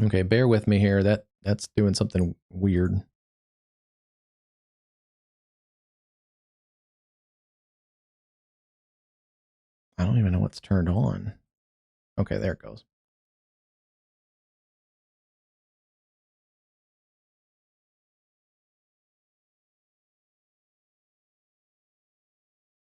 Okay, bear with me here. That's doing something weird. I don't even know what's turned on. Okay, there it goes.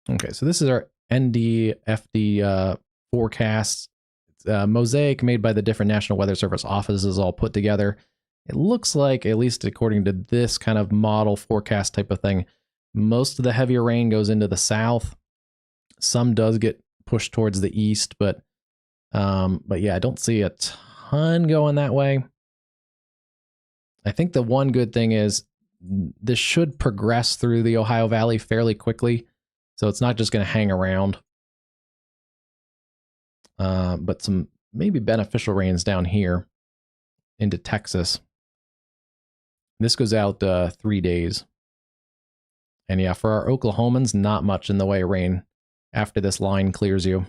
Okay, so this is our NDFD forecast. It's a mosaic made by the different National Weather Service offices all put together. It looks like, at least according to this kind of model forecast type of thing, most of the heavier rain goes into the south. Some does get pushed towards the east, but yeah, I don't see a ton going that way. I think the one good thing is this should progress through the Ohio Valley fairly quickly, so it's not just going to hang around. But some maybe beneficial rains down here into Texas. This goes out 3 days. And yeah, for our Oklahomans, not much in the way of rain after this line clears you.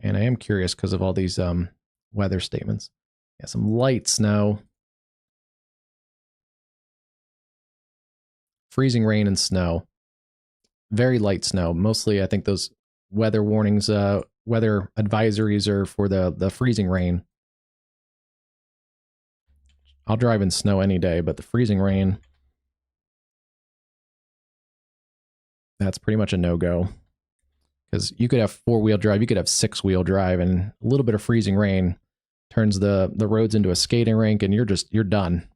And I am curious because of all these weather statements. Yeah, some light snow. Freezing rain and snow. Very light snow. Mostly, I think those weather warnings, weather advisories are for the freezing rain. I'll drive in snow any day, but the freezing rain, that's pretty much a no-go. Because you could have 4-wheel drive, you could have 6-wheel drive, and a little bit of freezing rain turns the roads into a skating rink, and you're done.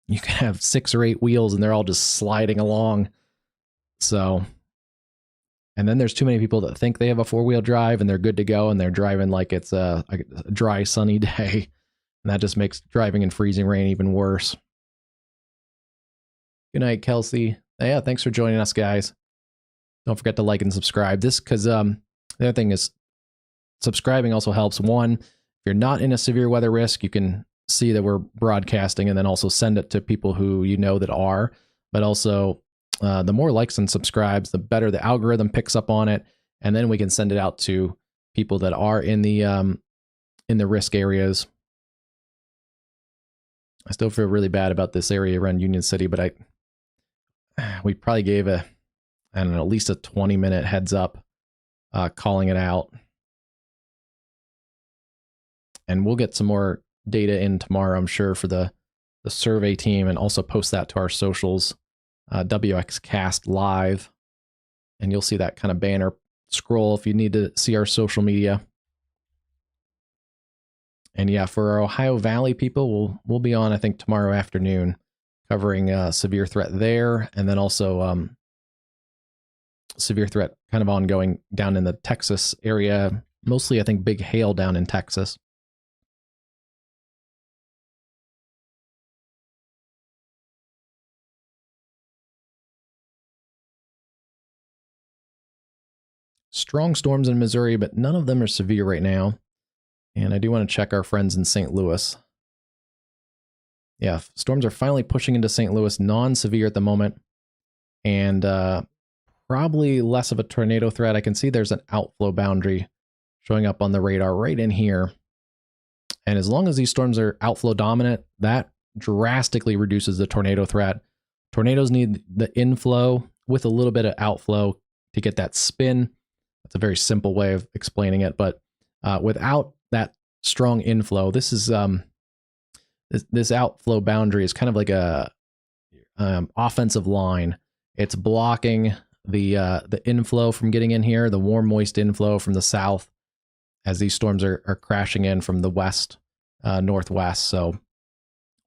You can have 6 or 8 wheels, and they're all just sliding along. So, and then there's too many people that think they have a 4-wheel drive, and they're good to go, and they're driving like it's a dry, sunny day. And that just makes driving in freezing rain even worse. Good night, Kelsey. Yeah, thanks for joining us, guys. Don't forget to like and subscribe. Because the other thing is, subscribing also helps. One, if you're not in a severe weather risk, you can see that we're broadcasting and then also send it to people who you know that are. But also, the more likes and subscribes, the better the algorithm picks up on it. And then we can send it out to people that are in the risk areas. I still feel really bad about this area around Union City, but we probably gave I don't know, at least a 20-minute heads up calling it out. And we'll get some more data in tomorrow, I'm sure, for the the survey team and also post that to our socials, WxCast Live. And you'll see that kind of banner scroll if you need to see our social media. And yeah, for our Ohio Valley people, we'll be on, I think, tomorrow afternoon, covering severe threat there, and then also severe threat kind of ongoing down in the Texas area. Mostly, I think, big hail down in Texas. Strong storms in Missouri, but none of them are severe right now. And I do want to check our friends in St. Louis. Yeah, storms are finally pushing into St. Louis, non-severe at the moment. And probably less of a tornado threat. I can see there's an outflow boundary showing up on the radar right in here. And as long as these storms are outflow dominant, that drastically reduces the tornado threat. Tornadoes need the inflow with a little bit of outflow to get that spin. That's a very simple way of explaining it. But without that strong inflow, this is this outflow boundary is kind of like a offensive line. It's blocking the inflow from getting in here, the warm, moist inflow from the south, as these storms are crashing in from the west, northwest. So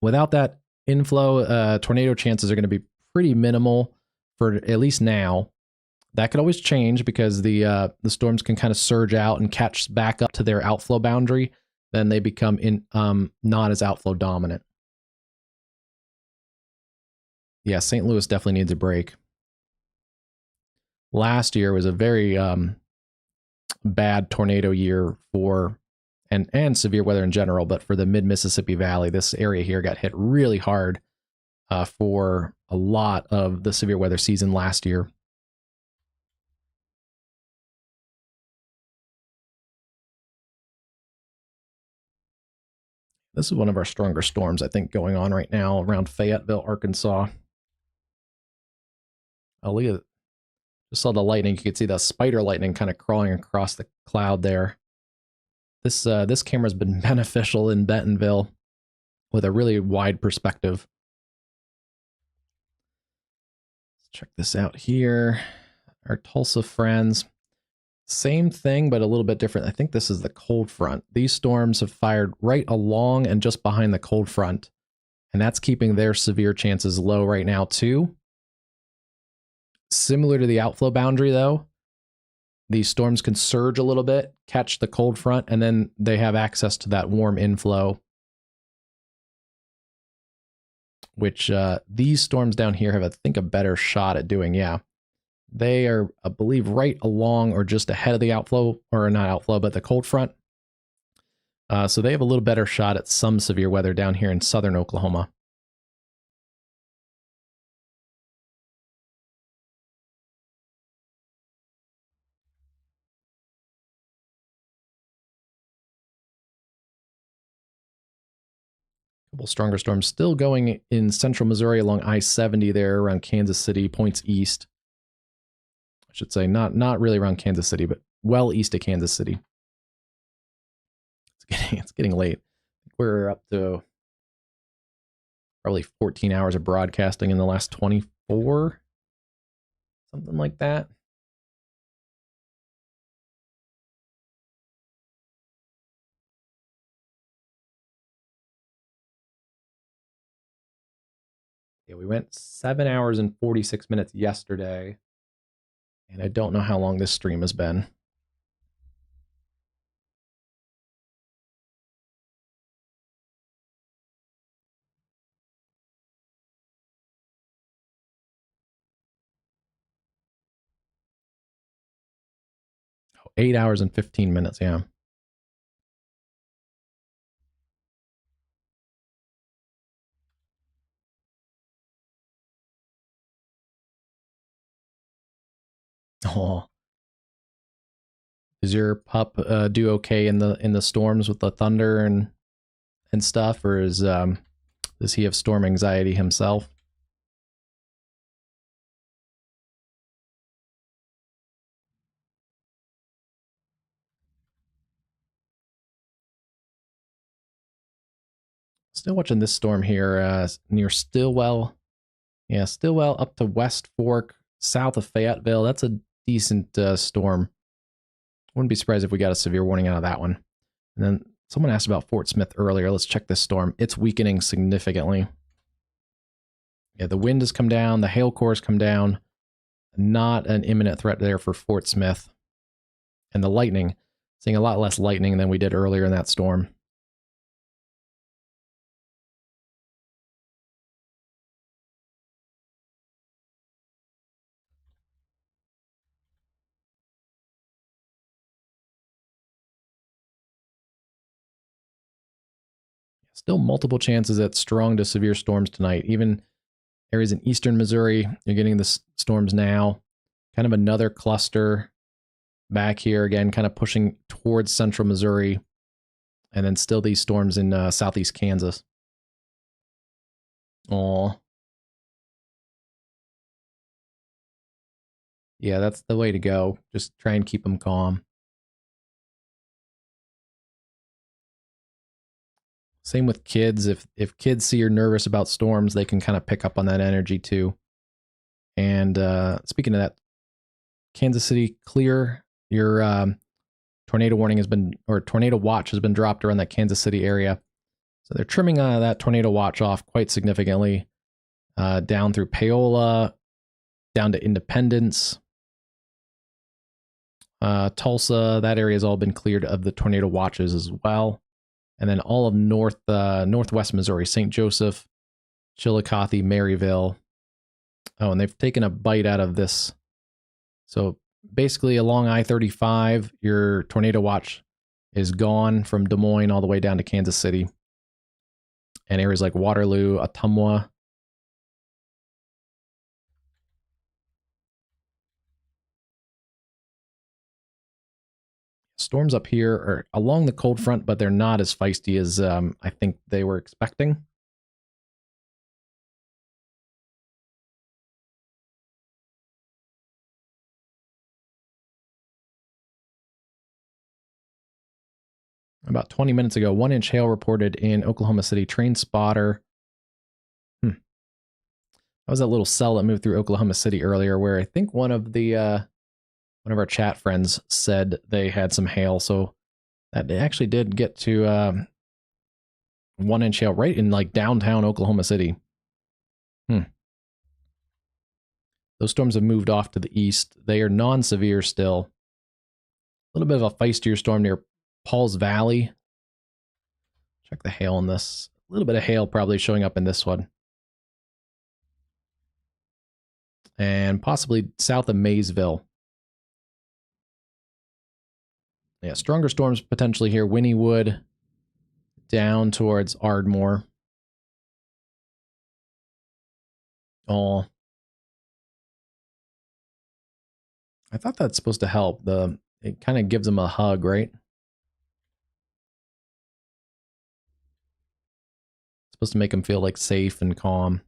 without that inflow, tornado chances are going to be pretty minimal for at least now. That could always change because the storms can kind of surge out and catch back up to their outflow boundary. Then they become not as outflow dominant. Yeah, St. Louis definitely needs a break. Last year was a very bad tornado year for, and severe weather in general, but for the mid-Mississippi Valley. This area here got hit really hard for a lot of the severe weather season last year. This is one of our stronger storms, I think, going on right now around Fayetteville, Arkansas. Oh, look at it. Just saw the lightning. You could see the spider lightning kind of crawling across the cloud there. This camera's been beneficial in Bentonville with a really wide perspective. Let's check this out here. Our Tulsa friends. Same thing, but a little bit different. I think this is the cold front. These storms have fired right along and just behind the cold front, and that's keeping their severe chances low right now too. Similar to the outflow boundary, though, these storms can surge a little bit, catch the cold front, and then they have access to that warm inflow, which these storms down here have, I think, a better shot at doing. Yeah. They are, I believe, right along or just ahead of the outflow, or not outflow, but the cold front. So they have a little better shot at some severe weather down here in southern Oklahoma. A couple stronger storms still going in central Missouri along I-70 there around Kansas City, points east. I should say not really around Kansas City, but well east of Kansas City. It's getting late. We're up to probably 14 hours of broadcasting in the last 24, something like that. Yeah, we went 7 hours and 46 minutes yesterday, and I don't know how long this stream has been. Oh, 8 hours and 15 minutes, yeah. Oh, does your pup do okay in the storms with the thunder and stuff, or does he have storm anxiety himself? Still watching this storm here near Stillwell. Yeah, Stillwell up to West Fork, south of Fayetteville. That's a decent storm. Wouldn't be surprised if we got a severe warning out of that one. And then someone asked about Fort Smith earlier. Let's check this storm. It's weakening significantly. Yeah, the wind has come down. The hail core has come down. Not an imminent threat there for Fort Smith. And the lightning, seeing a lot less lightning than we did earlier in that storm. Still multiple chances at strong to severe storms tonight. Even areas in eastern Missouri, you're getting the storms now. Kind of another cluster back here again, kind of pushing towards central Missouri. And then still these storms in southeast Kansas. Oh, yeah, that's the way to go. Just try and keep them calm. Same with kids. If kids see you're nervous about storms, they can kind of pick up on that energy too. And speaking of that, Kansas City, clear. Your tornado warning has been, or tornado watch has been dropped around that Kansas City area. So they're trimming that tornado watch off quite significantly, down through Paola, down to Independence, Tulsa. That area has all been cleared of the tornado watches as well. And then all of northwest Missouri, St. Joseph, Chillicothe, Maryville. Oh, and they've taken a bite out of this. So basically along I-35, your tornado watch is gone from Des Moines all the way down to Kansas City. And areas like Waterloo, Ottumwa. Storms up here are along the cold front, but they're not as feisty as I think they were expecting. About 20 minutes ago, 1-inch hail reported in Oklahoma City. Train spotter. That was that little cell that moved through Oklahoma City earlier, where I think one of our chat friends said they had some hail. So that they actually did get to 1-inch hail right in like downtown Oklahoma City. Those storms have moved off to the east. They are non-severe still. A little bit of a feistier storm near Paul's Valley. Check the hail on this. A little bit of hail probably showing up in this one. And possibly south of Maysville. Yeah, stronger storms potentially here. Wynnewood down towards Ardmore. Oh. I thought that's supposed to help. It kind of gives them a hug, right? It's supposed to make them feel like safe and calm.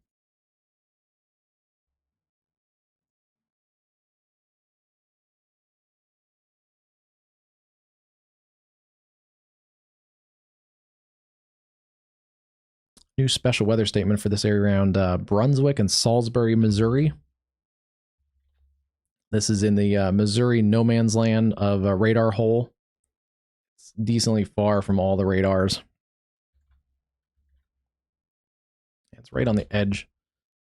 New special weather statement for this area around Brunswick and Salisbury, Missouri. This is in the Missouri no man's land of a radar hole. It's decently far from all the radars. It's right on the edge.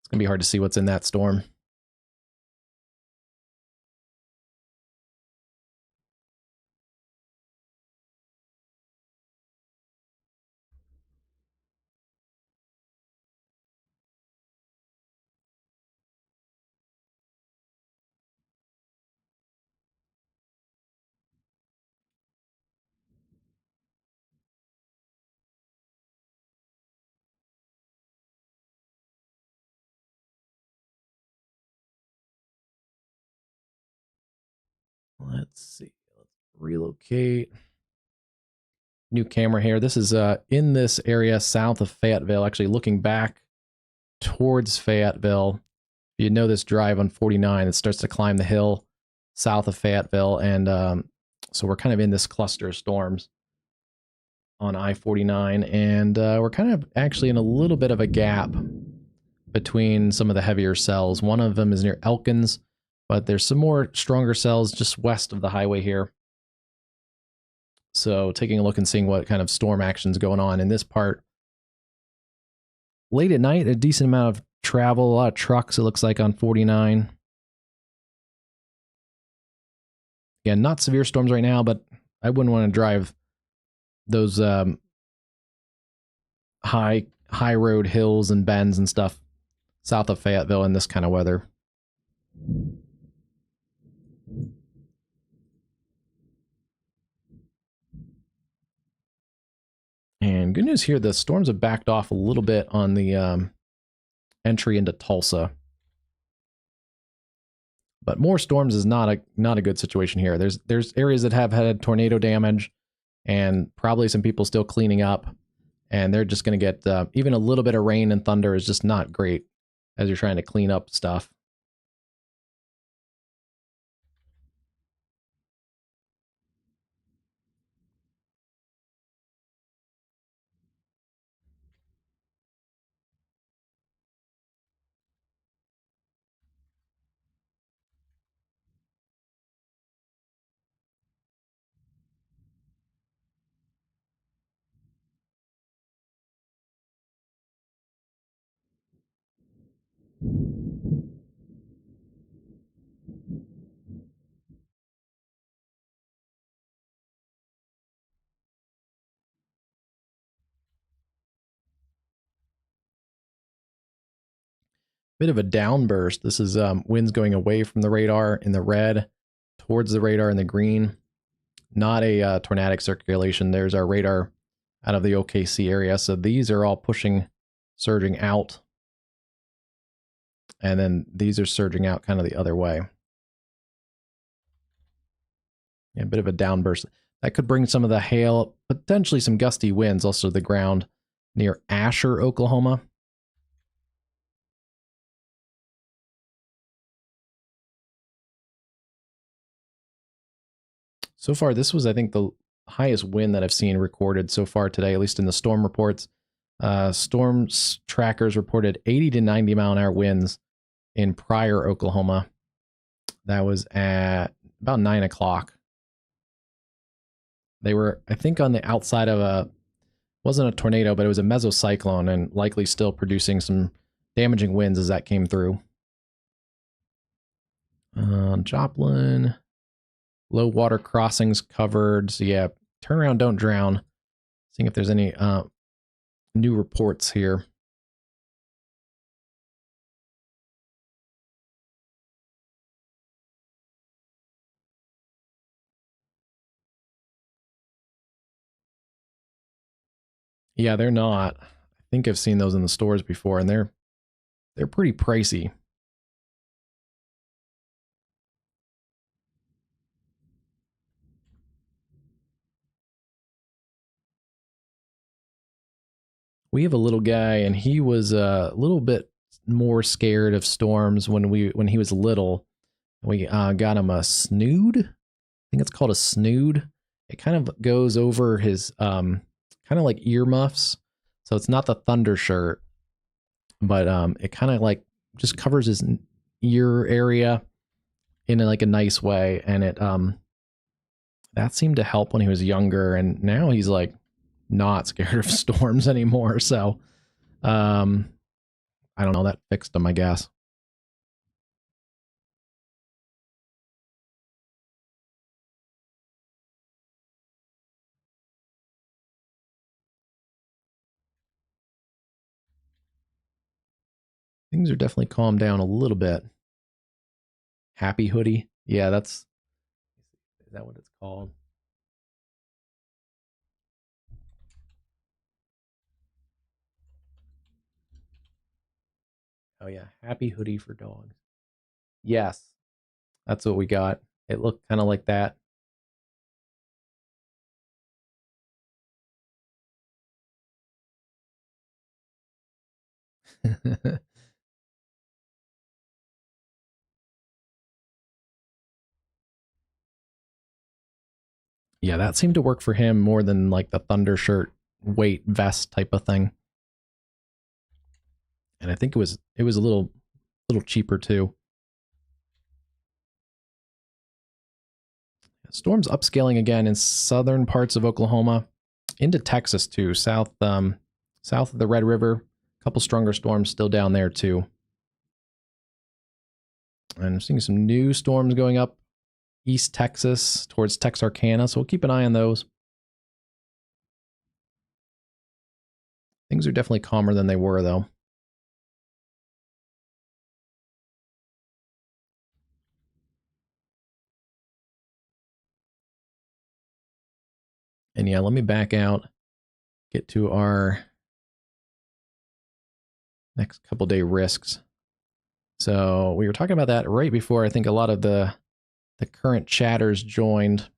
It's going to be hard to see what's in that storm. Let's see. Let's relocate. New camera here. This is in this area south of Fayetteville, actually looking back towards Fayetteville. You know this drive on 49, it starts to climb the hill south of Fayetteville, and so we're kind of in this cluster of storms. on I-49, and we're kind of actually in a little bit of a gap between some of the heavier cells. One of them is near Elkins, but there's some more stronger cells just west of the highway here. So taking a look and seeing what kind of storm action's going on in this part. Late at night, a decent amount of travel, a lot of trucks, it looks like, on 49. Again, not severe storms right now, but I wouldn't want to drive those high road hills and bends and stuff south of Fayetteville in this kind of weather. And good news here, the storms have backed off a little bit on the entry into Tulsa. But more storms is not a good situation here. There's areas that have had tornado damage, and probably some people still cleaning up, and they're just going to get even a little bit of rain and thunder is just not great as you're trying to clean up stuff. Bit of a downburst. This is winds going away from the radar in the red towards the radar in the green. Not a tornadic circulation. There's our radar out of the OKC area. So these are all pushing, surging out. And then these are surging out kind of the other way. Yeah, a bit of a downburst. That could bring some of the hail, potentially some gusty winds also to the ground near Asher, Oklahoma. So far, this was, I think, the highest wind that I've seen recorded so far today, at least in the storm reports. Storms trackers reported 80 to 90 mile an hour winds in Pryor, Oklahoma. That was at about 9 o'clock. They were, I think, on the outside of wasn't a tornado, but it was a mesocyclone, and likely still producing some damaging winds as that came through. Joplin, low water crossings covered. So yeah, turn around, don't drown. Seeing if there's any new reports here. Yeah, they're not. I think I've seen those in the stores before, and they're pretty pricey. We have a little guy, and he was a little bit more scared of storms when he was little. We got him a snood. I think it's called a snood. It kind of goes over his kind of like earmuffs. So it's not the thunder shirt, but it kind of like just covers his ear area in like a nice way, and it that seemed to help when he was younger, and now he's like not scared of storms anymore. So I don't know, that fixed him, I guess. Things are definitely calmed down a little bit. Happy hoodie. Yeah, is that what it's called? Oh yeah, happy hoodie for dogs. Yes, that's what we got. It looked kind of like that. Yeah, that seemed to work for him more than like the thunder shirt weight vest type of thing. And I think it was a little cheaper too. Storms upscaling again in southern parts of Oklahoma, into Texas too, south south of the Red River. A couple stronger storms still down there too. And I'm seeing some new storms going up East Texas towards Texarkana, so we'll keep an eye on those. Things are definitely calmer than they were though. And yeah, let me back out, get to our next couple day risks. So we were talking about that right before I think a lot of the current chatters joined,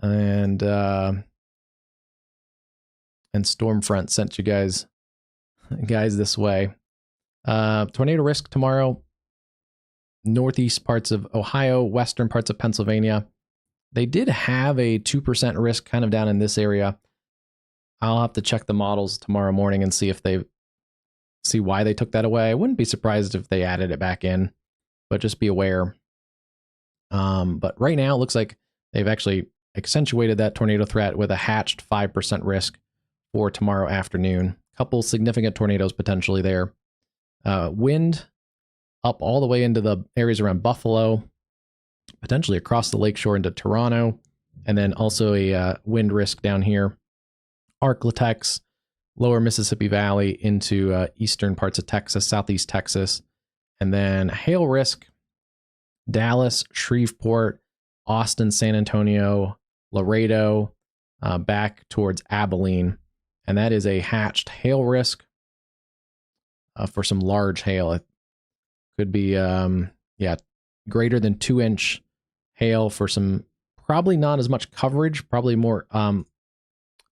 and Stormfront sent you guys this way. Tornado risk tomorrow, northeast parts of Ohio, western parts of Pennsylvania. They did have a 2% risk kind of down in this area. I'll have to check the models tomorrow morning and see why they took that away. I wouldn't be surprised if they added it back in, but just be aware. But right now it looks like they've actually accentuated that tornado threat with a hatched 5% risk for tomorrow afternoon. Couple significant tornadoes potentially there. Wind up all the way into the areas around Buffalo, potentially across the lakeshore into Toronto, and then also a wind risk down here. Arklatex, lower Mississippi Valley into eastern parts of Texas, southeast Texas, and then hail risk, Dallas, Shreveport, Austin, San Antonio, Laredo, back towards Abilene. And that is a hatched hail risk for some large hail. It could be, greater than 2-inch hail for some, probably not as much coverage, probably more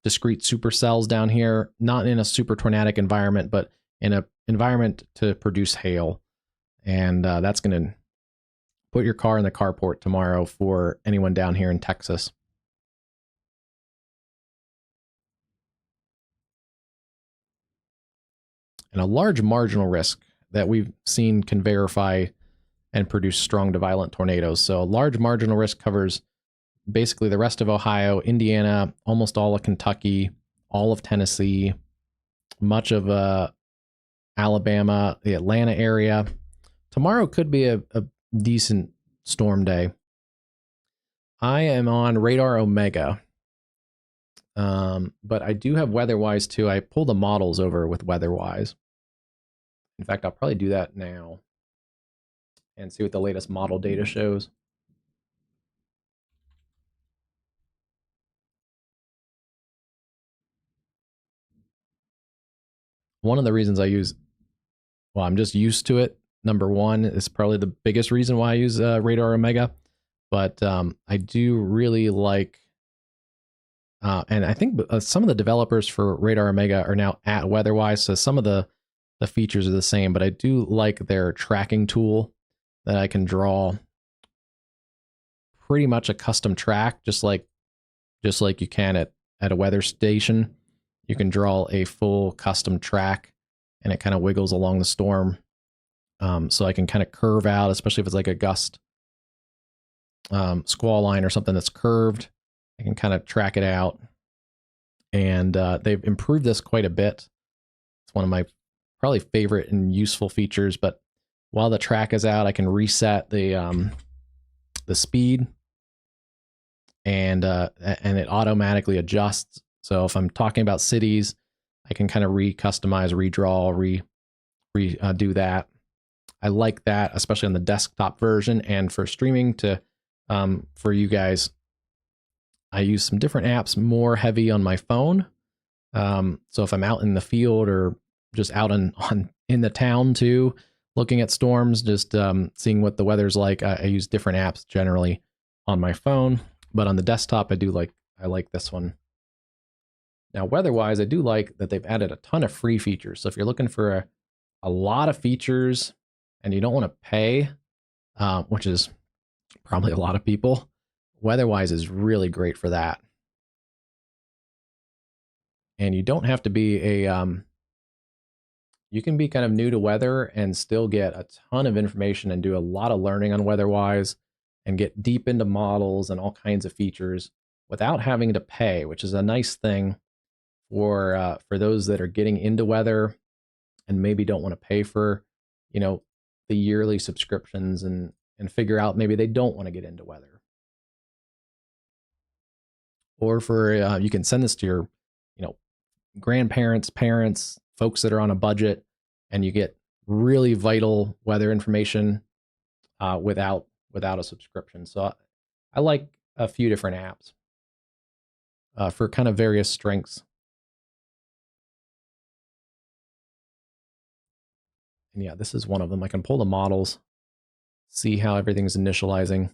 discrete supercells down here, not in a super tornadic environment, but in an environment to produce hail. And that's going to put your car in the carport tomorrow for anyone down here in Texas. And a large marginal risk that we've seen can verify and produce strong to violent tornadoes. So a large marginal risk covers basically the rest of Ohio, Indiana, almost all of Kentucky, all of Tennessee, much of Alabama, the Atlanta area. Tomorrow could be a decent storm day. I am on Radar Omega, but I do have WeatherWise too. I pull the models over with WeatherWise. In fact, I'll probably do that now and see what the latest model data shows. One of the reasons I use, well, I'm just used to it. Number one is probably the biggest reason why I use Radar Omega, but I do really like, and I think some of the developers for Radar Omega are now at WeatherWise, so some of the features are the same, but I do like their tracking tool that I can draw pretty much a custom track, just like you can at a weather station. You can draw a full custom track, and it kind of wiggles along the storm. So I can kind of curve out, especially if it's like a gust squall line or something that's curved. I can kind of track it out. And they've improved this quite a bit. It's one of my probably favorite and useful features, but while the track is out, I can reset the speed, and it automatically adjusts. So if I'm talking about cities, I can kind of recustomize, redraw, redo that. I like that, especially on the desktop version, and for streaming to for you guys. I use some different apps more heavy on my phone. So if I'm out in the field or just out in the town too, looking at storms, just seeing what the weather's like, I use different apps generally on my phone. But on the desktop, I like this one. Now, weather-wise, I do like that they've added a ton of free features. So if you're looking for a lot of features and you don't want to pay, which is probably a lot of people, weather-wise is really great for that. And you don't have to be you can be kind of new to weather and still get a ton of information and do a lot of learning on weather-wise and get deep into models and all kinds of features without having to pay, which is a nice thing for those that are getting into weather and maybe don't want to pay for, the yearly subscriptions and figure out maybe they don't want to get into weather. Or for you can send this to your, grandparents, parents, folks that are on a budget, and you get really vital weather information without a subscription. So I like a few different apps for kind of various strengths. And yeah, this is one of them. I can pull the models, see how everything's initializing.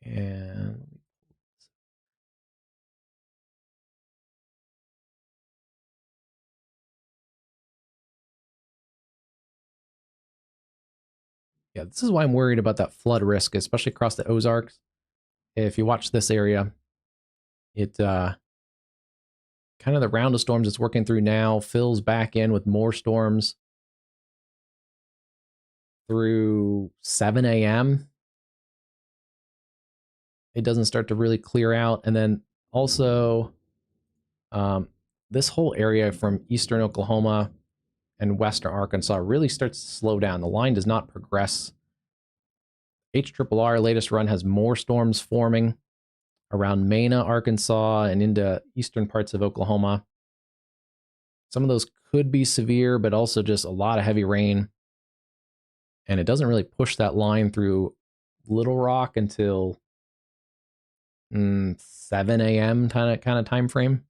And yeah, this is why I'm worried about that flood risk, especially across the Ozarks. If you watch this area, it kind of the round of storms it's working through now fills back in with more storms through 7 a.m. It doesn't start to really clear out. And then also, this whole area from eastern Oklahoma and western Arkansas really starts to slow down. The line does not progress. HRRR latest run has more storms forming around Mena, Arkansas, and into eastern parts of Oklahoma. Some of those could be severe, but also just a lot of heavy rain. And it doesn't really push that line through Little Rock until 7 a.m. kind of time frame.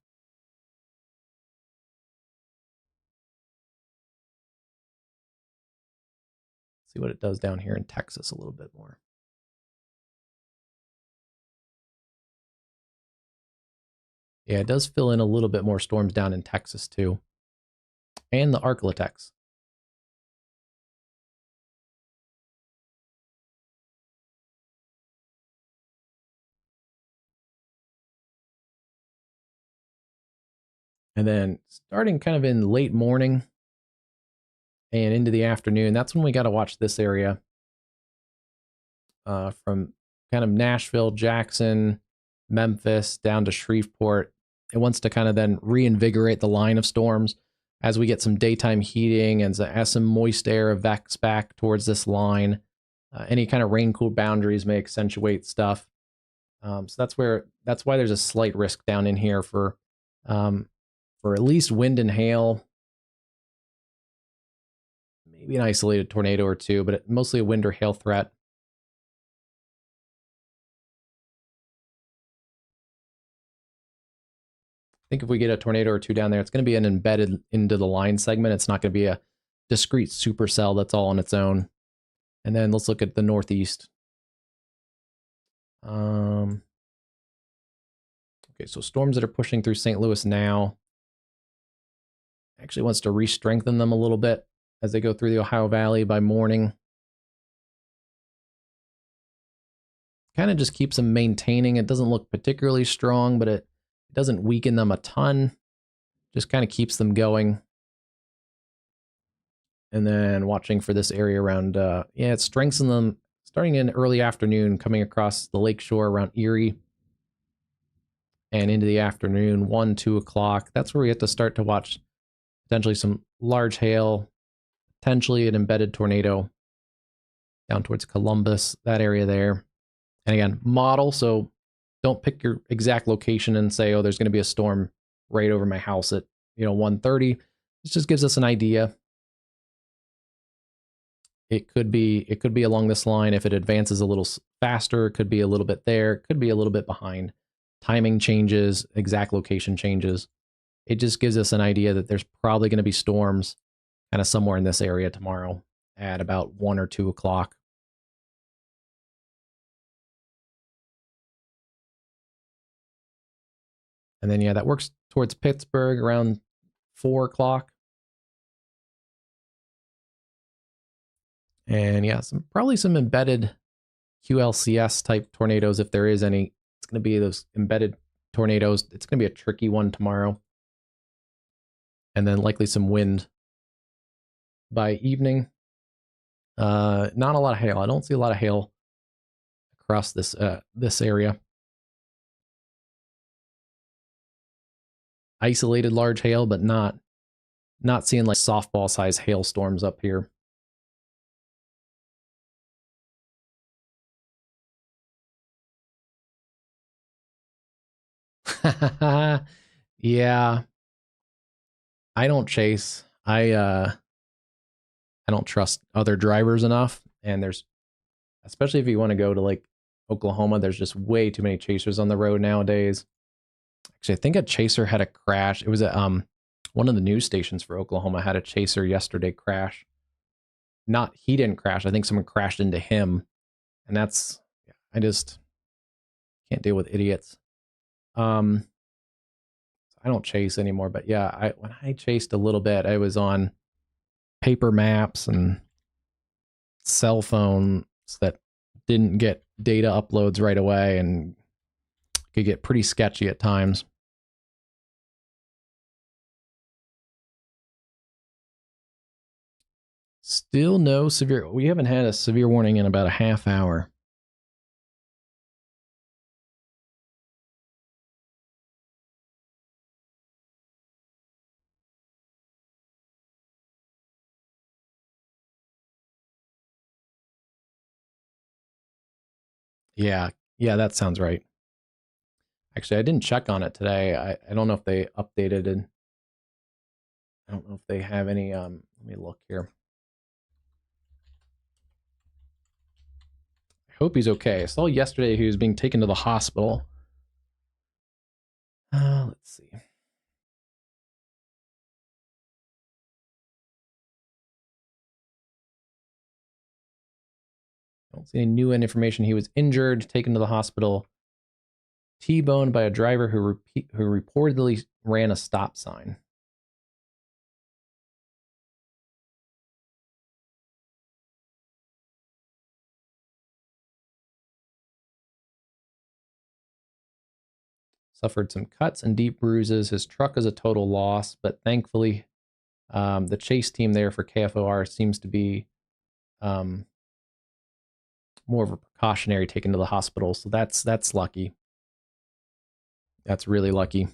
See what it does down here in Texas a little bit more. Yeah, it does fill in a little bit more storms down in Texas too. And the Arklatex. And then starting kind of in late morning and into the afternoon, that's when we got to watch this area from kind of Nashville, Jackson, Memphis, down to Shreveport. It wants to kind of then reinvigorate the line of storms as we get some daytime heating and as some moist air evacs back towards this line. Any kind of rain-cooled boundaries may accentuate stuff. So that's why there's a slight risk down in here for at least wind and hail, maybe an isolated tornado or two, but mostly a wind or hail threat. I think if we get a tornado or two down there, it's going to be an embedded into the line segment. It's not going to be a discrete supercell that's all on its own. And then let's look at the Northeast. Okay, so storms that are pushing through St. Louis now. Actually wants to re-strengthen them a little bit as they go through the Ohio Valley by morning. Kind of just keeps them maintaining. It doesn't look particularly strong, but it doesn't weaken them a ton. Just kind of keeps them going. And then watching for this area around, it strengthens them starting in early afternoon, coming across the lakeshore around Erie. And into the afternoon, 1, 2 o'clock. That's where we have to start to watch potentially some large hail, potentially an embedded tornado down towards Columbus, that area there. And again, model, so don't pick your exact location and say, oh, there's going to be a storm right over my house at 1:30. This just gives us an idea. It could be along this line. If it advances a little faster, it could be a little bit there, it could be a little bit behind. Timing changes, exact location changes. It just gives us an idea that there's probably going to be storms kind of somewhere in this area tomorrow at about 1 or 2 o'clock. And then, yeah, that works towards Pittsburgh around 4 o'clock. And yeah, probably some embedded QLCS type tornadoes if there is any. It's going to be those embedded tornadoes. It's going to be a tricky one tomorrow. And then likely some wind by evening. Not a lot of hail. I don't see a lot of hail across this area. Isolated large hail, but not seeing like softball size hailstorms up here. Yeah. I don't chase. I don't trust other drivers enough. And there's, especially if you want to go to like Oklahoma, there's just way too many chasers on the road nowadays. Actually, I think a chaser had a crash. It was at one of the news stations for Oklahoma had a chaser yesterday crash. He didn't crash. I think someone crashed into him. And I just can't deal with idiots. I don't chase anymore, but yeah, when I chased a little bit, I was on paper maps and cell phones that didn't get data uploads right away and could get pretty sketchy at times. Still no severe. We haven't had a severe warning in about a half hour. Yeah, that sounds right. Actually, I didn't check on it today. I don't know if they updated it. I don't know if they have any. Let me look here. I hope he's okay. I saw yesterday he was being taken to the hospital. Let's see. I don't see any new information. He was injured, taken to the hospital, T-boned by a driver who reportedly ran a stop sign. Suffered some cuts and deep bruises. His truck is a total loss, but thankfully, the chase team there for KFOR seems to be more of a precautionary taken to the hospital. So that's lucky. That's really lucky.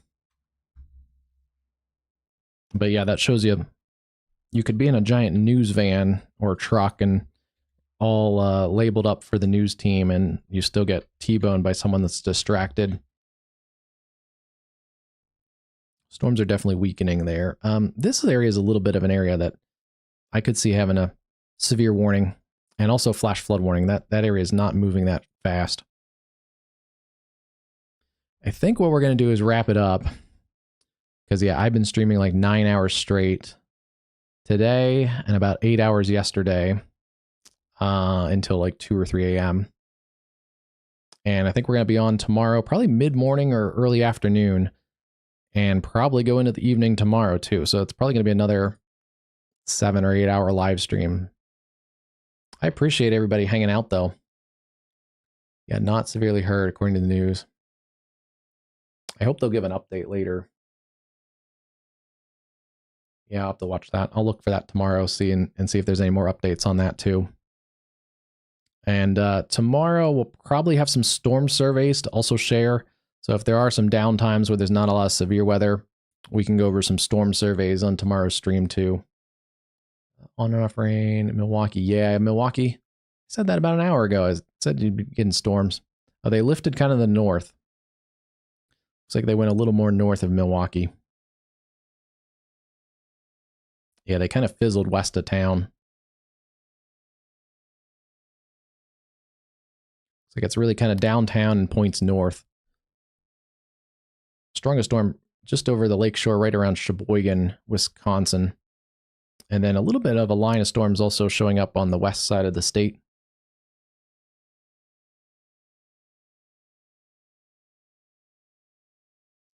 But yeah, that shows you could be in a giant news van or truck and all labeled up for the news team, and you still get T-boned by someone that's distracted. Storms are definitely weakening there. This area is a little bit of an area that I could see having a severe warning and also flash flood warning. That area is not moving that fast. I think what we're going to do is wrap it up. Because, yeah, I've been streaming like 9 hours straight today and about 8 hours yesterday until like 2 or 3 a.m. And I think we're going to be on tomorrow, probably mid-morning or early afternoon, and probably go into the evening tomorrow too. So it's probably going to be another 7 or 8 hour live stream. I appreciate everybody hanging out though. Yeah, not severely hurt according to the news. I hope they'll give an update later. Yeah, I'll have to watch that. I'll look for that tomorrow, see if there's any more updates on that too. And tomorrow we'll probably have some storm surveys to also share. So if there are some downtimes where there's not a lot of severe weather, we can go over some storm surveys on tomorrow's stream too. On and off rain in Milwaukee. Yeah, Milwaukee. I said that about an hour ago. I said you'd be getting storms. Oh, they lifted kind of the north. Looks like they went a little more north of Milwaukee. Yeah, they kind of fizzled west of town. Looks like it's really kind of downtown and points north. Strongest storm just over the lakeshore right around Sheboygan, Wisconsin. And then a little bit of a line of storms also showing up on the west side of the state.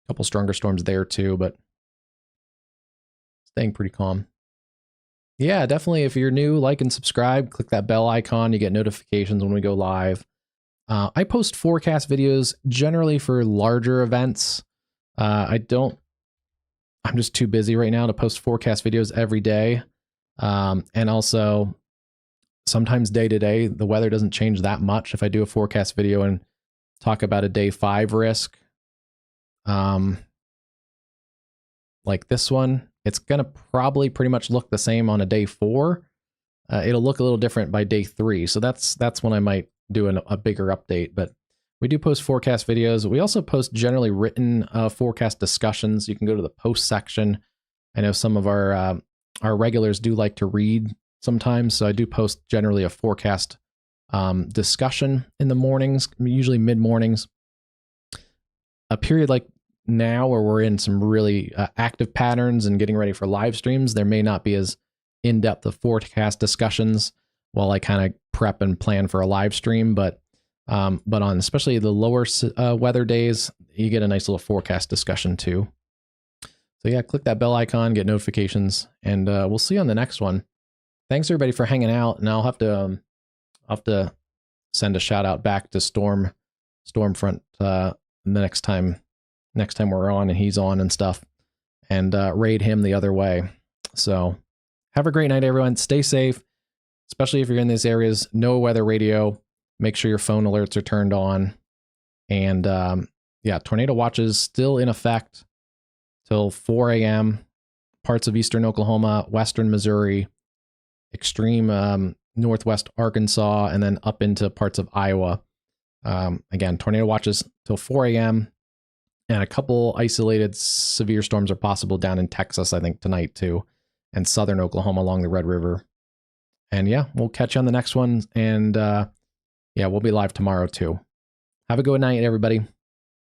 A couple stronger storms there too, but staying pretty calm. Yeah, definitely. If you're new, like and subscribe, click that bell icon. You get notifications when we go live. I post forecast videos generally for larger events. I'm just too busy right now to post forecast videos every day. And also, sometimes day to day, the weather doesn't change that much. If I do a forecast video and talk about a day 5 risk, like this one, it's going to probably pretty much look the same on a day 4. It'll look a little different by day 3. So that's when I might do a bigger update. But we do post forecast videos. We also post generally written forecast discussions. You can go to the post section. I know some of our regulars do like to read sometimes, so I do post generally a forecast discussion in the mornings, usually mid mornings. A period like now where we're in some really active patterns and getting ready for live streams, there may not be as in-depth of forecast discussions while I kind of prep and plan for a live stream, but on especially the lower weather days, you get a nice little forecast discussion too. So yeah, click that bell icon, get notifications, and we'll see you on the next one. Thanks everybody for hanging out, and I'll have to send a shout out back to Stormfront the next time we're on and he's on and stuff, and raid him the other way. So have a great night, everyone. Stay safe, especially if you're in these areas. No weather radio. Make sure your phone alerts are turned on. And yeah, tornado watches still in effect till 4 a.m. Parts of eastern Oklahoma, western Missouri, extreme northwest Arkansas, and then up into parts of Iowa. Again, tornado watches till 4 a.m. And a couple isolated severe storms are possible down in Texas, I think, tonight too, and southern Oklahoma along the Red River. And yeah, we'll catch you on the next one. And yeah, we'll be live tomorrow too. Have a good night, everybody.